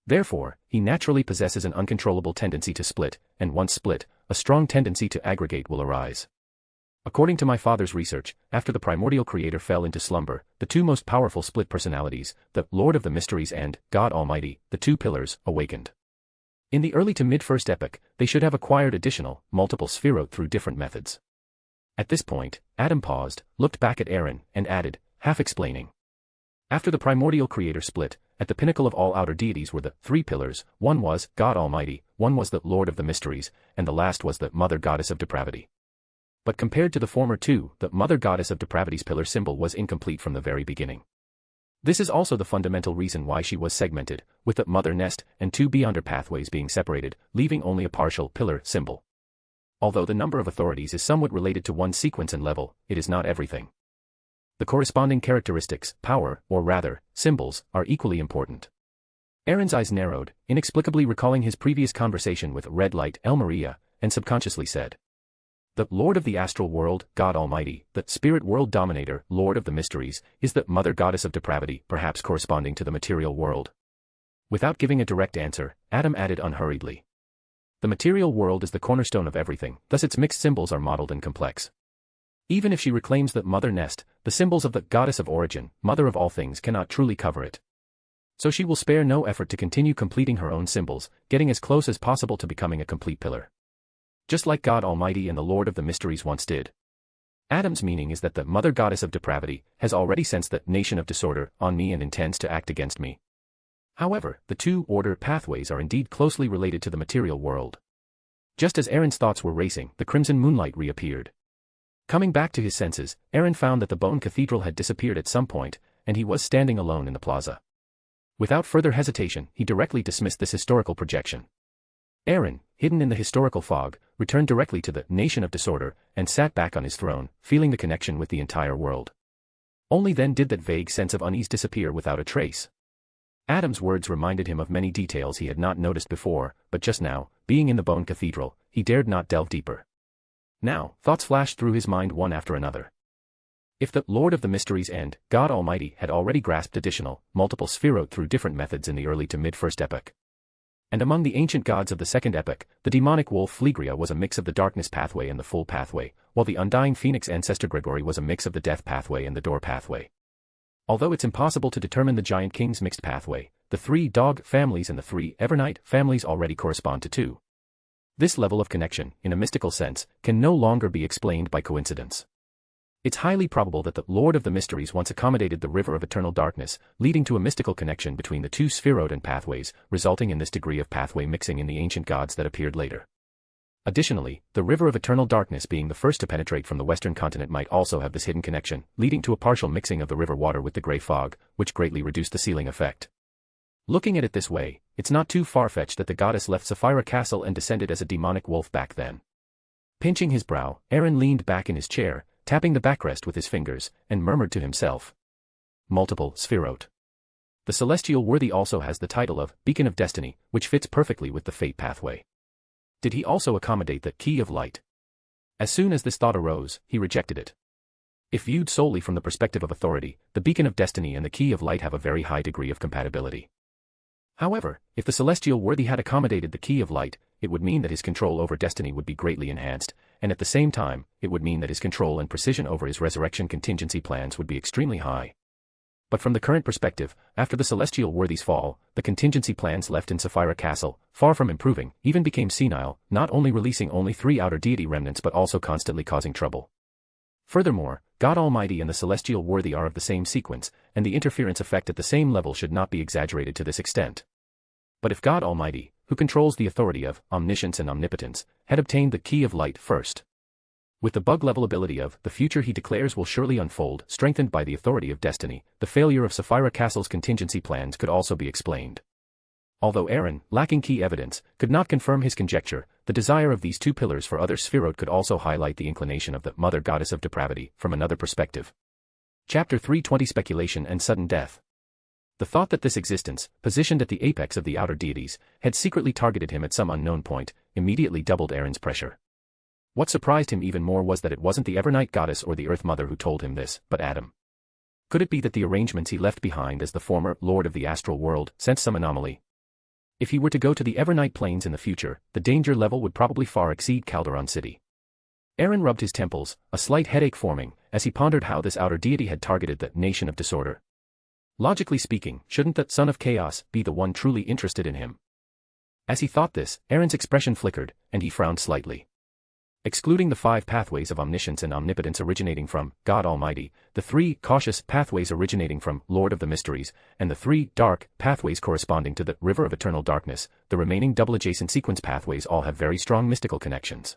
Therefore, he naturally possesses an uncontrollable tendency to split, and once split, a strong tendency to aggregate will arise. According to my father's research, after the primordial creator fell into slumber, the 2 most powerful split personalities, the Lord of the Mysteries and God Almighty, the 2 pillars, awakened. In the early to mid-first epoch, they should have acquired additional, multiple spheroid through different methods. At this point, Adam paused, looked back at Aaron, and added, half explaining. After the primordial creator split, at the pinnacle of all outer deities were the three pillars. One was God Almighty, one was the Lord of the Mysteries, and the last was the Mother Goddess of Depravity. But compared to the former two, the Mother Goddess of Depravity's pillar symbol was incomplete from the very beginning. This is also the fundamental reason why she was segmented, with the mother nest and two beyonder pathways being separated, leaving only a partial pillar symbol. Although the number of authorities is somewhat related to one's sequence and level, it is not everything. The corresponding characteristics, power, or rather, symbols, are equally important. Aaron's eyes narrowed, inexplicably recalling his previous conversation with Red Light El Maria, and subconsciously said, the Lord of the Astral World, God Almighty, the Spirit World Dominator, Lord of the Mysteries, is the Mother Goddess of Depravity, perhaps corresponding to the material world. Without giving a direct answer, Adam added unhurriedly. The material world is the cornerstone of everything, thus its mixed symbols are modeled and complex. Even if she reclaims the Mother Nest, the symbols of the Goddess of Origin, Mother of all things cannot truly cover it. So she will spare no effort to continue completing her own symbols, getting as close as possible to becoming a complete pillar. Just like God Almighty and the Lord of the Mysteries once did. Adam's meaning is that the Mother Goddess of Depravity has already sensed the nation of disorder on me and intends to act against me. However, the two order pathways are indeed closely related to the material world. Just as Aaron's thoughts were racing, the crimson moonlight reappeared. Coming back to his senses, Aaron found that the bone cathedral had disappeared at some point, and he was standing alone in the plaza. Without further hesitation, he directly dismissed this historical projection. Aaron, hidden in the historical fog, returned directly to the nation of disorder, and sat back on his throne, feeling the connection with the entire world. Only then did that vague sense of unease disappear without a trace. Adam's words reminded him of many details he had not noticed before, but just now, being in the bone cathedral, he dared not delve deeper. Now, thoughts flashed through his mind one after another. If the Lord of the Mysteries and God Almighty had already grasped additional, multiple spheroid through different methods in the early to mid-first epoch. And among the ancient gods of the second epoch, the demonic wolf Phlegria was a mix of the darkness pathway and the full pathway, while the undying phoenix ancestor Gregory was a mix of the death pathway and the door pathway. Although it's impossible to determine the giant king's mixed pathway, the three dog families and the three Evernight families already correspond to two. This level of connection, in a mystical sense, can no longer be explained by coincidence. It's highly probable that the Lord of the Mysteries once accommodated the river of eternal darkness, leading to a mystical connection between the two spheroid and pathways, resulting in this degree of pathway mixing in the ancient gods that appeared later. Additionally, the river of eternal darkness being the first to penetrate from the western continent might also have this hidden connection, leading to a partial mixing of the river water with the grey fog, which greatly reduced the sealing effect. Looking at it this way, it's not too far-fetched that the goddess left Sapphira Castle and descended as a demonic wolf back then. Pinching his brow, Aaron leaned back in his chair, tapping the backrest with his fingers, and murmured to himself. Multiple spheroid. The celestial worthy also has the title of Beacon of Destiny, which fits perfectly with the fate pathway. Did he also accommodate the Key of Light? As soon as this thought arose, he rejected it. If viewed solely from the perspective of authority, the Beacon of Destiny and the Key of Light have a very high degree of compatibility. However, if the celestial worthy had accommodated the Key of Light, it would mean that his control over destiny would be greatly enhanced, and at the same time, it would mean that his control and precision over his resurrection contingency plans would be extremely high. But from the current perspective, after the celestial worthy's fall, the contingency plans left in Sapphira Castle, far from improving, even became senile, not only releasing only 3 outer deity remnants but also constantly causing trouble. Furthermore, God Almighty and the celestial worthy are of the same sequence, and the interference effect at the same level should not be exaggerated to this extent. But if God Almighty, who controls the authority of omniscience and omnipotence, had obtained the Key of Light first, with the bug-level ability of the future he declares will surely unfold, strengthened by the authority of destiny, the failure of Sapphira Castle's contingency plans could also be explained. Although Aaron, lacking key evidence, could not confirm his conjecture, the desire of these two pillars for other spheroid could also highlight the inclination of the Mother Goddess of Depravity from another perspective. Chapter 320 Speculation and Sudden Death. The thought that this existence, positioned at the apex of the outer deities, had secretly targeted him at some unknown point, immediately doubled Aaron's pressure. What surprised him even more was that it wasn't the Evernight goddess or the Earth Mother who told him this, but Adam. Could it be that the arrangements he left behind as the former Lord of the Astral World sensed some anomaly? If he were to go to the Evernight plains in the future, the danger level would probably far exceed Calderon City. Aaron rubbed his temples, a slight headache forming, as he pondered how this outer deity had targeted the nation of disorder. Logically speaking, shouldn't the Son of Chaos be the one truly interested in him? As he thought this, Aaron's expression flickered, and he frowned slightly. Excluding the 5 pathways of omniscience and omnipotence originating from God Almighty, the 3 cautious pathways originating from Lord of the Mysteries, and the 3 dark pathways corresponding to the River of Eternal Darkness, the remaining double adjacent sequence pathways all have very strong mystical connections.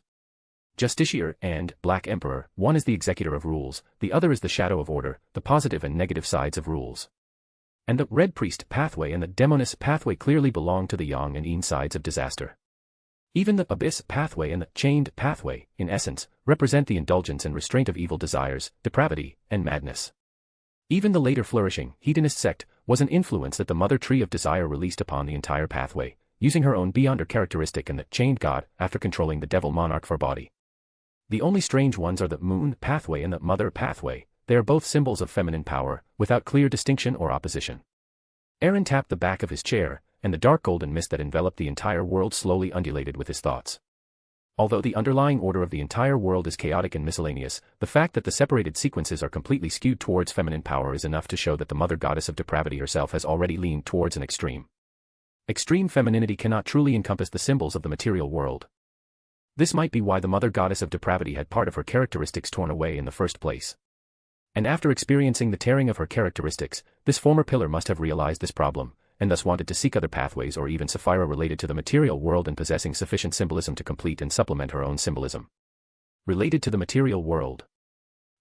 Justiciar and Black Emperor, one is the executor of rules, the other is the shadow of order, the positive and negative sides of rules. And the Red Priest pathway and the Demoness pathway clearly belong to the Yang and Yin sides of disaster. Even the Abyss pathway and the Chained pathway, in essence, represent the indulgence and restraint of evil desires, depravity, and madness. Even the later flourishing, hedonist sect, was an influence that the Mother Tree of Desire released upon the entire pathway, using her own beyonder characteristic and the Chained God after controlling the Devil Monarch for body. The only strange ones are the Moon pathway and the Mother pathway. They are both symbols of feminine power, without clear distinction or opposition. Aaron tapped the back of his chair, and the dark golden mist that enveloped the entire world slowly undulated with his thoughts. Although the underlying order of the entire world is chaotic and miscellaneous, the fact that the separated sequences are completely skewed towards feminine power is enough to show that the mother goddess of depravity herself has already leaned towards an extreme. Extreme femininity cannot truly encompass the symbols of the material world. This might be why the mother goddess of depravity had part of her characteristics torn away in the first place. And after experiencing the tearing of her characteristics, this former pillar must have realized this problem, and thus wanted to seek other pathways or even Sapphira related to the material world and possessing sufficient symbolism to complete and supplement her own symbolism. Related to the material world.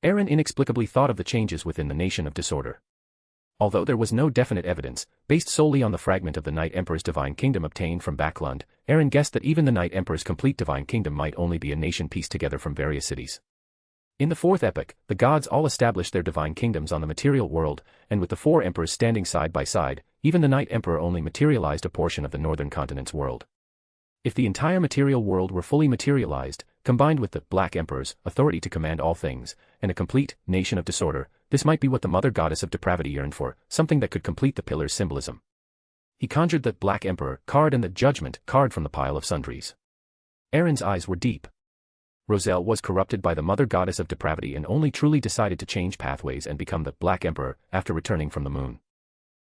Aaron inexplicably thought of the changes within the Nation of Disorder. Although there was no definite evidence, based solely on the fragment of the Night Emperor's divine kingdom obtained from Backlund, Aaron guessed that even the Night Emperor's complete divine kingdom might only be a nation pieced together from various cities. In the 4th epoch, the gods all established their divine kingdoms on the material world, and with the 4 emperors standing side by side, even the Night Emperor only materialized a portion of the northern continent's world. If the entire material world were fully materialized, combined with the Black Emperor's authority to command all things, and a complete nation of disorder, this might be what the mother goddess of depravity yearned for, something that could complete the pillar's symbolism. He conjured the Black Emperor card and the Judgment card from the pile of sundries. Aaron's eyes were deep. Roselle was corrupted by the mother goddess of depravity and only truly decided to change pathways and become the Black Emperor after returning from the moon.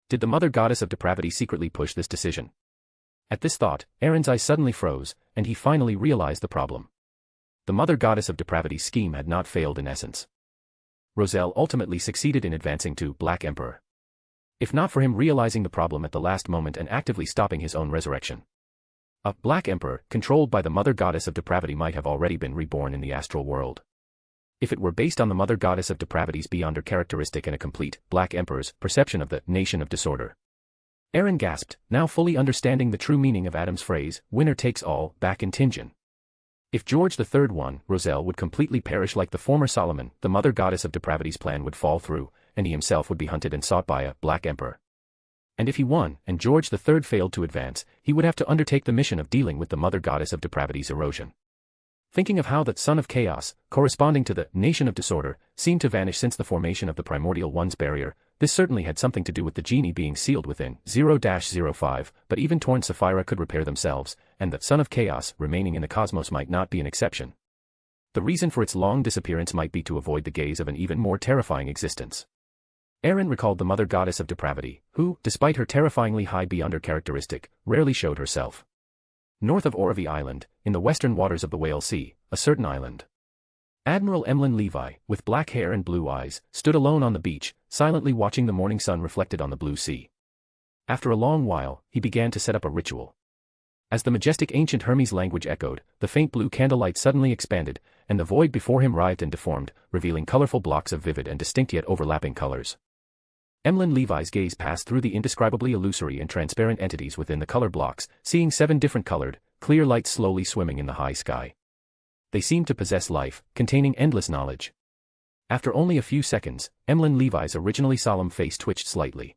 Did the mother goddess of depravity secretly push this decision? At this thought, Aaron's eyes suddenly froze, and he finally realized the problem. The mother goddess of depravity's scheme had not failed in essence. Roselle ultimately succeeded in advancing to Black Emperor. If not for him realizing the problem at the last moment and actively stopping his own resurrection. A Black Emperor, controlled by the mother goddess of depravity, might have already been reborn in the astral world. If it were based on the mother goddess of depravity's beyonder characteristic and a complete Black Emperor's perception of the Nation of Disorder. Aaron gasped, now fully understanding the true meaning of Adam's phrase, winner takes all, back in Tingen. If George III won, Roselle would completely perish like the former Solomon, the mother goddess of depravity's plan would fall through, and he himself would be hunted and sought by a Black Emperor. And if he won, and George III failed to advance, he would have to undertake the mission of dealing with the mother goddess of depravity's erosion. Thinking of how that son of chaos, corresponding to the Nation of Disorder, seemed to vanish since the formation of the Primordial One's barrier, this certainly had something to do with the genie being sealed within 0-05, but even torn Sapphira could repair themselves, and the son of chaos remaining in the cosmos might not be an exception. The reason for its long disappearance might be to avoid the gaze of an even more terrifying existence. Aaron recalled the mother goddess of depravity, who, despite her terrifyingly high beyonder characteristic, rarely showed herself. North of Oravi Island, in the western waters of the Whale Sea, a certain island. Admiral Emlyn Levi, with black hair and blue eyes, stood alone on the beach, silently watching the morning sun reflected on the blue sea. After a long while, he began to set up a ritual. As the majestic ancient Hermes language echoed, the faint blue candlelight suddenly expanded, and the void before him writhed and deformed, revealing colorful blocks of vivid and distinct yet overlapping colors. Emlyn Levi's gaze passed through the indescribably illusory and transparent entities within the color blocks, seeing 7 different colored, clear lights slowly swimming in the high sky. They seemed to possess life, containing endless knowledge. After only a few seconds, Emlyn Levi's originally solemn face twitched slightly.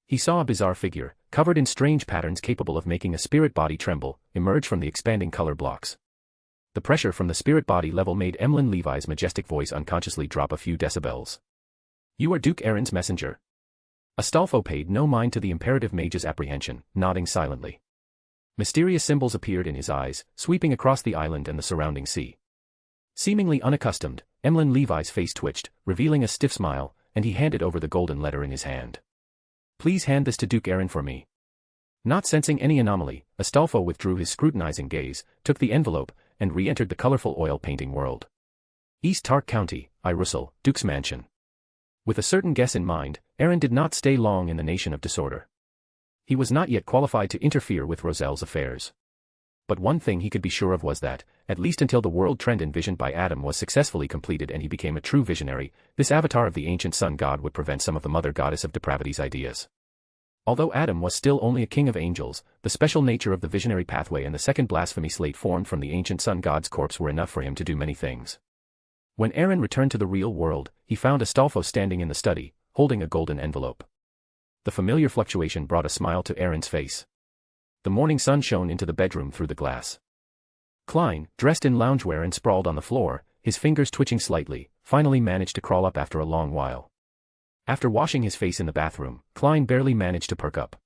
He saw a bizarre figure, covered in strange patterns capable of making a spirit body tremble, emerge from the expanding color blocks. The pressure from the spirit body level made Emlyn Levi's majestic voice unconsciously drop a few decibels. "You are Duke Aaron's messenger?" Astolfo paid no mind to the imperative mage's apprehension, nodding silently. Mysterious symbols appeared in his eyes, sweeping across the island and the surrounding sea. Seemingly unaccustomed, Emlyn Levi's face twitched, revealing a stiff smile, and he handed over the golden letter in his hand. "Please hand this to Duke Aaron for me." Not sensing any anomaly, Astolfo withdrew his scrutinizing gaze, took the envelope, and re-entered the colorful oil painting world. East Dongtak County, Russell, Duke's mansion. With a certain guess in mind, Aaron did not stay long in the nation of disorder. He was not yet qualified to interfere with Roselle's affairs. But one thing he could be sure of was that, at least until the world trend envisioned by Adam was successfully completed and he became a true visionary, this avatar of the ancient sun god would prevent some of the mother goddess of depravity's ideas. Although Adam was still only a king of angels, the special nature of the visionary pathway and the second blasphemy slate formed from the ancient sun god's corpse were enough for him to do many things. When Aaron returned to the real world, he found Astolfo standing in the study, holding a golden envelope. The familiar fluctuation brought a smile to Aaron's face. The morning sun shone into the bedroom through the glass. Klein, dressed in loungewear and sprawled on the floor, his fingers twitching slightly, finally managed to crawl up after a long while. After washing his face in the bathroom, Klein barely managed to perk up.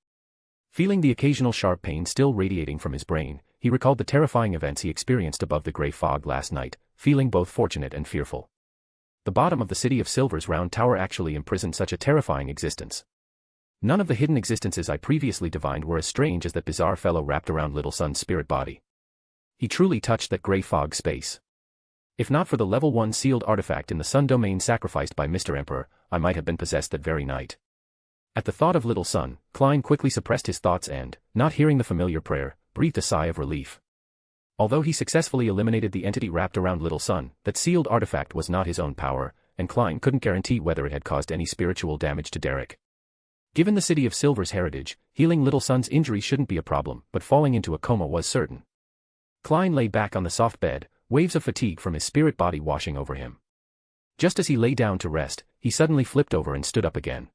Feeling the occasional sharp pain still radiating from his brain, he recalled the terrifying events he experienced above the gray fog last night, feeling both fortunate and fearful. The bottom of the City of Silver's round tower actually imprisoned such a terrifying existence. None of the hidden existences I previously divined were as strange as that bizarre fellow wrapped around Little Sun's spirit body. He truly touched that gray fog space. If not for the level 1 sealed artifact in the sun domain sacrificed by Mr. Emperor, I might have been possessed that very night. At the thought of Little Sun, Klein quickly suppressed his thoughts and, not hearing the familiar prayer, breathed a sigh of relief. Although he successfully eliminated the entity wrapped around Little Sun, that sealed artifact was not his own power, and Klein couldn't guarantee whether it had caused any spiritual damage to Derek. Given the City of Silver's heritage, healing Little Sun's injury shouldn't be a problem, but falling into a coma was certain. Klein lay back on the soft bed, waves of fatigue from his spirit body washing over him. Just as he lay down to rest, he suddenly flipped over and stood up again.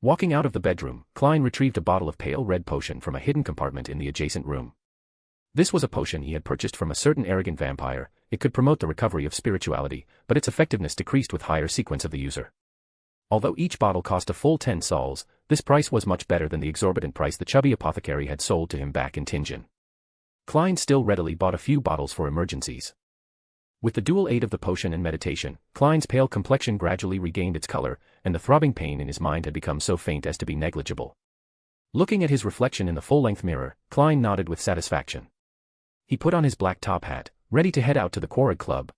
Walking out of the bedroom, Klein retrieved a bottle of pale red potion from a hidden compartment in the adjacent room. This was a potion he had purchased from a certain arrogant vampire. It could promote the recovery of spirituality, but its effectiveness decreased with higher sequence of the user. Although each bottle cost a full 10 sols, this price was much better than the exorbitant price the chubby apothecary had sold to him back in Tingen. Klein still readily bought a few bottles for emergencies. With the dual aid of the potion and meditation, Klein's pale complexion gradually regained its color, and the throbbing pain in his mind had become so faint as to be negligible. Looking at his reflection in the full-length mirror, Klein nodded with satisfaction. He put on his black top hat, ready to head out to the Quorag Club.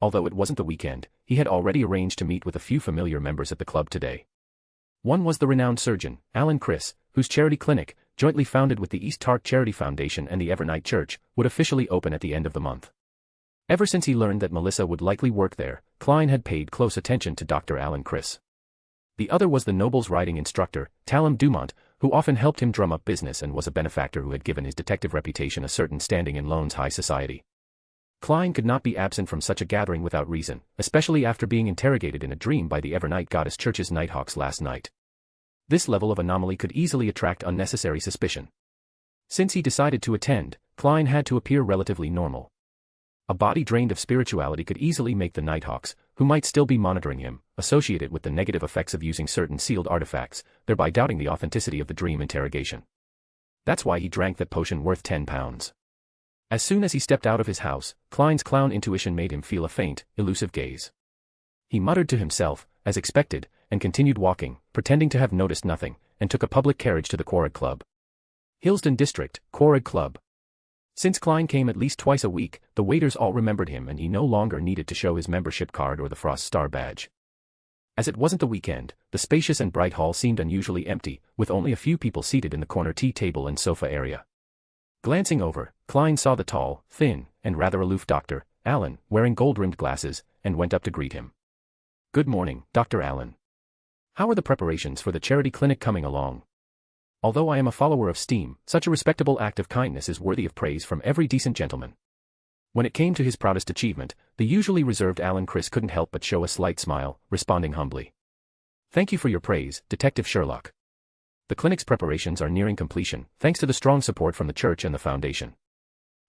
Although it wasn't the weekend, he had already arranged to meet with a few familiar members at the club today. One was the renowned surgeon, Alan Chris, whose charity clinic, jointly founded with the East Dongtak Charity Foundation and the Evernight Church, would officially open at the end of the month. Ever since he learned that Melissa would likely work there, Klein had paid close attention to Dr. Alan Chris. The other was the noble's riding instructor, Talum Dumont, who often helped him drum up business and was a benefactor who had given his detective reputation a certain standing in Loen's high society. Klein could not be absent from such a gathering without reason, especially after being interrogated in a dream by the Evernight Goddess Church's Nighthawks last night. This level of anomaly could easily attract unnecessary suspicion. Since he decided to attend, Klein had to appear relatively normal. A body drained of spirituality could easily make the Nighthawks, who might still be monitoring him, associate it with the negative effects of using certain sealed artifacts, thereby doubting the authenticity of the dream interrogation. That's why he drank that potion worth 10 pounds. As soon as he stepped out of his house, Klein's clown intuition made him feel a faint, elusive gaze. He muttered to himself, as expected, and continued walking, pretending to have noticed nothing, and took a public carriage to the Quorag Club. Hillsden District, Quorag Club. Since Klein came at least twice a week, the waiters all remembered him and he no longer needed to show his membership card or the Frost Star badge. As it wasn't the weekend, the spacious and bright hall seemed unusually empty, with only a few people seated in the corner tea table and sofa area. Glancing over, Klein saw the tall, thin, and rather aloof Dr. Allen, wearing gold-rimmed glasses, and went up to greet him. "Good morning, Dr. Allen. How are the preparations for the charity clinic coming along? Although I am a follower of STEAM, such a respectable act of kindness is worthy of praise from every decent gentleman." When it came to his proudest achievement, the usually reserved Alan Chris couldn't help but show a slight smile, responding humbly. "Thank you for your praise, Detective Sherlock. The clinic's preparations are nearing completion, thanks to the strong support from the church and the foundation.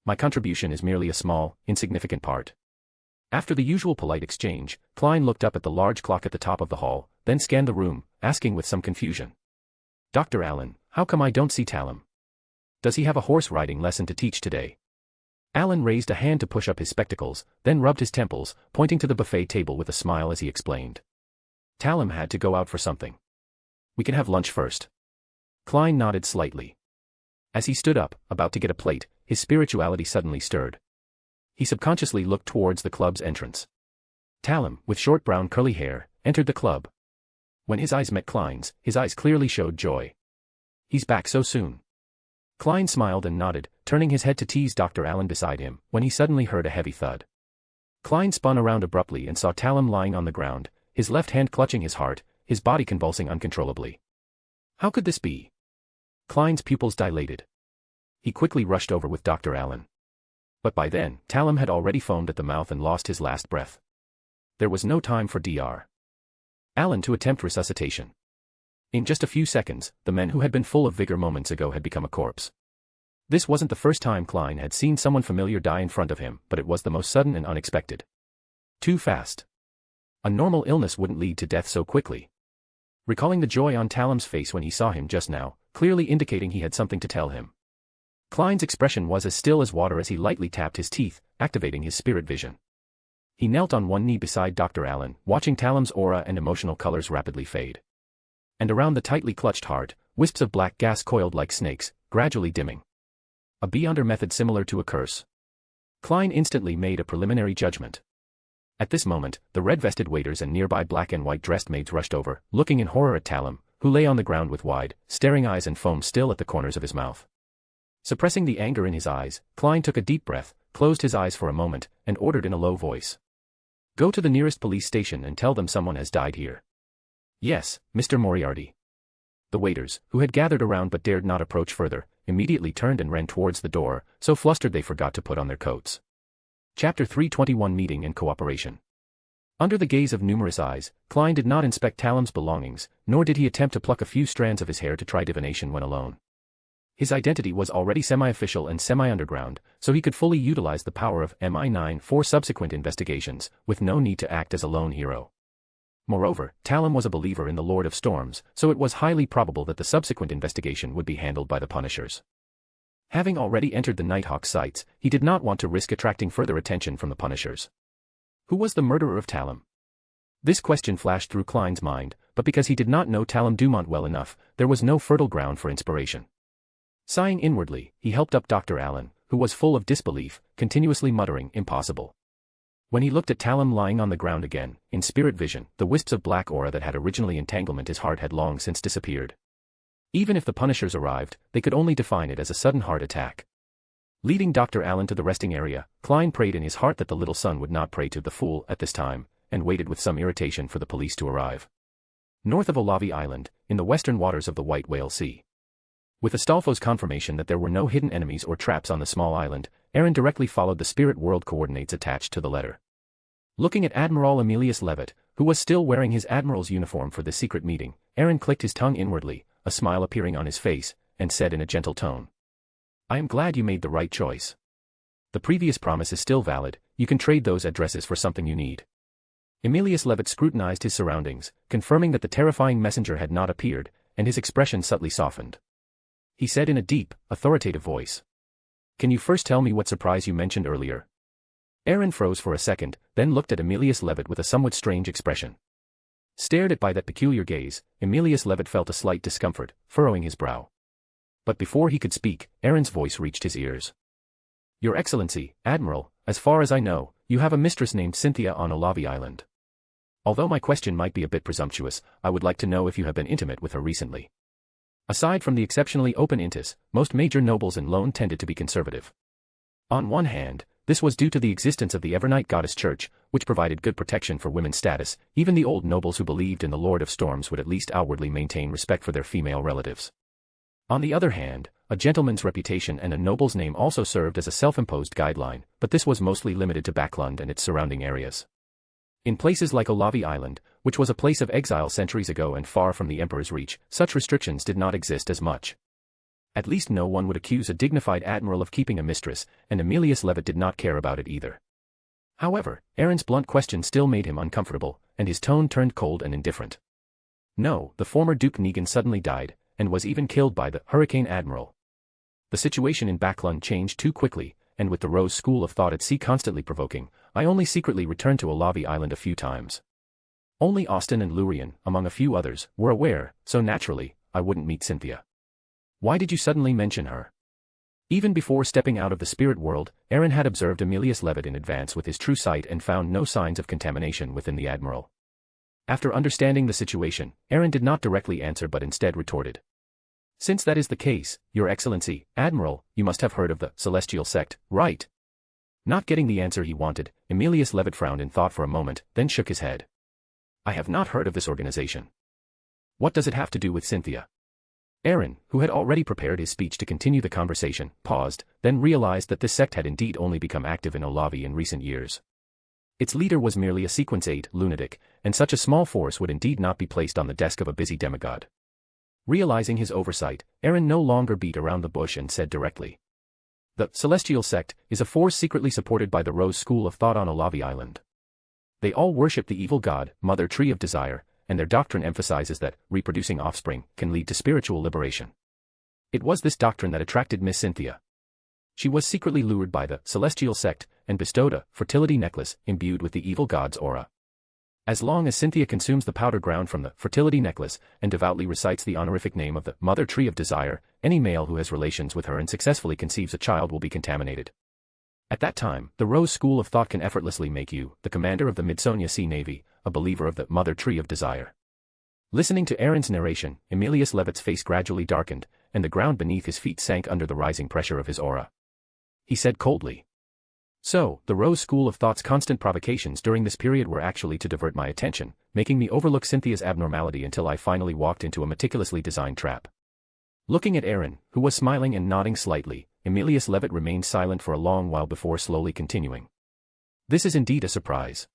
My contribution is merely a small, insignificant part." After the usual polite exchange, Klein looked up at the large clock at the top of the hall, then scanned the room, asking with some confusion. "Dr. Allen, how come I don't see Talum? Does he have a horse riding lesson to teach today?" Allen raised a hand to push up his spectacles, then rubbed his temples, pointing to the buffet table with a smile as he explained. "Talum had to go out for something. We can have lunch first." Klein nodded slightly. As he stood up, about to get a plate, his spirituality suddenly stirred. He subconsciously looked towards the club's entrance. Talum, with short brown curly hair, entered the club. When his eyes met Klein's, his eyes clearly showed joy. "He's back so soon." Klein smiled and nodded, turning his head to tease Dr. Allen beside him, when he suddenly heard a heavy thud. Klein spun around abruptly and saw Talum lying on the ground, his left hand clutching his heart, his body convulsing uncontrollably. How could this be? Klein's pupils dilated. He quickly rushed over with Dr. Allen. But by then, Talum had already foamed at the mouth and lost his last breath. There was no time for Dr. Allen to attempt resuscitation. In just a few seconds, the man who had been full of vigor moments ago had become a corpse. This wasn't the first time Klein had seen someone familiar die in front of him, but it was the most sudden and unexpected. Too fast. A normal illness wouldn't lead to death so quickly. Recalling the joy on Talum's face when he saw him just now, clearly indicating he had something to tell him. Klein's expression was as still as water as he lightly tapped his teeth, activating his spirit vision. He knelt on one knee beside Dr. Allen, watching Talum's aura and emotional colors rapidly fade. And around the tightly clutched heart, wisps of black gas coiled like snakes, gradually dimming. A beyonder method similar to a curse. Klein instantly made a preliminary judgment. At this moment, the red-vested waiters and nearby black and white-dressed maids rushed over, looking in horror at Talum, who lay on the ground with wide, staring eyes and foam still at the corners of his mouth. Suppressing the anger in his eyes, Klein took a deep breath, closed his eyes for a moment, and ordered in a low voice. "Go to the nearest police station and tell them someone has died here." "Yes, Mr. Moriarty." The waiters, who had gathered around but dared not approach further, immediately turned and ran towards the door, so flustered they forgot to put on their coats. Chapter 321 Meeting and Cooperation. Under the gaze of numerous eyes, Klein did not inspect Talum's belongings, nor did he attempt to pluck a few strands of his hair to try divination when alone. His identity was already semi-official and semi-underground, so he could fully utilize the power of MI9 for subsequent investigations, with no need to act as a lone hero. Moreover, Talum was a believer in the Lord of Storms, so it was highly probable that the subsequent investigation would be handled by the Punishers. Having already entered the Nighthawk sites, he did not want to risk attracting further attention from the Punishers. Who was the murderer of Talum? This question flashed through Klein's mind, but because he did not know Talum Dumont well enough, there was no fertile ground for inspiration. Sighing inwardly, he helped up Dr. Allen, who was full of disbelief, continuously muttering, "Impossible." When he looked at Talum lying on the ground again, in spirit vision, the wisps of black aura that had originally entanglement his heart had long since disappeared. Even if the Punishers arrived, they could only define it as a sudden heart attack. Leading Dr. Allen to the resting area, Klein prayed in his heart that the little son would not pray to the fool at this time, and waited with some irritation for the police to arrive. North of Olavi Island, in the western waters of the White Whale Sea. With Astolfo's confirmation that there were no hidden enemies or traps on the small island, Aaron directly followed the spirit world coordinates attached to the letter. Looking at Admiral Emilius Levitt, who was still wearing his admiral's uniform for the secret meeting, Aaron clicked his tongue inwardly, a smile appearing on his face, and said in a gentle tone, "I am glad you made the right choice. The previous promise is still valid, you can trade those addresses for something you need." Emilius Levitt scrutinized his surroundings, confirming that the terrifying messenger had not appeared, and his expression subtly softened. He said in a deep, authoritative voice, "Can you first tell me what surprise you mentioned earlier?" Aaron froze for a second, then looked at Emilius Levitt with a somewhat strange expression. Stared at by that peculiar gaze, Emilius Levitt felt a slight discomfort, furrowing his brow. But before he could speak, Aaron's voice reached his ears. "Your Excellency, Admiral, as far as I know, you have a mistress named Cynthia on Olavi Island. Although my question might be a bit presumptuous, I would like to know if you have been intimate with her recently." Aside from the exceptionally open intis, most major nobles in Loen tended to be conservative. On one hand, this was due to the existence of the Evernight Goddess Church, which provided good protection for women's status. Even the old nobles who believed in the Lord of Storms would at least outwardly maintain respect for their female relatives. On the other hand, a gentleman's reputation and a noble's name also served as a self-imposed guideline, but this was mostly limited to Backlund and its surrounding areas. In places like Olavi Island, which was a place of exile centuries ago and far from the Emperor's reach, such restrictions did not exist as much. At least no one would accuse a dignified admiral of keeping a mistress, and Emilius Levitt did not care about it either. However, Aaron's blunt question still made him uncomfortable, and his tone turned cold and indifferent. No, the former Duke Negan suddenly died, and was even killed by the Hurricane Admiral. The situation in Backlund changed too quickly, and with the Rose School of Thought at sea constantly provoking, I only secretly returned to Olavi Island a few times. Only Austin and Lurian, among a few others, were aware, so naturally, I wouldn't meet Cynthia. Why did you suddenly mention her? Even before stepping out of the spirit world, Aaron had observed Emilius Levitt in advance with his true sight and found no signs of contamination within the admiral. After understanding the situation, Aaron did not directly answer but instead retorted. Since that is the case, Your Excellency, Admiral, you must have heard of the Celestial Sect, right? Not getting the answer he wanted, Emilius Levitt frowned in thought for a moment, then shook his head. I have not heard of this organization. What does it have to do with Cynthia? Aaron, who had already prepared his speech to continue the conversation, paused, then realized that this sect had indeed only become active in Olavi in recent years. Its leader was merely a Sequence 8 lunatic, and such a small force would indeed not be placed on the desk of a busy demigod. Realizing his oversight, Aaron no longer beat around the bush and said directly. The Celestial Sect is a force secretly supported by the Rose School of Thought on Olavi Island. They all worship the evil god, Mother Tree of Desire, and their doctrine emphasizes that reproducing offspring can lead to spiritual liberation. It was this doctrine that attracted Miss Cynthia. She was secretly lured by the Celestial Sect and bestowed a fertility necklace imbued with the evil god's aura. As long as Cynthia consumes the powder ground from the fertility necklace and devoutly recites the honorific name of the Mother Tree of Desire, any male who has relations with her and successfully conceives a child will be contaminated. At that time, the Rose School of Thought can effortlessly make you, the commander of the Midsonia Sea Navy, a believer of the Mother Tree of Desire. Listening to Aaron's narration, Emilius Levitt's face gradually darkened, and the ground beneath his feet sank under the rising pressure of his aura. He said coldly. So, the Rose School of Thought's constant provocations during this period were actually to divert my attention, making me overlook Cynthia's abnormality until I finally walked into a meticulously designed trap. Looking at Aaron, who was smiling and nodding slightly, Emilius Levitt remained silent for a long while before slowly continuing. This is indeed a surprise.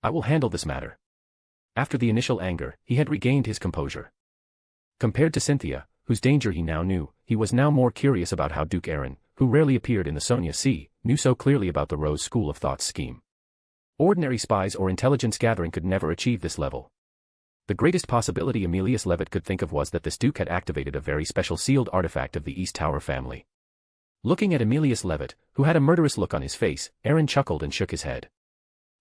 I will handle this matter. After the initial anger, he had regained his composure. Compared to Cynthia, whose danger he now knew, he was now more curious about how Duke Aaron, who rarely appeared in the Sonia Sea, knew so clearly about the Rose School of Thought's scheme. Ordinary spies or intelligence gathering could never achieve this level. The greatest possibility Emilius Levitt could think of was that this Duke had activated a very special sealed artifact of the East Tower family. Looking at Emilius Levitt, who had a murderous look on his face, Aaron chuckled and shook his head.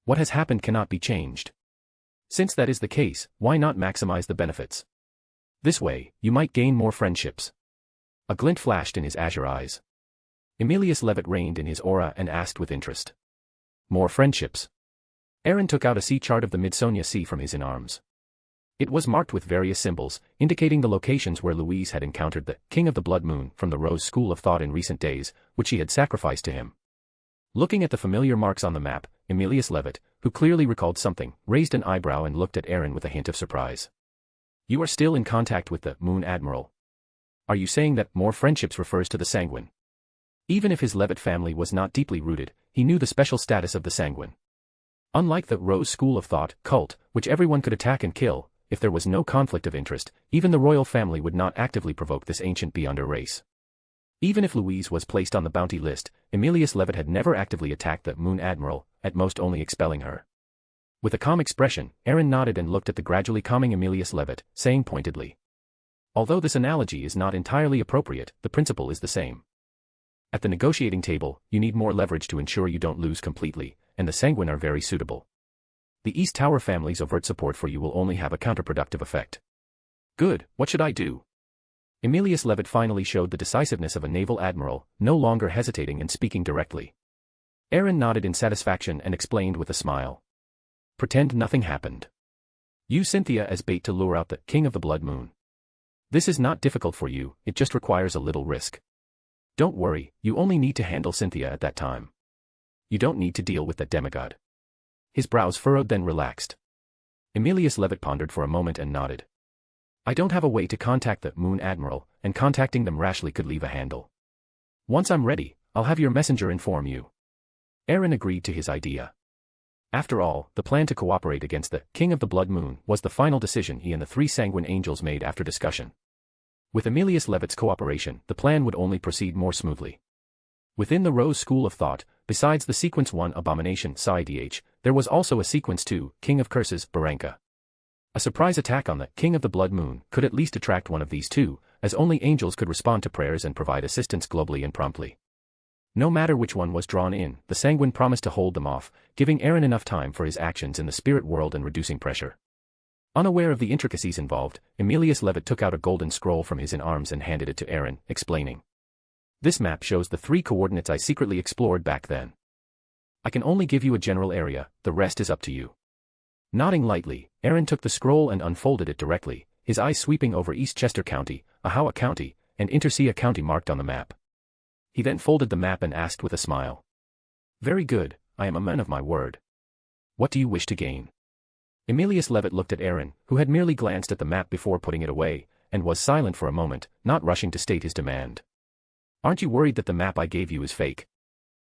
What has happened cannot be changed. Since that is the case, why not maximize the benefits? This way, you might gain more friendships. A glint flashed in his azure eyes. Emilius Levitt reined in his aura and asked with interest. More friendships. Aaron took out a sea chart of the Midsonia Sea from his arms. It was marked with various symbols, indicating the locations where Louise had encountered the King of the Blood Moon from the Rose School of Thought in recent days, which she had sacrificed to him. Looking at the familiar marks on the map, Emilius Levitt, who clearly recalled something, raised an eyebrow and looked at Aaron with a hint of surprise. You are still in contact with the Moon Admiral. Are you saying that more friendships refers to the Sanguine? Even if his Levitt family was not deeply rooted, he knew the special status of the Sanguine. Unlike the Rose School of Thought cult, which everyone could attack and kill, if there was no conflict of interest, even the royal family would not actively provoke this ancient beyonder race. Even if Louise was placed on the bounty list, Emilius Levitt had never actively attacked the Moon Admiral, at most only expelling her. With a calm expression, Aaron nodded and looked at the gradually calming Emilius Levitt, saying pointedly. Although this analogy is not entirely appropriate, the principle is the same. At the negotiating table, you need more leverage to ensure you don't lose completely, and the Sanguine are very suitable. The East Tower family's overt support for you will only have a counterproductive effect. Good, what should I do? Emilius Levitt finally showed the decisiveness of a naval admiral, no longer hesitating and speaking directly. Aaron nodded in satisfaction and explained with a smile. Pretend nothing happened. Use Cynthia as bait to lure out the King of the Blood Moon. This is not difficult for you, it just requires a little risk. Don't worry, you only need to handle Cynthia at that time. You don't need to deal with that demigod. His brows furrowed then relaxed. Emilius Levitt pondered for a moment and nodded. I don't have a way to contact the Moon Admiral, and contacting them rashly could leave a handle. Once I'm ready, I'll have your messenger inform you. Aaron agreed to his idea. After all, the plan to cooperate against the King of the Blood Moon was the final decision he and the three Sanguine angels made after discussion. With Emilius Levitt's cooperation, the plan would only proceed more smoothly. Within the Rose School of Thought, besides the Sequence 1 abomination Psi-DH, there was also a Sequence 2, King of Curses, Baranka. A surprise attack on the King of the Blood Moon could at least attract one of these two, as only angels could respond to prayers and provide assistance globally and promptly. No matter which one was drawn in, the Sanguine promised to hold them off, giving Aaron enough time for his actions in the spirit world and reducing pressure. Unaware of the intricacies involved, Emilius Levitt took out a golden scroll from his arms and handed it to Aaron, explaining. This map shows the 3 coordinates I secretly explored back then. I can only give you a general area, the rest is up to you. Nodding lightly, Aaron took the scroll and unfolded it directly, his eyes sweeping over Eastchester County, Ahawa County, and Intersea County marked on the map. He then folded the map and asked with a smile. Very good, I am a man of my word. What do you wish to gain? Emilius Levitt looked at Aaron, who had merely glanced at the map before putting it away, and was silent for a moment, not rushing to state his demand. Aren't you worried that the map I gave you is fake?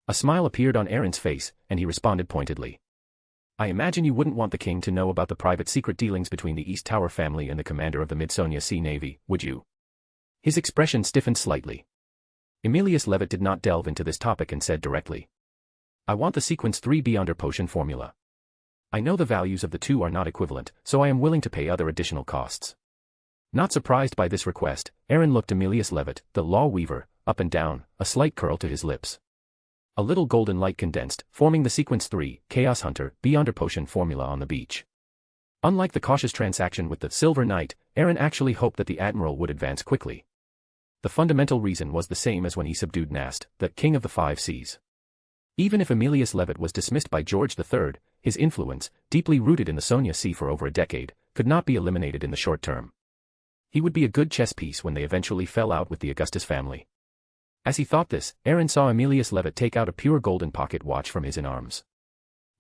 A smile appeared on Aaron's face, and he responded pointedly. I imagine you wouldn't want the king to know about the private secret dealings between the East Tower family and the commander of the Midsonia Sea Navy, would you? His expression stiffened slightly. Emilius Levitt did not delve into this topic and said directly. I want the sequence 3B under potion formula. I know the values of the two are not equivalent, so I am willing to pay other additional costs. Not surprised by this request, Aaron looked Emilius Levitt, the law weaver, up and down, a slight curl to his lips. A little golden light condensed, forming the sequence 3, Chaos Hunter, B under potion formula on the beach. Unlike the cautious transaction with the Silver Knight, Aaron actually hoped that the Admiral would advance quickly. The fundamental reason was the same as when he subdued Nast, the King of the Five Seas. Even if Emilius Levitt was dismissed by George III, his influence, deeply rooted in the Sonia Sea for over a decade, could not be eliminated in the short term. He would be a good chess piece when they eventually fell out with the Augustus family. As he thought this, Aaron saw Emilius Levitt take out a pure golden pocket watch from his inarms.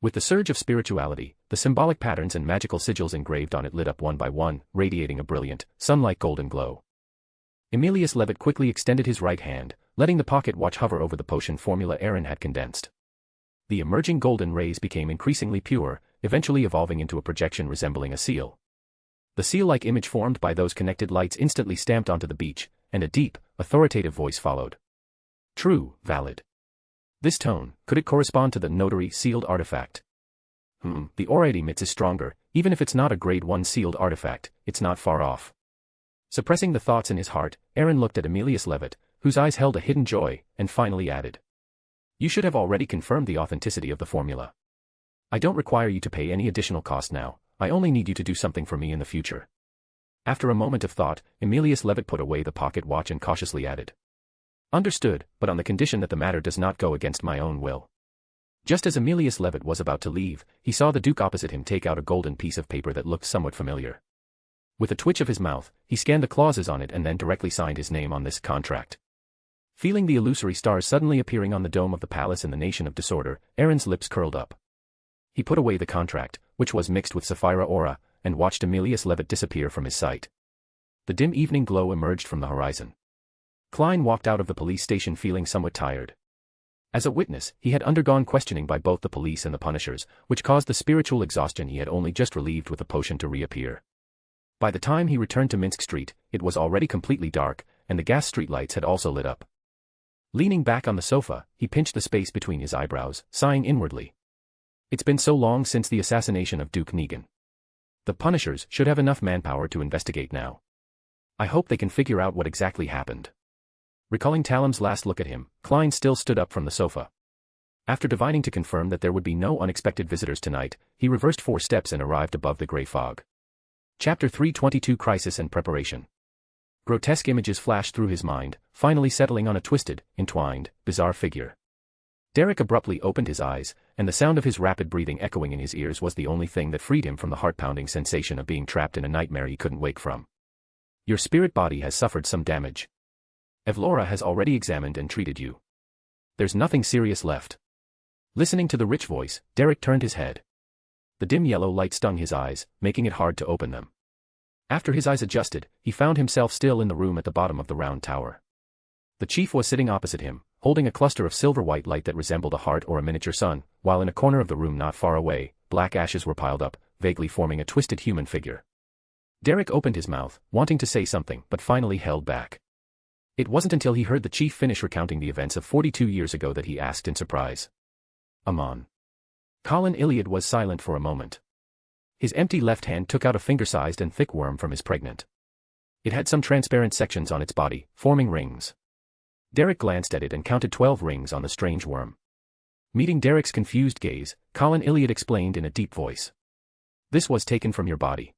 With the surge of spirituality, the symbolic patterns and magical sigils engraved on it lit up one by one, radiating a brilliant, sun-like golden glow. Emilius Levitt quickly extended his right hand, letting the pocket watch hover over the potion formula Aaron had condensed. The emerging golden rays became increasingly pure, eventually evolving into a projection resembling a seal. The seal-like image formed by those connected lights instantly stamped onto the beach, and a deep, authoritative voice followed. True, valid. This tone, could it correspond to the notary sealed artifact? The aura it emits is stronger, even if it's not a grade 1 sealed artifact, it's not far off. Suppressing the thoughts in his heart, Aaron looked at Emilius Levitt, whose eyes held a hidden joy, and finally added. You should have already confirmed the authenticity of the formula. I don't require you to pay any additional cost now, I only need you to do something for me in the future. After a moment of thought, Emilius Levitt put away the pocket watch and cautiously added. Understood, but on the condition that the matter does not go against my own will. Just as Emilius Levitt was about to leave, he saw the Duke opposite him take out a golden piece of paper that looked somewhat familiar. With a twitch of his mouth, he scanned the clauses on it and then directly signed his name on this contract. Feeling the illusory stars suddenly appearing on the dome of the palace in the Nation of Disorder, Aaron's lips curled up. He put away the contract, which was mixed with sapphire aura, and watched Emilius Levitt disappear from his sight. The dim evening glow emerged from the horizon. Klein walked out of the police station feeling somewhat tired. As a witness, he had undergone questioning by both the police and the punishers, which caused the spiritual exhaustion he had only just relieved with the potion to reappear. By the time he returned to Minsk Street, it was already completely dark, and the gas streetlights had also lit up. Leaning back on the sofa, he pinched the space between his eyebrows, sighing inwardly. It's been so long since the assassination of Duke Negan. The punishers should have enough manpower to investigate now. I hope they can figure out what exactly happened. Recalling Talam's last look at him, Klein still stood up from the sofa. After divining to confirm that there would be no unexpected visitors tonight, he reversed 4 steps and arrived above the gray fog. Chapter 322 Crisis and Preparation. Grotesque images flashed through his mind, finally settling on a twisted, entwined, bizarre figure. Derek abruptly opened his eyes, and the sound of his rapid breathing echoing in his ears was the only thing that freed him from the heart-pounding sensation of being trapped in a nightmare he couldn't wake from. Your spirit body has suffered some damage. Evlora has already examined and treated you. There's nothing serious left. Listening to the rich voice, Derek turned his head. The dim yellow light stung his eyes, making it hard to open them. After his eyes adjusted, he found himself still in the room at the bottom of the round tower. The chief was sitting opposite him, holding a cluster of silver-white light that resembled a heart or a miniature sun, while in a corner of the room not far away, black ashes were piled up, vaguely forming a twisted human figure. Derek opened his mouth, wanting to say something, but finally held back. It wasn't until he heard the chief finish recounting the events of 42 years ago that he asked in surprise. Amon. Colin Iliad was silent for a moment. His empty left hand took out a finger-sized and thick worm from his pregnant. It had some transparent sections on its body, forming rings. Derek glanced at it and counted 12 rings on the strange worm. Meeting Derek's confused gaze, Colin Iliad explained in a deep voice. This was taken from your body.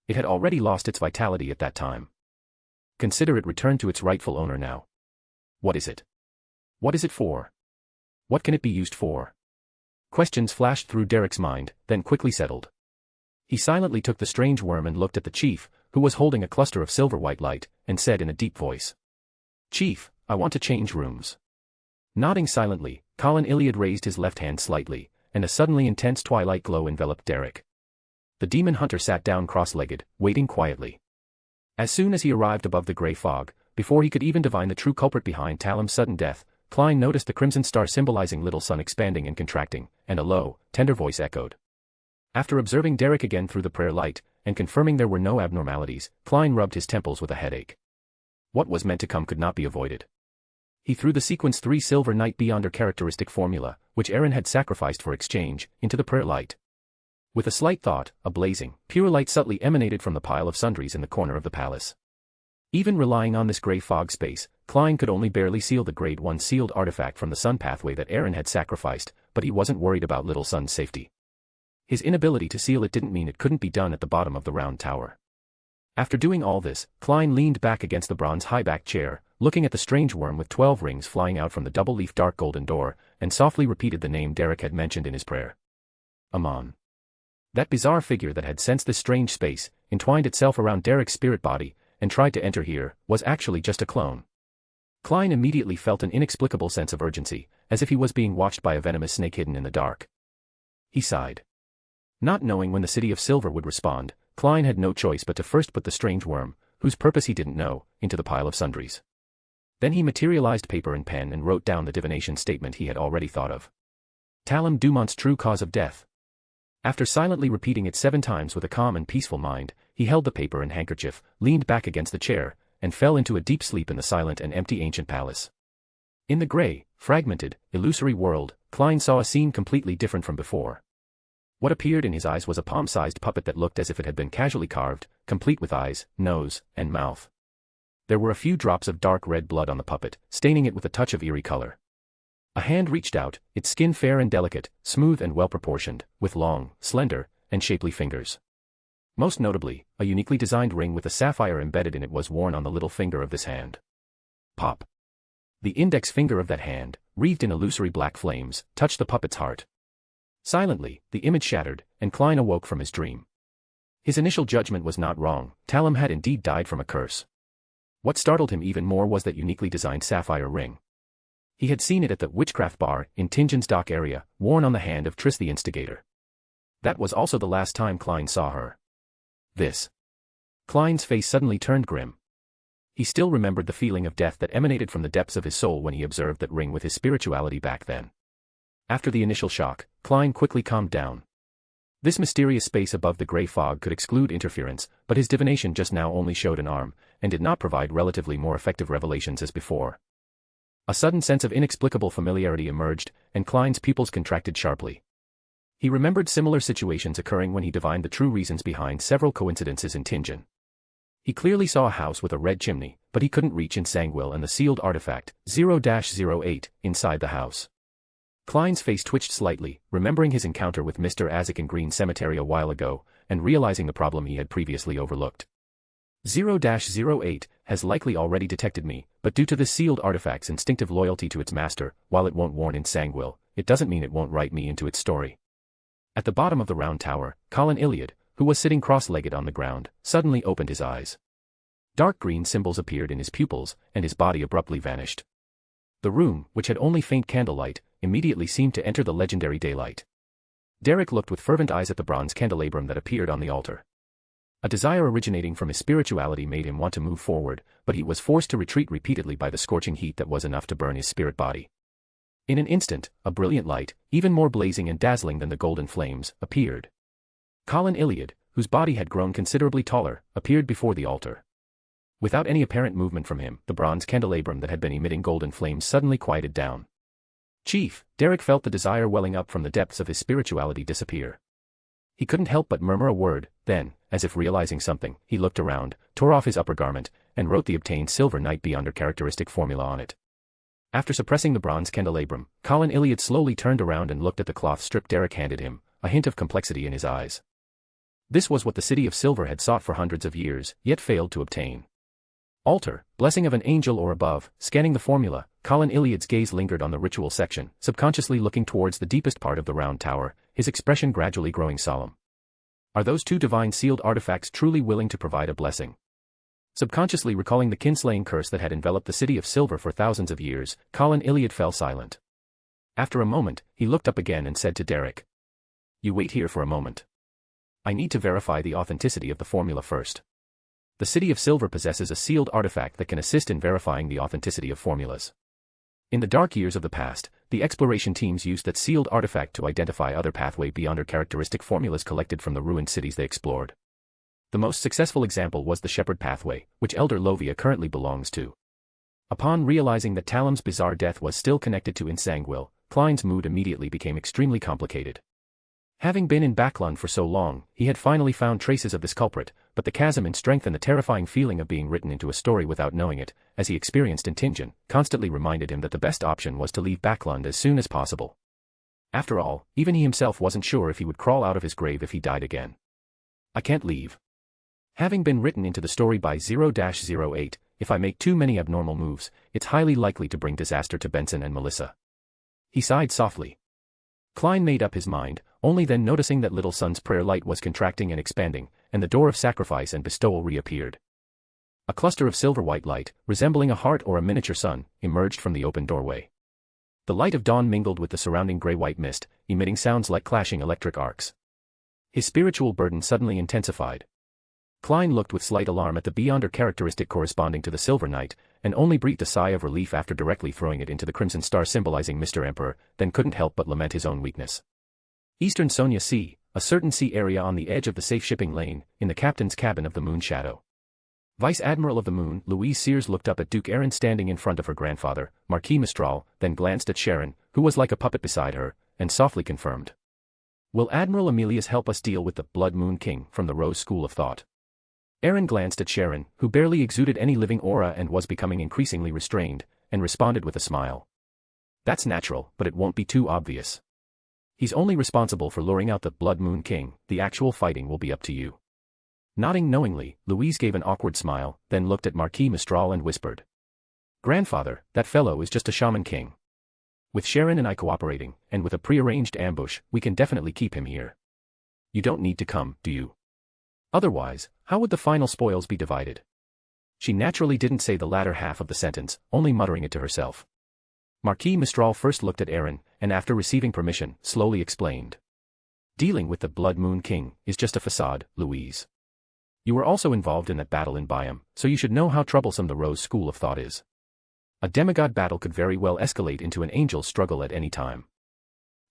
It had already lost its vitality at that time. Consider it returned to its rightful owner now. What is it? What is it for? What can it be used for? Questions flashed through Derek's mind, then quickly settled. He silently took the strange worm and looked at the chief, who was holding a cluster of silver-white light, and said in a deep voice, "Chief, I want to change rooms." Nodding silently, Colin Iliad raised his left hand slightly, and a suddenly intense twilight glow enveloped Derek. The demon hunter sat down cross-legged, waiting quietly. As soon as he arrived above the grey fog, before he could even divine the true culprit behind Talam's sudden death, Klein noticed the crimson star symbolizing Little Sun expanding and contracting, and a low, tender voice echoed. After observing Derek again through the prayer light, and confirming there were no abnormalities, Klein rubbed his temples with a headache. What was meant to come could not be avoided. He threw the sequence 3 silver night beyonder characteristic formula, which Aaron had sacrificed for exchange, into the prayer light. With a slight thought, a blazing, pure light subtly emanated from the pile of sundries in the corner of the palace. Even relying on this grey fog space, Klein could only barely seal the Grade 1 sealed artifact from the sun pathway that Aaron had sacrificed, but he wasn't worried about Little Sun's safety. His inability to seal it didn't mean it couldn't be done at the bottom of the round tower. After doing all this, Klein leaned back against the bronze high-backed chair, looking at the strange worm with 12 rings flying out from the double-leaf dark golden door, and softly repeated the name Derek had mentioned in his prayer. Amon. That bizarre figure that had sensed this strange space, entwined itself around Derek's spirit body, and tried to enter here, was actually just a clone. Klein immediately felt an inexplicable sense of urgency, as if he was being watched by a venomous snake hidden in the dark. He sighed. Not knowing when the City of Silver would respond, Klein had no choice but to first put the strange worm, whose purpose he didn't know, into the pile of sundries. Then he materialized paper and pen and wrote down the divination statement he had already thought of. Talam Dumont's true cause of death. After silently repeating it 7 times with a calm and peaceful mind, he held the paper and handkerchief, leaned back against the chair, and fell into a deep sleep in the silent and empty ancient palace. In the grey, fragmented, illusory world, Klein saw a scene completely different from before. What appeared in his eyes was a palm-sized puppet that looked as if it had been casually carved, complete with eyes, nose, and mouth. There were a few drops of dark red blood on the puppet, staining it with a touch of eerie color. A hand reached out, its skin fair and delicate, smooth and well-proportioned, with long, slender, and shapely fingers. Most notably, a uniquely designed ring with a sapphire embedded in it was worn on the little finger of this hand. Pop. The index finger of that hand, wreathed in illusory black flames, touched the puppet's heart. Silently, the image shattered, and Klein awoke from his dream. His initial judgment was not wrong, Talam had indeed died from a curse. What startled him even more was that uniquely designed sapphire ring. He had seen it at the witchcraft bar in Tingen's dock area, worn on the hand of Triss the Instigator. That was also the last time Klein saw her. Klein's face suddenly turned grim. He still remembered the feeling of death that emanated from the depths of his soul when he observed that ring with his spirituality back then. After the initial shock, Klein quickly calmed down. This mysterious space above the grey fog could exclude interference, but his divination just now only showed an arm, and did not provide relatively more effective revelations as before. A sudden sense of inexplicable familiarity emerged, and Klein's pupils contracted sharply. He remembered similar situations occurring when he divined the true reasons behind several coincidences in Tingen. He clearly saw a house with a red chimney, but he couldn't reach in Sangwil and the sealed artifact, 0-08, inside the house. Klein's face twitched slightly, remembering his encounter with Mr. Azik in Green Cemetery a while ago, and realizing the problem he had previously overlooked. 0-08 has likely already detected me, but due to this sealed artifact's instinctive loyalty to its master, while it won't warn in Sangwil, it doesn't mean it won't write me into its story. At the bottom of the round tower, Colin Iliad, who was sitting cross-legged on the ground, suddenly opened his eyes. Dark green symbols appeared in his pupils, and his body abruptly vanished. The room, which had only faint candlelight, immediately seemed to enter the legendary daylight. Derek looked with fervent eyes at the bronze candelabrum that appeared on the altar. A desire originating from his spirituality made him want to move forward, but he was forced to retreat repeatedly by the scorching heat that was enough to burn his spirit body. In an instant, a brilliant light, even more blazing and dazzling than the golden flames, appeared. Colin Iliad, whose body had grown considerably taller, appeared before the altar. Without any apparent movement from him, the bronze candelabrum that had been emitting golden flames suddenly quieted down. Chief, Derek felt the desire welling up from the depths of his spirituality disappear. He couldn't help but murmur a word, then, as if realizing something, he looked around, tore off his upper garment, and wrote the obtained silver night beyonder characteristic formula on it. After suppressing the bronze candelabrum, Colin Iliad slowly turned around and looked at the cloth strip Derek handed him, a hint of complexity in his eyes. This was what the City of Silver had sought for hundreds of years, yet failed to obtain. Altar, blessing of an angel or above, scanning the formula, Colin Iliad's gaze lingered on the ritual section, subconsciously looking towards the deepest part of the round tower, his expression gradually growing solemn. Are those two divine sealed artifacts truly willing to provide a blessing? Subconsciously recalling the kinslaying curse that had enveloped the city of silver for thousands of years, Colin Iliad fell silent. After a moment, he looked up again and said to Derek, "You wait here for a moment. I need to verify the authenticity of the formula first." The City of Silver possesses a sealed artifact that can assist in verifying the authenticity of formulas. In the dark years of the past, the exploration teams used that sealed artifact to identify other pathway beyond characteristic formulas collected from the ruined cities they explored. The most successful example was the Shepherd Pathway, which Elder Lovia currently belongs to. Upon realizing that Talam's bizarre death was still connected to Insanguil, Klein's mood immediately became extremely complicated. Having been in Backlund for so long, he had finally found traces of this culprit, but the chasm in strength and the terrifying feeling of being written into a story without knowing it, as he experienced in Tingen, constantly reminded him that the best option was to leave Backlund as soon as possible. After all, even he himself wasn't sure if he would crawl out of his grave if he died again. "I can't leave. Having been written into the story by 0-08, if I make too many abnormal moves, it's highly likely to bring disaster to Benson and Melissa." He sighed softly. Klein made up his mind, only then noticing that Little Sun's prayer light was contracting and expanding, and the door of sacrifice and bestowal reappeared. A cluster of silver-white light, resembling a heart or a miniature sun, emerged from the open doorway. The light of dawn mingled with the surrounding gray-white mist, emitting sounds like clashing electric arcs. His spiritual burden suddenly intensified. Klein looked with slight alarm at the beyonder characteristic corresponding to the Silver Knight, and only breathed a sigh of relief after directly throwing it into the crimson star symbolizing Mr. Emperor, then couldn't help but lament his own weakness. Eastern Sonia Sea, a certain sea area on the edge of the safe shipping lane, in the captain's cabin of the Moon Shadow. Vice Admiral of the Moon, Louise Sears looked up at Duke Aaron standing in front of her grandfather, Marquis Mistral, then glanced at Sharon, who was like a puppet beside her, and softly confirmed. "Will Admiral Emilius help us deal with the Blood Moon King from the Rose School of Thought?" Aaron glanced at Sharon, who barely exuded any living aura and was becoming increasingly restrained, and responded with a smile. "That's natural, but it won't be too obvious. He's only responsible for luring out the Blood Moon King, the actual fighting will be up to you." Nodding knowingly, Louise gave an awkward smile, then looked at Marquis Mistral and whispered. "Grandfather, that fellow is just a shaman king. With Sharon and I cooperating, and with a prearranged ambush, we can definitely keep him here. You don't need to come, do you? Otherwise, how would the final spoils be divided?" She naturally didn't say the latter half of the sentence, only muttering it to herself. Marquis Mistral first looked at Aaron, and after receiving permission, slowly explained. "Dealing with the Blood Moon King is just a facade, Louise. You were also involved in that battle in Byam, so you should know how troublesome the Rose School of Thought is. A demigod battle could very well escalate into an angel struggle at any time.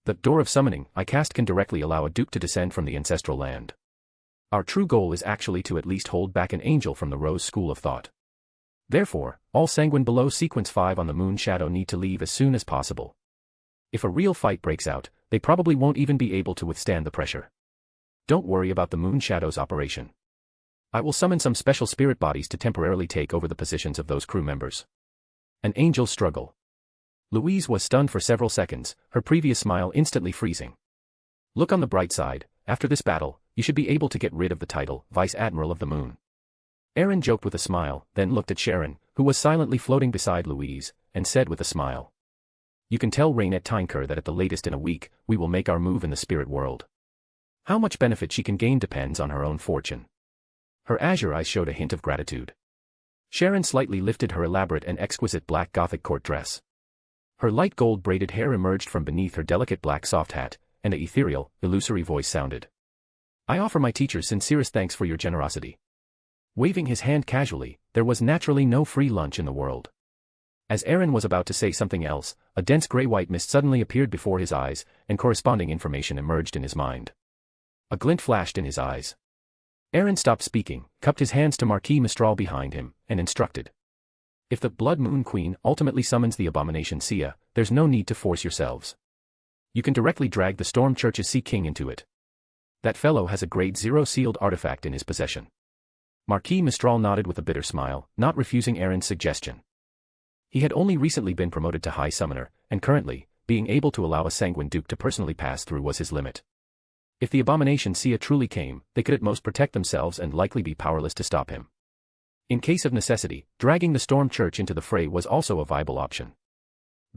The Door of Summoning I cast can directly allow a duke to descend from the ancestral land. Our true goal is actually to at least hold back an angel from the Rose School of Thought. Therefore, all sanguine below Sequence 5 on the Moon Shadow need to leave as soon as possible. If a real fight breaks out, they probably won't even be able to withstand the pressure. Don't worry about the Moon Shadow's operation. I will summon some special spirit bodies to temporarily take over the positions of those crew members." An angel struggle. Louise was stunned for several seconds, her previous smile instantly freezing. "Look on the bright side, after this battle, you should be able to get rid of the title, Vice Admiral of the Moon." Aaron joked with a smile, then looked at Sharon, who was silently floating beside Louise, and said with a smile. "You can tell Rainette Tyneker that at the latest in a week, we will make our move in the spirit world. How much benefit she can gain depends on her own fortune." Her azure eyes showed a hint of gratitude. Sharon slightly lifted her elaborate and exquisite black Gothic court dress. Her light gold braided hair emerged from beneath her delicate black soft hat, and an ethereal, illusory voice sounded. "I offer my teachers sincerest thanks for your generosity." Waving his hand casually, there was naturally no free lunch in the world. As Aaron was about to say something else, a dense gray-white mist suddenly appeared before his eyes, and corresponding information emerged in his mind. A glint flashed in his eyes. Aaron stopped speaking, cupped his hands to Marquis Mistral behind him, and instructed. "If the Blood Moon Queen ultimately summons the abomination Sia, there's no need to force yourselves. You can directly drag the Storm Church's Sea King into it. That fellow has a grade 0 sealed artifact in his possession." Marquis Mistral nodded with a bitter smile, not refusing Aaron's suggestion. He had only recently been promoted to High Summoner, and currently, being able to allow a Sanguine Duke to personally pass through was his limit. If the abomination Sia truly came, they could at most protect themselves and likely be powerless to stop him. In case of necessity, dragging the Storm Church into the fray was also a viable option.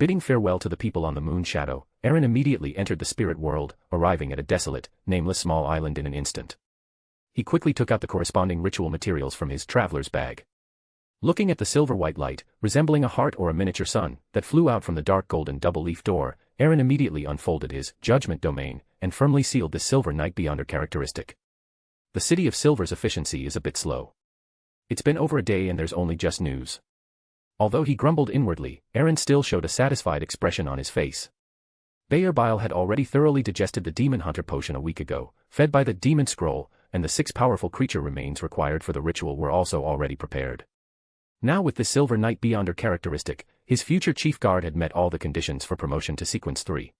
Bidding farewell to the people on the moon shadow, Aaron immediately entered the spirit world, arriving at a desolate, nameless small island in an instant. He quickly took out the corresponding ritual materials from his traveler's bag. Looking at the silver-white light, resembling a heart or a miniature sun, that flew out from the dark golden double-leaf door, Aaron immediately unfolded his judgment domain and firmly sealed this silver night beyonder characteristic. The City of Silver's efficiency is a bit slow. It's been over a day and there's only just news. Although he grumbled inwardly, Aaron still showed a satisfied expression on his face. Bayer Bile had already thoroughly digested the Demon Hunter potion a week ago, fed by the Demon Scroll, and the 6 powerful creature remains required for the ritual were also already prepared. Now with this Silver Night Beyonder characteristic, his future chief guard had met all the conditions for promotion to Sequence 3.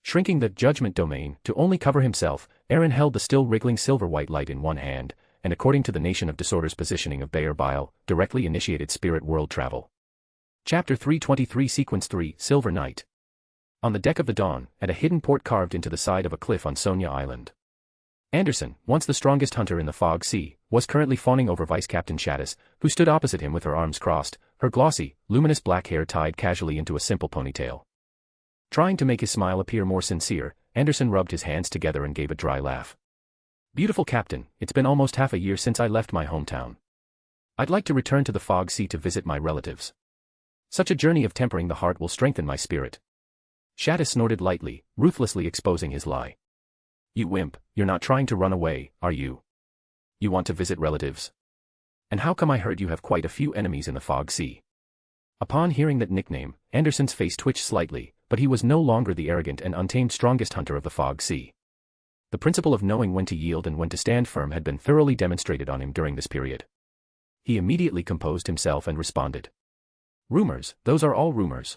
Shrinking the Judgment Domain to only cover himself, Aaron held the still wriggling silver-white light in one hand, and according to the Nation of Disorder's positioning of Bayer Bile, directly initiated spirit world travel. Chapter 323 Sequence 3 Silver Night. On the deck of the Dawn, at a hidden port carved into the side of a cliff on Sonia Island. Anderson, once the strongest hunter in the Fog Sea, was currently fawning over Vice Captain Shaddis, who stood opposite him with her arms crossed, her glossy, luminous black hair tied casually into a simple ponytail. Trying to make his smile appear more sincere, Anderson rubbed his hands together and gave a dry laugh. Beautiful Captain, it's been almost half a year since I left my hometown. I'd like to return to the Fog Sea to visit my relatives. Such a journey of tempering the heart will strengthen my spirit. Shaddis snorted lightly, ruthlessly exposing his lie. You wimp, you're not trying to run away, are you? You want to visit relatives? And how come I heard you have quite a few enemies in the Fog Sea? Upon hearing that nickname, Anderson's face twitched slightly, but he was no longer the arrogant and untamed strongest hunter of the Fog Sea. The principle of knowing when to yield and when to stand firm had been thoroughly demonstrated on him during this period. He immediately composed himself and responded. Rumors, those are all rumors.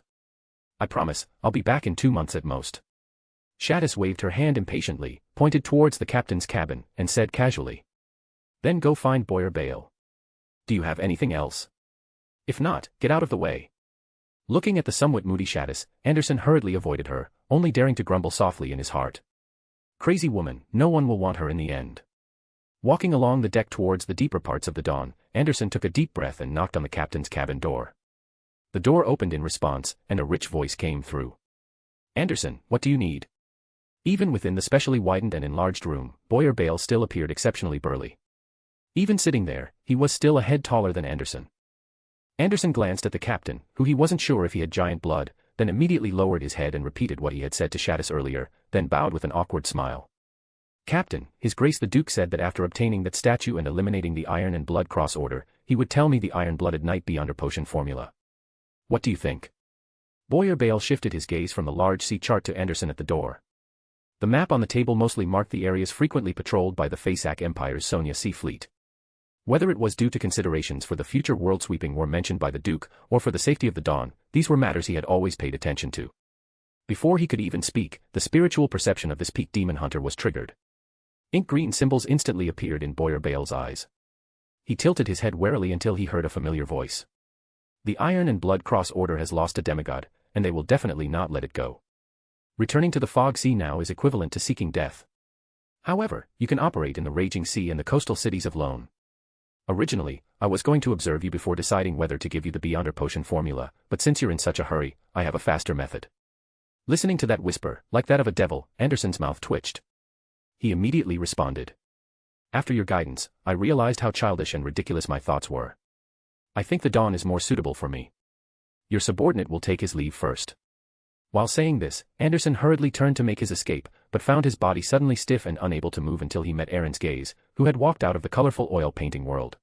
I promise, I'll be back in 2 months at most. Shaddis waved her hand impatiently, pointed towards the captain's cabin, and said casually. Then go find Boyer Bale. Do you have anything else? If not, get out of the way. Looking at the somewhat moody Shaddis, Anderson hurriedly avoided her, only daring to grumble softly in his heart. Crazy woman, no one will want her in the end. Walking along the deck towards the deeper parts of the Dawn, Anderson took a deep breath and knocked on the captain's cabin door. The door opened in response, and a rich voice came through. Anderson, what do you need? Even within the specially widened and enlarged room, Boyer Bale still appeared exceptionally burly. Even sitting there, he was still a head taller than Anderson. Anderson glanced at the captain, who he wasn't sure if he had giant blood, then immediately lowered his head and repeated what he had said to Shaddis earlier, then bowed with an awkward smile. Captain, His Grace the Duke said that after obtaining that statue and eliminating the Iron and Blood Cross Order, he would tell me the Iron-Blooded Knight Beyonder potion formula. What do you think? Boyer Bale shifted his gaze from the large sea chart to Anderson at the door. The map on the table mostly marked the areas frequently patrolled by the Fasak Empire's Sonia Sea Fleet. Whether it was due to considerations for the future world-sweeping war mentioned by the Duke, or for the safety of the Dawn, these were matters he had always paid attention to. Before he could even speak, the spiritual perception of this peak demon hunter was triggered. Ink-green symbols instantly appeared in Boyer Bale's eyes. He tilted his head warily until he heard a familiar voice. The Iron and Blood Cross Order has lost a demigod, and they will definitely not let it go. Returning to the Fog Sea now is equivalent to seeking death. However, you can operate in the Raging Sea and the coastal cities of Loen. Originally, I was going to observe you before deciding whether to give you the Beyonder potion formula, but since you're in such a hurry, I have a faster method. Listening to that whisper, like that of a devil, Anderson's mouth twitched. He immediately responded. After your guidance, I realized how childish and ridiculous my thoughts were. I think the Dawn is more suitable for me. Your subordinate will take his leave first. While saying this, Anderson hurriedly turned to make his escape, but found his body suddenly stiff and unable to move until he met Aaron's gaze, who had walked out of the colorful oil painting world.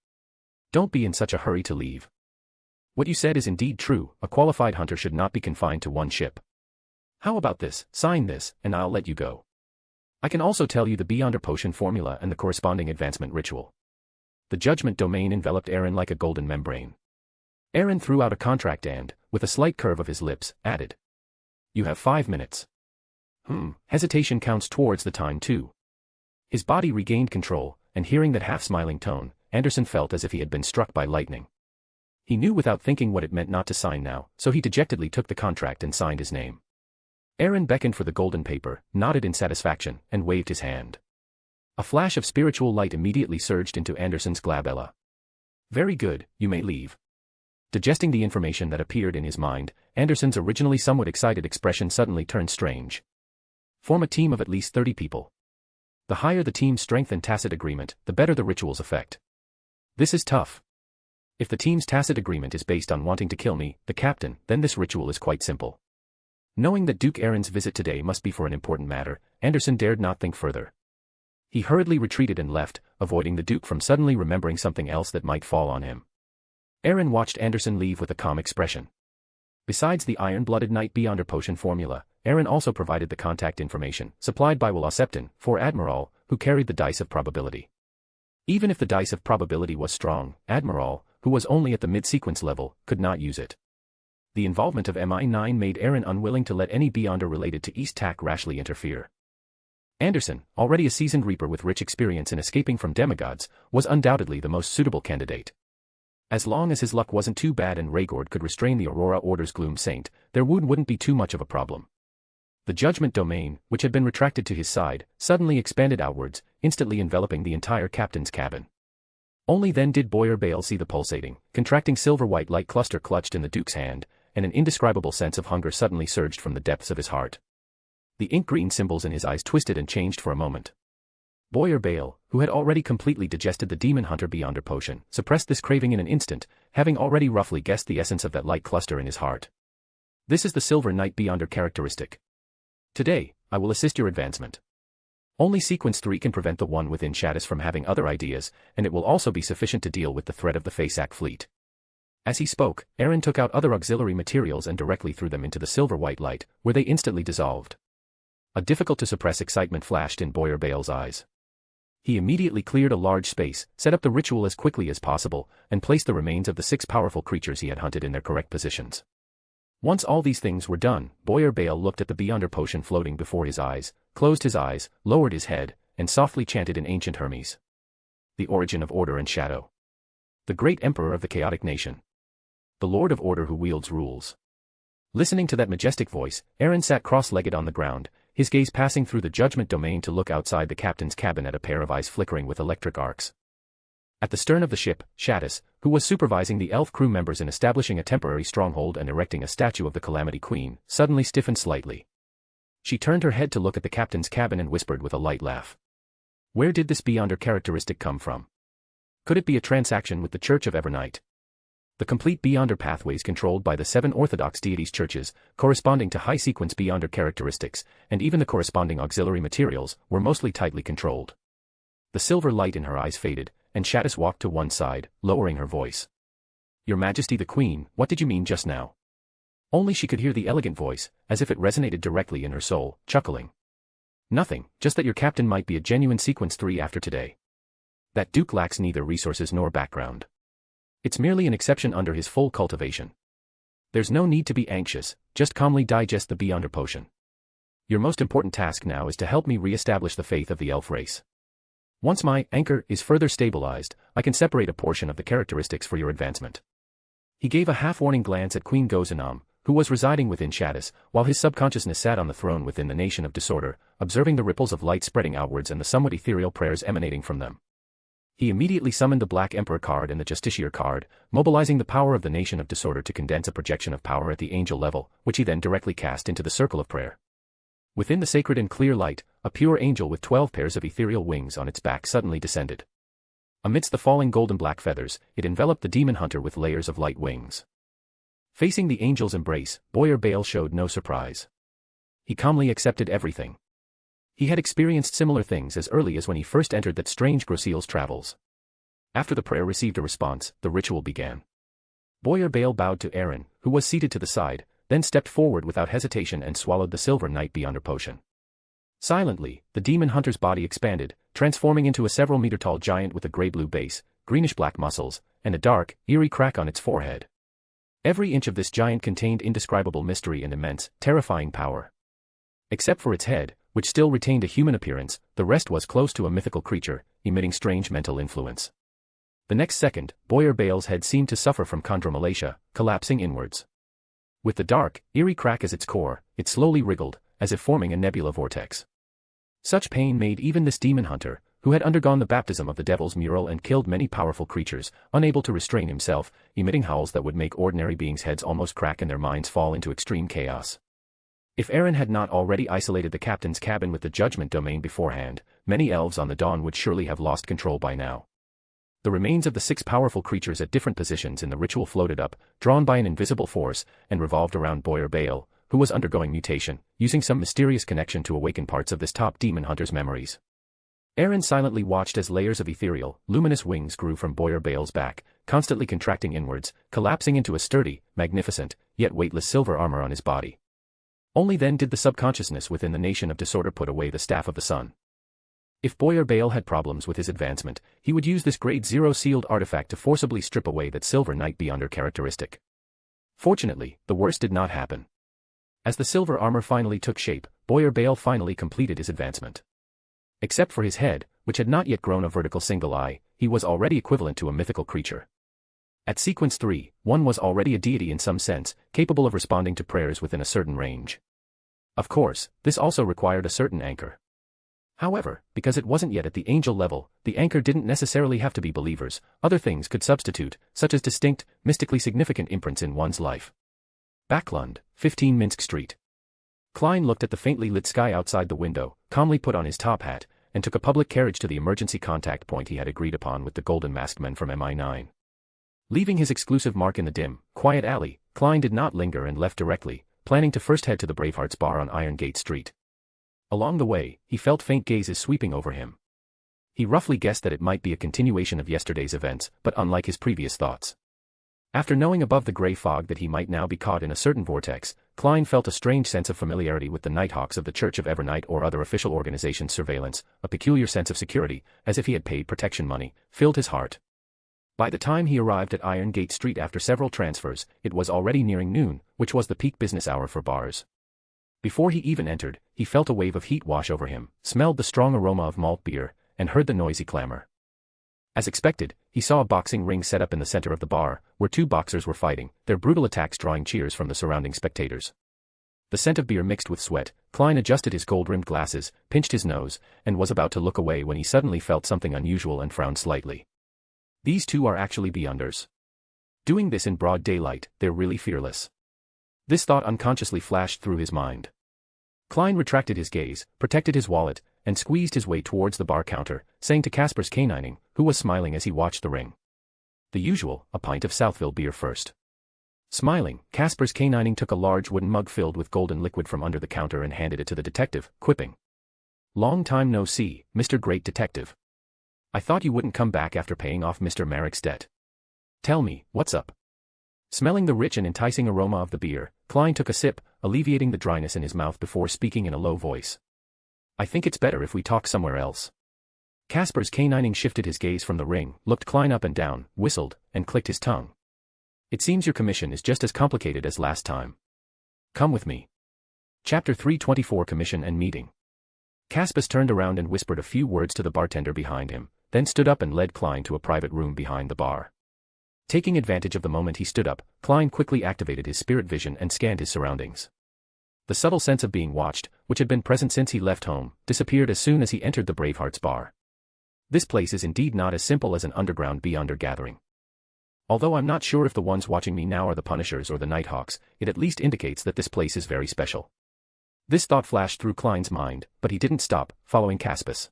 Don't be in such a hurry to leave. What you said is indeed true, a qualified hunter should not be confined to one ship. How about this, sign this, and I'll let you go. I can also tell you the Beyonder potion formula and the corresponding advancement ritual. The judgment domain enveloped Aaron like a golden membrane. Aaron threw out a contract and, with a slight curve of his lips, added. You have 5 minutes. Hesitation counts towards the time too. His body regained control, and hearing that half-smiling tone, Anderson felt as if he had been struck by lightning. He knew without thinking what it meant not to sign now, so he dejectedly took the contract and signed his name. Aaron beckoned for the golden paper, nodded in satisfaction, and waved his hand. A flash of spiritual light immediately surged into Anderson's glabella. Very good, you may leave. Digesting the information that appeared in his mind, Anderson's originally somewhat excited expression suddenly turned strange. Form a team of at least 30 people. The higher the team's strength and tacit agreement, the better the ritual's effect. This is tough. If the team's tacit agreement is based on wanting to kill me, the captain, then this ritual is quite simple. Knowing that Duke Aaron's visit today must be for an important matter, Anderson dared not think further. He hurriedly retreated and left, avoiding the Duke from suddenly remembering something else that might fall on him. Aaron watched Anderson leave with a calm expression. Besides the iron-blooded Knight Beyonder potion formula, Aaron also provided the contact information, supplied by Will for Admiral, who carried the dice of probability. Even if the dice of probability was strong, Admiral, who was only at the mid-sequence level, could not use it. The involvement of MI9 made Aaron unwilling to let any Beyonder related to East Tak rashly interfere. Anderson, already a seasoned Reaper with rich experience in escaping from demigods, was undoubtedly the most suitable candidate. As long as his luck wasn't too bad and Rhaegord could restrain the Aurora Order's Gloom Saint, their wound wouldn't be too much of a problem. The Judgment Domain, which had been retracted to his side, suddenly expanded outwards, instantly enveloping the entire captain's cabin. Only then did Boyer Bale see the pulsating, contracting silver-white light cluster clutched in the Duke's hand, and an indescribable sense of hunger suddenly surged from the depths of his heart. The ink-green symbols in his eyes twisted and changed for a moment. Boyer Bale, who had already completely digested the Demon Hunter Beyonder potion, suppressed this craving in an instant, having already roughly guessed the essence of that light cluster in his heart. This is the Silver Knight Beyonder characteristic. Today, I will assist your advancement. Only Sequence 3 can prevent the one within Shadis from having other ideas, and it will also be sufficient to deal with the threat of the Faceac fleet. As he spoke, Aaron took out other auxiliary materials and directly threw them into the silver-white light, where they instantly dissolved. A difficult-to-suppress excitement flashed in Boyer Bale's eyes. He immediately cleared a large space, set up the ritual as quickly as possible, and placed the remains of the 6 powerful creatures he had hunted in their correct positions. Once all these things were done, Boyer Bale looked at the Beyonder potion floating before his eyes, closed his eyes, lowered his head, and softly chanted in ancient Hermes. The origin of order and shadow. The great emperor of the chaotic nation. The Lord of Order who wields rules. Listening to that majestic voice, Aaron sat cross-legged on the ground, his gaze passing through the Judgment Domain to look outside the captain's cabin at a pair of eyes flickering with electric arcs. At the stern of the ship, Shadis, who was supervising the elf crew members in establishing a temporary stronghold and erecting a statue of the Calamity Queen, suddenly stiffened slightly. She turned her head to look at the captain's cabin and whispered with a light laugh. Where did this Beyonder characteristic come from? Could it be a transaction with the Church of Evernight? The complete Beyonder pathways controlled by the 7 Orthodox deities' churches, corresponding to high-sequence Beyonder characteristics, and even the corresponding auxiliary materials, were mostly tightly controlled. The silver light in her eyes faded, and Shadis walked to one side, lowering her voice. Your Majesty the Queen, what did you mean just now? Only she could hear the elegant voice, as if it resonated directly in her soul, chuckling. Nothing, just that your captain might be a genuine Sequence 3 after today. That Duke lacks neither resources nor background. It's merely an exception under his full cultivation. There's no need to be anxious, just calmly digest the Beyonder potion. Your most important task now is to help me re-establish the faith of the elf race. Once my anchor is further stabilized, I can separate a portion of the characteristics for your advancement. He gave a half-warning glance at Queen Gozanam, who was residing within Shadis, while his subconsciousness sat on the throne within the Nation of Disorder, observing the ripples of light spreading outwards and the somewhat ethereal prayers emanating from them. He immediately summoned the Black Emperor card and the Justiciar card, mobilizing the power of the Nation of Disorder to condense a projection of power at the angel level, which he then directly cast into the circle of prayer. Within the sacred and clear light, a pure angel with 12 pairs of ethereal wings on its back suddenly descended. Amidst the falling golden black feathers, it enveloped the demon hunter with layers of light wings. Facing the angel's embrace, Boyer Bale showed no surprise. He calmly accepted everything. He had experienced similar things as early as when he first entered that strange Groseal's travels. After the prayer received a response, the ritual began. Boyer Bale bowed to Aaron, who was seated to the side, then stepped forward without hesitation and swallowed the Silver Knight Beyonder potion. Silently, the demon hunter's body expanded, transforming into a several-meter-tall giant with a gray-blue base, greenish-black muscles, and a dark, eerie crack on its forehead. Every inch of this giant contained indescribable mystery and immense, terrifying power. Except for its head, which still retained a human appearance, the rest was close to a mythical creature, emitting strange mental influence. The next second, Boyer Bale's head seemed to suffer from chondromalacia, collapsing inwards. With the dark, eerie crack as its core, it slowly wriggled, as if forming a nebula vortex. Such pain made even this demon hunter, who had undergone the baptism of the devil's mural and killed many powerful creatures, unable to restrain himself, emitting howls that would make ordinary beings' heads almost crack and their minds fall into extreme chaos. If Aaron had not already isolated the captain's cabin with the judgment domain beforehand, many elves on the Dawn would surely have lost control by now. The remains of the 6 powerful creatures at different positions in the ritual floated up, drawn by an invisible force, and revolved around Boyer Bale, who was undergoing mutation, using some mysterious connection to awaken parts of this top demon hunter's memories. Aaron silently watched as layers of ethereal, luminous wings grew from Boyer Bale's back, constantly contracting inwards, collapsing into a sturdy, magnificent, yet weightless silver armor on his body. Only then did the subconsciousness within the Nation of Disorder put away the Staff of the Sun. If Boyer Bale had problems with his advancement, he would use this Grade 0 sealed artifact to forcibly strip away that Silver Knight Beyonder characteristic. Fortunately, the worst did not happen. As the silver armor finally took shape, Boyer Bale finally completed his advancement. Except for his head, which had not yet grown a vertical single eye, he was already equivalent to a mythical creature. At sequence 3, one was already a deity in some sense, capable of responding to prayers within a certain range. Of course, this also required a certain anchor. However, because it wasn't yet at the angel level, the anchor didn't necessarily have to be believers, other things could substitute, such as distinct, mystically significant imprints in one's life. Backlund, 15 Minsk Street. Klein looked at the faintly lit sky outside the window, calmly put on his top hat, and took a public carriage to the emergency contact point he had agreed upon with the golden masked men from MI9. Leaving his exclusive mark in the dim, quiet alley, Klein did not linger and left directly, planning to first head to the Bravehearts bar on Iron Gate Street. Along the way, he felt faint gazes sweeping over him. He roughly guessed that it might be a continuation of yesterday's events, but unlike his previous thoughts. After knowing above the gray fog that he might now be caught in a certain vortex, Klein felt a strange sense of familiarity with the Nighthawks of the Church of Evernight or other official organizations' surveillance, a peculiar sense of security, as if he had paid protection money, filled his heart. By the time he arrived at Iron Gate Street after several transfers, it was already nearing noon, which was the peak business hour for bars. Before he even entered, he felt a wave of heat wash over him, smelled the strong aroma of malt beer, and heard the noisy clamor. As expected, he saw a boxing ring set up in the center of the bar, where 2 boxers were fighting, their brutal attacks drawing cheers from the surrounding spectators. The scent of beer mixed with sweat, Klein adjusted his gold-rimmed glasses, pinched his nose, and was about to look away when he suddenly felt something unusual and frowned slightly. These 2 are actually Beyonders. Doing this in broad daylight, they're really fearless. This thought unconsciously flashed through his mind. Klein retracted his gaze, protected his wallet, and squeezed his way towards the bar counter, saying to Casper's canining, who was smiling as he watched the ring. The usual, a pint of Southville beer first. Smiling, Casper's canining took a large wooden mug filled with golden liquid from under the counter and handed it to the detective, quipping. "Long time no see, Mr. Great Detective. I thought you wouldn't come back after paying off Mr. Merrick's debt. Tell me, what's up?" Smelling the rich and enticing aroma of the beer, Klein took a sip, alleviating the dryness in his mouth before speaking in a low voice. "I think it's better if we talk somewhere else." Casper's canining shifted his gaze from the ring, looked Klein up and down, whistled, and clicked his tongue. "It seems your commission is just as complicated as last time. Come with me." Chapter 324 Commission and Meeting. Caspus turned around and whispered a few words to the bartender behind him, then stood up and led Klein to a private room behind the bar. Taking advantage of the moment he stood up, Klein quickly activated his spirit vision and scanned his surroundings. The subtle sense of being watched, which had been present since he left home, disappeared as soon as he entered the Bravehearts bar. This place is indeed not as simple as an underground Beyonder gathering. Although I'm not sure if the ones watching me now are the Punishers or the Nighthawks, it at least indicates that this place is very special. This thought flashed through Klein's mind, but he didn't stop, following Caspus.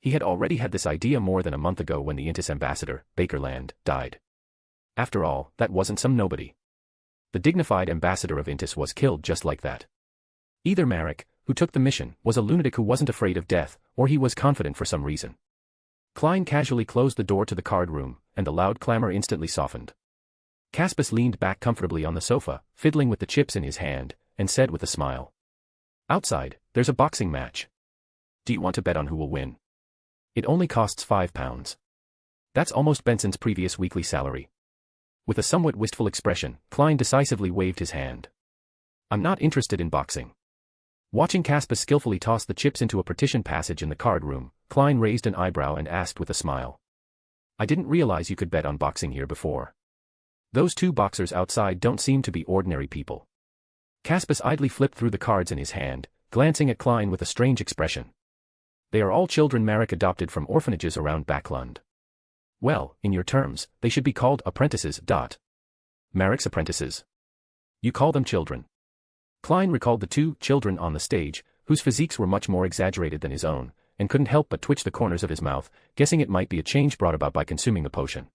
He had already had this idea more than a month ago when the Intis ambassador, Bakerland, died. After all, that wasn't some nobody. The dignified ambassador of Intis was killed just like that. Either Marek, who took the mission, was a lunatic who wasn't afraid of death, or he was confident for some reason. Klein casually closed the door to the card room, and the loud clamor instantly softened. Caspus leaned back comfortably on the sofa, fiddling with the chips in his hand, and said with a smile. "Outside, there's a boxing match. Do you want to bet on who will win? It only costs £5. That's almost Benson's previous weekly salary." With a somewhat wistful expression, Klein decisively waved his hand. "I'm not interested in boxing." Watching Caspus skillfully toss the chips into a partition passage in the card room, Klein raised an eyebrow and asked with a smile. "I didn't realize you could bet on boxing here before. Those 2 boxers outside don't seem to be ordinary people." Caspus idly flipped through the cards in his hand, glancing at Klein with a strange expression. They are all children Marek adopted from orphanages around Backlund. Well, in your terms, they should be called apprentices. Marek's apprentices. You call them children. Klein recalled the two children on the stage, whose physiques were much more exaggerated than his own, and couldn't help but twitch the corners of his mouth, guessing it might be a change brought about by consuming the potion.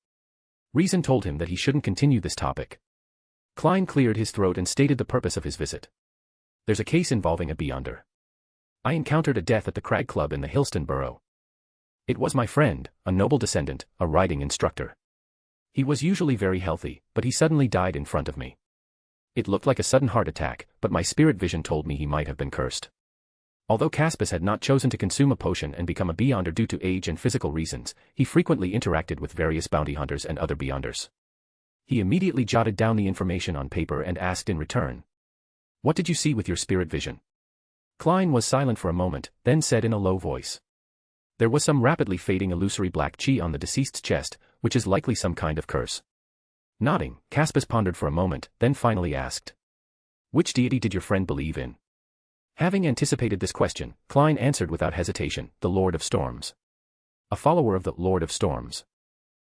Reason told him that he shouldn't continue this topic. Klein cleared his throat and stated the purpose of his visit. There's a case involving a beyonder. I encountered a death at the Crag Club in the Hillston Borough. It was my friend, a noble descendant, a riding instructor. He was usually very healthy, but he suddenly died in front of me. It looked like a sudden heart attack, but my spirit vision told me he might have been cursed. Although Caspus had not chosen to consume a potion and become a beyonder due to age and physical reasons, he frequently interacted with various bounty hunters and other beyonders. He immediately jotted down the information on paper and asked in return, "What did you see with your spirit vision?" Klein was silent for a moment, then said in a low voice. There was some rapidly fading illusory black chi on the deceased's chest, which is likely some kind of curse. Nodding, Caspus pondered for a moment, then finally asked, "Which deity did your friend believe in?" Having anticipated this question, Klein answered without hesitation, "The Lord of Storms. A follower of the Lord of Storms.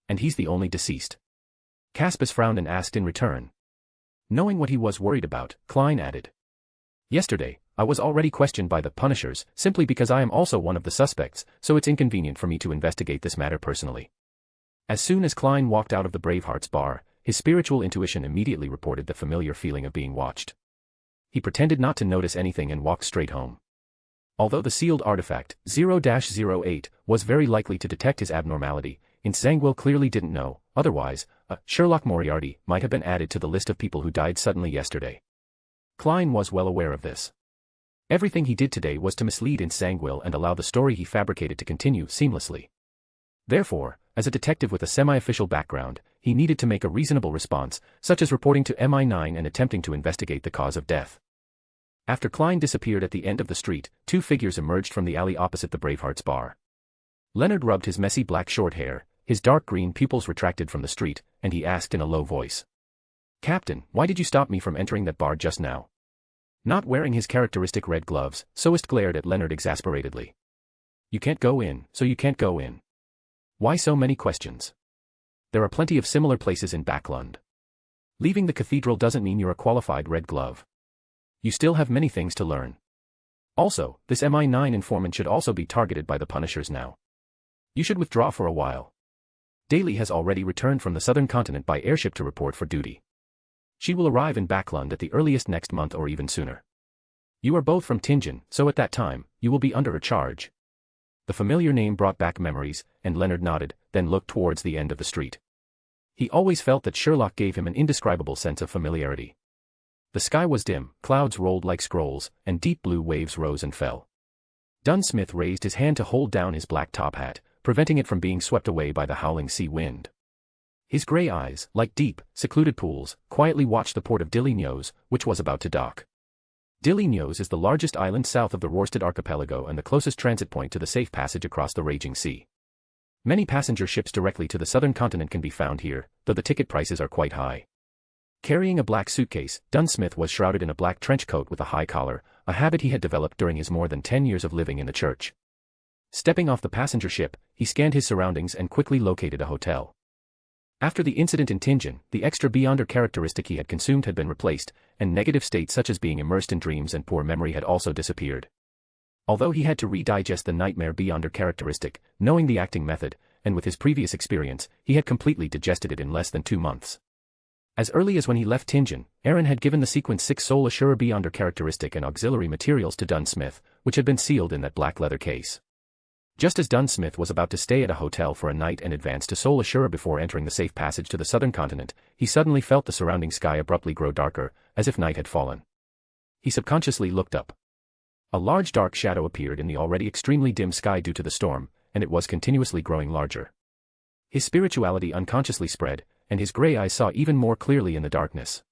And he's the only deceased." Caspus frowned and asked in return. Knowing what he was worried about, Klein added, "Yesterday, I was already questioned by the Punishers, simply because I am also one of the suspects, so it's inconvenient for me to investigate this matter personally." As soon as Klein walked out of the Bravehearts bar, his spiritual intuition immediately reported the familiar feeling of being watched. He pretended not to notice anything and walked straight home. Although the sealed artifact, 0-08, was very likely to detect his abnormality, Insangwil clearly didn't know, otherwise, Sherlock Moriarty might have been added to the list of people who died suddenly yesterday. Klein was well aware of this. Everything he did today was to mislead Insangwil and allow the story he fabricated to continue seamlessly. Therefore, as a detective with a semi-official background, he needed to make a reasonable response, such as reporting to MI9 and attempting to investigate the cause of death. After Klein disappeared at the end of the street, two figures emerged from the alley opposite the Bravehearts bar. Leonard rubbed his messy black short hair, his dark green pupils retracted from the street, and he asked in a low voice, "Captain, why did you stop me from entering that bar just now?" Not wearing his characteristic red gloves, Soest glared at Leonard exasperatedly. "You can't go in, so you can't go in. Why so many questions? There are plenty of similar places in Backlund. Leaving the cathedral doesn't mean you're a qualified red glove. You still have many things to learn. Also, this MI9 informant should also be targeted by the Punishers now. You should withdraw for a while. Daly has already returned from the southern continent by airship to report for duty. She will arrive in Backlund at the earliest next month or even sooner. You are both from Tingen, so at that time, you will be under a charge." The familiar name brought back memories, and Leonard nodded, then looked towards the end of the street. He always felt that Sherlock gave him an indescribable sense of familiarity. The sky was dim, clouds rolled like scrolls, and deep blue waves rose and fell. Dunsmith raised his hand to hold down his black top hat, preventing it from being swept away by the howling sea wind. His grey eyes, like deep, secluded pools, quietly watched the port of Dillignos, which was about to dock. Dillignos is the largest island south of the Rørsted archipelago and the closest transit point to the safe passage across the raging sea. Many passenger ships directly to the southern continent can be found here, though the ticket prices are quite high. Carrying a black suitcase, Dunsmith was shrouded in a black trench coat with a high collar, a habit he had developed during his more than 10 years of living in the church. Stepping off the passenger ship, he scanned his surroundings and quickly located a hotel. After the incident in Tingen, the extra beyonder characteristic he had consumed had been replaced, and negative states such as being immersed in dreams and poor memory had also disappeared. Although he had to redigest the nightmare beyonder characteristic, knowing the acting method, and with his previous experience, he had completely digested it in less than 2 months. As early as when he left Tingen, Aaron had given the Sequence 6 Soul Assurer beyonder characteristic and auxiliary materials to Dunsmith, which had been sealed in that black leather case. Just as Dunsmith was about to stay at a hotel for a night and advance to Soul Assurer before entering the safe passage to the southern continent, he suddenly felt the surrounding sky abruptly grow darker, as if night had fallen. He subconsciously looked up. A large dark shadow appeared in the already extremely dim sky due to the storm, and it was continuously growing larger. His spirituality unconsciously spread, and his grey eyes saw even more clearly in the darkness.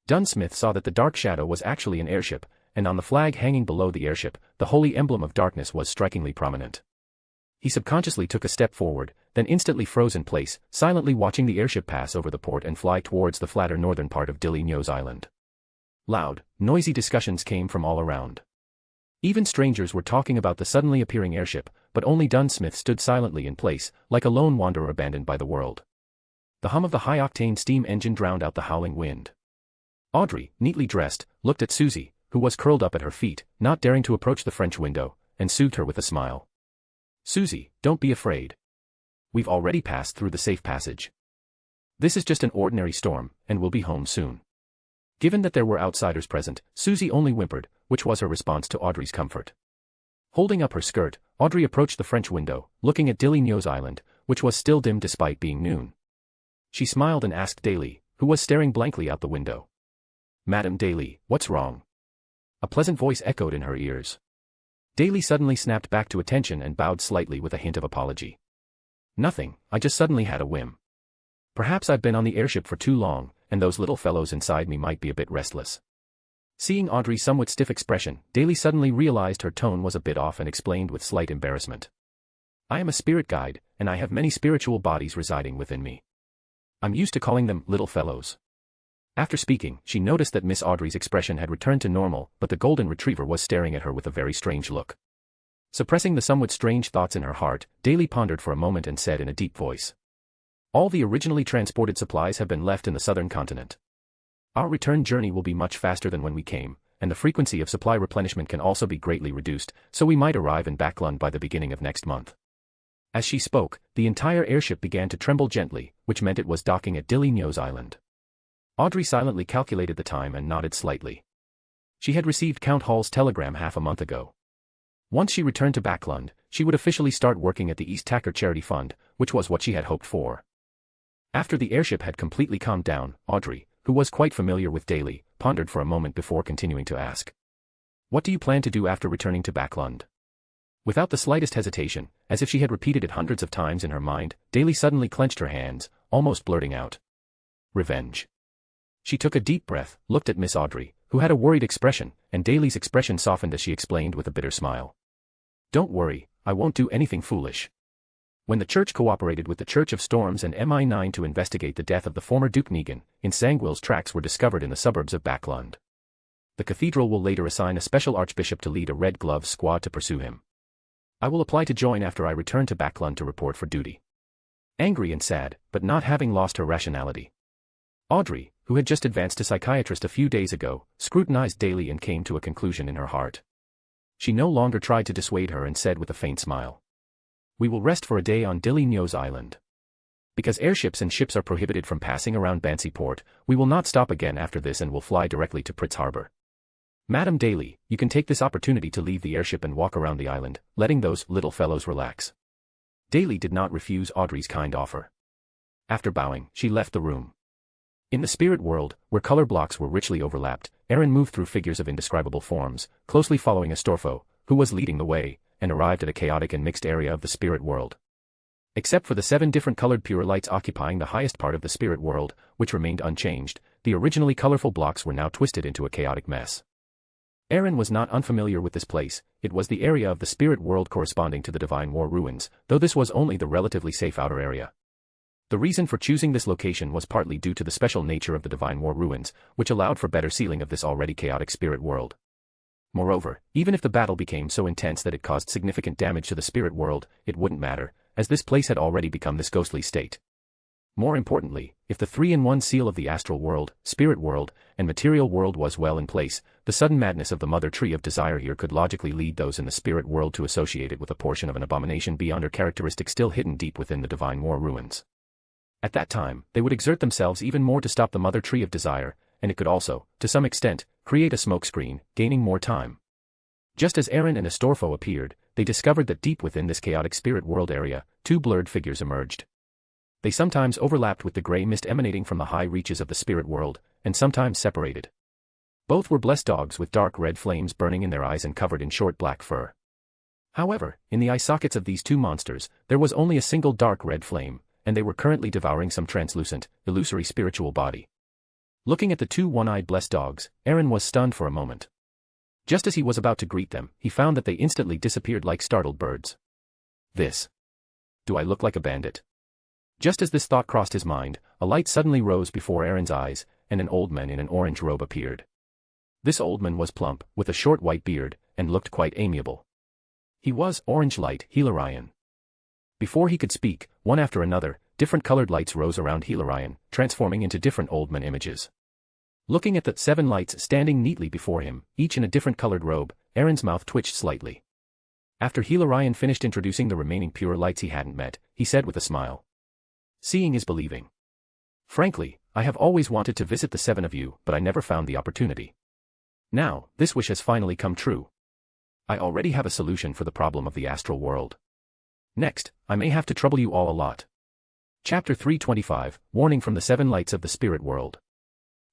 Dunsmith saw that the dark shadow was actually an airship, and on the flag hanging below the airship, the holy emblem of darkness was strikingly prominent. He subconsciously took a step forward, then instantly froze in place, silently watching the airship pass over the port and fly towards the flatter northern part of Dillignos Island. Loud, noisy discussions came from all around. Even strangers were talking about the suddenly appearing airship, but only Dunsmith stood silently in place, like a lone wanderer abandoned by the world. The hum of the high-octane steam engine drowned out the howling wind. Audrey, neatly dressed, looked at Susie, who was curled up at her feet, not daring to approach the French window, and soothed her with a smile. "Susie, don't be afraid. We've already passed through the safe passage. This is just an ordinary storm, and we'll be home soon." Given that there were outsiders present, Susie only whimpered, which was her response to Audrey's comfort. Holding up her skirt, Audrey approached the French window, looking at Dilly-Neos Island, which was still dim despite being noon. She smiled and asked Daly, who was staring blankly out the window. "Madame Daly, what's wrong?" A pleasant voice echoed in her ears. Daly suddenly snapped back to attention and bowed slightly with a hint of apology. "Nothing, I just suddenly had a whim. Perhaps I've been on the airship for too long, and those little fellows inside me might be a bit restless." Seeing Audrey's somewhat stiff expression, Daly suddenly realized her tone was a bit off and explained with slight embarrassment. "I am a spirit guide, and I have many spiritual bodies residing within me. I'm used to calling them little fellows." After speaking, she noticed that Miss Audrey's expression had returned to normal, but the golden retriever was staring at her with a very strange look. Suppressing the somewhat strange thoughts in her heart, Daly pondered for a moment and said in a deep voice, "All the originally transported supplies have been left in the southern continent. Our return journey will be much faster than when we came, and the frequency of supply replenishment can also be greatly reduced, so we might arrive in Backlund by the beginning of next month." As she spoke, the entire airship began to tremble gently, which meant it was docking at Dilly-Neos Island. Audrey silently calculated the time and nodded slightly. She had received Count Hall's telegram half a month ago. Once she returned to Backlund, she would officially start working at the East Tacker Charity Fund, which was what she had hoped for. After the airship had completely calmed down, Audrey, who was quite familiar with Daly, pondered for a moment before continuing to ask, "What do you plan to do after returning to Backlund?" Without the slightest hesitation, as if she had repeated it hundreds of times in her mind, Daly suddenly clenched her hands, almost blurting out, "Revenge." She took a deep breath, looked at Miss Audrey, who had a worried expression, and Daly's expression softened as she explained with a bitter smile. "Don't worry, I won't do anything foolish. When the church cooperated with the Church of Storms and MI9 to investigate the death of the former Duke Negan, Sangwill's tracks were discovered in the suburbs of Backlund. The cathedral will later assign a special archbishop to lead a Red Glove squad to pursue him. I will apply to join after I return to Backlund to report for duty." Angry and sad, but not having lost her rationality, Audrey, who had just advanced to psychiatrist a few days ago, scrutinized Daly and came to a conclusion in her heart. She no longer tried to dissuade her and said with a faint smile, "We will rest for a day on Dilly-Neos Island. Because airships and ships are prohibited from passing around Bansi Port, we will not stop again after this and will fly directly to Pritz Harbor. Madame Daly, you can take this opportunity to leave the airship and walk around the island, letting those little fellows relax." Daly did not refuse Audrey's kind offer. After bowing, she left the room. In the spirit world, where color blocks were richly overlapped, Aaron moved through figures of indescribable forms, closely following Astorfo, who was leading the way, and arrived at a chaotic and mixed area of the spirit world. Except for the 7 different colored pure lights occupying the highest part of the spirit world, which remained unchanged, the originally colorful blocks were now twisted into a chaotic mess. Aaron was not unfamiliar with this place. It was the area of the spirit world corresponding to the Divine War ruins, though this was only the relatively safe outer area. The reason for choosing this location was partly due to the special nature of the Divine War ruins, which allowed for better sealing of this already chaotic spirit world. Moreover, even if the battle became so intense that it caused significant damage to the spirit world, it wouldn't matter, as this place had already become this ghostly state. More importantly, if the 3-in-1 seal of the astral world, spirit world, and material world was well in place, the sudden madness of the mother tree of desire here could logically lead those in the spirit world to associate it with a portion of an abomination beyond her characteristic still hidden deep within the Divine War ruins. At that time, they would exert themselves even more to stop the mother tree of desire, and it could also, to some extent, create a smokescreen, gaining more time. Just as Aaron and Astorfo appeared, they discovered that deep within this chaotic spirit world area, 2 blurred figures emerged. They sometimes overlapped with the gray mist emanating from the high reaches of the spirit world, and sometimes separated. Both were blessed dogs with dark red flames burning in their eyes and covered in short black fur. However, in the eye sockets of these 2 monsters, there was only a single dark red flame, and they were currently devouring some translucent, illusory spiritual body. Looking at the 2 one-eyed blessed dogs, Aaron was stunned for a moment. Just as he was about to greet them, he found that they instantly disappeared like startled birds. Do I look like a bandit? Just as this thought crossed his mind, a light suddenly rose before Aaron's eyes, and an old man in an orange robe appeared. This old man was plump, with a short white beard, and looked quite amiable. He was orange light Hilarion. Before he could speak, one after another, different colored lights rose around Hilarion, transforming into different old man images. Looking at the 7 lights standing neatly before him, each in a different colored robe, Aaron's mouth twitched slightly. After Hilarion finished introducing the remaining pure lights he hadn't met, he said with a smile. Seeing is believing. Frankly, I have always wanted to visit the 7 of you, but I never found the opportunity. Now, this wish has finally come true. I already have a solution for the problem of the astral world. Next, I may have to trouble you all a lot. Chapter 325, Warning from the 7 Lights of the Spirit World.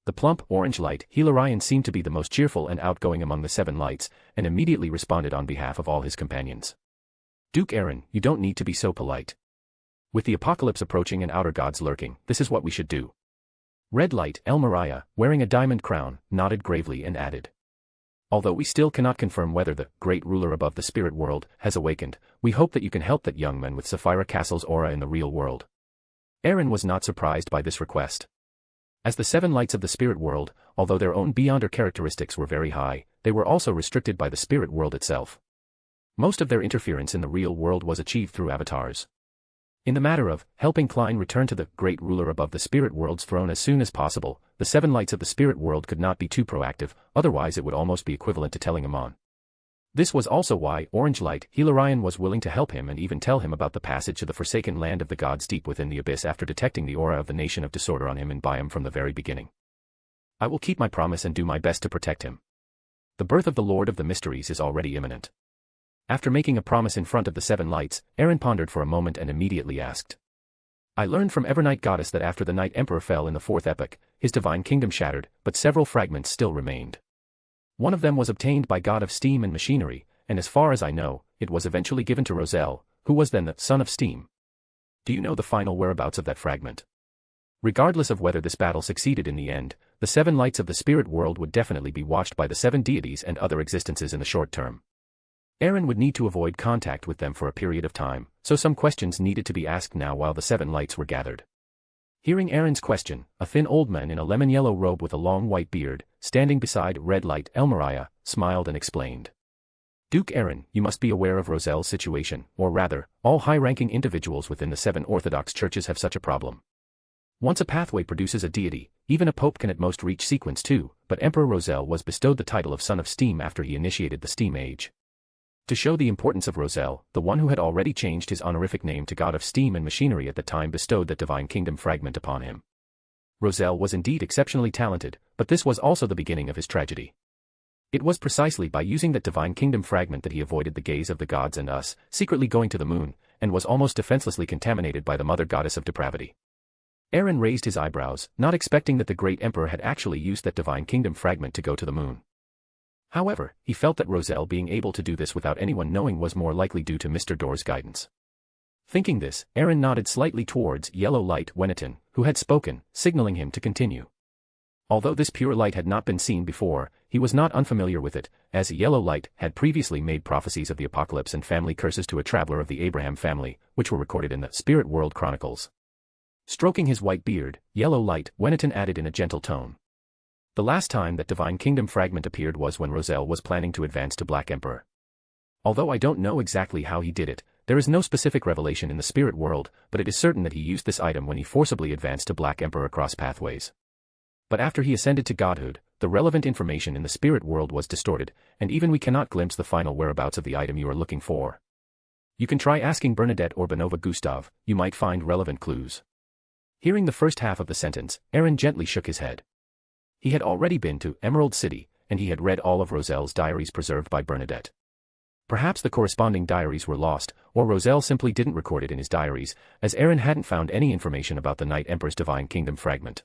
The plump, orange light Hilarion seemed to be the most cheerful and outgoing among the 7 lights, and immediately responded on behalf of all his companions. Duke Aaron, you don't need to be so polite. With the apocalypse approaching and outer gods lurking, this is what we should do. Red light Elmariah, wearing a diamond crown, nodded gravely and added. Although we still cannot confirm whether the great ruler above the spirit world has awakened, we hope that you can help that young man with Sapphira Castle's aura in the real world. Aaron was not surprised by this request. As the 7 lights of the spirit world, although their own beyonder characteristics were very high, they were also restricted by the spirit world itself. Most of their interference in the real world was achieved through avatars. In the matter of helping Klein return to the great ruler above the spirit world's throne as soon as possible, the 7 lights of the spirit world could not be too proactive, otherwise it would almost be equivalent to telling him on. This was also why Orange Light Hilarion was willing to help him and even tell him about the passage to the forsaken land of the gods deep within the abyss after detecting the aura of the nation of disorder on him and by him from the very beginning. I will keep my promise and do my best to protect him. The birth of the Lord of the Mysteries is already imminent. After making a promise in front of the 7 lights, Aaron pondered for a moment and immediately asked. I learned from Evernight Goddess that after the Night Emperor fell in the 4th epoch, his divine kingdom shattered, but several fragments still remained. One of them was obtained by God of Steam and Machinery, and as far as I know, it was eventually given to Roselle, who was then the son of Steam. Do you know the final whereabouts of that fragment? Regardless of whether this battle succeeded in the end, the 7 lights of the spirit world would definitely be watched by the 7 deities and other existences in the short term. Aaron would need to avoid contact with them for a period of time, so some questions needed to be asked now while the 7 lights were gathered. Hearing Aaron's question, a thin old man in a lemon-yellow robe with a long white beard, standing beside Red Light Elmariah, smiled and explained. Duke Aaron, you must be aware of Roselle's situation, or rather, all high-ranking individuals within the 7 Orthodox churches have such a problem. Once a pathway produces a deity, even a pope can at most reach sequence 2, but Emperor Roselle was bestowed the title of Son of Steam after he initiated the Steam Age. To show the importance of Roselle, the one who had already changed his honorific name to God of Steam and Machinery at the time bestowed that divine kingdom fragment upon him. Roselle was indeed exceptionally talented, but this was also the beginning of his tragedy. It was precisely by using that divine kingdom fragment that he avoided the gaze of the gods and us, secretly going to the moon, and was almost defenselessly contaminated by the mother goddess of depravity. Aaron raised his eyebrows, not expecting that the great emperor had actually used that divine kingdom fragment to go to the moon. However, he felt that Roselle being able to do this without anyone knowing was more likely due to Mr. Door's guidance. Thinking this, Aaron nodded slightly towards Yellow Light Weniton, who had spoken, signaling him to continue. Although this pure light had not been seen before, he was not unfamiliar with it, as Yellow Light had previously made prophecies of the apocalypse and family curses to a traveler of the Abraham family, which were recorded in the Spirit World Chronicles. Stroking his white beard, Yellow Light Weniton added in a gentle tone. The last time that divine kingdom fragment appeared was when Roselle was planning to advance to Black Emperor. Although I don't know exactly how he did it, there is no specific revelation in the spirit world, but it is certain that he used this item when he forcibly advanced to Black Emperor across pathways. But after he ascended to godhood, the relevant information in the spirit world was distorted, and even we cannot glimpse the final whereabouts of the item you are looking for. You can try asking Bernadette or Benova Gustav, you might find relevant clues. Hearing the first half of the sentence, Aaron gently shook his head. He had already been to Emerald City, and he had read all of Roselle's diaries preserved by Bernadette. Perhaps the corresponding diaries were lost, or Roselle simply didn't record it in his diaries, as Aaron hadn't found any information about the Night Emperor's divine kingdom fragment.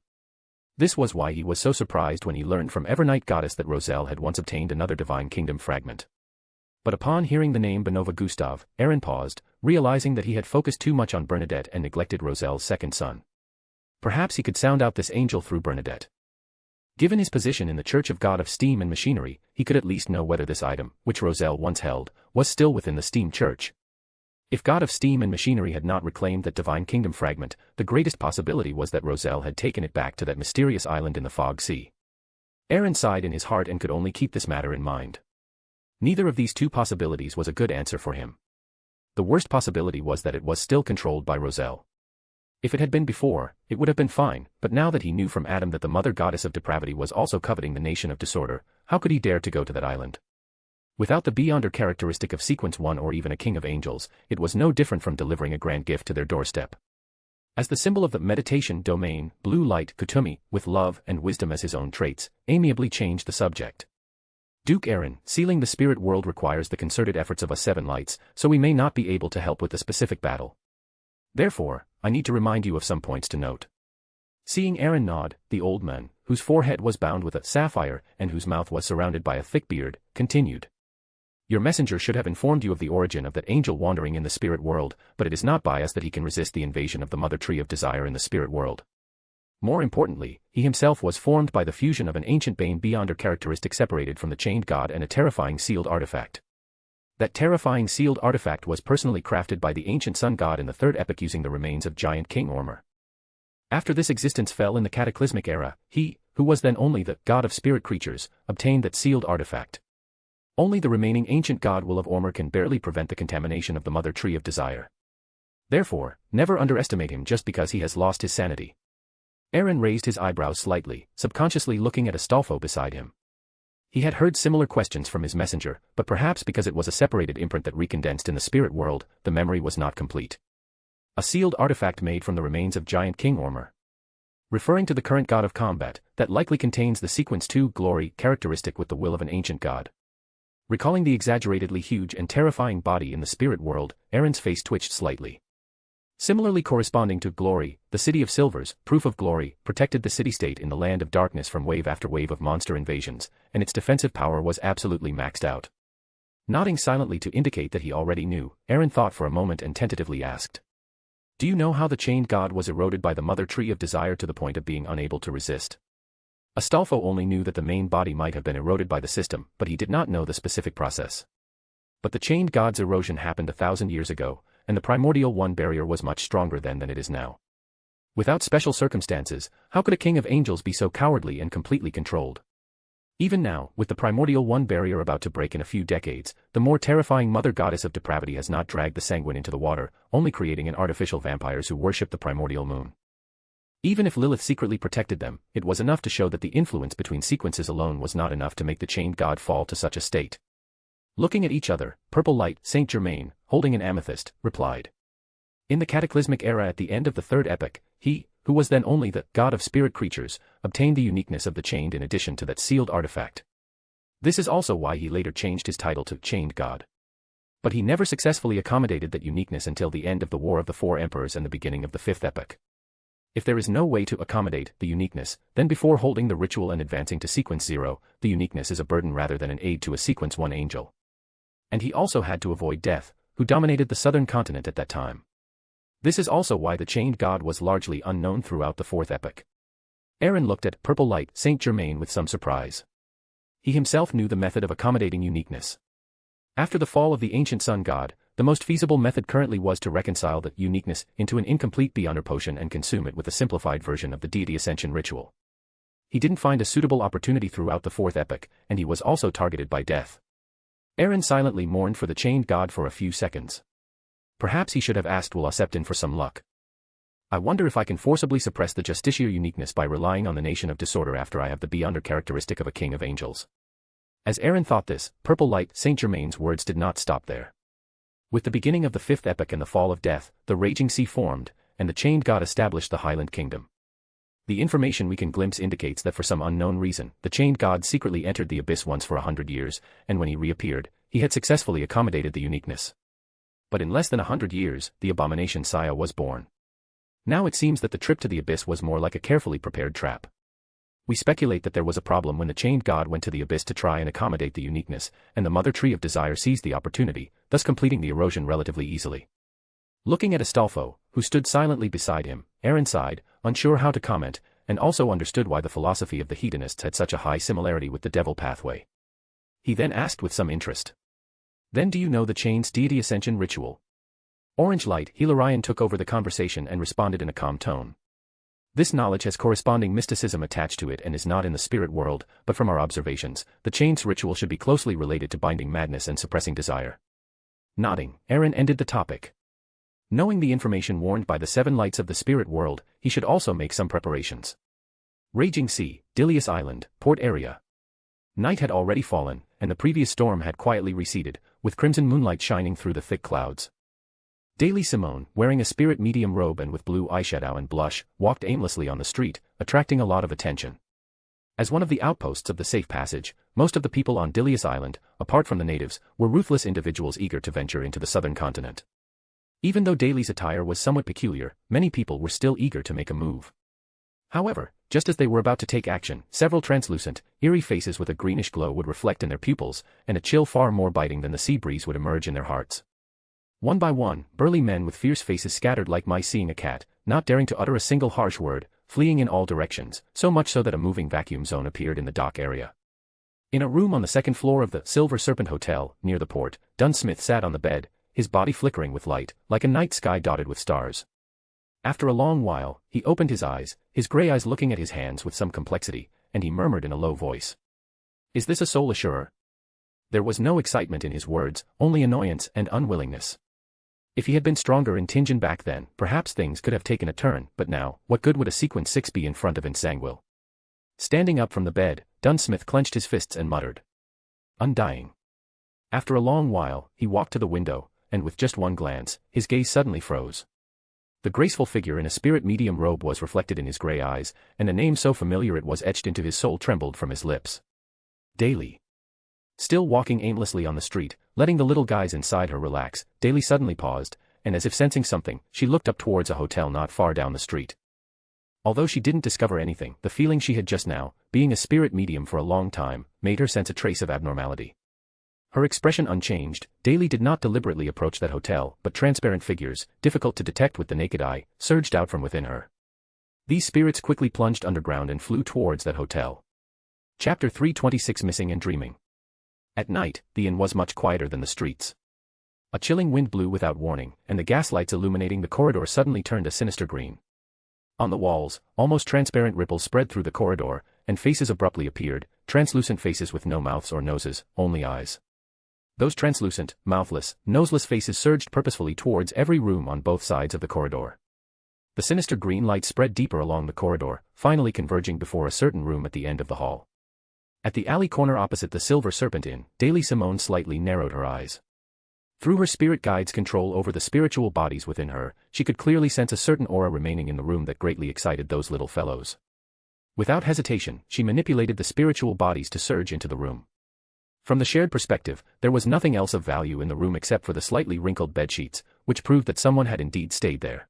This was why he was so surprised when he learned from Evernight Goddess that Roselle had once obtained another divine kingdom fragment. But upon hearing the name Benova Gustav, Aaron paused, realizing that he had focused too much on Bernadette and neglected Roselle's second son. Perhaps he could sound out this angel through Bernadette. Given his position in the Church of God of Steam and Machinery, he could at least know whether this item, which Roselle once held, was still within the Steam Church. If God of Steam and Machinery had not reclaimed that divine kingdom fragment, the greatest possibility was that Roselle had taken it back to that mysterious island in the Fog Sea. Aaron sighed in his heart and could only keep this matter in mind. Neither of these two possibilities was a good answer for him. The worst possibility was that it was still controlled by Roselle. If it had been before, it would have been fine, but now that he knew from Adam that the mother goddess of depravity was also coveting the nation of disorder, how could he dare to go to that island? Without the beyonder characteristic of sequence 1 or even a king of angels, it was no different from delivering a grand gift to their doorstep. As the symbol of the meditation domain, blue light Kutumi, with love and wisdom as his own traits, amiably changed the subject. Duke Aaron, sealing the spirit world requires the concerted efforts of us 7 lights, so we may not be able to help with the specific battle. Therefore, I need to remind you of some points to note. Seeing Aaron nod, the old man, whose forehead was bound with a sapphire and whose mouth was surrounded by a thick beard, continued. Your messenger should have informed you of the origin of that angel wandering in the spirit world, but it is not by us that he can resist the invasion of the mother tree of desire in the spirit world. More importantly, he himself was formed by the fusion of an ancient bane beyonder characteristic separated from the chained god and a terrifying sealed artifact. That terrifying sealed artifact was personally crafted by the ancient sun god in the third epoch using the remains of giant King Ormur. After this existence fell in the cataclysmic era, he, who was then only the god of spirit creatures, obtained that sealed artifact. Only the remaining ancient god will of Ormur can barely prevent the contamination of the mother tree of desire. Therefore, never underestimate him just because he has lost his sanity. Aaron raised his eyebrows slightly, subconsciously looking at Astolfo beside him. He had heard similar questions from his messenger, but perhaps because it was a separated imprint that recondensed in the spirit world, the memory was not complete. A sealed artifact made from the remains of giant King Ormur. Referring to the current god of combat, that likely contains the sequence 2 glory characteristic with the will of an ancient god. Recalling the exaggeratedly huge and terrifying body in the spirit world, Aaron's face twitched slightly. Similarly corresponding to glory, the city of silvers, proof of glory, protected the city-state in the land of darkness from wave after wave of monster invasions, and its defensive power was absolutely maxed out. Nodding silently to indicate that he already knew, Aaron thought for a moment and tentatively asked. Do you know how the chained god was eroded by the mother tree of desire to the point of being unable to resist? Astolfo only knew that the main body might have been eroded by the system, but he did not know the specific process. But the chained god's erosion happened 1,000 years ago, and the primordial one barrier was much stronger then than it is now. Without special circumstances, how could a king of angels be so cowardly and completely controlled? Even now, with the primordial one barrier about to break in a few decades, the more terrifying mother goddess of depravity has not dragged the sanguine into the water, only creating an artificial vampires who worship the primordial moon. Even if Lilith secretly protected them, it was enough to show that the influence between sequences alone was not enough to make the chained god fall to such a state. Looking at each other, Purple Light, Saint Germain, holding an amethyst, replied. In the cataclysmic era at the end of the third epoch, he, who was then only the god of spirit creatures, obtained the uniqueness of the chained in addition to that sealed artifact. This is also why he later changed his title to Chained God. But he never successfully accommodated that uniqueness until the end of the War of the Four Emperors and the beginning of the fifth epoch. If there is no way to accommodate the uniqueness, then before holding the ritual and advancing to sequence 0, the uniqueness is a burden rather than an aid to a sequence 1 angel. And he also had to avoid death, who dominated the southern continent at that time. This is also why the chained god was largely unknown throughout the fourth epoch. Aaron looked at Purple Light Saint Germain with some surprise. He himself knew the method of accommodating uniqueness. After the fall of the ancient sun god, the most feasible method currently was to reconcile the uniqueness into an incomplete beyonder potion and consume it with a simplified version of the deity ascension ritual. He didn't find a suitable opportunity throughout the fourth epoch, and he was also targeted by death. Aaron silently mourned for the chained god for a few seconds. Perhaps he should have asked Will Septon for some luck. I wonder if I can forcibly suppress the justiciar uniqueness by relying on the nation of disorder after I have the beyonder characteristic of a king of angels. As Aaron thought this, Purple Light Saint Germain's words did not stop there. With the beginning of the fifth epoch and the fall of death, the raging sea formed, and the chained god established the Highland Kingdom. The information we can glimpse indicates that for some unknown reason, the chained god secretly entered the abyss once for 100 years, and when he reappeared, he had successfully accommodated the uniqueness. But in less than 100 years, the abomination Saya was born. Now it seems that the trip to the abyss was more like a carefully prepared trap. We speculate that there was a problem when the chained god went to the abyss to try and accommodate the uniqueness, and the mother tree of desire seized the opportunity, thus completing the erosion relatively easily. Looking at Astolfo, who stood silently beside him, Aaron sighed, unsure how to comment, and also understood why the philosophy of the hedonists had such a high similarity with the devil pathway. He then asked with some interest. Then do you know the chain's deity ascension ritual? Orange Light Hilarion took over the conversation and responded in a calm tone. This knowledge has corresponding mysticism attached to it and is not in the spirit world, but from our observations, the chains ritual should be closely related to binding madness and suppressing desire. Nodding, Aaron ended the topic. Knowing the information warned by the 7 lights of the spirit world, he should also make some preparations. Raging Sea, Dilius Island, Port Area. Night had already fallen, and the previous storm had quietly receded, with crimson moonlight shining through the thick clouds. Daily Simone, wearing a spirit medium robe and with blue eyeshadow and blush, walked aimlessly on the street, attracting a lot of attention. As one of the outposts of the safe passage, most of the people on Dilius Island, apart from the natives, were ruthless individuals eager to venture into the southern continent. Even though Daily's attire was somewhat peculiar, many people were still eager to make a move. However, just as they were about to take action, several translucent, eerie faces with a greenish glow would reflect in their pupils, and a chill far more biting than the sea breeze would emerge in their hearts. One by one, burly men with fierce faces scattered like mice seeing a cat, not daring to utter a single harsh word, fleeing in all directions, so much so that a moving vacuum zone appeared in the dock area. In a room on the 2nd floor of the Silver Serpent Hotel, near the port, Dunn Smith sat on the bed, his body flickering with light, like a night sky dotted with stars. After a long while, he opened his eyes, his gray eyes looking at his hands with some complexity, and he murmured in a low voice. "Is this a soul assurer?" There was no excitement in his words, only annoyance and unwillingness. If he had been stronger in Tinjin back then, perhaps things could have taken a turn, but now, what good would a sequence 6 be in front of Insanguil? Standing up from the bed, Dunn Smith clenched his fists and muttered. "Undying." After a long while, he walked to the window, and with just one glance, his gaze suddenly froze. The graceful figure in a spirit medium robe was reflected in his gray eyes, and a name so familiar it was etched into his soul trembled from his lips. Daily. Still walking aimlessly on the street, letting the little guys inside her relax, Daily suddenly paused, and as if sensing something, she looked up towards a hotel not far down the street. Although she didn't discover anything, the feeling she had just now, being a spirit medium for a long time, made her sense a trace of abnormality. Her expression unchanged, Daily did not deliberately approach that hotel, but transparent figures, difficult to detect with the naked eye, surged out from within her. These spirits quickly plunged underground and flew towards that hotel. Chapter 326 Missing and Dreaming. At night, the inn was much quieter than the streets. A chilling wind blew without warning, and the gaslights illuminating the corridor suddenly turned a sinister green. On the walls, almost transparent ripples spread through the corridor, and faces abruptly appeared, translucent faces with no mouths or noses, only eyes. Those translucent, mouthless, noseless faces surged purposefully towards every room on both sides of the corridor. The sinister green light spread deeper along the corridor, finally converging before a certain room at the end of the hall. At the alley corner opposite the Silver Serpent Inn, Daily Simone slightly narrowed her eyes. Through her spirit guide's control over the spiritual bodies within her, she could clearly sense a certain aura remaining in the room that greatly excited those little fellows. Without hesitation, she manipulated the spiritual bodies to surge into the room. From the shared perspective, there was nothing else of value in the room except for the slightly wrinkled bedsheets, which proved that someone had indeed stayed there.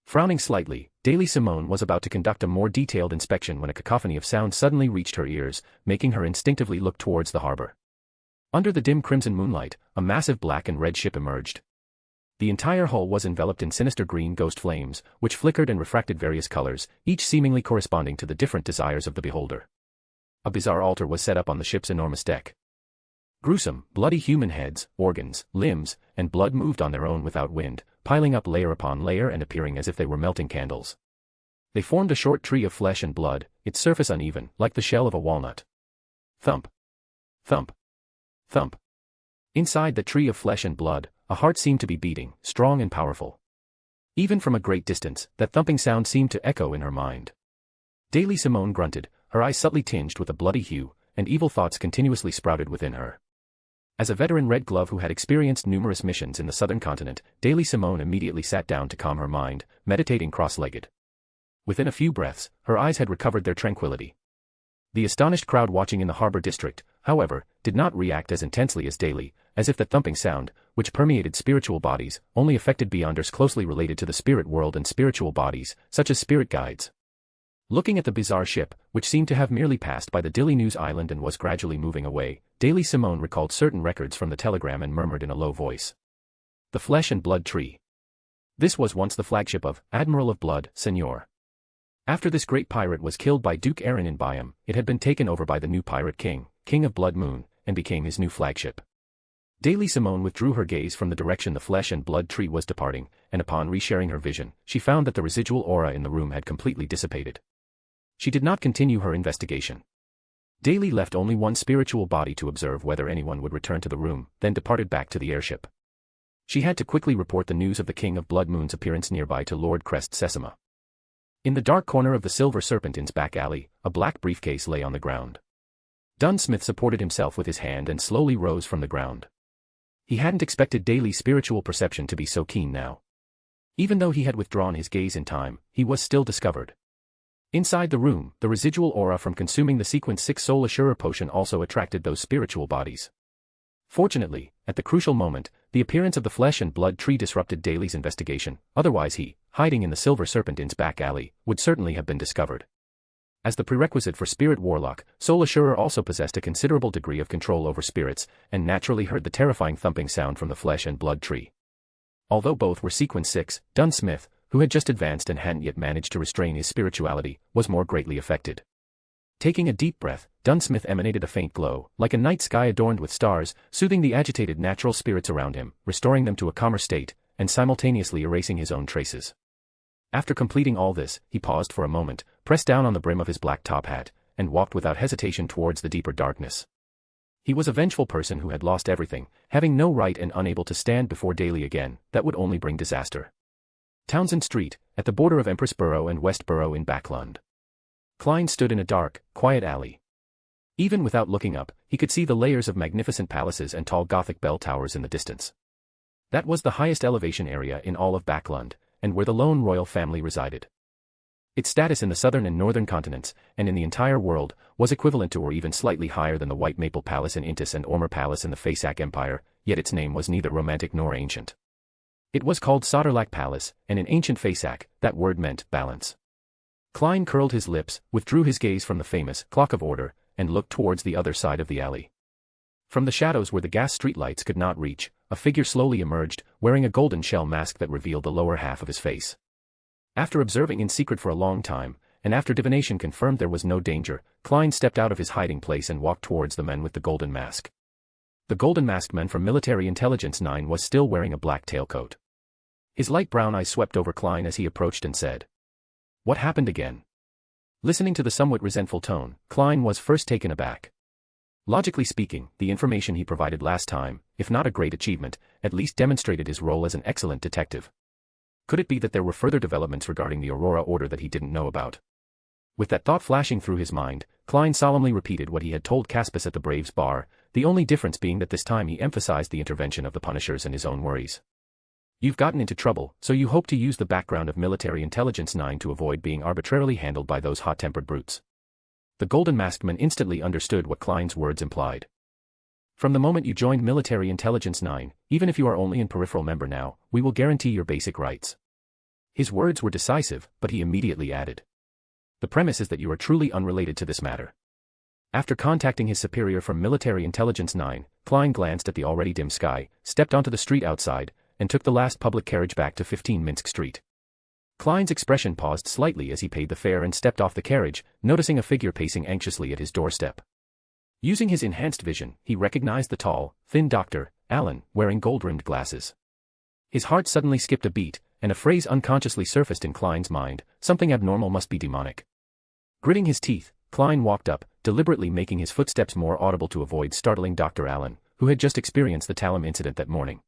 Frowning slightly, Daily Simone was about to conduct a more detailed inspection when a cacophony of sound suddenly reached her ears, making her instinctively look towards the harbor. Under the dim crimson moonlight, a massive black and red ship emerged. The entire hull was enveloped in sinister green ghost flames, which flickered and refracted various colors, each seemingly corresponding to the different desires of the beholder. A bizarre altar was set up on the ship's enormous deck. Gruesome, bloody human heads, organs, limbs, and blood moved on their own without wind, piling up layer upon layer and appearing as if they were melting candles. They formed a short tree of flesh and blood, its surface uneven, like the shell of a walnut. Thump. Thump. Thump. Inside the tree of flesh and blood, a heart seemed to be beating, strong and powerful. Even from a great distance, that thumping sound seemed to echo in her mind. Daily Simone grunted, her eyes subtly tinged with a bloody hue, and evil thoughts continuously sprouted within her. As a veteran Red Glove who had experienced numerous missions in the southern continent, Daily Simone immediately sat down to calm her mind, meditating cross-legged. Within a few breaths, her eyes had recovered their tranquility. The astonished crowd watching in the harbor district, however, did not react as intensely as Daily, as if that thumping sound, which permeated spiritual bodies, only affected beyonders closely related to the spirit world and spiritual bodies, such as spirit guides. Looking at the bizarre ship, which seemed to have merely passed by the Dili News Island and was gradually moving away, Daily Simone recalled certain records from the telegram and murmured in a low voice. The Flesh and Blood Tree. This was once the flagship of Admiral of Blood, Senor. After this great pirate was killed by Duke Aaron in Byam, it had been taken over by the new pirate king, King of Blood Moon, and became his new flagship. Daily Simone withdrew her gaze from the direction the flesh and blood tree was departing, and upon resharing her vision, she found that the residual aura in the room had completely dissipated. She did not continue her investigation. Daily left only one spiritual body to observe whether anyone would return to the room, then departed back to the airship. She had to quickly report the news of the King of Blood Moon's appearance nearby to Lord Crest Sessima. In the dark corner of the Silver Serpent Inn's back alley, a black briefcase lay on the ground. Dunsmith supported himself with his hand and slowly rose from the ground. He hadn't expected Daly's spiritual perception to be so keen now. Even though he had withdrawn his gaze in time, he was still discovered. Inside the room, the residual aura from consuming the Sequence 6 Soul Assurer potion also attracted those spiritual bodies. Fortunately, at the crucial moment, the appearance of the flesh and blood tree disrupted Daly's investigation, otherwise he, hiding in the Silver Serpent Inn's back alley, would certainly have been discovered. As the prerequisite for Spirit Warlock, Soul Assurer also possessed a considerable degree of control over spirits, and naturally heard the terrifying thumping sound from the flesh and blood tree. Although both were Sequence 6, Dunsmith, who had just advanced and hadn't yet managed to restrain his spirituality, was more greatly affected. Taking a deep breath, Dunsmith emanated a faint glow, like a night sky adorned with stars, soothing the agitated natural spirits around him, restoring them to a calmer state, and simultaneously erasing his own traces. After completing all this, he paused for a moment, pressed down on the brim of his black top hat, and walked without hesitation towards the deeper darkness. He was a vengeful person who had lost everything, having no right and unable to stand before Daly again. That would only bring disaster. Townsend Street, at the border of Empress Borough and West Borough in Backlund. Klein stood in a dark, quiet alley. Even without looking up, he could see the layers of magnificent palaces and tall Gothic bell towers in the distance. That was the highest elevation area in all of Backlund, and where the Loen royal family resided. Its status in the southern and northern continents, and in the entire world, was equivalent to or even slightly higher than the White Maple Palace in Intis and Ormer Palace in the Fasak Empire, yet its name was neither romantic nor ancient. It was called Soderlak Palace, and in ancient Fasak, that word meant balance. Klein curled his lips, withdrew his gaze from the famous Clock of Order, and looked towards the other side of the alley. From the shadows where the gas streetlights could not reach, a figure slowly emerged, wearing a golden shell mask that revealed the lower half of his face. After observing in secret for a long time, and after divination confirmed there was no danger, Klein stepped out of his hiding place and walked towards the men with the golden mask. The golden masked man from Military Intelligence 9 was still wearing a black tailcoat. His light brown eyes swept over Klein as he approached and said, "What happened again?" Listening to the somewhat resentful tone, Klein was first taken aback. Logically speaking, the information he provided last time, if not a great achievement, at least demonstrated his role as an excellent detective. Could it be that there were further developments regarding the Aurora Order that he didn't know about? With that thought flashing through his mind, Klein solemnly repeated what he had told Caspus at the Braves bar, the only difference being that this time he emphasized the intervention of the Punishers and his own worries. "You've gotten into trouble, so you hope to use the background of Military Intelligence 9 to avoid being arbitrarily handled by those hot-tempered brutes." The Golden Masked Man instantly understood what Klein's words implied. "From the moment you joined Military Intelligence 9, even if you are only a peripheral member now, we will guarantee your basic rights." His words were decisive, but he immediately added, "The premise is that you are truly unrelated to this matter." After contacting his superior from Military Intelligence 9, Klein glanced at the already dim sky, stepped onto the street outside, and took the last public carriage back to 15 Minsk Street. Klein's expression paused slightly as he paid the fare and stepped off the carriage, noticing a figure pacing anxiously at his doorstep. Using his enhanced vision, he recognized the tall, thin Dr. Allen, wearing gold-rimmed glasses. His heart suddenly skipped a beat, and a phrase unconsciously surfaced in Klein's mind: something abnormal must be demonic. Gritting his teeth, Klein walked up, deliberately making his footsteps more audible to avoid startling Dr. Allen, who had just experienced the Talum incident that morning.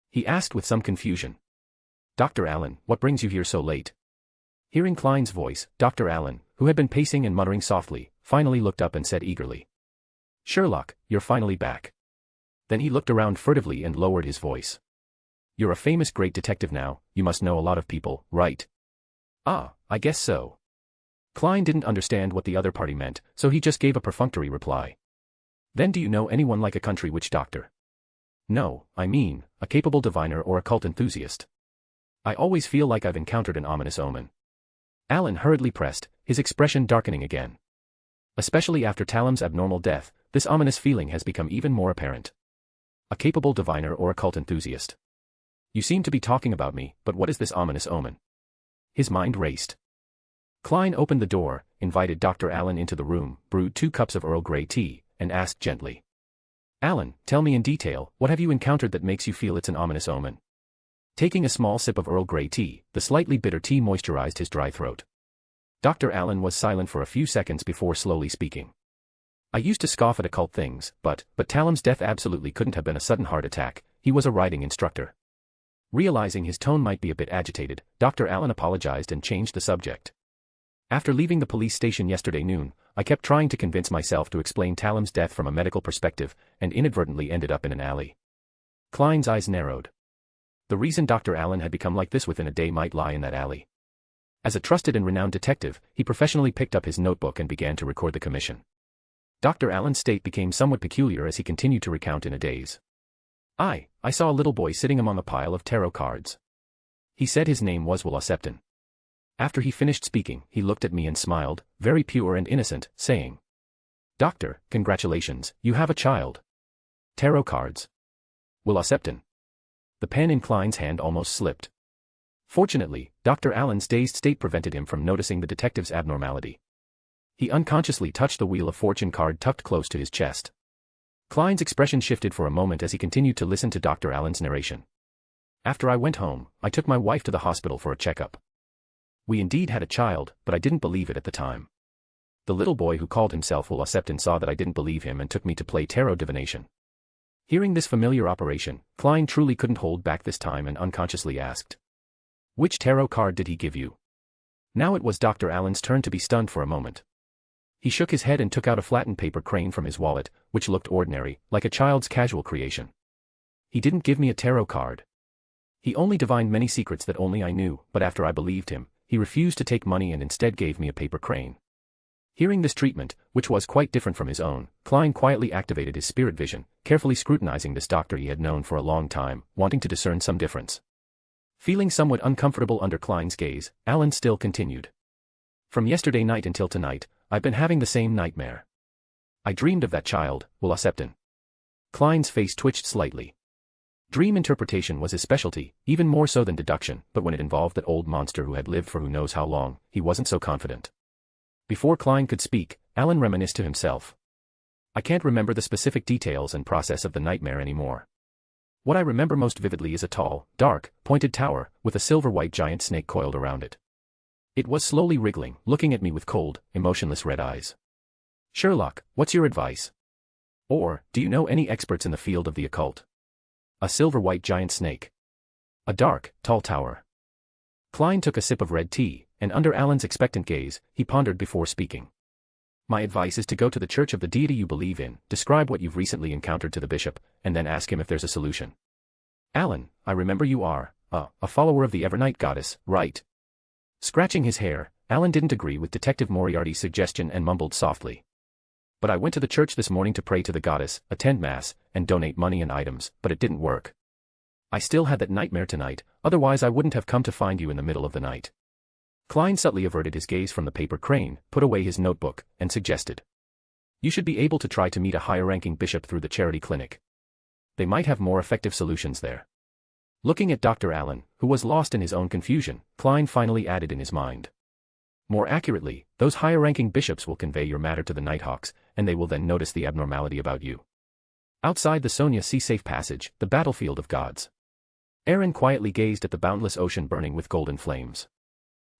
He asked with some confusion, "Dr. Allen, what brings you here so late?" Hearing Klein's voice, Dr. Allen, who had been pacing and muttering softly, finally looked up and said eagerly, "Sherlock, you're finally back." Then he looked around furtively and lowered his voice. "You're a famous great detective now, you must know a lot of people, right?" "Ah, I guess so." Klein didn't understand what the other party meant, so he just gave a perfunctory reply. "Then do you know anyone like a country witch doctor?" "No, I mean, a capable diviner or occult enthusiast. I always feel like I've encountered an ominous omen." Allen hurriedly pressed, his expression darkening again. "Especially after Talum's abnormal death, this ominous feeling has become even more apparent. A capable diviner or occult enthusiast. You seem to be talking about me, but what is this ominous omen?" His mind raced. Klein opened the door, invited Dr. Allen into the room, brewed 2 cups of Earl Grey tea, and asked gently, Alan, tell me in detail, what have you encountered that makes you feel it's an ominous omen? Taking a small sip of Earl Grey tea, the slightly bitter tea moisturized his dry throat. Dr. Allen was silent for a few seconds before slowly speaking. I used to scoff at occult things, but Talam's death absolutely couldn't have been a sudden heart attack. He was a riding instructor. Realizing his tone might be a bit agitated, Dr. Allen apologized and changed the subject. After leaving the police station yesterday noon, I kept trying to convince myself to explain Talam's death from a medical perspective, and inadvertently ended up in an alley. Klein's eyes narrowed. The reason Dr. Allen had become like this within a day might lie in that alley. As a trusted and renowned detective, he professionally picked up his notebook and began to record the commission. Dr. Allen's state became somewhat peculiar as he continued to recount in a daze. I saw a little boy sitting among a pile of tarot cards. He said his name was Septon. After he finished speaking, he looked at me and smiled, very pure and innocent, saying, "Doctor, congratulations, you have a child." Tarot cards. Septon. The pen in Klein's hand almost slipped. Fortunately, Dr. Allen's dazed state prevented him from noticing the detective's abnormality. He unconsciously touched the Wheel of Fortune card tucked close to his chest. Klein's expression shifted for a moment as he continued to listen to Dr. Allen's narration. After I went home, I took my wife to the hospital for a checkup. We indeed had a child, but I didn't believe it at the time. The little boy who called himself Septon saw that I didn't believe him and took me to play tarot divination. Hearing this familiar operation, Klein truly couldn't hold back this time and unconsciously asked, "Which tarot card did he give you?" Now it was Dr. Allen's turn to be stunned for a moment. He shook his head and took out a flattened paper crane from his wallet, which looked ordinary, like a child's casual creation. "He didn't give me a tarot card. He only divined many secrets that only I knew, but after I believed him, he refused to take money and instead gave me a paper crane." Hearing this treatment, which was quite different from his own, Klein quietly activated his spirit vision, carefully scrutinizing this doctor he had known for a long time, wanting to discern some difference. Feeling somewhat uncomfortable under Klein's gaze, Allen still continued. "From yesterday night until tonight, I've been having the same nightmare. I dreamed of that child, Septon." Klein's face twitched slightly. Dream interpretation was his specialty, even more so than deduction, but when it involved that old monster who had lived for who knows how long, he wasn't so confident. Before Klein could speak, Allen reminisced to himself. "I can't remember the specific details and process of the nightmare anymore. What I remember most vividly is a tall, dark, pointed tower, with a silver-white giant snake coiled around it. It was slowly wriggling, looking at me with cold, emotionless red eyes. Sherlock, what's your advice? Or, do you know any experts in the field of the occult? A silver-white giant snake. A dark, tall tower." Klein took a sip of red tea, and under Allen's expectant gaze, he pondered before speaking. "My advice is to go to the church of the deity you believe in, describe what you've recently encountered to the bishop, and then ask him if there's a solution. Allen, I remember you are a follower of the Evernight goddess, right?" Scratching his hair, Allen didn't agree with Detective Moriarty's suggestion and mumbled softly. "But I went to the church this morning to pray to the goddess, attend mass, and donate money and items, but it didn't work. I still had that nightmare tonight, otherwise I wouldn't have come to find you in the middle of the night." Klein subtly averted his gaze from the paper crane, put away his notebook, and suggested, "You should be able to try to meet a higher-ranking bishop through the charity clinic. They might have more effective solutions there." Looking at Dr. Allen, who was lost in his own confusion, Klein finally added in his mind, "More accurately, those higher-ranking bishops will convey your matter to the Nighthawks, and they will then notice the abnormality about you." Outside the Sonia Sea Safe Passage, the battlefield of gods. Aaron quietly gazed at the boundless ocean burning with golden flames.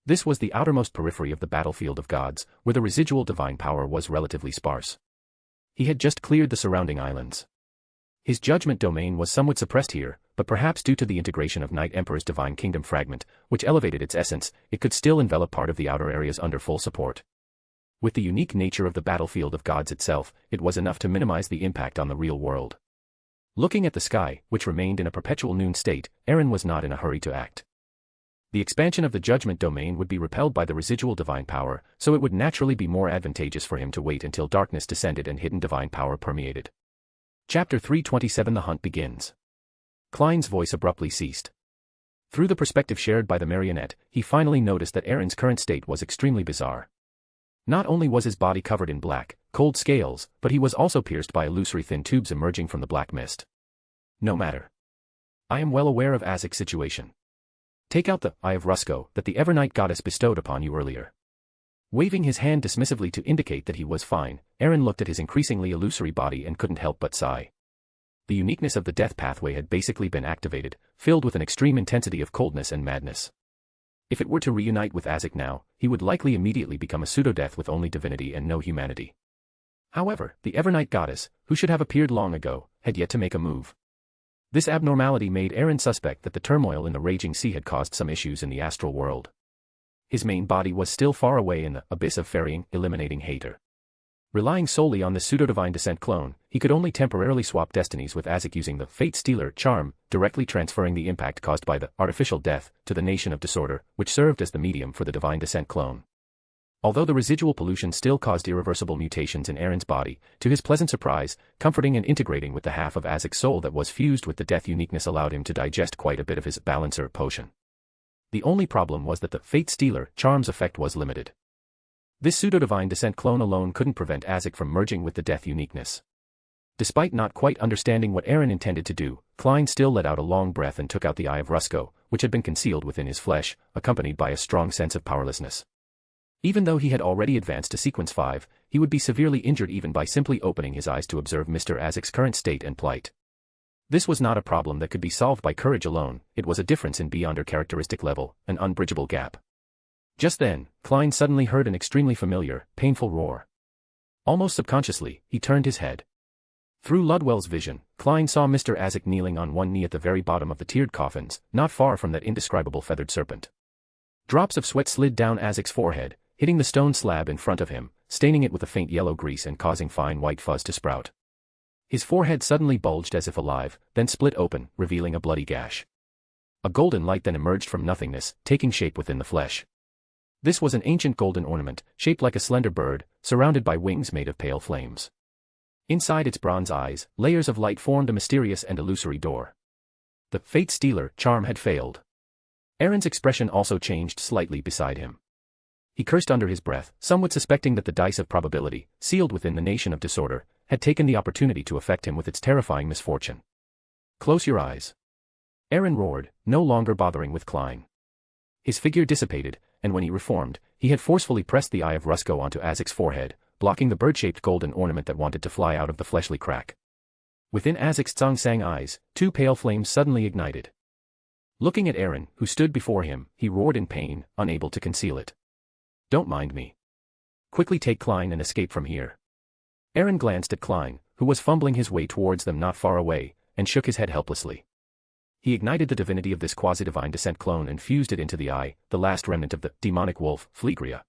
This was the outermost periphery of the battlefield of gods, where the residual divine power was relatively sparse. He had just cleared the surrounding islands. His judgment domain was somewhat suppressed here, but perhaps due to the integration of Night Emperor's Divine Kingdom fragment, which elevated its essence, it could still envelop part of the outer areas under full support. With the unique nature of the battlefield of gods itself, it was enough to minimize the impact on the real world. Looking at the sky, which remained in a perpetual noon state, Aaron was not in a hurry to act. The expansion of the judgment domain would be repelled by the residual divine power, so it would naturally be more advantageous for him to wait until darkness descended and hidden divine power permeated. Chapter 327 The Hunt Begins. Klein's voice abruptly ceased. Through the perspective shared by the marionette, he finally noticed that Aaron's current state was extremely bizarre. Not only was his body covered in black, cold scales, but he was also pierced by illusory thin tubes emerging from the black mist. "No matter. I am well aware of Azek's situation. Take out the Eye of Rusko that the Evernight goddess bestowed upon you earlier." Waving his hand dismissively to indicate that he was fine, Aaron looked at his increasingly illusory body and couldn't help but sigh. The uniqueness of the death pathway had basically been activated, filled with an extreme intensity of coldness and madness. If it were to reunite with Azek now, he would likely immediately become a pseudo-death with only divinity and no humanity. However, the Evernight goddess, who should have appeared long ago, had yet to make a move. This abnormality made Eren suspect that the turmoil in the raging sea had caused some issues in the astral world. His main body was still far away in the abyss of ferrying, eliminating Hater. Relying solely on the pseudo-divine descent clone, he could only temporarily swap destinies with Azek using the Fate Stealer charm, directly transferring the impact caused by the artificial death to the Nation of Disorder, which served as the medium for the divine descent clone. Although the residual pollution still caused irreversible mutations in Eren's body, to his pleasant surprise, comforting and integrating with the half of Azek's soul that was fused with the death uniqueness allowed him to digest quite a bit of his balancer potion. The only problem was that the Fate Stealer charm's effect was limited. This pseudo-divine descent clone alone couldn't prevent Azek from merging with the death uniqueness. Despite not quite understanding what Eren intended to do, Klein still let out a long breath and took out the Eye of Rusko, which had been concealed within his flesh, accompanied by a strong sense of powerlessness. Even though he had already advanced to Sequence 5, he would be severely injured even by simply opening his eyes to observe Mr. Azek's current state and plight. This was not a problem that could be solved by courage alone, it was a difference in beyonder characteristic level, an unbridgeable gap. Just then, Klein suddenly heard an extremely familiar, painful roar. Almost subconsciously, he turned his head. Through Ludwell's vision, Klein saw Mr. Azek kneeling on one knee at the very bottom of the tiered coffins, not far from that indescribable feathered serpent. Drops of sweat slid down Azek's forehead, hitting the stone slab in front of him, staining it with a faint yellow grease and causing fine white fuzz to sprout. His forehead suddenly bulged as if alive, then split open, revealing a bloody gash. A golden light then emerged from nothingness, taking shape within the flesh. This was an ancient golden ornament, shaped like a slender bird, surrounded by wings made of pale flames. Inside its bronze eyes, layers of light formed a mysterious and illusory door. The Fate Stealer charm had failed. Eren's expression also changed slightly beside him. He cursed under his breath, somewhat suspecting that the dice of probability, sealed within the Nation of Disorder, had taken the opportunity to affect him with its terrifying misfortune. "Close your eyes," Eren roared, no longer bothering with Klein. His figure dissipated, and when he reformed, he had forcefully pressed the Eye of Rusko onto Azek's forehead, blocking the bird-shaped golden ornament that wanted to fly out of the fleshly crack. Within Azek's Tsongsang eyes, two pale flames suddenly ignited. Looking at Eren, who stood before him, he roared in pain, unable to conceal it. "Don't mind me. Quickly take Klein and escape from here." Eren glanced at Klein, who was fumbling his way towards them not far away, and shook his head helplessly. He ignited the divinity of this quasi-divine descent clone and fused it into the eye, the last remnant of the demonic wolf, Fleegria.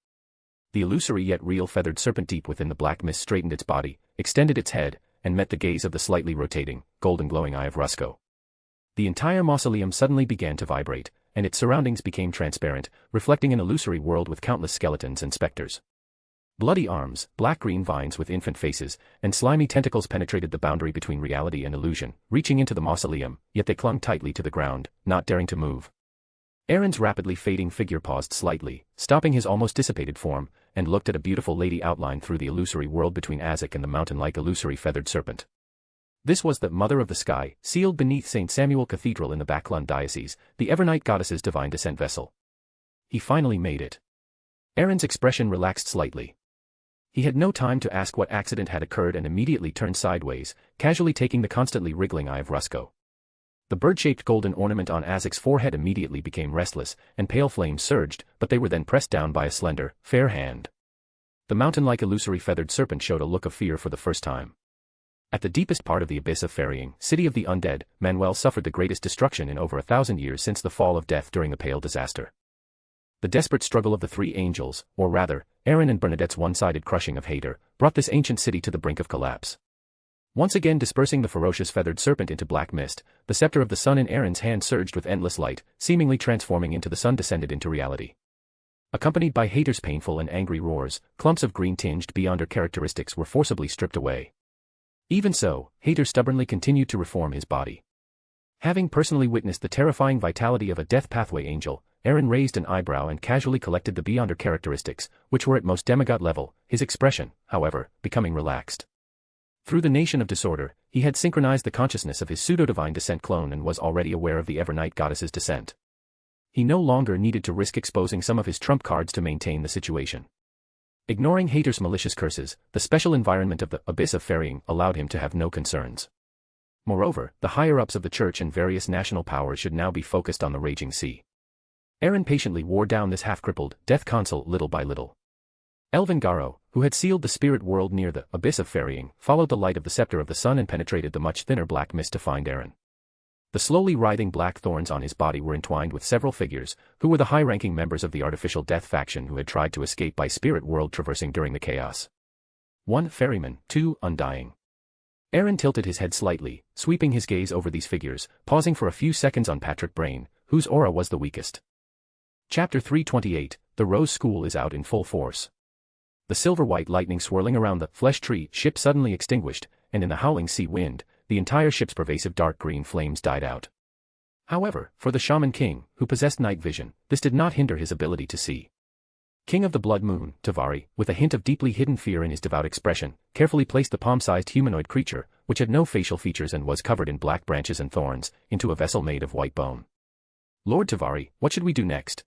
The illusory yet real feathered serpent deep within the black mist straightened its body, extended its head, and met the gaze of the slightly rotating, golden glowing Eye of Rusko. The entire mausoleum suddenly began to vibrate, and its surroundings became transparent, reflecting an illusory world with countless skeletons and specters. Bloody arms, black-green vines with infant faces, and slimy tentacles penetrated the boundary between reality and illusion, reaching into the mausoleum, yet they clung tightly to the ground, not daring to move. Eren's rapidly fading figure paused slightly, stopping his almost dissipated form, and looked at a beautiful lady outlined through the illusory world between Azek and the mountain-like illusory feathered serpent. This was the Mother of the Sky, sealed beneath St. Samuel Cathedral in the Baklund Diocese, the Evernight goddess's divine descent vessel. He finally made it. Eren's expression relaxed slightly. He had no time to ask what accident had occurred and immediately turned sideways, casually taking the constantly wriggling Eye of Rusko. The bird-shaped golden ornament on Azek's forehead immediately became restless, and pale flames surged, but they were then pressed down by a slender, fair hand. The mountain-like illusory feathered serpent showed a look of fear for the first time. At the deepest part of the abyss of ferrying, city of the undead, Manuel suffered the greatest destruction in over 1,000 years since the fall of death during the Pale Disaster. The desperate struggle of the three angels, or rather, Eren and Bernadette's one-sided crushing of Hater, brought this ancient city to the brink of collapse. Once again dispersing the ferocious feathered serpent into black mist, the scepter of the sun in Eren's hand surged with endless light, seemingly transforming into the sun descended into reality. Accompanied by Hater's painful and angry roars, clumps of green-tinged beyonder characteristics were forcibly stripped away. Even so, Hater stubbornly continued to reform his body. Having personally witnessed the terrifying vitality of a death pathway angel, Eren raised an eyebrow and casually collected the beyonder characteristics, which were at most demigod level, his expression, however, becoming relaxed. Through the Nation of Disorder, he had synchronized the consciousness of his pseudo-divine descent clone and was already aware of the Evernight goddess's descent. He no longer needed to risk exposing some of his trump cards to maintain the situation. Ignoring Hater's malicious curses, the special environment of the Abyss of Ferrying allowed him to have no concerns. Moreover, the higher-ups of the church and various national powers should now be focused on the raging sea. Aaron patiently wore down this half-crippled, death console little by little. Elven Garo, who had sealed the spirit world near the abyss of ferrying, followed the light of the scepter of the sun and penetrated the much thinner black mist to find Aaron. The slowly writhing black thorns on his body were entwined with several figures, who were the high-ranking members of the artificial death faction who had tried to escape by spirit world traversing during the chaos. 1 Ferryman, 2 Undying. Aaron tilted his head slightly, sweeping his gaze over these figures, pausing for a few seconds on Patrick Brain, whose aura was the weakest. Chapter 328, The Rose School is out in full force. The silver-white lightning swirling around the flesh tree ship suddenly extinguished, and in the howling sea wind, the entire ship's pervasive dark green flames died out. However, for the Shaman King, who possessed night vision, this did not hinder his ability to see. King of the Blood Moon, Tavari, with a hint of deeply hidden fear in his devout expression, carefully placed the palm-sized humanoid creature, which had no facial features and was covered in black branches and thorns, into a vessel made of white bone. Lord Tavari, what should we do next?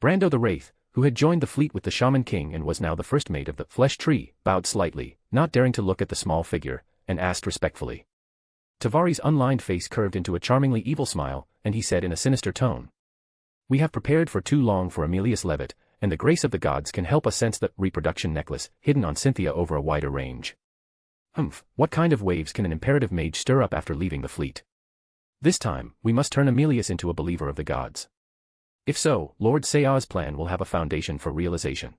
Brando the Wraith, who had joined the fleet with the Shaman King and was now the first mate of the flesh tree, bowed slightly, not daring to look at the small figure, and asked respectfully. Tavari's unlined face curved into a charmingly evil smile, and he said in a sinister tone. We have prepared for too long for Emilius Levitt, and the grace of the gods can help us sense the reproduction necklace hidden on Cynthia over a wider range. What kind of waves can an imperative mage stir up after leaving the fleet? This time, we must turn Emilius into a believer of the gods. If so, Lord Sea's plan will have a foundation for realization.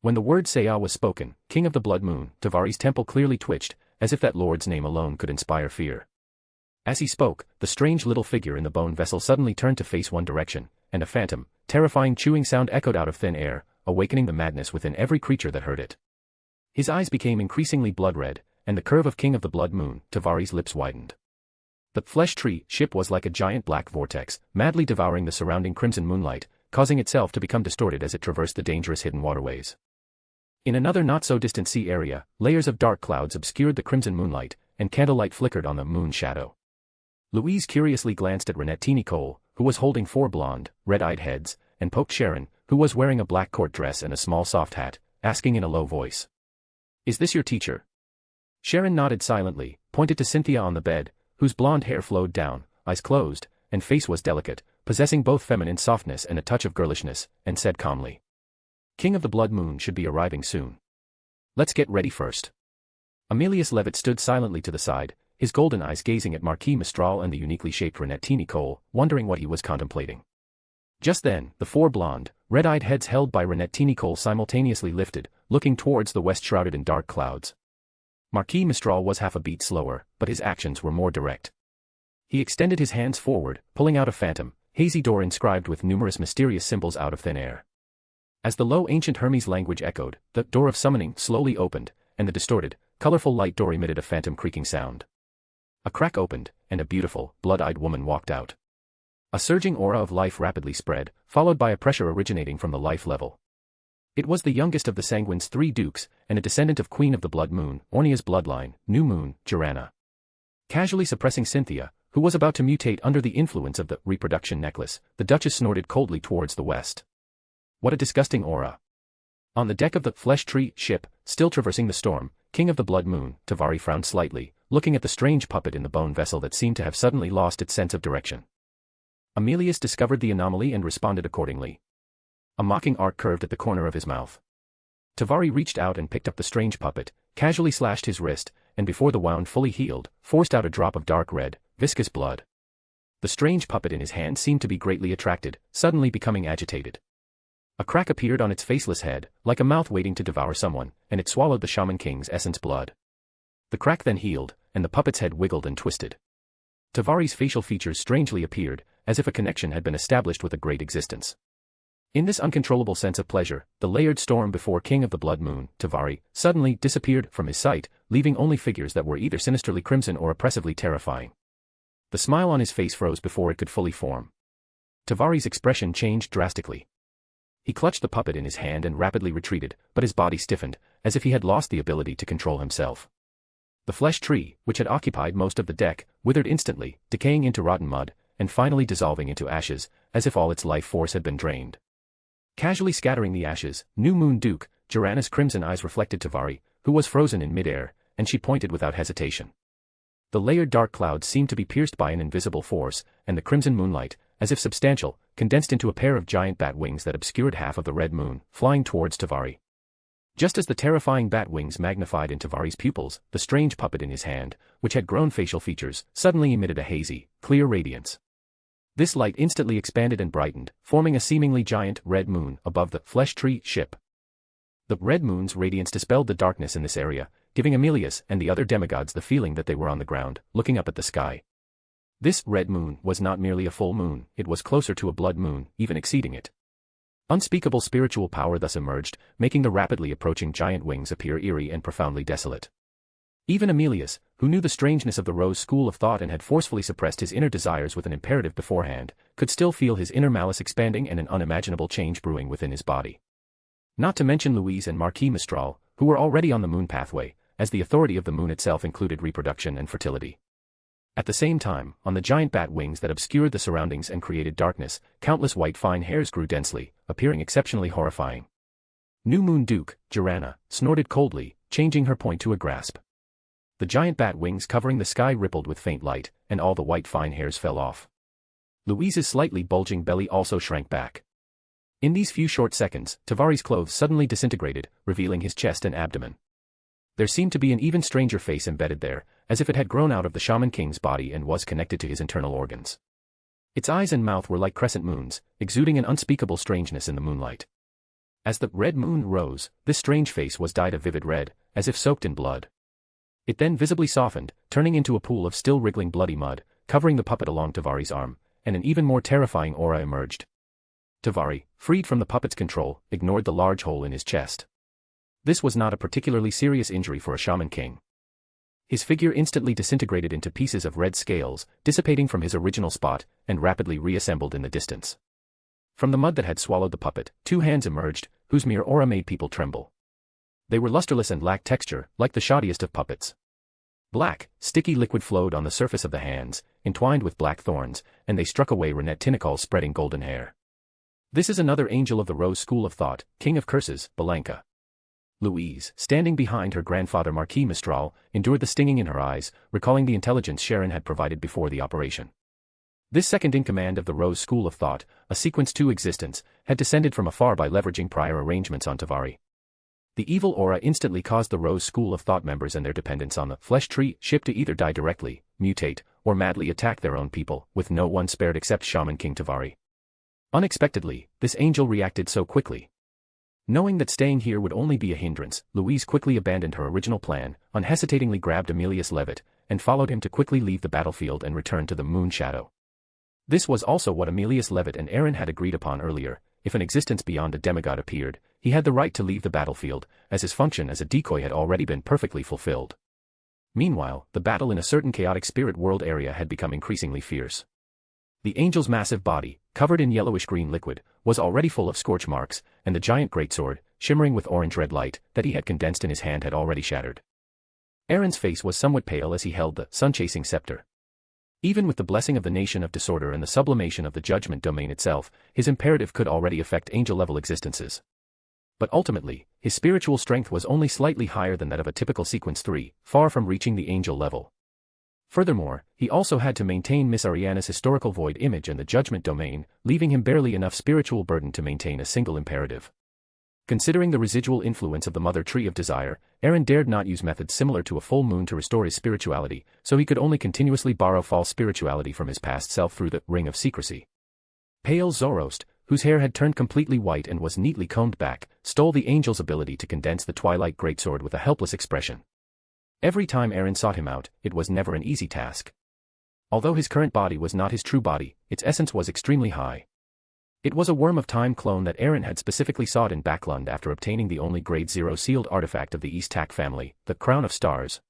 When the word Sea was spoken, King of the Blood Moon, Tavari's temple clearly twitched, as if that lord's name alone could inspire fear. As he spoke, the strange little figure in the bone vessel suddenly turned to face one direction, and a phantom, terrifying chewing sound echoed out of thin air, awakening the madness within every creature that heard it. His eyes became increasingly blood-red, and the curve of King of the Blood Moon, Tavari's lips widened. The flesh tree ship was like a giant black vortex, madly devouring the surrounding crimson moonlight, causing itself to become distorted as it traversed the dangerous hidden waterways. In another not-so-distant sea area, layers of dark clouds obscured the crimson moonlight, and candlelight flickered on the moon's shadow. Louise curiously glanced at Renettini Cole, who was holding 4 blonde, red-eyed heads, and poked Sharon, who was wearing a black court dress and a small soft hat, asking in a low voice. Is this your teacher? Sharon nodded silently, pointed to Cynthia on the bed, whose blonde hair flowed down, eyes closed, and face was delicate, possessing both feminine softness and a touch of girlishness, and said calmly. King of the Blood Moon should be arriving soon. Let's get ready first. Emilius Levitt stood silently to the side, his golden eyes gazing at Marquis Mistral and the uniquely shaped Renettini Cole, wondering what he was contemplating. Just then, the 4 blonde, red-eyed heads held by Renettini Cole simultaneously lifted, looking towards the west shrouded in dark clouds. Marquis Mistral was half a beat slower, but his actions were more direct. He extended his hands forward, pulling out a phantom, hazy door inscribed with numerous mysterious symbols out of thin air. As the low ancient Hermes language echoed, the door of summoning slowly opened, and the distorted, colorful light door emitted a phantom creaking sound. A crack opened, and a beautiful, blood-eyed woman walked out. A surging aura of life rapidly spread, followed by a pressure originating from the life level. It was the youngest of the Sanguine's 3 dukes, and a descendant of Queen of the Blood Moon, Ornia's bloodline, New Moon, Joranna. Casually suppressing Cynthia, who was about to mutate under the influence of the reproduction necklace, the Duchess snorted coldly towards the west. What a disgusting aura. On the deck of the flesh tree ship, still traversing the storm, King of the Blood Moon, Tavari frowned slightly, looking at the strange puppet in the bone vessel that seemed to have suddenly lost its sense of direction. Emilius discovered the anomaly and responded accordingly. A mocking arc curved at the corner of his mouth. Tavari reached out and picked up the strange puppet, casually slashed his wrist, and before the wound fully healed, forced out a drop of dark red, viscous blood. The strange puppet in his hand seemed to be greatly attracted, suddenly becoming agitated. A crack appeared on its faceless head, like a mouth waiting to devour someone, and it swallowed the Shaman King's essence blood. The crack then healed, and the puppet's head wiggled and twisted. Tavari's facial features strangely appeared, as if a connection had been established with a great existence. In this uncontrollable sense of pleasure, the layered storm before King of the Blood Moon, Tavari, suddenly disappeared from his sight, leaving only figures that were either sinisterly crimson or oppressively terrifying. The smile on his face froze before it could fully form. Tavari's expression changed drastically. He clutched the puppet in his hand and rapidly retreated, but his body stiffened, as if he had lost the ability to control himself. The flesh tree, which had occupied most of the deck, withered instantly, decaying into rotten mud, and finally dissolving into ashes, as if all its life force had been drained. Casually scattering the ashes, New Moon Duke, Joranna's crimson eyes reflected Tavari, who was frozen in midair, and she pointed without hesitation. The layered dark clouds seemed to be pierced by an invisible force, and the crimson moonlight, as if substantial, condensed into a pair of giant bat wings that obscured half of the red moon, flying towards Tavari. Just as the terrifying bat wings magnified in Tavari's pupils, the strange puppet in his hand, which had grown facial features, suddenly emitted a hazy, clear radiance. This light instantly expanded and brightened, forming a seemingly giant red moon above the flesh tree ship. The red moon's radiance dispelled the darkness in this area, giving Emilius and the other demigods the feeling that they were on the ground, looking up at the sky. This red moon was not merely a full moon, it was closer to a blood moon, even exceeding it. Unspeakable spiritual power thus emerged, making the rapidly approaching giant wings appear eerie and profoundly desolate. Even Emilius, who knew the strangeness of the Rose school of thought and had forcefully suppressed his inner desires with an imperative beforehand, could still feel his inner malice expanding and an unimaginable change brewing within his body. Not to mention Louise and Marquis Mistral, who were already on the moon pathway, as the authority of the moon itself included reproduction and fertility. At the same time, on the giant bat wings that obscured the surroundings and created darkness, countless white fine hairs grew densely, appearing exceptionally horrifying. New Moon Duke, Joranna, snorted coldly, changing her point to a grasp. The giant bat wings covering the sky rippled with faint light, and all the white fine hairs fell off. Louise's slightly bulging belly also shrank back. In these few short seconds, Tavari's clothes suddenly disintegrated, revealing his chest and abdomen. There seemed to be an even stranger face embedded there, as if it had grown out of the Shaman King's body and was connected to his internal organs. Its eyes and mouth were like crescent moons, exuding an unspeakable strangeness in the moonlight. As the red moon rose, this strange face was dyed a vivid red, as if soaked in blood. It then visibly softened, turning into a pool of still wriggling bloody mud, covering the puppet along Tavari's arm, and an even more terrifying aura emerged. Tavari, freed from the puppet's control, ignored the large hole in his chest. This was not a particularly serious injury for a Shaman King. His figure instantly disintegrated into pieces of red scales, dissipating from his original spot, and rapidly reassembled in the distance. From the mud that had swallowed the puppet, two hands emerged, whose mere aura made people tremble. They were lusterless and lacked texture, like the shoddiest of puppets. Black, sticky liquid flowed on the surface of the hands, entwined with black thorns, and they struck away Renette Tinikal's spreading golden hair. This is another angel of the Rose school of thought, king of curses, Balanka. Louise, standing behind her grandfather Marquis Mistral, endured the stinging in her eyes, recalling the intelligence Sharon had provided before the operation. This second-in-command of the Rose school of thought, a sequence to existence, had descended from afar by leveraging prior arrangements on Tavari. The evil aura instantly caused the Rose school of thought members and their dependents on the flesh tree ship to either die directly, mutate, or madly attack their own people, with no one spared except Shaman King Tavari. Unexpectedly, this angel reacted so quickly. Knowing that staying here would only be a hindrance, Louise quickly abandoned her original plan, unhesitatingly grabbed Emilius Levitt, and followed him to quickly leave the battlefield and return to the moon shadow. This was also what Emilius Levitt and Aaron had agreed upon earlier. If an existence beyond a demigod appeared, he had the right to leave the battlefield, as his function as a decoy had already been perfectly fulfilled. Meanwhile, the battle in a certain chaotic spirit world area had become increasingly fierce. The angel's massive body, covered in yellowish-green liquid, was already full of scorch marks, and the giant greatsword, shimmering with orange-red light, that he had condensed in his hand had already shattered. Aaron's face was somewhat pale as he held the sun-chasing scepter. Even with the blessing of the nation of disorder and the sublimation of the judgment domain itself, his imperative could already affect angel-level existences. But ultimately, his spiritual strength was only slightly higher than that of a typical Sequence 3, far from reaching the angel level. Furthermore, he also had to maintain Miss Ariana's historical void image and the judgment domain, leaving him barely enough spiritual burden to maintain a single imperative. Considering the residual influence of the mother tree of desire, Aaron dared not use methods similar to a full moon to restore his spirituality, so he could only continuously borrow false spirituality from his past self through the ring of secrecy. Pale Zoroast, whose hair had turned completely white and was neatly combed back, stole the angel's ability to condense the twilight greatsword with a helpless expression. Every time Aaron sought him out, it was never an easy task. Although his current body was not his true body, its essence was extremely high. It was a Worm of Time clone that Aaron had specifically sought in Backlund after obtaining the only Grade 0 sealed artifact of the East Tak family, the Crown of Stars.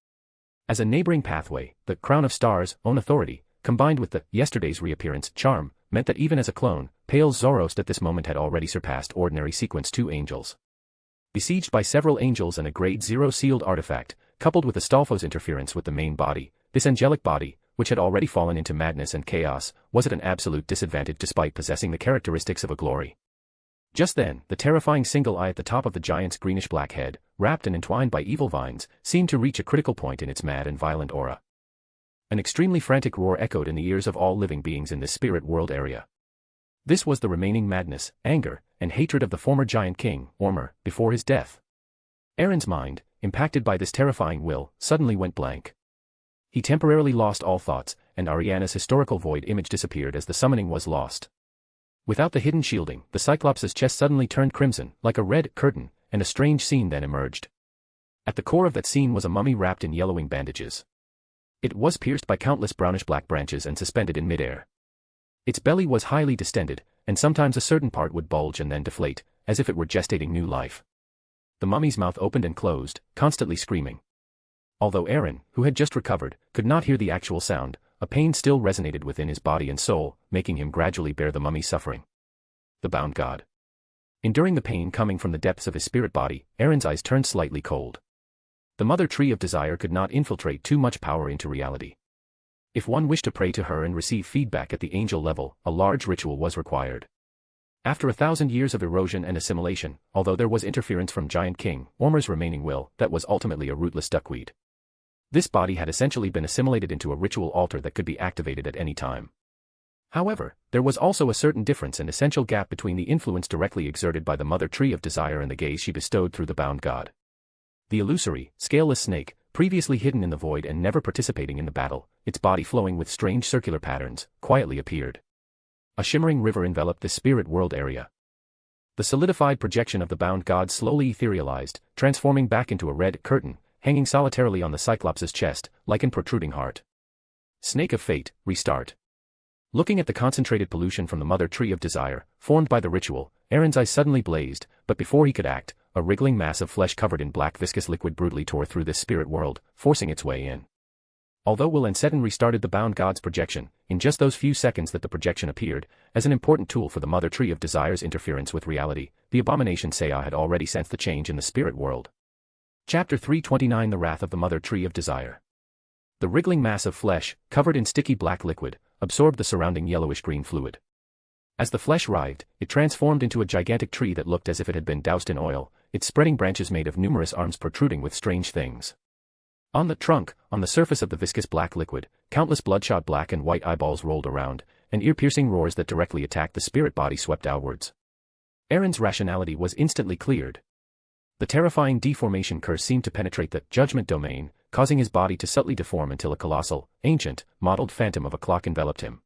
As a neighboring pathway, the Crown of Stars' own authority, combined with the yesterday's reappearance charm, meant that even as a clone, Pale Zoroast at this moment had already surpassed ordinary Sequence 2 angels. Besieged by several angels and a Grade 0 sealed artifact, coupled with Astolfo's interference with the main body, this angelic body, which had already fallen into madness and chaos, was at an absolute disadvantage despite possessing the characteristics of a glory. Just then, the terrifying single eye at the top of the giant's greenish-black head, wrapped and entwined by evil vines, seemed to reach a critical point in its mad and violent aura. An extremely frantic roar echoed in the ears of all living beings in this spirit world area. This was the remaining madness, anger, and hatred of the former giant king, Ormer, before his death. Aaron's mind, impacted by this terrifying will, suddenly went blank. He temporarily lost all thoughts, and Ariana's historical void image disappeared as the summoning was lost. Without the hidden shielding, the Cyclops' chest suddenly turned crimson, like a red curtain, and a strange scene then emerged. At the core of that scene was a mummy wrapped in yellowing bandages. It was pierced by countless brownish-black branches and suspended in midair. Its belly was highly distended, and sometimes a certain part would bulge and then deflate, as if it were gestating new life. The mummy's mouth opened and closed, constantly screaming. Although Aaron, who had just recovered, could not hear the actual sound, a pain still resonated within his body and soul, making him gradually bear the mummy's suffering. The bound god. Enduring the pain coming from the depths of his spirit body, Aaron's eyes turned slightly cold. The mother tree of desire could not infiltrate too much power into reality. If one wished to pray to her and receive feedback at the angel level, a large ritual was required. After 1,000 years of erosion and assimilation, although there was interference from Giant King, Ormer's remaining will, that was ultimately a rootless duckweed. This body had essentially been assimilated into a ritual altar that could be activated at any time. However, there was also a certain difference and essential gap between the influence directly exerted by the mother tree of desire and the gaze she bestowed through the bound god. The illusory, scaleless snake, previously hidden in the void and never participating in the battle, its body flowing with strange circular patterns, quietly appeared. A shimmering river enveloped this spirit world area. The solidified projection of the bound god slowly etherealized, transforming back into a red curtain, hanging solitarily on the Cyclops' chest, like an protruding heart. Snake of Fate, restart. Looking at the concentrated pollution from the mother tree of desire, formed by the ritual, Aaron's eyes suddenly blazed, but before he could act, a wriggling mass of flesh covered in black viscous liquid brutally tore through this spirit world, forcing its way in. Although Will and Seton restarted the bound god's projection, in just those few seconds that the projection appeared, as an important tool for the mother tree of desire's interference with reality, the abomination Seah had already sensed the change in the spirit world. Chapter 329 The Wrath of the Mother Tree of Desire. The wriggling mass of flesh, covered in sticky black liquid, absorbed the surrounding yellowish-green fluid. As the flesh writhed, it transformed into a gigantic tree that looked as if it had been doused in oil, its spreading branches made of numerous arms protruding with strange things. On the trunk, on the surface of the viscous black liquid, countless bloodshot black and white eyeballs rolled around, and ear-piercing roars that directly attacked the spirit body swept outwards. Aaron's rationality was instantly cleared. The terrifying deformation curse seemed to penetrate the judgment domain, causing his body to subtly deform until a colossal, ancient, mottled phantom of a clock enveloped him.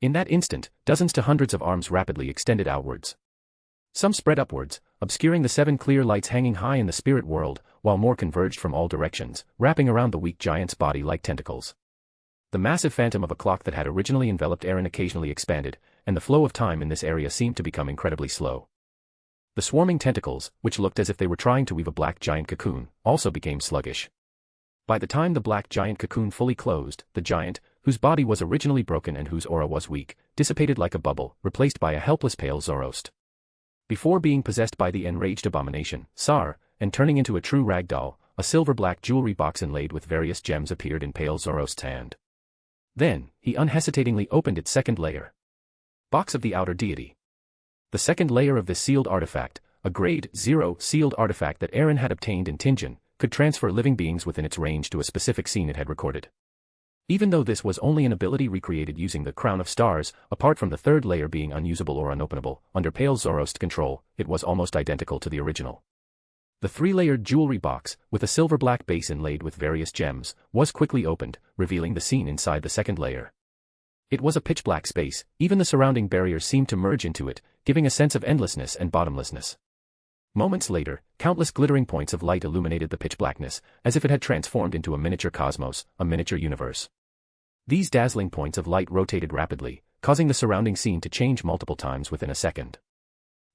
In that instant, dozens to hundreds of arms rapidly extended outwards. Some spread upwards, obscuring the 7 clear lights hanging high in the spirit world, while more converged from all directions, wrapping around the weak giant's body like tentacles. The massive phantom of a clock that had originally enveloped Aaron occasionally expanded, and the flow of time in this area seemed to become incredibly slow. The swarming tentacles, which looked as if they were trying to weave a black giant cocoon, also became sluggish. By the time the black giant cocoon fully closed, the giant, whose body was originally broken and whose aura was weak, dissipated like a bubble, replaced by a helpless pale Zoroast. Before being possessed by the enraged abomination, Sar, and turning into a true rag doll, a silver-black jewelry box inlaid with various gems appeared in pale Zoroast's hand. Then, he unhesitatingly opened its second layer. Box of the Outer Deity. The second layer of this sealed artifact, a Grade 0 sealed artifact that Aaron had obtained in Tinjin, could transfer living beings within its range to a specific scene it had recorded. Even though this was only an ability recreated using the Crown of Stars, apart from the third layer being unusable or unopenable, under Pale Zoroast's control, it was almost identical to the original. The 3-layered jewelry box, with a silver-black base inlaid with various gems, was quickly opened, revealing the scene inside the second layer. It was a pitch-black space, even the surrounding barriers seemed to merge into it, giving a sense of endlessness and bottomlessness. Moments later, countless glittering points of light illuminated the pitch blackness, as if it had transformed into a miniature cosmos, a miniature universe. These dazzling points of light rotated rapidly, causing the surrounding scene to change multiple times within a second.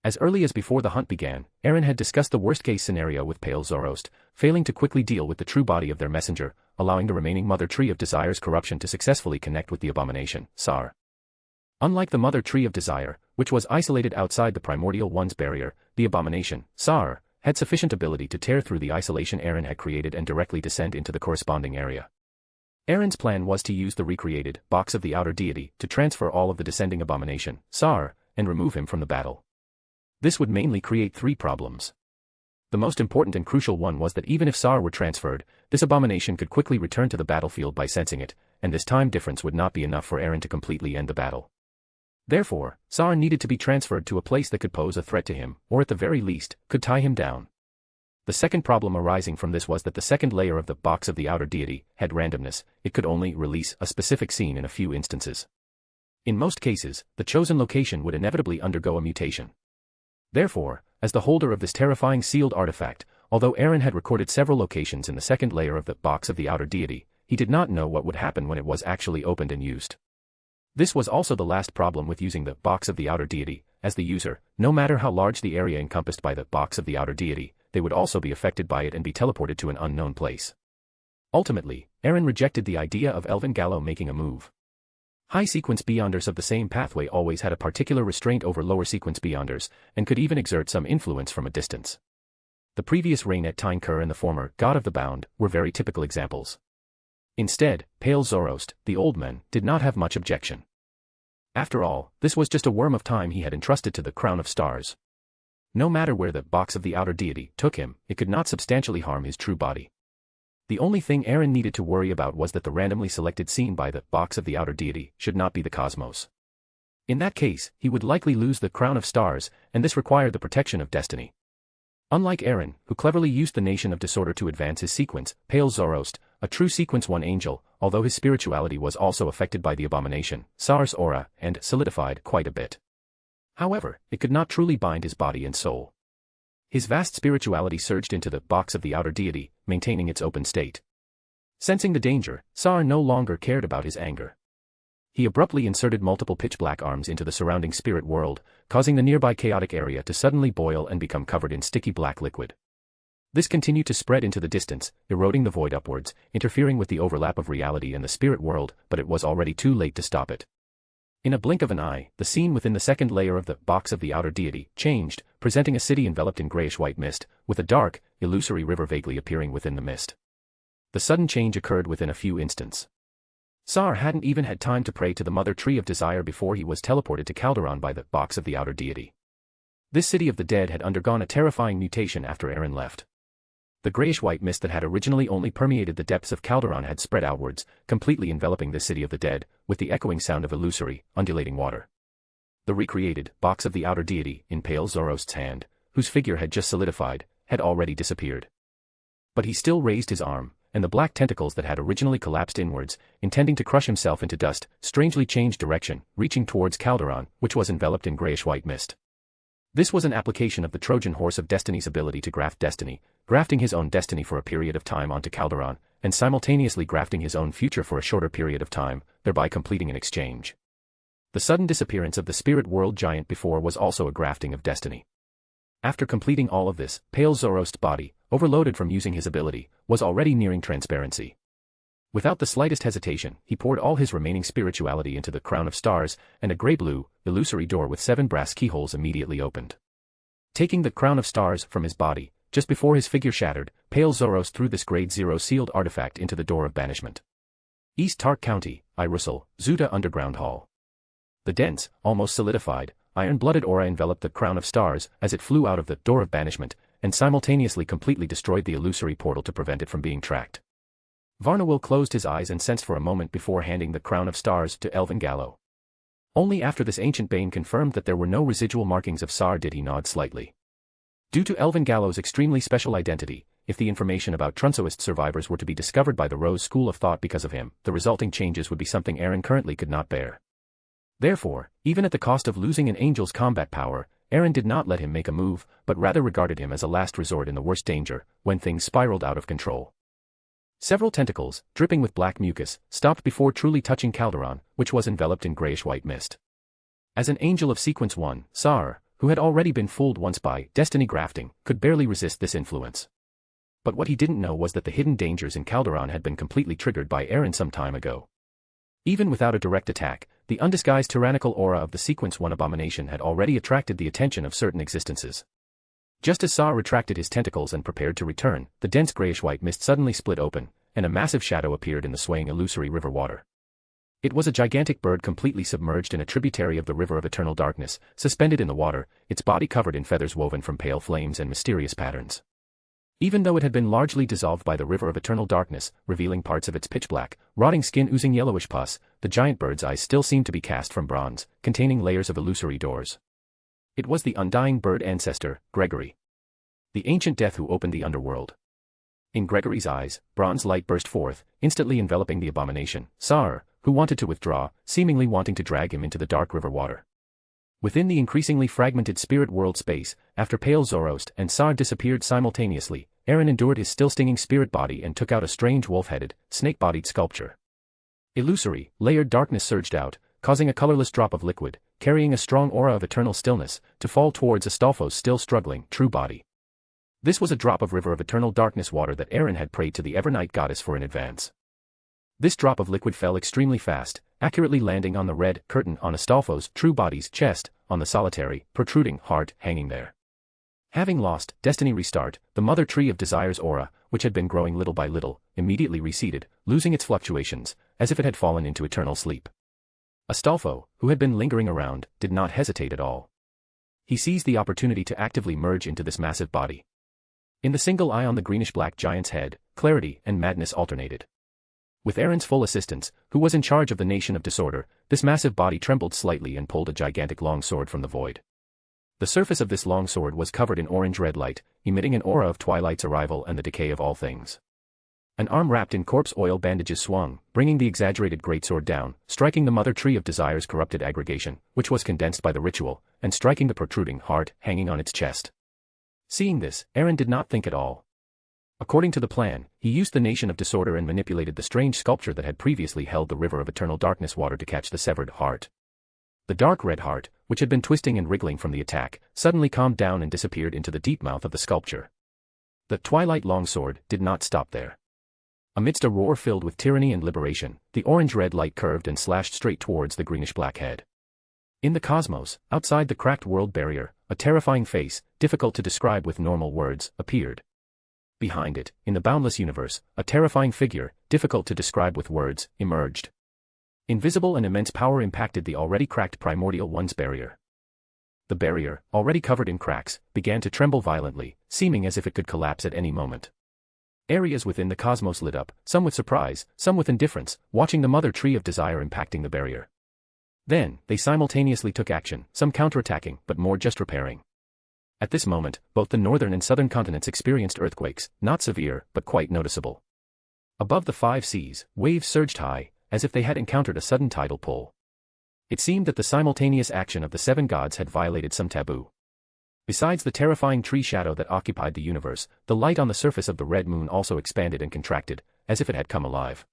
As early as before the hunt began, Aaron had discussed the worst-case scenario with Pale Zoroast, failing to quickly deal with the true body of their messenger, allowing the remaining Mother Tree of Desire's corruption to successfully connect with the abomination, Sar. Unlike the Mother Tree of Desire, which was isolated outside the Primordial One's barrier, the abomination, Sar, had sufficient ability to tear through the isolation Aaron had created and directly descend into the corresponding area. Aaron's plan was to use the recreated Box of the Outer Deity to transfer all of the descending abomination, Sar, and remove him from the battle. This would mainly create 3 problems. The most important and crucial one was that even if Sar were transferred, this abomination could quickly return to the battlefield by sensing it, and this time difference would not be enough for Eren to completely end the battle. Therefore, Sar needed to be transferred to a place that could pose a threat to him, or at the very least, could tie him down. The second problem arising from this was that the second layer of the box of the outer deity had randomness. It could only release a specific scene in a few instances. In most cases, the chosen location would inevitably undergo a mutation. Therefore, as the holder of this terrifying sealed artifact, although Eren had recorded several locations in the second layer of the box of the outer deity, he did not know what would happen when it was actually opened and used. This was also the last problem with using the box of the outer deity, as the user, no matter how large the area encompassed by the box of the outer deity, they would also be affected by it and be teleported to an unknown place. Ultimately, Eren rejected the idea of Elven Gallo making a move. High-sequence beyonders of the same pathway always had a particular restraint over lower-sequence beyonders, and could even exert some influence from a distance. The previous reign at Tyne-Kur and the former God of the Bound were very typical examples. Instead, Pale Zoroast, the old man, did not have much objection. After all, this was just a worm of time he had entrusted to the Crown of Stars. No matter where the box of the outer deity took him, it could not substantially harm his true body. The only thing Eren needed to worry about was that the randomly selected scene by the box of the outer deity should not be the cosmos. In that case, he would likely lose the Crown of Stars, and this required the protection of destiny. Unlike Eren, who cleverly used the Nation of Disorder to advance his sequence, Pale Zoroast, a true Sequence 1 angel, although his spirituality was also affected by the abomination, Sar's aura, and solidified quite a bit. However, it could not truly bind his body and soul. His vast spirituality surged into the box of the outer deity, maintaining its open state. Sensing the danger, Sar no longer cared about his anger. He abruptly inserted multiple pitch-black arms into the surrounding spirit world, causing the nearby chaotic area to suddenly boil and become covered in sticky black liquid. This continued to spread into the distance, eroding the void upwards, interfering with the overlap of reality and the spirit world, but it was already too late to stop it. In a blink of an eye, the scene within the second layer of the box of the outer deity changed, presenting a city enveloped in grayish-white mist, with a dark, illusory river vaguely appearing within the mist. The sudden change occurred within a few instants. Sar hadn't even had time to pray to the Mother Tree of Desire before he was teleported to Calderon by the box of the outer deity. This city of the dead had undergone a terrifying mutation after Eren left. The grayish-white mist that had originally only permeated the depths of Calderon had spread outwards, completely enveloping this city of the dead, with the echoing sound of illusory, undulating water. The recreated box of the outer deity, in Pale Zoroast's hand, whose figure had just solidified, had already disappeared. But he still raised his arm, and the black tentacles that had originally collapsed inwards, intending to crush himself into dust, strangely changed direction, reaching towards Calderon, which was enveloped in grayish-white mist. This was an application of the Trojan horse of destiny's ability to graft destiny, grafting his own destiny for a period of time onto Calderon, and simultaneously grafting his own future for a shorter period of time, thereby completing an exchange. The sudden disappearance of the spirit world giant before was also a grafting of destiny. After completing all of this, Pale Zoroast's body, overloaded from using his ability, was already nearing transparency. Without the slightest hesitation, he poured all his remaining spirituality into the Crown of Stars, and a grey-blue, illusory door with 7 brass keyholes immediately opened. Taking the Crown of Stars from his body, just before his figure shattered, Pale Zoroast threw this Grade 0 sealed artifact into the door of banishment. East Tark County, Irusel, Zuta Underground Hall. The dense, almost solidified, iron-blooded aura enveloped the Crown of Stars as it flew out of the door of banishment, and simultaneously completely destroyed the illusory portal to prevent it from being tracked. Varnawil closed his eyes and sensed for a moment before handing the Crown of Stars to Elven Gallo. Only after this ancient bane confirmed that there were no residual markings of Sar did he nod slightly. Due to Elven Gallo's extremely special identity, if the information about Trunsoist survivors were to be discovered by the Rose School of Thought because of him, the resulting changes would be something Eren currently could not bear. Therefore, even at the cost of losing an angel's combat power, Eren did not let him make a move, but rather regarded him as a last resort in the worst danger, when things spiraled out of control. Several tentacles, dripping with black mucus, stopped before truly touching Calderon, which was enveloped in grayish-white mist. As an angel of Sequence 1, Sar, who had already been fooled once by destiny grafting, could barely resist this influence. But what he didn't know was that the hidden dangers in Calderon had been completely triggered by Eren some time ago. Even without a direct attack, the undisguised tyrannical aura of the Sequence 1 abomination had already attracted the attention of certain existences. Just as Sar retracted his tentacles and prepared to return, the dense grayish-white mist suddenly split open, and a massive shadow appeared in the swaying illusory river water. It was a gigantic bird completely submerged in a tributary of the river of eternal darkness, suspended in the water, its body covered in feathers woven from pale flames and mysterious patterns. Even though it had been largely dissolved by the river of eternal darkness, revealing parts of its pitch-black, rotting skin oozing yellowish pus, the giant bird's eyes still seemed to be cast from bronze, containing layers of illusory doors. It was the undying bird ancestor, Gregory. The ancient death who opened the underworld. In Gregory's eyes, bronze light burst forth, instantly enveloping the abomination, Sar, who wanted to withdraw, seemingly wanting to drag him into the dark river water. Within the increasingly fragmented spirit world space, after Pale Zoroast and Sar disappeared simultaneously, Aaron endured his still stinging spirit body and took out a strange wolf-headed, snake-bodied sculpture. Illusory, layered darkness surged out, causing a colorless drop of liquid, carrying a strong aura of eternal stillness, to fall towards Astolfo's still struggling, true body. This was a drop of river of eternal darkness water that Aaron had prayed to the Evernight goddess for in advance. This drop of liquid fell extremely fast, accurately landing on the red curtain on Astolfo's true body's chest, on the solitary, protruding heart hanging there. Having lost Destiny Restart, the Mother Tree of Desire's aura, which had been growing little by little, immediately receded, losing its fluctuations, as if it had fallen into eternal sleep. Astolfo, who had been lingering around, did not hesitate at all. He seized the opportunity to actively merge into this massive body. In the single eye on the greenish-black giant's head, clarity and madness alternated. With Aaron's full assistance, who was in charge of the Nation of Disorder, this massive body trembled slightly and pulled a gigantic long sword from the void. The surface of this long sword was covered in orange-red light, emitting an aura of Twilight's arrival and the decay of all things. An arm wrapped in corpse oil bandages swung, bringing the exaggerated greatsword down, striking the Mother Tree of Desire's corrupted aggregation, which was condensed by the ritual, and striking the protruding heart hanging on its chest. Seeing this, Aaron did not think at all. According to the plan, he used the Nation of Disorder and manipulated the strange sculpture that had previously held the river of eternal darkness water to catch the severed heart. The dark red heart, which had been twisting and wriggling from the attack, suddenly calmed down and disappeared into the deep mouth of the sculpture. The Twilight longsword did not stop there. Amidst a roar filled with tyranny and liberation, the orange-red light curved and slashed straight towards the greenish-black head. In the cosmos, outside the cracked world barrier, a terrifying face, difficult to describe with normal words, appeared. Behind it, in the boundless universe, a terrifying figure, difficult to describe with words, emerged. Invisible and immense power impacted the already cracked Primordial One's barrier. The barrier, already covered in cracks, began to tremble violently, seeming as if it could collapse at any moment. Areas within the cosmos lit up, some with surprise, some with indifference, watching the Mother Tree of Desire impacting the barrier. Then, they simultaneously took action, some counterattacking, but more just repairing. At this moment, both the northern and southern continents experienced earthquakes, not severe, but quite noticeable. Above the 5 seas, waves surged high, as if they had encountered a sudden tidal pull. It seemed that the simultaneous action of the 7 gods had violated some taboo. Besides the terrifying tree shadow that occupied the universe, the light on the surface of the red moon also expanded and contracted, as if it had come alive.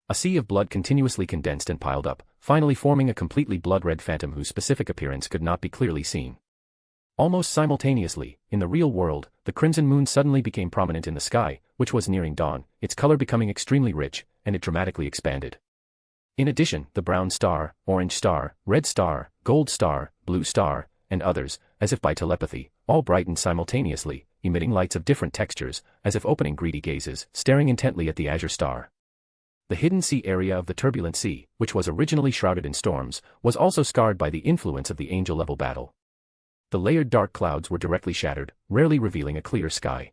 A sea of blood continuously condensed and piled up, finally forming a completely blood-red phantom whose specific appearance could not be clearly seen. Almost simultaneously, in the real world, the crimson moon suddenly became prominent in the sky, which was nearing dawn, its color becoming extremely rich, and it dramatically expanded. In addition, the brown star, orange star, red star, gold star, blue star, and others, as if by telepathy, all brightened simultaneously, emitting lights of different textures, as if opening greedy gazes, staring intently at the azure star. The hidden sea area of the turbulent sea, which was originally shrouded in storms, was also scarred by the influence of the angel-level battle. The layered dark clouds were directly shattered, rarely revealing a clear sky.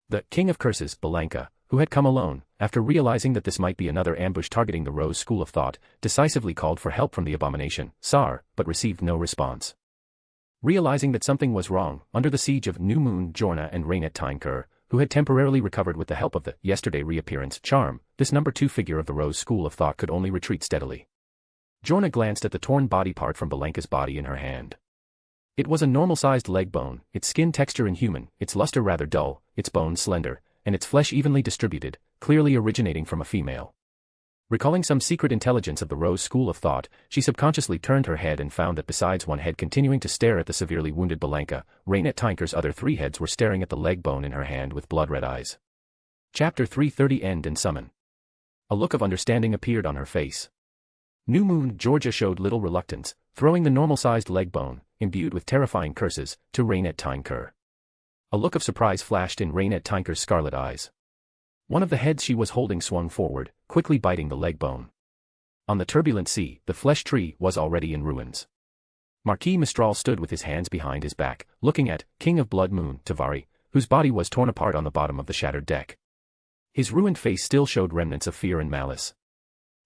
The King of Curses, Balanka, who had come alone, after realizing that this might be another ambush targeting the Rose School of Thought, decisively called for help from the abomination, Sar, but received no response. Realizing that something was wrong, under the siege of New Moon, Jorna and Rainet Tynekur, who had temporarily recovered with the help of the yesterday reappearance charm, this number 2 figure of the Rose School of Thought could only retreat steadily. Jorna glanced at the torn body part from Balanka's body in her hand. It was a normal-sized leg bone, its skin texture inhuman, its luster rather dull, its bones slender, and its flesh evenly distributed, clearly originating from a female. Recalling some secret intelligence of the Rose School of Thought, she subconsciously turned her head and found that besides one head continuing to stare at the severely wounded Balanka, Rainet Tynekur's other 3 heads were staring at the leg bone in her hand with blood-red eyes. Chapter 330 End and Summon. A look of understanding appeared on her face. New Moon, Georgia showed little reluctance, throwing the normal-sized leg bone, imbued with terrifying curses, to Rainet Tynekur. A look of surprise flashed in Rainet Tynekur's scarlet eyes. One of the heads she was holding swung forward, quickly biting the leg bone. On the turbulent sea, the flesh tree was already in ruins. Marquis Mistral stood with his hands behind his back, looking at King of Blood Moon, Tavari, whose body was torn apart on the bottom of the shattered deck. His ruined face still showed remnants of fear and malice.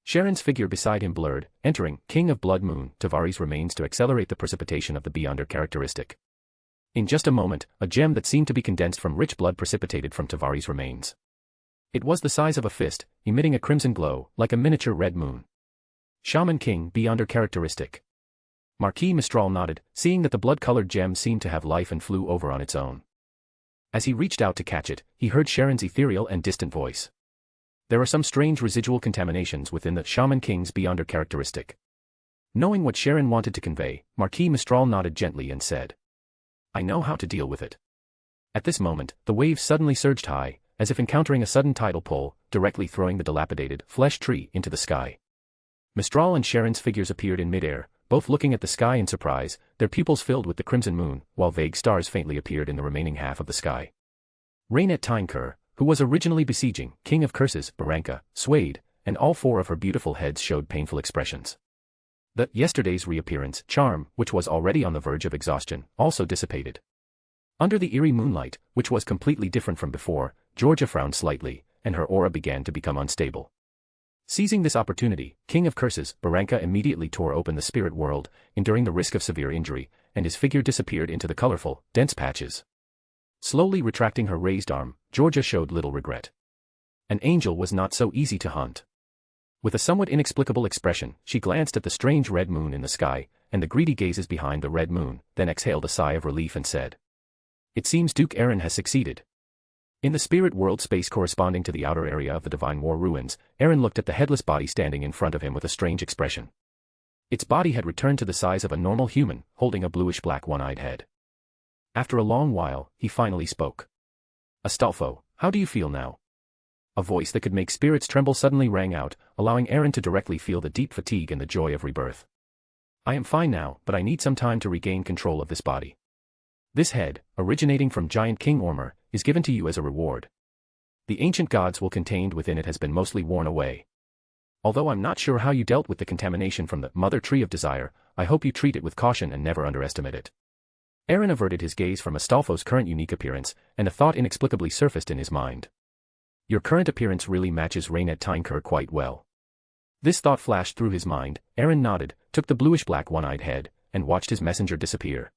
Sharon's figure beside him blurred, entering, King of Blood Moon, Tavari's remains to accelerate the precipitation of the Beyonder characteristic. In just a moment, a gem that seemed to be condensed from rich blood precipitated from Tavari's remains. It was the size of a fist, emitting a crimson glow, like a miniature red moon. Shaman King, Beyonder characteristic. Marquis Mistral nodded, seeing that the blood-colored gem seemed to have life and flew over on its own. As he reached out to catch it, he heard Sharon's ethereal and distant voice. There are some strange residual contaminations within the Shaman King's Beyonder characteristic. Knowing what Sharon wanted to convey, Marquis Mistral nodded gently and said, I know how to deal with it. At this moment, the waves suddenly surged high, as if encountering a sudden tidal pull, directly throwing the dilapidated, flesh tree into the sky. Mistral and Sharon's figures appeared in midair, both looking at the sky in surprise, their pupils filled with the crimson moon, while vague stars faintly appeared in the remaining half of the sky. Rainet Tynekur, who was originally besieging, King of Curses, Baranka, swayed, and all four of her beautiful heads showed painful expressions. The yesterday's reappearance, charm, which was already on the verge of exhaustion, also dissipated. Under the eerie moonlight, which was completely different from before, Georgia frowned slightly, and her aura began to become unstable. Seizing this opportunity, King of Curses, Baranka immediately tore open the spirit world, enduring the risk of severe injury, and his figure disappeared into the colorful, dense patches. Slowly retracting her raised arm, Georgia showed little regret. An angel was not so easy to hunt. With a somewhat inexplicable expression, she glanced at the strange red moon in the sky, and the greedy gazes behind the red moon, then exhaled a sigh of relief and said, It seems Duke Aaron has succeeded. In the spirit world space corresponding to the outer area of the Divine War ruins, Aaron looked at the headless body standing in front of him with a strange expression. Its body had returned to the size of a normal human, holding a bluish-black one-eyed head. After a long while, he finally spoke. Astolfo, how do you feel now? A voice that could make spirits tremble suddenly rang out, allowing Aaron to directly feel the deep fatigue and the joy of rebirth. I am fine now, but I need some time to regain control of this body. This head, originating from Giant King Ormer, is given to you as a reward. The ancient gods will contained within it has been mostly worn away. Although I'm not sure how you dealt with the contamination from the Mother Tree of Desire, I hope you treat it with caution and never underestimate it. Aaron averted his gaze from Astolfo's current unique appearance, and a thought inexplicably surfaced in his mind. Your current appearance really matches Rainet Tynekur quite well. This thought flashed through his mind. Aaron nodded, took the bluish-black one-eyed head, and watched his messenger disappear.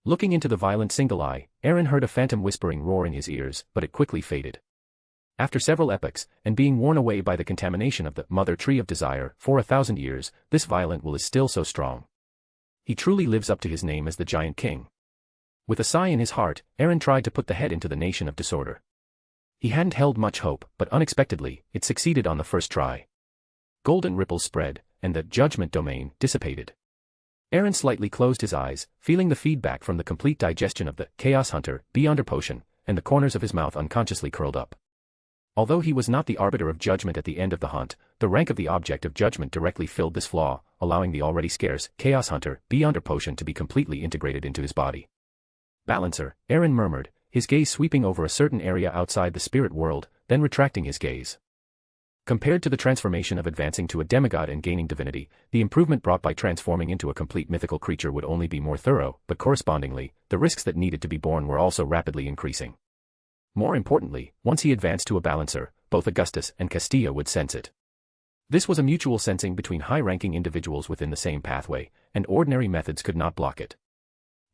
Looking into the violent single eye, Aaron heard a phantom whispering roar in his ears, but it quickly faded. After several epochs, and being worn away by the contamination of the Mother Tree of Desire, for 1,000 years, this violent will is still so strong. He truly lives up to his name as the Giant King. With a sigh in his heart, Aaron tried to put the head into the nation of disorder. He hadn't held much hope, but unexpectedly, it succeeded on the first try. Golden ripples spread, and the judgment domain dissipated. Aaron slightly closed his eyes, feeling the feedback from the complete digestion of the Chaos Hunter, Beyonder potion, and the corners of his mouth unconsciously curled up. Although he was not the arbiter of judgment at the end of the hunt, the rank of the object of judgment directly filled this flaw, allowing the already scarce Chaos Hunter, Beyonder potion to be completely integrated into his body. Balancer, Aaron murmured, his gaze sweeping over a certain area outside the spirit world, then retracting his gaze. Compared to the transformation of advancing to a demigod and gaining divinity, the improvement brought by transforming into a complete mythical creature would only be more thorough, but correspondingly, the risks that needed to be borne were also rapidly increasing. More importantly, once he advanced to a balancer, both Augustus and Castilla would sense it. This was a mutual sensing between high-ranking individuals within the same pathway, and ordinary methods could not block it.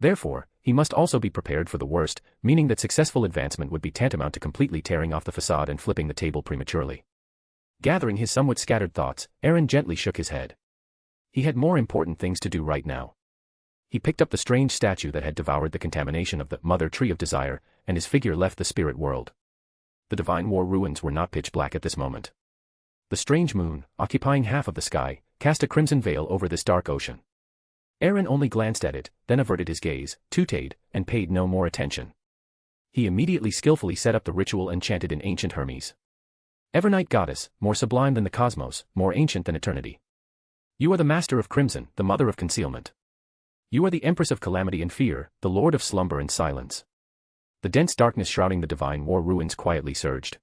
Therefore, he must also be prepared for the worst, meaning that successful advancement would be tantamount to completely tearing off the facade and flipping the table prematurely. Gathering his somewhat scattered thoughts, Aaron gently shook his head. He had more important things to do right now. He picked up the strange statue that had devoured the contamination of the Mother Tree of Desire, and his figure left the spirit world. The Divine War ruins were not pitch black at this moment. The strange moon, occupying half of the sky, cast a crimson veil over this dark ocean. Aaron only glanced at it, then averted his gaze, tutade, and paid no more attention. He immediately skillfully set up the ritual and chanted in ancient Hermes. Evernight goddess, more sublime than the cosmos, more ancient than eternity. You are the master of crimson, the mother of concealment. You are the empress of calamity and fear, the lord of slumber and silence. The dense darkness shrouding the Divine War ruins quietly surged.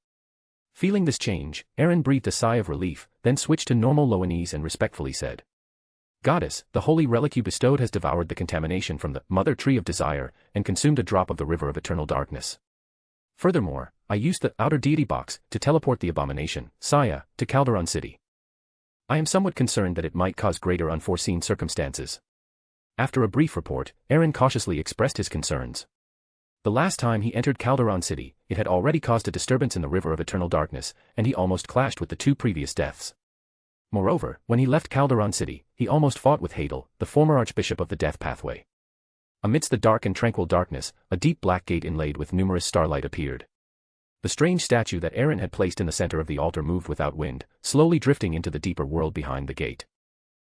Feeling this change, Aaron breathed a sigh of relief, then switched to normal Loanese and respectfully said, Goddess, the holy relic you bestowed has devoured the contamination from the Mother Tree of Desire, and consumed a drop of the river of eternal darkness. Furthermore, I used the outer deity box to teleport the abomination, Saya, to Calderon City. I am somewhat concerned that it might cause greater unforeseen circumstances. After a brief report, Aaron cautiously expressed his concerns. The last time he entered Calderon City, it had already caused a disturbance in the River of Eternal Darkness, and he almost clashed with the 2 previous deaths. Moreover, when he left Calderon City, he almost fought with Hadel, the former Archbishop of the Death Pathway. Amidst the dark and tranquil darkness, a deep black gate inlaid with numerous starlight appeared. The strange statue that Aaron had placed in the center of the altar moved without wind, slowly drifting into the deeper world behind the gate.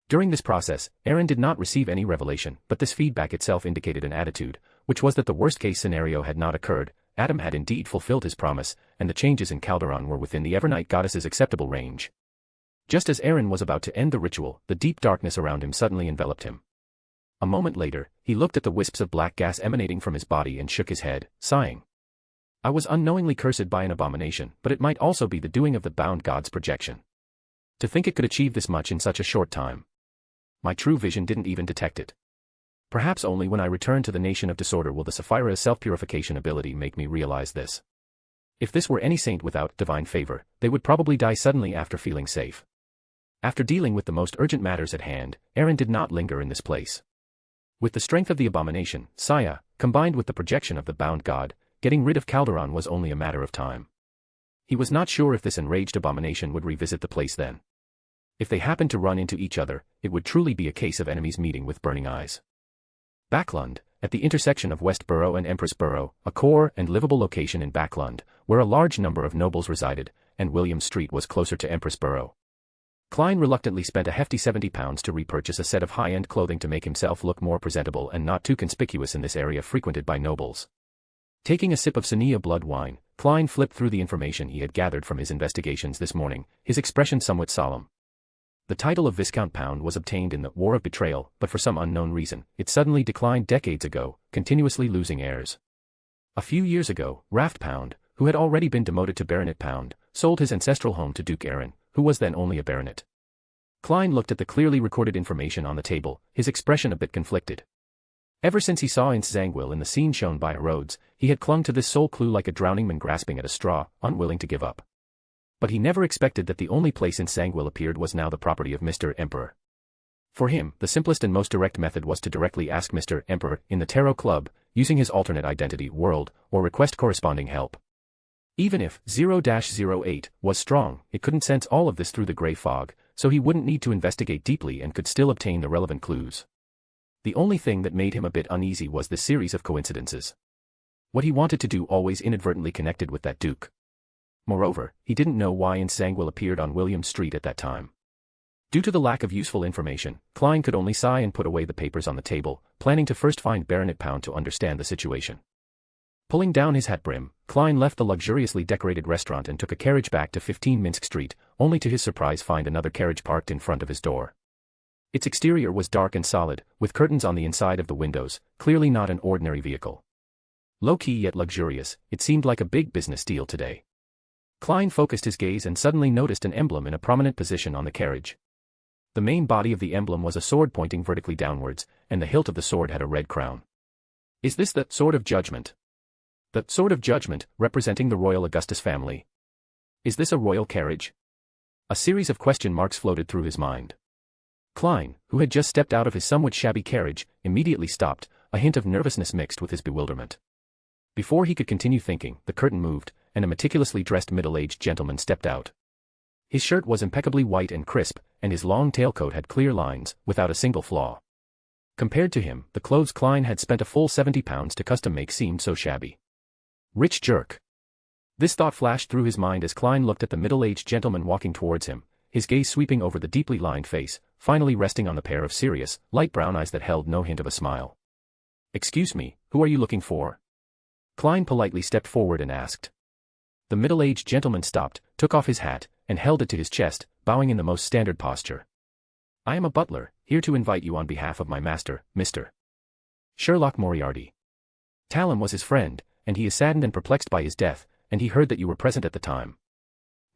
During this process, Aaron did not receive any revelation, but this feedback itself indicated an attitude, which was that the worst-case scenario had not occurred, Adam had indeed fulfilled his promise, and the changes in Calderon were within the Evernight goddess's acceptable range. Just as Aaron was about to end the ritual, the deep darkness around him suddenly enveloped him. A moment later, he looked at the wisps of black gas emanating from his body and shook his head, sighing. I was unknowingly cursed by an abomination, but it might also be the doing of the bound god's projection. To think it could achieve this much in such a short time. My true vision didn't even detect it. Perhaps only when I return to the nation of disorder will the Sapphira's self-purification ability make me realize this. If this were any saint without divine favor, they would probably die suddenly after feeling safe. After dealing with the most urgent matters at hand, Aaron did not linger in this place. With the strength of the abomination, Saya, combined with the projection of the bound god, getting rid of Calderon was only a matter of time. He was not sure if this enraged abomination would revisit the place then. If they happened to run into each other, it would truly be a case of enemies meeting with burning eyes. Backlund, at the intersection of West Borough and Empress Borough, a core and livable location in Backlund, where a large number of nobles resided, and William Street was closer to Empress Borough. Klein reluctantly spent a hefty £70 to repurchase a set of high-end clothing to make himself look more presentable and not too conspicuous in this area frequented by nobles. Taking a sip of Sania blood wine, Klein flipped through the information he had gathered from his investigations this morning, his expression somewhat solemn. The title of Viscount Pound was obtained in the War of Betrayal, but for some unknown reason, it suddenly declined decades ago, continuously losing heirs. A few years ago, Raft Pound, who had already been demoted to Baronet Pound, sold his ancestral home to Duke Aaron, who was then only a baronet. Klein looked at the clearly recorded information on the table, his expression a bit conflicted. Ever since he saw Ince Zangwill in the scene shown by Rhodes, he had clung to this sole clue like a drowning man grasping at a straw, unwilling to give up. But he never expected that the only place Ince Zangwill appeared was now the property of Mr. Emperor. For him, the simplest and most direct method was to directly ask Mr. Emperor in the Tarot Club, using his alternate identity, World, or request corresponding help. Even if 0-08 was strong, it couldn't sense all of this through the gray fog, so he wouldn't need to investigate deeply and could still obtain the relevant clues. The only thing that made him a bit uneasy was this series of coincidences. What he wanted to do always inadvertently connected with that Duke. Moreover, he didn't know why Ince Zangwill appeared on William Street at that time. Due to the lack of useful information, Klein could only sigh and put away the papers on the table, planning to first find Baronet Pound to understand the situation. Pulling down his hat brim, Klein left the luxuriously decorated restaurant and took a carriage back to 15 Minsk Street, only to his surprise find another carriage parked in front of his door. Its exterior was dark and solid, with curtains on the inside of the windows, clearly not an ordinary vehicle. Low-key yet luxurious, it seemed like a big business deal today. Klein focused his gaze and suddenly noticed an emblem in a prominent position on the carriage. The main body of the emblem was a sword pointing vertically downwards, and the hilt of the sword had a red crown. Is this the Sword of Judgment? The Sword of Judgment, representing the Royal Augustus family. Is this a royal carriage? A series of question marks floated through his mind. Klein, who had just stepped out of his somewhat shabby carriage, immediately stopped, a hint of nervousness mixed with his bewilderment. Before he could continue thinking, the curtain moved, and a meticulously dressed middle-aged gentleman stepped out. His shirt was impeccably white and crisp, and his long tailcoat had clear lines, without a single flaw. Compared to him, the clothes Klein had spent a full £70 to custom make seemed so shabby. Rich jerk. This thought flashed through his mind as Klein looked at the middle-aged gentleman walking towards him, his gaze sweeping over the deeply lined face, finally resting on the pair of serious, light brown eyes that held no hint of a smile. Excuse me, who are you looking for? Klein politely stepped forward and asked. The middle-aged gentleman stopped, took off his hat, and held it to his chest, bowing in the most standard posture. I am a butler, here to invite you on behalf of my master, Mr. Sherlock Moriarty. Talon was his friend, and he is saddened and perplexed by his death, and he heard that you were present at the time.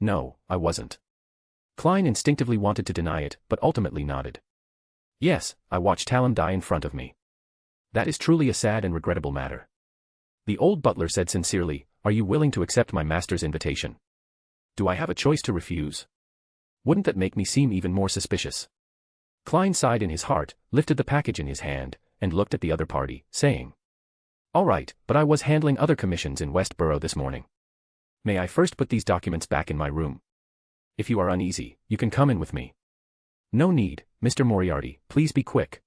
No, I wasn't. Klein instinctively wanted to deny it, but ultimately nodded. Yes, I watched Talon die in front of me. That is truly a sad and regrettable matter. The old butler said sincerely, Are you willing to accept my master's invitation? Do I have a choice to refuse? Wouldn't that make me seem even more suspicious? Klein sighed in his heart, lifted the package in his hand, and looked at the other party, saying, "All right, but I was handling other commissions in Westboro this morning. May I first put these documents back in my room? If you are uneasy, you can come in with me." "No need, Mr. Moriarty, please be quick."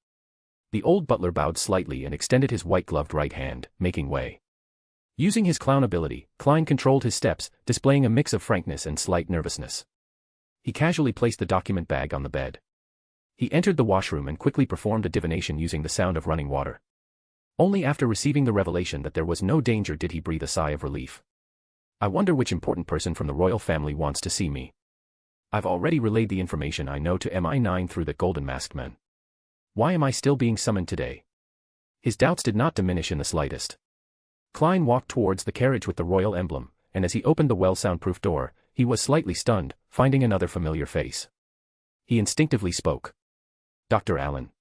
The old butler bowed slightly and extended his white-gloved right hand, making way. Using his clown ability, Klein controlled his steps, displaying a mix of frankness and slight nervousness. He casually placed the document bag on the bed. He entered the washroom and quickly performed a divination using the sound of running water. Only after receiving the revelation that there was no danger did he breathe a sigh of relief. "I wonder which important person from the royal family wants to see me. I've already relayed the information I know to MI9 through the Golden Masked Men. Why am I still being summoned today?" His doubts did not diminish in the slightest. Klein walked towards the carriage with the royal emblem, and as he opened the well-soundproof door, he was slightly stunned, finding another familiar face. He instinctively spoke. "Dr. Allen."